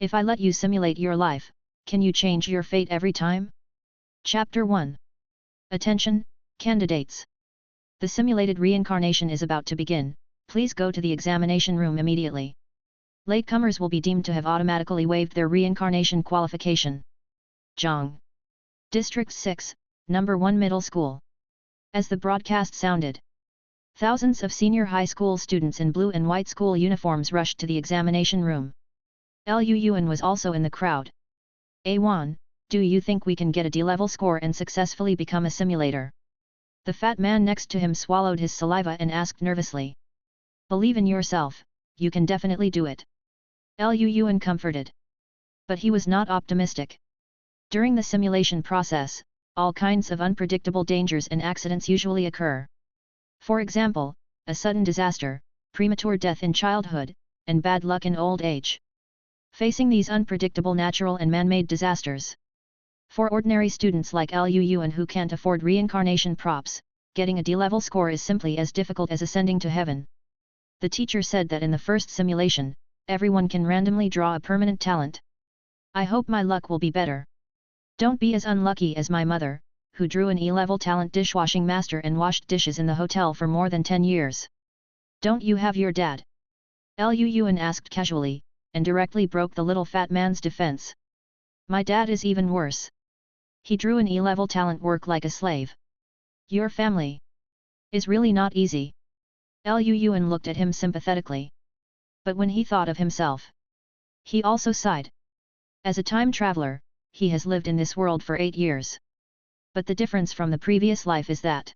If I let you simulate your life, can you change your fate every time? Chapter 1. Attention, candidates. The simulated reincarnation is about to begin. Please go to the examination room immediately. Latecomers will be deemed to have automatically waived their reincarnation qualification. Zhang. District 6, Number 1 Middle School. As the broadcast sounded, thousands of senior high school students in blue and white school uniforms rushed to the examination room. Liu Yuan was also in the crowd. A1, do you think we can get a D-level score and successfully become a simulator? The fat man next to him swallowed his saliva and asked nervously. Believe in yourself, you can definitely do it. Liu Yuan comforted. But he was not optimistic. During the simulation process, all kinds of unpredictable dangers and accidents usually occur. For example, a sudden disaster, premature death in childhood, and bad luck in old age. Facing these unpredictable natural and man-made disasters, for ordinary students like Liu Yuan who can't afford reincarnation props, getting a D-level score is simply as difficult as ascending to heaven. The teacher said that in the first simulation, everyone can randomly draw a permanent talent. I hope my luck will be better. Don't be as unlucky as my mother, who drew an E-level talent dishwashing master and washed dishes in the hotel for more than 10 years. Don't you have your dad? Liu Yuan asked casually, and directly broke the little fat man's defense. My dad is even worse. He drew an E-level talent work like a slave. Your family is really not easy. Liu Yuan looked at him sympathetically. But when he thought of himself, he also sighed. As a time traveler, he has lived in this world for 8 years. But the difference from the previous life is that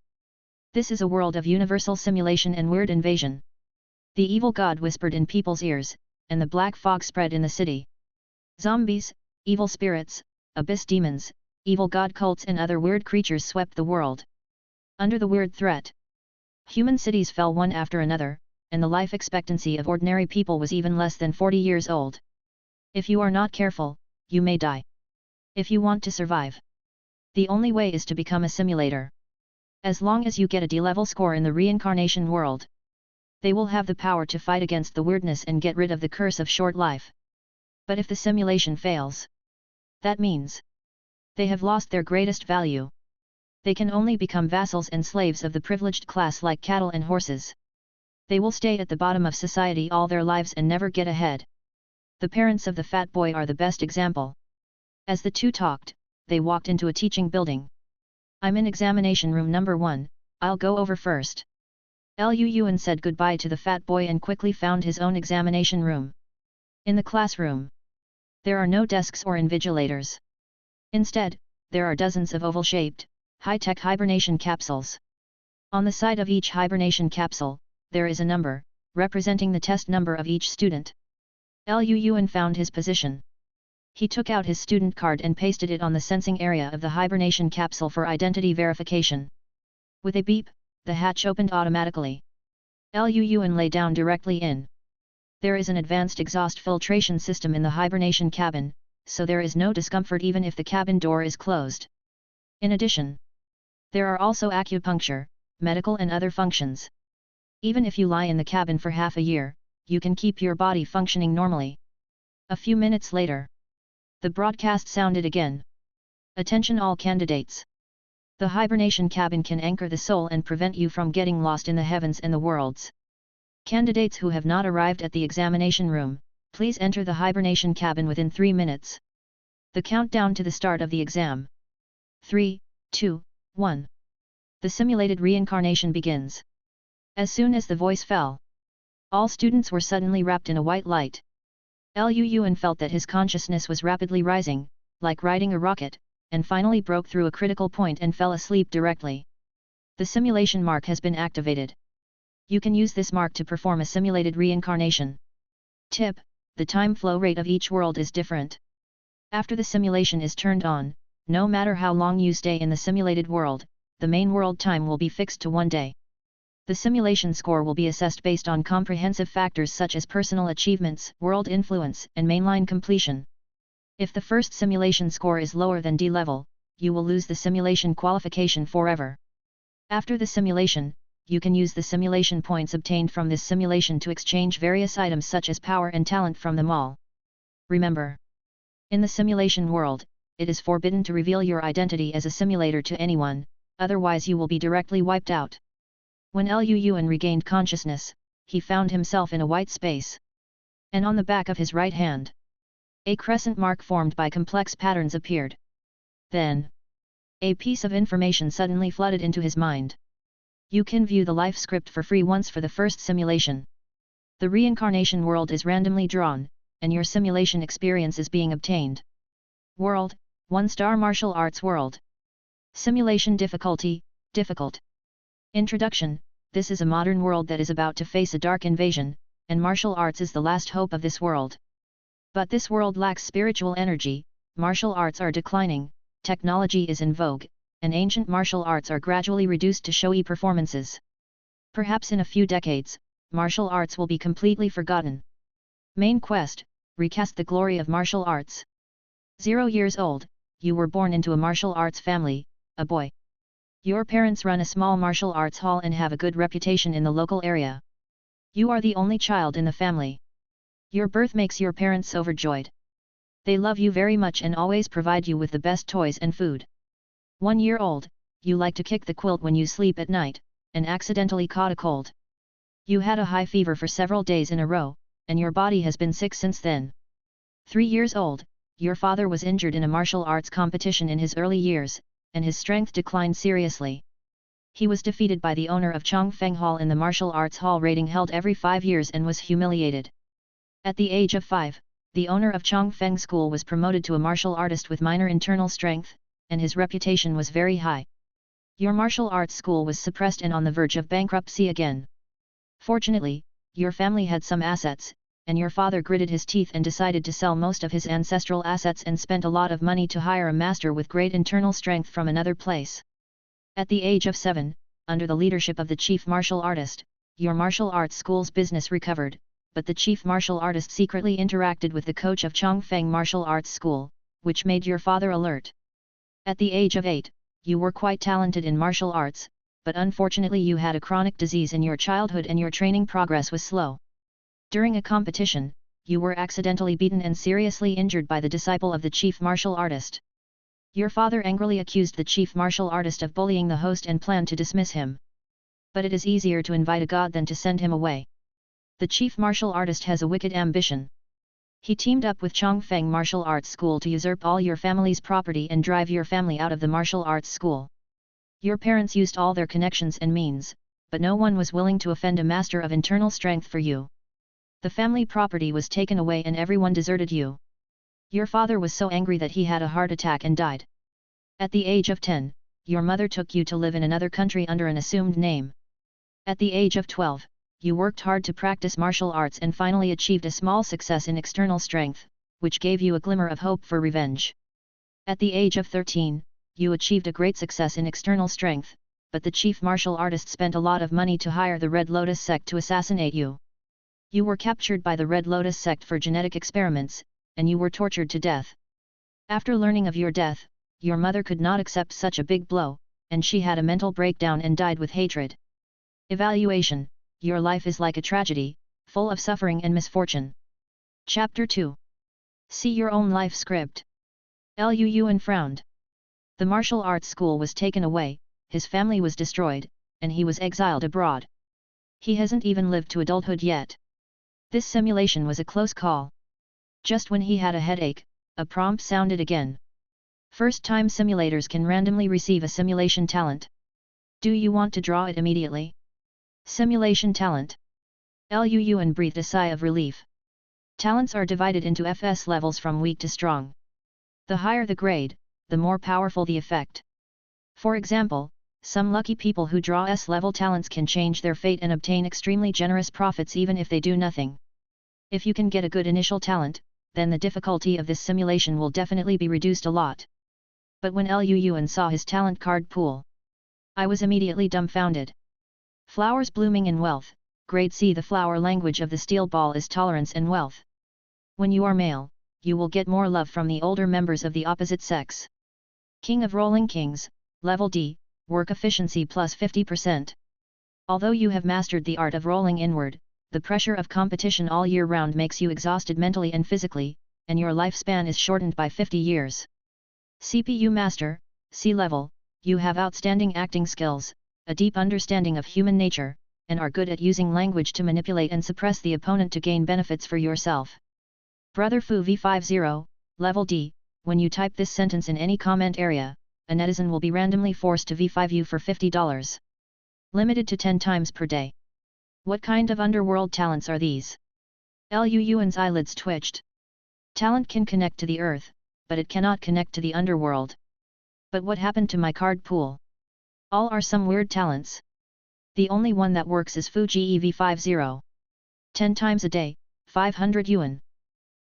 this is a world of universal simulation and weird invasion. The evil god whispered in people's ears, and the black fog spread in the city. Zombies, evil spirits, abyss demons, evil god cults and other weird creatures swept the world. Under the weird threat, human cities fell one after another, and the life expectancy of ordinary people was even less than 40 years old. If you are not careful, you may die. If you want to survive, the only way is to become a simulator. As long as you get a D-level score in the reincarnation world, they will have the power to fight against the weirdness and get rid of the curse of short life. But if the simulation fails, that means they have lost their greatest value. They can only become vassals and slaves of the privileged class like cattle and horses. They will stay at the bottom of society all their lives and never get ahead. The parents of the fat boy are the best example. As the two talked, they walked into a teaching building. I'm in examination room number 1, I'll go over first. Liu Yuan said goodbye to the fat boy and quickly found his own examination room. In the classroom, there are no desks or invigilators. Instead, there are dozens of oval-shaped, high-tech hibernation capsules. On the side of each hibernation capsule, there is a number, representing the test number of each student. Liu Yuan found his position. He took out his student card and pasted it on the sensing area of the hibernation capsule for identity verification. With a beep, the hatch opened automatically. Liu Yuan lay down directly in. There is an advanced exhaust filtration system in the hibernation cabin, so there is no discomfort even if the cabin door is closed. In addition, there are also acupuncture, medical and other functions. Even if you lie in the cabin for half a year, you can keep your body functioning normally. A few minutes later, the broadcast sounded again. Attention all candidates. The hibernation cabin can anchor the soul and prevent you from getting lost in the heavens and the worlds. Candidates who have not arrived at the examination room, please enter the hibernation cabin within 3 minutes. The countdown to the start of the exam. 3, 2, 1. The simulated reincarnation begins. As soon as the voice fell, all students were suddenly wrapped in a white light. Liu Yuan felt that his consciousness was rapidly rising, like riding a rocket, and finally broke through a critical point and fell asleep directly. The simulation mark has been activated. You can use this mark to perform a simulated reincarnation. Tip: the time flow rate of each world is different. After the simulation is turned on, no matter how long you stay in the simulated world, the main world time will be fixed to 1 day. The simulation score will be assessed based on comprehensive factors such as personal achievements, world influence, and mainline completion. If the first simulation score is lower than D level, you will lose the simulation qualification forever. After the simulation, you can use the simulation points obtained from this simulation to exchange various items such as power and talent from them all. Remember, in the simulation world, it is forbidden to reveal your identity as a simulator to anyone, otherwise you will be directly wiped out. When Luyuan regained consciousness, he found himself in a white space. And on the back of his right hand, a crescent mark formed by complex patterns appeared. Then, a piece of information suddenly flooded into his mind. You can view the life script for free once for the first simulation. The reincarnation world is randomly drawn, and your simulation experience is being obtained. World, 1-star martial arts world. Simulation difficulty, difficult. Introduction, this is a modern world that is about to face a dark invasion, and martial arts is the last hope of this world. But this world lacks spiritual energy, martial arts are declining, technology is in vogue, and ancient martial arts are gradually reduced to showy performances. Perhaps in a few decades, martial arts will be completely forgotten. Main quest, recast the glory of martial arts. 0 years old, you were born into a martial arts family, a boy. Your parents run a small martial arts hall and have a good reputation in the local area. You are the only child in the family. Your birth makes your parents overjoyed. They love you very much and always provide you with the best toys and food. 1 year old, you like to kick the quilt when you sleep at night, and accidentally caught a cold. You had a high fever for several days in a row, and your body has been sick since then. 3 years old, your father was injured in a martial arts competition in his early years, and his strength declined seriously. He was defeated by the owner of Chongfeng Hall in the martial arts hall rating held every 5 years and was humiliated. At the age of 5, the owner of Chongfeng School was promoted to a martial artist with minor internal strength, and his reputation was very high. Your martial arts school was suppressed and on the verge of bankruptcy again. Fortunately, your family had some assets, and your father gritted his teeth and decided to sell most of his ancestral assets and spent a lot of money to hire a master with great internal strength from another place. At the age of 7, under the leadership of the chief martial artist, your martial arts school's business recovered, but the chief martial artist secretly interacted with the coach of Chongfeng Martial Arts School, which made your father alert. At the age of 8, you were quite talented in martial arts, but unfortunately you had a chronic disease in your childhood and your training progress was slow. During a competition, you were accidentally beaten and seriously injured by the disciple of the chief martial artist. Your father angrily accused the chief martial artist of bullying the host and planned to dismiss him. But it is easier to invite a god than to send him away. The chief martial artist has a wicked ambition. He teamed up with Chongfeng Martial Arts School to usurp all your family's property and drive your family out of the martial arts school. Your parents used all their connections and means, but no one was willing to offend a master of internal strength for you. The family property was taken away and everyone deserted you. Your father was so angry that he had a heart attack and died. At the age of 10, your mother took you to live in another country under an assumed name. At the age of 12, you worked hard to practice martial arts and finally achieved a small success in external strength, which gave you a glimmer of hope for revenge. At the age of 13, you achieved a great success in external strength, but the chief martial artist spent a lot of money to hire the Red Lotus sect to assassinate you. You were captured by the Red Lotus sect for genetic experiments, and you were tortured to death. After learning of your death, your mother could not accept such a big blow, and she had a mental breakdown and died with hatred. Evaluation: your life is like a tragedy, full of suffering and misfortune. Chapter 2. See your own life script. Luyuan frowned. The martial arts school was taken away, his family was destroyed, and he was exiled abroad. He hasn't even lived to adulthood yet. This simulation was a close call. Just when he had a headache, a prompt sounded again. First-time simulators can randomly receive a simulation talent. Do you want to draw it immediately? Simulation talent. Luyuan breathed a sigh of relief. Talents are divided into FS levels from weak to strong. The higher the grade, the more powerful the effect. For example, some lucky people who draw S-level talents can change their fate and obtain extremely generous profits even if they do nothing. If you can get a good initial talent, then the difficulty of this simulation will definitely be reduced a lot. But when Luyuan saw his talent card pool, I was immediately dumbfounded. Flowers blooming in wealth, grade C. The flower language of the steel ball is tolerance and wealth. When you are male, you will get more love from the older members of the opposite sex. King of Rolling Kings, level D, work efficiency plus 50%. Although you have mastered the art of rolling inward, the pressure of competition all year round makes you exhausted mentally and physically, and your lifespan is shortened by 50 years. CPU Master, C level, you have outstanding acting skills, a deep understanding of human nature, and are good at using language to manipulate and suppress the opponent to gain benefits for yourself. Brother Fu V50, level D, when you type this sentence in any comment area, a netizen will be randomly forced to V5 you for $50. Limited to 10 times per day. What kind of underworld talents are these? Lu Yuan's eyelids twitched. Talent can connect to the earth, but it cannot connect to the underworld. But what happened to my card pool? All are some weird talents. The only one that works is Fuji EV50. 10 times a day, 500 yuan.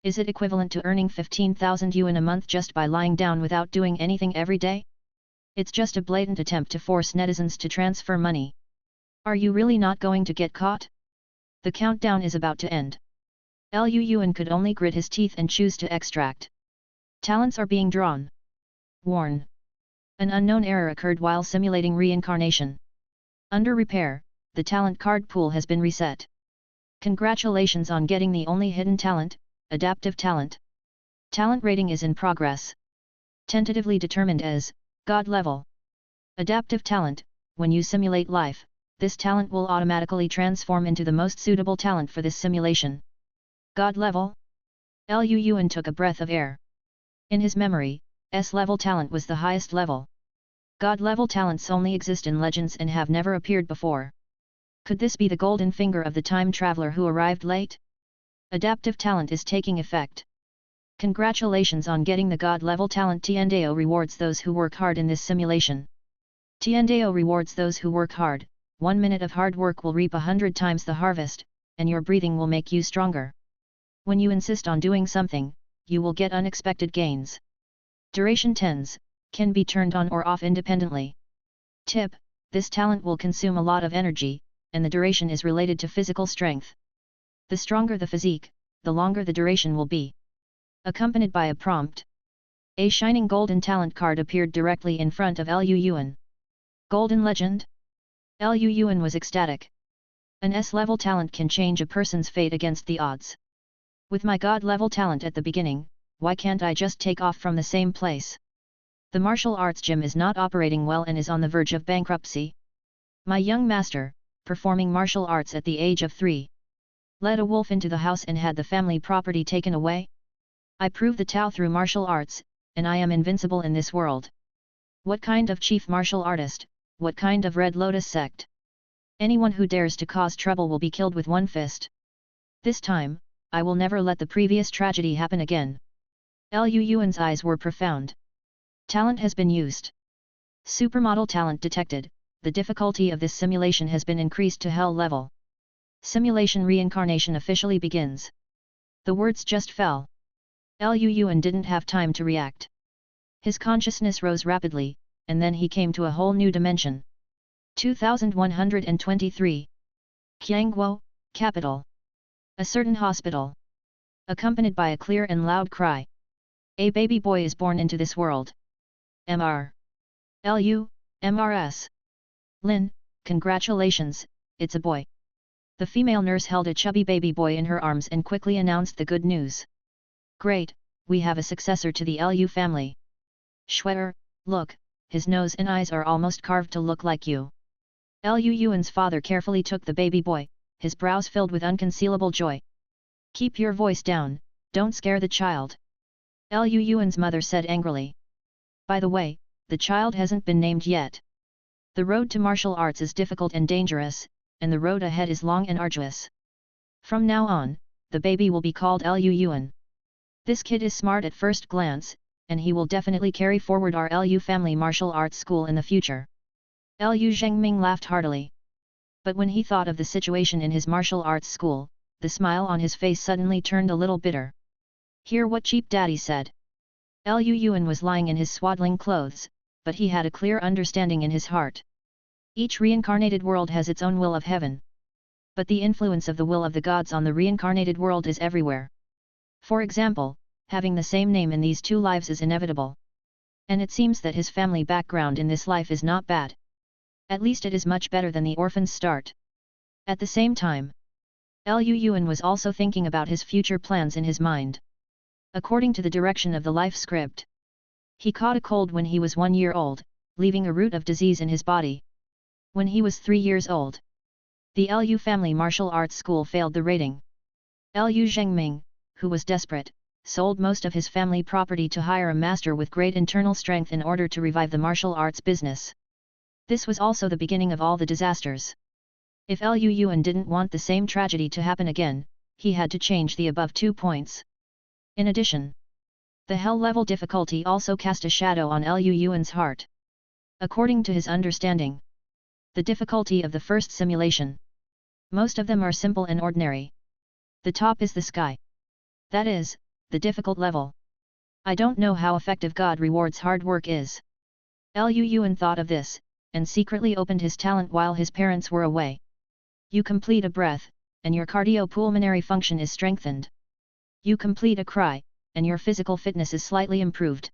Is it equivalent to earning 15,000 yuan a month just by lying down without doing anything every day? It's just a blatant attempt to force netizens to transfer money. Are you really not going to get caught? The countdown is about to end. Lu Yuan could only grit his teeth and choose to extract. Talents are being drawn. Warn. An unknown error occurred while simulating reincarnation. Under repair, the talent card pool has been reset. Congratulations on getting the only hidden talent, adaptive talent. Talent rating is in progress. Tentatively determined as God level. Adaptive talent, when you simulate life, this talent will automatically transform into the most suitable talent for this simulation. God level? Lu Yuan took a breath of air. In his memory, S-level talent was the highest level. God-level talents only exist in legends and have never appeared before. Could this be the golden finger of the time traveler who arrived late? Adaptive talent is taking effect. Congratulations on getting the God-level talent. Tiandeo rewards those who work hard in this simulation. Tiandeo rewards those who work hard. 1 minute of hard work will reap 100 times the harvest, and your breathing will make you stronger. When you insist on doing something, you will get unexpected gains. Duration 10s, can be turned on or off independently. Tip, this talent will consume a lot of energy, and the duration is related to physical strength. The stronger the physique, the longer the duration will be. Accompanied by a prompt. A shining golden talent card appeared directly in front of Lu Yuan. Golden Legend? Lu Yuan was ecstatic. An S-level talent can change a person's fate against the odds. With my God-level talent at the beginning, why can't I just take off from the same place? The martial arts gym is not operating well and is on the verge of bankruptcy. My young master, performing martial arts at the age of 3, led a wolf into the house and had the family property taken away. I prove the Tao through martial arts, and I am invincible in this world. What kind of chief martial artist, what kind of Red Lotus sect? Anyone who dares to cause trouble will be killed with one fist. This time, I will never let the previous tragedy happen again. Lu Yuan's eyes were profound. Talent has been used. Supermodel talent detected, the difficulty of this simulation has been increased to hell level. Simulation reincarnation officially begins. The words just fell. Lu Yuan didn't have time to react. His consciousness rose rapidly, and then he came to a whole new dimension. 2123. Qiangguo, capital. A certain hospital. Accompanied by a clear and loud cry. A baby boy is born into this world. Mr. Lu, Mrs. Lin, congratulations, it's a boy. The female nurse held a chubby baby boy in her arms and quickly announced the good news. Great, we have a successor to the Lu family. Shwetter, look, his nose and eyes are almost carved to look like you. Lu Yuan's father carefully took the baby boy, his brows filled with unconcealable joy. Keep your voice down, don't scare the child. Lu Yuan's mother said angrily. By the way, the child hasn't been named yet. The road to martial arts is difficult and dangerous, and the road ahead is long and arduous. From now on, the baby will be called Lu Yuan. This kid is smart at first glance, and he will definitely carry forward our Lu family martial arts school in the future. Lu Zhengming laughed heartily. But when he thought of the situation in his martial arts school, the smile on his face suddenly turned a little bitter. Hear what Cheap Daddy said. Lu Yuan was lying in his swaddling clothes, but he had a clear understanding in his heart. Each reincarnated world has its own will of heaven. But the influence of the will of the gods on the reincarnated world is everywhere. For example, having the same name in these two lives is inevitable. And it seems that his family background in this life is not bad. At least it is much better than the orphan's start. At the same time, Lu Yuan was also thinking about his future plans in his mind. according to the direction of the life script. He caught a cold when he was 1 year old, leaving a root of disease in his body. When he was 3 years old, the Lu family martial arts school failed the rating. Lu Zhengming, who was desperate, sold most of his family property to hire a master with great internal strength in order to revive the martial arts business. This was also the beginning of all the disasters. If Lu Yuan didn't want the same tragedy to happen again, he had to change the above 2 points. In addition, the hell level difficulty also cast a shadow on Lu Yuan's heart. According to his understanding, the difficulty of the first simulation, most of them are simple and ordinary. The top is the sky. That is, the difficult level. I don't know how effective God rewards hard work is. Lu Yuan thought of this, and secretly opened his talent while his parents were away. You complete a breath, and your cardiopulmonary function is strengthened. You complete a cry, and your physical fitness is slightly improved.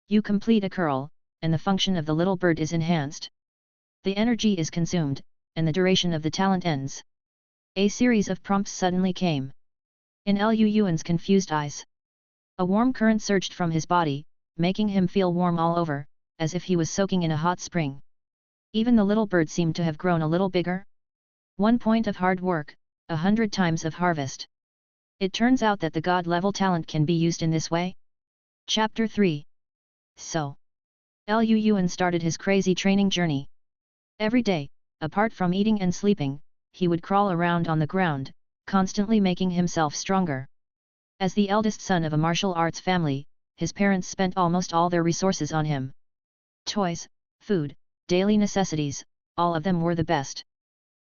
You complete a curl, and the function of the little bird is enhanced. The energy is consumed, and the duration of the talent ends. A series of prompts suddenly came. In Lu Yuan's confused eyes, a warm current surged from his body, making him feel warm all over, as if he was soaking in a hot spring. Even the little bird seemed to have grown a little bigger. 1 point of hard work, 100 times of harvest. It turns out that the God-level talent can be used in this way. Chapter 3. So, Lu Yuan started his crazy training journey. Every day, apart from eating and sleeping, he would crawl around on the ground, constantly making himself stronger. As the eldest son of a martial arts family, his parents spent almost all their resources on him. Toys, food, daily necessities, all of them were the best.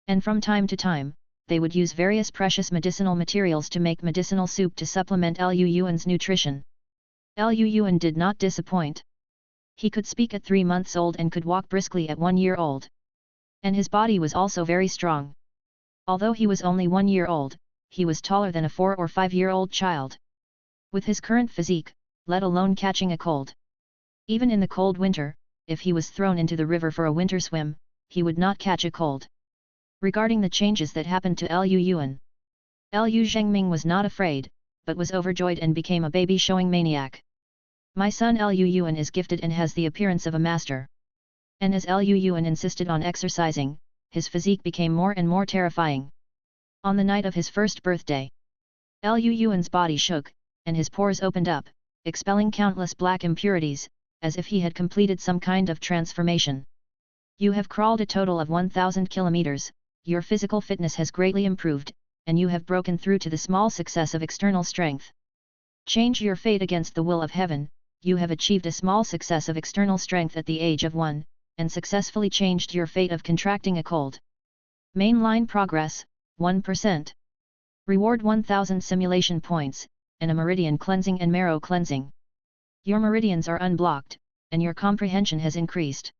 And from time to time, they would use various precious medicinal materials to make medicinal soup to supplement Lu Yuan's nutrition. Lu Yuan did not disappoint. He could speak at 3 months old and could walk briskly at 1 year old. And his body was also very strong. Although he was only 1 year old, he was taller than a 4 or 5 year old child. With his current physique, let alone catching a cold. Even in the cold winter, if he was thrown into the river for a winter swim, he would not catch a cold. Regarding the changes that happened to Lu Yuan, Lu Zhengming was not afraid, but was overjoyed and became a baby-showing maniac. My son Lu Yuan is gifted and has the appearance of a master. And as Lu Yuan insisted on exercising, his physique became more and more terrifying. On the night of his first birthday, Lu Yuan's body shook, and his pores opened up, expelling countless black impurities, as if he had completed some kind of transformation. You have crawled a total of 1,000 kilometers, your physical fitness has greatly improved, and you have broken through to the small success of external strength. Change your fate against the will of heaven, you have achieved a small success of external strength at the age of 1, and successfully changed your fate of contracting a cold. Mainline progress, 1%. Reward 1000 simulation points, and a meridian cleansing and marrow cleansing. Your meridians are unblocked, and your comprehension has increased.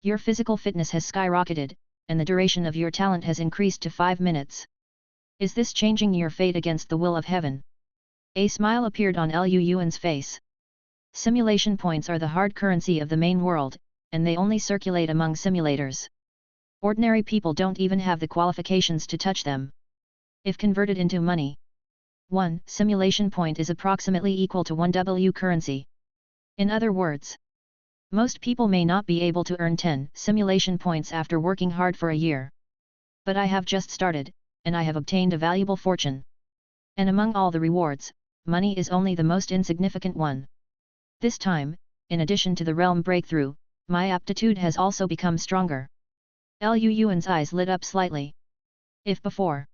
Your physical fitness has skyrocketed, and the duration of your talent has increased to 5 minutes. Is this changing your fate against the will of heaven? A smile appeared on Lu Yuan's face. Simulation points are the hard currency of the main world, and they only circulate among simulators. Ordinary people don't even have the qualifications to touch them. If converted into money, 1 simulation point is approximately equal to 1 W currency. In other words, most people may not be able to earn 10 simulation points after working hard for a year. But I have just started, and I have obtained a valuable fortune. And among all the rewards, money is only the most insignificant one. This time, in addition to the realm breakthrough, my aptitude has also become stronger. Lu Yuan's eyes lit up slightly. If before,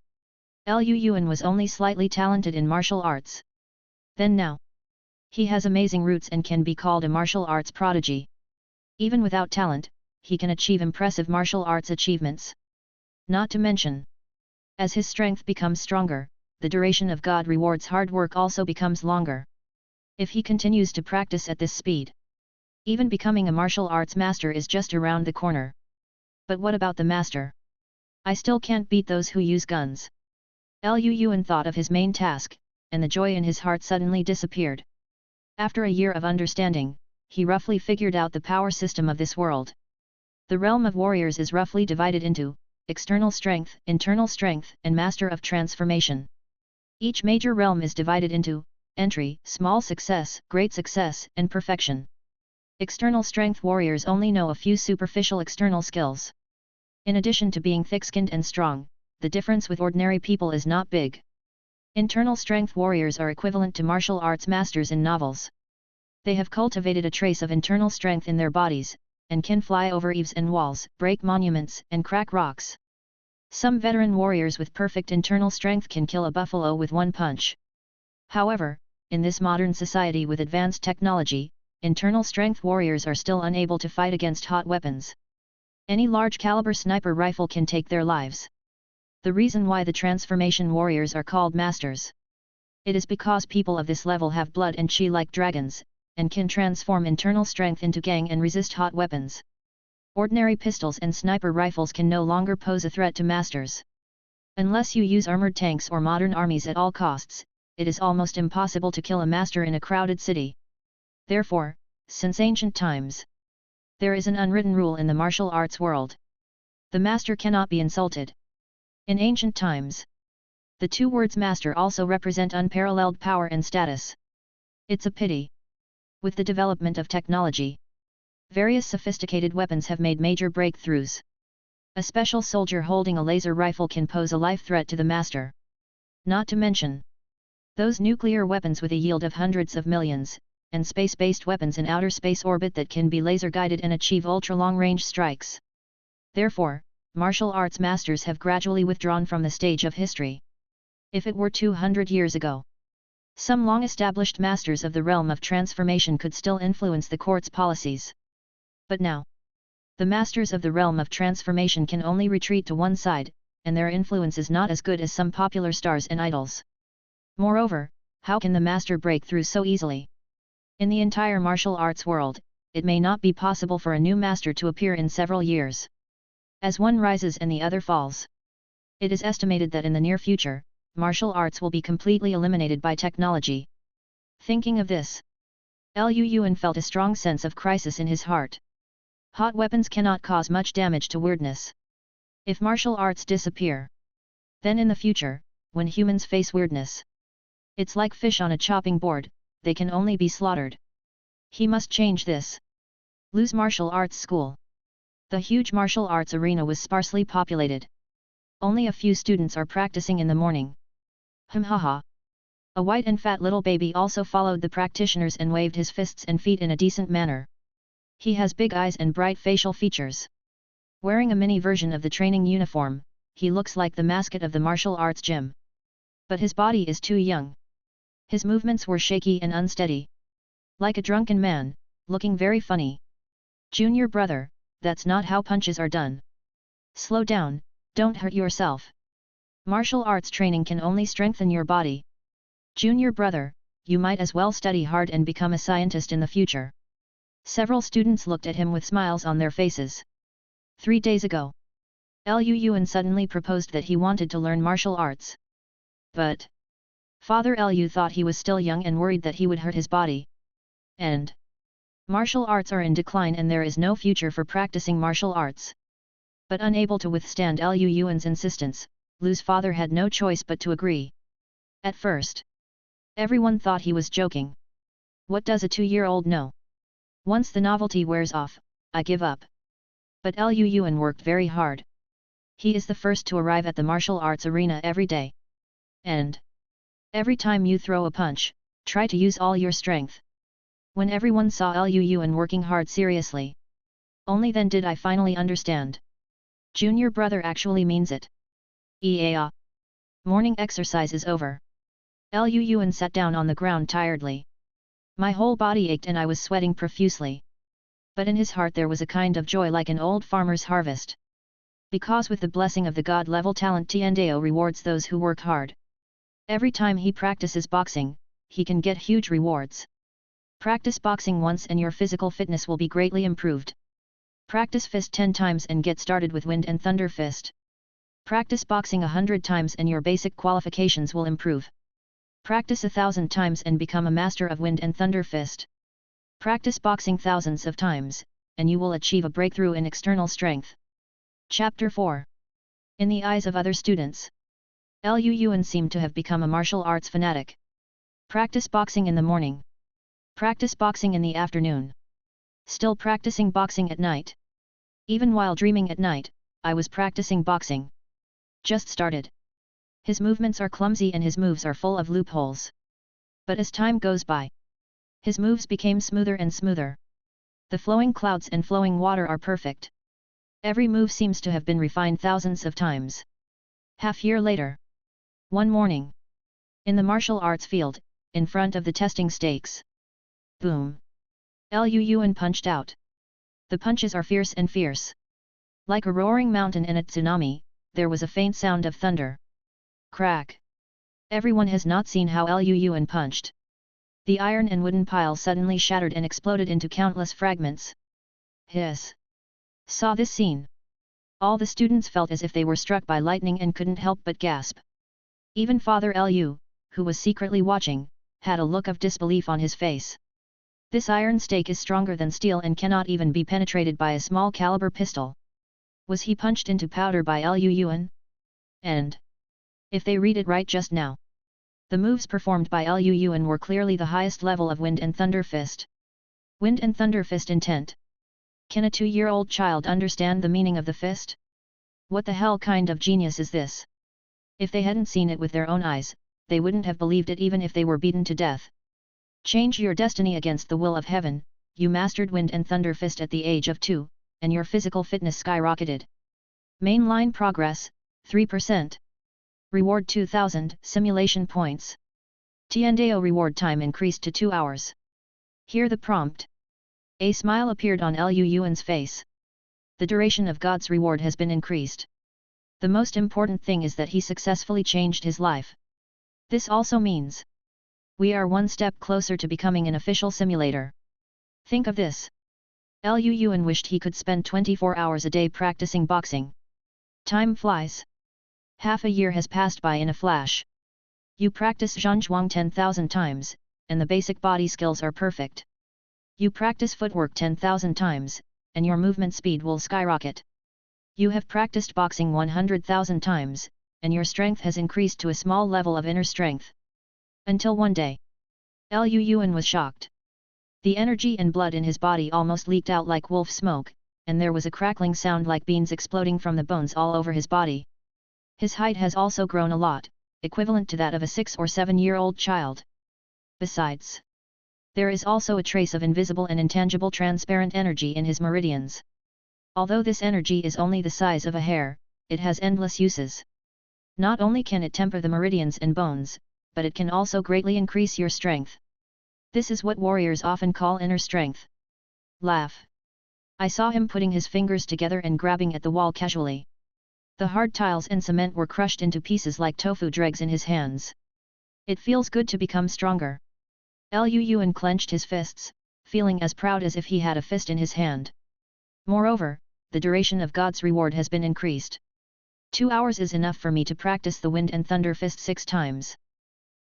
Lu Yuan was only slightly talented in martial arts, then now, he has amazing roots and can be called a martial arts prodigy. Even without talent, he can achieve impressive martial arts achievements. Not to mention, as his strength becomes stronger, the duration of God rewards hard work also becomes longer. If he continues to practice at this speed, even becoming a martial arts master is just around the corner. But what about the master? I still can't beat those who use guns. Lu Yuan thought of his main task, and the joy in his heart suddenly disappeared. After a year of understanding, he roughly figured out the power system of this world. The realm of warriors is roughly divided into external strength, internal strength, and master of transformation. Each major realm is divided into entry, small success, great success, and perfection. External strength warriors only know a few superficial external skills. In addition to being thick-skinned and strong, the difference with ordinary people is not big. Internal strength warriors are equivalent to martial arts masters in novels. They have cultivated a trace of internal strength in their bodies, and can fly over eaves and walls, break monuments, and crack rocks. Some veteran warriors with perfect internal strength can kill a buffalo with one punch. However, in this modern society with advanced technology, internal strength warriors are still unable to fight against hot weapons. Any large-caliber sniper rifle can take their lives. The reason why the transformation warriors are called masters. It is because people of this level have blood and chi like dragons, and can transform internal strength into gang and resist hot weapons. Ordinary pistols and sniper rifles can no longer pose a threat to masters. Unless you use armored tanks or modern armies at all costs, it is almost impossible to kill a master in a crowded city. Therefore, since ancient times, there is an unwritten rule in the martial arts world. The master cannot be insulted. In ancient times, the two words master also represent unparalleled power and status. It's a pity. With the development of technology, various sophisticated weapons have made major breakthroughs. A special soldier holding a laser rifle can pose a life threat to the master. Not to mention those nuclear weapons with a yield of hundreds of millions, and space-based weapons in outer space orbit that can be laser-guided and achieve ultra-long-range strikes. Therefore, martial arts masters have gradually withdrawn from the stage of history. If it were 200 years ago, some long-established masters of the realm of transformation could still influence the court's policies. But now, the masters of the realm of transformation can only retreat to one side, and their influence is not as good as some popular stars and idols. Moreover, how can the master break through so easily? In the entire martial arts world, it may not be possible for a new master to appear in several years. As one rises and the other falls. It is estimated that in the near future, martial arts will be completely eliminated by technology. Thinking of this, Liu Yuan felt a strong sense of crisis in his heart. Hot weapons cannot cause much damage to weirdness. If martial arts disappear, then in the future, when humans face weirdness, it's like fish on a chopping board, they can only be slaughtered. He must change this. Liu's martial arts school. The huge martial arts arena was sparsely populated. Only a few students are practicing in the morning. Haha. A white and fat little baby also followed the practitioners and waved his fists and feet in a decent manner. He has big eyes and bright facial features. Wearing a mini version of the training uniform, he looks like the mascot of the martial arts gym. But his body is too young. His movements were shaky and unsteady. Like a drunken man, looking very funny. Junior brother, that's not how punches are done. Slow down, don't hurt yourself. Martial arts training can only strengthen your body. Junior brother, you might as well study hard and become a scientist in the future. Several students looked at him with smiles on their faces. 3 days ago, Liu Yuan suddenly proposed that he wanted to learn martial arts. But Father Liu thought he was still young and worried that he would hurt his body. And martial arts are in decline and there is no future for practicing martial arts. But unable to withstand Liu Yuan's insistence, Liu's father had no choice but to agree. At first, everyone thought he was joking. What does a 2-year-old know? Once the novelty wears off, I give up. But Liu Yuan worked very hard. He is the first to arrive at the martial arts arena every day. And every time you throw a punch, try to use all your strength. When everyone saw Liu Yuan working hard seriously, only then did I finally understand. Junior brother actually means it. Yeah. Morning exercise is over. Liu Yuan sat down on the ground tiredly. My whole body ached and I was sweating profusely. But in his heart there was a kind of joy like an old farmer's harvest. Because with the blessing of the god-level talent Tiandao rewards those who work hard. Every time he practices boxing, he can get huge rewards. Practice boxing once and your physical fitness will be greatly improved. Practice fist 10 times and get started with wind and thunder fist. Practice boxing 100 times and your basic qualifications will improve. Practice 1,000 times and become a master of wind and thunder fist. Practice boxing thousands of times, and you will achieve a breakthrough in external strength. Chapter 4. In the eyes of other students, Liu Yuan seemed to have become a martial arts fanatic. Practice boxing in the morning. Practice boxing in the afternoon. Still practicing boxing at night. Even while dreaming at night, I was practicing boxing. Just started. His movements are clumsy and his moves are full of loopholes. But as time goes by, his moves became smoother and smoother. The flowing clouds and flowing water are perfect. Every move seems to have been refined thousands of times. Half-year later. One morning. In the martial arts field, in front of the testing stakes. Boom. Liu Yuan punched out. The punches are fierce and fierce. Like a roaring mountain and a tsunami, there was a faint sound of thunder. Crack. Everyone has not seen how Liu Yuan punched. The iron and wooden pile suddenly shattered and exploded into countless fragments. Hiss. Saw this scene. All the students felt as if they were struck by lightning and couldn't help but gasp. Even Father Liu, who was secretly watching, had a look of disbelief on his face. This iron stake is stronger than steel and cannot even be penetrated by a small caliber pistol. Was he punched into powder by Liu Yuan? And if they read it right just now, the moves performed by Liu Yuan were clearly the highest level of Wind and Thunder Fist. Wind and Thunder Fist intent. Can a 2-year-old child understand the meaning of the fist? What the hell kind of genius is this? If they hadn't seen it with their own eyes, they wouldn't have believed it even if they were beaten to death. Change your destiny against the will of heaven. You mastered Wind and Thunder Fist at the age of 2, and your physical fitness skyrocketed. Mainline progress, 3%. Reward 2000 simulation points. Tiandao reward time increased to 2 hours. Hear the prompt. A smile appeared on Liu Yuan's face. The duration of God's reward has been increased. The most important thing is that he successfully changed his life. This also means we are one step closer to becoming an official simulator. Think of this. Liu Yuan wished he could spend 24 hours a day practicing boxing. Time flies. Half a year has passed by in a flash. You practice Zhangzhuang 10,000 times, and the basic body skills are perfect. You practice footwork 10,000 times, and your movement speed will skyrocket. You have practiced boxing 100,000 times, and your strength has increased to a small level of inner strength. Until one day, Liu Yuan was shocked. The energy and blood in his body almost leaked out like wolf smoke, and there was a crackling sound like beans exploding from the bones all over his body. His height has also grown a lot, equivalent to that of a 6 or 7-year-old child. Besides, there is also a trace of invisible and intangible transparent energy in his meridians. Although this energy is only the size of a hair, it has endless uses. Not only can it temper the meridians and bones, but it can also greatly increase your strength. This is what warriors often call inner strength. Laugh. I saw him putting his fingers together and grabbing at the wall casually. The hard tiles and cement were crushed into pieces like tofu dregs in his hands. It feels good to become stronger. Liu Yuan clenched his fists, feeling as proud as if he had a fist in his hand. Moreover, the duration of God's reward has been increased. 2 hours is enough for me to practice the Wind and Thunder Fist 6 times.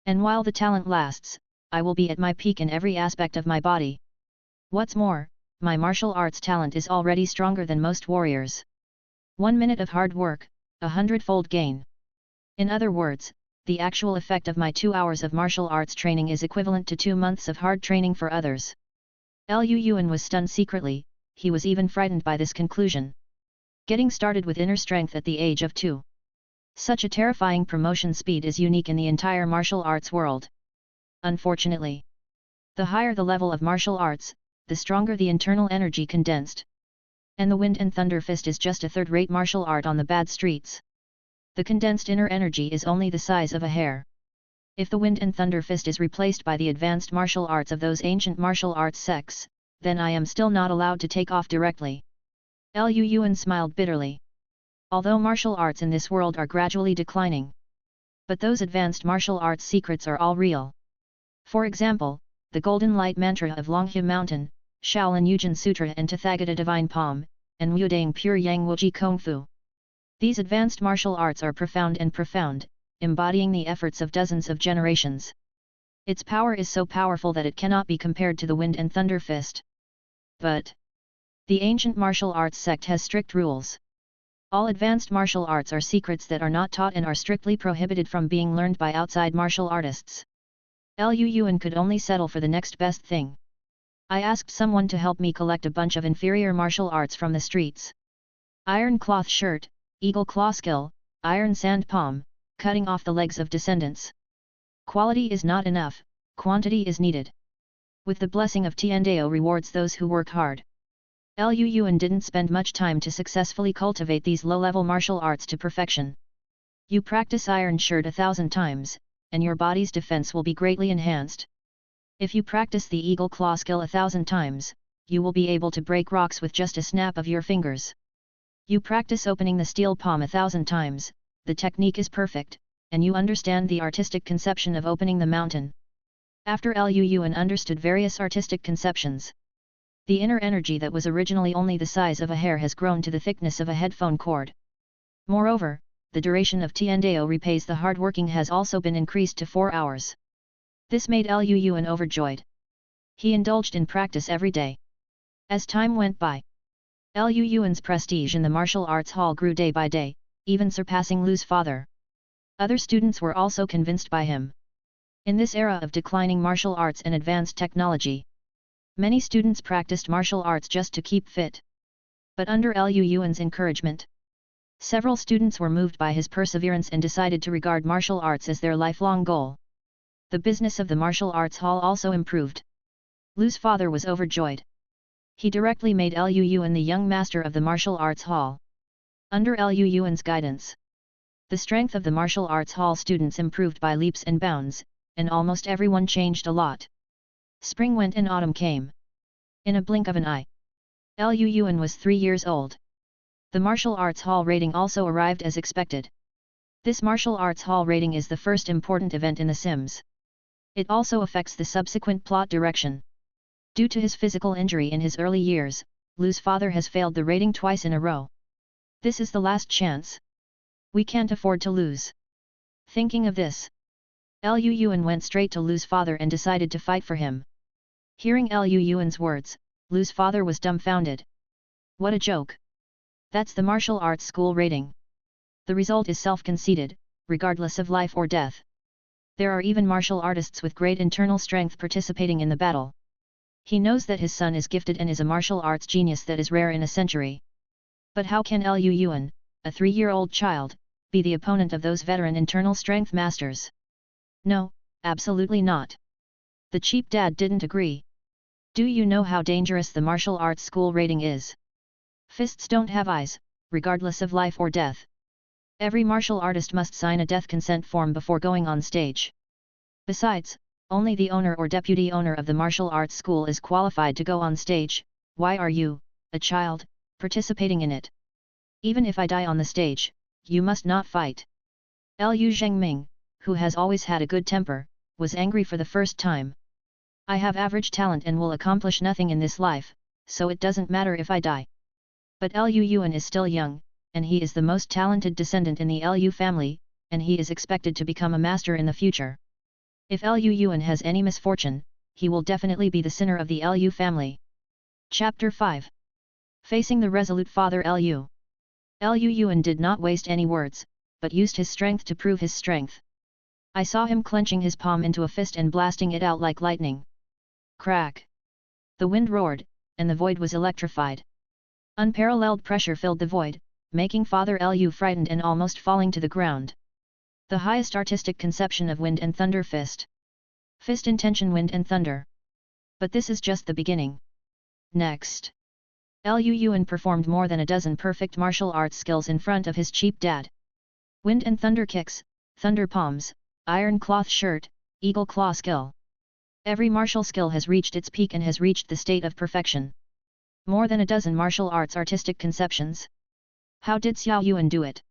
And while the talent lasts, I will be at my peak in every aspect of my body. What's more, my martial arts talent is already stronger than most warriors. 1 minute of hard work, 100-fold gain. In other words, the actual effect of my 2 hours of martial arts training is equivalent to 2 months of hard training for others. Liu Yuan was stunned secretly, he was even frightened by this conclusion. Getting started with inner strength at the age of 2. Such a terrifying promotion speed is unique in the entire martial arts world. Unfortunately, the higher the level of martial arts, the stronger the internal energy condensed. And the Wind and Thunder Fist is just a third-rate martial art on the bad streets. The condensed inner energy is only the size of a hair. If the Wind and Thunder Fist is replaced by the advanced martial arts of those ancient martial arts sects, then I am still not allowed to take off directly. Liu Yuan smiled bitterly. Although martial arts in this world are gradually declining, but those advanced martial arts secrets are all real. For example, the Golden Light Mantra of Longhe Mountain, Shaolin Yujin Sutra and Tathagata Divine Palm, and Wudang Pure Yang Wuji Kung Fu. These advanced martial arts are profound, embodying the efforts of dozens of generations. Its power is so powerful that it cannot be compared to the Wind and Thunder Fist. But the ancient martial arts sect has strict rules. All advanced martial arts are secrets that are not taught and are strictly prohibited from being learned by outside martial artists. Liu Yuan could only settle for the next best thing. I asked someone to help me collect a bunch of inferior martial arts from the streets. Iron cloth shirt, eagle claw skill, iron sand palm, cutting off the legs of descendants. Quality is not enough, quantity is needed. With the blessing of Tiandao rewards those who work hard. Liu Yuan didn't spend much time to successfully cultivate these low-level martial arts to perfection. You practice iron shirt 1,000 times, and your body's defense will be greatly enhanced. If you practice the eagle claw skill 1,000 times, you will be able to break rocks with just a snap of your fingers. You practice opening the steel palm 1,000 times, the technique is perfect, and you understand the artistic conception of opening the mountain. After Liu Yuan understood various artistic conceptions, the inner energy that was originally only the size of a hair has grown to the thickness of a headphone cord. Moreover, the duration of Tiandao repays the hard working has also been increased to 4 hours. This made Liu Yuan overjoyed. He indulged in practice every day. As time went by, Liu Yuan's prestige in the martial arts hall grew day by day, even surpassing Lu's father. Other students were also convinced by him. In this era of declining martial arts and advanced technology, many students practiced martial arts just to keep fit. But under Liu Yuan's encouragement, several students were moved by his perseverance and decided to regard martial arts as their lifelong goal. The business of the martial arts hall also improved. Lu's father was overjoyed. He directly made Liu Yuan the young master of the martial arts hall. Under Liu Yuan's guidance, the strength of the martial arts hall students improved by leaps and bounds, and almost everyone changed a lot. Spring went and autumn came. In a blink of an eye, Liu Yuan was 3 years old. The martial arts hall rating also arrived as expected. This martial arts hall rating is the first important event in The Sims. It also affects the subsequent plot direction. Due to his physical injury in his early years, Lu's father has failed the rating twice in a row. This is the last chance. We can't afford to lose. Thinking of this, Liu Yuan went straight to Lu's father and decided to fight for him. Hearing Liu Yuan's words, Lu's father was dumbfounded. What a joke! That's the martial arts school rating. The result is self-conceited, regardless of life or death. There are even martial artists with great internal strength participating in the battle. He knows that his son is gifted and is a martial arts genius that is rare in a century. But how can Liu Yuan, a 3-year-old child, be the opponent of those veteran internal strength masters? No, absolutely not. The cheap dad didn't agree. Do you know how dangerous the martial arts school rating is? Fists don't have eyes, regardless of life or death. Every martial artist must sign a death consent form before going on stage. Besides, only the owner or deputy owner of the martial arts school is qualified to go on stage. Why are you, a child, participating in it? Even if I die on the stage, you must not fight. Liu Zhengming, who has always had a good temper, was angry for the first time. I have average talent and will accomplish nothing in this life, so it doesn't matter if I die. But Liu Yuan is still young, and he is the most talented descendant in the Liu family, and he is expected to become a master in the future. If Liu Yuan has any misfortune, he will definitely be the sinner of the Liu family. Chapter 5. Facing the resolute father Liu. Liu Yuan did not waste any words, but used his strength to prove his strength. I saw him clenching his palm into a fist and blasting it out like lightning. Crack! The wind roared, and the void was electrified. Unparalleled pressure filled the void, making Father Liu frightened and almost falling to the ground. The highest artistic conception of wind and thunder fist. Fist intention wind and thunder. But this is just the beginning. Next, Liu Yuan performed more than a dozen perfect martial arts skills in front of his cheap dad. Wind and thunder kicks, thunder palms, iron cloth shirt, eagle claw skill. Every martial skill has reached its peak and has reached the state of perfection. More than a dozen martial arts artistic conceptions. How did Xiao Yuan do it?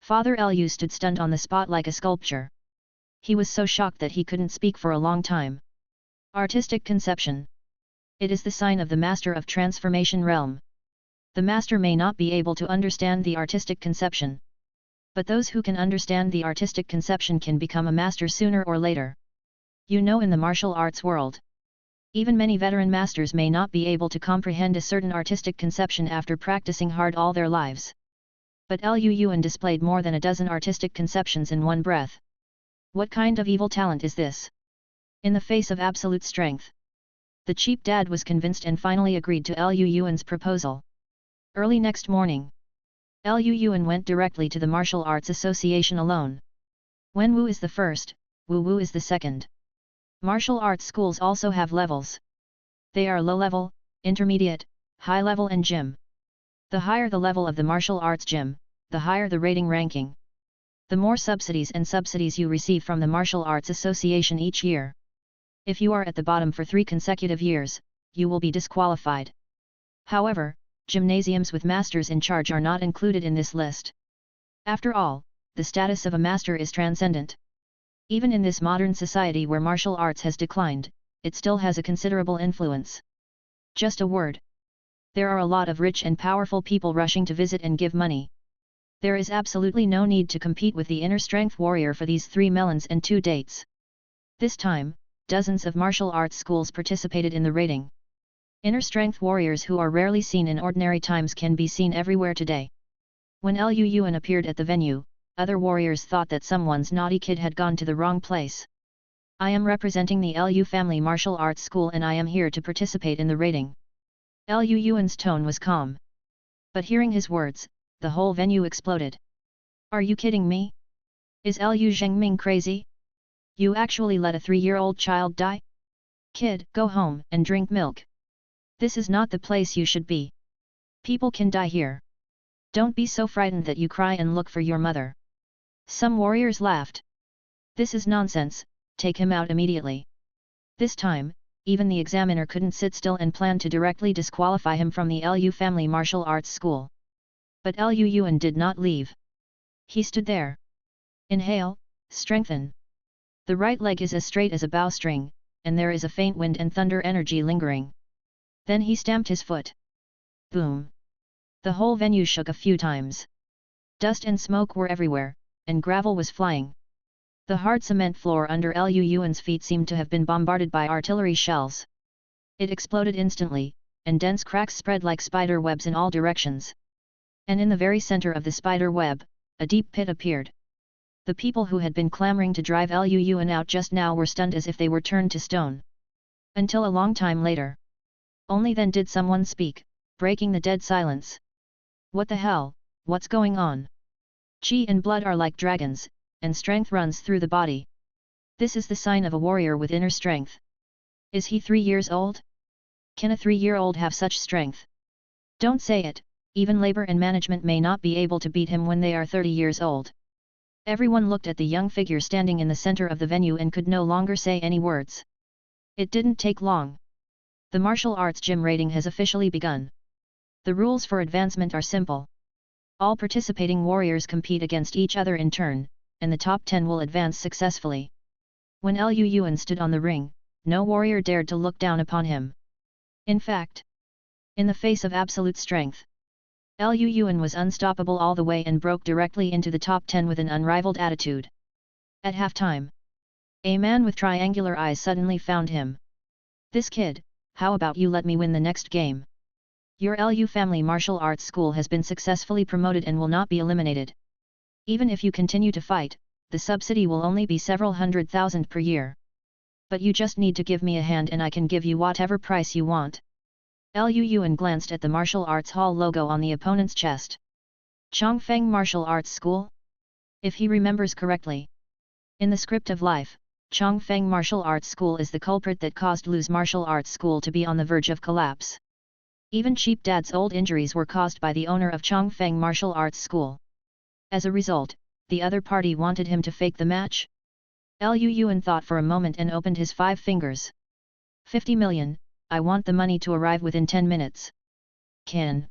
Father Liu stood stunned on the spot like a sculpture. He was so shocked that he couldn't speak for a long time. Artistic conception. It is the sign of the master of transformation realm. The master may not be able to understand the artistic conception. But those who can understand the artistic conception can become a master sooner or later. You know, in the martial arts world, even many veteran masters may not be able to comprehend a certain artistic conception after practicing hard all their lives. But Liu Yuan displayed more than a dozen artistic conceptions in one breath. What kind of evil talent is this? In the face of absolute strength, the cheap dad was convinced and finally agreed to Liu Yuan's proposal. Early next morning, Liu Yuan went directly to the Martial Arts Association alone. Wen Wu is the first, Wu Wu is the second. Martial arts schools also have levels. They are low level, intermediate, high level and gym. The higher the level of the martial arts gym, the higher the rating ranking. The more subsidies you receive from the Martial Arts Association each year. If you are at the bottom for 3 consecutive years, you will be disqualified. However, gymnasiums with masters in charge are not included in this list. After all, the status of a master is transcendent. Even in this modern society where martial arts has declined, it still has a considerable influence. Just a word. There are a lot of rich and powerful people rushing to visit and give money. There is absolutely no need to compete with the inner strength warrior for these 3 melons and 2 dates. This time, dozens of martial arts schools participated in the rating. Inner strength warriors who are rarely seen in ordinary times can be seen everywhere today. When Liu Yuan appeared at the venue, other warriors thought that someone's naughty kid had gone to the wrong place. I am representing the Liu family martial arts school and I am here to participate in the rating. Liu Yuan's tone was calm. But hearing his words, the whole venue exploded. Are you kidding me? Is Liu Zhengming crazy? You actually let a 3-year-old child die? Kid, go home and drink milk. This is not the place you should be. People can die here. Don't be so frightened that you cry and look for your mother. Some warriors laughed. This is nonsense, take him out immediately. This time, even the examiner couldn't sit still and planned to directly disqualify him from the Liu family martial arts school. But Liu Yuan did not leave. He stood there. Inhale, strengthen. The right leg is as straight as a bowstring, and there is a faint wind and thunder energy lingering. Then he stamped his foot. Boom! The whole venue shook a few times. Dust and smoke were everywhere, and gravel was flying. The hard cement floor under Liu Yuan's feet seemed to have been bombarded by artillery shells. It exploded instantly, and dense cracks spread like spider webs in all directions. And in the very center of the spider web, a deep pit appeared. The people who had been clamoring to drive Liu Yuan out just now were stunned as if they were turned to stone. Until a long time later. Only then did someone speak, breaking the dead silence. What the hell, what's going on? Qi and blood are like dragons, and strength runs through the body. This is the sign of a warrior with inner strength. Is he 3 years old? Can a 3-year-old have such strength? Don't say it, even labor and management may not be able to beat him when they are 30 years old. Everyone looked at the young figure standing in the center of the venue and could no longer say any words. It didn't take long. The martial arts gym rating has officially begun. The rules for advancement are simple. All participating warriors compete against each other in turn, and the top 10 will advance successfully. When Liu Yuan stood on the ring, no warrior dared to look down upon him. In fact, in the face of absolute strength, Liu Yuan was unstoppable all the way and broke directly into the top 10 with an unrivaled attitude. At halftime, a man with triangular eyes suddenly found him. This kid, how about you let me win the next game? Your Liu family martial arts school has been successfully promoted and will not be eliminated. Even if you continue to fight, the subsidy will only be several 100,000 per year. But you just need to give me a hand and I can give you whatever price you want. Liu Yuan glanced at the martial arts hall logo on the opponent's chest. Chongfeng Martial Arts School? If he remembers correctly. In the script of life, Chongfeng Martial Arts School is the culprit that caused Lu's Martial Arts School to be on the verge of collapse. Even Cheap Dad's old injuries were caused by the owner of Chongfeng Martial Arts School. As a result, the other party wanted him to fake the match? Liu Yuan thought for a moment and opened his 5 fingers. 50 million, I want the money to arrive within 10 minutes. Can.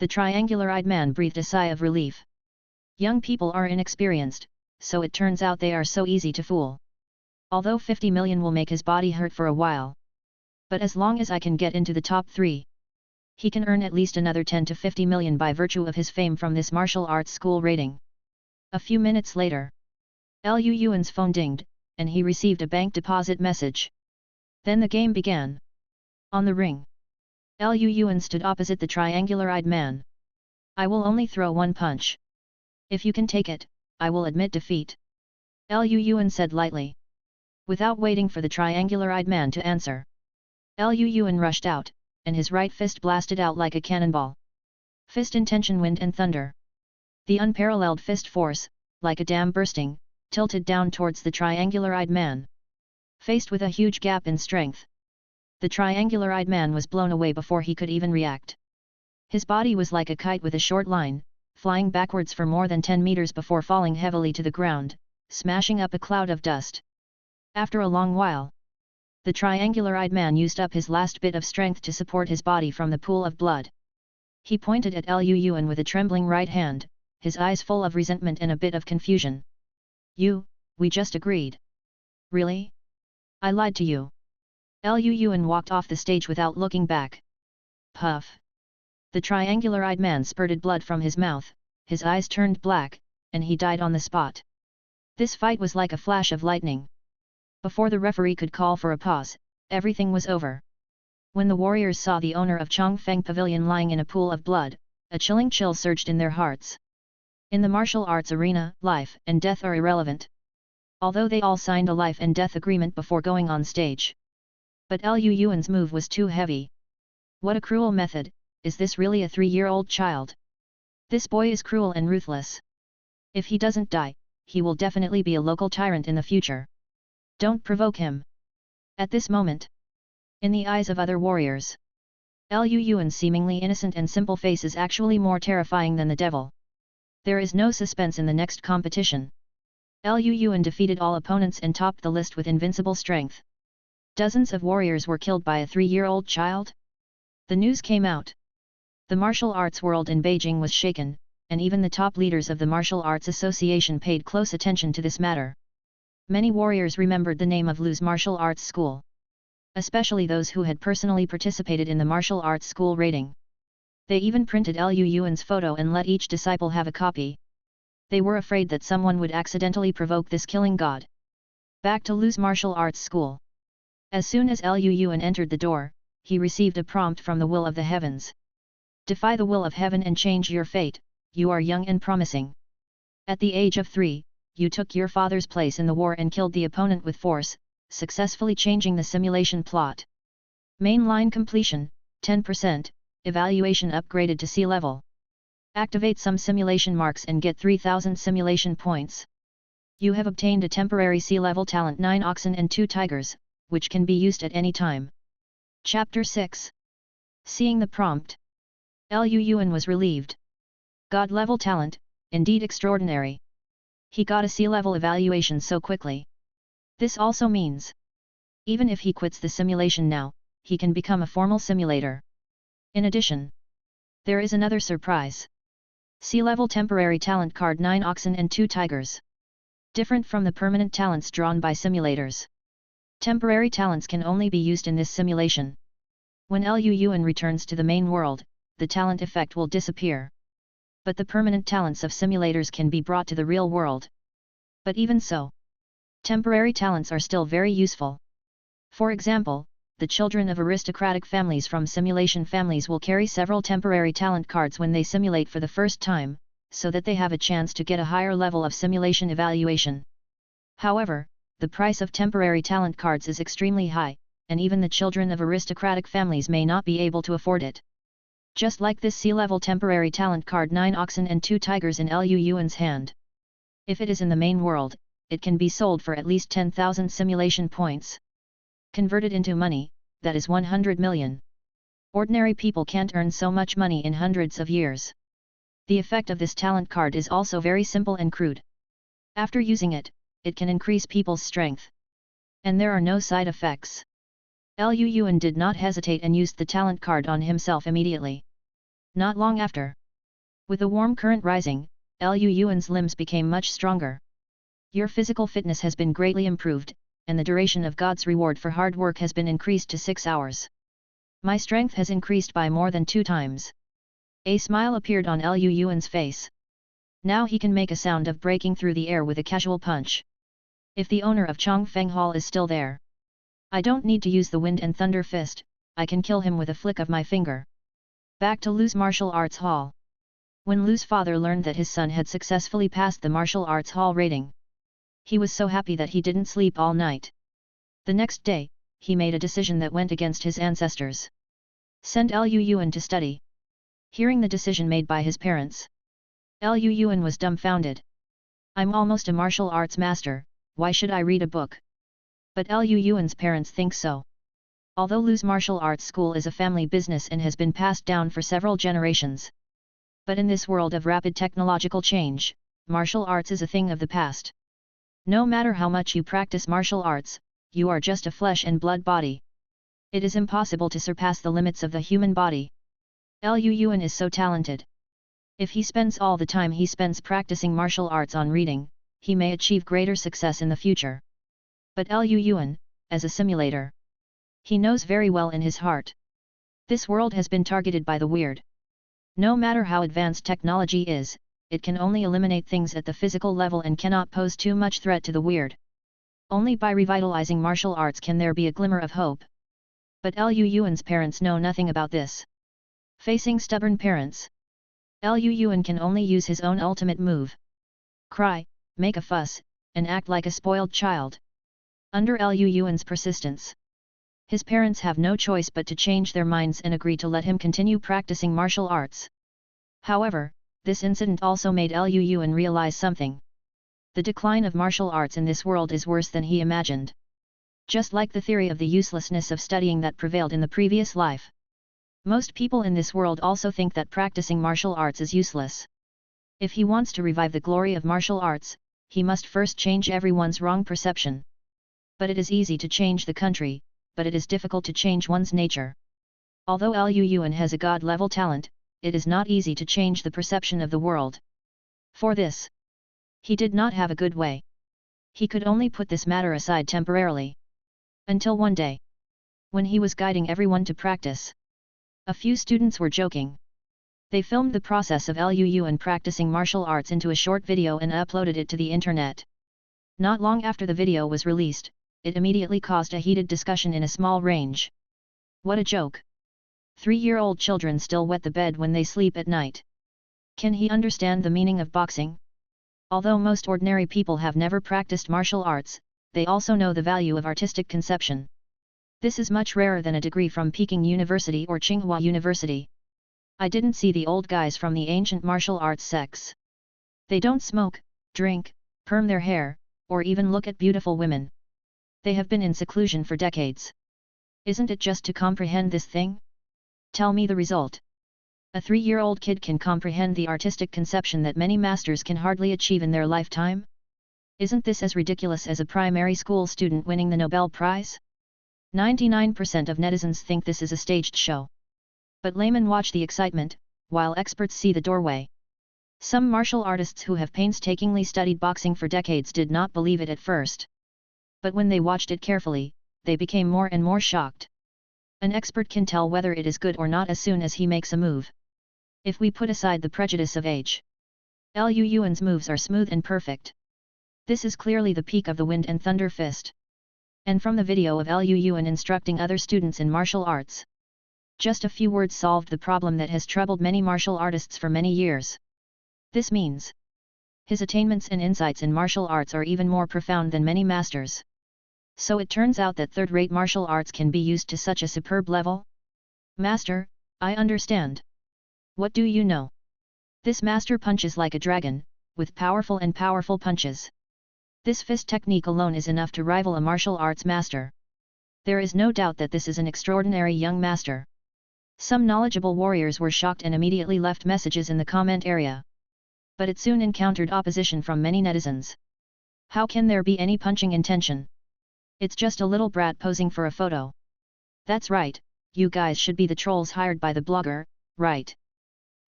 The triangular-eyed man breathed a sigh of relief. Young people are inexperienced, so it turns out they are so easy to fool. Although 50 million will make his body hurt for a while. But as long as I can get into the top 3, he can earn at least another 10 to 50 million by virtue of his fame from this martial arts school rating. A few minutes later, Liu Yuan's phone dinged, and he received a bank deposit message. Then the game began. On the ring, Liu Yuan stood opposite the triangular-eyed man. I will only throw 1 punch. If you can take it, I will admit defeat. Liu Yuan said lightly. Without waiting for the triangular-eyed man to answer, Lu Yuan rushed out, and his right fist blasted out like a cannonball. Fist intention, wind and thunder. The unparalleled fist force, like a dam bursting, tilted down towards the triangular-eyed man. Faced with a huge gap in strength, the triangular-eyed man was blown away before he could even react. His body was like a kite with a short line, flying backwards for more than 10 meters before falling heavily to the ground, smashing up a cloud of dust. After a long while, the triangular-eyed man used up his last bit of strength to support his body from the pool of blood. He pointed at Lu Yuan with a trembling right hand, his eyes full of resentment and a bit of confusion. We just agreed. Really? I lied to you. Lu Yuan walked off the stage without looking back. Puff. The triangular-eyed man spurted blood from his mouth, his eyes turned black, and he died on the spot. This fight was like a flash of lightning. Before the referee could call for a pause, everything was over. When the warriors saw the owner of Chongfeng Pavilion lying in a pool of blood, a chilling chill surged in their hearts. In the martial arts arena, life and death are irrelevant. Although they all signed a life and death agreement before going on stage. But Lu Yuan's move was too heavy. What a cruel method! Is this really a 3-year-old child? This boy is cruel and ruthless. If he doesn't die, he will definitely be a local tyrant in the future. Don't provoke him. At this moment, in the eyes of other warriors, Lu Yuan's seemingly innocent and simple face is actually more terrifying than the devil. There is no suspense in the next competition. Lu Yuan defeated all opponents and topped the list with invincible strength. Dozens of warriors were killed by a 3-year-old child? The news came out. The martial arts world in Beijing was shaken, and even the top leaders of the Martial Arts Association paid close attention to this matter. Many warriors remembered the name of Lu's martial arts school. Especially those who had personally participated in the martial arts school raiding. They even printed Lu Yuan's photo and let each disciple have a copy. They were afraid that someone would accidentally provoke this killing god. Back to Lu's martial arts school. As soon as Lu Yuan entered the door, he received a prompt from the will of the heavens. Defy the will of heaven and change your fate, you are young and promising. At the age of 3, you took your father's place in the war and killed the opponent with force, successfully changing the simulation plot. Main line completion, 10%, evaluation upgraded to C level. Activate some simulation marks and get 3000 simulation points. You have obtained a temporary C level talent 9 oxen and 2 tigers, which can be used at any time. Chapter 6. Seeing the prompt, Lu Yuan was relieved. God level talent, indeed extraordinary. He got a C level evaluation so quickly. This also means, even if he quits the simulation now, he can become a formal simulator. In addition, there is another surprise. C level temporary talent card 9 oxen and 2 tigers. Different from the permanent talents drawn by simulators. Temporary talents can only be used in this simulation. When Lu Yuan returns to the main world, the talent effect will disappear. But the permanent talents of simulators can be brought to the real world. But even so, temporary talents are still very useful. For example, the children of aristocratic families from simulation families will carry several temporary talent cards when they simulate for the first time, so that they have a chance to get a higher level of simulation evaluation. However, the price of temporary talent cards is extremely high, and even the children of aristocratic families may not be able to afford it. Just like this C-level temporary talent card 9 oxen and 2 tigers in Lu Yuan's hand. If it is in the main world, it can be sold for at least 10,000 simulation points. Converted into money, that is 100 million. Ordinary people can't earn so much money in hundreds of years. The effect of this talent card is also very simple and crude. After using it, it can increase people's strength. And there are no side effects. Lu Yuan did not hesitate and used the talent card on himself immediately. Not long after, with a warm current rising, Lu Yuan's limbs became much stronger. Your physical fitness has been greatly improved, and the duration of God's reward for hard work has been increased to 6 hours. My strength has increased by more than 2 times. A smile appeared on Lu Yuan's face. Now he can make a sound of breaking through the air with a casual punch. If the owner of Chongfeng Hall is still there, I don't need to use the wind and thunder fist, I can kill him with a flick of my finger. Back to Lu's martial arts hall. When Lu's father learned that his son had successfully passed the martial arts hall rating, he was so happy that he didn't sleep all night. The next day, he made a decision that went against his ancestors. Send Liu Yuan to study. Hearing the decision made by his parents, Liu Yuan was dumbfounded. I'm almost a martial arts master, why should I read a book? But Liu Yuan's parents think so. Although Lu's martial arts school is a family business and has been passed down for several generations. But in this world of rapid technological change, martial arts is a thing of the past. No matter how much you practice martial arts, you are just a flesh and blood body. It is impossible to surpass the limits of the human body. Liu Yuan is so talented. If he spends all the time he spends practicing martial arts on reading, he may achieve greater success in the future. But Liu Yuan, as a simulator, he knows very well in his heart. This world has been targeted by the weird. No matter how advanced technology is, it can only eliminate things at the physical level and cannot pose too much threat to the weird. Only by revitalizing martial arts can there be a glimmer of hope. But Liu Yuan's parents know nothing about this. Facing stubborn parents, Liu Yuan can only use his own ultimate move. Cry, make a fuss, and act like a spoiled child. Under Liu Yuan's persistence, his parents have no choice but to change their minds and agree to let him continue practicing martial arts. However, this incident also made Liu Yuan realize something. The decline of martial arts in this world is worse than he imagined. Just like the theory of the uselessness of studying that prevailed in the previous life. Most people in this world also think that practicing martial arts is useless. If he wants to revive the glory of martial arts, he must first change everyone's wrong perception. But it is easy to change the country, but it is difficult to change one's nature. Although Liu Yuan has a god-level talent, it is not easy to change the perception of the world. For this, he did not have a good way. He could only put this matter aside temporarily. Until one day, when he was guiding everyone to practice, a few students were joking. They filmed the process of Liu Yuan practicing martial arts into a short video and uploaded it to the internet. Not long after the video was released, it immediately caused a heated discussion in a small range. What a joke! 3-year-old children still wet the bed when they sleep at night. Can he understand the meaning of boxing? Although most ordinary people have never practiced martial arts, they also know the value of artistic conception. This is much rarer than a degree from Peking University or Tsinghua University. I didn't see the old guys from the ancient martial arts sects. They don't smoke, drink, perm their hair, or even look at beautiful women. They have been in seclusion for decades. Isn't it just to comprehend this thing? Tell me the result. A 3-year-old kid can comprehend the artistic conception that many masters can hardly achieve in their lifetime? Isn't this as ridiculous as a primary school student winning the Nobel Prize? 99% of netizens think this is a staged show. But laymen watch the excitement, while experts see the doorway. Some martial artists who have painstakingly studied boxing for decades did not believe it at first. But when they watched it carefully, they became more and more shocked. An expert can tell whether it is good or not as soon as he makes a move. If we put aside the prejudice of age, Liu Yuan's moves are smooth and perfect. This is clearly the peak of the wind and thunder fist. And from the video of Liu Yuan instructing other students in martial arts, just a few words solved the problem that has troubled many martial artists for many years. This means his attainments and insights in martial arts are even more profound than many masters. So it turns out that third-rate martial arts can be used to such a superb level? Master, I understand. What do you know? This master punches like a dragon, with powerful punches. This fist technique alone is enough to rival a martial arts master. There is no doubt that this is an extraordinary young master. Some knowledgeable warriors were shocked and immediately left messages in the comment area. But it soon encountered opposition from many netizens. How can there be any punching intention? It's just a little brat posing for a photo. That's right, you guys should be the trolls hired by the blogger, right?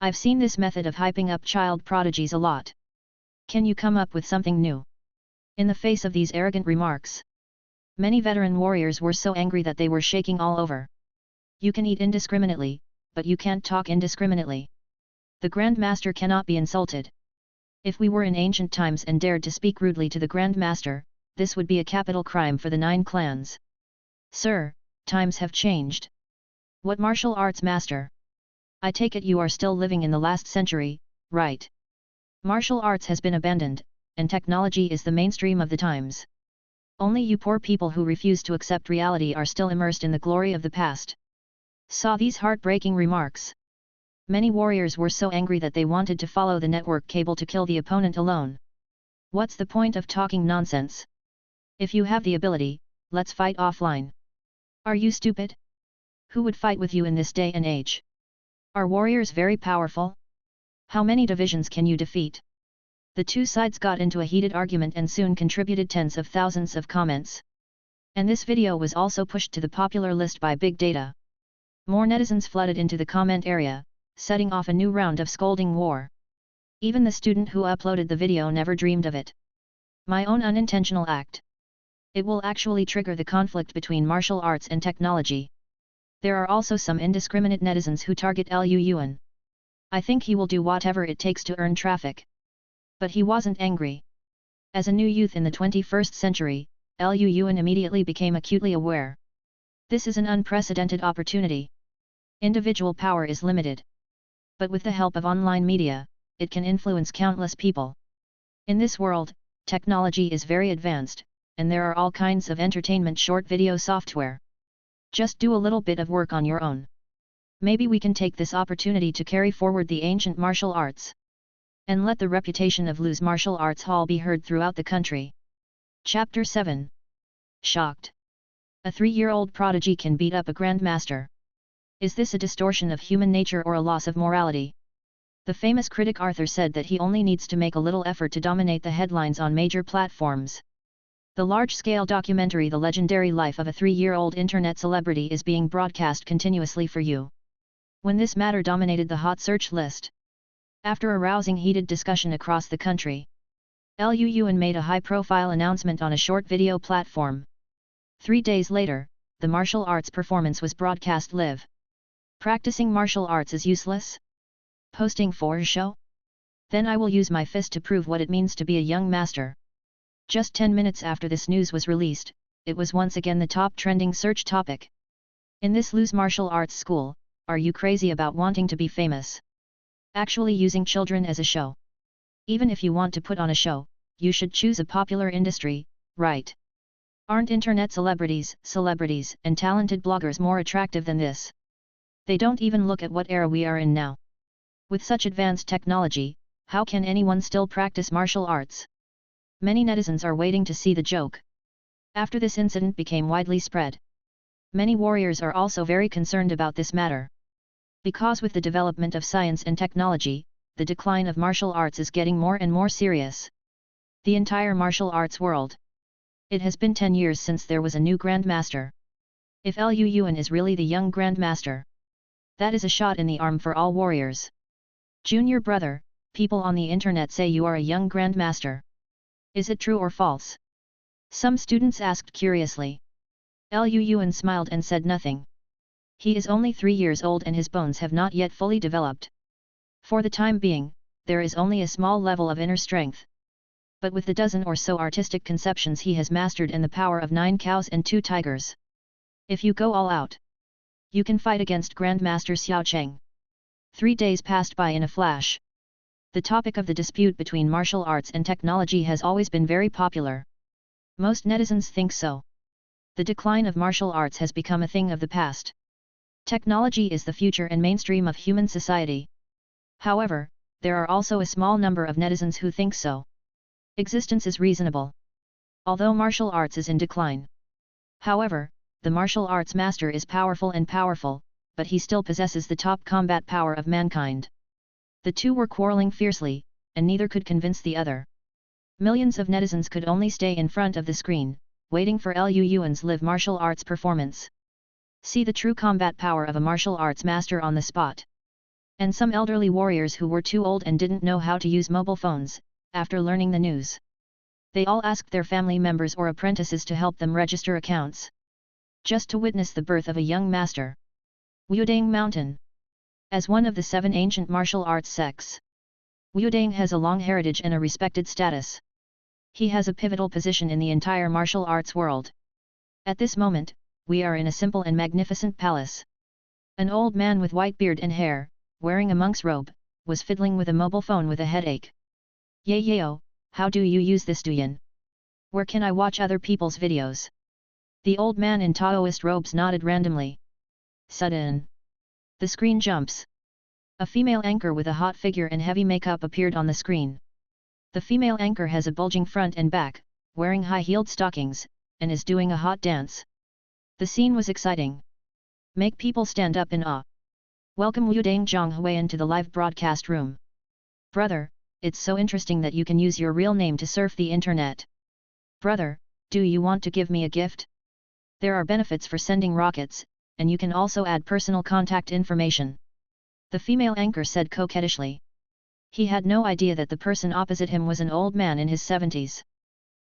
I've seen this method of hyping up child prodigies a lot. Can you come up with something new? In the face of these arrogant remarks, many veteran warriors were so angry that they were shaking all over. You can eat indiscriminately, but you can't talk indiscriminately. The Grand Master cannot be insulted. If we were in ancient times and dared to speak rudely to the Grand Master, this would be a capital crime for the 9 clans. Sir, times have changed. What martial arts master? I take it you are still living in the last century, right? Martial arts has been abandoned, and technology is the mainstream of the times. Only you poor people who refuse to accept reality are still immersed in the glory of the past. Saw these heartbreaking remarks. Many warriors were so angry that they wanted to follow the network cable to kill the opponent alone. What's the point of talking nonsense? If you have the ability, let's fight offline. Are you stupid? Who would fight with you in this day and age? Are warriors very powerful? How many divisions can you defeat? The two sides got into a heated argument and soon contributed tens of thousands of comments. And this video was also pushed to the popular list by big data. More netizens flooded into the comment area, setting off a new round of scolding war. Even the student who uploaded the video never dreamed of it. My own unintentional act. It will actually trigger the conflict between martial arts and technology. There are also some indiscriminate netizens who target Liu Yuan. I think he will do whatever it takes to earn traffic. But he wasn't angry. As a new youth in the 21st century, Liu Yuan immediately became acutely aware. This is an unprecedented opportunity. Individual power is limited. But with the help of online media, it can influence countless people. In this world, technology is very advanced, and there are all kinds of entertainment short video software. Just do a little bit of work on your own. Maybe we can take this opportunity to carry forward the ancient martial arts. And let the reputation of Lu's Martial Arts Hall be heard throughout the country. Chapter 7. Shocked. A 3-year-old prodigy can beat up a grandmaster. Is this a distortion of human nature or a loss of morality? The famous critic Arthur said that he only needs to make a little effort to dominate the headlines on major platforms. The large-scale documentary The Legendary Life of a 3-year-old internet celebrity is being broadcast continuously for you. When this matter dominated the hot search list. After a rousing heated discussion across the country, Liu Yuan made a high-profile announcement on a short video platform. 3 days later, the martial arts performance was broadcast live. Practicing martial arts is useless? Posting for a show? Then I will use my fist to prove what it means to be a young master. Just 10 minutes after this news was released, it was once again the top trending search topic. In this Lu's martial arts school, are you crazy about wanting to be famous? Actually using children as a show. Even if you want to put on a show, you should choose a popular industry, right? Aren't internet celebrities, and talented bloggers more attractive than this? They don't even look at what era we are in now. With such advanced technology, how can anyone still practice martial arts? Many netizens are waiting to see the joke. After this incident became widely spread, many warriors are also very concerned about this matter. Because with the development of science and technology, the decline of martial arts is getting more and more serious. The entire martial arts world. It has been 10 years since there was a new grandmaster. If Liu Yuan is really the young grandmaster, that is a shot in the arm for all warriors. Junior brother, people on the internet say you are a young grandmaster. Is it true or false? Some students asked curiously. Liu Yuan smiled and said nothing. He is only 3 years old and his bones have not yet fully developed. For the time being, there is only a small level of inner strength. But with the dozen or so artistic conceptions he has mastered and the power of 9 cows and 2 tigers. If you go all out, you can fight against Grandmaster Xiao Cheng. 3 days passed by in a flash. The topic of the dispute between martial arts and technology has always been very popular. Most netizens think so. The decline of martial arts has become a thing of the past. Technology is the future and mainstream of human society. However, there are also a small number of netizens who think so. Existence is reasonable. Although martial arts is in decline. However, the martial arts master is powerful, but he still possesses the top combat power of mankind. The two were quarreling fiercely, and neither could convince the other. Millions of netizens could only stay in front of the screen, waiting for Liu Yuan's live martial arts performance. See the true combat power of a martial arts master on the spot. And some elderly warriors who were too old and didn't know how to use mobile phones, after learning the news. They all asked their family members or apprentices to help them register accounts. Just to witness the birth of a young master. Wudang Mountain. As one of the 7 ancient martial arts sects, Wudang has a long heritage and a respected status. He has a pivotal position in the entire martial arts world. At this moment, we are in a simple and magnificent palace. An old man with white beard and hair, wearing a monk's robe, was fiddling with a mobile phone with a headache. Yayo, how do you use this Duyan? Where can I watch other people's videos? The old man in Taoist robes nodded randomly. Sudden. The screen jumps. A female anchor with a hot figure and heavy makeup appeared on the screen. The female anchor has a bulging front and back, wearing high-heeled stockings, and is doing a hot dance. The scene was exciting. Make people stand up in awe. Welcome Wudang Zhonghuiyan to the live broadcast room. Brother, it's so interesting that you can use your real name to surf the internet. Brother, do you want to give me a gift? There are benefits for sending rockets, and you can also add personal contact information. The female anchor said coquettishly. He had no idea that the person opposite him was an old man in his 70s.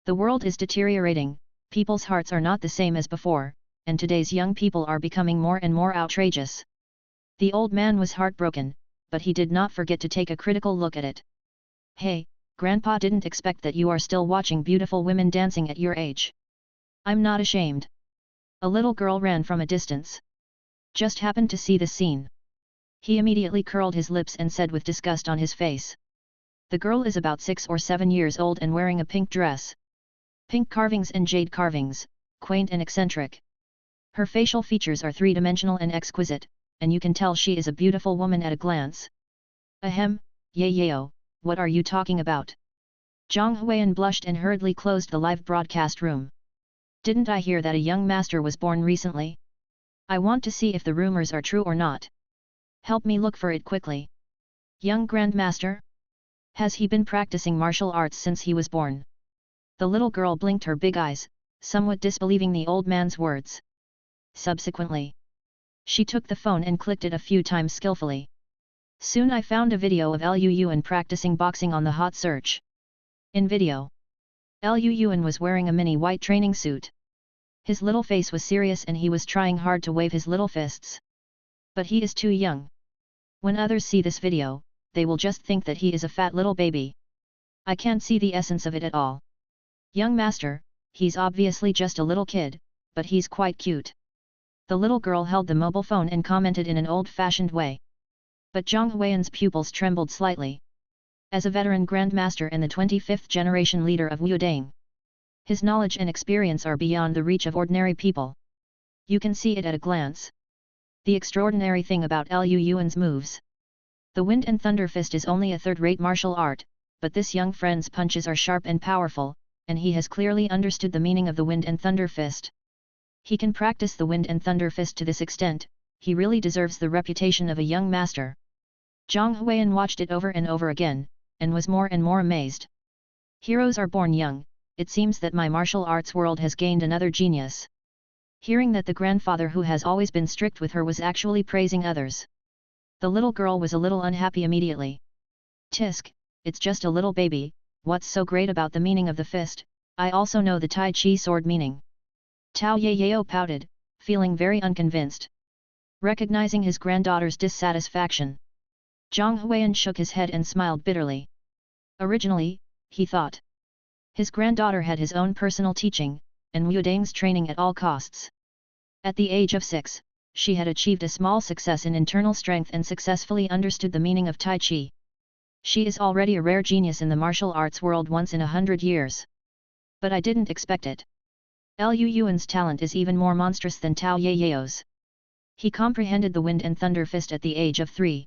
The world is deteriorating, people's hearts are not the same as before, and today's young people are becoming more and more outrageous. The old man was heartbroken, but he did not forget to take a critical look at it. Hey, Grandpa didn't expect that you are still watching beautiful women dancing at your age. I'm not ashamed. A little girl ran from a distance. Just happened to see the scene. He immediately curled his lips and said with disgust on his face. The girl is about 6 or 7 years old and wearing a pink dress. Pink carvings and jade carvings, quaint and eccentric. Her facial features are three-dimensional and exquisite, and you can tell she is a beautiful woman at a glance. Ahem, Yayao, what are you talking about? Zhang Huiyan blushed and hurriedly closed the live broadcast room. Didn't I hear that a young master was born recently? I want to see if the rumors are true or not. Help me look for it quickly. Young Grandmaster? Has he been practicing martial arts since he was born? The little girl blinked her big eyes, somewhat disbelieving the old man's words. Subsequently, she took the phone and clicked it a few times skillfully. Soon I found a video of Liu Yuan practicing boxing on the hot search. In video, Liu Yuan was wearing a mini white training suit. His little face was serious and he was trying hard to wave his little fists. But he is too young. When others see this video, they will just think that he is a fat little baby. I can't see the essence of it at all. Young master, he's obviously just a little kid, but he's quite cute. The little girl held the mobile phone and commented in an old-fashioned way. But Zhang Huiyan's pupils trembled slightly. As a veteran grandmaster and the 25th generation leader of Wudang, his knowledge and experience are beyond the reach of ordinary people. You can see it at a glance. The extraordinary thing about Liu Yuan's moves. The Wind and Thunder Fist is only a third-rate martial art, but this young friend's punches are sharp and powerful, and he has clearly understood the meaning of the Wind and Thunder Fist. He can practice the Wind and Thunder Fist to this extent, he really deserves the reputation of a young master. Zhang Huiyan watched it over and over again, and was more and more amazed. Heroes are born young, it seems that my martial arts world has gained another genius. Hearing that the grandfather who has always been strict with her was actually praising others. The little girl was a little unhappy immediately. Tisk, it's just a little baby, what's so great about the meaning of the fist? I also know the Tai Chi sword meaning. Tao Yayao pouted, feeling very unconvinced. Recognizing his granddaughter's dissatisfaction, Zhang Huiyan shook his head and smiled bitterly. Originally, he thought, his granddaughter had his own personal teaching, and Wudang's training at all costs. At the age of 6, she had achieved a small success in internal strength and successfully understood the meaning of Tai Chi. She is already a rare genius in the martial arts world once in 100 years. But I didn't expect it. Liu Yuan's talent is even more monstrous than Tao Yayao's. He comprehended the Wind and Thunder Fist at the age of 3.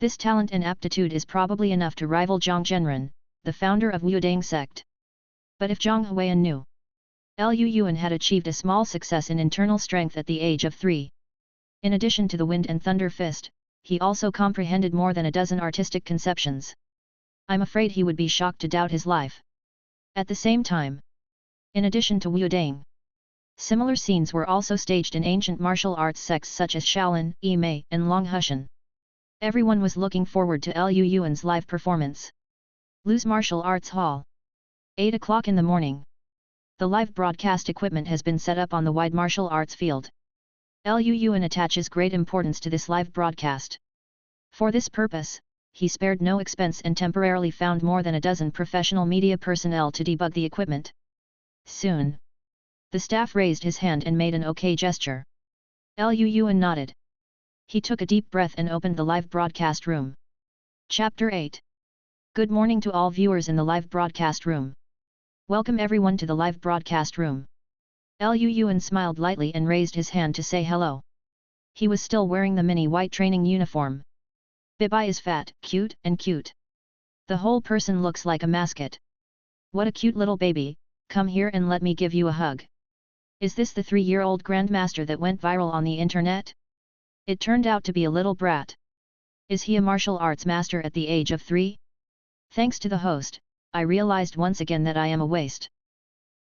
This talent and aptitude is probably enough to rival Zhang Zhenren, the founder of Wudang sect. But if Zhang Huiyan knew, Liu Yuan had achieved a small success in internal strength at the age of 3. In addition to the Wind and Thunder Fist, he also comprehended more than a dozen artistic conceptions. I'm afraid he would be shocked to doubt his life. At the same time, in addition to Wudang, similar scenes were also staged in ancient martial arts sects such as Shaolin, Yimei, and Longhushan. Everyone was looking forward to Liu Yuan's live performance. Lu's Martial Arts Hall. 8 o'clock in the morning. The live broadcast equipment has been set up on the wide martial arts field. Liu Yuan attaches great importance to this live broadcast. For this purpose, he spared no expense and temporarily found more than a dozen professional media personnel to debug the equipment. Soon, the staff raised his hand and made an OK gesture. Liu Yuan nodded. He took a deep breath and opened the live broadcast room. Chapter 8. Good morning to all viewers in the live broadcast room. Welcome everyone to the live broadcast room. Lu Yuan smiled lightly and raised his hand to say hello. He was still wearing the mini white training uniform. Bibai is fat, cute, and cute. The whole person looks like a mascot. What a cute little baby, come here and let me give you a hug. Is this the 3-year-old grandmaster that went viral on the internet? It turned out to be a little brat. Is he a martial arts master at the age of 3? Thanks to the host, I realized once again that I am a waste.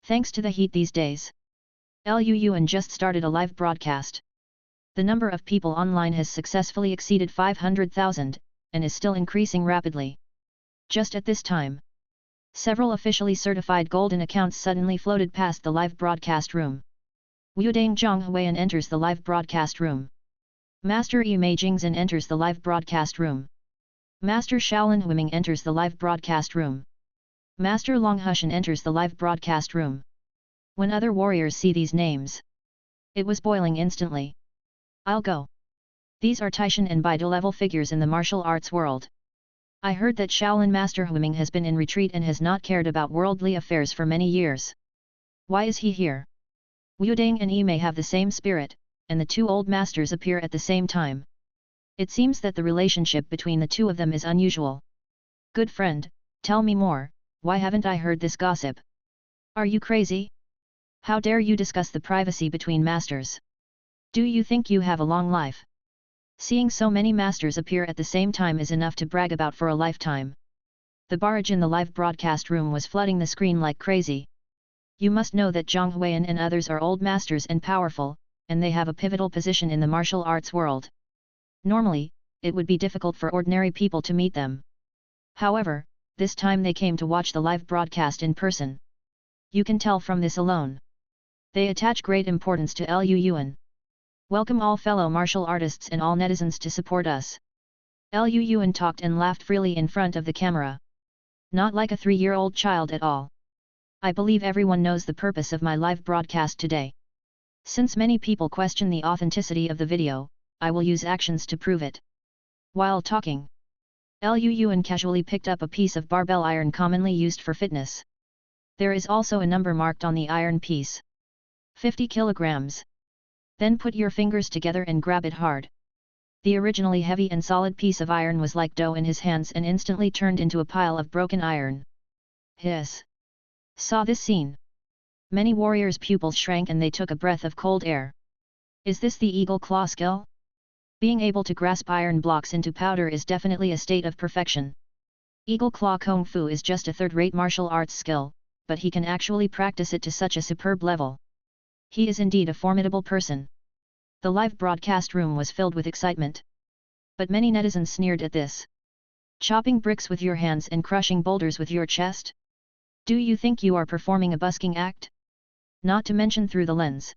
Thanks to the heat these days. Lu Yuan just started a live broadcast. The number of people online has successfully exceeded 500,000, and is still increasing rapidly. Just at this time, several officially certified golden accounts suddenly floated past the live broadcast room. Wudang Zhonghuiyan enters the live broadcast room. Master Yi Mei Jingzhen enters the live broadcast room. Master Shaolin Huiming enters the live broadcast room. Master Long Hushan enters the live broadcast room. When other warriors see these names, it was boiling instantly. I'll go. These are Taishan and Baidu level figures in the martial arts world. I heard that Shaolin Master Huiming has been in retreat and has not cared about worldly affairs for many years. Why is he here? Wudang and Yi Mei have the same spirit, and the two old masters appear at the same time. It seems that the relationship between the two of them is unusual. Good friend, tell me more, why haven't I heard this gossip? Are you crazy? How dare you discuss the privacy between masters? Do you think you have a long life? Seeing so many masters appear at the same time is enough to brag about for a lifetime. The barrage in the live broadcast room was flooding the screen like crazy. You must know that Zhang Huiyan and others are old masters and powerful, and they have a pivotal position in the martial arts world. Normally, it would be difficult for ordinary people to meet them. However, this time they came to watch the live broadcast in person. You can tell from this alone. They attach great importance to Lu Yuan. Welcome all fellow martial artists and all netizens to support us. Lu Yuan talked and laughed freely in front of the camera. Not like a 3-year-old child at all. I believe everyone knows the purpose of my live broadcast today. Since many people question the authenticity of the video, I will use actions to prove it. While talking, Lu Yuan casually picked up a piece of barbell iron commonly used for fitness. There is also a number marked on the iron piece. 50 kilograms. Then put your fingers together and grab it hard. The originally heavy and solid piece of iron was like dough in his hands and instantly turned into a pile of broken iron. Hiss! Saw this scene. Many warriors' pupils shrank and they took a breath of cold air. Is this the eagle claw skill? Being able to grasp iron blocks into powder is definitely a state of perfection. Eagle claw kung fu is just a third-rate martial arts skill, but he can actually practice it to such a superb level. He is indeed a formidable person. The live broadcast room was filled with excitement. But many netizens sneered at this. Chopping bricks with your hands and crushing boulders with your chest? Do you think you are performing a busking act? Not to mention through the lens.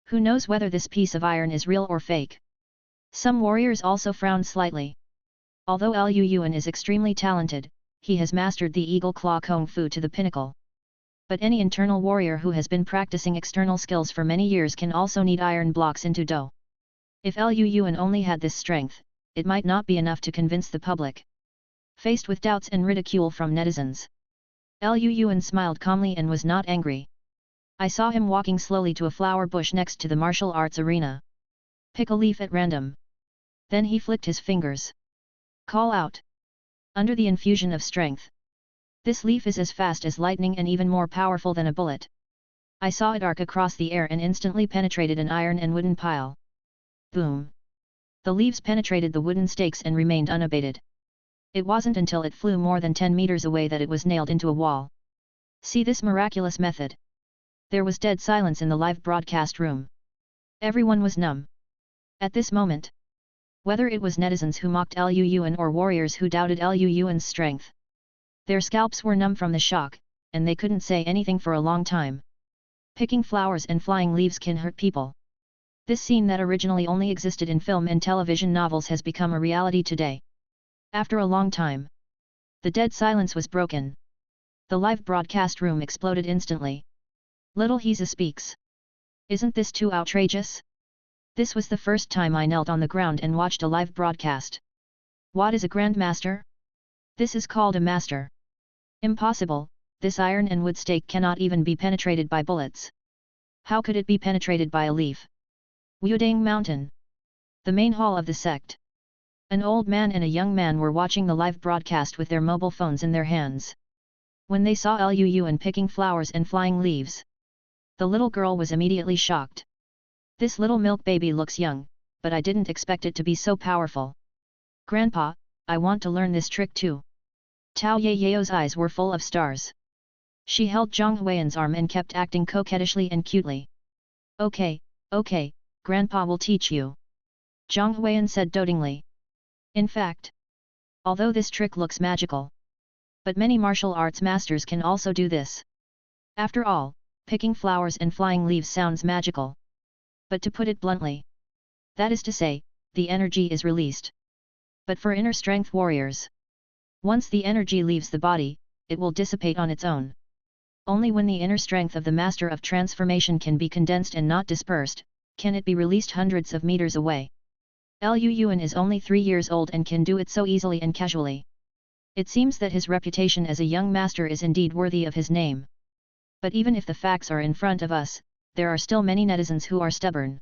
Who knows whether this piece of iron is real or fake? Some warriors also frowned slightly. Although Lu Yuan is extremely talented, he has mastered the eagle claw kung fu to the pinnacle. But any internal warrior who has been practicing external skills for many years can also knead iron blocks into dough. If Lu Yuan only had this strength, it might not be enough to convince the public. Faced with doubts and ridicule from netizens, Lu Yuan smiled calmly and was not angry. I saw him walking slowly to a flower bush next to the martial arts arena. Pick a leaf at random. Then he flicked his fingers. Call out. Under the infusion of strength. This leaf is as fast as lightning and even more powerful than a bullet. I saw it arc across the air and instantly penetrated an iron and wooden pile. Boom! The leaves penetrated the wooden stakes and remained unabated. It wasn't until it flew more than 10 meters away that it was nailed into a wall. See this miraculous method. There was dead silence in the live broadcast room. Everyone was numb. At this moment, whether it was netizens who mocked Lu Yuan or warriors who doubted Lu Yuan's strength, their scalps were numb from the shock, and they couldn't say anything for a long time. Picking flowers and flying leaves can hurt people. This scene that originally only existed in film and television novels has become a reality today. After a long time, the dead silence was broken. The live broadcast room exploded instantly. Little Heza speaks. Isn't this too outrageous? This was the first time I knelt on the ground and watched a live broadcast. What is a grandmaster? This is called a master. Impossible, this iron and wood stake cannot even be penetrated by bullets. How could it be penetrated by a leaf? Wudang Mountain. The main hall of the sect. An old man and a young man were watching the live broadcast with their mobile phones in their hands. When they saw Liu Yuan picking flowers and flying leaves, the little girl was immediately shocked. This little milk baby looks young, but I didn't expect it to be so powerful. Grandpa, I want to learn this trick too. Tao Yao's eyes were full of stars. She held Zhang Huiyan's arm and kept acting coquettishly and cutely. Okay, Grandpa will teach you. Zhang Huiyan said dotingly. In fact, although this trick looks magical, but many martial arts masters can also do this. After all, picking flowers and flying leaves sounds magical. But to put it bluntly, that is to say, the energy is released. But for inner strength warriors, once the energy leaves the body, it will dissipate on its own. Only when the inner strength of the master of transformation can be condensed and not dispersed, can it be released hundreds of meters away. Liu Yuan is only 3 years old and can do it so easily and casually. It seems that his reputation as a young master is indeed worthy of his name. But even if the facts are in front of us, there are still many netizens who are stubborn.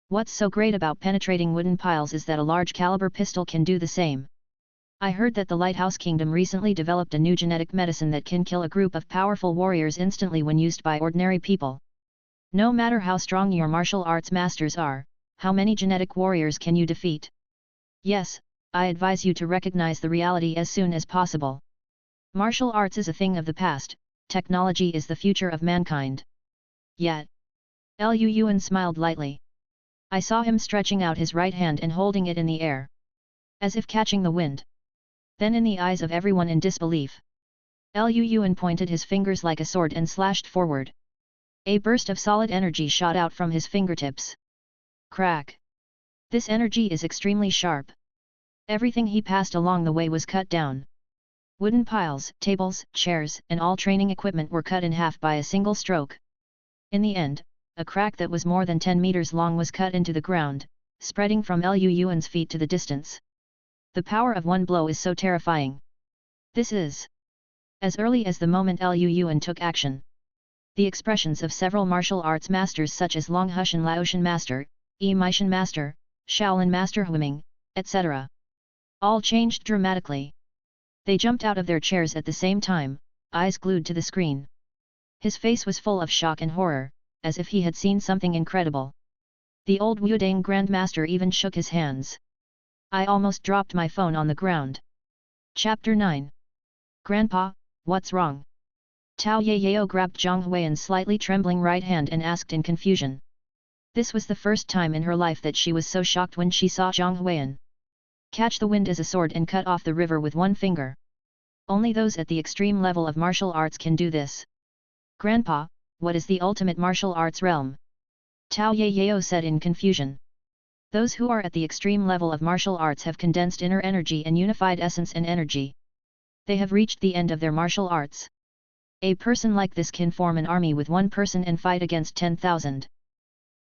What's so great about penetrating wooden piles is that a large caliber pistol can do the same. I heard that the Lighthouse Kingdom recently developed a new genetic medicine that can kill a group of powerful warriors instantly when used by ordinary people. No matter how strong your martial arts masters are, how many genetic warriors can you defeat? Yes, I advise you to recognize the reality as soon as possible. Martial arts is a thing of the past, technology is the future of mankind. Yet, Liu Yuan smiled lightly. I saw him stretching out his right hand and holding it in the air, as if catching the wind. Then in the eyes of everyone in disbelief, Liu Yuan pointed his fingers like a sword and slashed forward. A burst of solid energy shot out from his fingertips. Crack! This energy is extremely sharp. Everything he passed along the way was cut down. Wooden piles, tables, chairs, and all training equipment were cut in half by a single stroke. In the end, a crack that was more than 10 meters long was cut into the ground, spreading from Liu Yuan's feet to the distance. The power of one blow is so terrifying. This is as early as the moment Liu Yuan took action. The expressions of several martial arts masters such as Long Hushan Laoshan Master, Yi Meishan Master, Shaolin Master Huiming, etc. all changed dramatically. They jumped out of their chairs at the same time, eyes glued to the screen. His face was full of shock and horror, as if he had seen something incredible. The old Wudang Grandmaster even shook his hands. I almost dropped my phone on the ground. Chapter 9. Grandpa, what's wrong? Tao Yao grabbed Zhang Huiyan's slightly trembling right hand and asked in confusion. This was the first time in her life that she was so shocked when she saw Zhang Huiyan catch the wind as a sword and cut off the river with one finger. Only those at the extreme level of martial arts can do this. Grandpa, what is the ultimate martial arts realm? Tao Yao said in confusion. Those who are at the extreme level of martial arts have condensed inner energy and unified essence and energy. They have reached the end of their martial arts. A person like this can form an army with one person and fight against 10,000.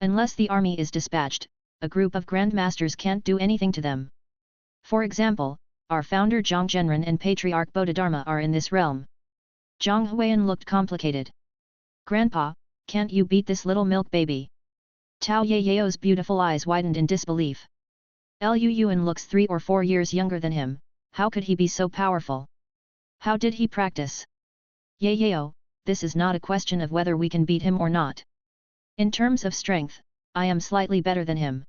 Unless the army is dispatched, a group of grandmasters can't do anything to them. For example, our founder Zhang Zhenren and Patriarch Bodhidharma are in this realm. Zhang Huiyan looked complicated. Grandpa, can't you beat this little milk baby? Tao Yao's beautiful eyes widened in disbelief. Liu Yuan looks 3 or 4 years younger than him, how could he be so powerful? How did he practice? Yao, this is not a question of whether we can beat him or not. In terms of strength, I am slightly better than him.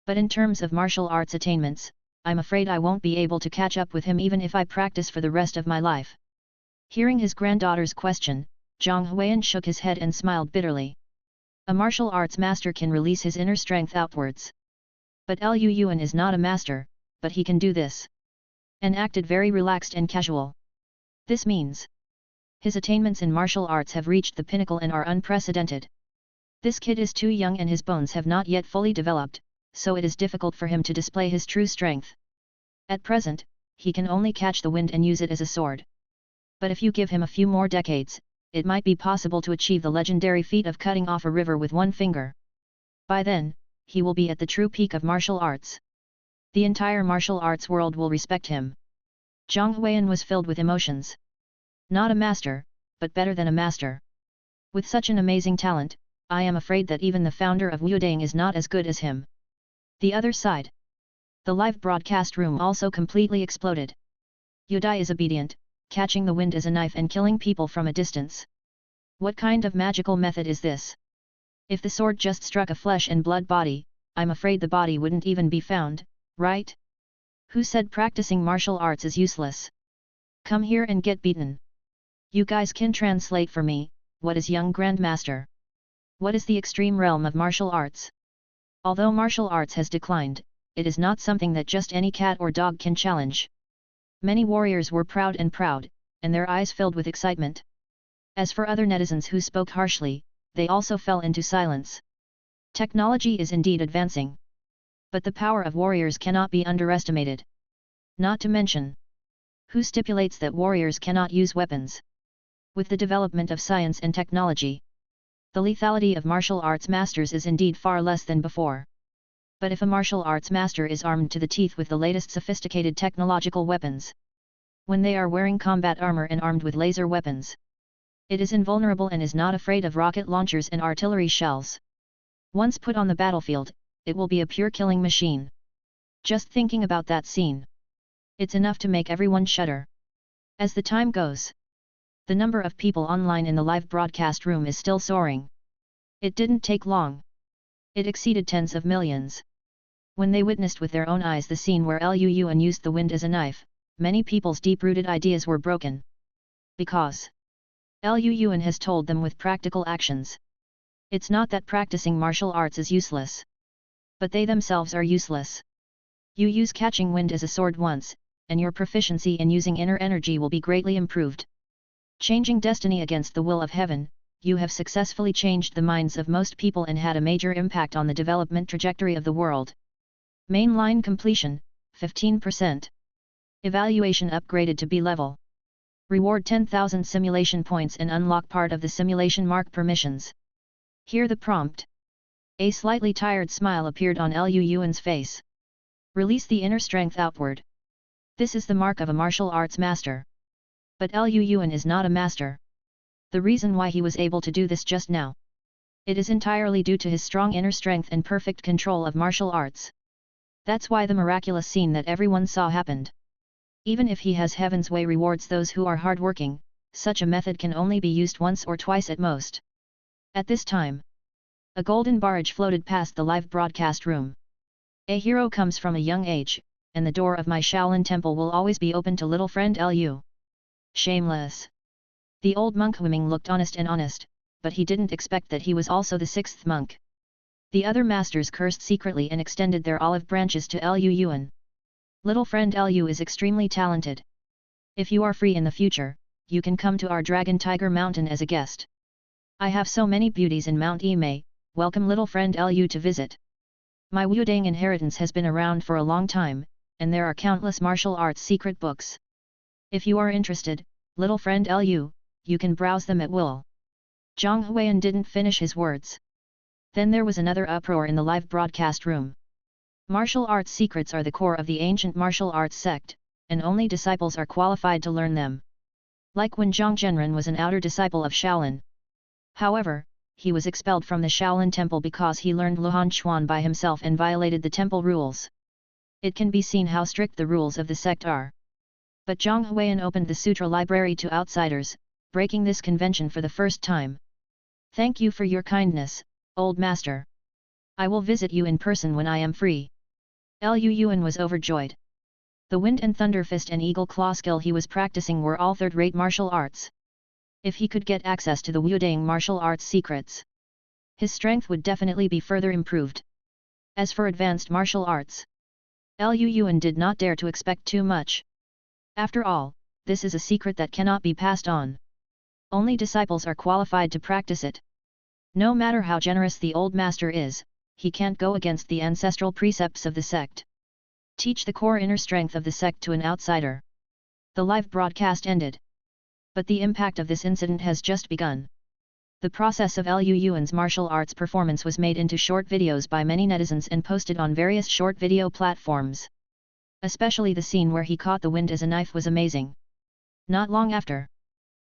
But in terms of martial arts attainments, I'm afraid I won't be able to catch up with him even if I practice for the rest of my life. Hearing his granddaughter's question, Zhang Huiyan shook his head and smiled bitterly. A martial arts master can release his inner strength outwards. But Liu Yuan is not a master, but he can do this. And acted very relaxed and casual. This means his attainments in martial arts have reached the pinnacle and are unprecedented. This kid is too young and his bones have not yet fully developed, so it is difficult for him to display his true strength. At present, he can only catch the wind and use it as a sword. But if you give him a few more decades, it might be possible to achieve the legendary feat of cutting off a river with one finger. By then, he will be at the true peak of martial arts. The entire martial arts world will respect him. Zhang Huiyan was filled with emotions. Not a master, but better than a master. With such an amazing talent, I am afraid that even the founder of Wudang is not as good as him. The other side. The live broadcast room also completely exploded. Yudai is obedient, catching the wind as a knife and killing people from a distance. What kind of magical method is this? If the sword just struck a flesh and blood body, I'm afraid the body wouldn't even be found, right? Who said practicing martial arts is useless? Come here and get beaten. You guys can translate for me, what is young grandmaster? What is the extreme realm of martial arts? Although martial arts has declined, it is not something that just any cat or dog can challenge. Many warriors were proud, and their eyes filled with excitement. As for other netizens who spoke harshly, they also fell into silence. Technology is indeed advancing. But the power of warriors cannot be underestimated. Not to mention, who stipulates that warriors cannot use weapons? With the development of science and technology, the lethality of martial arts masters is indeed far less than before. But if a martial arts master is armed to the teeth with the latest sophisticated technological weapons, when they are wearing combat armor and armed with laser weapons, it is invulnerable and is not afraid of rocket launchers and artillery shells. Once put on the battlefield, it will be a pure killing machine. Just thinking about that scene, it's enough to make everyone shudder. As the time goes, the number of people online in the live broadcast room is still soaring. It didn't take long. It exceeded tens of millions. When they witnessed with their own eyes the scene where Liu Yuan used the wind as a knife, many people's deep-rooted ideas were broken. Because Liu Yuan has told them with practical actions. It's not that practicing martial arts is useless, but they themselves are useless. You use catching wind as a sword once, and your proficiency in using inner energy will be greatly improved. Changing destiny against the will of heaven, you have successfully changed the minds of most people and had a major impact on the development trajectory of the world. Mainline completion, 15%. Evaluation upgraded to B level. Reward 10,000 simulation points and unlock part of the simulation mark permissions. Hear the prompt. A slightly tired smile appeared on Liu Yuan's face. Release the inner strength outward. This is the mark of a martial arts master. But Liu Yuan is not a master. The reason why he was able to do this just now, it is entirely due to his strong inner strength and perfect control of martial arts. That's why the miraculous scene that everyone saw happened. Even if he has heaven's way rewards those who are hardworking, such a method can only be used once or twice at most. At this time, a golden barge floated past the live broadcast room. A hero comes from a young age, and the door of my Shaolin temple will always be open to little friend Liu. Shameless. The old monk Huiming looked honest, but he didn't expect that he was also the sixth monk. The other masters cursed secretly and extended their olive branches to Liu Yuan. Little friend Liu is extremely talented. If you are free in the future, you can come to our Dragon Tiger Mountain as a guest. I have so many beauties in Mount Imei, welcome little friend Liu to visit. My Wudang inheritance has been around for a long time, and there are countless martial arts secret books. If you are interested, little friend Liu, you can browse them at will. Zhang Huiyan didn't finish his words. Then there was another uproar in the live broadcast room. Martial arts secrets are the core of the ancient martial arts sect, and only disciples are qualified to learn them. Like when Zhang Zhenren was an outer disciple of Shaolin. However, he was expelled from the Shaolin temple because he learned Luhan Chuan by himself and violated the temple rules. It can be seen how strict the rules of the sect are. But Zhang Huiyan opened the sutra library to outsiders, breaking this convention for the first time. Thank you for your kindness, old master. I will visit you in person when I am free. Liu Yuan was overjoyed. The Wind and Thunder Fist and Eagle Claw skill he was practicing were all third-rate martial arts. If he could get access to the Wudang martial arts secrets, his strength would definitely be further improved. As for advanced martial arts, Liu Yuan did not dare to expect too much. After all, this is a secret that cannot be passed on. Only disciples are qualified to practice it. No matter how generous the old master is, he can't go against the ancestral precepts of the sect. Teach the core inner strength of the sect to an outsider. The live broadcast ended. But the impact of this incident has just begun. The process of Liu Yuan's martial arts performance was made into short videos by many netizens and posted on various short video platforms. Especially the scene where he caught the wind as a knife was amazing. Not long after,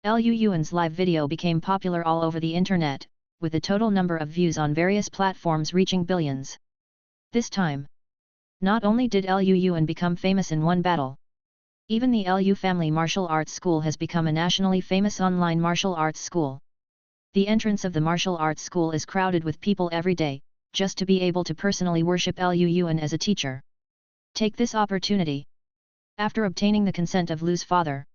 Liu Yuan's live video became popular all over the internet, with the total number of views on various platforms reaching billions. This time, not only did Liu Yuan become famous in one battle, even the Liu family martial arts school has become a nationally famous online martial arts school. The entrance of the martial arts school is crowded with people every day, just to be able to personally worship Liu Yuan as a teacher. Take this opportunity. After obtaining the consent of Lu's father,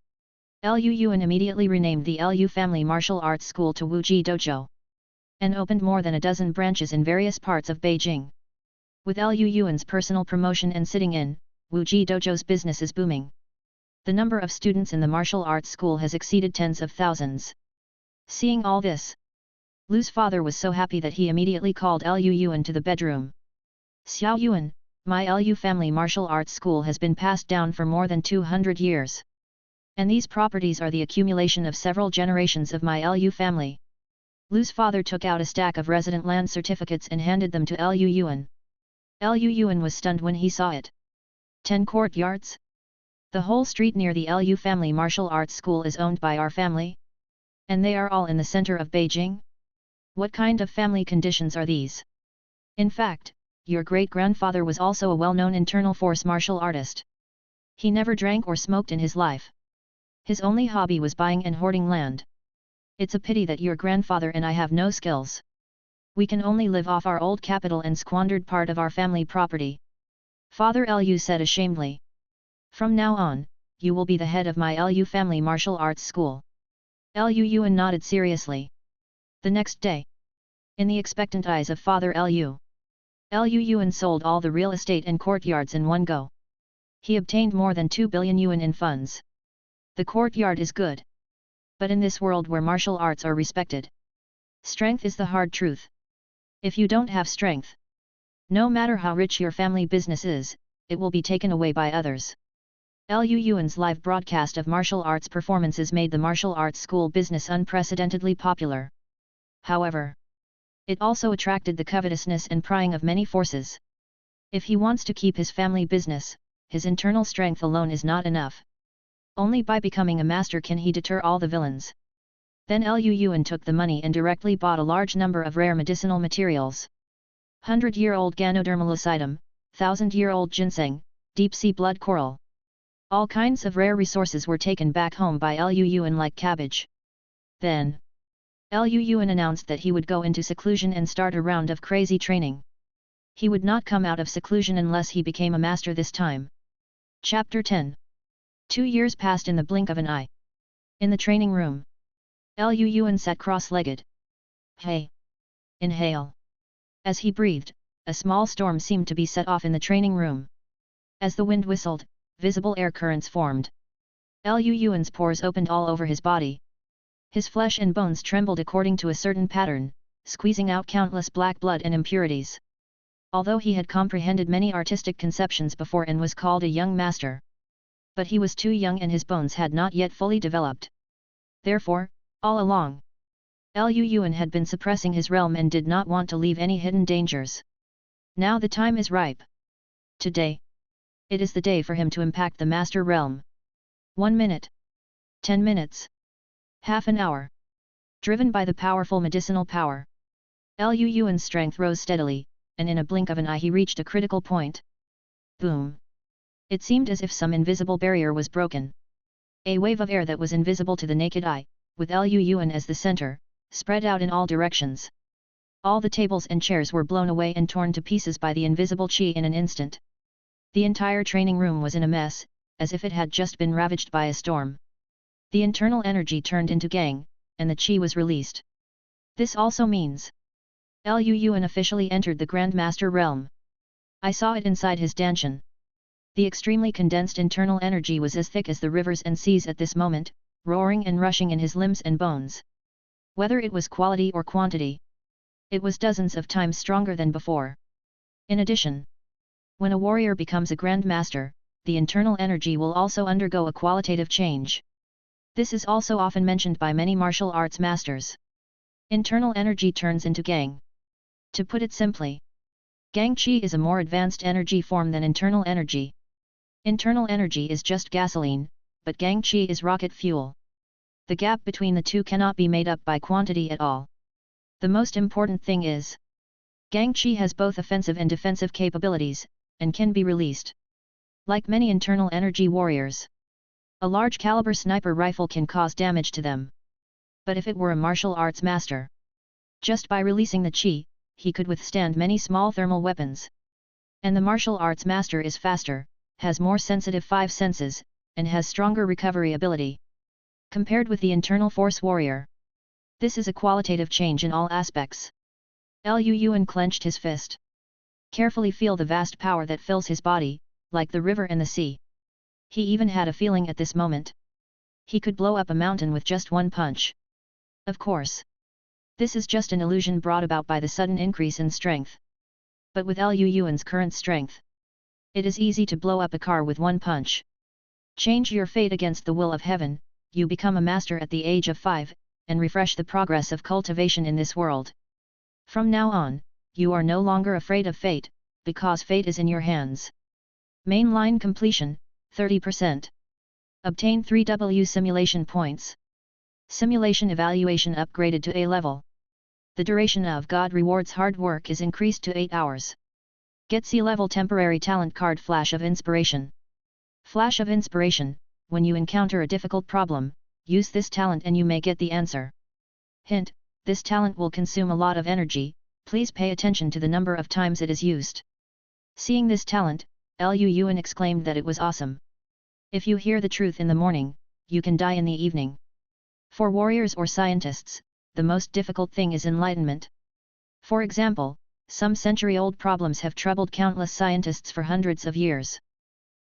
Liu Yuan immediately renamed the Liu family martial arts school to Wuji Dojo, and opened more than a dozen branches in various parts of Beijing. With Liu Yuan's personal promotion and sitting in, Wuji Dojo's business is booming. The number of students in the martial arts school has exceeded tens of thousands. Seeing all this, Lu's father was so happy that he immediately called Liu Yuan to the bedroom. Xiao Yuan, my Liu family martial arts school has been passed down for more than 200 years. And these properties are the accumulation of several generations of my Liu family. Lu's father took out a stack of resident land certificates and handed them to Liu Yuan. Liu Yuan was stunned when he saw it. 10 courtyards? The whole street near the Liu family martial arts school is owned by our family? And they are all in the center of Beijing? What kind of family conditions are these? In fact, your great-grandfather was also a well-known internal force martial artist. He never drank or smoked in his life. His only hobby was buying and hoarding land. It's a pity that your grandfather and I have no skills. We can only live off our old capital and squandered part of our family property. Father Liu said ashamedly. From now on, you will be the head of my Liu family martial arts school. Liu Yuan nodded seriously. The next day, in the expectant eyes of Father Liu, Liu Yuan sold all the real estate and courtyards in one go. He obtained more than 2 billion yuan in funds. The courtyard is good. But in this world where martial arts are respected, strength is the hard truth. If you don't have strength, no matter how rich your family business is, it will be taken away by others. Liu Yuan's live broadcast of martial arts performances made the martial arts school business unprecedentedly popular. However, it also attracted the covetousness and prying of many forces. If he wants to keep his family business, his internal strength alone is not enough. Only by becoming a master can he deter all the villains. Then Liu Yuan took the money and directly bought a large number of rare medicinal materials. 100-year-old Ganodermalocidum, 1000-year-old ginseng, deep-sea blood coral. All kinds of rare resources were taken back home by Liu Yuan like cabbage. Then, Liu Yuan announced that he would go into seclusion and start a round of crazy training. He would not come out of seclusion unless he became a master this time. Chapter 10. 2 years passed in the blink of an eye. In the training room, Liu Yuan sat cross-legged. Hey! Inhale. As he breathed, a small storm seemed to be set off in the training room. As the wind whistled, visible air currents formed. Liu Yuan's pores opened all over his body. His flesh and bones trembled according to a certain pattern, squeezing out countless black blood and impurities. Although he had comprehended many artistic conceptions before and was called a young master, but he was too young and his bones had not yet fully developed. Therefore, all along, Liu Yuan had been suppressing his realm and did not want to leave any hidden dangers. Now the time is ripe. Today, it is the day for him to impact the master realm. 1 minute. 10 minutes. Half an hour. Driven by the powerful medicinal power, Liu Yuan's strength rose steadily, and in a blink of an eye he reached a critical point. Boom! It seemed as if some invisible barrier was broken. A wave of air that was invisible to the naked eye, with Liu Yuan as the center, spread out in all directions. All the tables and chairs were blown away and torn to pieces by the invisible qi in an instant. The entire training room was in a mess, as if it had just been ravaged by a storm. The internal energy turned into gang, and the qi was released. This also means Liu Yuan officially entered the Grand Master realm. I saw it inside his danshan. The extremely condensed internal energy was as thick as the rivers and seas at this moment, roaring and rushing in his limbs and bones. Whether it was quality or quantity, it was dozens of times stronger than before. In addition, when a warrior becomes a Grand Master, the internal energy will also undergo a qualitative change. This is also often mentioned by many martial arts masters. Internal energy turns into gang. To put it simply, gang qi is a more advanced energy form than internal energy. Internal energy is just gasoline, but gang qi is rocket fuel. The gap between the two cannot be made up by quantity at all. The most important thing is, Gangchi has both offensive and defensive capabilities, and can be released. Like many internal energy warriors, a large caliber sniper rifle can cause damage to them. But if it were a martial arts master, just by releasing the chi, he could withstand many small thermal weapons. And the martial arts master is faster, has more sensitive five senses, and has stronger recovery ability, compared with the internal force warrior. This is a qualitative change in all aspects. Liu Yuan clenched his fist. Carefully feel the vast power that fills his body, like the river and the sea. He even had a feeling at this moment. He could blow up a mountain with just one punch. Of course, this is just an illusion brought about by the sudden increase in strength. But with Liu Yuan's current strength, it is easy to blow up a car with one punch. Change your fate against the will of heaven, you become a master at the age of 5, and refresh the progress of cultivation in this world. From now on, you are no longer afraid of fate, because fate is in your hands. Mainline completion, 30%. Obtain 3W simulation points. Simulation evaluation upgraded to A level. The duration of God rewards hard work is increased to 8 hours. Get C level temporary talent card Flash of Inspiration. Flash of Inspiration, when you encounter a difficult problem, use this talent and you may get the answer. Hint, this talent will consume a lot of energy, please pay attention to the number of times it is used. Seeing this talent, Liu Yuan exclaimed that it was awesome. If you hear the truth in the morning, you can die in the evening. For warriors or scientists, the most difficult thing is enlightenment. For example, some century-old problems have troubled countless scientists for hundreds of years.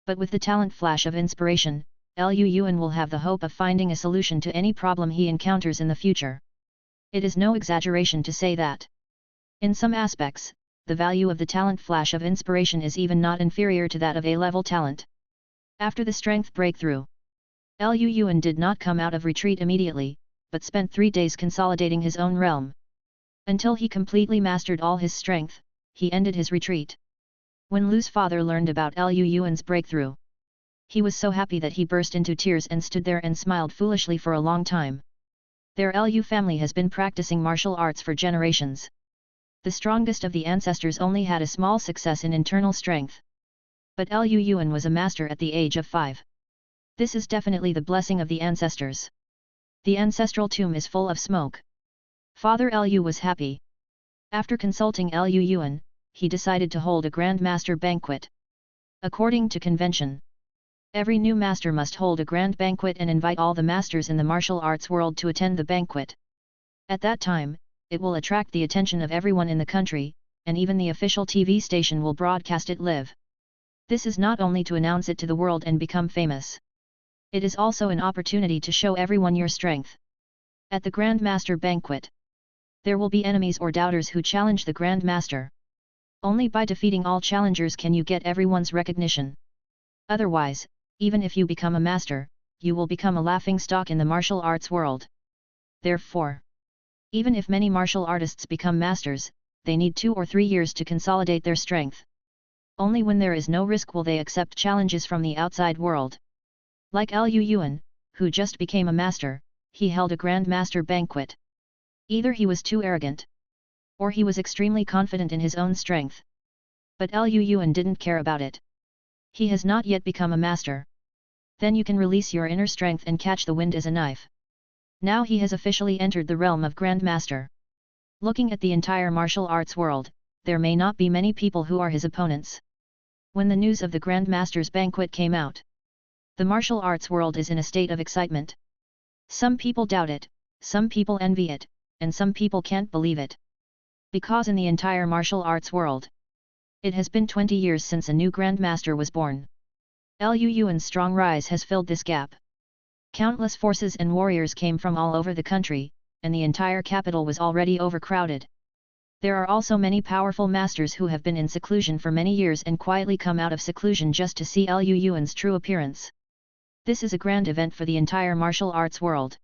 But with the talent Flash of Inspiration, Liu Yuan will have the hope of finding a solution to any problem he encounters in the future. It is no exaggeration to say that, in some aspects, the value of the talent Flash of Inspiration is even not inferior to that of A-level talent. After the strength breakthrough, Liu Yuan did not come out of retreat immediately, but spent 3 days consolidating his own realm. Until he completely mastered all his strength, he ended his retreat. When Lu's father learned about Liu Yuan's breakthrough, he was so happy that he burst into tears and stood there and smiled foolishly for a long time. Their Liu family has been practicing martial arts for generations. The strongest of the ancestors only had a small success in internal strength. But Liu Yuan was a master at the age of 5. This is definitely the blessing of the ancestors. The ancestral tomb is full of smoke. Father Liu was happy. After consulting Liu Yuan, he decided to hold a Grand Master banquet. According to convention, every new master must hold a grand banquet and invite all the masters in the martial arts world to attend the banquet. At that time, it will attract the attention of everyone in the country, and even the official TV station will broadcast it live. This is not only to announce it to the world and become famous. It is also an opportunity to show everyone your strength. At the Grand Master banquet, there will be enemies or doubters who challenge the Grand Master. Only by defeating all challengers can you get everyone's recognition. Otherwise, even if you become a master, you will become a laughingstock in the martial arts world. Therefore, even if many martial artists become masters, they need 2 or 3 years to consolidate their strength. Only when there is no risk will they accept challenges from the outside world. Like Liu Yuan, who just became a master, he held a Grand Master banquet. Either he was too arrogant, or he was extremely confident in his own strength. But Liu Yuan didn't care about it. He has not yet become a master. Then you can release your inner strength and catch the wind as a knife. Now he has officially entered the realm of Grand Master. Looking at the entire martial arts world, there may not be many people who are his opponents. When the news of the Grand Master's banquet came out, the martial arts world is in a state of excitement. Some people doubt it, some people envy it, and some people can't believe it. Because in the entire martial arts world, it has been 20 years since a new Grand Master was born. Liu Yuan's strong rise has filled this gap. Countless forces and warriors came from all over the country, and the entire capital was already overcrowded. There are also many powerful masters who have been in seclusion for many years and quietly come out of seclusion just to see Liu Yuan's true appearance. This is a grand event for the entire martial arts world.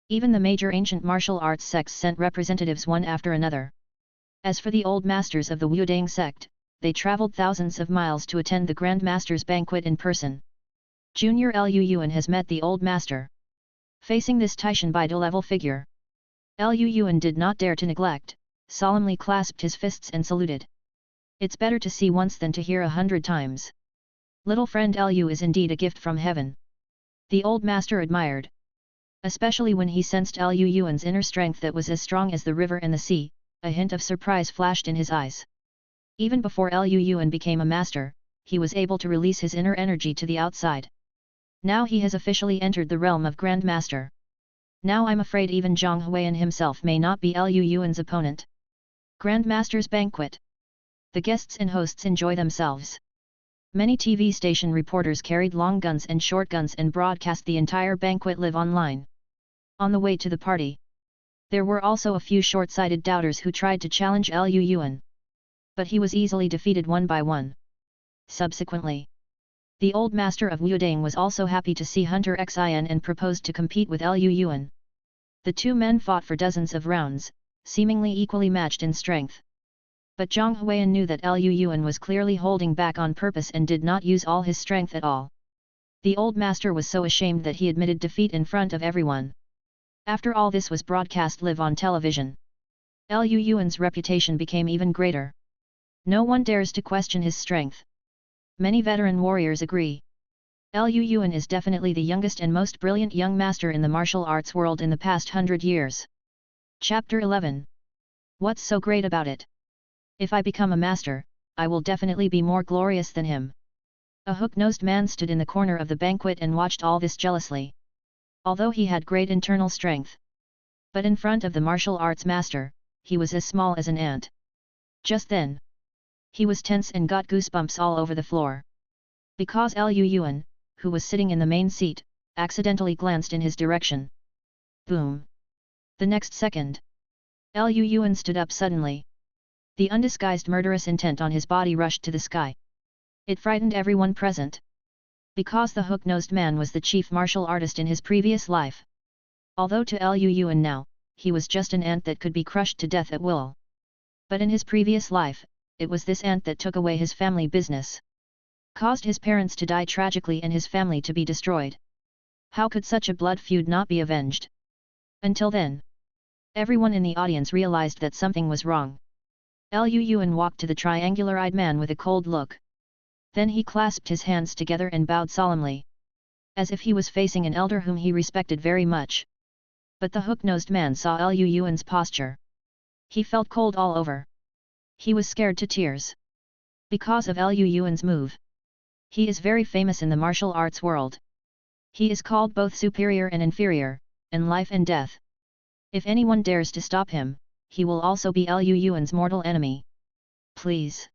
Even the major ancient martial arts sects sent representatives one after another. As for the old masters of the Wudang sect, they traveled thousands of miles to attend the Grand Master's banquet in person. Junior Liu Yuan has met the old master. Facing this Taishan Baidu-level figure, Liu Yuan did not dare to neglect, solemnly clasped his fists and saluted. It's better to see once than to hear 100 times. Little friend Liu is indeed a gift from heaven. The old master admired. Especially when he sensed Liu Yuan's inner strength that was as strong as the river and the sea, a hint of surprise flashed in his eyes. Even before Liu Yuan became a master, he was able to release his inner energy to the outside. Now he has officially entered the realm of Grand Master. Now I'm afraid even Zhang Huiyan himself may not be Liu Yuan's opponent. Grand Master's Banquet. The guests and hosts enjoy themselves. Many TV station reporters carried long guns and short guns and broadcast the entire banquet live online. On the way to the party, there were also a few short-sighted doubters who tried to challenge Liu Yuan. But he was easily defeated one by one. Subsequently, the old master of Wudang was also happy to see Hunter Xin and proposed to compete with Liu Yuan. The two men fought for dozens of rounds, seemingly equally matched in strength. But Zhang Huiyan knew that Liu Yuan was clearly holding back on purpose and did not use all his strength at all. The old master was so ashamed that he admitted defeat in front of everyone. After all this was broadcast live on television, Liu Yuan's reputation became even greater. No one dares to question his strength. Many veteran warriors agree. Liu Yuan is definitely the youngest and most brilliant young master in the martial arts world in the past 100 years. Chapter 11. What's so great about it? If I become a master, I will definitely be more glorious than him. A hook-nosed man stood in the corner of the banquet and watched all this jealously. Although he had great internal strength, but in front of the martial arts master, he was as small as an ant. Just then, he was tense and got goosebumps all over the floor. Because Liu Yuan, who was sitting in the main seat, accidentally glanced in his direction. Boom! The next second, Liu Yuan stood up suddenly. The undisguised murderous intent on his body rushed to the sky. It frightened everyone present. Because the hook-nosed man was the chief martial artist in his previous life. Although to Liu Yuan now, he was just an ant that could be crushed to death at will. But in his previous life, it was this ant that took away his family business. Caused his parents to die tragically and his family to be destroyed. How could such a blood feud not be avenged? Until then, everyone in the audience realized that something was wrong. Liu Yuan walked to the triangular-eyed man with a cold look. Then he clasped his hands together and bowed solemnly, as if he was facing an elder whom he respected very much. But the hook-nosed man saw Liu Yuan's posture. He felt cold all over. He was scared to tears. Because of Liu Yuan's move. He is very famous in the martial arts world. He is called both superior and inferior, in life and death. If anyone dares to stop him, he will also be Liu Yuan's mortal enemy. Please.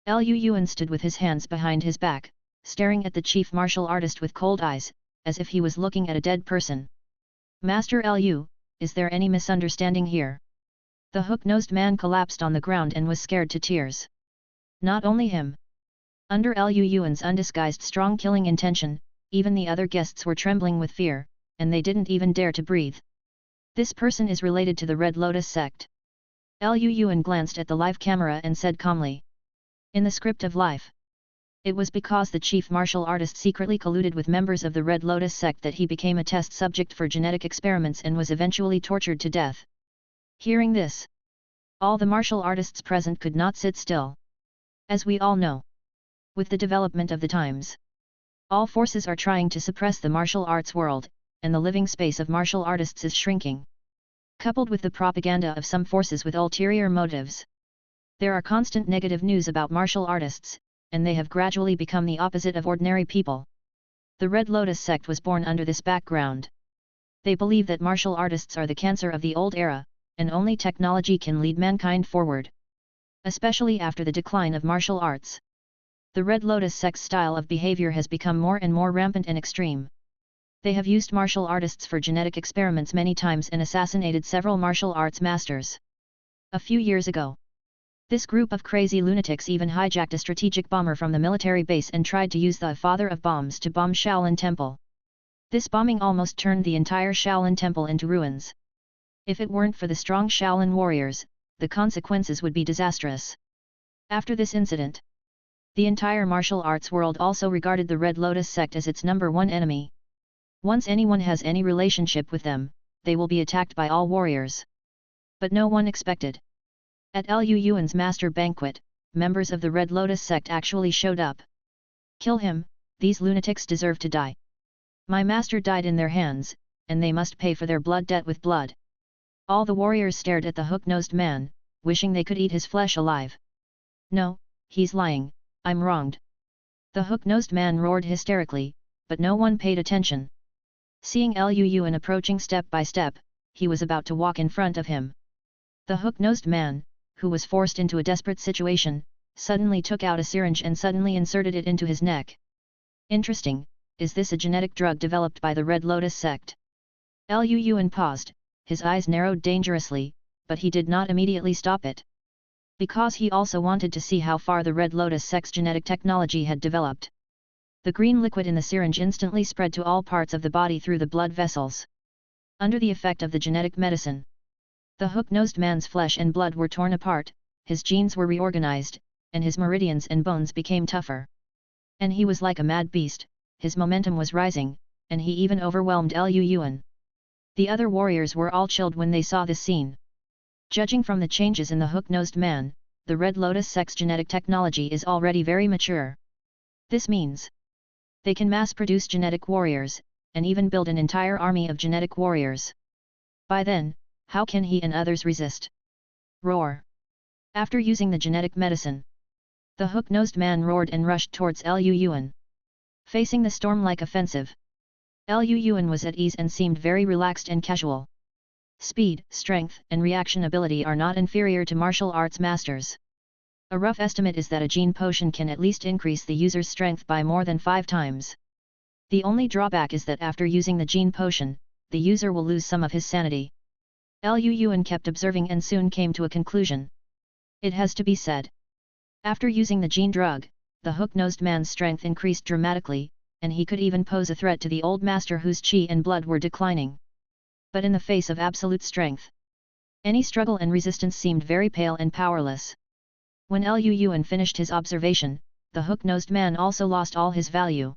Liu Yuan stood with his hands behind his back, staring at the chief martial artist with cold eyes, as if he was looking at a dead person. Master Liu, is there any misunderstanding here? The hook-nosed man collapsed on the ground and was scared to tears. Not only him. Under Liu Yuan's undisguised strong killing intention, even the other guests were trembling with fear, and they didn't even dare to breathe. This person is related to the Red Lotus sect. Liu Yuan glanced at the live camera and said calmly. In the script of life. It was because the chief martial artist secretly colluded with members of the Red Lotus sect that he became a test subject for genetic experiments and was eventually tortured to death. Hearing this, all the martial artists present could not sit still. As we all know, with the development of the times, all forces are trying to suppress the martial arts world, and the living space of martial artists is shrinking. Coupled with the propaganda of some forces with ulterior motives, there are constant negative news about martial artists, and they have gradually become the opposite of ordinary people. The Red Lotus sect was born under this background. They believe that martial artists are the cancer of the old era, and only technology can lead mankind forward. Especially after the decline of martial arts. The Red Lotus sect's style of behavior has become more and more rampant and extreme. They have used martial artists for genetic experiments many times and assassinated several martial arts masters. A few years ago, this group of crazy lunatics even hijacked a strategic bomber from the military base and tried to use the father of bombs to bomb Shaolin Temple. This bombing almost turned the entire Shaolin Temple into ruins. If it weren't for the strong Shaolin warriors, the consequences would be disastrous. After this incident, the entire martial arts world also regarded the Red Lotus sect as its #1 enemy. Once anyone has any relationship with them, they will be attacked by all warriors. But no one expected. At Liu Yuan's master banquet, members of the Red Lotus sect actually showed up. Kill him, these lunatics deserve to die. My master died in their hands, and they must pay for their blood debt with blood. All the warriors stared at the hook-nosed man, wishing they could eat his flesh alive. No, he's lying, I'm wronged. The hook-nosed man roared hysterically, but no one paid attention. Seeing Liu Yuan approaching step by step, he was about to walk in front of him. The hook-nosed man, who was forced into a desperate situation, suddenly took out a syringe and suddenly inserted it into his neck. Interesting, is this a genetic drug developed by the Red Lotus sect? Liu Yuan paused, his eyes narrowed dangerously, but he did not immediately stop it. Because he also wanted to see how far the Red Lotus sect's genetic technology had developed. The green liquid in the syringe instantly spread to all parts of the body through the blood vessels. Under the effect of the genetic medicine, the hook-nosed man's flesh and blood were torn apart, his genes were reorganized, and his meridians and bones became tougher. And he was like a mad beast, his momentum was rising, and he even overwhelmed Liu Yuan. The other warriors were all chilled when they saw this scene. Judging from the changes in the hook-nosed man, the Red Lotus sect's genetic technology is already very mature. This means they can mass-produce genetic warriors, and even build an entire army of genetic warriors. By then, how can he and others resist? Roar! After using the genetic medicine, the hook-nosed man roared and rushed towards Liu Yuan. Facing the storm-like offensive, Liu Yuan was at ease and seemed very relaxed and casual. Speed, strength, and reaction ability are not inferior to martial arts masters. A rough estimate is that a gene potion can at least increase the user's strength by more than 5 times. The only drawback is that after using the gene potion, the user will lose some of his sanity. Liu Yuan kept observing and soon came to a conclusion. It has to be said. After using the gene drug, the hook-nosed man's strength increased dramatically, and he could even pose a threat to the old master whose chi and blood were declining. But in the face of absolute strength, any struggle and resistance seemed very pale and powerless. When Liu Yuan finished his observation, the hook-nosed man also lost all his value.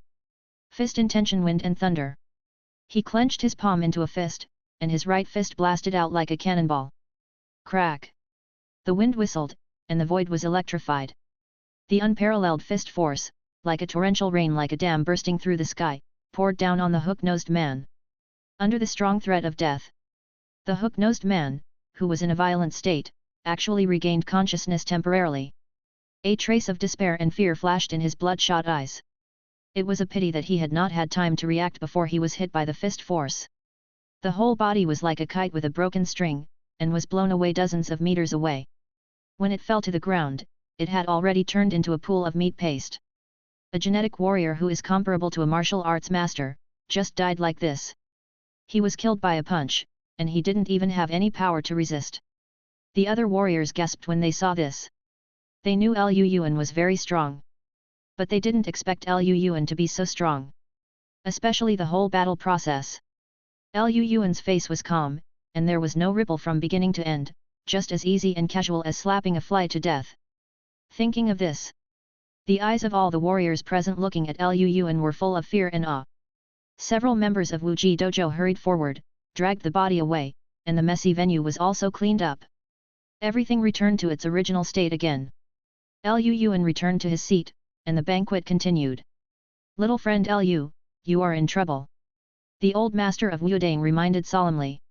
Fist intention wind and thunder. He clenched his palm into a fist, and his right fist blasted out like a cannonball. Crack! The wind whistled, and the void was electrified. The unparalleled fist force, like a torrential rain like a dam bursting through the sky, poured down on the hook-nosed man. Under the strong threat of death, the hook-nosed man, who was in a violent state, actually regained consciousness temporarily. A trace of despair and fear flashed in his bloodshot eyes. It was a pity that he had not had time to react before he was hit by the fist force. The whole body was like a kite with a broken string, and was blown away dozens of meters away. When it fell to the ground, it had already turned into a pool of meat paste. A genetic warrior who is comparable to a martial arts master, just died like this. He was killed by a punch, and he didn't even have any power to resist. The other warriors gasped when they saw this. They knew Liu Yuan was very strong. But they didn't expect Liu Yuan to be so strong. Especially the whole battle process. Liu Yuan's face was calm, and there was no ripple from beginning to end, just as easy and casual as slapping a fly to death. Thinking of this, the eyes of all the warriors present looking at Liu Yuan were full of fear and awe. Several members of Wuji Dojo hurried forward, dragged the body away, and the messy venue was also cleaned up. Everything returned to its original state again. Liu Yuan returned to his seat, and the banquet continued. Little friend Liu, you are in trouble. The old master of Wudang reminded solemnly.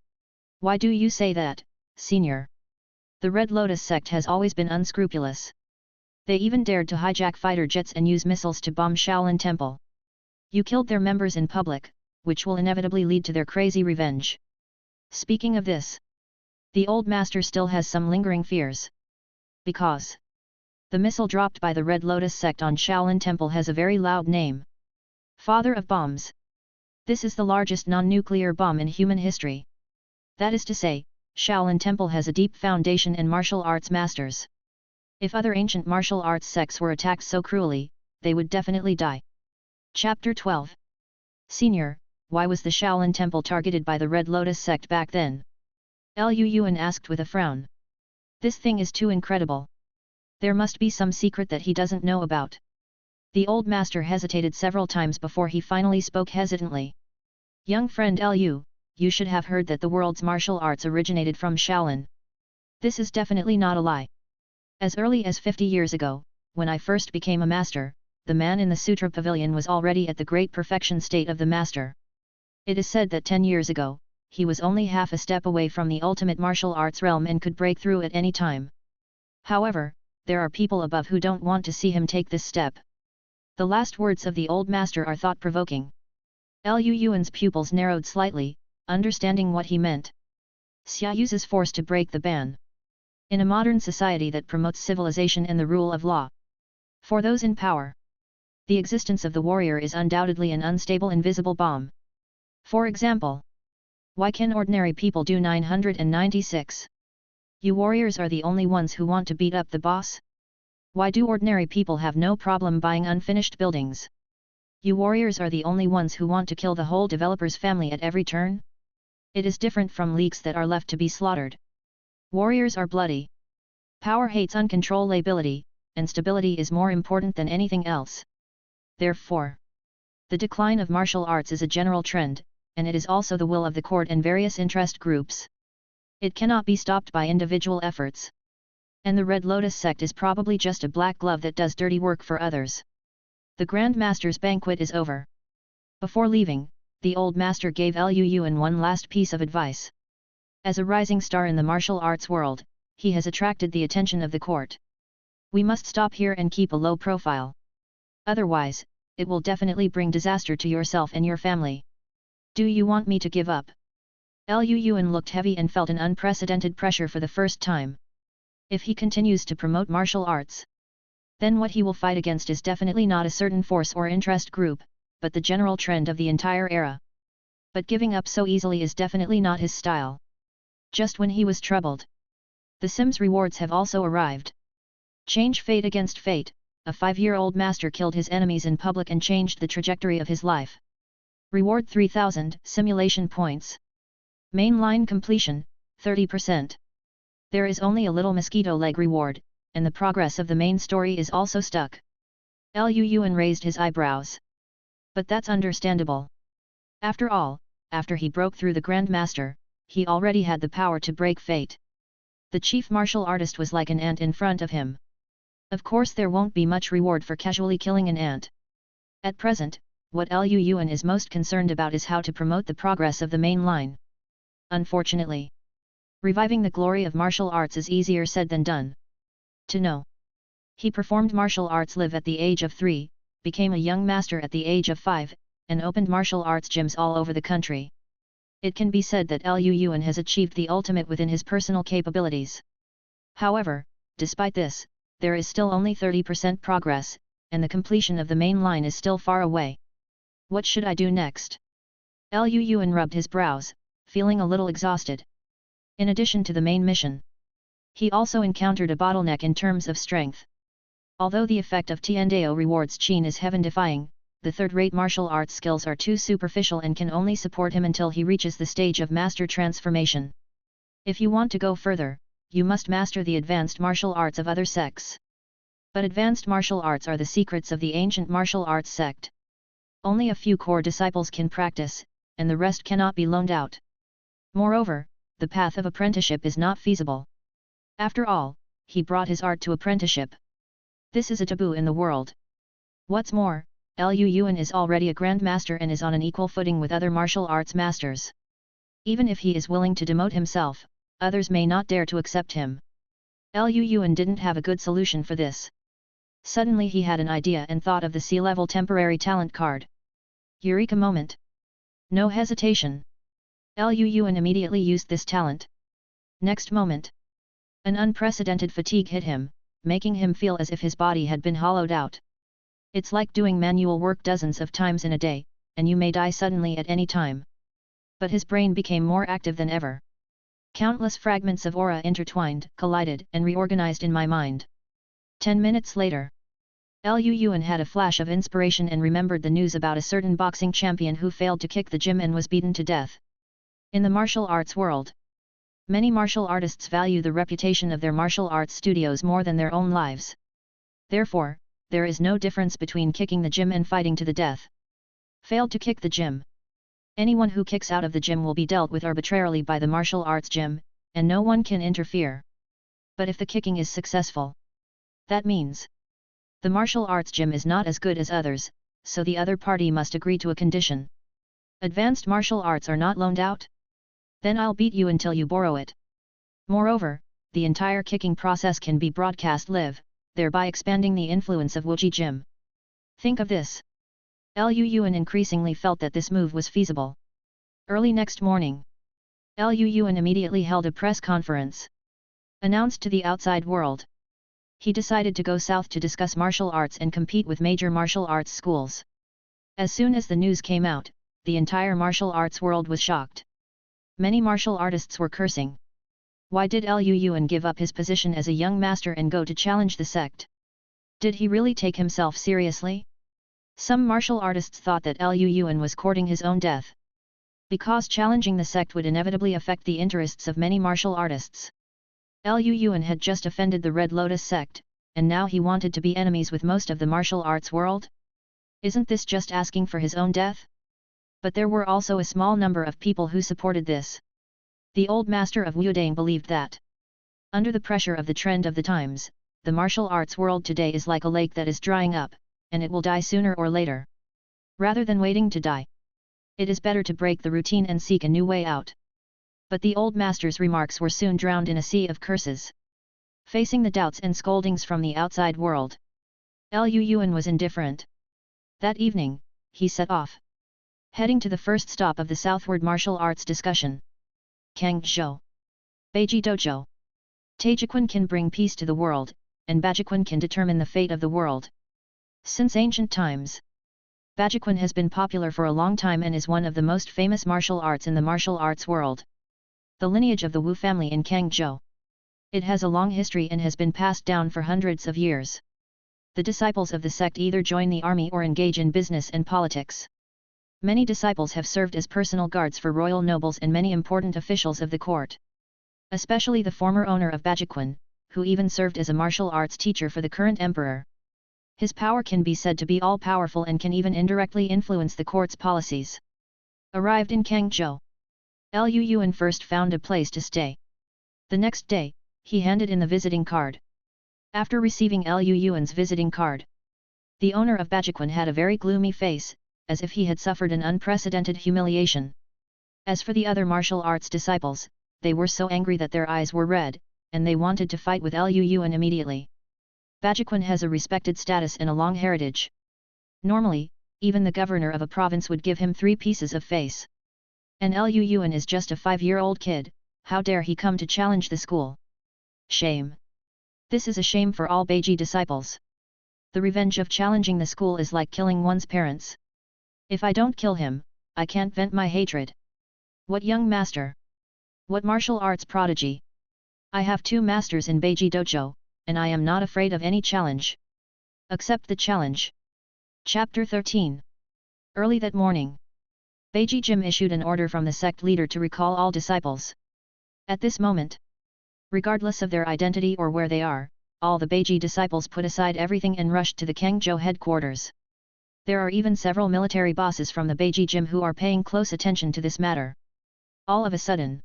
Why do you say that, senior? The Red Lotus sect has always been unscrupulous. They even dared to hijack fighter jets and use missiles to bomb Shaolin Temple. You killed their members in public, which will inevitably lead to their crazy revenge. Speaking of this, the old master still has some lingering fears. Because the missile dropped by the Red Lotus sect on Shaolin Temple has a very loud name. Father of Bombs. This is the largest non-nuclear bomb in human history. That is to say, Shaolin Temple has a deep foundation in martial arts masters. If other ancient martial arts sects were attacked so cruelly, they would definitely die. Chapter 12. Senior, why was the Shaolin Temple targeted by the Red Lotus sect back then? Liu Yuan asked with a frown. This thing is too incredible. There must be some secret that he doesn't know about. The old master hesitated several times before he finally spoke hesitantly. Young friend Lu, you should have heard that the world's martial arts originated from Shaolin. This is definitely not a lie. As early as 50 years ago, when I first became a master, the man in the Sutra Pavilion was already at the great perfection state of the master. It is said that 10 years ago, he was only half a step away from the ultimate martial arts realm and could break through at any time. However, there are people above who don't want to see him take this step. The last words of the old master are thought-provoking. Lu Yuan's pupils narrowed slightly, understanding what he meant. Xia uses force to break the ban. In a modern society that promotes civilization and the rule of law, for those in power, the existence of the warrior is undoubtedly an unstable invisible bomb. For example, why can ordinary people do 996? You warriors are the only ones who want to beat up the boss? Why do ordinary people have no problem buying unfinished buildings? You warriors are the only ones who want to kill the whole developer's family at every turn? It is different from leaks that are left to be slaughtered. Warriors are bloody. Power hates uncontrollability, and stability is more important than anything else. Therefore, the decline of martial arts is a general trend, and it is also the will of the court and various interest groups. It cannot be stopped by individual efforts. And the Red Lotus sect is probably just a black glove that does dirty work for others. The Grand Master's banquet is over. Before leaving, the old master gave Lu Yuan one last piece of advice. As a rising star in the martial arts world, he has attracted the attention of the court. We must stop here and keep a low profile. Otherwise, it will definitely bring disaster to yourself and your family. Do you want me to give up? Lu Yuan looked heavy and felt an unprecedented pressure for the first time. If he continues to promote martial arts, then what he will fight against is definitely not a certain force or interest group, but the general trend of the entire era. But giving up so easily is definitely not his style. Just when he was troubled, the Sims rewards have also arrived. Change fate against fate. A 5-year-old master killed his enemies in public and changed the trajectory of his life. Reward 3000 simulation points. Mainline completion, 30%. There is only a little mosquito leg reward, and the progress of the main story is also stuck. Lu Yuan raised his eyebrows. But that's understandable. After all, after he broke through the Grand Master, he already had the power to break fate. The chief martial artist was like an ant in front of him. Of course there won't be much reward for casually killing an ant. At present, what Lu Yuan is most concerned about is how to promote the progress of the main line. Unfortunately, reviving the glory of martial arts is easier said than done. To know. He performed martial arts live at the age of 3, became a young master at the age of 5, and opened martial arts gyms all over the country. It can be said that Lu Yuan has achieved the ultimate within his personal capabilities. However, despite this, there is still only 30% progress, and the completion of the main line is still far away. What should I do next? Lu Yuan rubbed his brows, feeling a little exhausted. In addition to the main mission, he also encountered a bottleneck in terms of strength. Although the effect of Tiandao rewards Qin is heaven-defying, the third-rate martial arts skills are too superficial and can only support him until he reaches the stage of master transformation. If you want to go further, you must master the advanced martial arts of other sects. But advanced martial arts are the secrets of the ancient martial arts sect. Only a few core disciples can practice, and the rest cannot be loaned out. Moreover, the path of apprenticeship is not feasible. After all, he brought his art to apprenticeship. This is a taboo in the world. What's more, Lu Yuan is already a grandmaster and is on an equal footing with other martial arts masters. Even if he is willing to demote himself, others may not dare to accept him. Lu Yuan didn't have a good solution for this. Suddenly he had an idea and thought of the C-level temporary talent card. Eureka moment! No hesitation. Lu Yuan immediately used this talent. Next moment, an unprecedented fatigue hit him, making him feel as if his body had been hollowed out. It's like doing manual work dozens of times in a day, and you may die suddenly at any time. But his brain became more active than ever. Countless fragments of aura intertwined, collided, and reorganized in my mind. 10 minutes later, Lu Yuan had a flash of inspiration and remembered the news about a certain boxing champion who failed to kick the gym and was beaten to death. In the martial arts world, many martial artists value the reputation of their martial arts studios more than their own lives. Therefore, there is no difference between kicking the gym and fighting to the death. Failed to kick the gym. Anyone who kicks out of the gym will be dealt with arbitrarily by the martial arts gym, and no one can interfere. But if the kicking is successful, that means the martial arts gym is not as good as others, so the other party must agree to a condition. Advanced martial arts are not loaned out? Then I'll beat you until you borrow it. Moreover, the entire kicking process can be broadcast live, thereby expanding the influence of Wuji Gym. Think of this. Liu Yuan increasingly felt that this move was feasible. Early next morning, Liu Yuan immediately held a press conference. Announced to the outside world. He decided to go south to discuss martial arts and compete with major martial arts schools. As soon as the news came out, the entire martial arts world was shocked. Many martial artists were cursing. Why did Liu Yuan give up his position as a young master and go to challenge the sect? Did he really take himself seriously? Some martial artists thought that Liu Yuan was courting his own death. Because challenging the sect would inevitably affect the interests of many martial artists. Liu Yuan had just offended the Red Lotus sect, and now he wanted to be enemies with most of the martial arts world? Isn't this just asking for his own death? But there were also a small number of people who supported this. The old master of Wudang believed that, under the pressure of the trend of the times, the martial arts world today is like a lake that is drying up, and it will die sooner or later. Rather than waiting to die, it is better to break the routine and seek a new way out. But the old master's remarks were soon drowned in a sea of curses. Facing the doubts and scoldings from the outside world, Liu Yuan was indifferent. That evening, he set off, heading to the first stop of the southward martial arts discussion. Kangzhou. Beiji Dojo. Taijiquan can bring peace to the world, and Bajiquan can determine the fate of the world. Since ancient times, Bajiquan has been popular for a long time and is one of the most famous martial arts in the martial arts world. The lineage of the Wu family in Kangzhou. It has a long history and has been passed down for hundreds of years. The disciples of the sect either join the army or engage in business and politics. Many disciples have served as personal guards for royal nobles and many important officials of the court. Especially the former owner of Bajiquan, who even served as a martial arts teacher for the current emperor. His power can be said to be all-powerful and can even indirectly influence the court's policies. Arrived in Kangzhou, Liu Yuan first found a place to stay. The next day, he handed in the visiting card. After receiving Liu Yuan's visiting card, the owner of Bajiquan had a very gloomy face, as if he had suffered an unprecedented humiliation. As for the other martial arts disciples, they were so angry that their eyes were red, and they wanted to fight with Liu Yuan immediately. Bajiquan has a respected status and a long heritage. Normally, even the governor of a province would give him 3 pieces of face. And Liu Yuan is just a 5-year-old kid, how dare he come to challenge the school? Shame! This is a shame for all Beiji disciples. The revenge of challenging the school is like killing one's parents. If I don't kill him, I can't vent my hatred. What young master? What martial arts prodigy? I have 2 masters in Beiji Dojo, and I am not afraid of any challenge. Accept the challenge. Chapter 13. Early that morning, Beiji Jim issued an order from the sect leader to recall all disciples. At this moment, regardless of their identity or where they are, all the Beiji disciples put aside everything and rushed to the Kangzhou headquarters. There are even several military bosses from the Beiji Jim who are paying close attention to this matter. All of a sudden,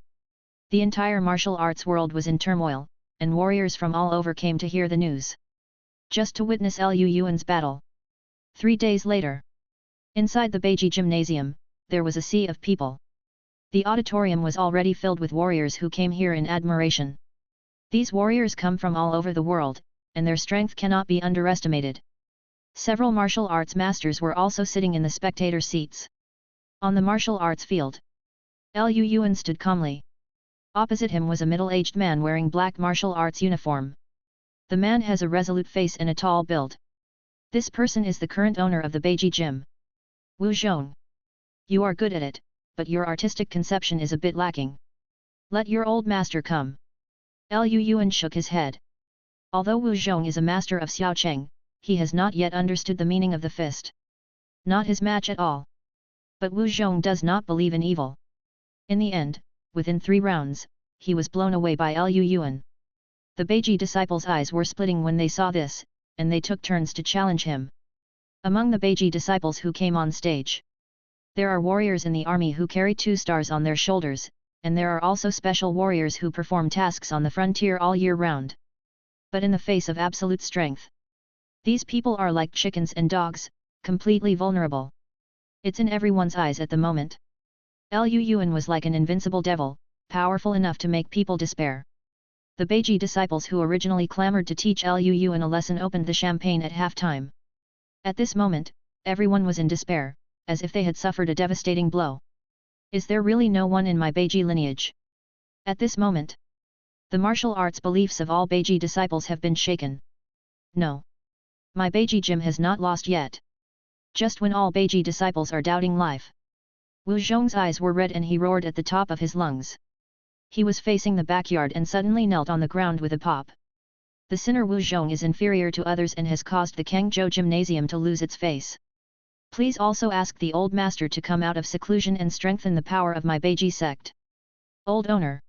the entire martial arts world was in turmoil, and warriors from all over came to hear the news. Just to witness Liu Yuan's battle. 3 days later, inside the Beiji Gymnasium, there was a sea of people. The auditorium was already filled with warriors who came here in admiration. These warriors come from all over the world, and their strength cannot be underestimated. Several martial arts masters were also sitting in the spectator seats. On the martial arts field, Liu Yuan stood calmly. Opposite him was a middle-aged man wearing black martial arts uniform. The man has a resolute face and a tall build. This person is the current owner of the Beiji Gym. Wu Zhong. You are good at it, but your artistic conception is a bit lacking. Let your old master come. Liu Yuan shook his head. Although Wu Zhong is a master of Xiaocheng, he has not yet understood the meaning of the fist. Not his match at all. But Wu Zhong does not believe in evil. In the end, within 3 rounds, he was blown away by Liu Yuan. The Beiji disciples' eyes were splitting when they saw this, and they took turns to challenge him. Among the Beiji disciples who came on stage, There are warriors in the army who carry 2 stars on their shoulders, and there are also special warriors who perform tasks on the frontier all year round. But in the face of absolute strength, these people are like chickens and dogs, completely vulnerable. It's in everyone's eyes at the moment. Liu Yuan was like an invincible devil, powerful enough to make people despair. The Beiji disciples who originally clamored to teach Liu Yuan a lesson opened the champagne at half-time. At this moment, everyone was in despair, as if they had suffered a devastating blow. Is there really no one in my Beiji lineage? At this moment, the martial arts beliefs of all Beiji disciples have been shaken. No. My Beiji gym has not lost yet. Just when all Beiji disciples are doubting life, Wu Zhong's eyes were red and he roared at the top of his lungs. He was facing the backyard and suddenly knelt on the ground with a pop. The sinner Wu Zhong is inferior to others and has caused the Kangzhou gymnasium to lose its face. Please also ask the old master to come out of seclusion and strengthen the power of my Beiji sect. Old owner.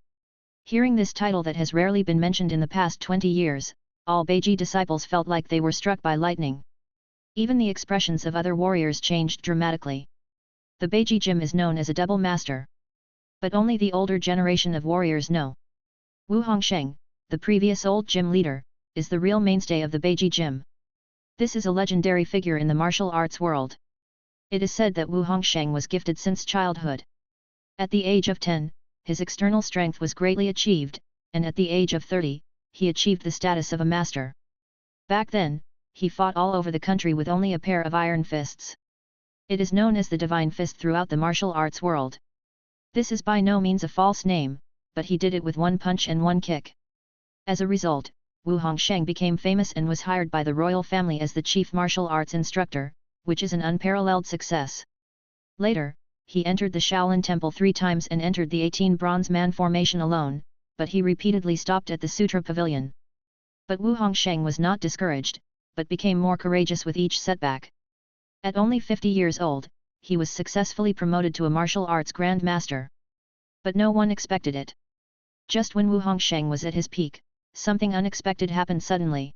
Hearing this title that has rarely been mentioned in the past 20 years, all Beiji disciples felt like they were struck by lightning. Even the expressions of other warriors changed dramatically. The Beiji gym is known as a double master. But only the older generation of warriors know. Wu Hongsheng, the previous old gym leader, is the real mainstay of the Beiji gym. This is a legendary figure in the martial arts world. It is said that Wu Hongsheng was gifted since childhood. At the age of 10, his external strength was greatly achieved, and at the age of 30, he achieved the status of a master. Back then, he fought all over the country with only a pair of iron fists. It is known as the Divine Fist throughout the martial arts world. This is by no means a false name, but he did it with 1 punch and 1 kick. As a result, Wu Hongsheng became famous and was hired by the royal family as the chief martial arts instructor, which is an unparalleled success. Later, he entered the Shaolin Temple 3 times and entered the 18 Bronze Man formation alone, but he repeatedly stopped at the Sutra Pavilion. But Wu Hongsheng was not discouraged, but became more courageous with each setback. At only 50 years old, he was successfully promoted to a martial arts Grand Master. But no one expected it. Just when Wu Hongsheng was at his peak, something unexpected happened suddenly.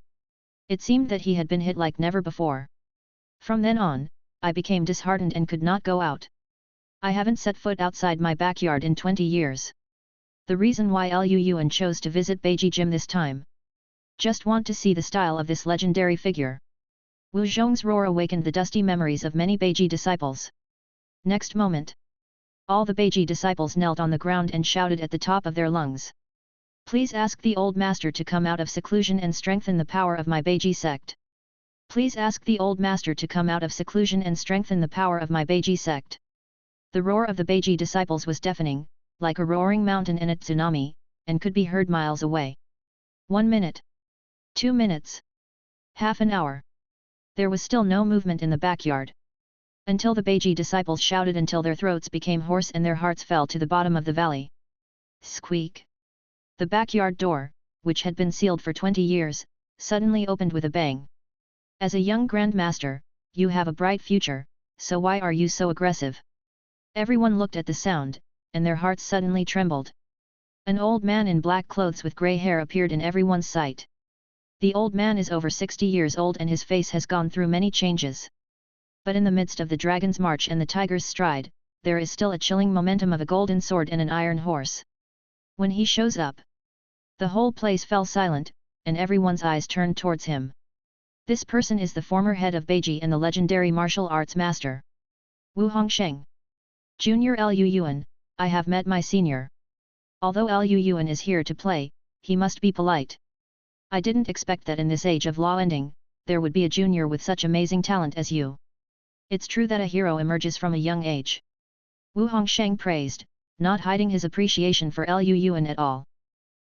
It seemed that he had been hit like never before. From then on, I became disheartened and could not go out. I haven't set foot outside my backyard in 20 years. The reason why Liu Yuan chose to visit Beiji Gym this time. Just want to see the style of this legendary figure. Wu Zhong's roar awakened the dusty memories of many Beiji disciples. Next moment, all the Beiji disciples knelt on the ground and shouted at the top of their lungs. Please ask the old master to come out of seclusion and strengthen the power of my Beiji sect. Please ask the old master to come out of seclusion and strengthen the power of my Beiji sect. The roar of the Beiji disciples was deafening, like a roaring mountain in a tsunami, and could be heard miles away. 1 minute. 2 minutes. Half an hour. There was still no movement in the backyard. Until the Beiji disciples shouted until their throats became hoarse and their hearts fell to the bottom of the valley. Squeak! The backyard door, which had been sealed for 20 years, suddenly opened with a bang. As a young grandmaster, you have a bright future, so why are you so aggressive? Everyone looked at the sound, and their hearts suddenly trembled. An old man in black clothes with grey hair appeared in everyone's sight. The old man is over 60 years old and his face has gone through many changes. But in the midst of the dragon's march and the tiger's stride, there is still a chilling momentum of a golden sword and an iron horse. When he shows up, the whole place fell silent, and everyone's eyes turned towards him. This person is the former head of Beiji and the legendary martial arts master. Wu Hongsheng. Junior Liu Yuan, I have met my senior. Although Liu Yuan is here to play, he must be polite. I didn't expect that in this age of law ending, there would be a junior with such amazing talent as you. It's true that a hero emerges from a young age. Wu Hongsheng praised, not hiding his appreciation for Liu Yuan at all.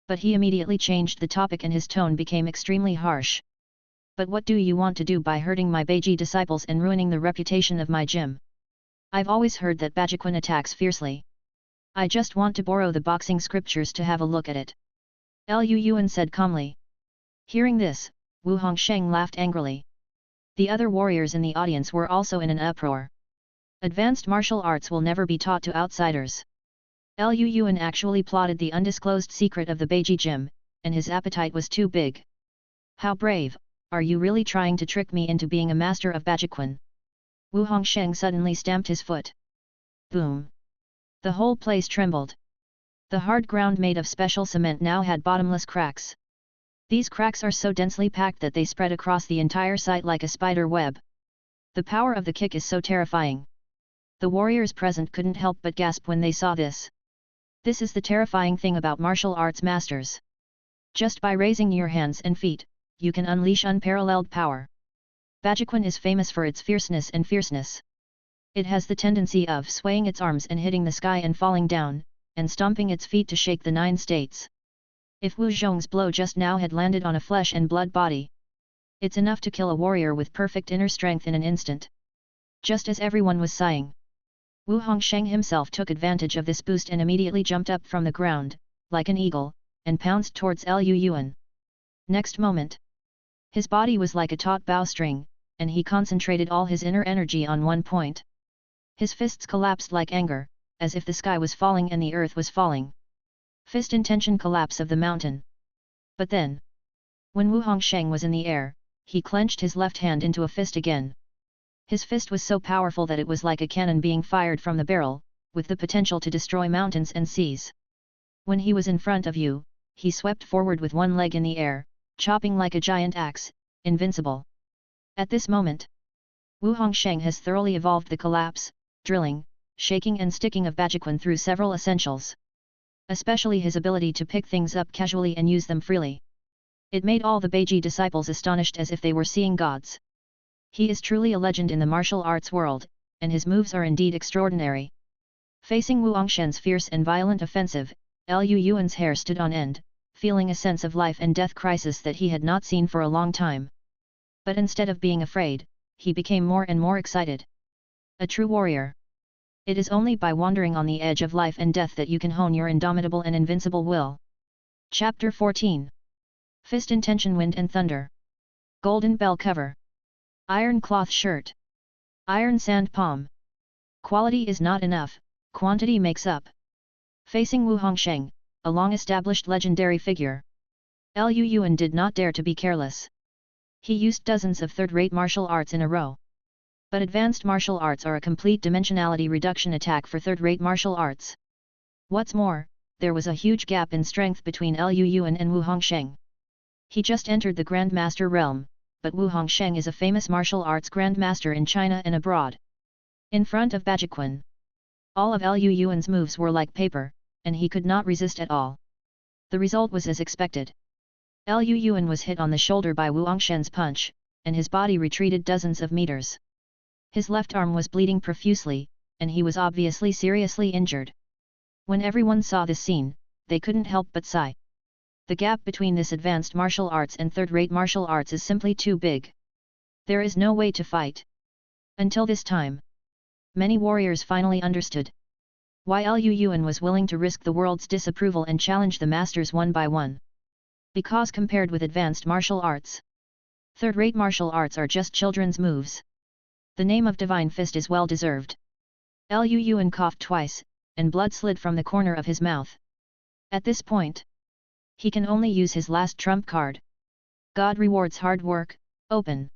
But he immediately changed the topic and his tone became extremely harsh. But what do you want to do by hurting my Beiji disciples and ruining the reputation of my gym? I've always heard that Bajiquan attacks fiercely. I just want to borrow the boxing scriptures to have a look at it. Liu Yuan said calmly. Hearing this, Wu Hongsheng laughed angrily. The other warriors in the audience were also in an uproar. Advanced martial arts will never be taught to outsiders. Liu Yuan actually plotted the undisclosed secret of the Beiji gym, and his appetite was too big. How brave, are you really trying to trick me into being a master of Bajiquan? Wu Hongsheng suddenly stamped his foot. Boom! The whole place trembled. The hard ground made of special cement now had bottomless cracks. These cracks are so densely packed that they spread across the entire site like a spider web. The power of the kick is so terrifying. The warriors present couldn't help but gasp when they saw this. This is the terrifying thing about martial arts masters. Just by raising your hands and feet, you can unleash unparalleled power. Bajiquan is famous for its fierceness and fierceness. It has the tendency of swaying its arms and hitting the sky and falling down, and stomping its feet to shake the 9 states. If Wu Zhong's blow just now had landed on a flesh and blood body, it's enough to kill a warrior with perfect inner strength in an instant. Just as everyone was sighing, Wu Hongsheng himself took advantage of this boost and immediately jumped up from the ground, like an eagle, and pounced towards Liu Yuan. Next moment, his body was like a taut bowstring, and he concentrated all his inner energy on one point. His fists collapsed like anger, as if the sky was falling and the earth was falling. Fist intention collapse of the mountain. But then, when Wu Hongsheng was in the air, he clenched his left hand into a fist again. His fist was so powerful that it was like a cannon being fired from the barrel, with the potential to destroy mountains and seas. When he was in front of you, he swept forward with one leg in the air, chopping like a giant axe, invincible. At this moment, Wu Hongsheng has thoroughly evolved the collapse, drilling, shaking and sticking of Bajiquan through several essentials. Especially his ability to pick things up casually and use them freely. It made all the Beiji disciples astonished as if they were seeing gods. He is truly a legend in the martial arts world, and his moves are indeed extraordinary. Facing Wu Hongshen's fierce and violent offensive, Liu Yuan's hair stood on end, feeling a sense of life and death crisis that he had not seen for a long time. But instead of being afraid, he became more and more excited. A true warrior. It is only by wandering on the edge of life and death that you can hone your indomitable and invincible will. Chapter 14. Fist Intention Wind and Thunder. Golden Bell Cover. Iron Cloth Shirt. Iron Sand Palm. Quality is not enough, quantity makes up. Facing Wu Hongsheng, a long-established legendary figure, Liu Yuan did not dare to be careless. He used dozens of third-rate martial arts in a row. But advanced martial arts are a complete dimensionality reduction attack for third-rate martial arts. What's more, there was a huge gap in strength between Liu Yuan and Wu Hongsheng. He just entered the Grandmaster realm, but Wu Hongsheng is a famous martial arts Grandmaster in China and abroad. In front of Bajiquan, all of Liu Yuan's moves were like paper, and he could not resist at all. The result was as expected. Liu Yuan was hit on the shoulder by Wu Hongshen's punch, and his body retreated dozens of meters. His left arm was bleeding profusely, and he was obviously seriously injured. When everyone saw this scene, they couldn't help but sigh. The gap between this advanced martial arts and third-rate martial arts is simply too big. There is no way to fight. Until this time, many warriors finally understood why Liu Yuan was willing to risk the world's disapproval and challenge the masters one by one. Because compared with advanced martial arts, third-rate martial arts are just children's moves. The name of Divine Fist is well deserved. Liu Yuan coughed twice, and blood slid from the corner of his mouth. At this point, he can only use his last trump card. God rewards hard work, open.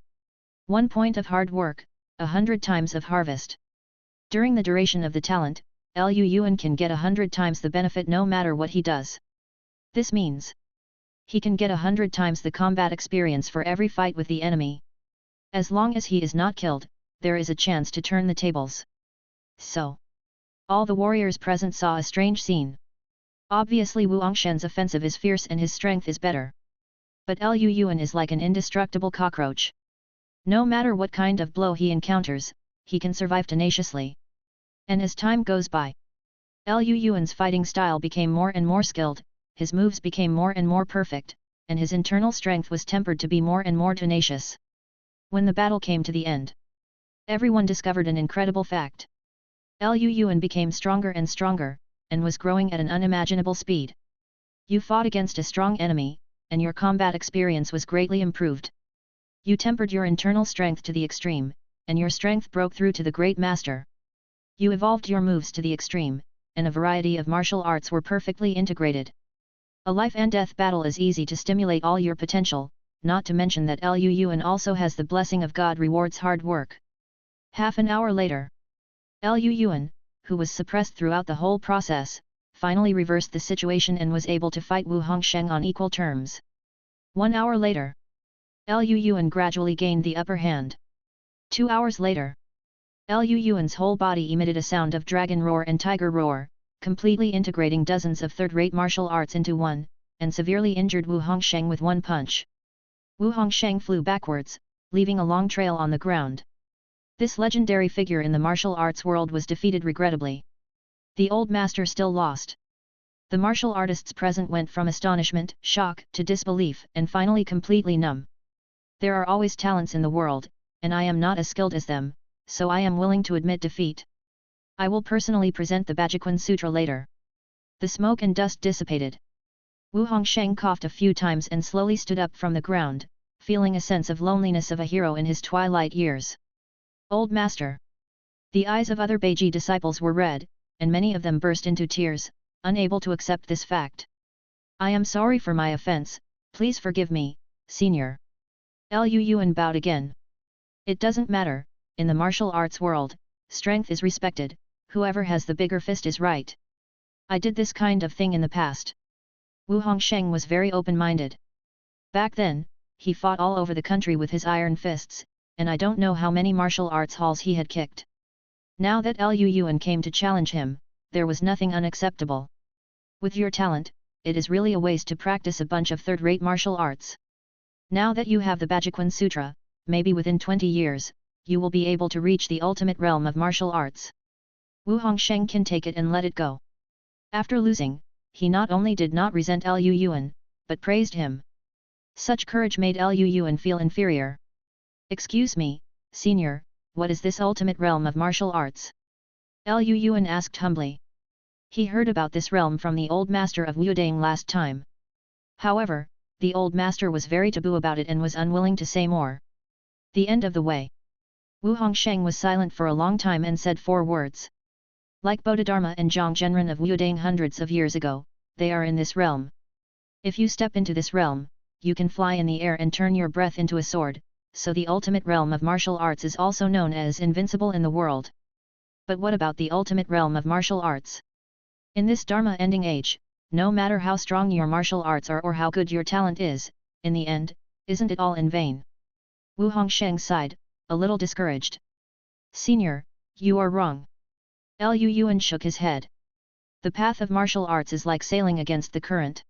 1 point of hard work, 100 times of harvest. During the duration of the talent, Liu Yuan can get 100 times the benefit no matter what he does. This means he can get 100 times the combat experience for every fight with the enemy. As long as he is not killed, there is a chance to turn the tables. So, all the warriors present saw a strange scene. Obviously Wu Hongshen's offensive is fierce and his strength is better. But Liu Yuan is like an indestructible cockroach. No matter what kind of blow he encounters, he can survive tenaciously. And as time goes by, Liu Yuan's fighting style became more and more skilled, his moves became more and more perfect, and his internal strength was tempered to be more and more tenacious. When the battle came to the end, everyone discovered an incredible fact. Liu Yuan became stronger and stronger, and was growing at an unimaginable speed. You fought against a strong enemy, and your combat experience was greatly improved. You tempered your internal strength to the extreme, and your strength broke through to the great master. You evolved your moves to the extreme, and a variety of martial arts were perfectly integrated. A life and death battle is easy to stimulate all your potential, not to mention that Liu Yuan also has the blessing of God rewards hard work. Half an hour later, Liu Yuan, who was suppressed throughout the whole process, finally reversed the situation and was able to fight Wu Hongsheng on equal terms. 1 hour later, Liu Yuan gradually gained the upper hand. 2 hours later, Liu Yuan's whole body emitted a sound of dragon roar and tiger roar, completely integrating dozens of third-rate martial arts into one, and severely injured Wu Hongsheng with one punch. Wu Hongsheng flew backwards, leaving a long trail on the ground. This legendary figure in the martial arts world was defeated regrettably. The old master still lost. The martial artists present went from astonishment, shock, to disbelief, and finally completely numb. There are always talents in the world, and I am not as skilled as them, so I am willing to admit defeat. I will personally present the Bajikwan Sutra later. The smoke and dust dissipated. Wu Hongsheng coughed a few times and slowly stood up from the ground, feeling a sense of loneliness of a hero in his twilight years. Old Master. The eyes of other Beiji disciples were red, and many of them burst into tears, unable to accept this fact. I am sorry for my offense, please forgive me, Senior. Liu Yuan bowed again. It doesn't matter, in the martial arts world, strength is respected, whoever has the bigger fist is right. I did this kind of thing in the past. Wu Hongsheng was very open-minded. Back then, he fought all over the country with his iron fists, and I don't know how many martial arts halls he had kicked. Now that Liu Yuan came to challenge him, there was nothing unacceptable. With your talent, it is really a waste to practice a bunch of third-rate martial arts. Now that you have the Bajikwan Sutra, maybe within 20 years, you will be able to reach the ultimate realm of martial arts. Wu Hongsheng can take it and let it go. After losing, he not only did not resent Liu Yuan, but praised him. Such courage made Liu Yuan feel inferior. Excuse me, Senior, what is this ultimate realm of martial arts? Liu Yuan asked humbly. He heard about this realm from the old master of Wudang last time. However, the old master was very taboo about it and was unwilling to say more. The end of the way. Wu Hongsheng was silent for a long time and said 4 words. Like Bodhidharma and Zhang Zhenren of Wudang hundreds of years ago, they are in this realm. If you step into this realm, you can fly in the air and turn your breath into a sword, so the ultimate realm of martial arts is also known as invincible in the world. But what about the ultimate realm of martial arts? In this Dharma-ending age, no matter how strong your martial arts are or how good your talent is, in the end, isn't it all in vain? Wu Hongsheng sighed, a little discouraged. Senior, you are wrong. Liu Yuan shook his head. The path of martial arts is like sailing against the current.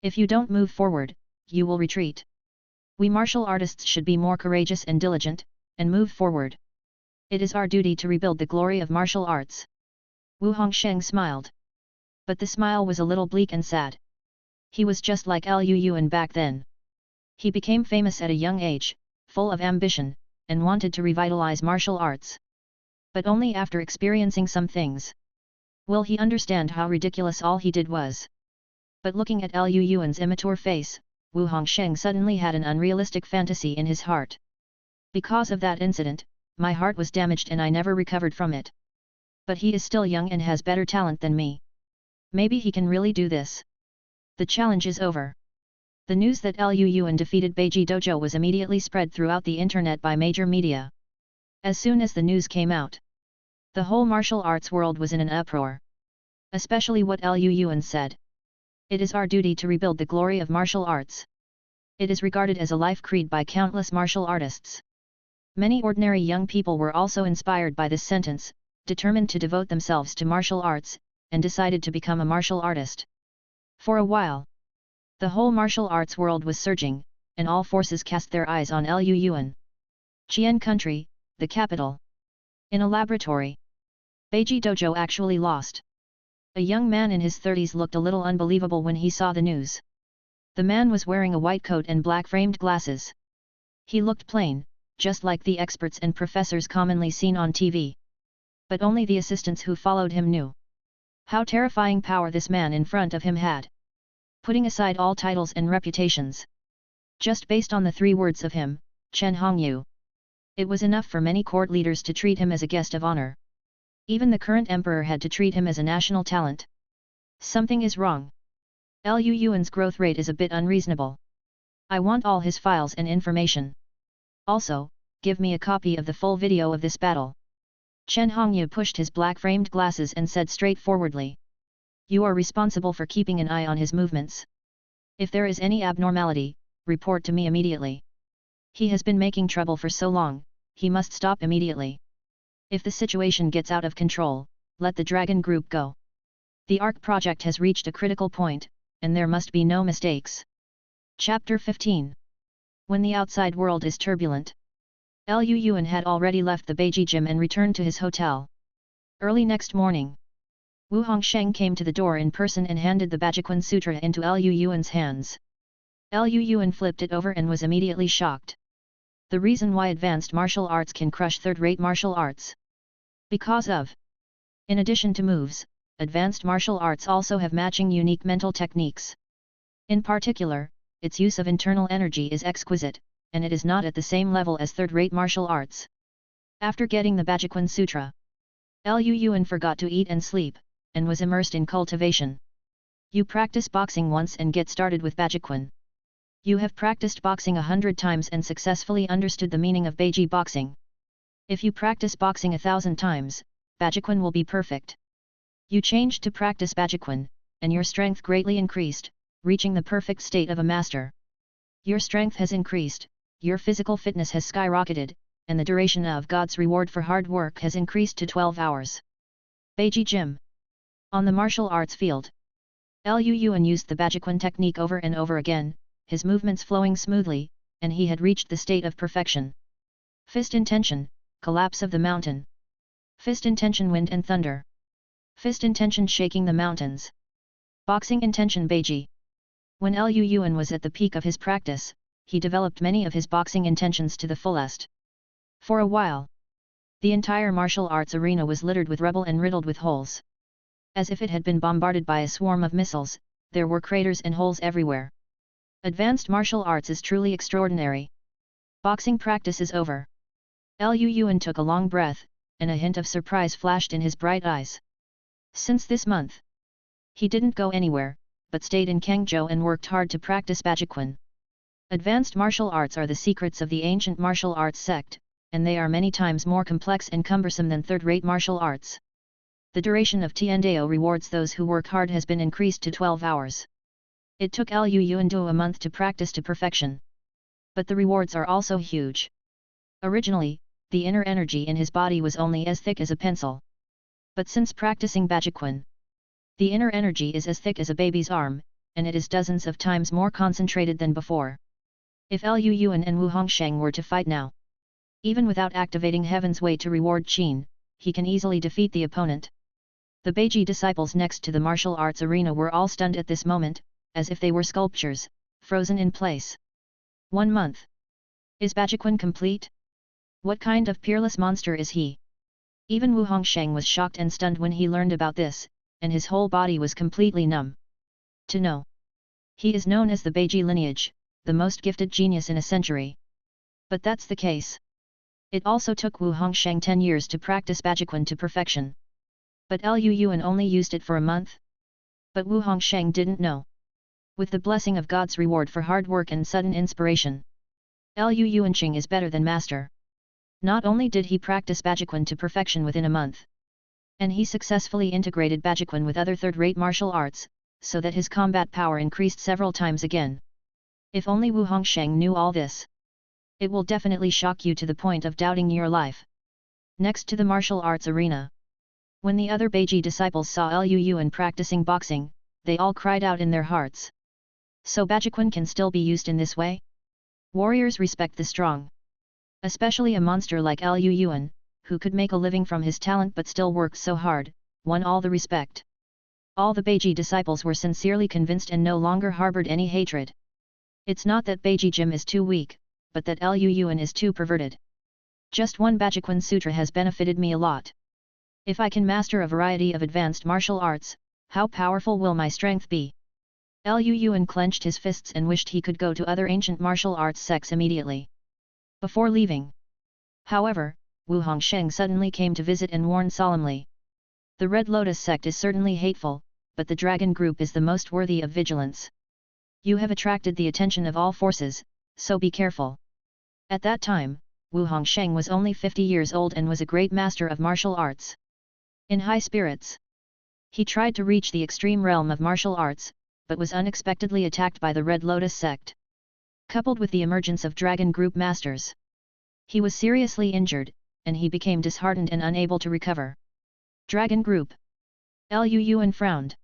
If you don't move forward, you will retreat. We martial artists should be more courageous and diligent, and move forward. It is our duty to rebuild the glory of martial arts. Wu Hongsheng smiled. But the smile was a little bleak and sad. He was just like Liu Yuan back then. He became famous at a young age, full of ambition, and wanted to revitalize martial arts. But only after experiencing some things. Will he understand how ridiculous all he did was? But looking at Liu Yuan's immature face, Wu Hongsheng suddenly had an unrealistic fantasy in his heart. Because of that incident, my heart was damaged and I never recovered from it. But he is still young and has better talent than me. Maybe he can really do this. The challenge is over. The news that Liu Yuan defeated Beiji Dojo was immediately spread throughout the internet by major media. As soon as the news came out, the whole martial arts world was in an uproar. Especially what Liu Yuan said. It is our duty to rebuild the glory of martial arts. It is regarded as a life creed by countless martial artists. Many ordinary young people were also inspired by this sentence, determined to devote themselves to martial arts, and decided to become a martial artist. For a while, the whole martial arts world was surging, and all forces cast their eyes on Liu Yuan. Qian Country, the capital. In a laboratory, Beiji Dojo actually lost. A young man in his 30s looked a little unbelievable when he saw the news. The man was wearing a white coat and black-framed glasses. He looked plain, just like the experts and professors commonly seen on TV. But only the assistants who followed him knew how terrifying power this man in front of him had. Putting aside all titles and reputations, just based on the 3 words of him, Chen Hongyu, it was enough for many court leaders to treat him as a guest of honor. Even the current emperor had to treat him as a national talent. Something is wrong. Liu Yuan's growth rate is a bit unreasonable. I want all his files and information. Also, give me a copy of the full video of this battle. Chen Hongyu pushed his black-framed glasses and said straightforwardly. You are responsible for keeping an eye on his movements. If there is any abnormality, report to me immediately. He has been making trouble for so long, he must stop immediately. If the situation gets out of control, let the Dragon Group go. The ARC project has reached a critical point, and there must be no mistakes. Chapter 15. When the outside world is turbulent. Liu Yuan had already left the Beiji gym and returned to his hotel. Early next morning, Wu Hongsheng came to the door in person and handed the Bajikun Sutra into Liu Yuan's hands. Liu Yuan flipped it over and was immediately shocked. The reason why advanced martial arts can crush third-rate martial arts. Because of. In addition to moves, advanced martial arts also have matching unique mental techniques. In particular, its use of internal energy is exquisite, and it is not at the same level as third-rate martial arts. After getting the Bajikun Sutra, Liu Yuan forgot to eat and sleep, and was immersed in cultivation. You practice boxing once and get started with Bajikun. You have practiced boxing 100 times and successfully understood the meaning of Beiji boxing. If you practice boxing 1,000 times, Bajikun will be perfect. You changed to practice Bajikun, and your strength greatly increased, reaching the perfect state of a master. Your strength has increased, your physical fitness has skyrocketed, and the duration of God's reward for hard work has increased to 12 hours. Beiji Gym. On the martial arts field, Liu Yuan used the Bajikun technique over and over again, his movements flowing smoothly, and he had reached the state of perfection. Fist intention, collapse of the mountain. Fist intention wind and thunder. Fist intention shaking the mountains. Boxing intention Beiji. When Liu Yuan was at the peak of his practice, he developed many of his boxing intentions to the fullest. For a while, the entire martial arts arena was littered with rubble and riddled with holes. As if it had been bombarded by a swarm of missiles, there were craters and holes everywhere. Advanced martial arts is truly extraordinary. Boxing practice is over. Liu Yuan took a long breath, and a hint of surprise flashed in his bright eyes. Since this month, he didn't go anywhere, but stayed in Kangzhou and worked hard to practice Bajikun. Advanced martial arts are the secrets of the ancient martial arts sect, and they are many times more complex and cumbersome than third-rate martial arts. The duration of Tiandao rewards those who work hard has been increased to 12 hours. It took Liu Yuan a month to practice to perfection. But the rewards are also huge. Originally, the inner energy in his body was only as thick as a pencil. But since practicing Bajikun, the inner energy is as thick as a baby's arm, and it is dozens of times more concentrated than before. If Liu Yuan and Wu Hongsheng were to fight now, even without activating Heaven's Way to reward Qin, he can easily defeat the opponent. The Beiji disciples next to the martial arts arena were all stunned at this moment, as if they were sculptures, frozen in place. 1 month. Is Bajikun complete? What kind of peerless monster is he? Even Wu Hongsheng was shocked and stunned when he learned about this, and his whole body was completely numb. To know. He is known as the Beiji lineage, the most gifted genius in a century. But that's the case. It also took Wu Hongsheng 10 years to practice Bajikun to perfection. But Liu Yuan only used it for a month. But Wu Hongsheng didn't know. With the blessing of God's reward for hard work and sudden inspiration, Liu Yuanqing is better than master. Not only did he practice Bajikun to perfection within a month, and he successfully integrated Bajikun with other third-rate martial arts, so that his combat power increased several times again. If only Wu Hongsheng knew all this, it will definitely shock you to the point of doubting your life. Next to the martial arts arena, when the other Beiji disciples saw Liu Yuan practicing boxing, they all cried out in their hearts. So Bajikun can still be used in this way? Warriors respect the strong. Especially a monster like Liu Yuan, who could make a living from his talent but still works so hard, won all the respect. All the Beiji disciples were sincerely convinced and no longer harbored any hatred. It's not that Beiji Jim is too weak, but that Liu Yuan is too perverted. Just one Bajikun Sutra has benefited me a lot. If I can master a variety of advanced martial arts, how powerful will my strength be? Liu Yuan clenched his fists and wished he could go to other ancient martial arts sects immediately. Before leaving, however, Wu Hongsheng suddenly came to visit and warned solemnly. The Red Lotus sect is certainly hateful, but the Dragon Group is the most worthy of vigilance. You have attracted the attention of all forces, so be careful. At that time, Wu Hongsheng was only 50 years old and was a great master of martial arts. In high spirits, he tried to reach the extreme realm of martial arts, but was unexpectedly attacked by the Red Lotus sect. Coupled with the emergence of Dragon Group masters, he was seriously injured, and he became disheartened and unable to recover. Dragon Group. Liu Yuan frowned.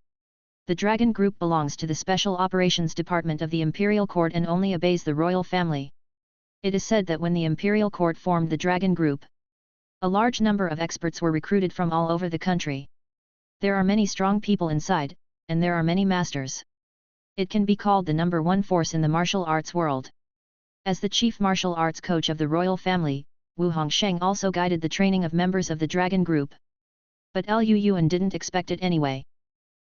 The Dragon Group belongs to the Special Operations Department of the Imperial Court and only obeys the royal family. It is said that when the Imperial Court formed the Dragon Group, a large number of experts were recruited from all over the country. There are many strong people inside, and there are many masters. It can be called the number one force in the martial arts world. As the chief martial arts coach of the royal family, Wu Hongsheng also guided the training of members of the Dragon Group. But Liu Yuan didn't expect it anyway.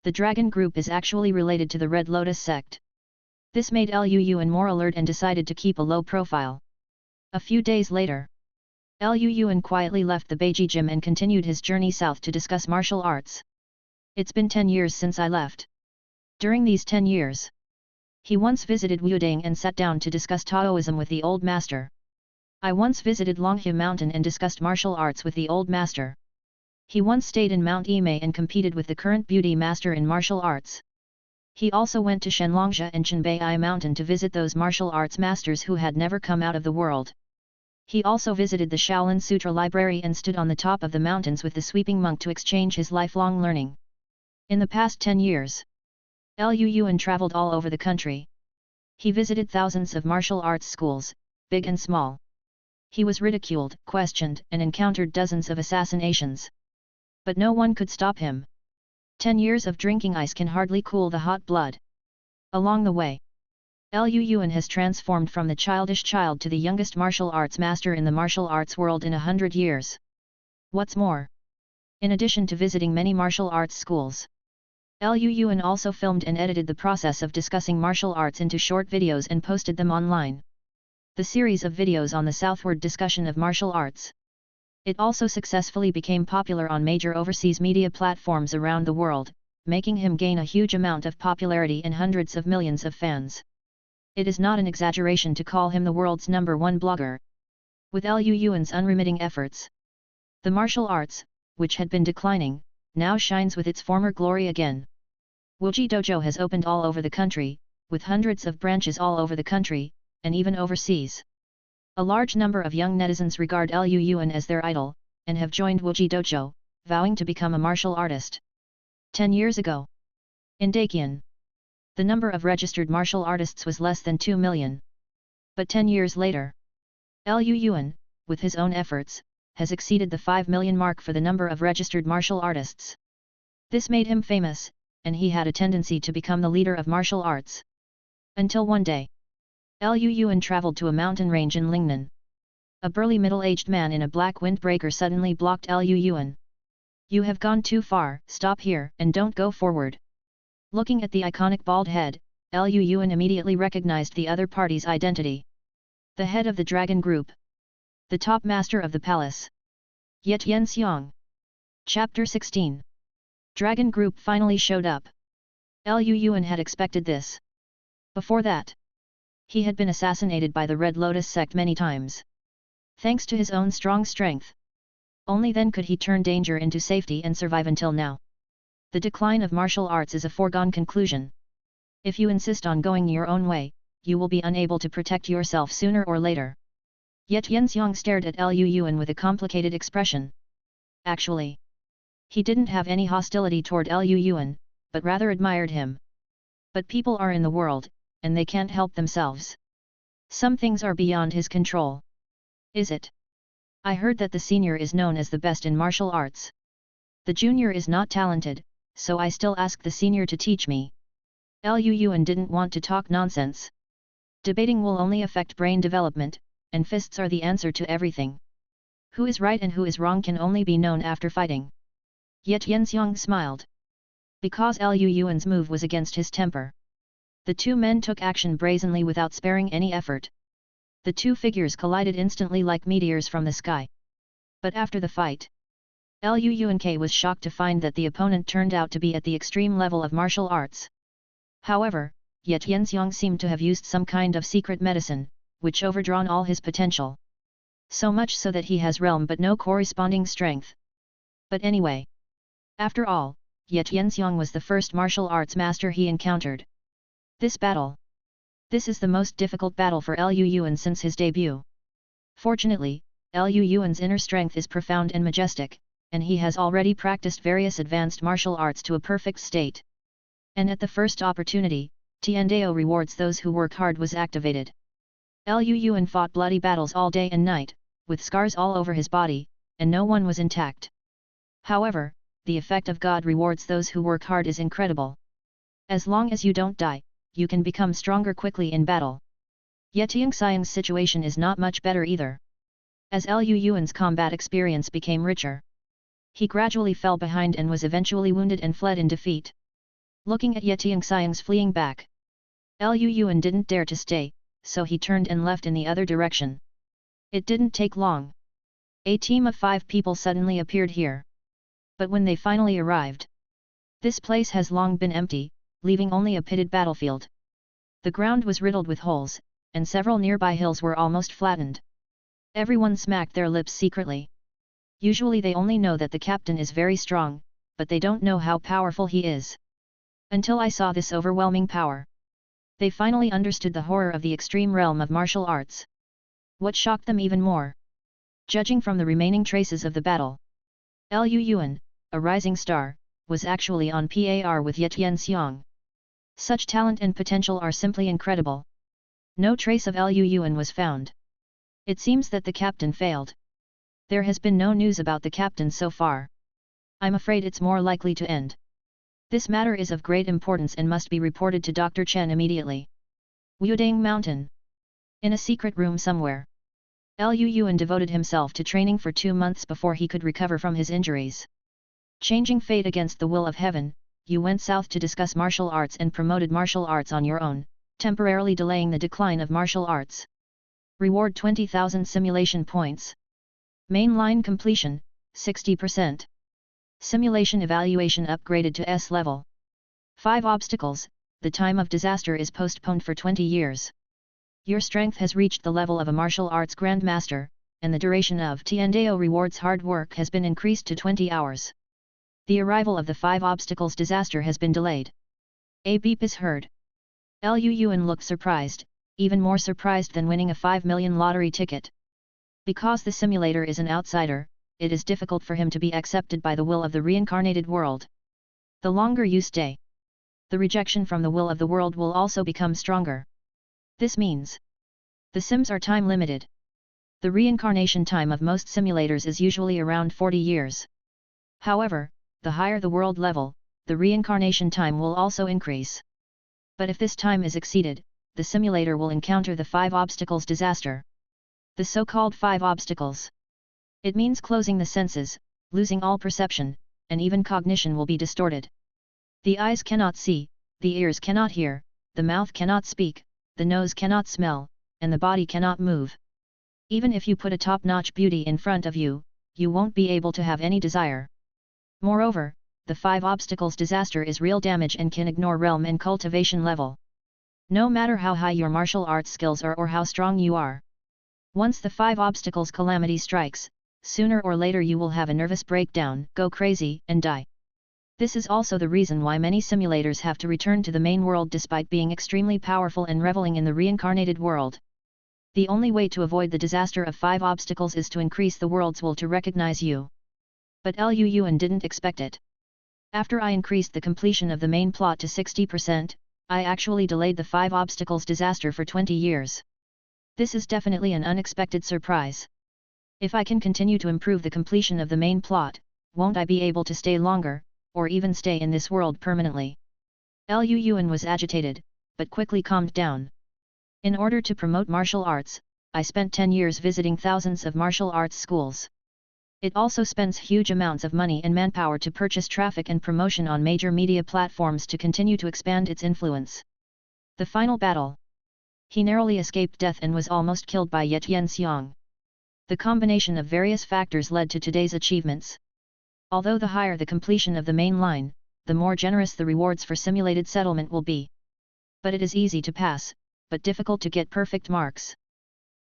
The Dragon Group is actually related to the Red Lotus sect. This made Liu Yuan more alert and decided to keep a low profile. A few days later, Liu Yuan quietly left the Beiji gym and continued his journey south to discuss martial arts. It's been 10 years since I left. During these 10 years, he once visited Wudang and sat down to discuss Taoism with the old master. I once visited Longhu Mountain and discussed martial arts with the old master. He once stayed in Mount Yimei and competed with the current beauty master in martial arts. He also went to Shenlongzhe and Chenbei Mountain to visit those martial arts masters who had never come out of the world. He also visited the Shaolin Sutra Library and stood on the top of the mountains with the sweeping monk to exchange his lifelong learning. In the past 10 years, Liu Yuan traveled all over the country. He visited thousands of martial arts schools, big and small. He was ridiculed, questioned, and encountered dozens of assassinations. But no one could stop him. 10 years of drinking ice can hardly cool the hot blood. Along the way, Liu Yuan has transformed from the childish child to the youngest martial arts master in the martial arts world in 100 years. What's more, in addition to visiting many martial arts schools, Liu Yuan also filmed and edited the process of discussing martial arts into short videos and posted them online. The series of videos on the southward discussion of martial arts. It also successfully became popular on major overseas media platforms around the world, making him gain a huge amount of popularity and hundreds of millions of fans. It is not an exaggeration to call him the world's #1 blogger. With Liu Yuan's unremitting efforts, the martial arts, which had been declining, now shines with its former glory again. Wuji Dojo has opened all over the country, with hundreds of branches all over the country, and even overseas. A large number of young netizens regard Liu Yuan as their idol, and have joined Wuji Dojo, vowing to become a martial artist. 10 years ago, in Daqian, the number of registered martial artists was less than 2 million. But 10 years later, Liu Yuan, with his own efforts, has exceeded the 5 million mark for the number of registered martial artists. This made him famous, and he had a tendency to become the leader of martial arts. Until one day, Liu Yuan traveled to a mountain range in Lingnan. A burly middle-aged man in a black windbreaker suddenly blocked Liu Yuan. "You have gone too far, stop here and don't go forward." Looking at the iconic bald head, Liu Yuan immediately recognized the other party's identity. The head of the Dragon Group. The top master of the palace. Yet Yenxiang. Chapter 16. Dragon Group finally showed up. Liu Yuan had expected this. Before that, he had been assassinated by the Red Lotus sect many times. Thanks to his own strong strength, only then could he turn danger into safety and survive until now. The decline of martial arts is a foregone conclusion. If you insist on going your own way, you will be unable to protect yourself sooner or later. Yet Yenxiang stared at Liu Yuan with a complicated expression. Actually, he didn't have any hostility toward Liu Yuan, but rather admired him. But people are in the world, and they can't help themselves. Some things are beyond his control. Is it? I heard that the senior is known as the best in martial arts. The junior is not talented, so I still ask the senior to teach me. Liu Yuan didn't want to talk nonsense. Debating will only affect brain development, and fists are the answer to everything. Who is right and who is wrong can only be known after fighting. Yet Yenxiang smiled. Because Liu Yuan's move was against his temper, the two men took action brazenly without sparing any effort. The two figures collided instantly like meteors from the sky. But after the fight, Liu Yuan was shocked to find that the opponent turned out to be at the extreme level of martial arts. However, yet Yenxiang seemed to have used some kind of secret medicine, which overdrawn all his potential. So much so that he has realm but no corresponding strength. But anyway. After all, Ye Tianxiang was the first martial arts master he encountered. This battle. This is the most difficult battle for Liu Yuan since his debut. Fortunately, Liu Yuan's inner strength is profound and majestic, and he has already practiced various advanced martial arts to a perfect state. And at the first opportunity, Tiandao rewards those who work hard was activated. Liu Yuan fought bloody battles all day and night, with scars all over his body, and no one was intact. However, the effect of God rewards those who work hard is incredible. As long as you don't die, you can become stronger quickly in battle. Ye Tianxiang's situation is not much better either. As Liu Yuan's combat experience became richer, he gradually fell behind and was eventually wounded and fled in defeat. Looking at Ye Tianxiang's fleeing back, Liu Yuan didn't dare to stay, so he turned and left in the other direction. It didn't take long. A team of 5 people suddenly appeared here. But when they finally arrived, this place has long been empty, leaving only a pitted battlefield. The ground was riddled with holes, and several nearby hills were almost flattened. Everyone smacked their lips secretly. Usually they only know that the captain is very strong, but they don't know how powerful he is. Until I saw this overwhelming power, they finally understood the horror of the extreme realm of martial arts. What shocked them even more? Judging from the remaining traces of the battle, Liu Yuan, a rising star, was actually on par with Ye Tianxiang. Such talent and potential are simply incredible. No trace of Liu Yuan was found. It seems that the captain failed. There has been no news about the captain so far. I'm afraid it's more likely to end. This matter is of great importance and must be reported to Dr. Chen immediately. Wudang Mountain. In a secret room somewhere, Liu Yuan devoted himself to training for 2 months before he could recover from his injuries. Changing fate against the will of heaven, you went south to discuss martial arts and promoted martial arts on your own, temporarily delaying the decline of martial arts. Reward 20,000 simulation points. Mainline completion, 60%. Simulation evaluation upgraded to S level. 5 obstacles, the time of disaster is postponed for 20 years. Your strength has reached the level of a martial arts grandmaster, and the duration of Tiandao rewards hard work has been increased to 20 hours. The arrival of the 5 obstacles disaster has been delayed. A beep is heard. Liu Yuan looked surprised, even more surprised than winning a 5 million lottery ticket. Because the simulator is an outsider, it is difficult for him to be accepted by the will of the reincarnated world. The longer you stay, the rejection from the will of the world will also become stronger. This means the sims are time limited. The reincarnation time of most simulators is usually around 40 years. However, the higher the world level, the reincarnation time will also increase. But if this time is exceeded, the simulator will encounter the 5 obstacles disaster. The so-called 5 obstacles. It means closing the senses, losing all perception, and even cognition will be distorted. The eyes cannot see, the ears cannot hear, the mouth cannot speak, the nose cannot smell, and the body cannot move. Even if you put a top-notch beauty in front of you, you won't be able to have any desire. Moreover, the 5 obstacles disaster is real damage and can ignore realm and cultivation level. No matter how high your martial arts skills are or how strong you are. Once the 5 obstacles calamity strikes, sooner or later you will have a nervous breakdown, go crazy, and die. This is also the reason why many simulators have to return to the main world despite being extremely powerful and reveling in the reincarnated world. The only way to avoid the disaster of 5 obstacles is to increase the world's will to recognize you. But Liu Yuan didn't expect it. After I increased the completion of the main plot to 60%, I actually delayed the 5 obstacles disaster for 20 years. This is definitely an unexpected surprise. If I can continue to improve the completion of the main plot, won't I be able to stay longer, or even stay in this world permanently? Liu Yuan was agitated, but quickly calmed down. In order to promote martial arts, I spent 10 years visiting thousands of martial arts schools. It also spends huge amounts of money and manpower to purchase traffic and promotion on major media platforms to continue to expand its influence. The final battle. He narrowly escaped death and was almost killed by Ye Tianxiang. The combination of various factors led to today's achievements. Although the higher the completion of the main line, the more generous the rewards for simulated settlement will be. But it is easy to pass, but difficult to get perfect marks.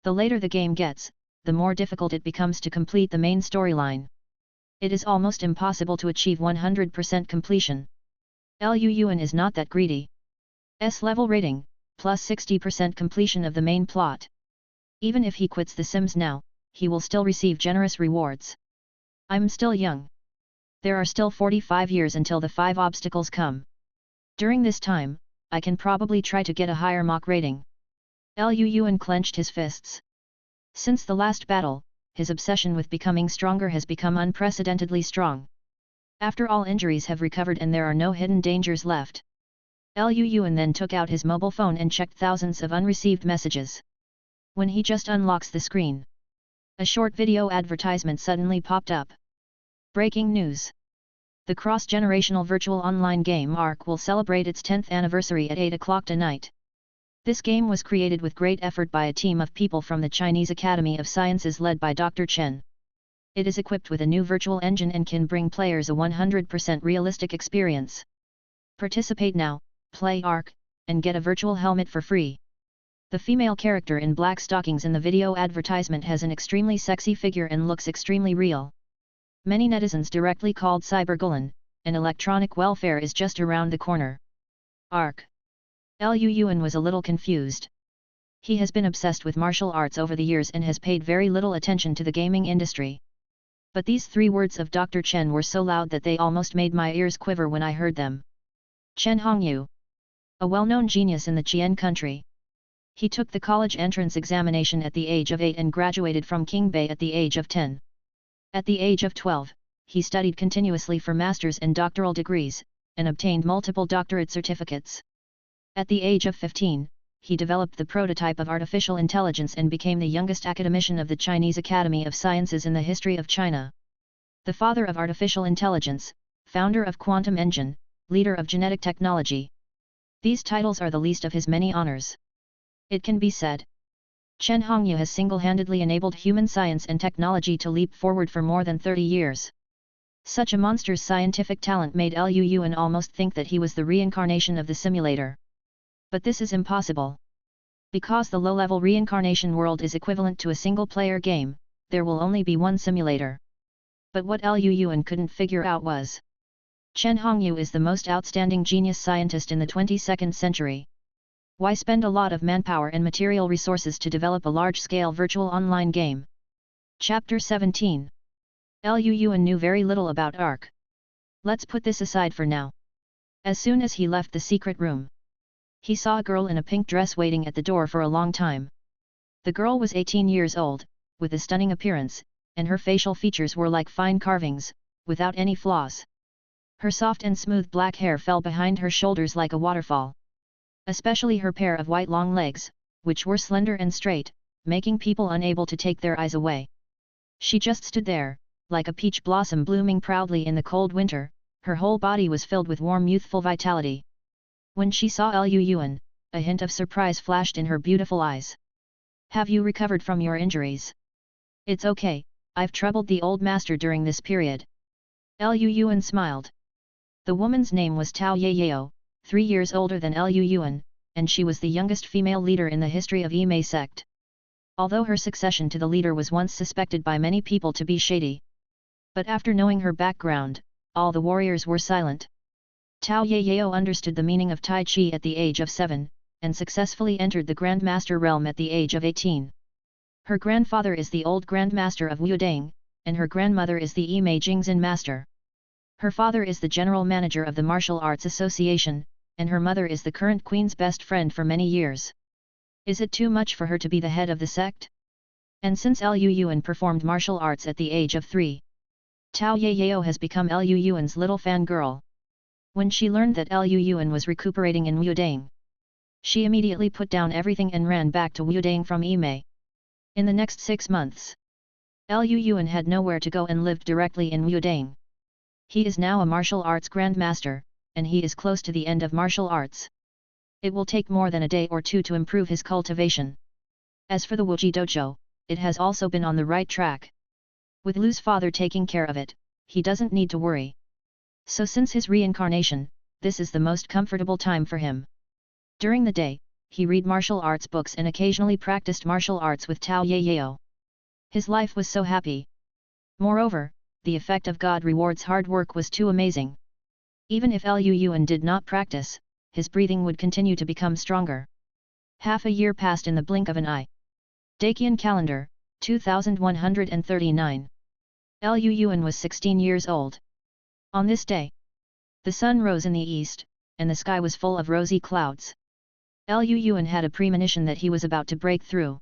The later the game gets, the more difficult it becomes to complete the main storyline. It is almost impossible to achieve 100% completion. Liu Yuan is not that greedy. S-level rating, plus 60% completion of the main plot. Even if he quits The Sims now, he will still receive generous rewards. I'm still young. There are still 45 years until the 5 obstacles come. During this time, I can probably try to get a higher mock rating. Liu Yuan clenched his fists. Since the last battle, his obsession with becoming stronger has become unprecedentedly strong. After all injuries have recovered and there are no hidden dangers left. Liu Yuan then took out his mobile phone and checked thousands of unreceived messages. When he just unlocks the screen, a short video advertisement suddenly popped up. Breaking news! The cross-generational virtual online game ARK will celebrate its 10th anniversary at 8 o'clock tonight. This game was created with great effort by a team of people from the Chinese Academy of Sciences led by Dr. Chen. It is equipped with a new virtual engine and can bring players a 100% realistic experience. Participate now, play ARK, and get a virtual helmet for free. The female character in black stockings in the video advertisement has an extremely sexy figure and looks extremely real. Many netizens directly called cybergullen, and electronic welfare is just around the corner. ARK. Liu Yuan was a little confused. He has been obsessed with martial arts over the years and has paid very little attention to the gaming industry. But these 3 words of Dr. Chen were so loud that they almost made my ears quiver when I heard them. Chen Hongyu. A well-known genius in the Qian country. He took the college entrance examination at the age of 8 and graduated from Qingbei at the age of 10. At the age of 12, he studied continuously for master's and doctoral degrees, and obtained multiple doctorate certificates. At the age of 15, he developed the prototype of artificial intelligence and became the youngest academician of the Chinese Academy of Sciences in the history of China. The father of artificial intelligence, founder of quantum engine, leader of genetic technology. These titles are the least of his many honors. It can be said, Chen Hongyu has single-handedly enabled human science and technology to leap forward for more than 30 years. Such a monster's scientific talent made Liu Yuan almost think that he was the reincarnation of the simulator. But this is impossible. Because the low-level reincarnation world is equivalent to a single-player game, there will only be one simulator. But what Liu Yuan couldn't figure out was, Chen Hongyu is the most outstanding genius scientist in the 22nd century. Why spend a lot of manpower and material resources to develop a large-scale virtual online game? Chapter 17. Liu Yuan knew very little about ARK. Let's put this aside for now. As soon as he left the secret room, he saw a girl in a pink dress waiting at the door for a long time. The girl was 18 years old, with a stunning appearance, and her facial features were like fine carvings, without any flaws. Her soft and smooth black hair fell behind her shoulders like a waterfall. Especially her pair of white long legs, which were slender and straight, making people unable to take their eyes away. She just stood there, like a peach blossom blooming proudly in the cold winter, her whole body was filled with warm youthful vitality. When she saw Liu Yuan, a hint of surprise flashed in her beautiful eyes. Have you recovered from your injuries? It's okay, I've troubled the old master during this period. Liu Yuan smiled. The woman's name was Tao Yeyao, 3 years older than Liu Yuan, and she was the youngest female leader in the history of Yimei sect. Although her succession to the leader was once suspected by many people to be shady. But after knowing her background, all the warriors were silent. Tao Yeyao understood the meaning of Tai Chi at the age of 7, and successfully entered the Grandmaster realm at the age of 18. Her grandfather is the old Grandmaster of Wudang, and her grandmother is the Yimei Jingxin Master. Her father is the general manager of the Martial Arts Association, and her mother is the current queen's best friend for many years. Is it too much for her to be the head of the sect? And since Liu Yuan performed martial arts at the age of 3, Tao Yeyao has become Liu Yuan's little fangirl. When she learned that Liu Yuan was recuperating in Wudang, she immediately put down everything and ran back to Wudang from Yimei. In the next 6 months, Liu Yuan had nowhere to go and lived directly in Wudang. He is now a martial arts grandmaster, and he is close to the end of martial arts. It will take more than a day or 2 to improve his cultivation. As for the Wuji dojo, it has also been on the right track. With Lu's father taking care of it, he doesn't need to worry. So since his reincarnation, this is the most comfortable time for him. During the day, he read martial arts books and occasionally practiced martial arts with Tao Yeyao. His life was so happy. Moreover, the effect of God rewards hard work was too amazing. Even if Liu Yuan did not practice, his breathing would continue to become stronger. Half a year passed in the blink of an eye. Dakian calendar, 2139. Liu Yuan was 16 years old. On this day, the sun rose in the east, and the sky was full of rosy clouds. Liu Yuan had a premonition that he was about to break through.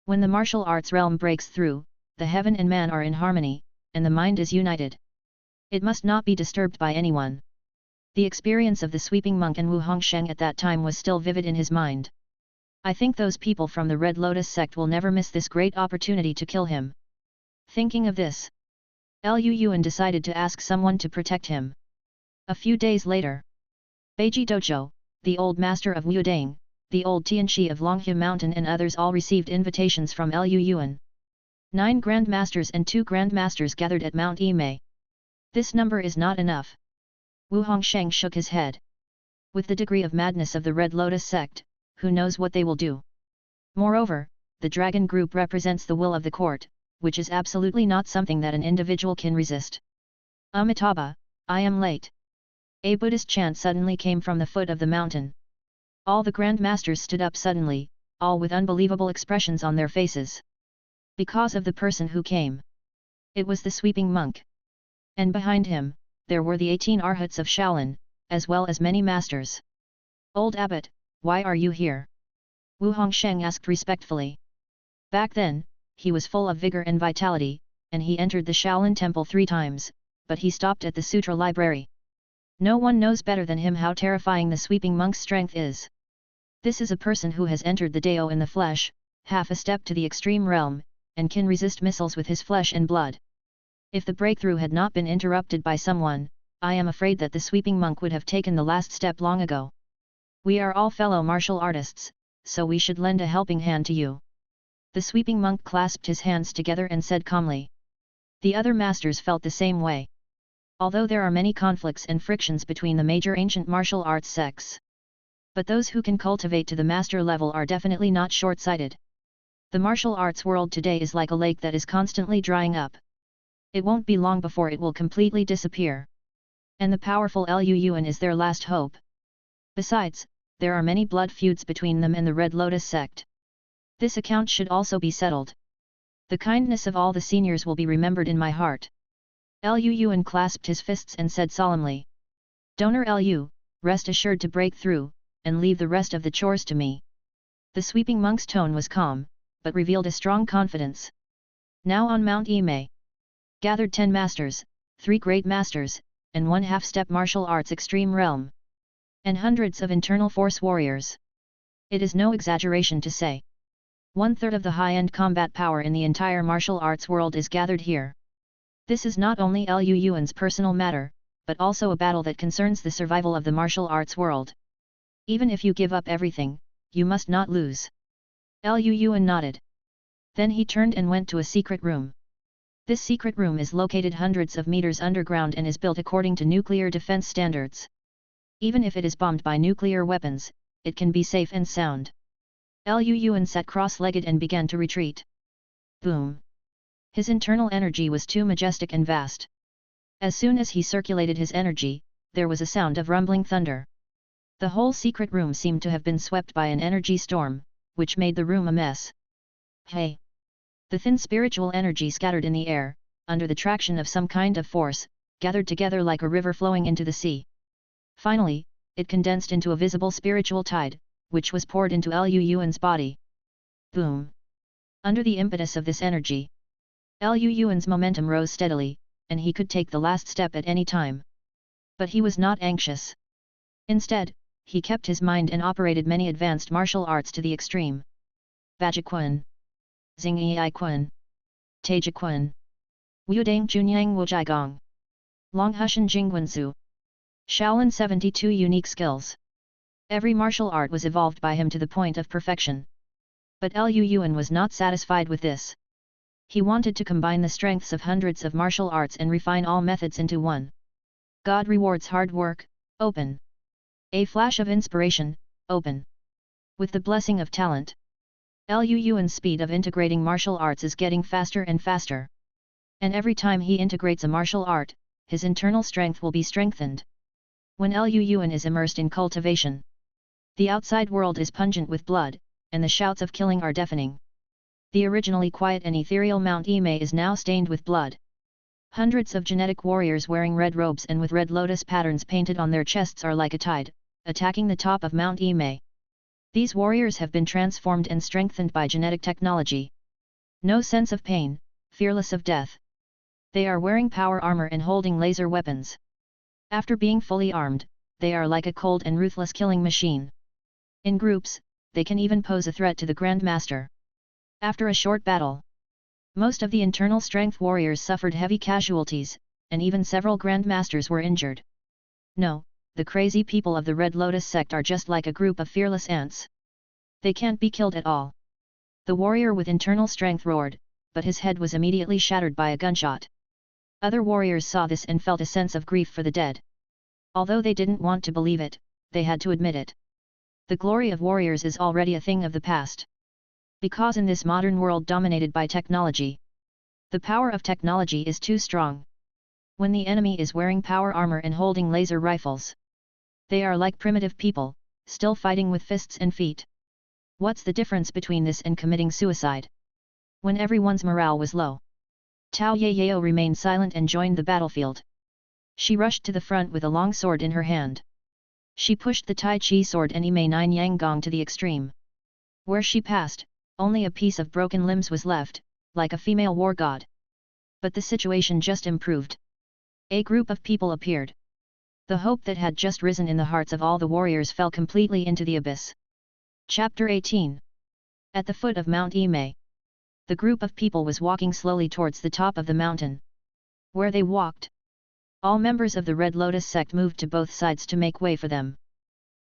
When the martial arts realm breaks through, the heaven and man are in harmony, and the mind is united. It must not be disturbed by anyone. The experience of the sweeping monk and Wu Hongsheng at that time was still vivid in his mind. I think those people from the Red Lotus sect will never miss this great opportunity to kill him. Thinking of this, Liu Yuan decided to ask someone to protect him. A few days later, Beiji Dojo, the old master of Wudang, the old Tianxi of Longhe Mountain and others all received invitations from Liu Yuan. 9 grandmasters and 2 grandmasters gathered at Mount Yimei. This number is not enough. Wu Hongsheng shook his head. With the degree of madness of the Red Lotus sect, who knows what they will do? Moreover, the dragon group represents the will of the court, which is absolutely not something that an individual can resist. Amitabha, I am late. A Buddhist chant suddenly came from the foot of the mountain. All the grandmasters stood up suddenly, all with unbelievable expressions on their faces. Because of the person who came. It was the sweeping monk. And behind him, there were the 18 arhats of Shaolin, as well as many masters. Old abbot, why are you here? Wu Hongsheng asked respectfully. Back then, he was full of vigor and vitality, and he entered the Shaolin temple 3 times, but he stopped at the sutra library. No one knows better than him how terrifying the sweeping monk's strength is. This is a person who has entered the Dao in the flesh, half a step to the extreme realm, and can resist missiles with his flesh and blood. If the breakthrough had not been interrupted by someone, I am afraid that the sweeping monk would have taken the last step long ago. We are all fellow martial artists, so we should lend a helping hand to you. The sweeping monk clasped his hands together and said calmly. The other masters felt the same way. Although there are many conflicts and frictions between the major ancient martial arts sects, but those who can cultivate to the master level are definitely not short-sighted. The martial arts world today is like a lake that is constantly drying up. It won't be long before it will completely disappear. And the powerful Liu Yuan is their last hope. Besides, there are many blood feuds between them and the Red Lotus sect. This account should also be settled. The kindness of all the seniors will be remembered in my heart. Liu Yuan clasped his fists and said solemnly. Donor Liu, rest assured to break through, and leave the rest of the chores to me. The sweeping monk's tone was calm, but revealed a strong confidence. Now on Mount Yimei, gathered 10 masters, 3 great masters, and 1 half-step martial arts extreme realm. And hundreds of internal force warriors. It is no exaggeration to say. 1/3 of the high-end combat power in the entire martial arts world is gathered here. This is not only Liu Yuan's personal matter, but also a battle that concerns the survival of the martial arts world. Even if you give up everything, you must not lose. Liu Yuan nodded. Then he turned and went to a secret room. This secret room is located hundreds of meters underground and is built according to nuclear defense standards. Even if it is bombed by nuclear weapons, it can be safe and sound. Liu Yuan sat cross-legged and began to retreat. Boom! His internal energy was too majestic and vast. As soon as he circulated his energy, there was a sound of rumbling thunder. The whole secret room seemed to have been swept by an energy storm, which made the room a mess. Hey! The thin spiritual energy scattered in the air, under the traction of some kind of force, gathered together like a river flowing into the sea. Finally, it condensed into a visible spiritual tide, which was poured into Liu Yuan's body. Boom! Under the impetus of this energy, Liu Yuan's momentum rose steadily, and he could take the last step at any time. But he was not anxious. Instead, he kept his mind and operated many advanced martial arts to the extreme. Bajiquan, Xingyi Quan, Taijiquan, Wudang Junyang Wujiagong, Longhushan Jingguansu. Shaolin 72 unique skills. Every martial art was evolved by him to the point of perfection. But Liu Yuan was not satisfied with this. He wanted to combine the strengths of hundreds of martial arts and refine all methods into one. God rewards hard work, open. A flash of inspiration, open. With the blessing of talent. Liu Yuan's speed of integrating martial arts is getting faster and faster. And every time he integrates a martial art, his internal strength will be strengthened. When Liu Yuan is immersed in cultivation, the outside world is pungent with blood, and the shouts of killing are deafening. The originally quiet and ethereal Mount Imei is now stained with blood. Hundreds of genetic warriors wearing red robes and with red lotus patterns painted on their chests are like a tide, attacking the top of Mount Imei. These warriors have been transformed and strengthened by genetic technology. No sense of pain, fearless of death. They are wearing power armor and holding laser weapons. After being fully armed, they are like a cold and ruthless killing machine. In groups, they can even pose a threat to the Grand Master. After a short battle, most of the internal strength warriors suffered heavy casualties, and even several Grand Masters were injured. No, the crazy people of the Red Lotus sect are just like a group of fearless ants. They can't be killed at all. The warrior with internal strength roared, but his head was immediately shattered by a gunshot. Other warriors saw this and felt a sense of grief for the dead. Although they didn't want to believe it, they had to admit it. The glory of warriors is already a thing of the past. Because in this modern world dominated by technology, the power of technology is too strong. When the enemy is wearing power armor and holding laser rifles, they are like primitive people, still fighting with fists and feet. What's the difference between this and committing suicide? When everyone's morale was low, Tao Yayao remained silent and joined the battlefield. She rushed to the front with a long sword in her hand. She pushed the Tai Chi sword and Imei Nine Yang Gong to the extreme. Where she passed, only a piece of broken limbs was left, like a female war god. But the situation just improved. A group of people appeared. The hope that had just risen in the hearts of all the warriors fell completely into the abyss. Chapter 18. At the foot of Mount Imei, the group of people was walking slowly towards the top of the mountain. Where they walked, all members of the Red Lotus sect moved to both sides to make way for them.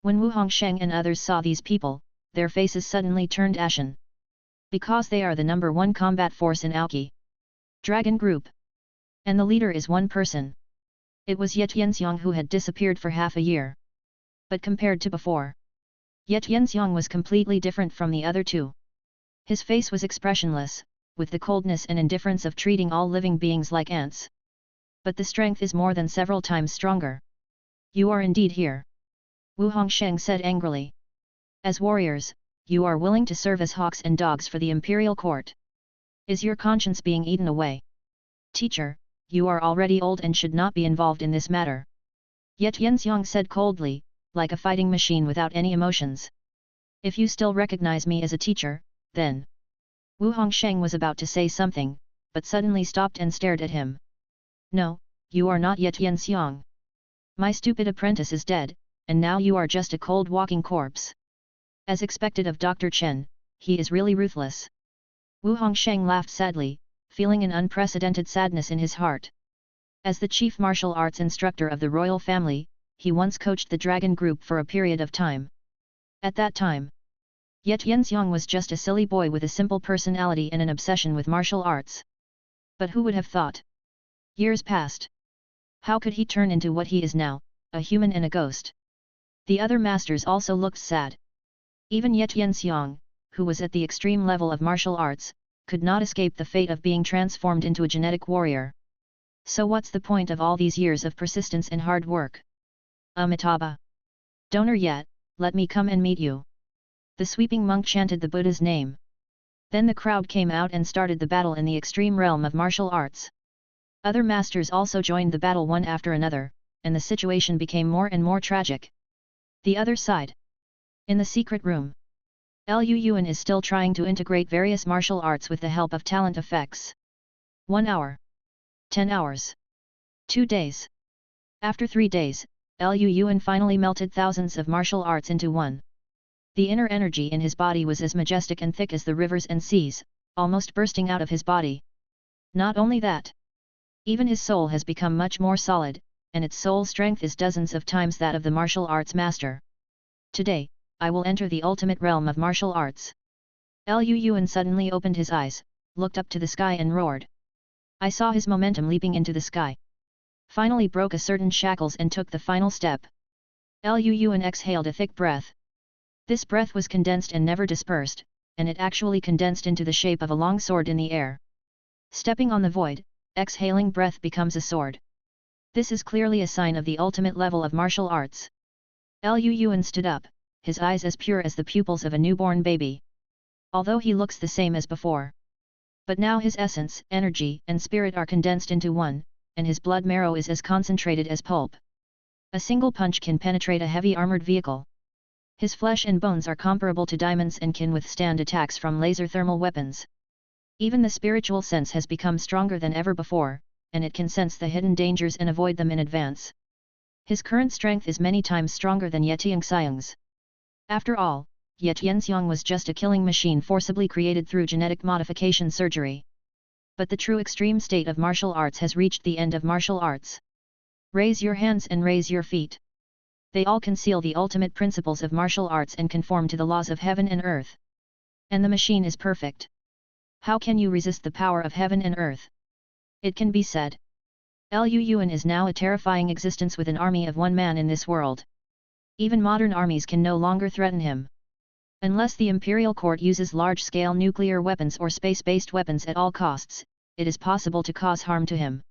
When Wu Hongsheng and others saw these people, their faces suddenly turned ashen. Because they are the number one combat force in Aoki Dragon Group. And the leader is one person. It was Ye Tianxiang who had disappeared for half a year. But compared to before, Ye Tianxiang was completely different from the other two. His face was expressionless, with the coldness and indifference of treating all living beings like ants. But the strength is more than several times stronger. You are indeed here, Wu Hongsheng said angrily. As warriors, you are willing to serve as hawks and dogs for the imperial court. Is your conscience being eaten away? Teacher, you are already old and should not be involved in this matter, Ye Tianxiang said coldly, like a fighting machine without any emotions. If you still recognize me as a teacher, then... Wu Hongsheng was about to say something, but suddenly stopped and stared at him. No, you are not Ye Tianxiang. My stupid apprentice is dead, and now you are just a cold walking corpse. As expected of Dr. Chen, he is really ruthless. Wu Hongsheng laughed sadly, feeling an unprecedented sadness in his heart. As the chief martial arts instructor of the royal family, he once coached the Dragon Group for a period of time. At that time, Ye Tianxiang was just a silly boy with a simple personality and an obsession with martial arts. But who would have thought? Years passed. How could he turn into what he is now, a human and a ghost? The other masters also looked sad. Even Ye Tianxiang, who was at the extreme level of martial arts, could not escape the fate of being transformed into a genetic warrior. So what's the point of all these years of persistence and hard work? Amitabha. Donor yet, let me come and meet you. The sweeping monk chanted the Buddha's name. Then the crowd came out and started the battle in the extreme realm of martial arts. Other masters also joined the battle one after another, and the situation became more and more tragic. The other side. In the secret room, Liu Yuan is still trying to integrate various martial arts with the help of talent effects. 1 hour. 10 hours. 2 days. After 3 days, Liu Yuan finally melted thousands of martial arts into one. The inner energy in his body was as majestic and thick as the rivers and seas, almost bursting out of his body. Not only that, even his soul has become much more solid, and its soul strength is dozens of times that of the martial arts master. Today, I will enter the ultimate realm of martial arts. Liu Yuan suddenly opened his eyes, looked up to the sky and roared. I saw his momentum leaping into the sky. Finally broke a certain shackles and took the final step. Liu Yuan exhaled a thick breath. This breath was condensed and never dispersed, and it actually condensed into the shape of a long sword in the air. Stepping on the void, exhaling breath becomes a sword. This is clearly a sign of the ultimate level of martial arts. Liu Yuan stood up, his eyes as pure as the pupils of a newborn baby. Although he looks the same as before. But now his essence, energy, and spirit are condensed into one, and his blood marrow is as concentrated as pulp. A single punch can penetrate a heavy armored vehicle. His flesh and bones are comparable to diamonds and can withstand attacks from laser thermal weapons. Even the spiritual sense has become stronger than ever before, and it can sense the hidden dangers and avoid them in advance. His current strength is many times stronger than Ye Tianxiang's. After all, Ye Tianxiang was just a killing machine forcibly created through genetic modification surgery. But the true extreme state of martial arts has reached the end of martial arts. Raise your hands and raise your feet. They all conceal the ultimate principles of martial arts and conform to the laws of heaven and earth. And the machine is perfect. How can you resist the power of heaven and earth? It can be said. Liu Yuan is now a terrifying existence with an army of one man in this world. Even modern armies can no longer threaten him. Unless the imperial court uses large-scale nuclear weapons or space-based weapons at all costs, it is possible to cause harm to him.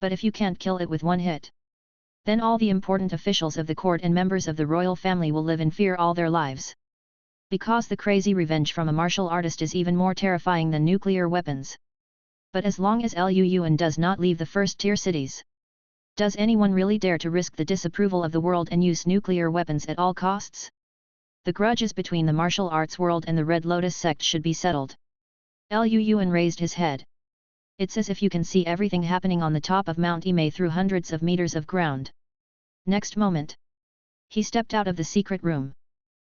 But if you can't kill it with one hit, then all the important officials of the court and members of the royal family will live in fear all their lives. Because the crazy revenge from a martial artist is even more terrifying than nuclear weapons. But as long as Liu Yuan does not leave the first-tier cities, does anyone really dare to risk the disapproval of the world and use nuclear weapons at all costs? The grudges between the martial arts world and the Red Lotus sect should be settled. Liu Yuan raised his head. It's as if you can see everything happening on the top of Mount Imei through hundreds of meters of ground. Next moment, he stepped out of the secret room.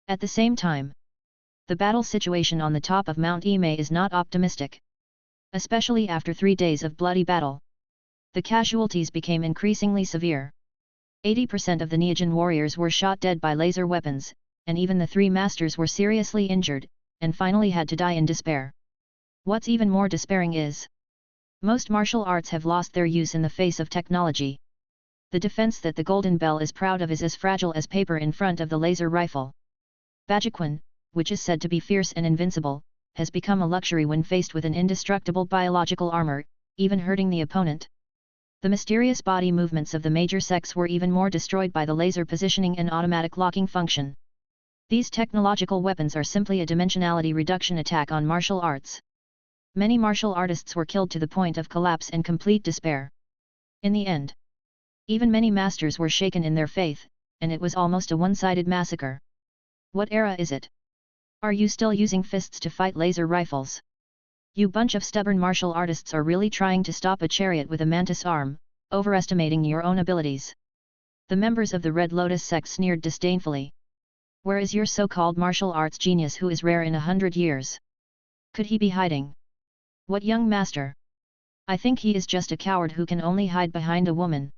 At the same time, the battle situation on the top of Mount Imei is not optimistic. Especially after 3 days of bloody battle. The casualties became increasingly severe. 80% of the Neogen warriors were shot dead by laser weapons, and even the 3 masters were seriously injured, and finally had to die in despair. What's even more despairing is, most martial arts have lost their use in the face of technology. The defense that the Golden Bell is proud of is as fragile as paper in front of the laser rifle. Bajiquan, which is said to be fierce and invincible, has become a luxury when faced with an indestructible biological armor, even hurting the opponent. The mysterious body movements of the major sects were even more destroyed by the laser positioning and automatic locking function. These technological weapons are simply a dimensionality reduction attack on martial arts. Many martial artists were killed to the point of collapse and complete despair. In the end, even many masters were shaken in their faith, and it was almost a one-sided massacre. What era is it? Are you still using fists to fight laser rifles? You bunch of stubborn martial artists are really trying to stop a chariot with a mantis arm, overestimating your own abilities. The members of the Red Lotus sect sneered disdainfully. Where is your so-called martial arts genius who is rare in 100 years? Could he be hiding? What young master? I think he is just a coward who can only hide behind a woman.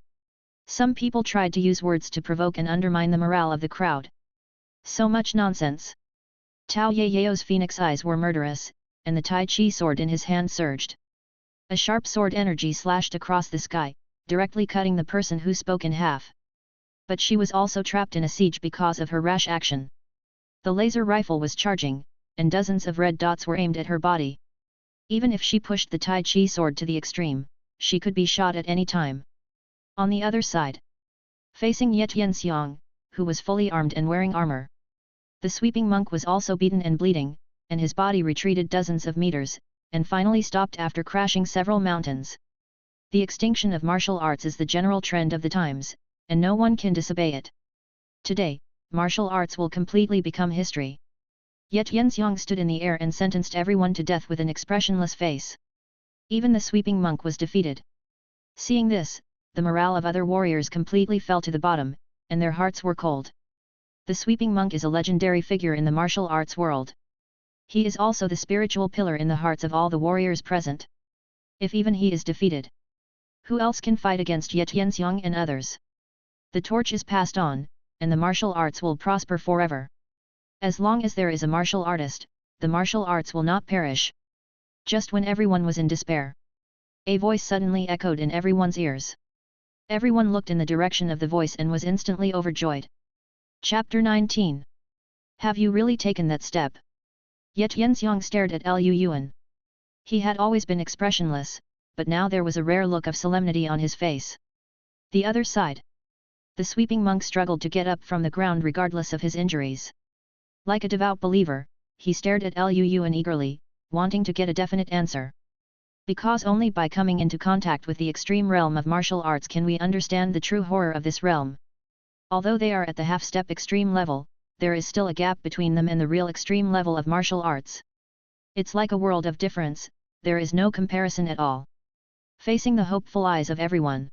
Some people tried to use words to provoke and undermine the morale of the crowd. So much nonsense. Tao Yao's phoenix eyes were murderous, and the Tai Chi sword in his hand surged. A sharp sword energy slashed across the sky, directly cutting the person who spoke in half. But she was also trapped in a siege because of her rash action. The laser rifle was charging, and dozens of red dots were aimed at her body. Even if she pushed the Tai Chi sword to the extreme, she could be shot at any time. On the other side, facing Ye Tianxiang, who was fully armed and wearing armor, the sweeping monk was also beaten and bleeding, and his body retreated dozens of meters, and finally stopped after crashing several mountains. The extinction of martial arts is the general trend of the times, and no one can disobey it. Today, martial arts will completely become history. Ye Tianxiang stood in the air and sentenced everyone to death with an expressionless face. Even the sweeping monk was defeated. Seeing this, the morale of other warriors completely fell to the bottom, and their hearts were cold. The sweeping monk is a legendary figure in the martial arts world. He is also the spiritual pillar in the hearts of all the warriors present. If even he is defeated, who else can fight against Ye Tianxiang and others? The torch is passed on, and the martial arts will prosper forever. As long as there is a martial artist, the martial arts will not perish. Just when everyone was in despair, a voice suddenly echoed in everyone's ears. Everyone looked in the direction of the voice and was instantly overjoyed. Chapter 19. Have you really taken that step? Yet Yanxiang stared at Liu Yuan. He had always been expressionless, but now there was a rare look of solemnity on his face. The other side. The sweeping monk struggled to get up from the ground regardless of his injuries. Like a devout believer, he stared at Liu Yuan eagerly, wanting to get a definite answer. Because only by coming into contact with the extreme realm of martial arts can we understand the true horror of this realm. Although they are at the half-step extreme level, there is still a gap between them and the real extreme level of martial arts. It's like a world of difference, there is no comparison at all. Facing the hopeful eyes of everyone,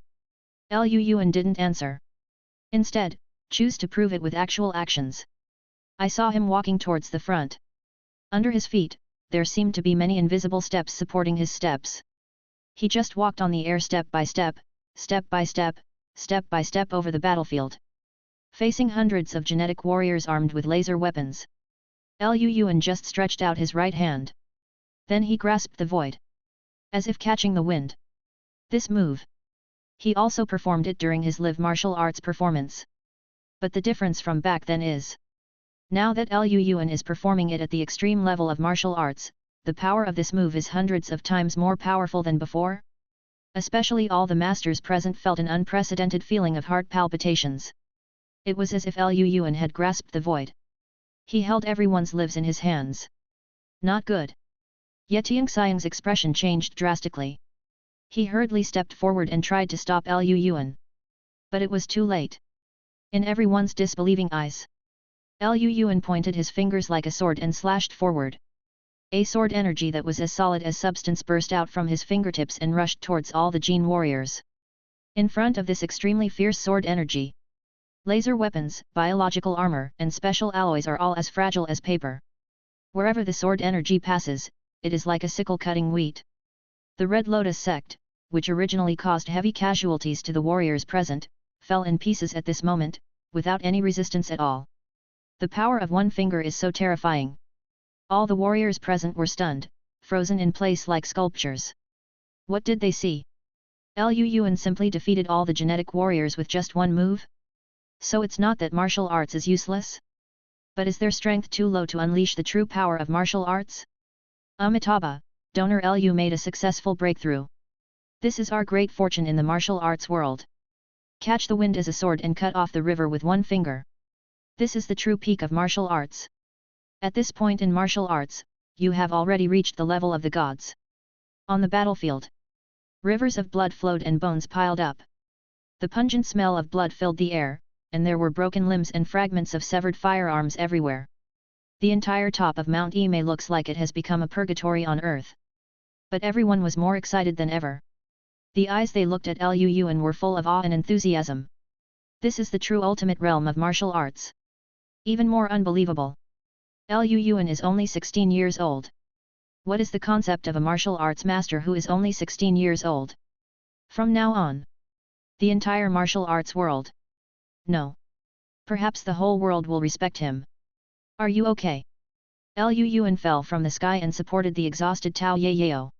Liu Yuan didn't answer. Instead, choose to prove it with actual actions. I saw him walking towards the front. Under his feet, there seemed to be many invisible steps supporting his steps. He just walked on the air step by step, step by step, step by step over the battlefield. Facing hundreds of genetic warriors armed with laser weapons. Liu Yuan just stretched out his right hand. Then he grasped the void. As if catching the wind. This move. He also performed it during his live martial arts performance. But the difference from back then is. Now that Liu Yuan is performing it at the extreme level of martial arts, the power of this move is hundreds of times more powerful than before. Especially all the masters present felt an unprecedented feeling of heart palpitations. It was as if Liu Yuan had grasped the void. He held everyone's lives in his hands. Not good. Yetiang Xiang's expression changed drastically. He hurriedly stepped forward and tried to stop Liu Yuan. But it was too late. In everyone's disbelieving eyes, Liu Yuan pointed his fingers like a sword and slashed forward. A sword energy that was as solid as substance burst out from his fingertips and rushed towards all the Jin warriors. In front of this extremely fierce sword energy, laser weapons, biological armor, and special alloys are all as fragile as paper. Wherever the sword energy passes, it is like a sickle cutting wheat. The Red Lotus sect, which originally caused heavy casualties to the warriors present, fell in pieces at this moment, without any resistance at all. The power of one finger is so terrifying. All the warriors present were stunned, frozen in place like sculptures. What did they see? Liu Yuan simply defeated all the genetic warriors with just one move? So it's not that martial arts is useless? But is their strength too low to unleash the true power of martial arts? Amitabha, Donor Liu made a successful breakthrough. This is our great fortune in the martial arts world. Catch the wind as a sword and cut off the river with one finger. This is the true peak of martial arts. At this point in martial arts, you have already reached the level of the gods. On the battlefield, rivers of blood flowed and bones piled up. The pungent smell of blood filled the air, and there were broken limbs and fragments of severed firearms everywhere. The entire top of Mount Ime looks like it has become a purgatory on earth. But everyone was more excited than ever. The eyes they looked at Liu Yuan were full of awe and enthusiasm. This is the true ultimate realm of martial arts. Even more unbelievable. Liu Yuan is only 16 years old. What is the concept of a martial arts master who is only 16 years old? From now on, the entire martial arts world. No. Perhaps the whole world will respect him. Are you okay? Liu Yuan fell from the sky and supported the exhausted Tao Yayao.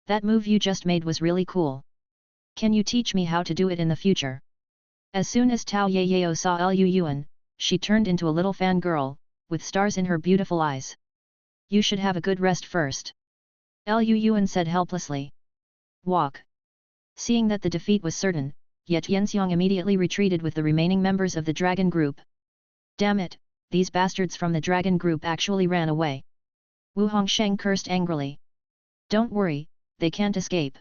That move you just made was really cool. Can you teach me how to do it in the future? As soon as Tao Yayao saw Liu Yuan, she turned into a little fangirl, with stars in her beautiful eyes. You should have a good rest first. Liu Yuan said helplessly. Walk. Seeing that the defeat was certain, Yet Yanxiang immediately retreated with the remaining members of the dragon group. Damn it, these bastards from the dragon group actually ran away. Wu Hongsheng cursed angrily. Don't worry, they can't escape.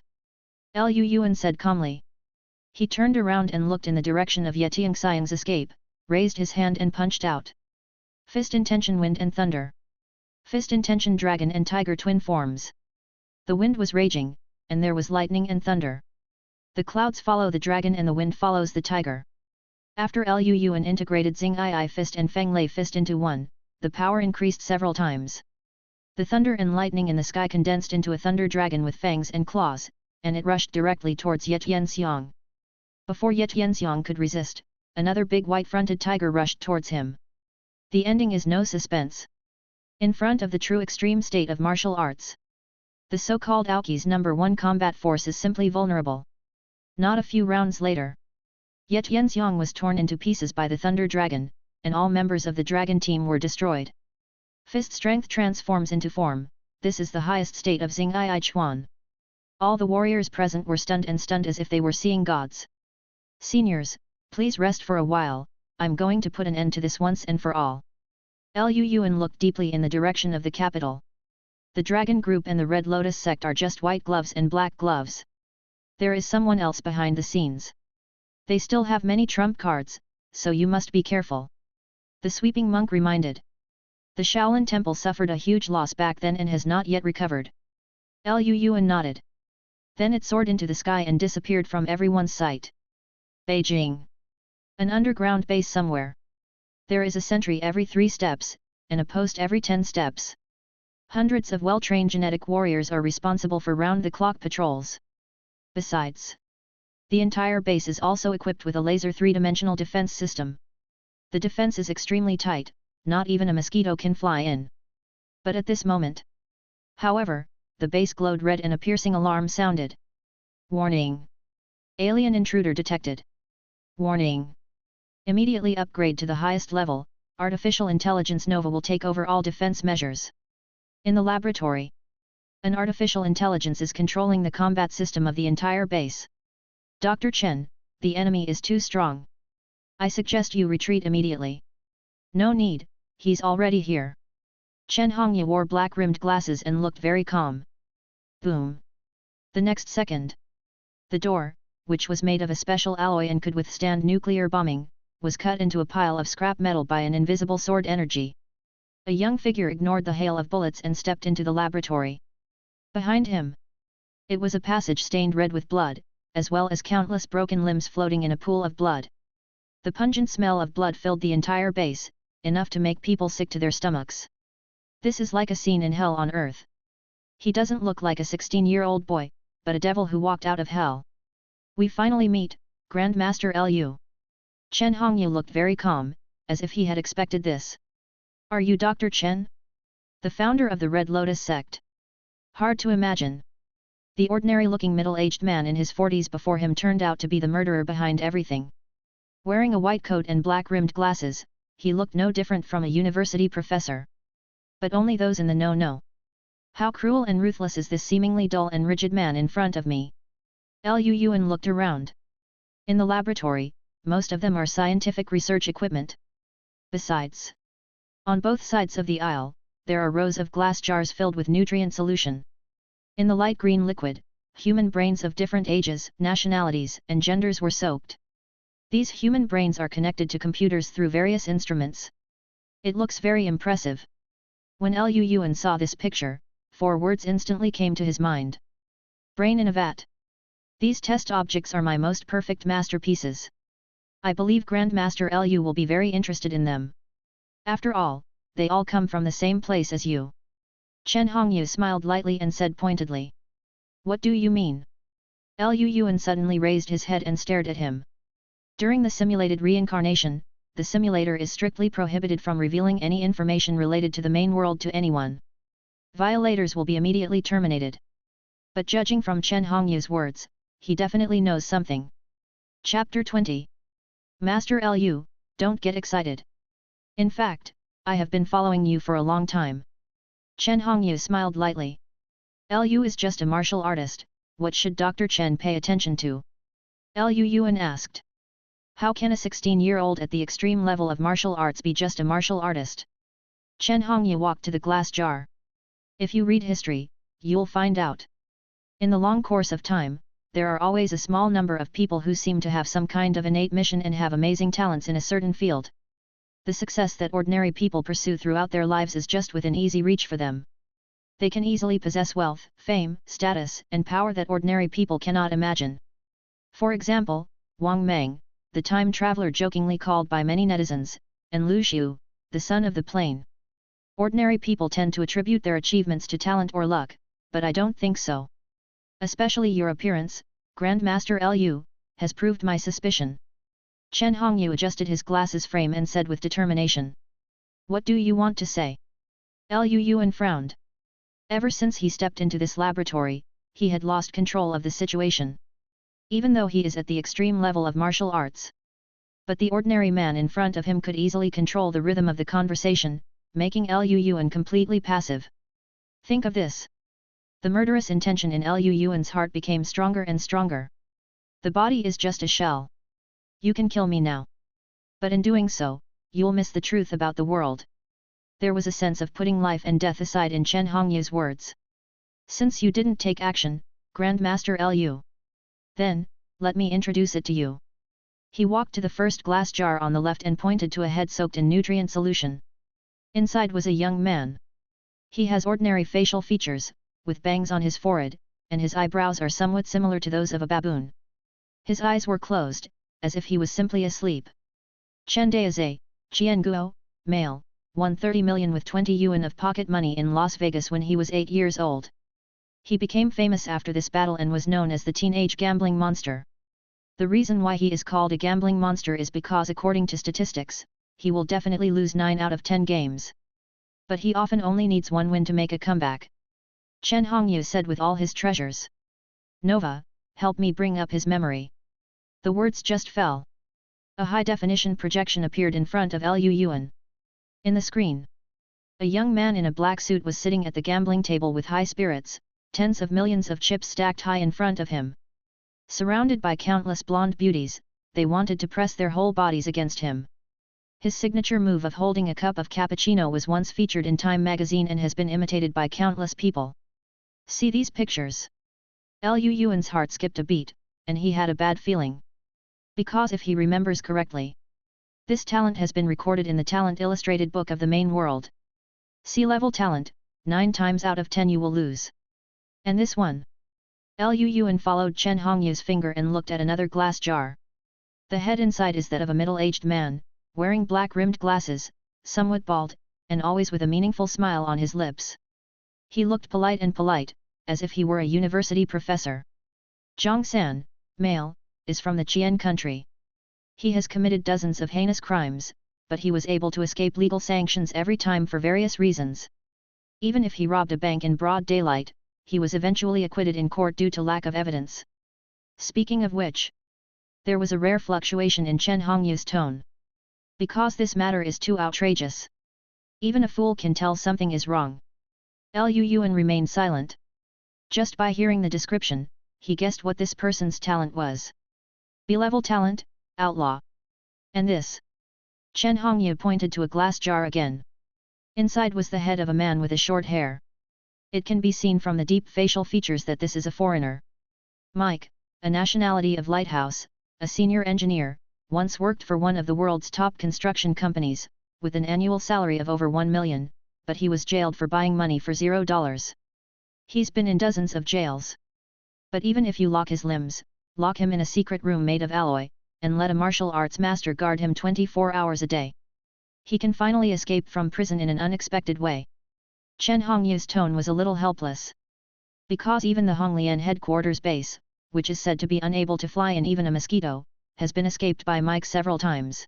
Liu Yuan said calmly. He turned around and looked in the direction of Yetiang Xiang's escape, raised his hand and punched out. Fist intention wind and thunder. Fist intention dragon and tiger twin forms. The wind was raging, and there was lightning and thunder. The clouds follow the dragon and the wind follows the tiger. After Liu Yuan integrated Xing Ai fist and Feng Lei fist into one, the power increased several times. The thunder and lightning in the sky condensed into a thunder dragon with fangs and claws, and it rushed directly towards Yet Yanxiang. Before Yet Yanxiang could resist, another big white-fronted tiger rushed towards him. The ending is no suspense. In front of the true extreme state of martial arts, the so-called Aoki's #1 combat force is simply vulnerable. Not a few rounds later, Yet Yanxiang was torn into pieces by the thunder dragon, and all members of the dragon team were destroyed. Fist strength transforms into form, this is the highest state of Xing'ai Chuan. All the warriors present were stunned as if they were seeing gods. Seniors, please rest for a while, I'm going to put an end to this once and for all. Liu Yuan looked deeply in the direction of the capital. The Dragon Group and the Red Lotus sect are just white gloves and black gloves. There is someone else behind the scenes. They still have many trump cards, so you must be careful. The sweeping monk reminded. The Shaolin Temple suffered a huge loss back then and has not yet recovered. Liu Yuan nodded. Then it soared into the sky and disappeared from everyone's sight. Beijing. An underground base somewhere. There is a sentry every 3 steps, and a post every 10 steps. Hundreds of well-trained genetic warriors are responsible for round-the-clock patrols. Besides, the entire base is also equipped with a laser 3-dimensional defense system. The defense is extremely tight, not even a mosquito can fly in. But at this moment, however, the base glowed red and a piercing alarm sounded. Warning! Alien intruder detected. Warning! Immediately upgrade to the highest level, Artificial Intelligence Nova will take over all defense measures. In the laboratory, an artificial intelligence is controlling the combat system of the entire base. Dr. Chen, the enemy is too strong. I suggest you retreat immediately. No need, he's already here. Chen Hongya wore black-rimmed glasses and looked very calm. Boom! The next second, the door, which was made of a special alloy and could withstand nuclear bombing, was cut into a pile of scrap metal by an invisible sword energy. A young figure ignored the hail of bullets and stepped into the laboratory. Behind him, it was a passage stained red with blood, as well as countless broken limbs floating in a pool of blood. The pungent smell of blood filled the entire base, enough to make people sick to their stomachs. This is like a scene in hell on earth. He doesn't look like a 16-year-old boy, but a devil who walked out of hell. We finally meet, Grandmaster Liu. Chen Hongyu looked very calm, as if he had expected this. Are you Dr. Chen? The founder of the Red Lotus sect? Hard to imagine. The ordinary-looking middle-aged man in his 40s before him turned out to be the murderer behind everything. Wearing a white coat and black-rimmed glasses, he looked no different from a university professor. But only those in the know. How cruel and ruthless is this seemingly dull and rigid man in front of me? Liu Yuan looked around. In the laboratory, most of them are scientific research equipment. Besides, on both sides of the aisle, there are rows of glass jars filled with nutrient solution. In the light green liquid, human brains of different ages, nationalities, and genders were soaked. These human brains are connected to computers through various instruments. It looks very impressive. When Liu Yuan saw this picture, 4 words instantly came to his mind. Brain in a vat. These test objects are my most perfect masterpieces. I believe Grandmaster Liu will be very interested in them. After all, they all come from the same place as you. Chen Hongyu smiled lightly and said pointedly. What do you mean? Liu Yuan suddenly raised his head and stared at him. During the simulated reincarnation, the simulator is strictly prohibited from revealing any information related to the main world to anyone. Violators will be immediately terminated. But judging from Chen Hongyu's words, he definitely knows something. Chapter 20. Master Liu, don't get excited. In fact, I have been following you for a long time. Chen Hongyu smiled lightly. Liu is just a martial artist, what should Dr. Chen pay attention to? Liu Yuan asked. How can a 16-year-old at the extreme level of martial arts be just a martial artist? Chen Hongyu walked to the glass jar. If you read history, you'll find out. In the long course of time, there are always a small number of people who seem to have some kind of innate mission and have amazing talents in a certain field. The success that ordinary people pursue throughout their lives is just within easy reach for them. They can easily possess wealth, fame, status, and power that ordinary people cannot imagine. For example, Wang Meng, the time traveler jokingly called by many netizens, and Lu Xiu, the son of the plane. Ordinary people tend to attribute their achievements to talent or luck, but I don't think so. Especially your appearance, Grandmaster Liu, has proved my suspicion. Chen Hongyu adjusted his glasses frame and said with determination. What do you want to say? Liu Yuan frowned. Ever since he stepped into this laboratory, he had lost control of the situation. Even though he is at the extreme level of martial arts. But the ordinary man in front of him could easily control the rhythm of the conversation, making Liu Yuan completely passive. Think of this. The murderous intention in Liu Yuan's heart became stronger and stronger. The body is just a shell. You can kill me now. But in doing so, you'll miss the truth about the world. There was a sense of putting life and death aside in Chen Hongyu's words. Since you didn't take action, Grandmaster Liu. Then, let me introduce it to you. He walked to the first glass jar on the left and pointed to a head soaked in nutrient solution. Inside was a young man. He has ordinary facial features, with bangs on his forehead, and his eyebrows are somewhat similar to those of a baboon. His eyes were closed, as if he was simply asleep. Chen Daizhe, Qianguo, male, won 30 million with 20 yuan of pocket money in Las Vegas when he was 8 years old. He became famous after this battle and was known as the teenage gambling monster. The reason why he is called a gambling monster is because according to statistics, he will definitely lose 9 out of 10 games. But he often only needs one win to make a comeback. Chen Hongyu said with all his treasures. Nova, help me bring up his memory. The words just fell. A high-definition projection appeared in front of Liu Yuan. In the screen, a young man in a black suit was sitting at the gambling table with high spirits, tens of millions of chips stacked high in front of him. Surrounded by countless blonde beauties, they wanted to press their whole bodies against him. His signature move of holding a cup of cappuccino was once featured in Time magazine and has been imitated by countless people. See these pictures. Liu Yuan's heart skipped a beat, and he had a bad feeling. Because if he remembers correctly, this talent has been recorded in the talent illustrated book of the main world. C-level talent, 9 times out of 10 you will lose. And this one? Liu Yuan followed Chen Hongyu's finger and looked at another glass jar. The head inside is that of a middle-aged man, wearing black-rimmed glasses, somewhat bald, and always with a meaningful smile on his lips. He looked polite, as if he were a university professor. Zhang San, male, is from the Qian country. He has committed dozens of heinous crimes, but he was able to escape legal sanctions every time for various reasons. Even if he robbed a bank in broad daylight, he was eventually acquitted in court due to lack of evidence. Speaking of which, there was a rare fluctuation in Chen Hongyu's tone. Because this matter is too outrageous. Even a fool can tell something is wrong. Liu Yuan remained silent. Just by hearing the description, he guessed what this person's talent was. B-level talent, outlaw. And this? Chen Hongyu pointed to a glass jar again. Inside was the head of a man with a short hair. It can be seen from the deep facial features that this is a foreigner. Mike, a nationality of Lighthouse, a senior engineer, once worked for one of the world's top construction companies, with an annual salary of over 1 million, but he was jailed for buying money for $0. He's been in dozens of jails. But even if you lock his limbs, lock him in a secret room made of alloy, and let a martial arts master guard him 24 hours a day, he can finally escape from prison in an unexpected way. Chen Hongyu's tone was a little helpless. Because even the Honglian headquarters base, which is said to be unable to fly in even a mosquito, has been escaped by Mike several times.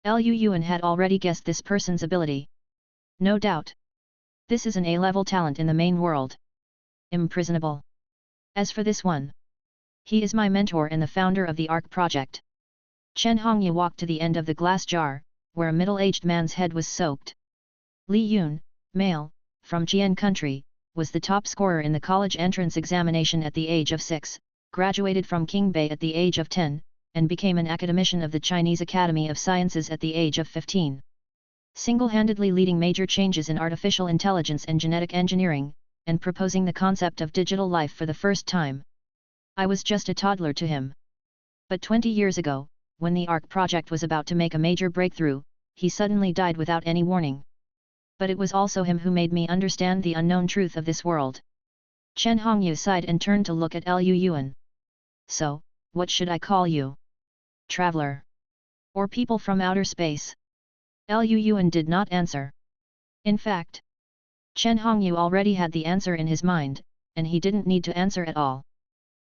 Liu Yuan had already guessed this person's ability. No doubt. This is an A-level talent in the main world. Imprisonable. As for this one, he is my mentor and the founder of the ARC project. Chen Hongyu walked to the end of the glass jar, where a middle-aged man's head was soaked. Li Yun, male, from Jian country, was the top scorer in the college entrance examination at the age of 6, graduated from Qingbei at the age of 10, and became an academician of the Chinese Academy of Sciences at the age of 15. Single-handedly leading major changes in artificial intelligence and genetic engineering, and proposing the concept of digital life for the first time. I was just a toddler to him. But 20 years ago, when the ARC project was about to make a major breakthrough, he suddenly died without any warning. But it was also him who made me understand the unknown truth of this world. Chen Hongyu sighed and turned to look at Liu Yuan. So, what should I call you? Traveler? Or people from outer space? Liu Yuan did not answer. In fact, Chen Hongyu already had the answer in his mind, and he didn't need to answer at all.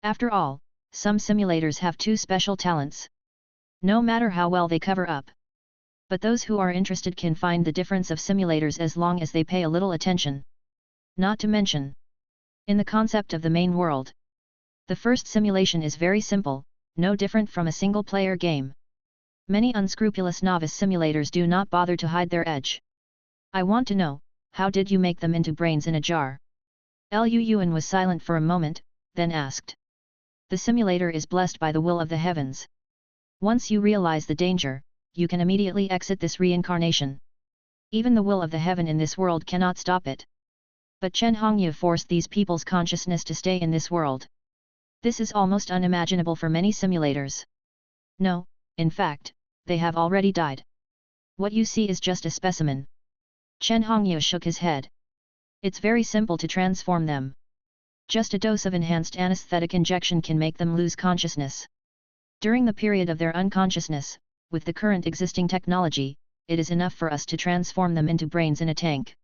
After all, some simulators have 2 special talents. No matter how well they cover up. But those who are interested can find the difference of simulators as long as they pay a little attention. Not to mention, in the concept of the main world, the first simulation is very simple, no different from a single-player game. Many unscrupulous novice simulators do not bother to hide their edge. I want to know, how did you make them into brains in a jar? Liu Yuan was silent for a moment, then asked. The simulator is blessed by the will of the heavens. Once you realize the danger, you can immediately exit this reincarnation. Even the will of the heaven in this world cannot stop it. But Chen Hongyu forced these people's consciousness to stay in this world. This is almost unimaginable for many simulators. No, in fact, they have already died. What you see is just a specimen. Chen Hongyu shook his head. It's very simple to transform them. Just a dose of enhanced anesthetic injection can make them lose consciousness. During the period of their unconsciousness, with the current existing technology, it is enough for us to transform them into brains in a tank.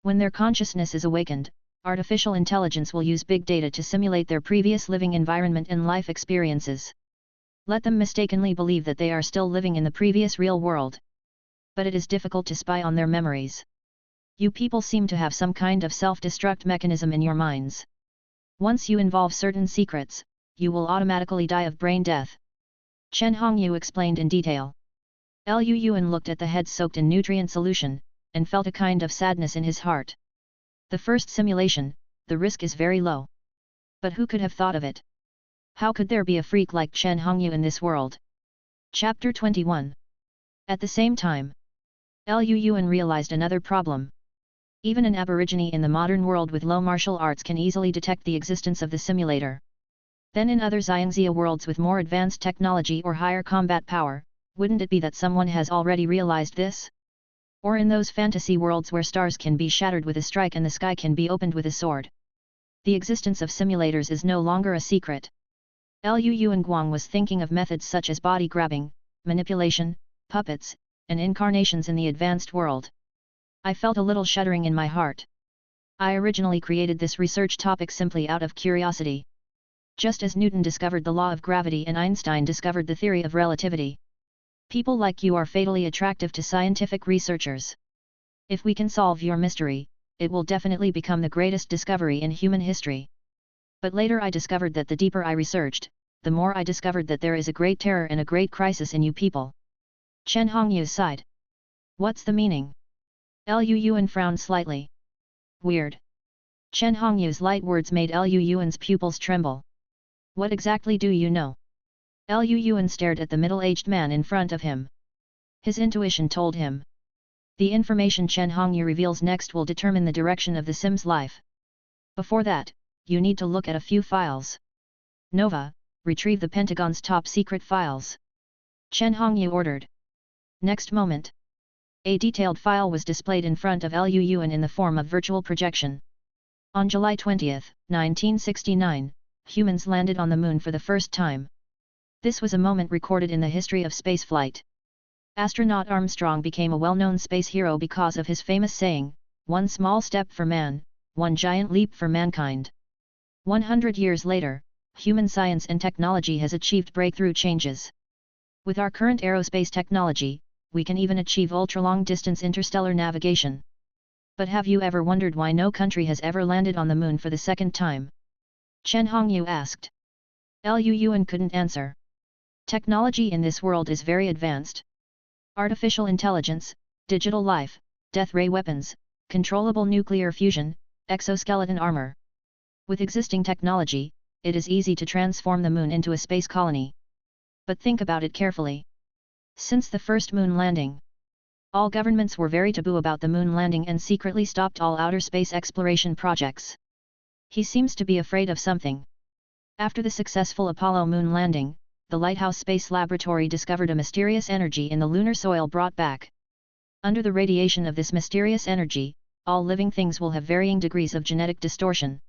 When their consciousness is awakened, artificial intelligence will use big data to simulate their previous living environment and life experiences. Let them mistakenly believe that they are still living in the previous real world. But it is difficult to spy on their memories. You people seem to have some kind of self-destruct mechanism in your minds. Once you involve certain secrets, you will automatically die of brain death. Chen Hongyu explained in detail. Liu Yuan looked at the head soaked in nutrient solution, and felt a kind of sadness in his heart. The first simulation, the risk is very low. But who could have thought of it? How could there be a freak like Chen Hongyu in this world? Chapter 21. At the same time, Liu Yuan realized another problem. Even an aborigine in the modern world with low martial arts can easily detect the existence of the simulator. Then in other Xiangxia worlds with more advanced technology or higher combat power, wouldn't it be that someone has already realized this? Or in those fantasy worlds where stars can be shattered with a strike and the sky can be opened with a sword. The existence of simulators is no longer a secret. Liu Yuan Guang was thinking of methods such as body grabbing, manipulation, puppets, and incarnations in the advanced world. I felt a little shuddering in my heart. I originally created this research topic simply out of curiosity. Just as Newton discovered the law of gravity and Einstein discovered the theory of relativity. People like you are fatally attractive to scientific researchers. If we can solve your mystery, it will definitely become the greatest discovery in human history. But later I discovered that the deeper I researched, the more I discovered that there is a great terror and a great crisis in you people. Chen Hongyu sighed. What's the meaning? Liu Yuan frowned slightly. Weird. Chen Hongyu's light words made Liu Yuan's pupils tremble. What exactly do you know? Liu Yuan stared at the middle-aged man in front of him. His intuition told him. The information Chen Hongyu reveals next will determine the direction of the Sim's life. Before that, you need to look at a few files. Nova, retrieve the Pentagon's top-secret files. Chen Hongyu ordered. Next moment, a detailed file was displayed in front of Liu Yuan in the form of virtual projection. On July 20, 1969, humans landed on the moon for the first time. This was a moment recorded in the history of spaceflight. Astronaut Armstrong became a well-known space hero because of his famous saying, "One small step for man, one giant leap for mankind." 100 years later, human science and technology has achieved breakthrough changes. With our current aerospace technology, we can even achieve ultra-long-distance interstellar navigation. But have you ever wondered why no country has ever landed on the moon for the second time? Chen Hongyu asked. Liu Yuan couldn't answer. Technology in this world is very advanced. Artificial intelligence, digital life, death ray weapons, controllable nuclear fusion, exoskeleton armor. With existing technology, it is easy to transform the moon into a space colony. But think about it carefully. Since the first moon landing, all governments were very taboo about the moon landing and secretly stopped all outer space exploration projects. He seems to be afraid of something. After the successful Apollo moon landing, the Lighthouse Space Laboratory discovered a mysterious energy in the lunar soil brought back. Under the radiation of this mysterious energy, all living things will have varying degrees of genetic distortion.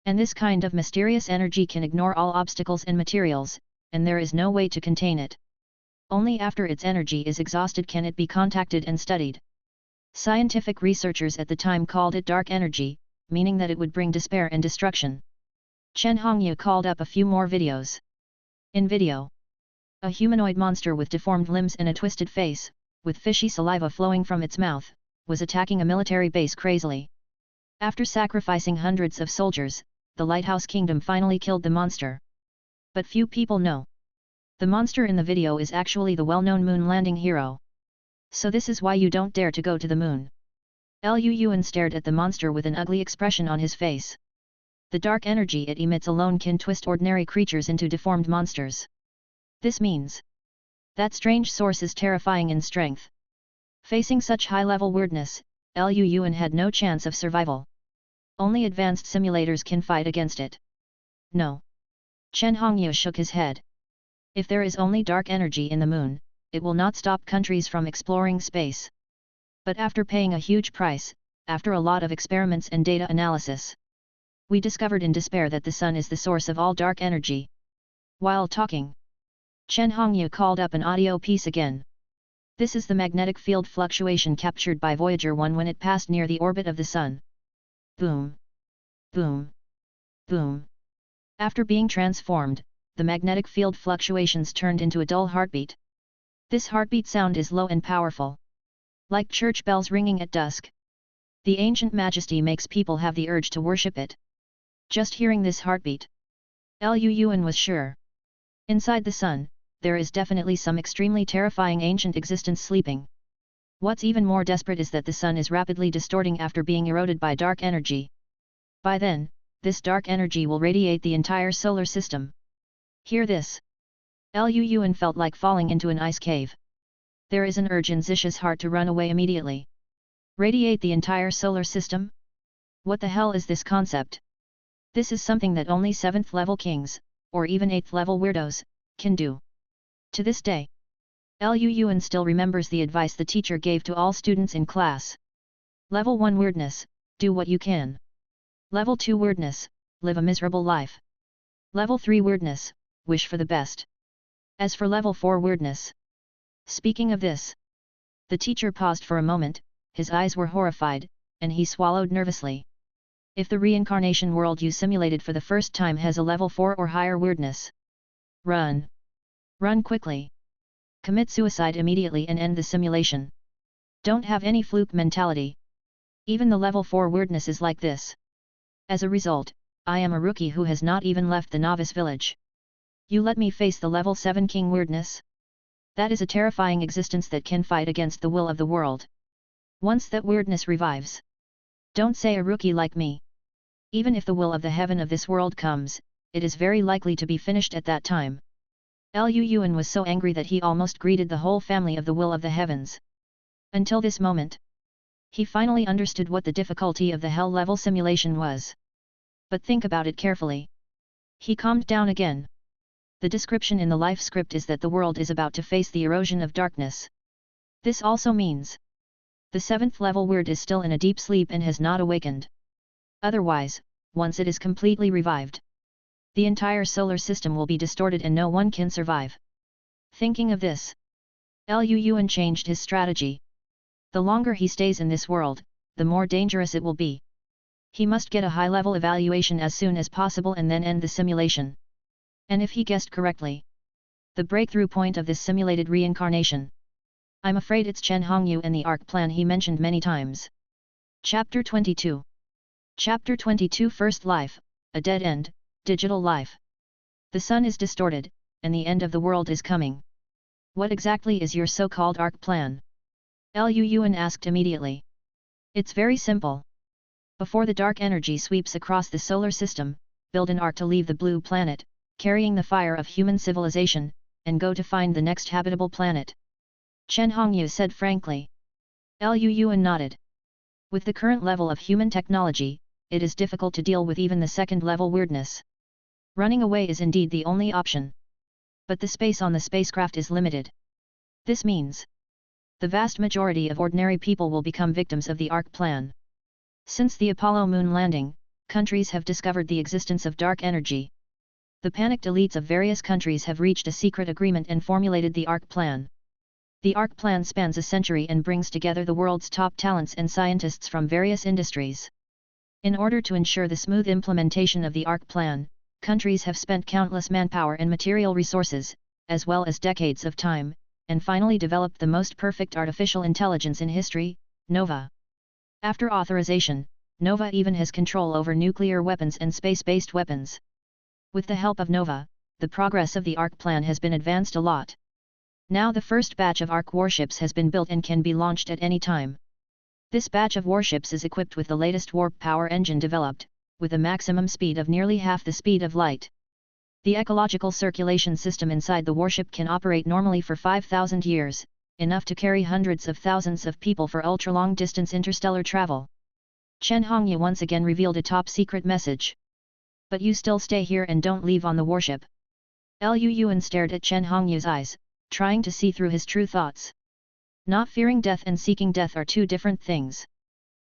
And this kind of mysterious energy can ignore all obstacles and materials, and there is no way to contain it. Only after its energy is exhausted can it be contacted and studied. Scientific researchers at the time called it dark energy, meaning that it would bring despair and destruction. Chen Hongyu called up a few more videos. In video, a humanoid monster with deformed limbs and a twisted face, with fishy saliva flowing from its mouth, was attacking a military base crazily. After sacrificing hundreds of soldiers, the Lighthouse Kingdom finally killed the monster. But few people know. The monster in the video is actually the well-known moon landing hero. So this is why you don't dare to go to the moon. Lu Yuan stared at the monster with an ugly expression on his face. The dark energy it emits alone can twist ordinary creatures into deformed monsters. This means that strange source is terrifying in strength. Facing such high-level weirdness, Lu Yuan had no chance of survival. Only advanced simulators can fight against it. No. Chen Hongyu shook his head. If there is only dark energy in the moon, it will not stop countries from exploring space. But after paying a huge price, after a lot of experiments and data analysis, we discovered in despair that the sun is the source of all dark energy. While talking, Chen Hongyu called up an audio piece again. This is the magnetic field fluctuation captured by Voyager 1 when it passed near the orbit of the sun. Boom. Boom. Boom. After being transformed, the magnetic field fluctuations turned into a dull heartbeat. This heartbeat sound is low and powerful, like church bells ringing at dusk. The ancient majesty makes people have the urge to worship it. Just hearing this heartbeat, Lu Yuan was sure. Inside the sun, there is definitely some extremely terrifying ancient existence sleeping. What's even more desperate is that the sun is rapidly distorting after being eroded by dark energy. By then, this dark energy will radiate the entire solar system. Hear this. Lu Yuan felt like falling into an ice cave. There is an urge in Zisha's heart to run away immediately. Radiate the entire solar system? What the hell is this concept? This is something that only 7th level kings, or even 8th level weirdos, can do. To this day, Lu Yuan still remembers the advice the teacher gave to all students in class. Level 1 weirdness, do what you can. Level 2 weirdness, live a miserable life. Level 3 weirdness, wish for the best. As for level 4 weirdness. Speaking of this, the teacher paused for a moment, his eyes were horrified, and he swallowed nervously. If the reincarnation world you simulated for the first time has a level 4 or higher weirdness, run. Run quickly. Commit suicide immediately and end the simulation. Don't have any fluke mentality. Even the level 4 weirdness is like this. As a result, I am a rookie who has not even left the novice village. You let me face the level 7 king weirdness? That is a terrifying existence that can fight against the will of the world. Once that weirdness revives. Don't say a rookie like me. Even if the will of the heaven of this world comes, it is very likely to be finished at that time. Lu Yuan was so angry that he almost greeted the whole family of the will of the heavens. Until this moment, he finally understood what the difficulty of the hell level simulation was. But think about it carefully. He calmed down again. The description in the life script is that the world is about to face the erosion of darkness. This also means the 7th level weird is still in a deep sleep and has not awakened. Otherwise, once it is completely revived, the entire solar system will be distorted and no one can survive. Thinking of this, Lu Yuan changed his strategy. The longer he stays in this world, the more dangerous it will be. He must get a high-level evaluation as soon as possible and then end the simulation. And if he guessed correctly, the breakthrough point of this simulated reincarnation, I'm afraid it's Chen Hongyu and the ARC plan he mentioned many times. Chapter 22. Chapter 22 First Life, a Dead End, Digital Life. The sun is distorted, and the end of the world is coming. What exactly is your so-called ARC plan? Lu Yuan asked immediately. It's very simple. Before the dark energy sweeps across the solar system, build an ark to leave the blue planet, carrying the fire of human civilization, and go to find the next habitable planet. Chen Hongyu said frankly. Lu Yuan nodded. With the current level of human technology, it is difficult to deal with even the 2nd level weirdness. Running away is indeed the only option. But the space on the spacecraft is limited. This means the vast majority of ordinary people will become victims of the ARC plan. Since the Apollo moon landing, countries have discovered the existence of dark energy. The panicked elites of various countries have reached a secret agreement and formulated the ARC plan. The ARC plan spans a century and brings together the world's top talents and scientists from various industries. In order to ensure the smooth implementation of the ARC plan, countries have spent countless manpower and material resources, as well as decades of time, and finally developed the most perfect artificial intelligence in history, NOVA. After authorization, NOVA even has control over nuclear weapons and space-based weapons. With the help of NOVA, the progress of the ARC plan has been advanced a lot. Now the first batch of ARC warships has been built and can be launched at any time. This batch of warships is equipped with the latest warp power engine developed, with a maximum speed of nearly half the speed of light. The ecological circulation system inside the warship can operate normally for 5,000 years, enough to carry hundreds of thousands of people for ultra-long distance interstellar travel. Chen Hongyu once again revealed a top-secret message. But you still stay here and don't leave on the warship. Liu Yuan stared at Chen Hongyu's eyes, trying to see through his true thoughts. Not fearing death and seeking death are two different things.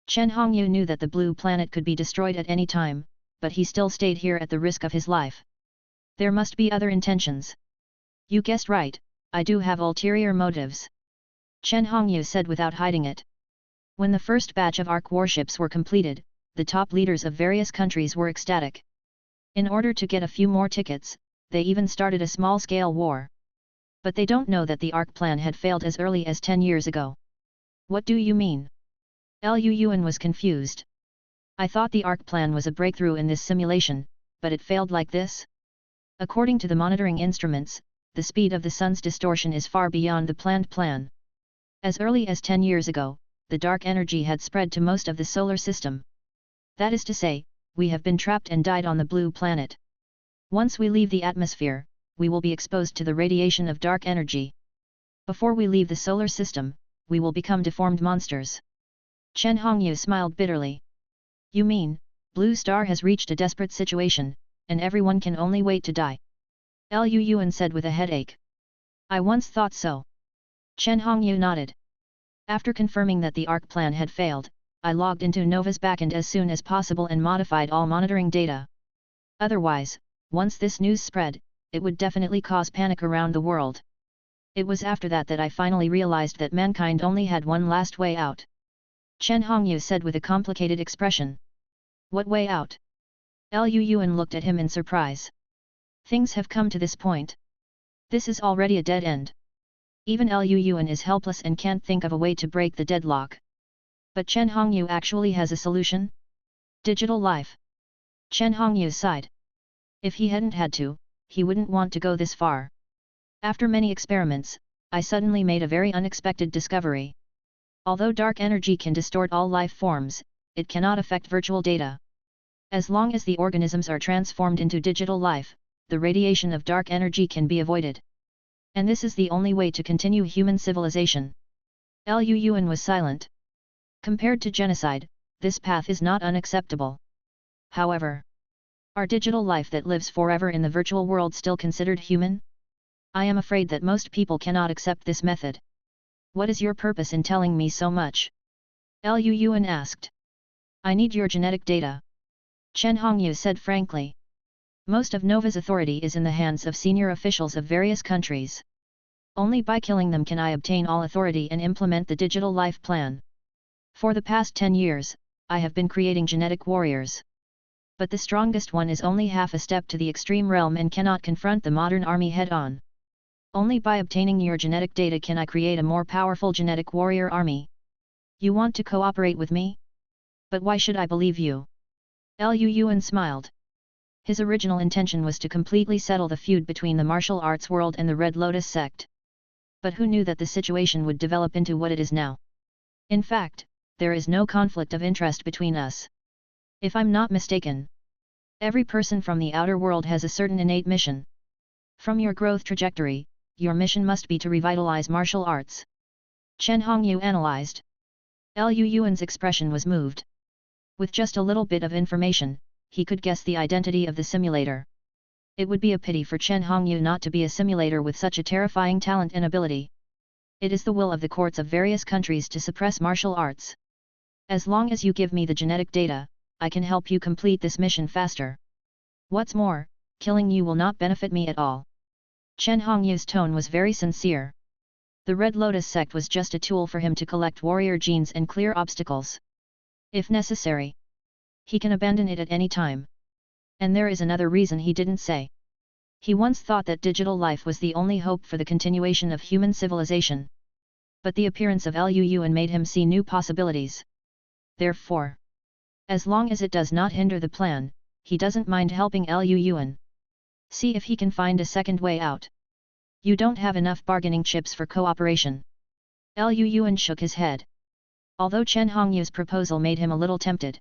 Chen Hongyu knew that the blue planet could be destroyed at any time, but he still stayed here at the risk of his life. There must be other intentions. You guessed right, I do have ulterior motives. Chen Hongyu said without hiding it. When the first batch of ARC warships were completed, the top leaders of various countries were ecstatic. In order to get a few more tickets, they even started a small-scale war. But they don't know that the ARC plan had failed as early as 10 years ago. What do you mean? Liu Yuan was confused. I thought the ARC plan was a breakthrough in this simulation, but it failed like this? According to the monitoring instruments, the speed of the sun's distortion is far beyond the planned plan. As early as 10 years ago, the dark energy had spread to most of the solar system. That is to say, we have been trapped and died on the blue planet. Once we leave the atmosphere, we will be exposed to the radiation of dark energy. Before we leave the solar system, we will become deformed monsters. Chen Hongyu smiled bitterly. You mean, Blue Star has reached a desperate situation, and everyone can only wait to die? Liu Yuan said with a headache. I once thought so. Chen Hongyu nodded. After confirming that the ARC plan had failed, I logged into Nova's backend as soon as possible and modified all monitoring data. Otherwise, once this news spread, it would definitely cause panic around the world. It was after that that I finally realized that mankind only had one last way out. Chen Hongyu said with a complicated expression. What way out? Liu Yuan looked at him in surprise. Things have come to this point. This is already a dead end. Even Liu Yuan is helpless and can't think of a way to break the deadlock. But Chen Hongyu actually has a solution? Digital life. Chen Hongyu sighed. If he hadn't had to, he wouldn't want to go this far. After many experiments, I suddenly made a very unexpected discovery. Although dark energy can distort all life forms, it cannot affect virtual data. As long as the organisms are transformed into digital life, the radiation of dark energy can be avoided. And this is the only way to continue human civilization. Liu Yuan was silent. Compared to genocide, this path is not unacceptable. However, are digital life that lives forever in the virtual world still considered human? I am afraid that most people cannot accept this method. What is your purpose in telling me so much? Liu Yuan asked. I need your genetic data. Chen Hongyu said frankly. Most of Nova's authority is in the hands of senior officials of various countries. Only by killing them can I obtain all authority and implement the digital life plan. For the past 10 years, I have been creating genetic warriors. But the strongest one is only half a step to the extreme realm and cannot confront the modern army head-on. Only by obtaining your genetic data can I create a more powerful genetic warrior army. You want to cooperate with me? But why should I believe you? Liu Yuan smiled. His original intention was to completely settle the feud between the martial arts world and the Red Lotus sect. But who knew that the situation would develop into what it is now? In fact, there is no conflict of interest between us. If I'm not mistaken, every person from the outer world has a certain innate mission. From your growth trajectory, your mission must be to revitalize martial arts. Chen Hongyu analyzed. Liu Yuan's expression was moved. With just a little bit of information, he could guess the identity of the simulator. It would be a pity for Chen Hongyu not to be a simulator with such a terrifying talent and ability. It is the will of the courts of various countries to suppress martial arts. As long as you give me the genetic data, I can help you complete this mission faster. What's more, killing you will not benefit me at all. Chen Hongyu's tone was very sincere. The Red Lotus sect was just a tool for him to collect warrior genes and clear obstacles. If necessary, he can abandon it at any time. And there is another reason he didn't say. He once thought that digital life was the only hope for the continuation of human civilization. But the appearance of Liu Yuan made him see new possibilities. Therefore, as long as it does not hinder the plan, he doesn't mind helping Liu Yuan. See if he can find a second way out. You don't have enough bargaining chips for cooperation. Liu Yuan shook his head. Although Chen Hongyu's proposal made him a little tempted.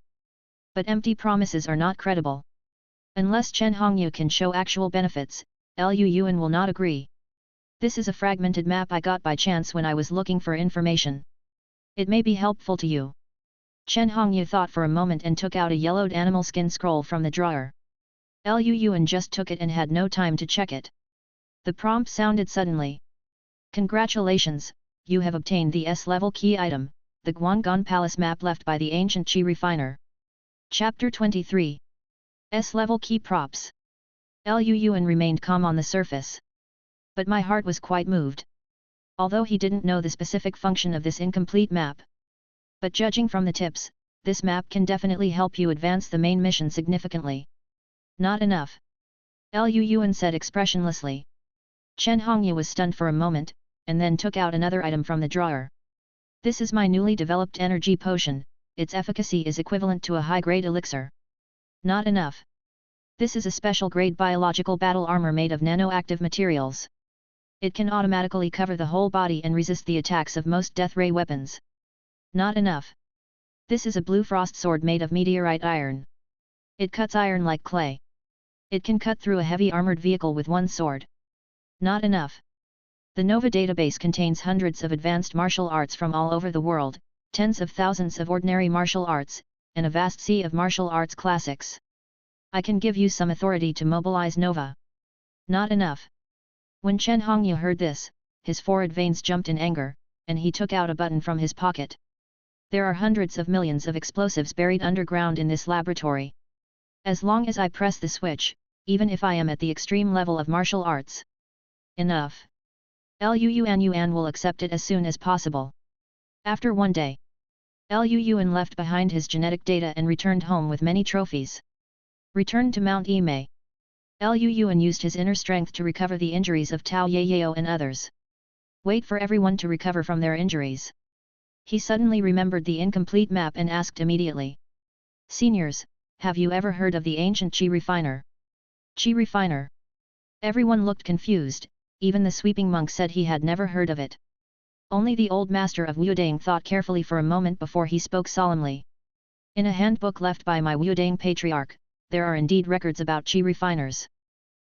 But empty promises are not credible. Unless Chen Hongyu can show actual benefits, Lu Yuan will not agree. This is a fragmented map I got by chance when I was looking for information. It may be helpful to you. Chen Hongyu thought for a moment and took out a yellowed animal skin scroll from the drawer. Lu Yuan just took it and had no time to check it. The prompt sounded suddenly. Congratulations, you have obtained the S-level key item, the Guanggan Palace map left by the ancient Qi refiner. Chapter 23. S-level key props. Lu Yuan remained calm on the surface. But my heart was quite moved. Although he didn't know the specific function of this incomplete map. But judging from the tips, this map can definitely help you advance the main mission significantly. Not enough. Lu Yuan said expressionlessly. Chen Hongyu was stunned for a moment, and then took out another item from the drawer. This is my newly developed energy potion, its efficacy is equivalent to a high-grade elixir. Not enough. This is a special grade biological battle armor made of nanoactive materials. It can automatically cover the whole body and resist the attacks of most death ray weapons. Not enough. This is a blue frost sword made of meteorite iron. It cuts iron like clay. It can cut through a heavy armored vehicle with one sword. Not enough. The Nova database contains hundreds of advanced martial arts from all over the world, tens of thousands of ordinary martial arts, and a vast sea of martial arts classics. I can give you some authority to mobilize Nova. Not enough. When Chen Hongyu heard this, his forehead veins jumped in anger, and he took out a button from his pocket. There are hundreds of millions of explosives buried underground in this laboratory. As long as I press the switch, even if I am at the extreme level of martial arts. Enough. Lu Yuan will accept it as soon as possible. After one day, Lu Yuan left behind his genetic data and returned home with many trophies. Returned to Mount Yimei. Lu Yuan used his inner strength to recover the injuries of Tao Yeyao and others. Wait for everyone to recover from their injuries. He suddenly remembered the incomplete map and asked immediately. Seniors, have you ever heard of the ancient Qi refiner? Qi refiner? Everyone looked confused, even the sweeping monk said he had never heard of it. Only the old master of Wudang thought carefully for a moment before he spoke solemnly. In a handbook left by my Wudang patriarch, there are indeed records about Qi refiners.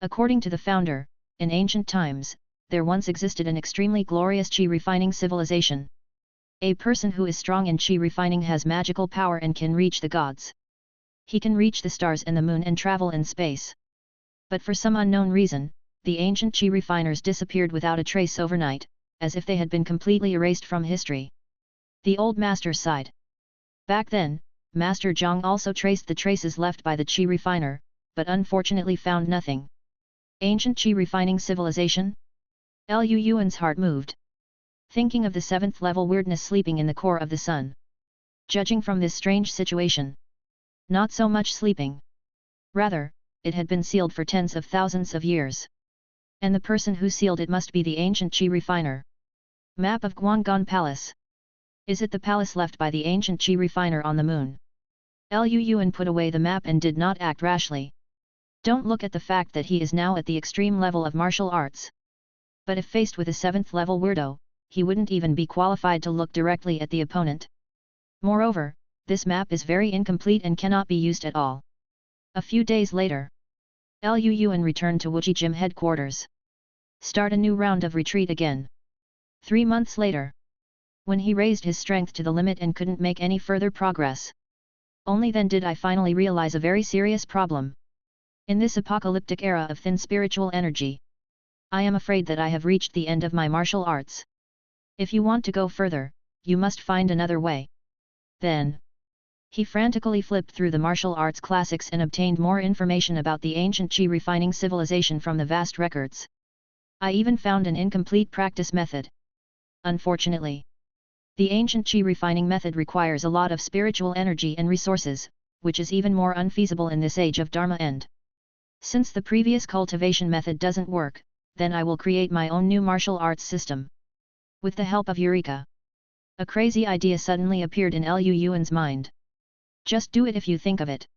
According to the founder, in ancient times, there once existed an extremely glorious Qi refining civilization. A person who is strong in Qi refining has magical power and can reach the gods. He can reach the stars and the moon and travel in space. But for some unknown reason, the ancient Qi refiners disappeared without a trace overnight, as if they had been completely erased from history. The old master sighed. Back then, Master Zhang also traced the traces left by the Qi refiner, but unfortunately found nothing. Ancient Qi refining civilization? Lu Yuan's heart moved. Thinking of the 7th level weirdness sleeping in the core of the sun. Judging from this strange situation. Not so much sleeping. Rather, it had been sealed for tens of thousands of years. And the person who sealed it must be the ancient Qi refiner. Map of Guanggan Palace. Is it the palace left by the ancient Qi refiner on the moon? Lu Yuan put away the map and did not act rashly. Don't look at the fact that he is now at the extreme level of martial arts. But if faced with a 7th level weirdo, he wouldn't even be qualified to look directly at the opponent. Moreover, this map is very incomplete and cannot be used at all. A few days later, Lu Yuan returned to Wuji Gym headquarters. Start a new round of retreat again. 3 months later, when he raised his strength to the limit and couldn't make any further progress. Only then did I finally realize a very serious problem. In this apocalyptic era of thin spiritual energy, I am afraid that I have reached the end of my martial arts. If you want to go further, you must find another way. Then, he frantically flipped through the martial arts classics and obtained more information about the ancient Qi refining civilization from the vast records. I even found an incomplete practice method. Unfortunately, the ancient Qi refining method requires a lot of spiritual energy and resources, which is even more unfeasible in this age of Dharma and. Since the previous cultivation method doesn't work, then I will create my own new martial arts system. With the help of Eureka. A crazy idea suddenly appeared in Lu Yuan's mind. Just do it if you think of it.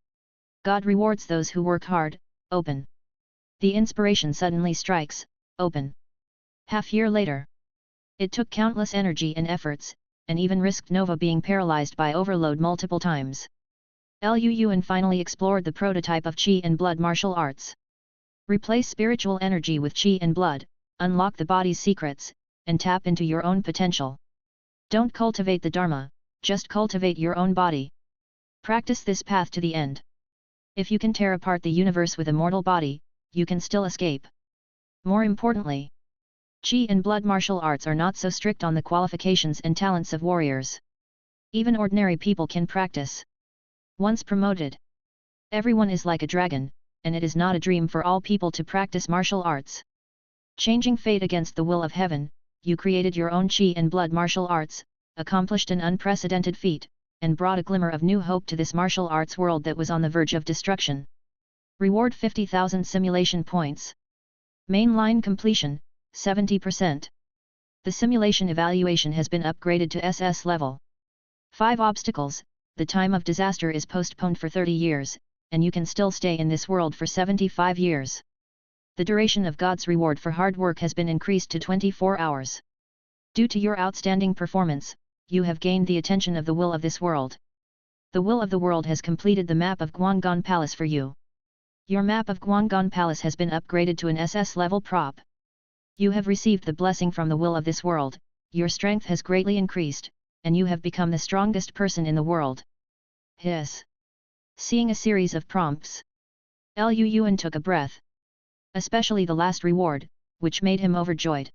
God rewards those who work hard. Open. The inspiration suddenly strikes. Open. Half year later. It took countless energy and efforts, and even risked Nova being paralyzed by overload multiple times. Liu Yuan finally explored the prototype of Qi and Blood martial arts. Replace spiritual energy with Qi and Blood, unlock the body's secrets, and tap into your own potential. Don't cultivate the Dharma, just cultivate your own body. Practice this path to the end. If you can tear apart the universe with a mortal body, you can still escape. More importantly, Qi and Blood martial arts are not so strict on the qualifications and talents of warriors. Even ordinary people can practice. Once promoted, everyone is like a dragon, and it is not a dream for all people to practice martial arts. Changing fate against the will of heaven, you created your own Qi and Blood martial arts, accomplished an unprecedented feat, and brought a glimmer of new hope to this martial arts world that was on the verge of destruction. Reward 50,000 simulation points. Mainline completion, 70%. The simulation evaluation has been upgraded to SS level. 5 obstacles. The time of disaster is postponed for 30 years, and you can still stay in this world for 75 years. The duration of God's reward for hard work has been increased to 24 hours. Due to your outstanding performance, you have gained the attention of the will of this world. The will of the world has completed the map of Guanggan Palace for you. Your map of Guanggan Palace has been upgraded to an SS level prop. You have received the blessing from the will of this world, your strength has greatly increased, and you have become the strongest person in the world. Hiss. Seeing a series of prompts, Liu Yuan took a breath. Especially the last reward, which made him overjoyed.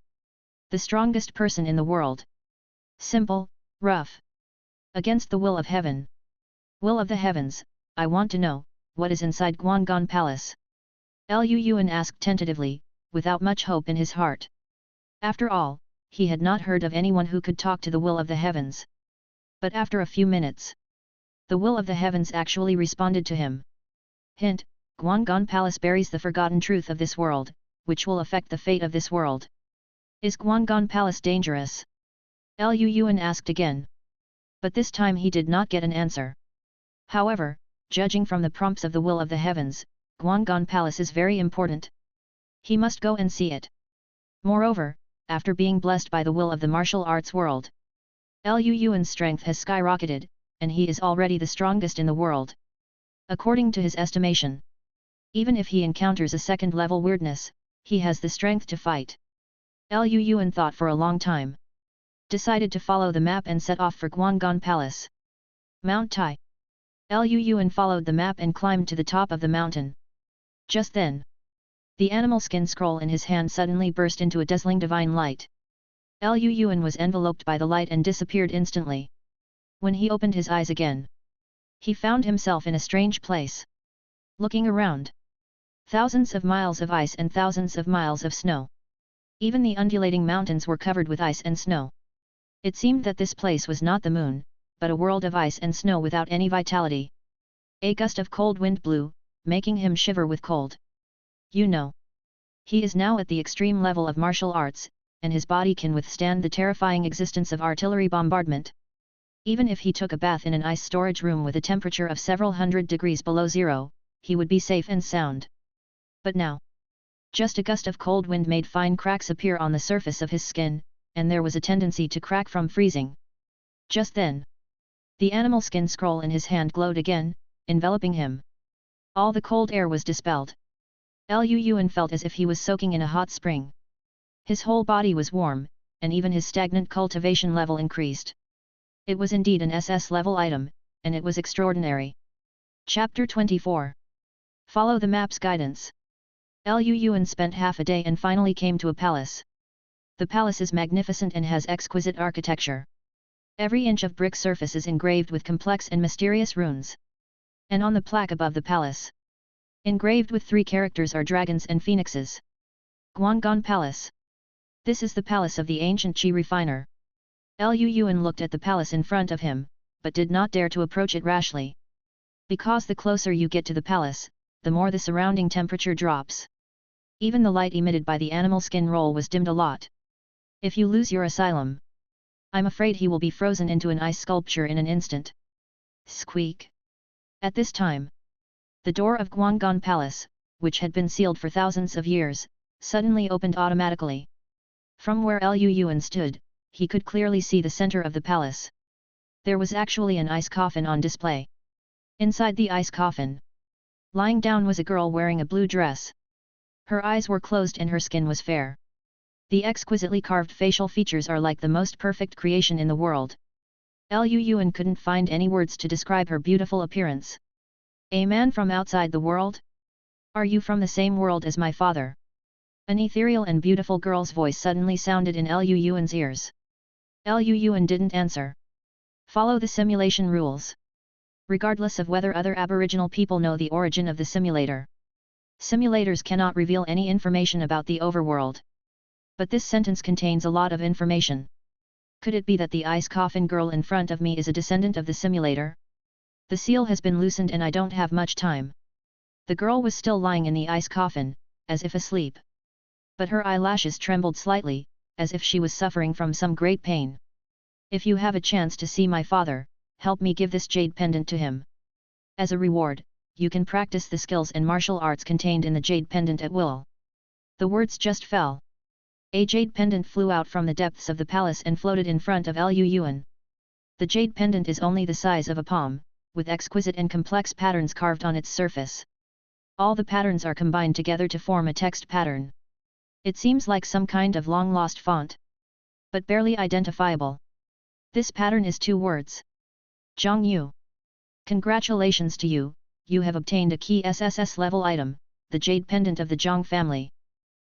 The strongest person in the world. Simple, rough. Against the will of heaven. Will of the heavens, I want to know, what is inside Guanggan Palace? Liu Yuan asked tentatively, without much hope in his heart. After all, he had not heard of anyone who could talk to the will of the heavens. But after a few minutes, the will of the heavens actually responded to him. Hint, Guanggan Palace buries the forgotten truth of this world, which will affect the fate of this world. Is Guanggan Palace dangerous? Liu Yuan asked again. But this time he did not get an answer. However, judging from the prompts of the will of the heavens, Guanggan Palace is very important. He must go and see it. Moreover, after being blessed by the will of the martial arts world, Liu Yuan's strength has skyrocketed, and he is already the strongest in the world. According to his estimation, even if he encounters a second-level weirdness, he has the strength to fight. Liu Yuan thought for a long time. Decided to follow the map and set off for Guanggan Palace. Mount Tai. Liu Yuan followed the map and climbed to the top of the mountain. Just then, the animal skin scroll in his hand suddenly burst into a dazzling divine light. Liu Yuan was enveloped by the light and disappeared instantly. When he opened his eyes again, he found himself in a strange place. Looking around, thousands of miles of ice and thousands of miles of snow. Even the undulating mountains were covered with ice and snow. It seemed that this place was not the moon, but a world of ice and snow without any vitality. A gust of cold wind blew, making him shiver with cold. You know, he is now at the extreme level of martial arts, and his body can withstand the terrifying existence of artillery bombardment. Even if he took a bath in an ice storage room with a temperature of several hundred degrees below zero, he would be safe and sound. But now, just a gust of cold wind made fine cracks appear on the surface of his skin, and there was a tendency to crack from freezing. Just then, the animal skin scroll in his hand glowed again, enveloping him. All the cold air was dispelled. Liu Yuan felt as if he was soaking in a hot spring. His whole body was warm, and even his stagnant cultivation level increased. It was indeed an SS level item, and it was extraordinary. Chapter 24. Follow the map's guidance. Liu Yuan spent half a day and finally came to a palace. The palace is magnificent and has exquisite architecture. Every inch of brick surface is engraved with complex and mysterious runes. And on the plaque above the palace, engraved with 3 characters are dragons and phoenixes. Guanggan Palace. This is the palace of the ancient Qi refiner. Liu Yuan looked at the palace in front of him, but did not dare to approach it rashly. Because the closer you get to the palace, the more the surrounding temperature drops. Even the light emitted by the animal skin roll was dimmed a lot. If you lose your asylum, I'm afraid he will be frozen into an ice sculpture in an instant. Squeak. At this time, the door of Guanggan Palace, which had been sealed for thousands of years, suddenly opened automatically. From where Liu Yuan stood, he could clearly see the center of the palace. There was actually an ice coffin on display. Inside the ice coffin, lying down was a girl wearing a blue dress. Her eyes were closed and her skin was fair. The exquisitely carved facial features are like the most perfect creation in the world. Lu Yuan couldn't find any words to describe her beautiful appearance. A man from outside the world? Are you from the same world as my father? An ethereal and beautiful girl's voice suddenly sounded in Lu Yuan's ears. Lu Yuan didn't answer. Follow the simulation rules. Regardless of whether other aboriginal people know the origin of the simulator. Simulators cannot reveal any information about the overworld. But this sentence contains a lot of information. Could it be that the ice coffin girl in front of me is a descendant of the simulator? The seal has been loosened and I don't have much time. The girl was still lying in the ice coffin, as if asleep. But her eyelashes trembled slightly, as if she was suffering from some great pain. If you have a chance to see my father, help me give this jade pendant to him. As a reward, you can practice the skills and martial arts contained in the jade pendant at will. The words just fell. A jade pendant flew out from the depths of the palace and floated in front of Lu Yuan. The jade pendant is only the size of a palm, with exquisite and complex patterns carved on its surface. All the patterns are combined together to form a text pattern. It seems like some kind of long-lost font, but barely identifiable. This pattern is 2 words. Zhang Yu. Congratulations to you, you have obtained a key SSS level item, the Jade Pendant of the Zhang family.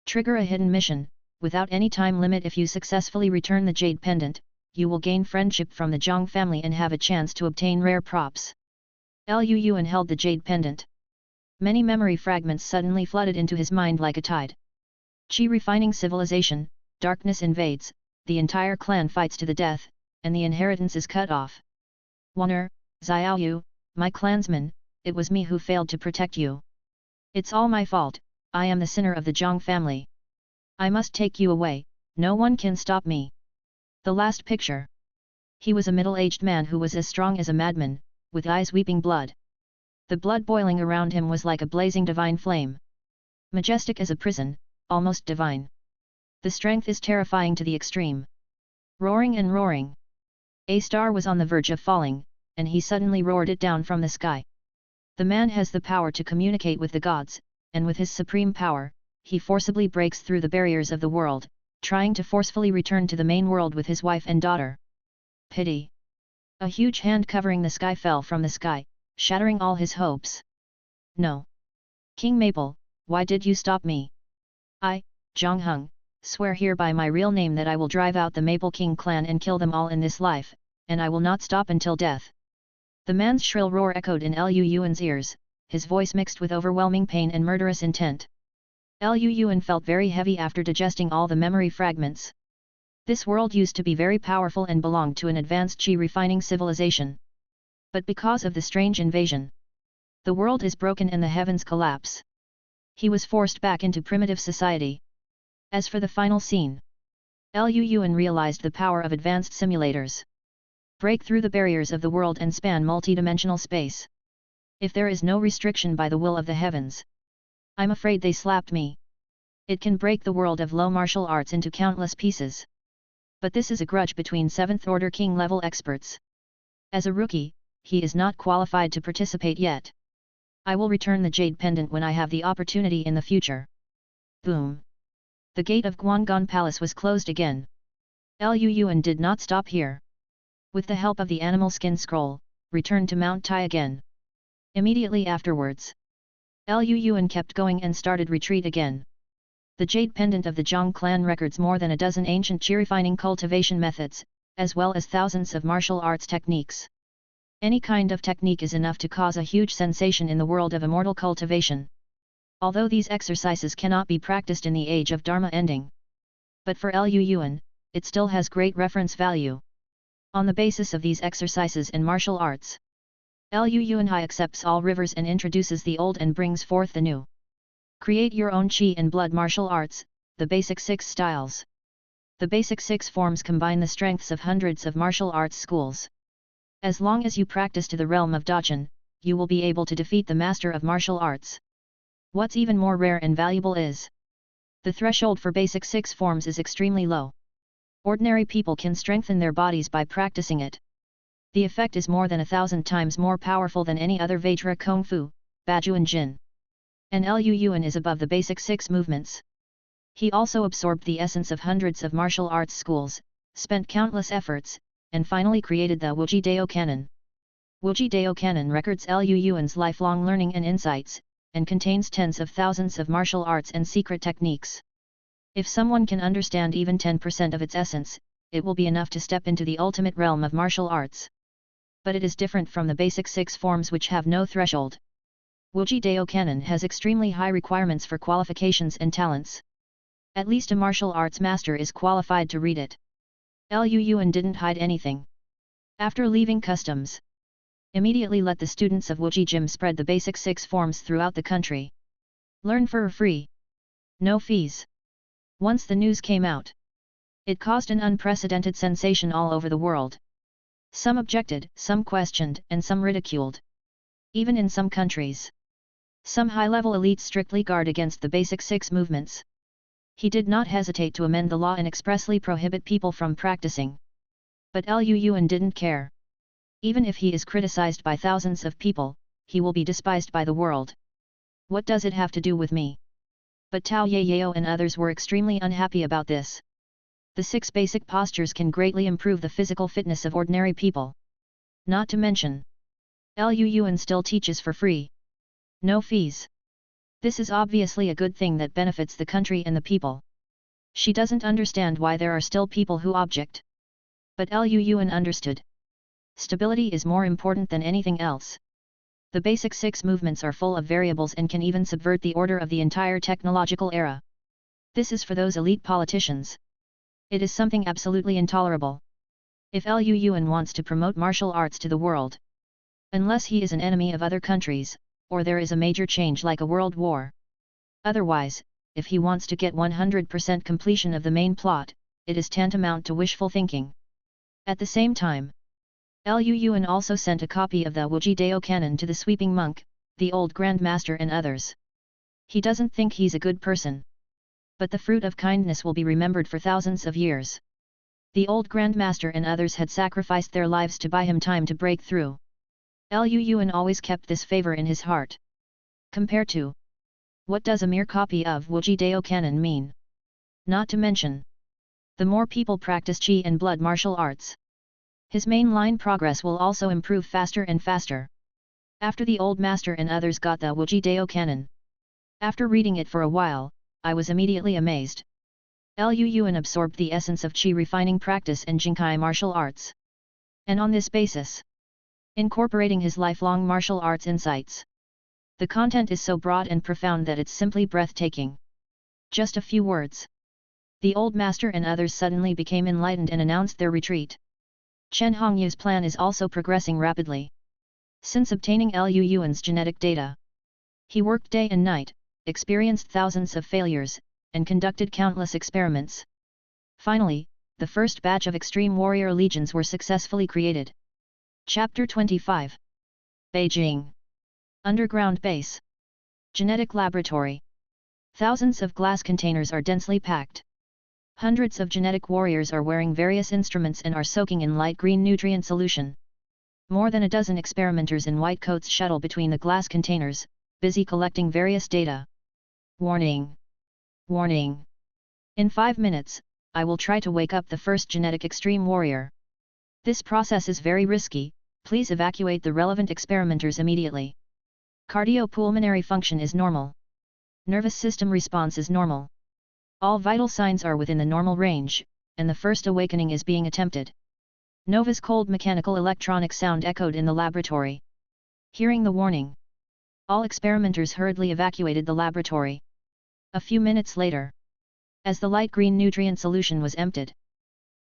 Trigger a hidden mission, without any time limit. If you successfully return the Jade Pendant, you will gain friendship from the Zhang family and have a chance to obtain rare props. Lu Yuan held the Jade Pendant. Many memory fragments suddenly flooded into his mind like a tide. Qi refining civilization, darkness invades, the entire clan fights to the death, and the inheritance is cut off. Waner, Xiaoyu, my clansman, it was me who failed to protect you. It's all my fault, I am the sinner of the Zhang family. I must take you away, no one can stop me. The last picture. He was a middle-aged man who was as strong as a madman, with eyes weeping blood. The blood boiling around him was like a blazing divine flame. Majestic as a prison, almost divine. The strength is terrifying to the extreme. Roaring and roaring. A star was on the verge of falling, and he suddenly roared it down from the sky. The man has the power to communicate with the gods, and with his supreme power, he forcibly breaks through the barriers of the world, trying to forcefully return to the main world with his wife and daughter. Pity. A huge hand covering the sky fell from the sky, shattering all his hopes. No. King Maple, why did you stop me? I, Zhang Heng, swear here by my real name that I will drive out the Maple King clan and kill them all in this life, and I will not stop until death. The man's shrill roar echoed in Lu Yuan's ears, his voice mixed with overwhelming pain and murderous intent. Lu Yuan felt very heavy after digesting all the memory fragments. This world used to be very powerful and belonged to an advanced Qi refining civilization. But because of the strange invasion, the world is broken and the heavens collapse. He was forced back into primitive society. As for the final scene, Lu Yuan realized the power of advanced simulators. Break through the barriers of the world and span multidimensional space. If there is no restriction by the will of the heavens, I'm afraid they slapped me. It can break the world of low martial arts into countless pieces. But this is a grudge between 7th order king level experts. As a rookie, he is not qualified to participate yet. I will return the Jade Pendant when I have the opportunity in the future. Boom. The gate of Guanggan Palace was closed again. Lu Yuan did not stop here. With the help of the animal skin scroll, returned to Mount Tai again. Immediately afterwards, Lu Yuan kept going and started retreat again. The Jade Pendant of the Zhang clan records more than a dozen ancient Qi refining cultivation methods, as well as thousands of martial arts techniques. Any kind of technique is enough to cause a huge sensation in the world of immortal cultivation. Although these exercises cannot be practiced in the age of Dharma ending. But for Lu Yuan, it still has great reference value. On the basis of these exercises and martial arts, Lu Yuan accepts all rivers and introduces the old and brings forth the new. Create your own Qi and blood martial arts, the basic 6 styles. The basic 6 forms combine the strengths of hundreds of martial arts schools. As long as you practice to the realm of Dachan, you will be able to defeat the master of martial arts. What's even more rare and valuable is, the threshold for basic 6 forms is extremely low. Ordinary people can strengthen their bodies by practicing it. The effect is more than 1,000 times more powerful than any other Vajra Kung Fu, Bajuan Jin. And Liu Yuan is above the basic 6 movements. He also absorbed the essence of hundreds of martial arts schools, spent countless efforts, and finally created the Wuji Dao Canon. Wuji Dao Canon records Liu Yuan's lifelong learning and insights, and contains tens of thousands of martial arts and secret techniques. If someone can understand even 10% of its essence, it will be enough to step into the ultimate realm of martial arts. But it is different from the basic 6 forms which have no threshold. Wuji Dao Canon has extremely high requirements for qualifications and talents. At least a martial arts master is qualified to read it. Liu Yuan didn't hide anything. After leaving customs, immediately let the students of Wuji Gym spread the basic 6 forms throughout the country. Learn for free. No fees. Once the news came out, it caused an unprecedented sensation all over the world. Some objected, some questioned, and some ridiculed. Even in some countries, some high-level elites strictly guard against the basic 6 movements. He did not hesitate to amend the law and expressly prohibit people from practicing. But Liu Yuan didn't care. Even if he is criticized by thousands of people, he will be despised by the world. What does it have to do with me? But Tao Yayao and others were extremely unhappy about this. The 6 basic postures can greatly improve the physical fitness of ordinary people. Not to mention, Liu Yuan still teaches for free. No fees. This is obviously a good thing that benefits the country and the people. She doesn't understand why there are still people who object. But Liu Yuan understood. Stability is more important than anything else. The basic 6 movements are full of variables and can even subvert the order of the entire technological era. This is for those elite politicians. It is something absolutely intolerable. If Liu Yuan wants to promote martial arts to the world, unless he is an enemy of other countries, or there is a major change like a world war. Otherwise, if he wants to get 100% completion of the main plot, it is tantamount to wishful thinking. At the same time, Liu Yuan also sent a copy of the Wuji Dao Canon to the sweeping monk, the old grandmaster and others. He doesn't think he's a good person. But the fruit of kindness will be remembered for thousands of years. The old grandmaster and others had sacrificed their lives to buy him time to break through. Liu Yuan always kept this favor in his heart. Compared to, what does a mere copy of Wuji Dao Canon mean? Not to mention, the more people practice Qi and blood martial arts, his mainline progress will also improve faster and faster. After the old master and others got the Wuji Dao Canon, after reading it for a while, I was immediately amazed. Liu Yuan absorbed the essence of Qi refining practice and Jinkai martial arts. And on this basis, incorporating his lifelong martial arts insights, the content is so broad and profound that it's simply breathtaking. Just a few words. The old master and others suddenly became enlightened and announced their retreat. Chen Hongyu's plan is also progressing rapidly. Since obtaining Liu Yuan's genetic data, he worked day and night, experienced thousands of failures, and conducted countless experiments. Finally, the first batch of extreme warrior legions were successfully created. Chapter 25. Beijing. Underground Base. Genetic Laboratory. Thousands of glass containers are densely packed. Hundreds of genetic warriors are wearing various instruments and are soaking in light green nutrient solution. More than a dozen experimenters in white coats shuttle between the glass containers, busy collecting various data. Warning! Warning! In 5 minutes, I will try to wake up the first genetic extreme warrior. This process is very risky, please evacuate the relevant experimenters immediately. Cardiopulmonary function is normal. Nervous system response is normal. All vital signs are within the normal range, and the first awakening is being attempted. Nova's cold mechanical electronic sound echoed in the laboratory. Hearing the warning, all experimenters hurriedly evacuated the laboratory. A few minutes later, as the light green nutrient solution was emptied,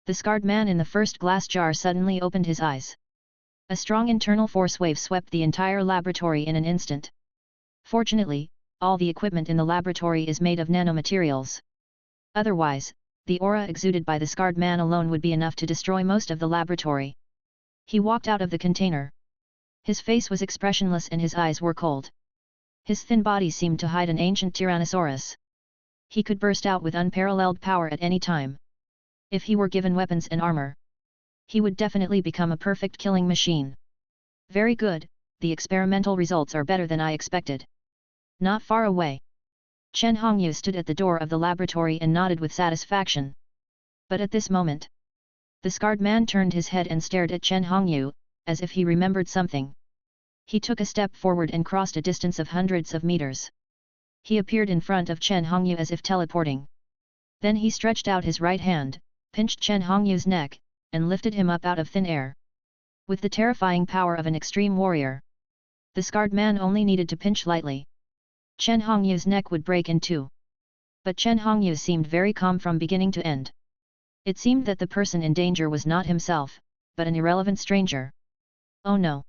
the scarred man in the first glass jar suddenly opened his eyes. A strong internal force wave swept the entire laboratory in an instant. Fortunately, all the equipment in the laboratory is made of nanomaterials. Otherwise, the aura exuded by the scarred man alone would be enough to destroy most of the laboratory. He walked out of the container. His face was expressionless and his eyes were cold. His thin body seemed to hide an ancient Tyrannosaurus. He could burst out with unparalleled power at any time. If he were given weapons and armor, he would definitely become a perfect killing machine. Very good, the experimental results are better than I expected. Not far away, Chen Hongyu stood at the door of the laboratory and nodded with satisfaction. But at this moment, the scarred man turned his head and stared at Chen Hongyu, as if he remembered something. He took a step forward and crossed a distance of hundreds of meters. He appeared in front of Chen Hongyu as if teleporting. Then he stretched out his right hand, pinched Chen Hongyu's neck, and lifted him up out of thin air. With the terrifying power of an extreme warrior, the scarred man only needed to pinch lightly. Chen Hongyu's neck would break in two. But Chen Hongyu seemed very calm from beginning to end. It seemed that the person in danger was not himself, but an irrelevant stranger. Oh no!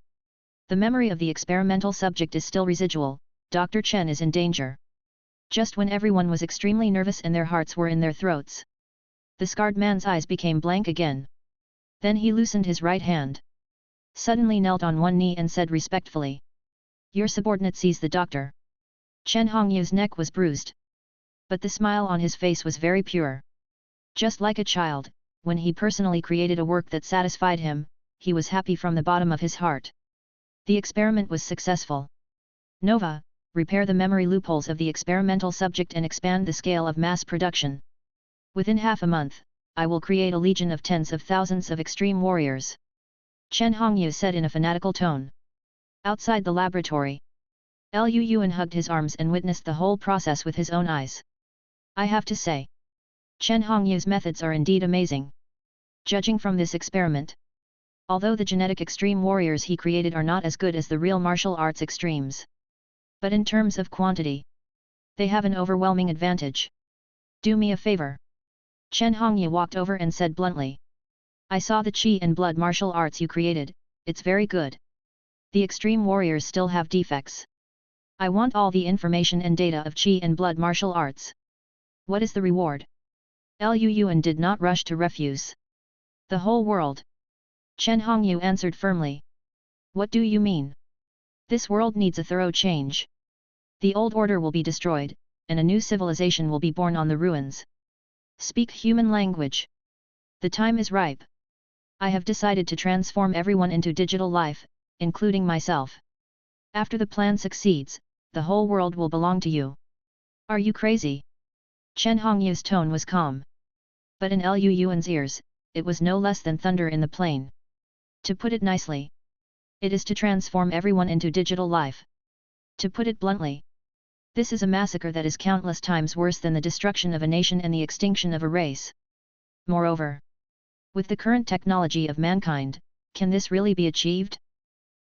The memory of the experimental subject is still residual. Dr. Chen is in danger. Just when everyone was extremely nervous and their hearts were in their throats, the scarred man's eyes became blank again. Then he loosened his right hand, suddenly knelt on one knee and said respectfully, "Your subordinate sees the doctor." Chen Hongyu's neck was bruised, but the smile on his face was very pure. Just like a child, when he personally created a work that satisfied him, he was happy from the bottom of his heart. The experiment was successful. Nova, repair the memory loopholes of the experimental subject and expand the scale of mass production. Within half a month, I will create a legion of tens of thousands of extreme warriors. Chen Hongyu said in a fanatical tone. Outside the laboratory, Lu Yuan hugged his arms and witnessed the whole process with his own eyes. I have to say, Chen Hongyu's methods are indeed amazing. Judging from this experiment, although the genetic extreme warriors he created are not as good as the real martial arts extremes, but in terms of quantity, they have an overwhelming advantage. Do me a favor. Chen Hongyu walked over and said bluntly. I saw the Qi and blood martial arts you created, it's very good. The extreme warriors still have defects. I want all the information and data of Qi and blood martial arts. What is the reward? Lu Yuan did not rush to refuse. The whole world. Chen Hongyu answered firmly. What do you mean? This world needs a thorough change. The old order will be destroyed, and a new civilization will be born on the ruins. Speak human language. The time is ripe. I have decided to transform everyone into digital life, including myself. After the plan succeeds, the whole world will belong to you. Are you crazy? Chen Hongyu's tone was calm. But in Lu Yuan's ears, it was no less than thunder in the plain. To put it nicely, it is to transform everyone into digital life. To put it bluntly, this is a massacre that is countless times worse than the destruction of a nation and the extinction of a race. Moreover, with the current technology of mankind, can this really be achieved?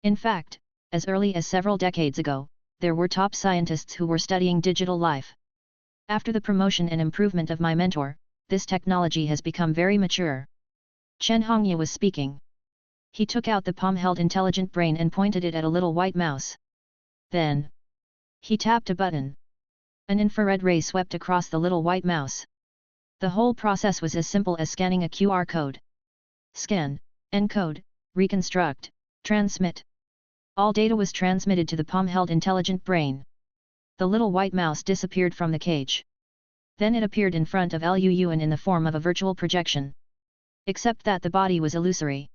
In fact, as early as several decades ago, there were top scientists who were studying digital life. After the promotion and improvement of my mentor, this technology has become very mature. Chen Hongyu was speaking. He took out the palm-held intelligent brain and pointed it at a little white mouse. Then, he tapped a button. An infrared ray swept across the little white mouse. The whole process was as simple as scanning a QR code. Scan, encode, reconstruct, transmit. All data was transmitted to the palm-held intelligent brain. The little white mouse disappeared from the cage. Then it appeared in front of Lu Yuan in the form of a virtual projection. Except that the body was illusory.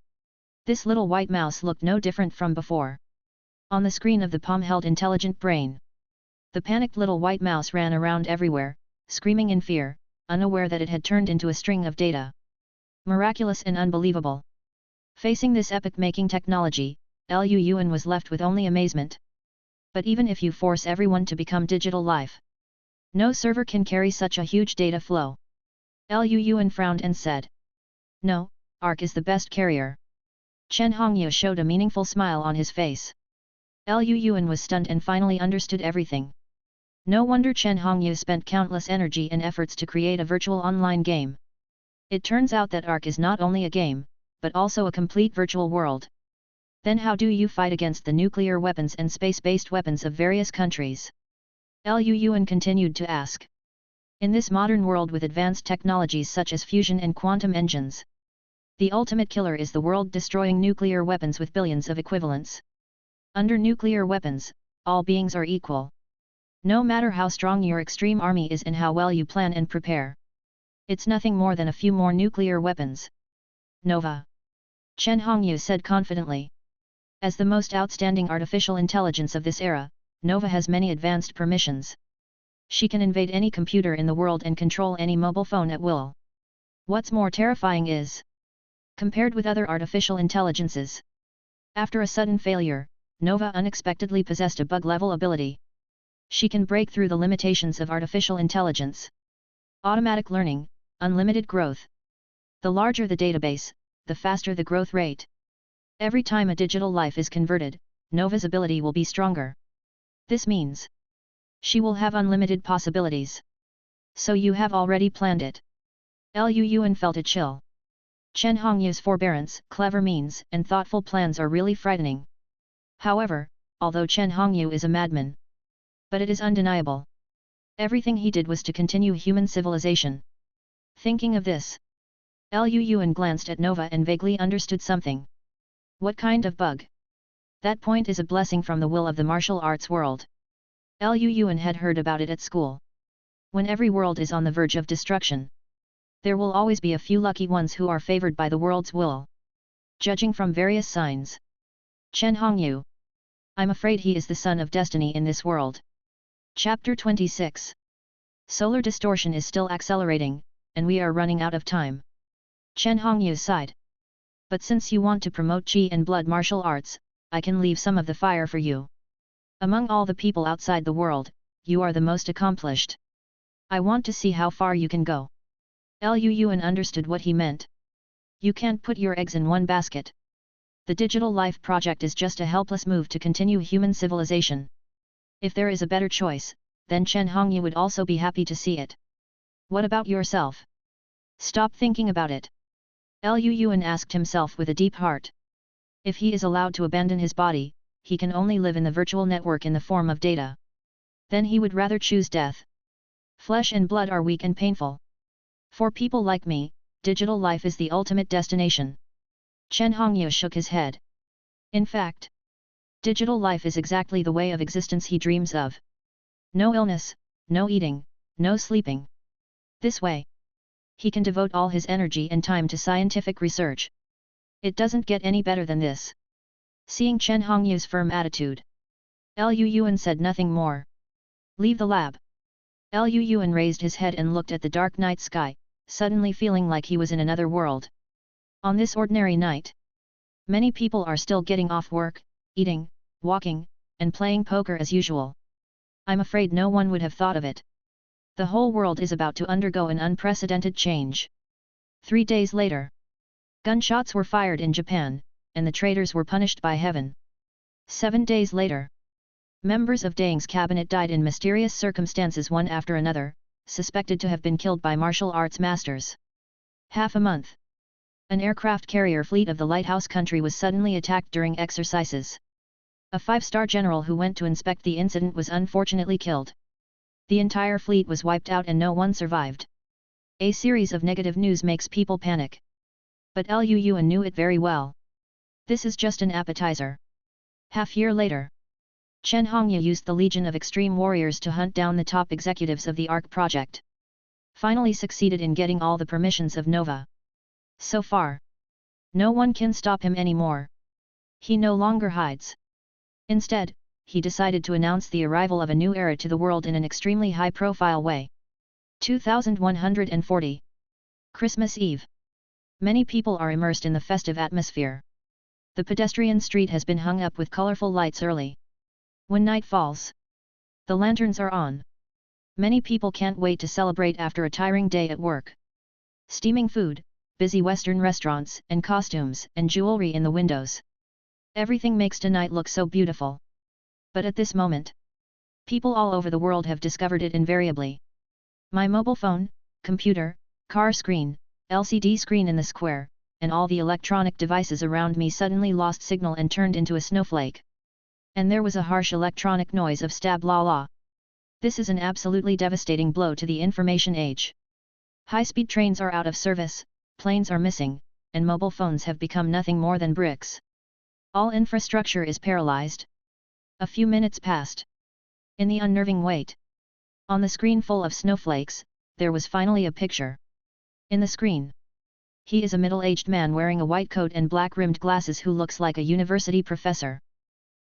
This little white mouse looked no different from before. On the screen of the palm-held intelligent brain, the panicked little white mouse ran around everywhere, screaming in fear, unaware that it had turned into a string of data. Miraculous and unbelievable. Facing this epoch-making technology, Lu Yuan was left with only amazement. But even if you force everyone to become digital life, no server can carry such a huge data flow. Lu Yuan frowned and said. No, Arc is the best carrier. Chen Hongyu showed a meaningful smile on his face. Lu Yuan was stunned and finally understood everything. No wonder Chen Hongyu spent countless energy and efforts to create a virtual online game. It turns out that Arc is not only a game, but also a complete virtual world. Then how do you fight against the nuclear weapons and space-based weapons of various countries? Lu Yuan continued to ask. In this modern world with advanced technologies such as fusion and quantum engines, the ultimate killer is the world-destroying nuclear weapons with billions of equivalents. Under nuclear weapons, all beings are equal. No matter how strong your extreme army is and how well you plan and prepare. It's nothing more than a few more nuclear weapons. Nova. Chen Hongyu said confidently. As the most outstanding artificial intelligence of this era, Nova has many advanced permissions. She can invade any computer in the world and control any mobile phone at will. What's more terrifying is, compared with other artificial intelligences, after a sudden failure, Nova unexpectedly possessed a bug-level ability. She can break through the limitations of artificial intelligence. Automatic learning, unlimited growth. The larger the database, the faster the growth rate. Every time a digital life is converted, Nova's ability will be stronger. This means she will have unlimited possibilities. So you have already planned it. Lu Yuan felt a chill. Chen Hongyu's forbearance, clever means, and thoughtful plans are really frightening. However, although Chen Hongyu is a madman, but it is undeniable, everything he did was to continue human civilization. Thinking of this, Lu Yuan glanced at Nova and vaguely understood something. What kind of bug? That point is a blessing from the will of the martial arts world. Lu Yuan had heard about it at school. When every world is on the verge of destruction, there will always be a few lucky ones who are favored by the world's will. Judging from various signs, Chen Hongyu, I'm afraid he is the son of destiny in this world. Chapter 26. Solar distortion is still accelerating, and we are running out of time. Chen Hongyu sighed. But since you want to promote Qi and blood martial arts, I can leave some of the fire for you. Among all the people outside the world, you are the most accomplished. I want to see how far you can go. Lu Yuan understood what he meant. You can't put your eggs in one basket. The Digital Life project is just a helpless move to continue human civilization. If there is a better choice, then Chen Hongyu would also be happy to see it. What about yourself? Stop thinking about it. Lu Yuan asked himself with a deep heart. If he is allowed to abandon his body, he can only live in the virtual network in the form of data. Then he would rather choose death. Flesh and blood are weak and painful. For people like me, digital life is the ultimate destination. Chen Hongyu shook his head. In fact, digital life is exactly the way of existence he dreams of. No illness, no eating, no sleeping. This way, he can devote all his energy and time to scientific research. It doesn't get any better than this. Seeing Chen Hongyu's firm attitude, Lu Yuan said nothing more. Leave the lab. Lu Yuan raised his head and looked at the dark night sky, suddenly feeling like he was in another world. On this ordinary night, many people are still getting off work, eating, walking, and playing poker as usual. I'm afraid no one would have thought of it. The whole world is about to undergo an unprecedented change. 3 days later, gunshots were fired in Japan, and the traitors were punished by heaven. 7 days later, members of Deng's cabinet died in mysterious circumstances one after another, suspected to have been killed by martial arts masters. Half a month. An aircraft carrier fleet of the lighthouse country was suddenly attacked during exercises. A 5-star general who went to inspect the incident was unfortunately killed. The entire fleet was wiped out and no one survived. A series of negative news makes people panic. But Lu Yuan knew it very well. This is just an appetizer. Half-year later, Chen Hongyu used the Legion of Extreme Warriors to hunt down the top executives of the ARC project. Finally succeeded in getting all the permissions of Nova. So far, no one can stop him anymore. He no longer hides. Instead, he decided to announce the arrival of a new era to the world in an extremely high-profile way. 2140. Christmas Eve. Many people are immersed in the festive atmosphere. The pedestrian street has been hung up with colorful lights early. When night falls, the lanterns are on. Many people can't wait to celebrate after a tiring day at work. Steaming food, busy Western restaurants, and costumes and jewelry in the windows. Everything makes tonight look so beautiful. But at this moment, people all over the world have discovered it invariably. My mobile phone, computer, car screen, LCD screen in the square, and all the electronic devices around me suddenly lost signal and turned into a snowflake. And there was a harsh electronic noise of stab la la. This is an absolutely devastating blow to the information age. High-speed trains are out of service, planes are missing, and mobile phones have become nothing more than bricks. All infrastructure is paralyzed. A few minutes passed. In the unnerving wait, on the screen full of snowflakes, there was finally a picture. In the screen, he is a middle-aged man wearing a white coat and black-rimmed glasses who looks like a university professor.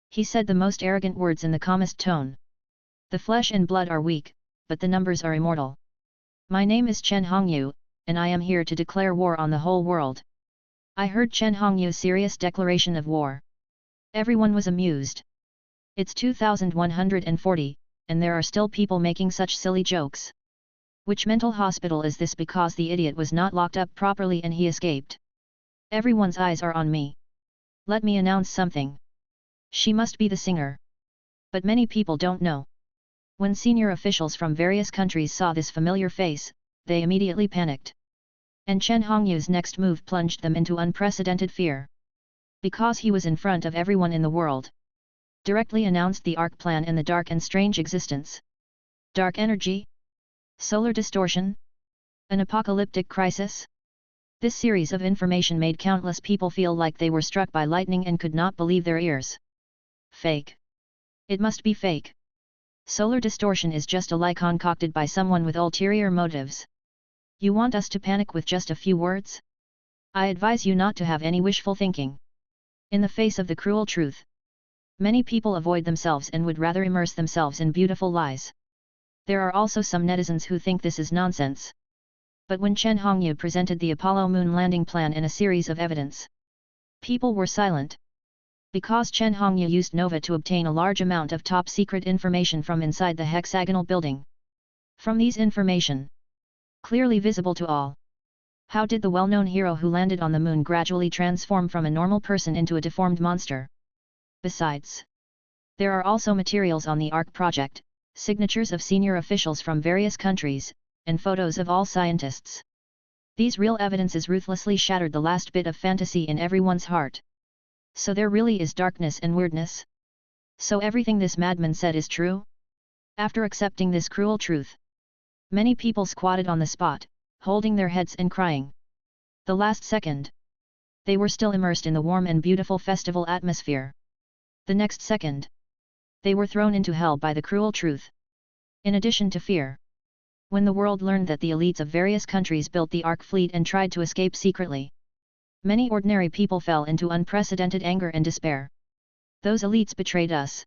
He said the most arrogant words in the calmest tone. The flesh and blood are weak, but the numbers are immortal. My name is Chen Hongyu, and I am here to declare war on the whole world. I heard Chen Hongyu's serious declaration of war. Everyone was amused. It's 2140, and there are still people making such silly jokes. Which mental hospital is this, because the idiot was not locked up properly and he escaped? Everyone's eyes are on me. Let me announce something. She must be the singer. But many people don't know. When senior officials from various countries saw this familiar face, they immediately panicked. And Chen Hongyu's next move plunged them into unprecedented fear. Because he was in front of everyone in the world. Directly announced the ARC plan and the dark and strange existence. Dark energy? Solar distortion? An apocalyptic crisis? This series of information made countless people feel like they were struck by lightning and could not believe their ears. Fake. It must be fake. Solar distortion is just a lie concocted by someone with ulterior motives. You want us to panic with just a few words? I advise you not to have any wishful thinking. In the face of the cruel truth, many people avoid themselves and would rather immerse themselves in beautiful lies. There are also some netizens who think this is nonsense. But when Chen Hongyu presented the Apollo moon landing plan and a series of evidence, people were silent. Because Chen Hongyu used Nova to obtain a large amount of top-secret information from inside the hexagonal building. From these information, clearly visible to all, how did the well-known hero who landed on the moon gradually transform from a normal person into a deformed monster? Besides, there are also materials on the ARC project, signatures of senior officials from various countries, and photos of all scientists. These real evidences ruthlessly shattered the last bit of fantasy in everyone's heart. So there really is darkness and weirdness? So everything this madman said is true? After accepting this cruel truth, many people squatted on the spot, holding their heads and crying. The last second, they were still immersed in the warm and beautiful festival atmosphere. The next second, they were thrown into hell by the cruel truth. In addition to fear, when the world learned that the elites of various countries built the ARC fleet and tried to escape secretly, many ordinary people fell into unprecedented anger and despair. Those elites betrayed us.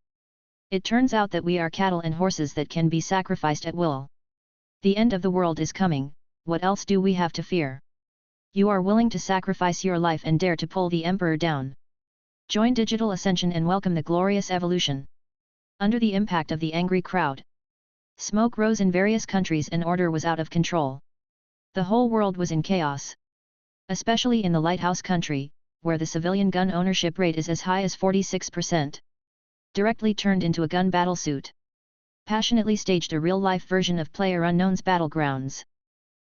It turns out that we are cattle and horses that can be sacrificed at will. The end of the world is coming, what else do we have to fear? You are willing to sacrifice your life and dare to pull the emperor down. Join Digital Ascension and welcome the glorious evolution. Under the impact of the angry crowd, smoke rose in various countries and order was out of control. The whole world was in chaos. Especially in the lighthouse country, where the civilian gun ownership rate is as high as 46%. Directly turned into a gun battlesuit. Passionately staged a real-life version of PlayerUnknown's Battlegrounds.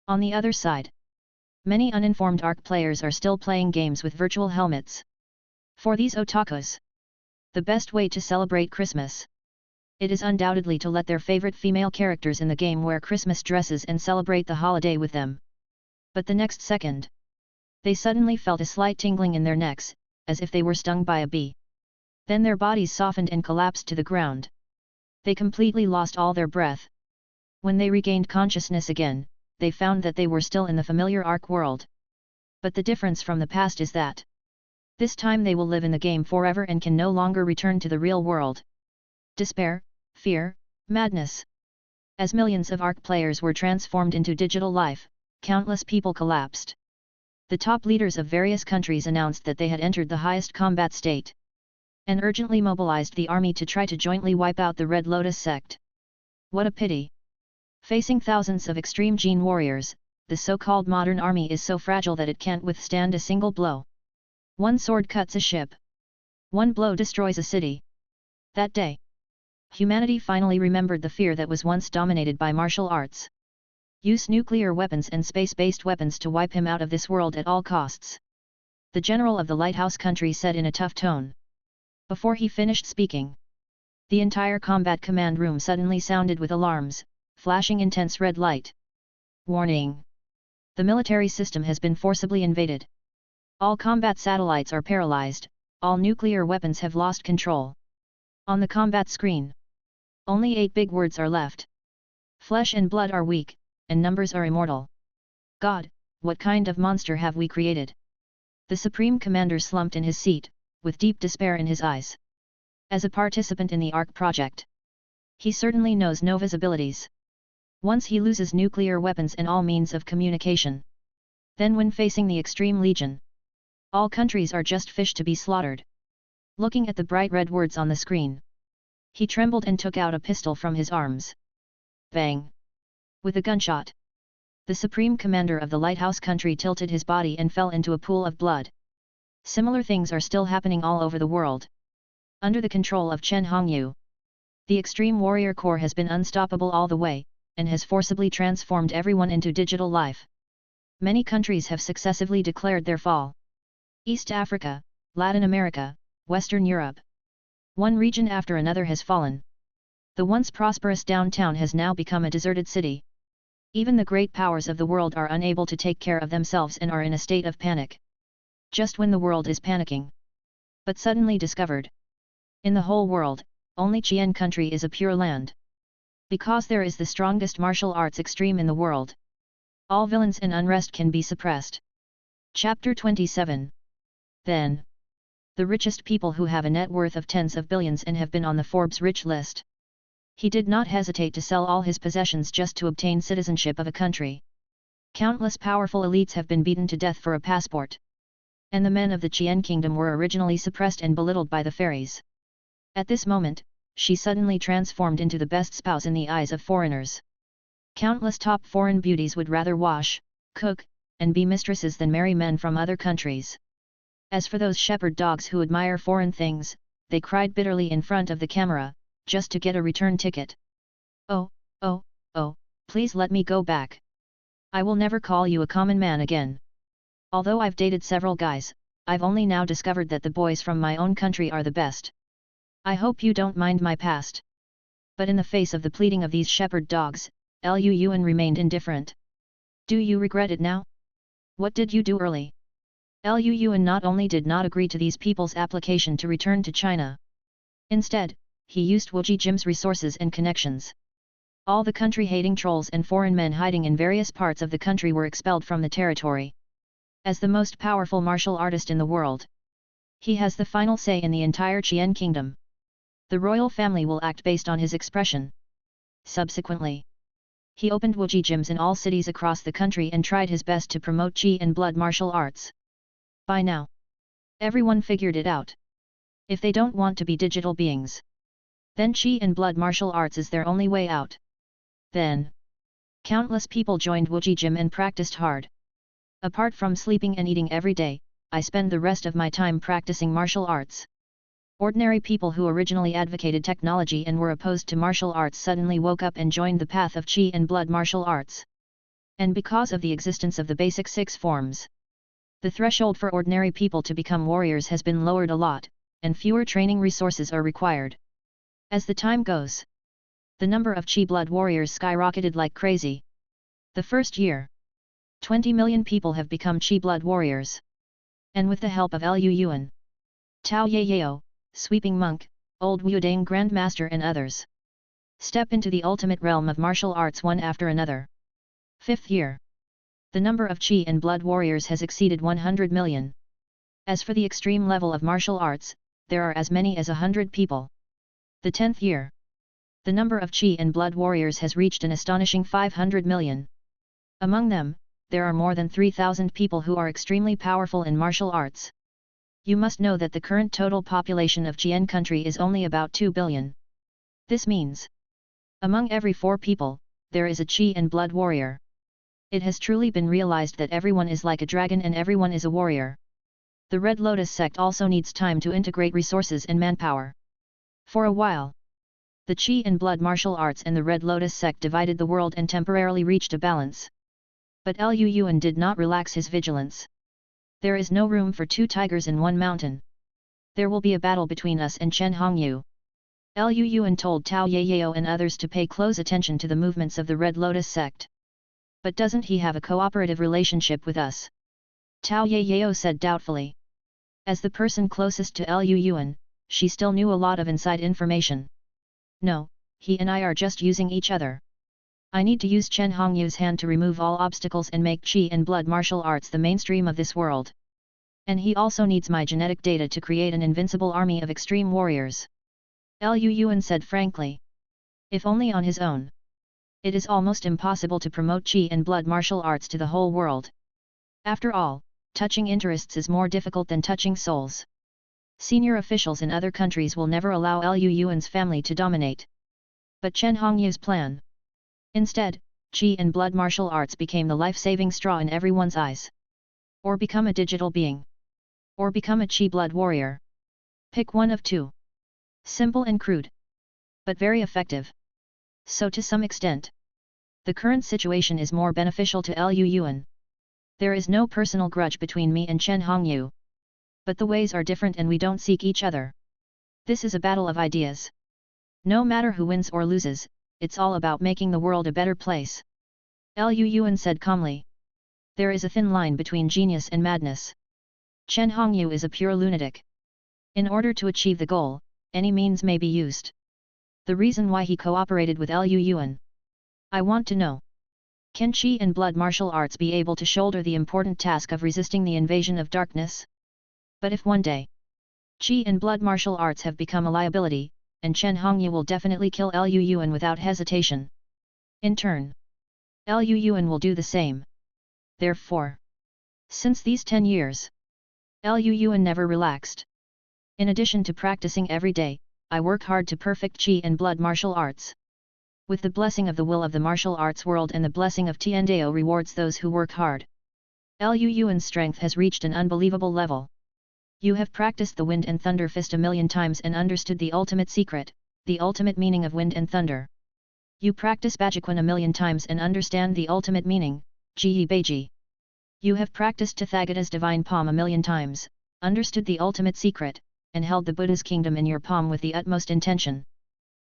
On the other side, many uninformed ARC players are still playing games with virtual helmets. For these otakus, the best way to celebrate Christmas, it is undoubtedly to let their favorite female characters in the game wear Christmas dresses and celebrate the holiday with them. But the next second, they suddenly felt a slight tingling in their necks, as if they were stung by a bee. Then their bodies softened and collapsed to the ground. They completely lost all their breath. When they regained consciousness again, they found that they were still in the familiar ARC world. But the difference from the past is that this time they will live in the game forever and can no longer return to the real world. Despair, fear, madness. As millions of ARC players were transformed into digital life, countless people collapsed. The top leaders of various countries announced that they had entered the highest combat state, and urgently mobilized the army to try to jointly wipe out the Red Lotus sect. What a pity! Facing thousands of extreme gene warriors, the so-called modern army is so fragile that it can't withstand a single blow. One sword cuts a ship. One blow destroys a city. That day, humanity finally remembered the fear that was once dominated by martial arts. Use nuclear weapons and space-based weapons to wipe him out of this world at all costs. The general of the lighthouse country said in a tough tone. Before he finished speaking, the entire combat command room suddenly sounded with alarms, flashing intense red light. Warning! The military system has been forcibly invaded. All combat satellites are paralyzed, all nuclear weapons have lost control. On the combat screen, only 8 big words are left. Flesh and blood are weak, and numbers are immortal. God, what kind of monster have we created? The Supreme Commander slumped in his seat, with deep despair in his eyes. As a participant in the ARC project, he certainly knows Nova's abilities. Once he loses nuclear weapons and all means of communication. Then when facing the Extreme Legion, all countries are just fish to be slaughtered. Looking at the bright red words on the screen, he trembled and took out a pistol from his arms. Bang! With a gunshot, the Supreme Commander of the Lighthouse country tilted his body and fell into a pool of blood. Similar things are still happening all over the world. Under the control of Chen Hongyu, the Extreme Warrior Corps has been unstoppable all the way, and has forcibly transformed everyone into digital life. Many countries have successively declared their fall. East Africa, Latin America, Western Europe. One region after another has fallen. The once prosperous downtown has now become a deserted city. Even the great powers of the world are unable to take care of themselves and are in a state of panic. Just when the world is panicking, but suddenly discovered, in the whole world, only Qian country is a pure land. Because there is the strongest martial arts extreme in the world, all villains and unrest can be suppressed. Chapter 27. Then, the richest people who have a net worth of tens of billions and have been on the Forbes rich list. He did not hesitate to sell all his possessions just to obtain citizenship of a country. Countless powerful elites have been beaten to death for a passport. And the men of the Qian kingdom were originally suppressed and belittled by the fairies. At this moment, she suddenly transformed into the best spouse in the eyes of foreigners. Countless top foreign beauties would rather wash, cook, and be mistresses than marry men from other countries. As for those shepherd dogs who admire foreign things, they cried bitterly in front of the camera, just to get a return ticket. Oh, please let me go back. I will never call you a common man again. Although I've dated several guys, I've only now discovered that the boys from my own country are the best. I hope you don't mind my past. But in the face of the pleading of these shepherd dogs, Lu Yuan remained indifferent. Do you regret it now? What did you do early? Lu Yuan not only did not agree to these people's application to return to China. Instead, he used Wu Jim's resources and connections. All the country-hating trolls and foreign men hiding in various parts of the country were expelled from the territory. As the most powerful martial artist in the world, he has the final say in the entire Qian kingdom. The royal family will act based on his expression. Subsequently, he opened Wu gyms in all cities across the country and tried his best to promote Qi and blood martial arts. By now, everyone figured it out. If they don't want to be digital beings, then Qi and blood martial arts is their only way out. Then, countless people joined Wu gym and practiced hard. Apart from sleeping and eating every day, I spend the rest of my time practicing martial arts. Ordinary people who originally advocated technology and were opposed to martial arts suddenly woke up and joined the path of Qi and blood martial arts. And because of the existence of the basic 6 forms, the threshold for ordinary people to become warriors has been lowered a lot, and fewer training resources are required. As the time goes, the number of Qi blood warriors skyrocketed like crazy. The first year, 20 million people have become Qi blood warriors. And with the help of Lu Yuan, Tao Yayao, Sweeping Monk, Old Wudang Grandmaster and others, step into the ultimate realm of martial arts one after another. 5th year, the number of Qi and blood warriors has exceeded 100 million. As for the extreme level of martial arts, there are as many as 100 people. The 10th year, the number of Qi and blood warriors has reached an astonishing 500 million. Among them, there are more than 3,000 people who are extremely powerful in martial arts. You must know that the current total population of Qian country is only about 2 billion. This means, among every 4 people, there is a Qi and blood warrior. It has truly been realized that everyone is like a dragon and everyone is a warrior. The Red Lotus sect also needs time to integrate resources and manpower. For a while, the Qi and blood martial arts and the Red Lotus sect divided the world and temporarily reached a balance. But Lu Yuan did not relax his vigilance. There is no room for 2 tigers in one mountain. There will be a battle between us and Chen Hongyu. Lu Yuan told Tao Yayao and others to pay close attention to the movements of the Red Lotus sect. But doesn't he have a cooperative relationship with us? Tao Yayao said doubtfully. As the person closest to Lu Yuan, she still knew a lot of inside information. No, he and I are just using each other. I need to use Chen Hongyu's hand to remove all obstacles and make Qi and blood martial arts the mainstream of this world. And he also needs my genetic data to create an invincible army of extreme warriors. Liu Yuan said frankly. If only on his own. It is almost impossible to promote Qi and blood martial arts to the whole world. After all, touching interests is more difficult than touching souls. Senior officials in other countries will never allow Liu Yuan's family to dominate. But Chen Hongyu's plan. Instead, Qi and blood martial arts became the life-saving straw in everyone's eyes. Or become a digital being. Or become a Qi blood warrior. Pick one of two. Simple and crude. But very effective. So to some extent, the current situation is more beneficial to Liu Yuan. There is no personal grudge between me and Chen Hongyu. But the ways are different and we don't seek each other. This is a battle of ideas. No matter who wins or loses, it's all about making the world a better place. Liu Yuan said calmly. There is a thin line between genius and madness. Chen Hongyu is a pure lunatic. In order to achieve the goal, any means may be used. The reason why he cooperated with Liu Yuan. I want to know. Can Qi and blood martial arts be able to shoulder the important task of resisting the invasion of darkness? But if one day, Qi and blood martial arts have become a liability, and Chen Hongyu will definitely kill Liu Yuan without hesitation. In turn, Liu Yuan will do the same. Therefore, since these 10 years, Liu Yuan never relaxed. In addition to practicing every day, I work hard to perfect Qi and blood martial arts. With the blessing of the will of the martial arts world and the blessing of Tiandao rewards those who work hard. Liu Yuan's strength has reached an unbelievable level. You have practiced the wind and thunder fist a million times and understood the ultimate secret, the ultimate meaning of wind and thunder. You practice Bajiquan a million times and understand the ultimate meaning, Ji Beiji. You have practiced Tathagata's divine palm a million times, understood the ultimate secret, and held the Buddha's kingdom in your palm with the utmost intention.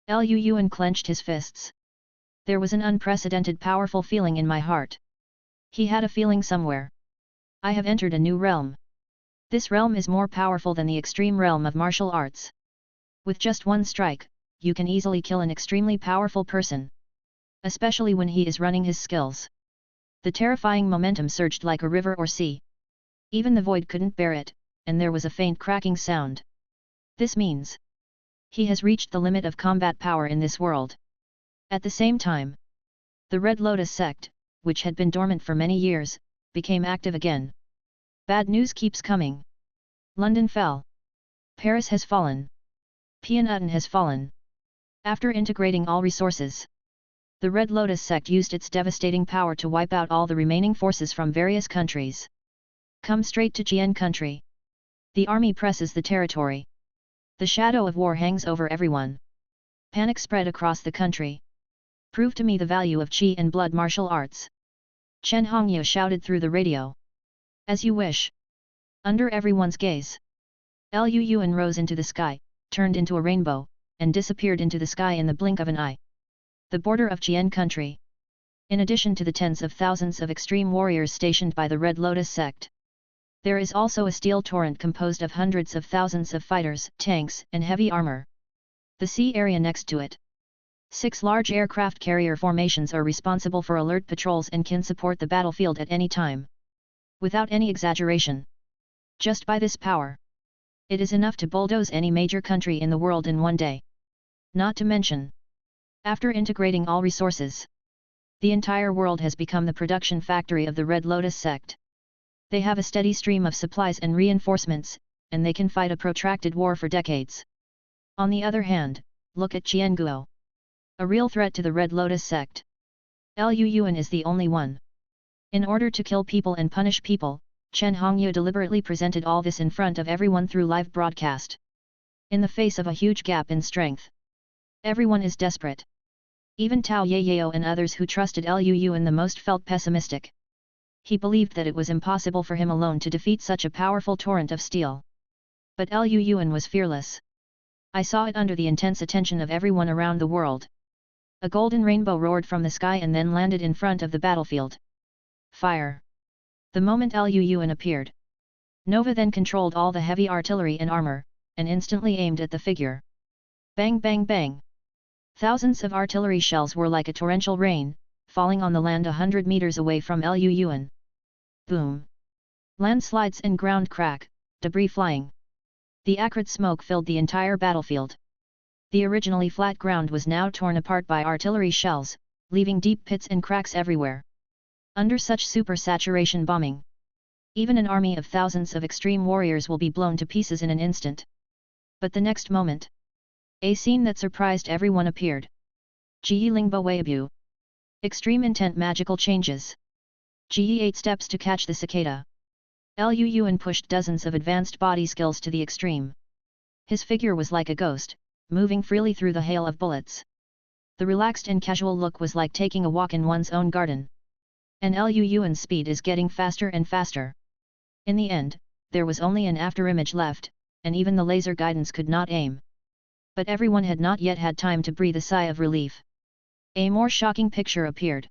Liu Yuan clenched his fists. There was an unprecedented powerful feeling in my heart. He had a feeling somewhere. I have entered a new realm. This realm is more powerful than the extreme realm of martial arts. With just one strike, you can easily kill an extremely powerful person. Especially when he is running his skills. The terrifying momentum surged like a river or sea. Even the void couldn't bear it, and there was a faint cracking sound. This means he has reached the limit of combat power in this world. At the same time, the Red Lotus sect, which had been dormant for many years, became active again. Bad news keeps coming. London fell. Paris has fallen. Pianuten has fallen. After integrating all resources, the Red Lotus sect used its devastating power to wipe out all the remaining forces from various countries. Come straight to Jian country. The army presses the territory. The shadow of war hangs over everyone. Panic spread across the country. Prove to me the value of Qi and blood martial arts. Chen Hongyu shouted through the radio. As you wish. Under everyone's gaze, Liu Yuan rose into the sky, turned into a rainbow, and disappeared into the sky in the blink of an eye. The border of Jian country. In addition to the tens of thousands of extreme warriors stationed by the Red Lotus sect, there is also a steel torrent composed of hundreds of thousands of fighters, tanks, and heavy armor. The sea area next to it. 6 large aircraft carrier formations are responsible for alert patrols and can support the battlefield at any time. Without any exaggeration. Just by this power, it is enough to bulldoze any major country in the world in one day. Not to mention, after integrating all resources, the entire world has become the production factory of the Red Lotus sect. They have a steady stream of supplies and reinforcements, and they can fight a protracted war for decades. On the other hand, look at Qianguo. A real threat to the Red Lotus sect. Liu Yuan is the only one. In order to kill people and punish people, Chen Hongyu deliberately presented all this in front of everyone through live broadcast. In the face of a huge gap in strength, everyone is desperate. Even Tao Yayao and others who trusted Liu Yuan the most felt pessimistic. He believed that it was impossible for him alone to defeat such a powerful torrent of steel. But Liu Yuan was fearless. I saw it under the intense attention of everyone around the world. A golden rainbow roared from the sky and then landed in front of the battlefield. Fire! The moment Liu Yuan appeared, Nova then controlled all the heavy artillery and armor, and instantly aimed at the figure. Bang bang bang! Thousands of artillery shells were like a torrential rain, falling on the land 100 meters away from Liu Yuan. Boom! Landslides and ground crack, debris flying. The acrid smoke filled the entire battlefield. The originally flat ground was now torn apart by artillery shells, leaving deep pits and cracks everywhere. Under such super-saturation bombing, even an army of thousands of extreme warriors will be blown to pieces in an instant. But the next moment, a scene that surprised everyone appeared. Ji Lingbo Weibu. Extreme intent magical changes. Ji 8 steps to catch the cicada. Liu Yuan pushed dozens of advanced body skills to the extreme. His figure was like a ghost, moving freely through the hail of bullets. The relaxed and casual look was like taking a walk in one's own garden. And Liu Yuan's speed is getting faster and faster. In the end, there was only an afterimage left, and even the laser guidance could not aim. But everyone had not yet had time to breathe a sigh of relief. A more shocking picture appeared.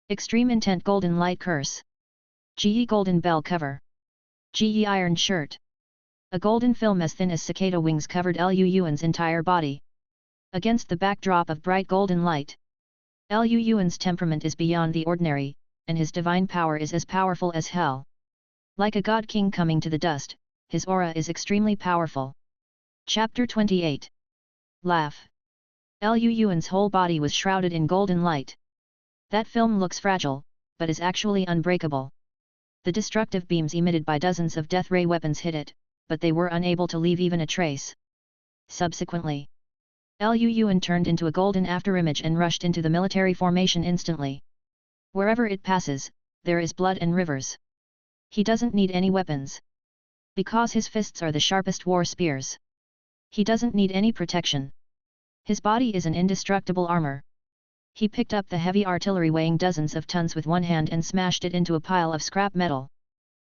Extreme intent golden light curse. GE golden bell cover. GE iron shirt. A golden film as thin as cicada wings covered Liu Yuan's entire body. Against the backdrop of bright golden light, Liu Yuan's temperament is beyond the ordinary, and his divine power is as powerful as hell. Like a god king coming to the dust, his aura is extremely powerful. Chapter 28. Laugh. Liu Yuan's whole body was shrouded in golden light. That film looks fragile, but is actually unbreakable. The destructive beams emitted by dozens of death ray weapons hit it, but they were unable to leave even a trace. Subsequently, Liu Yuan turned into a golden afterimage and rushed into the military formation instantly. Wherever it passes, there is blood and rivers. He doesn't need any weapons, because his fists are the sharpest war spears. He doesn't need any protection. His body is an indestructible armor. He picked up the heavy artillery weighing dozens of tons with one hand and smashed it into a pile of scrap metal.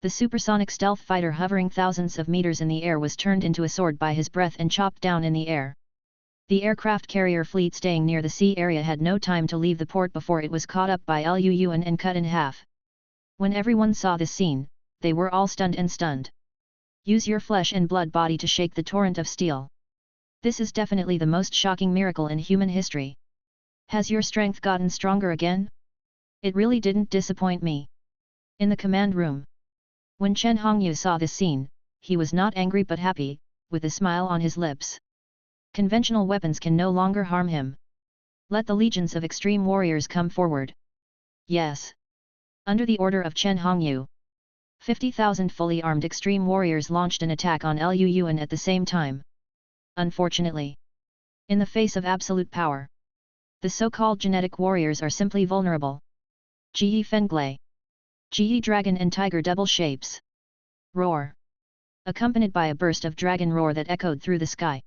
The supersonic stealth fighter hovering thousands of meters in the air was turned into a sword by his breath and chopped down in the air. The aircraft carrier fleet staying near the sea area had no time to leave the port before it was caught up by Liu Yuan and cut in half. When everyone saw this scene, they were all stunned and stunned. Use your flesh and blood body to shake the torrent of steel. This is definitely the most shocking miracle in human history. Has your strength gotten stronger again? It really didn't disappoint me. In the command room, when Chen Hongyu saw this scene, he was not angry but happy, with a smile on his lips. Conventional weapons can no longer harm him. Let the legions of extreme warriors come forward. Yes. Under the order of Chen Hongyu, 50,000 fully armed extreme warriors launched an attack on Liu Yuan at the same time. Unfortunately, in the face of absolute power, the so-called genetic warriors are simply vulnerable. Ge Fenglai. Ge Dragon and Tiger double shapes. Roar. Accompanied by a burst of dragon roar that echoed through the sky.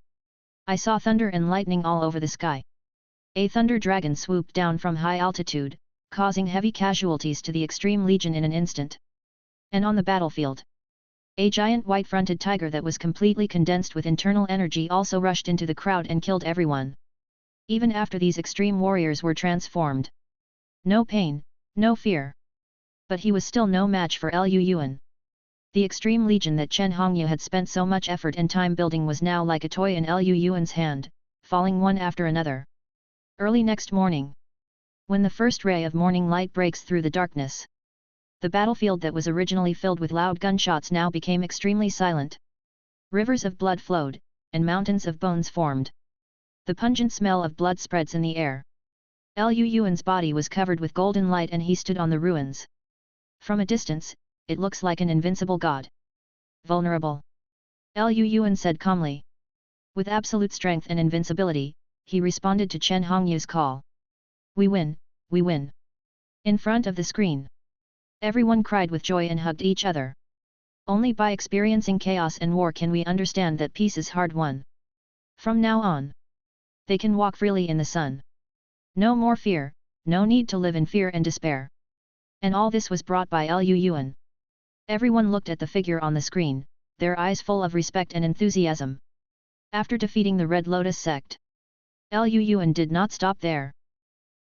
I saw thunder and lightning all over the sky. A thunder dragon swooped down from high altitude, causing heavy casualties to the extreme legion in an instant. And on the battlefield, a giant white-fronted tiger that was completely condensed with internal energy also rushed into the crowd and killed everyone. Even after these extreme warriors were transformed. No pain, no fear. But he was still no match for Liu Yuan. The extreme legion that Chen Hongyu had spent so much effort and time building was now like a toy in Liu Yuan's hand, falling one after another. Early next morning, when the first ray of morning light breaks through the darkness, the battlefield that was originally filled with loud gunshots now became extremely silent. Rivers of blood flowed, and mountains of bones formed. The pungent smell of blood spreads in the air. Liu Yuan's body was covered with golden light and he stood on the ruins. From a distance, it looks like an invincible god. Vulnerable. Liu Yuan said calmly. With absolute strength and invincibility, he responded to Chen Hongyu's call. We win, we win. In front of the screen, everyone cried with joy and hugged each other. Only by experiencing chaos and war can we understand that peace is hard won. From now on, they can walk freely in the sun. No more fear, no need to live in fear and despair. And all this was brought by Liu Yuan. Everyone looked at the figure on the screen, their eyes full of respect and enthusiasm. After defeating the Red Lotus sect, Liu Yuan did not stop there.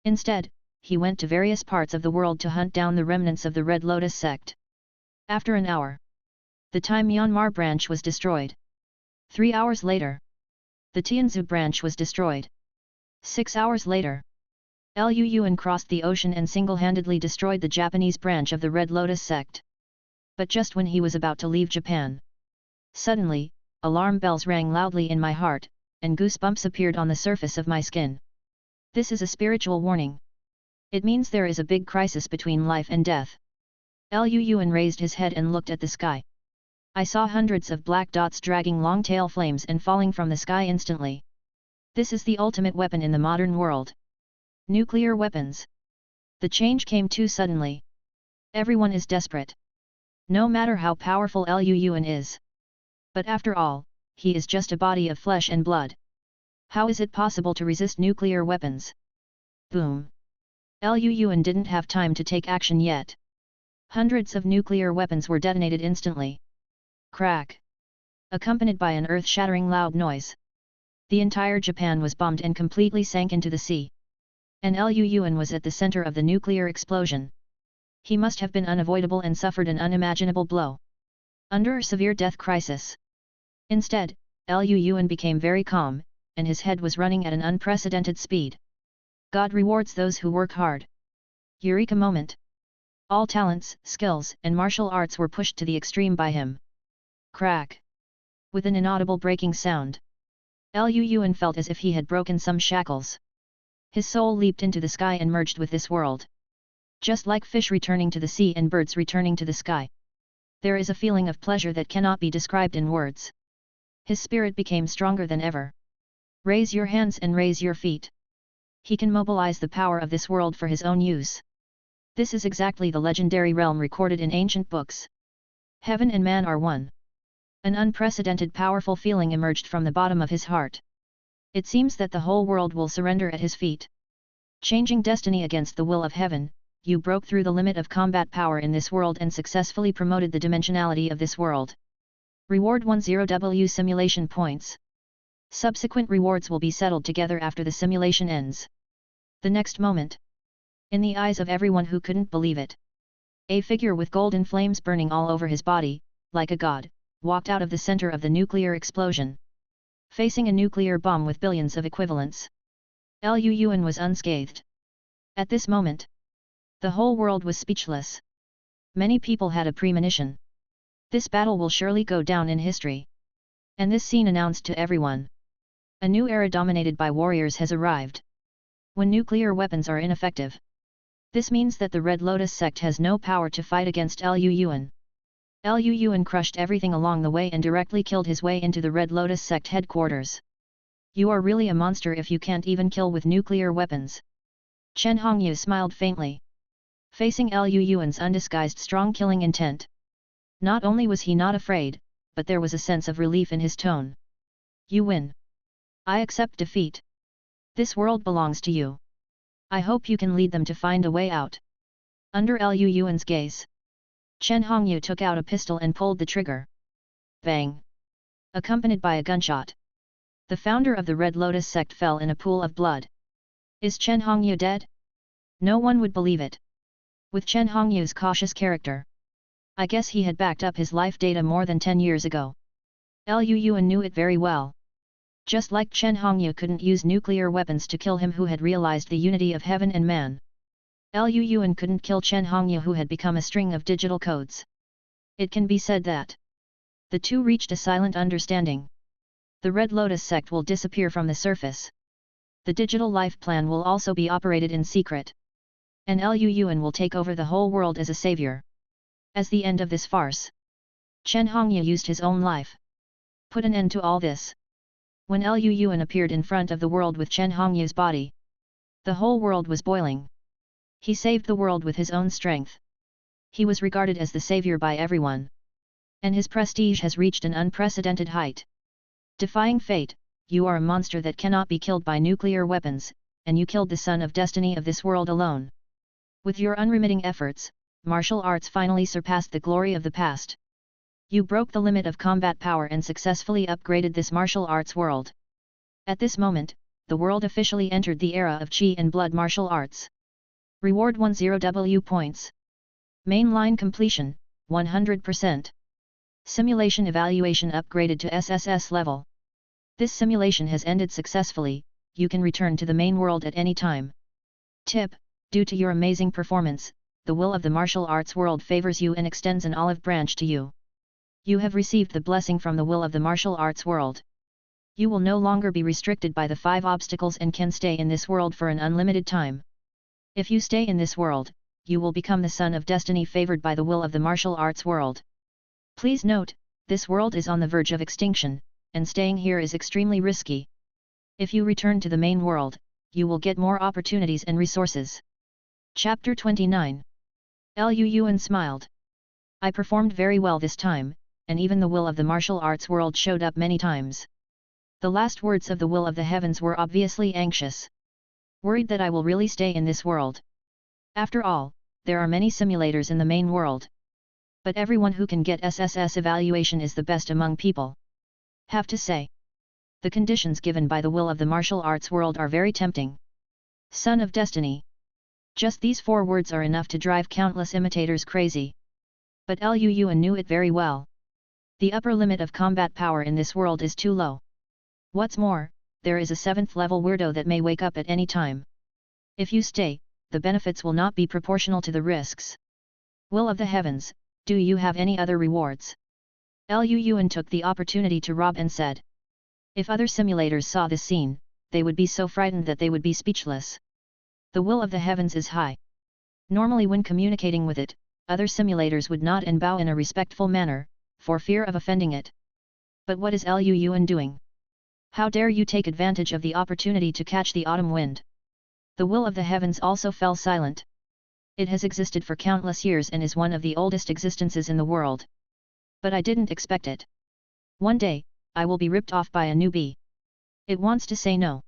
Instead, he went to various parts of the world to hunt down the remnants of the Red Lotus sect. After an hour, the Tai Myanmar branch was destroyed. 3 hours later, the Tianzhu branch was destroyed. 6 hours later, Liu Yuan crossed the ocean and single-handedly destroyed the Japanese branch of the Red Lotus sect. But just when he was about to leave Japan, suddenly, alarm bells rang loudly in my heart, and goosebumps appeared on the surface of my skin. This is a spiritual warning. It means there is a big crisis between life and death. Liu Yuan raised his head and looked at the sky. I saw hundreds of black dots dragging long tail flames and falling from the sky instantly. This is the ultimate weapon in the modern world. Nuclear weapons. The change came too suddenly. Everyone is desperate. No matter how powerful Liu Yuan is. But after all, he is just a body of flesh and blood. How is it possible to resist nuclear weapons? Boom. Liu Yuan didn't have time to take action yet. Hundreds of nuclear weapons were detonated instantly. Crack. Accompanied by an earth-shattering loud noise. The entire Japan was bombed and completely sank into the sea. And Liu Yuan was at the center of the nuclear explosion. He must have been unavoidable and suffered an unimaginable blow. Under a severe death crisis. Instead, Liu Yuan became very calm, and his head was running at an unprecedented speed. God rewards those who work hard. Eureka moment. All talents, skills, and martial arts were pushed to the extreme by him. Crack. With an inaudible breaking sound. Liu Yuan felt as if he had broken some shackles. His soul leaped into the sky and merged with this world. Just like fish returning to the sea and birds returning to the sky. There is a feeling of pleasure that cannot be described in words. His spirit became stronger than ever. Raise your hands and raise your feet. He can mobilize the power of this world for his own use. This is exactly the legendary realm recorded in ancient books. Heaven and man are one. An unprecedented powerful feeling emerged from the bottom of his heart. It seems that the whole world will surrender at his feet. Changing destiny against the will of heaven, you broke through the limit of combat power in this world and successfully promoted the dimensionality of this world. Reward 10W simulation points. Subsequent rewards will be settled together after the simulation ends. The next moment. In the eyes of everyone who couldn't believe it. A figure with golden flames burning all over his body, like a god, walked out of the center of the nuclear explosion. Facing a nuclear bomb with billions of equivalents. Liu Yuan was unscathed. At this moment, the whole world was speechless. Many people had a premonition. This battle will surely go down in history. And this scene announced to everyone. A new era dominated by warriors has arrived. When nuclear weapons are ineffective. This means that the Red Lotus sect has no power to fight against Liu Yuan. Liu Yuan crushed everything along the way and directly killed his way into the Red Lotus sect headquarters. You are really a monster if you can't even kill with nuclear weapons. Chen Hongyu smiled faintly. Facing Liu Yuan's undisguised strong killing intent. Not only was he not afraid, but there was a sense of relief in his tone. You win. I accept defeat. This world belongs to you. I hope you can lead them to find a way out. Under Liu Yuan's gaze. Chen Hongyu took out a pistol and pulled the trigger. Bang! Accompanied by a gunshot. The founder of the Red Lotus sect fell in a pool of blood. Is Chen Hongyu dead? No one would believe it. With Chen Hongyu's cautious character. I guess he had backed up his life data more than 10 years ago. Liu Yuan knew it very well. Just like Chen Hongyu couldn't use nuclear weapons to kill him who had realized the unity of heaven and man. Liu Yuan couldn't kill Chen Hongyu who had become a string of digital codes. It can be said that the two reached a silent understanding. The Red Lotus sect will disappear from the surface. The digital life plan will also be operated in secret. And Liu Yuan will take over the whole world as a savior. As the end of this farce, Chen Hongyu used his own life. Put an end to all this. When Liu Yuan appeared in front of the world with Chen Hongyu's body, the whole world was boiling. He saved the world with his own strength. He was regarded as the savior by everyone. And his prestige has reached an unprecedented height. Defying fate, you are a monster that cannot be killed by nuclear weapons, and you killed the son of destiny of this world alone. With your unremitting efforts, martial arts finally surpassed the glory of the past. You broke the limit of combat power and successfully upgraded this martial arts world. At this moment, the world officially entered the era of Qi and blood martial arts. Reward 10W points. Mainline completion, 100%. Simulation evaluation upgraded to SSS level. This simulation has ended successfully, you can return to the main world at any time. Tip: due to your amazing performance, the will of the martial arts world favors you and extends an olive branch to you. You have received the blessing from the will of the martial arts world. You will no longer be restricted by the 5 obstacles and can stay in this world for an unlimited time. If you stay in this world, you will become the son of destiny favored by the will of the martial arts world. Please note, this world is on the verge of extinction, and staying here is extremely risky. If you return to the main world, you will get more opportunities and resources. Chapter 29. Lu Yuan smiled. I performed very well this time, and even the will of the martial arts world showed up many times. The last words of the will of the heavens were obviously anxious. Worried that I will really stay in this world. After all, there are many simulators in the main world. But everyone who can get SSS evaluation is the best among people. Have to say. The conditions given by the will of the martial arts world are very tempting. Son of Destiny. Just these 4 words are enough to drive countless imitators crazy. But Lu Yuan knew it very well. The upper limit of combat power in this world is too low. What's more, there is a 7th level weirdo that may wake up at any time. If you stay, the benefits will not be proportional to the risks. Will of the heavens, do you have any other rewards? Lu Yuan took the opportunity to rob and said. If other simulators saw this scene, they would be so frightened that they would be speechless. The will of the heavens is high. Normally when communicating with it, other simulators would nod and bow in a respectful manner, for fear of offending it. But what is Lu Yuan doing? How dare you take advantage of the opportunity to catch the autumn wind? The will of the heavens also fell silent. It has existed for countless years and is one of the oldest existences in the world. But I didn't expect it. One day, I will be ripped off by a newbie. It wants to say no.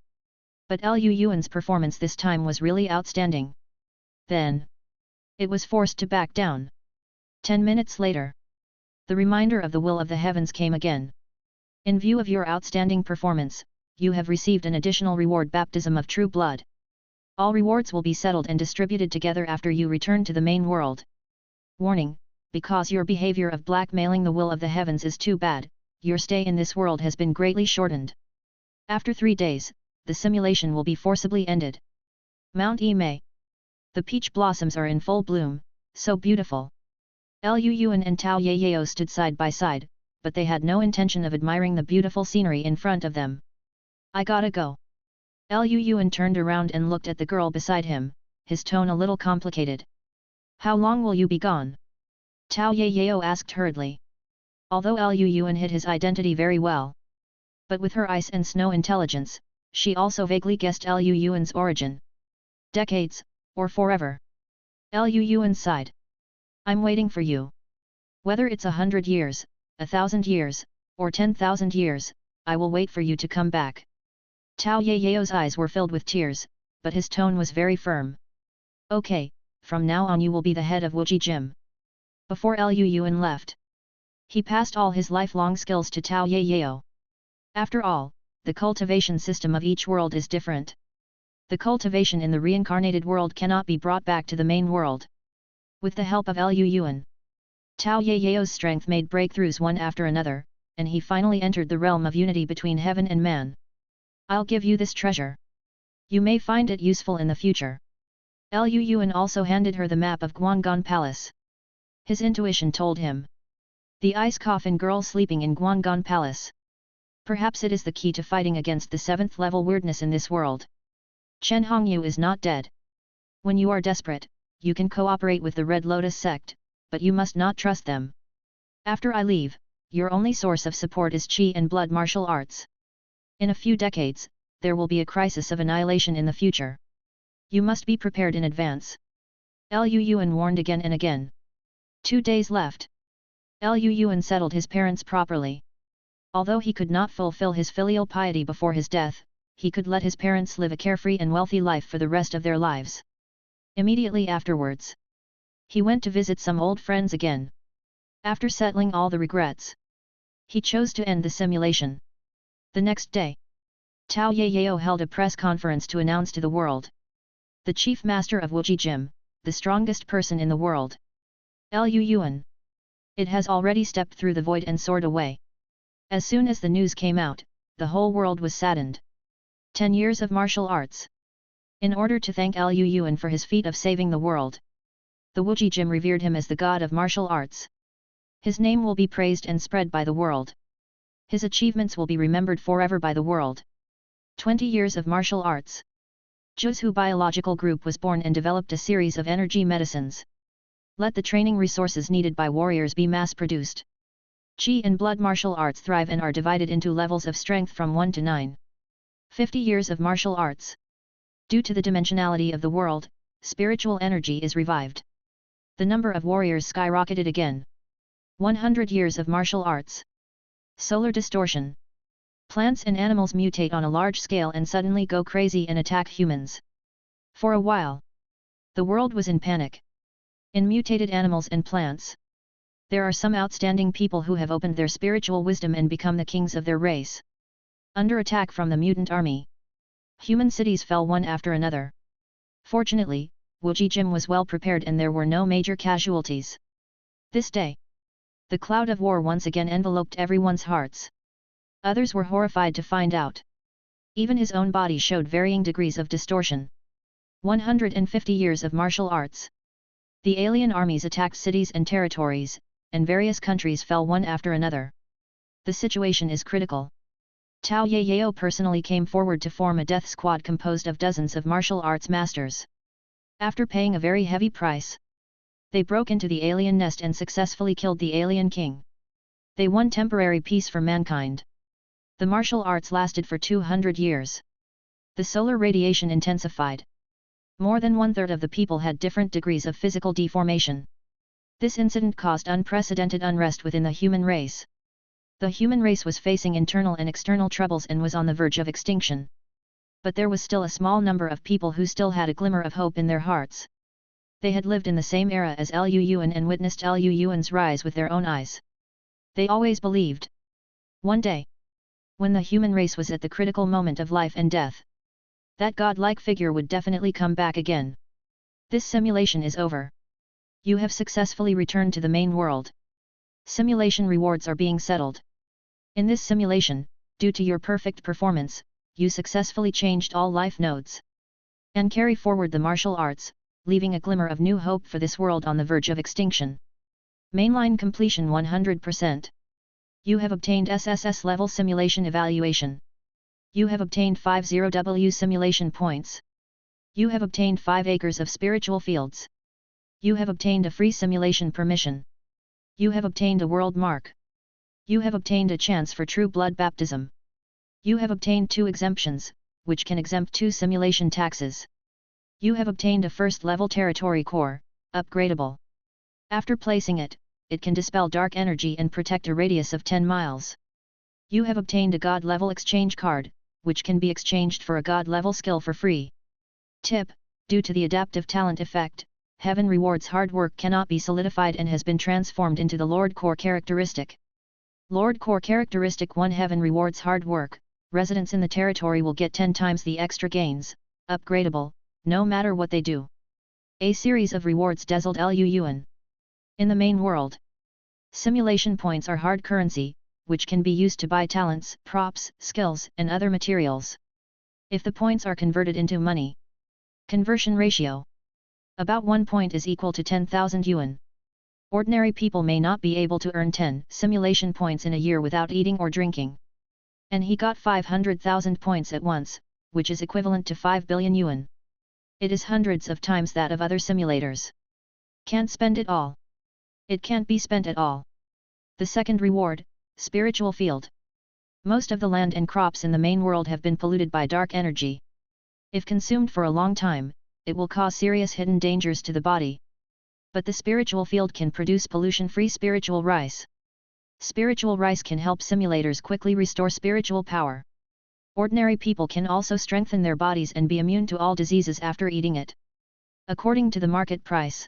But Lu Yuan's performance this time was really outstanding. Then, it was forced to back down. 10 minutes later, the reminder of the will of the heavens came again. In view of your outstanding performance, you have received an additional reward, baptism of true blood. All rewards will be settled and distributed together after you return to the main world. Warning, because your behavior of blackmailing the will of the heavens is too bad, your stay in this world has been greatly shortened. After 3 days, the simulation will be forcibly ended. Mount Imei. The peach blossoms are in full bloom, so beautiful. Lu Yuan and Tao Yayao stood side by side, but they had no intention of admiring the beautiful scenery in front of them. I gotta go. Lu Yuan turned around and looked at the girl beside him, his tone a little complicated. How long will you be gone? Tao Yayao asked hurriedly. Although Lu Yuan hid his identity very well. But with her ice and snow intelligence, she also vaguely guessed Lu Yuan's origin. Decades, or forever. Lu Yuan sighed. I'm waiting for you. Whether it's 100 years, 1,000 years, or 10,000 years, I will wait for you to come back. Tao Yayao's eyes were filled with tears, but his tone was very firm. Okay, from now on you will be the head of Wuji Gym. Before Lu Yuan left, he passed all his lifelong skills to Tao Yayao. After all, the cultivation system of each world is different. The cultivation in the reincarnated world cannot be brought back to the main world. With the help of Lu Yuan, Tao Yayao's strength made breakthroughs one after another, and he finally entered the realm of unity between heaven and man. I'll give you this treasure. You may find it useful in the future. Lu Yuan also handed her the map of Guanggan Palace. His intuition told him. The ice coffin girl sleeping in Guanggan Palace. Perhaps it is the key to fighting against the 7th level weirdness in this world. Chen Hongyu is not dead. When you are desperate, you can cooperate with the Red Lotus sect, but you must not trust them. After I leave, your only source of support is Qi and blood martial arts. In a few decades, there will be a crisis of annihilation in the future. You must be prepared in advance. Lu Yuan warned again and again. 2 days left. Lu Yuan settled his parents properly. Although he could not fulfill his filial piety before his death, he could let his parents live a carefree and wealthy life for the rest of their lives. Immediately afterwards, he went to visit some old friends again. After settling all the regrets, he chose to end the simulation. The next day, Tao Yayao held a press conference to announce to the world. The chief master of Wuji Gym, the strongest person in the world. Lu Yuan. It has already stepped through the void and soared away. As soon as the news came out, the whole world was saddened. 10 years of martial arts. In order to thank Liu Yuan for his feat of saving the world, the Wuji Jim revered him as the god of martial arts. His name will be praised and spread by the world. His achievements will be remembered forever by the world. 20 years of martial arts. Zhu Biological Group was born and developed a series of energy medicines. Let the training resources needed by warriors be mass-produced. Qi and blood martial arts thrive and are divided into levels of strength from 1 to 9. 50 years of martial arts. Due to the dimensionality of the world, spiritual energy is revived. The number of warriors skyrocketed again. 100 years of martial arts. Solar distortion. Plants and animals mutate on a large scale and suddenly go crazy and attack humans. For a while, the world was in panic. In mutated animals and plants, there are some outstanding people who have opened their spiritual wisdom and become the kings of their race. Under attack from the mutant army, human cities fell one after another. Fortunately, Wuji Jim was well prepared and there were no major casualties. This day, the cloud of war once again enveloped everyone's hearts. Others were horrified to find out. Even his own body showed varying degrees of distortion. 150 years of martial arts. The alien armies attacked cities and territories, and various countries fell one after another. The situation is critical. Tao Yao personally came forward to form a death squad composed of dozens of martial arts masters. After paying a very heavy price, they broke into the alien nest and successfully killed the alien king. They won temporary peace for mankind. The martial arts lasted for 200 years. The solar radiation intensified. More than one-third of the people had different degrees of physical deformation. This incident caused unprecedented unrest within the human race. The human race was facing internal and external troubles and was on the verge of extinction. But there was still a small number of people who still had a glimmer of hope in their hearts. They had lived in the same era as Liu Yuan and witnessed Liu Yuan's rise with their own eyes. They always believed. One day, when the human race was at the critical moment of life and death, that godlike figure would definitely come back again. This simulation is over. You have successfully returned to the main world. Simulation rewards are being settled. In this simulation, due to your perfect performance, you successfully changed all life nodes. And carry forward the martial arts, leaving a glimmer of new hope for this world on the verge of extinction. Mainline completion 100%. You have obtained SSS level simulation evaluation. You have obtained 50W simulation points. You have obtained 5 acres of spiritual fields. You have obtained a free simulation permission. You have obtained a world mark. You have obtained a chance for true blood baptism. You have obtained 2 exemptions, which can exempt 2 simulation taxes. You have obtained a first-level territory core, upgradable. After placing it, it can dispel dark energy and protect a radius of 10 miles. You have obtained a God-level exchange card, which can be exchanged for a God-level skill for free. Tip: due to the adaptive talent effect, Heaven rewards hard work cannot be solidified and has been transformed into the Lord Core characteristic. Lord Core characteristic 1 Heaven rewards hard work, residents in the territory will get 10 times the extra gains, upgradable, no matter what they do. A series of rewards dazzled Liu Yuan. In the main world, simulation points are hard currency, which can be used to buy talents, props, skills, and other materials. If the points are converted into money, conversion ratio about 1 point is equal to 10,000 yuan. Ordinary people may not be able to earn 10 simulation points in a year without eating or drinking. And he got 500,000 points at once, which is equivalent to 5 billion yuan. It is hundreds of times that of other simulators. Can't spend it all. It can't be spent at all. The second reward, spiritual field. Most of the land and crops in the main world have been polluted by dark energy. If consumed for a long time, it will cause serious hidden dangers to the body. But the spiritual field can produce pollution-free spiritual rice. Spiritual rice can help simulators quickly restore spiritual power. Ordinary people can also strengthen their bodies and be immune to all diseases after eating it. According to the market price,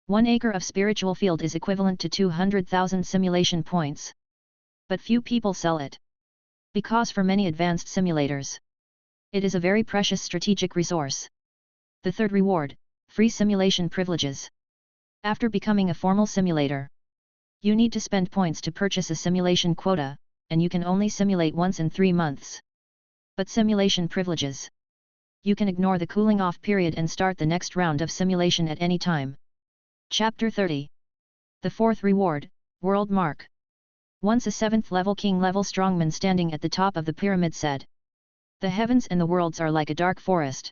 1 acre of spiritual field is equivalent to 200,000 simulation points. But few people sell it. Because for many advanced simulators, it is a very precious strategic resource. The third reward, free simulation privileges. After becoming a formal simulator, you need to spend points to purchase a simulation quota, and you can only simulate once in 3 months. But simulation privileges You can ignore the cooling off period and start the next round of simulation at any time. Chapter 30. The fourth reward, World Mark. Once a 7th level king level strongman standing at the top of the pyramid said, "The heavens and the worlds are like a dark forest.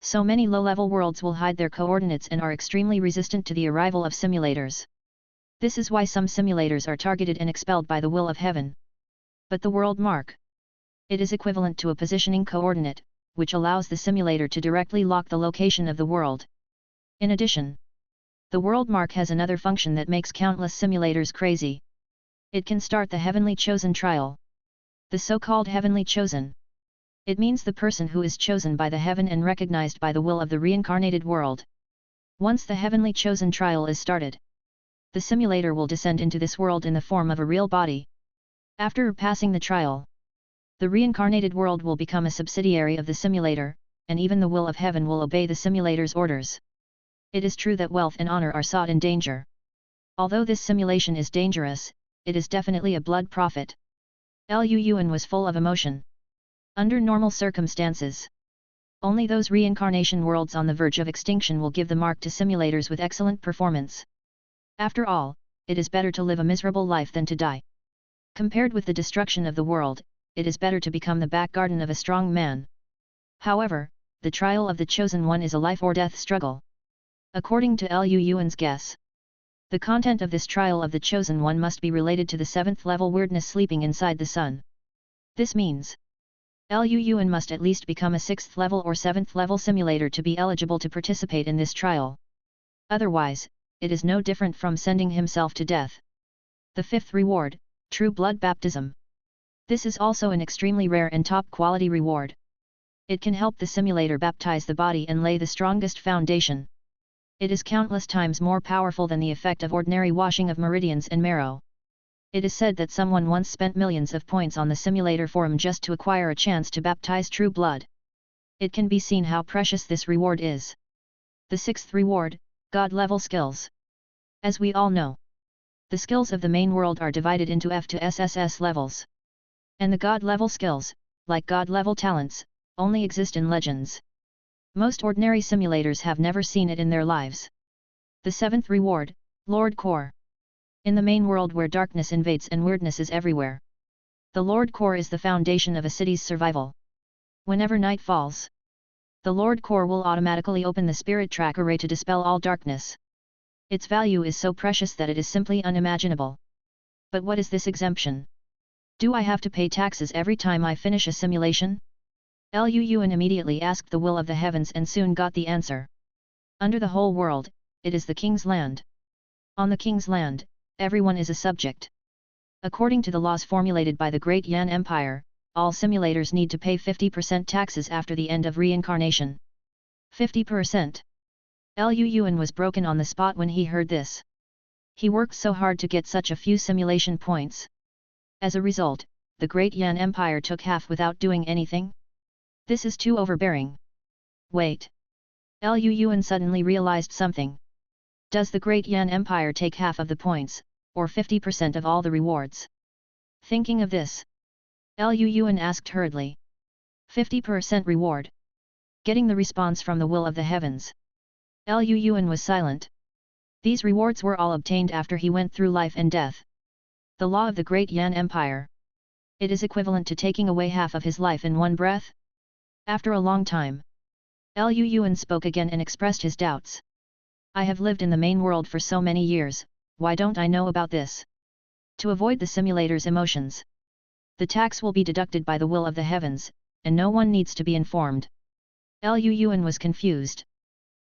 So many low-level worlds will hide their coordinates and are extremely resistant to the arrival of simulators. This is why some simulators are targeted and expelled by the will of heaven. But the world mark. It is equivalent to a positioning coordinate, which allows the simulator to directly lock the location of the world. In addition, the world mark has another function that makes countless simulators crazy. It can start the heavenly chosen trial. The so-called heavenly chosen. It means the person who is chosen by the heaven and recognized by the will of the reincarnated world. Once the heavenly chosen trial is started, the simulator will descend into this world in the form of a real body. After passing the trial, the reincarnated world will become a subsidiary of the simulator, and even the will of heaven will obey the simulator's orders. It is true that wealth and honor are sought in danger. Although this simulation is dangerous, it is definitely a blood profit. Liu Yuan was full of emotion. Under normal circumstances, only those reincarnation worlds on the verge of extinction will give the mark to simulators with excellent performance. After all, it is better to live a miserable life than to die. Compared with the destruction of the world, it is better to become the back garden of a strong man. However, the trial of the chosen one is a life or death struggle. According to Liu Yuan's guess, the content of this trial of the chosen one must be related to the 7th level weirdness sleeping inside the sun. This means, Liu Yuan must at least become a 6th level or 7th level simulator to be eligible to participate in this trial. Otherwise, it is no different from sending himself to death. The 5th reward, True Blood Baptism. This is also an extremely rare and top-quality reward. It can help the simulator baptize the body and lay the strongest foundation. It is countless times more powerful than the effect of ordinary washing of meridians and marrow. It is said that someone once spent millions of points on the simulator forum just to acquire a chance to baptize true blood. It can be seen how precious this reward is. The 6th reward, God-level skills. As we all know, the skills of the main world are divided into F to SSS levels. And the God-level skills, like God-level talents, only exist in legends. Most ordinary simulators have never seen it in their lives. The 7th reward, Lord Core. In the main world where darkness invades and weirdness is everywhere, the Lord Core is the foundation of a city's survival. Whenever night falls, the Lord Core will automatically open the spirit track array to dispel all darkness. Its value is so precious that it is simply unimaginable. But what is this exemption? Do I have to pay taxes every time I finish a simulation? Liu Yuan immediately asked the will of the heavens and soon got the answer. Under the whole world, it is the king's land. On the king's land, everyone is a subject. According to the laws formulated by the Great Yan Empire, all simulators need to pay 50% taxes after the end of reincarnation. 50%. Liu Yuan was broken on the spot when he heard this. He worked so hard to get such a few simulation points. As a result, the Great Yan Empire took half without doing anything? This is too overbearing. Wait. Liu Yuan suddenly realized something. Does the Great Yan Empire take half of the points, or 50% of all the rewards? Thinking of this, Liu Yuan asked hurriedly. 50% reward. Getting the response from the will of the heavens. Liu Yuan was silent. These rewards were all obtained after he went through life and death. The law of the Great Yan Empire. It is equivalent to taking away half of his life in one breath. After a long time, Liu Yuan spoke again and expressed his doubts. I have lived in the main world for so many years, why don't I know about this? To avoid the simulator's emotions, the tax will be deducted by the will of the heavens, and no one needs to be informed. Liu Yuan was confused.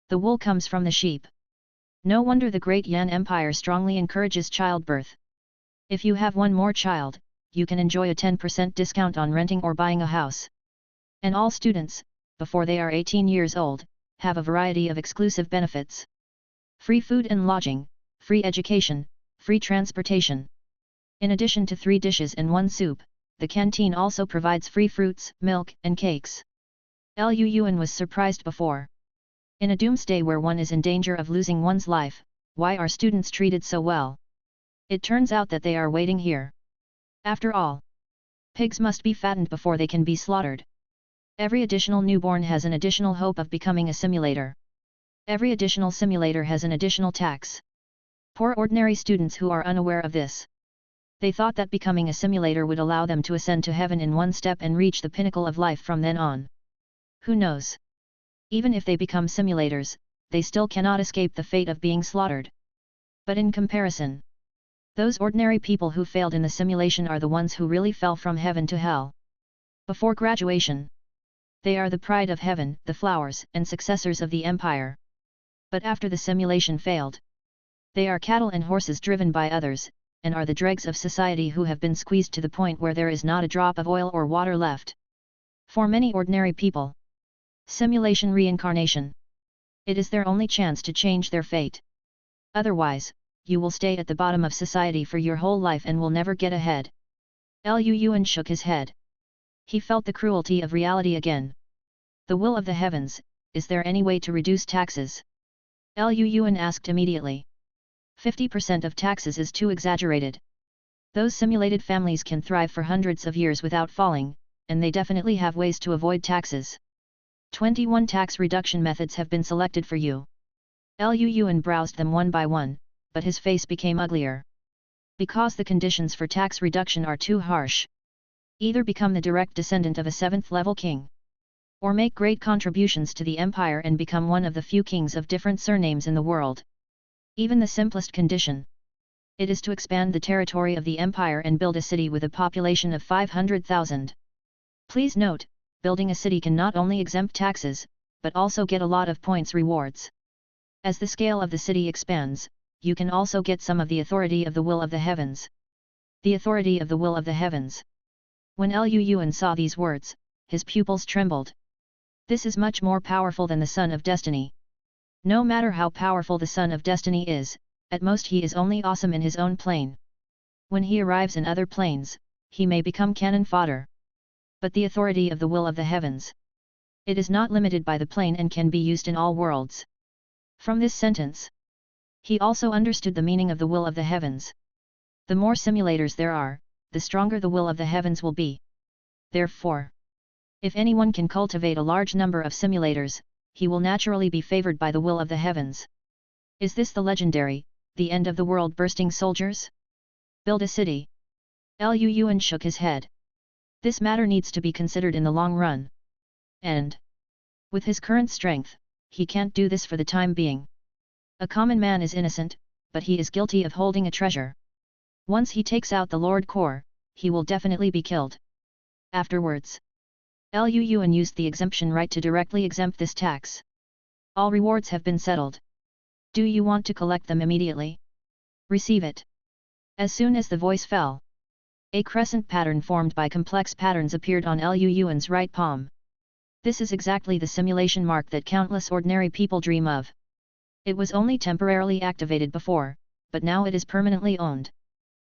The wool comes from the sheep. No wonder the Great Yan Empire strongly encourages childbirth. If you have one more child, you can enjoy a 10% discount on renting or buying a house. And all students, before they are 18 years old, have a variety of exclusive benefits. Free food and lodging, free education, free transportation. In addition to 3 dishes and 1 soup, the canteen also provides free fruits, milk, and cakes. Liu Yuan was surprised before. In a doomsday where one is in danger of losing one's life, why are students treated so well? It turns out that they are waiting here. After all, pigs must be fattened before they can be slaughtered. Every additional newborn has an additional hope of becoming a simulator. Every additional simulator has an additional tax. Poor ordinary students who are unaware of this. They thought that becoming a simulator would allow them to ascend to heaven in one step and reach the pinnacle of life from then on. Who knows? Even if they become simulators, they still cannot escape the fate of being slaughtered. But in comparison, those ordinary people who failed in the simulation are the ones who really fell from heaven to hell. Before graduation, they are the pride of heaven, the flowers and successors of the empire. But after the simulation failed, they are cattle and horses driven by others, and are the dregs of society who have been squeezed to the point where there is not a drop of oil or water left. For many ordinary people, simulation reincarnation. It is their only chance to change their fate. Otherwise, you will stay at the bottom of society for your whole life and will never get ahead. Liu Yuan shook his head. He felt the cruelty of reality again. The will of the heavens, is there any way to reduce taxes? Liu Yuan asked immediately. 50% of taxes is too exaggerated. Those simulated families can thrive for hundreds of years without falling, and they definitely have ways to avoid taxes. 21 tax reduction methods have been selected for you. Liu Yuan browsed them one by one, but his face became uglier. Because the conditions for tax reduction are too harsh. Either become the direct descendant of a 7th-level king, or make great contributions to the empire and become one of the few kings of different surnames in the world. Even the simplest condition. It is to expand the territory of the empire and build a city with a population of 500,000. Please note, building a city can not only exempt taxes, but also get a lot of points rewards. As the scale of the city expands, you can also get some of the authority of the will of the heavens. The authority of the will of the heavens. When Liu Yuan saw these words, his pupils trembled. This is much more powerful than the Son of Destiny. No matter how powerful the Son of Destiny is, at most he is only awesome in his own plane. When he arrives in other planes, he may become cannon fodder. But the authority of the will of the heavens. It is not limited by the plane and can be used in all worlds. From this sentence, he also understood the meaning of the will of the heavens. The more simulators there are, the stronger the will of the heavens will be. Therefore, if anyone can cultivate a large number of simulators, he will naturally be favored by the will of the heavens. Is this the legendary, the end of the world bursting soldiers? Build a city. Liu Yuan shook his head. This matter needs to be considered in the long run. And, with his current strength, he can't do this for the time being. A common man is innocent, but he is guilty of holding a treasure. Once he takes out the Lord Core, he will definitely be killed. Afterwards, Liu Yuan used the exemption right to directly exempt this tax. All rewards have been settled. Do you want to collect them immediately? Receive it. As soon as the voice fell, a crescent pattern formed by complex patterns appeared on Liu Yuan's right palm. This is exactly the simulation mark that countless ordinary people dream of. It was only temporarily activated before, but now it is permanently owned.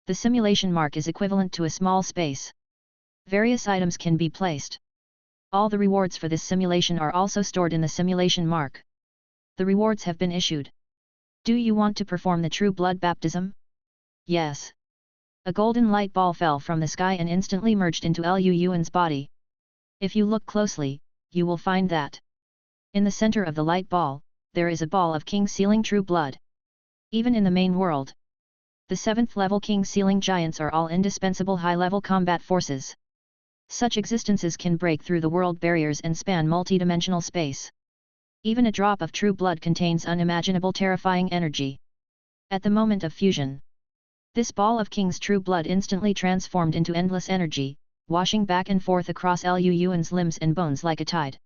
The simulation mark is equivalent to a small space. Various items can be placed. All the rewards for this simulation are also stored in the simulation mark. The rewards have been issued. Do you want to perform the true blood baptism? Yes. A golden light ball fell from the sky and instantly merged into Liu Yuan's body. If you look closely, you will find that in the center of the light ball, there is a ball of king sealing true blood. Even in the main world, the 7th-level king sealing giants are all indispensable high-level combat forces. Such existences can break through the world barriers and span multidimensional space. Even a drop of true blood contains unimaginable terrifying energy. At the moment of fusion, this ball of king's true blood instantly transformed into endless energy, washing back and forth across Liu Yuan's limbs and bones like a tide.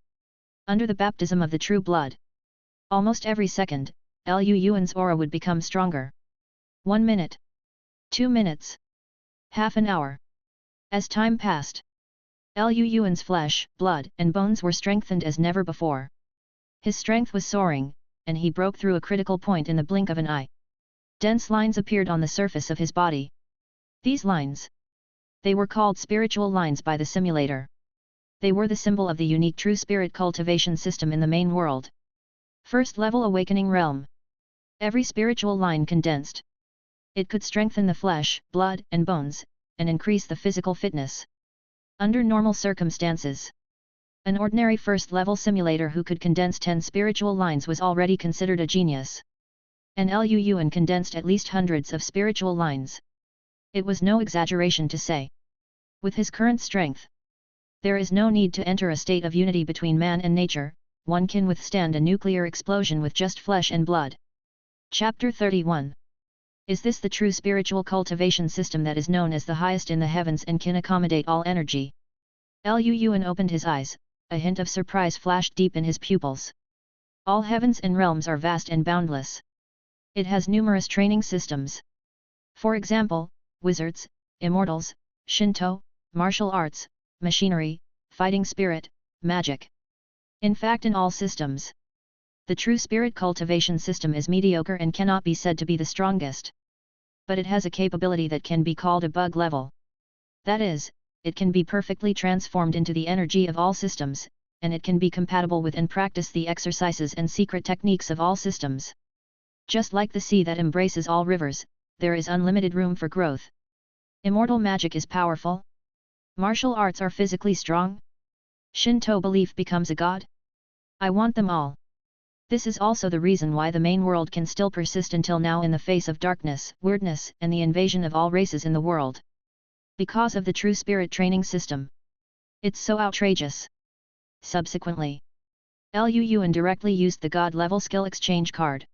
Under the baptism of the true blood, almost every second, Liu Yuan's aura would become stronger. 1 minute. 2 minutes. Half an hour. As time passed, Liu Yuan's flesh, blood, and bones were strengthened as never before. His strength was soaring, and he broke through a critical point in the blink of an eye. Dense lines appeared on the surface of his body. These lines, they were called spiritual lines by the simulator. They were the symbol of the unique true spirit cultivation system in the main world. First level awakening realm. Every spiritual line condensed. It could strengthen the flesh, blood, and bones, and increase the physical fitness. Under normal circumstances, An ordinary first-level simulator who could condense 10 spiritual lines was already considered a genius. And Liu Yuan condensed at least hundreds of spiritual lines. It was no exaggeration to say. With his current strength, there is no need to enter a state of unity between man and nature, one can withstand a nuclear explosion with just flesh and blood. Chapter 31. Is this the true spiritual cultivation system that is known as the highest in the heavens and can accommodate all energy? Liu Yuan opened his eyes, a hint of surprise flashed deep in his pupils. All heavens and realms are vast and boundless. It has numerous training systems. For example, wizards, immortals, Shinto, martial arts, machinery, fighting spirit, magic. In fact, in all systems, the true spirit cultivation system is mediocre and cannot be said to be the strongest. But it has a capability that can be called a bug level. That is, it can be perfectly transformed into the energy of all systems, and it can be compatible with and practice the exercises and secret techniques of all systems. Just like the sea that embraces all rivers, there is unlimited room for growth. Immortal magic is powerful. Martial arts are physically strong. Shinto belief becomes a god. I want them all. This is also the reason why the main world can still persist until now in the face of darkness, weirdness, and the invasion of all races in the world. Because of the true spirit training system. It's so outrageous. Subsequently, Liu Yuan directly used the God-level skill exchange card.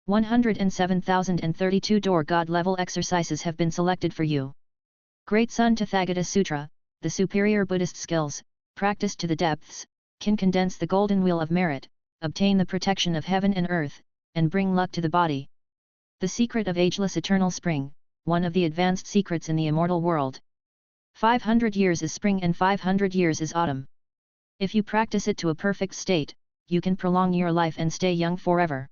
107,032 door God-level exercises have been selected for you. Great Sun Tathagata Sutra, the superior Buddhist skills, practiced to the depths, can condense the golden wheel of merit, obtain the protection of heaven and earth, and bring luck to the body. The secret of ageless eternal spring, one of the advanced secrets in the immortal world. 500 years is spring and 500 years is autumn. If you practice it to a perfect state, you can prolong your life and stay young forever.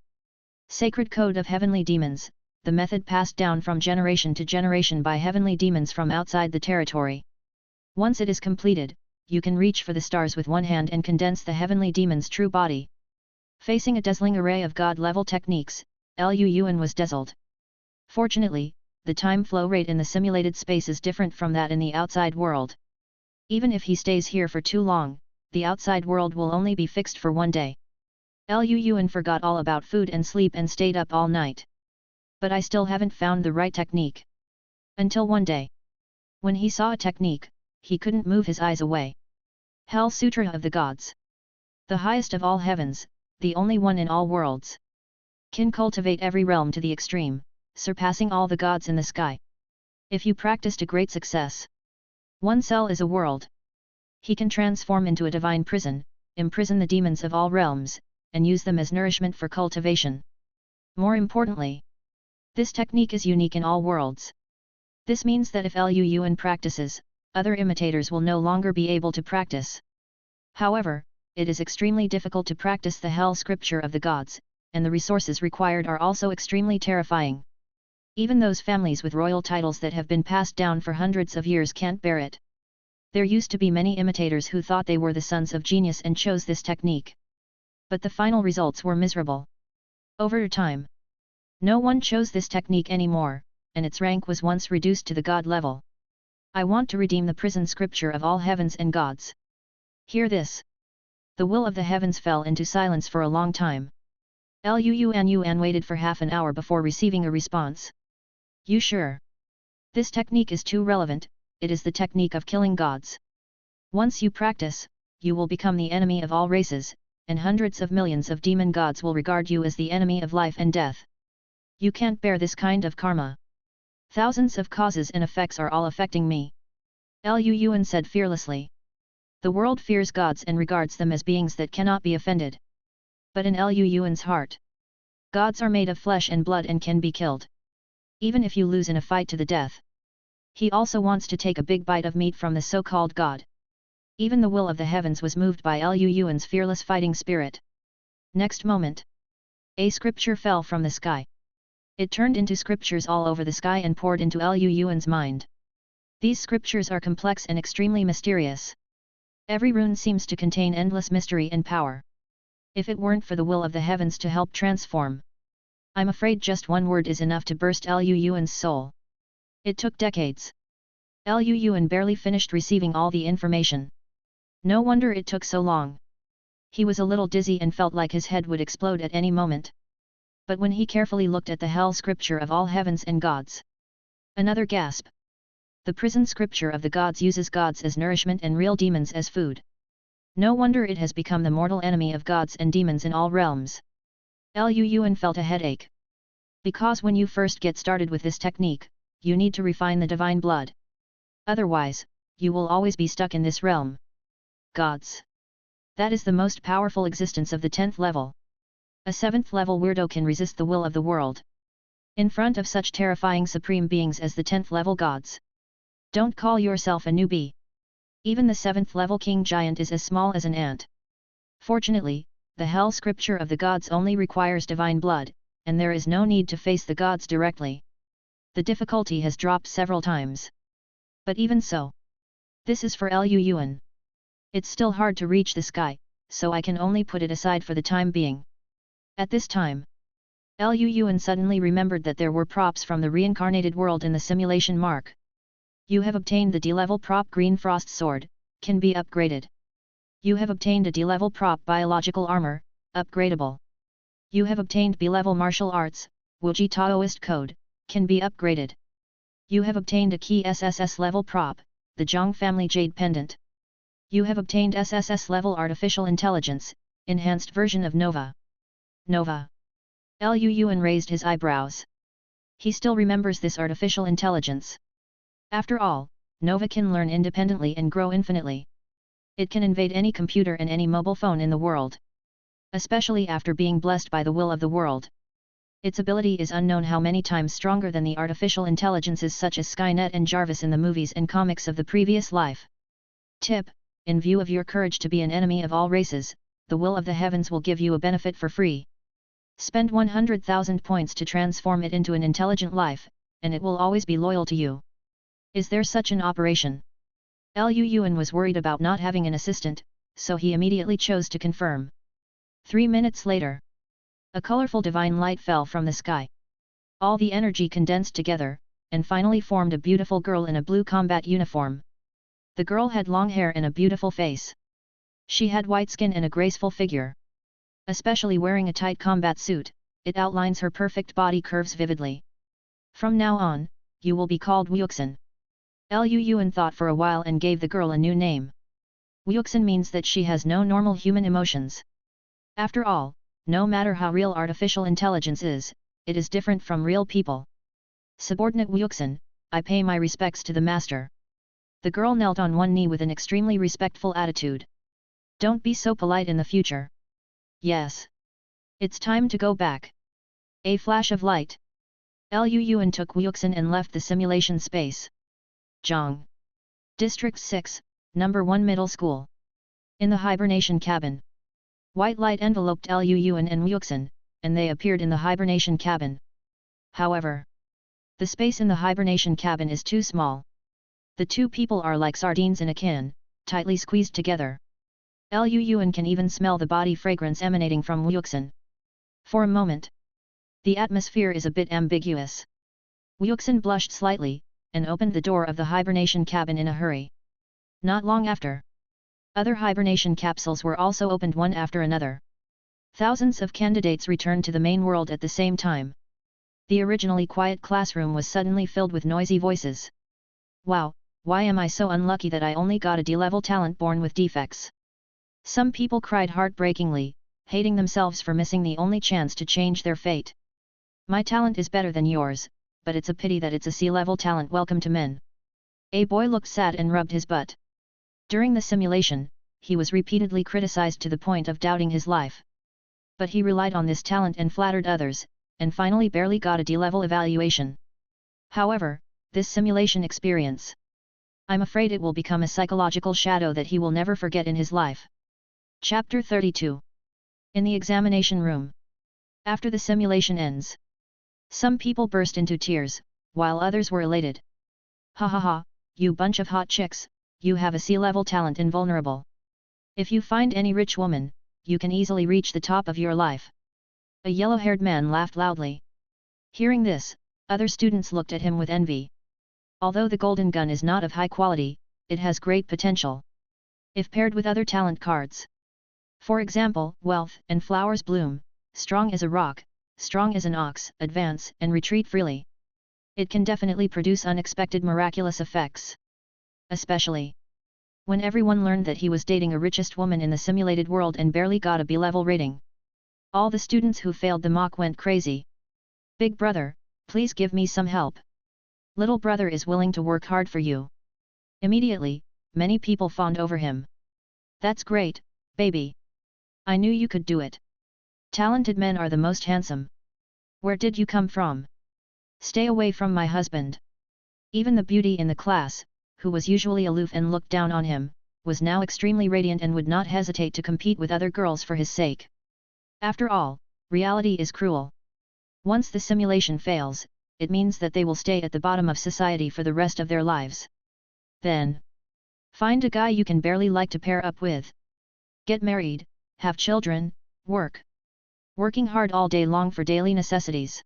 Sacred Code of Heavenly Demons, the method passed down from generation to generation by heavenly demons from outside the territory. Once it is completed, you can reach for the stars with one hand and condense the heavenly demon's true body. Facing a dazzling array of God-level techniques, Liu Yuan was dazzled. Fortunately, the time flow rate in the simulated space is different from that in the outside world. Even if he stays here for too long, the outside world will only be fixed for one day. Liu Yuan forgot all about food and sleep and stayed up all night. But I still haven't found the right technique. Until one day, when he saw a technique, he couldn't move his eyes away. Hell Sutra of the Gods. The highest of all heavens, the only one in all worlds. Can cultivate every realm to the extreme, surpassing all the gods in the sky. If you practice to great success, one cell is a world. He can transform into a divine prison, imprison the demons of all realms, and use them as nourishment for cultivation. More importantly, this technique is unique in all worlds. This means that if Liu Yuan practices, other imitators will no longer be able to practice. However, it is extremely difficult to practice the hell scripture of the gods, and the resources required are also extremely terrifying. Even those families with royal titles that have been passed down for hundreds of years can't bear it. There used to be many imitators who thought they were the sons of genius and chose this technique. But the final results were miserable. Over time, no one chose this technique anymore, and its rank was once reduced to the god level. I want to redeem the prison scripture of all heavens and gods. Hear this. The will of the heavens fell into silence for a long time. Liu Yuan waited for half an hour before receiving a response. You sure? This technique is too relevant, it is the technique of killing gods. Once you practice, you will become the enemy of all races, and hundreds of millions of demon gods will regard you as the enemy of life and death. You can't bear this kind of karma. Thousands of causes and effects are all affecting me. Liu Yuan said fearlessly. The world fears gods and regards them as beings that cannot be offended. But in Liu Yuan's heart, gods are made of flesh and blood and can be killed. Even if you lose in a fight to the death. He also wants to take a big bite of meat from the so-called god. Even the will of the heavens was moved by Liu Yuan's fearless fighting spirit. Next moment, a scripture fell from the sky. It turned into scriptures all over the sky and poured into Liu Yuan's mind. These scriptures are complex and extremely mysterious. Every rune seems to contain endless mystery and power. If it weren't for the will of the heavens to help transform, I'm afraid just one word is enough to burst Liu Yuan's soul. It took decades. Liu Yuan barely finished receiving all the information. No wonder it took so long. He was a little dizzy and felt like his head would explode at any moment. But when he carefully looked at the hell scripture of all heavens and gods. Another gasp. The prison scripture of the gods uses gods as nourishment and real demons as food. No wonder it has become the mortal enemy of gods and demons in all realms. Liu Yuan felt a headache. Because when you first get started with this technique, you need to refine the divine blood. Otherwise, you will always be stuck in this realm. Gods. That is the most powerful existence of the 10th level. A 7th level weirdo can resist the will of the world. In front of such terrifying supreme beings as the 10th level gods. Don't call yourself a newbie. Even the 7th level king giant is as small as an ant. Fortunately, the hell scripture of the gods only requires divine blood, and there is no need to face the gods directly. The difficulty has dropped several times. But even so, this is for Liu Yuan. It's still hard to reach the sky, so I can only put it aside for the time being. At this time, Liu Yuan suddenly remembered that there were props from the reincarnated world in the simulation mark. You have obtained the D-level prop Green Frost Sword, can be upgraded. You have obtained a D-level prop Biological Armor, upgradable. You have obtained B-level Martial Arts, Wuji Taoist Code, can be upgraded. You have obtained a key SSS level prop, the Zhang Family Jade Pendant. You have obtained SSS level Artificial Intelligence, enhanced version of Nova. Nova. Liu Yuan raised his eyebrows. He still remembers this artificial intelligence. After all, Nova can learn independently and grow infinitely. It can invade any computer and any mobile phone in the world. Especially after being blessed by the will of the world. Its ability is unknown how many times stronger than the artificial intelligences such as Skynet and Jarvis in the movies and comics of the previous life. Tip: in view of your courage to be an enemy of all races, the will of the heavens will give you a benefit for free. Spend 100,000 points to transform it into an intelligent life, and it will always be loyal to you. Is there such an operation? Liu Yuan was worried about not having an assistant, so he immediately chose to confirm. 3 minutes later, a colorful divine light fell from the sky. All the energy condensed together, and finally formed a beautiful girl in a blue combat uniform. The girl had long hair and a beautiful face. She had white skin and a graceful figure. Especially wearing a tight combat suit, it outlines her perfect body curves vividly. From now on, you will be called Wuxin. Liu Yuan thought for a while and gave the girl a new name. Wuxin means that she has no normal human emotions. After all, no matter how real artificial intelligence is, it is different from real people. Subordinate Wuxin, I pay my respects to the master. The girl knelt on one knee with an extremely respectful attitude. Don't be so polite in the future. Yes. It's time to go back. A flash of light. Liu Yuan took Wuxin and left the simulation space. Zhang. District 6, Number 1 Middle School. In the hibernation cabin. White light enveloped Liu Yuan and Wuxin, and they appeared in the hibernation cabin. However, the space in the hibernation cabin is too small. The two people are like sardines in a can, tightly squeezed together. Liu Yuan can even smell the body fragrance emanating from Wuxin. For a moment, the atmosphere is a bit ambiguous. Wuxin blushed slightly, and opened the door of the hibernation cabin in a hurry. Not long after, other hibernation capsules were also opened one after another. Thousands of candidates returned to the main world at the same time. The originally quiet classroom was suddenly filled with noisy voices. Wow, why am I so unlucky that I only got a D-level talent born with defects? Some people cried heartbreakingly, hating themselves for missing the only chance to change their fate. My talent is better than yours, but it's a pity that it's a C-level talent. Welcome to men. A boy looked sad and rubbed his butt. During the simulation, he was repeatedly criticized to the point of doubting his life. But he relied on this talent and flattered others, and finally barely got a D-level evaluation. However, this simulation experience, I'm afraid it will become a psychological shadow that he will never forget in his life. Chapter 32. In the examination room. After the simulation ends, some people burst into tears, while others were elated. Ha ha ha, you bunch of hot chicks, you have a C-level talent invulnerable. If you find any rich woman, you can easily reach the top of your life. A yellow-haired man laughed loudly. Hearing this, other students looked at him with envy. Although the golden gun is not of high quality, it has great potential. if paired with other talent cards. For example, wealth and flowers bloom, strong as a rock, strong as an ox, advance and retreat freely. It can definitely produce unexpected miraculous effects. Especially when everyone learned that he was dating a richest woman in the simulated world and barely got a B-level rating. All the students who failed the mock went crazy. Big brother, please give me some help. Little brother is willing to work hard for you. Immediately, many people fawned over him. That's great, baby. I knew you could do it. Talented men are the most handsome. Where did you come from? Stay away from my husband. Even the beauty in the class, who was usually aloof and looked down on him, was now extremely radiant and would not hesitate to compete with other girls for his sake. After all, reality is cruel. Once the simulation fails, it means that they will stay at the bottom of society for the rest of their lives. Then, find a guy you can barely like to pair up with. Get married, have children, working hard all day long for daily necessities.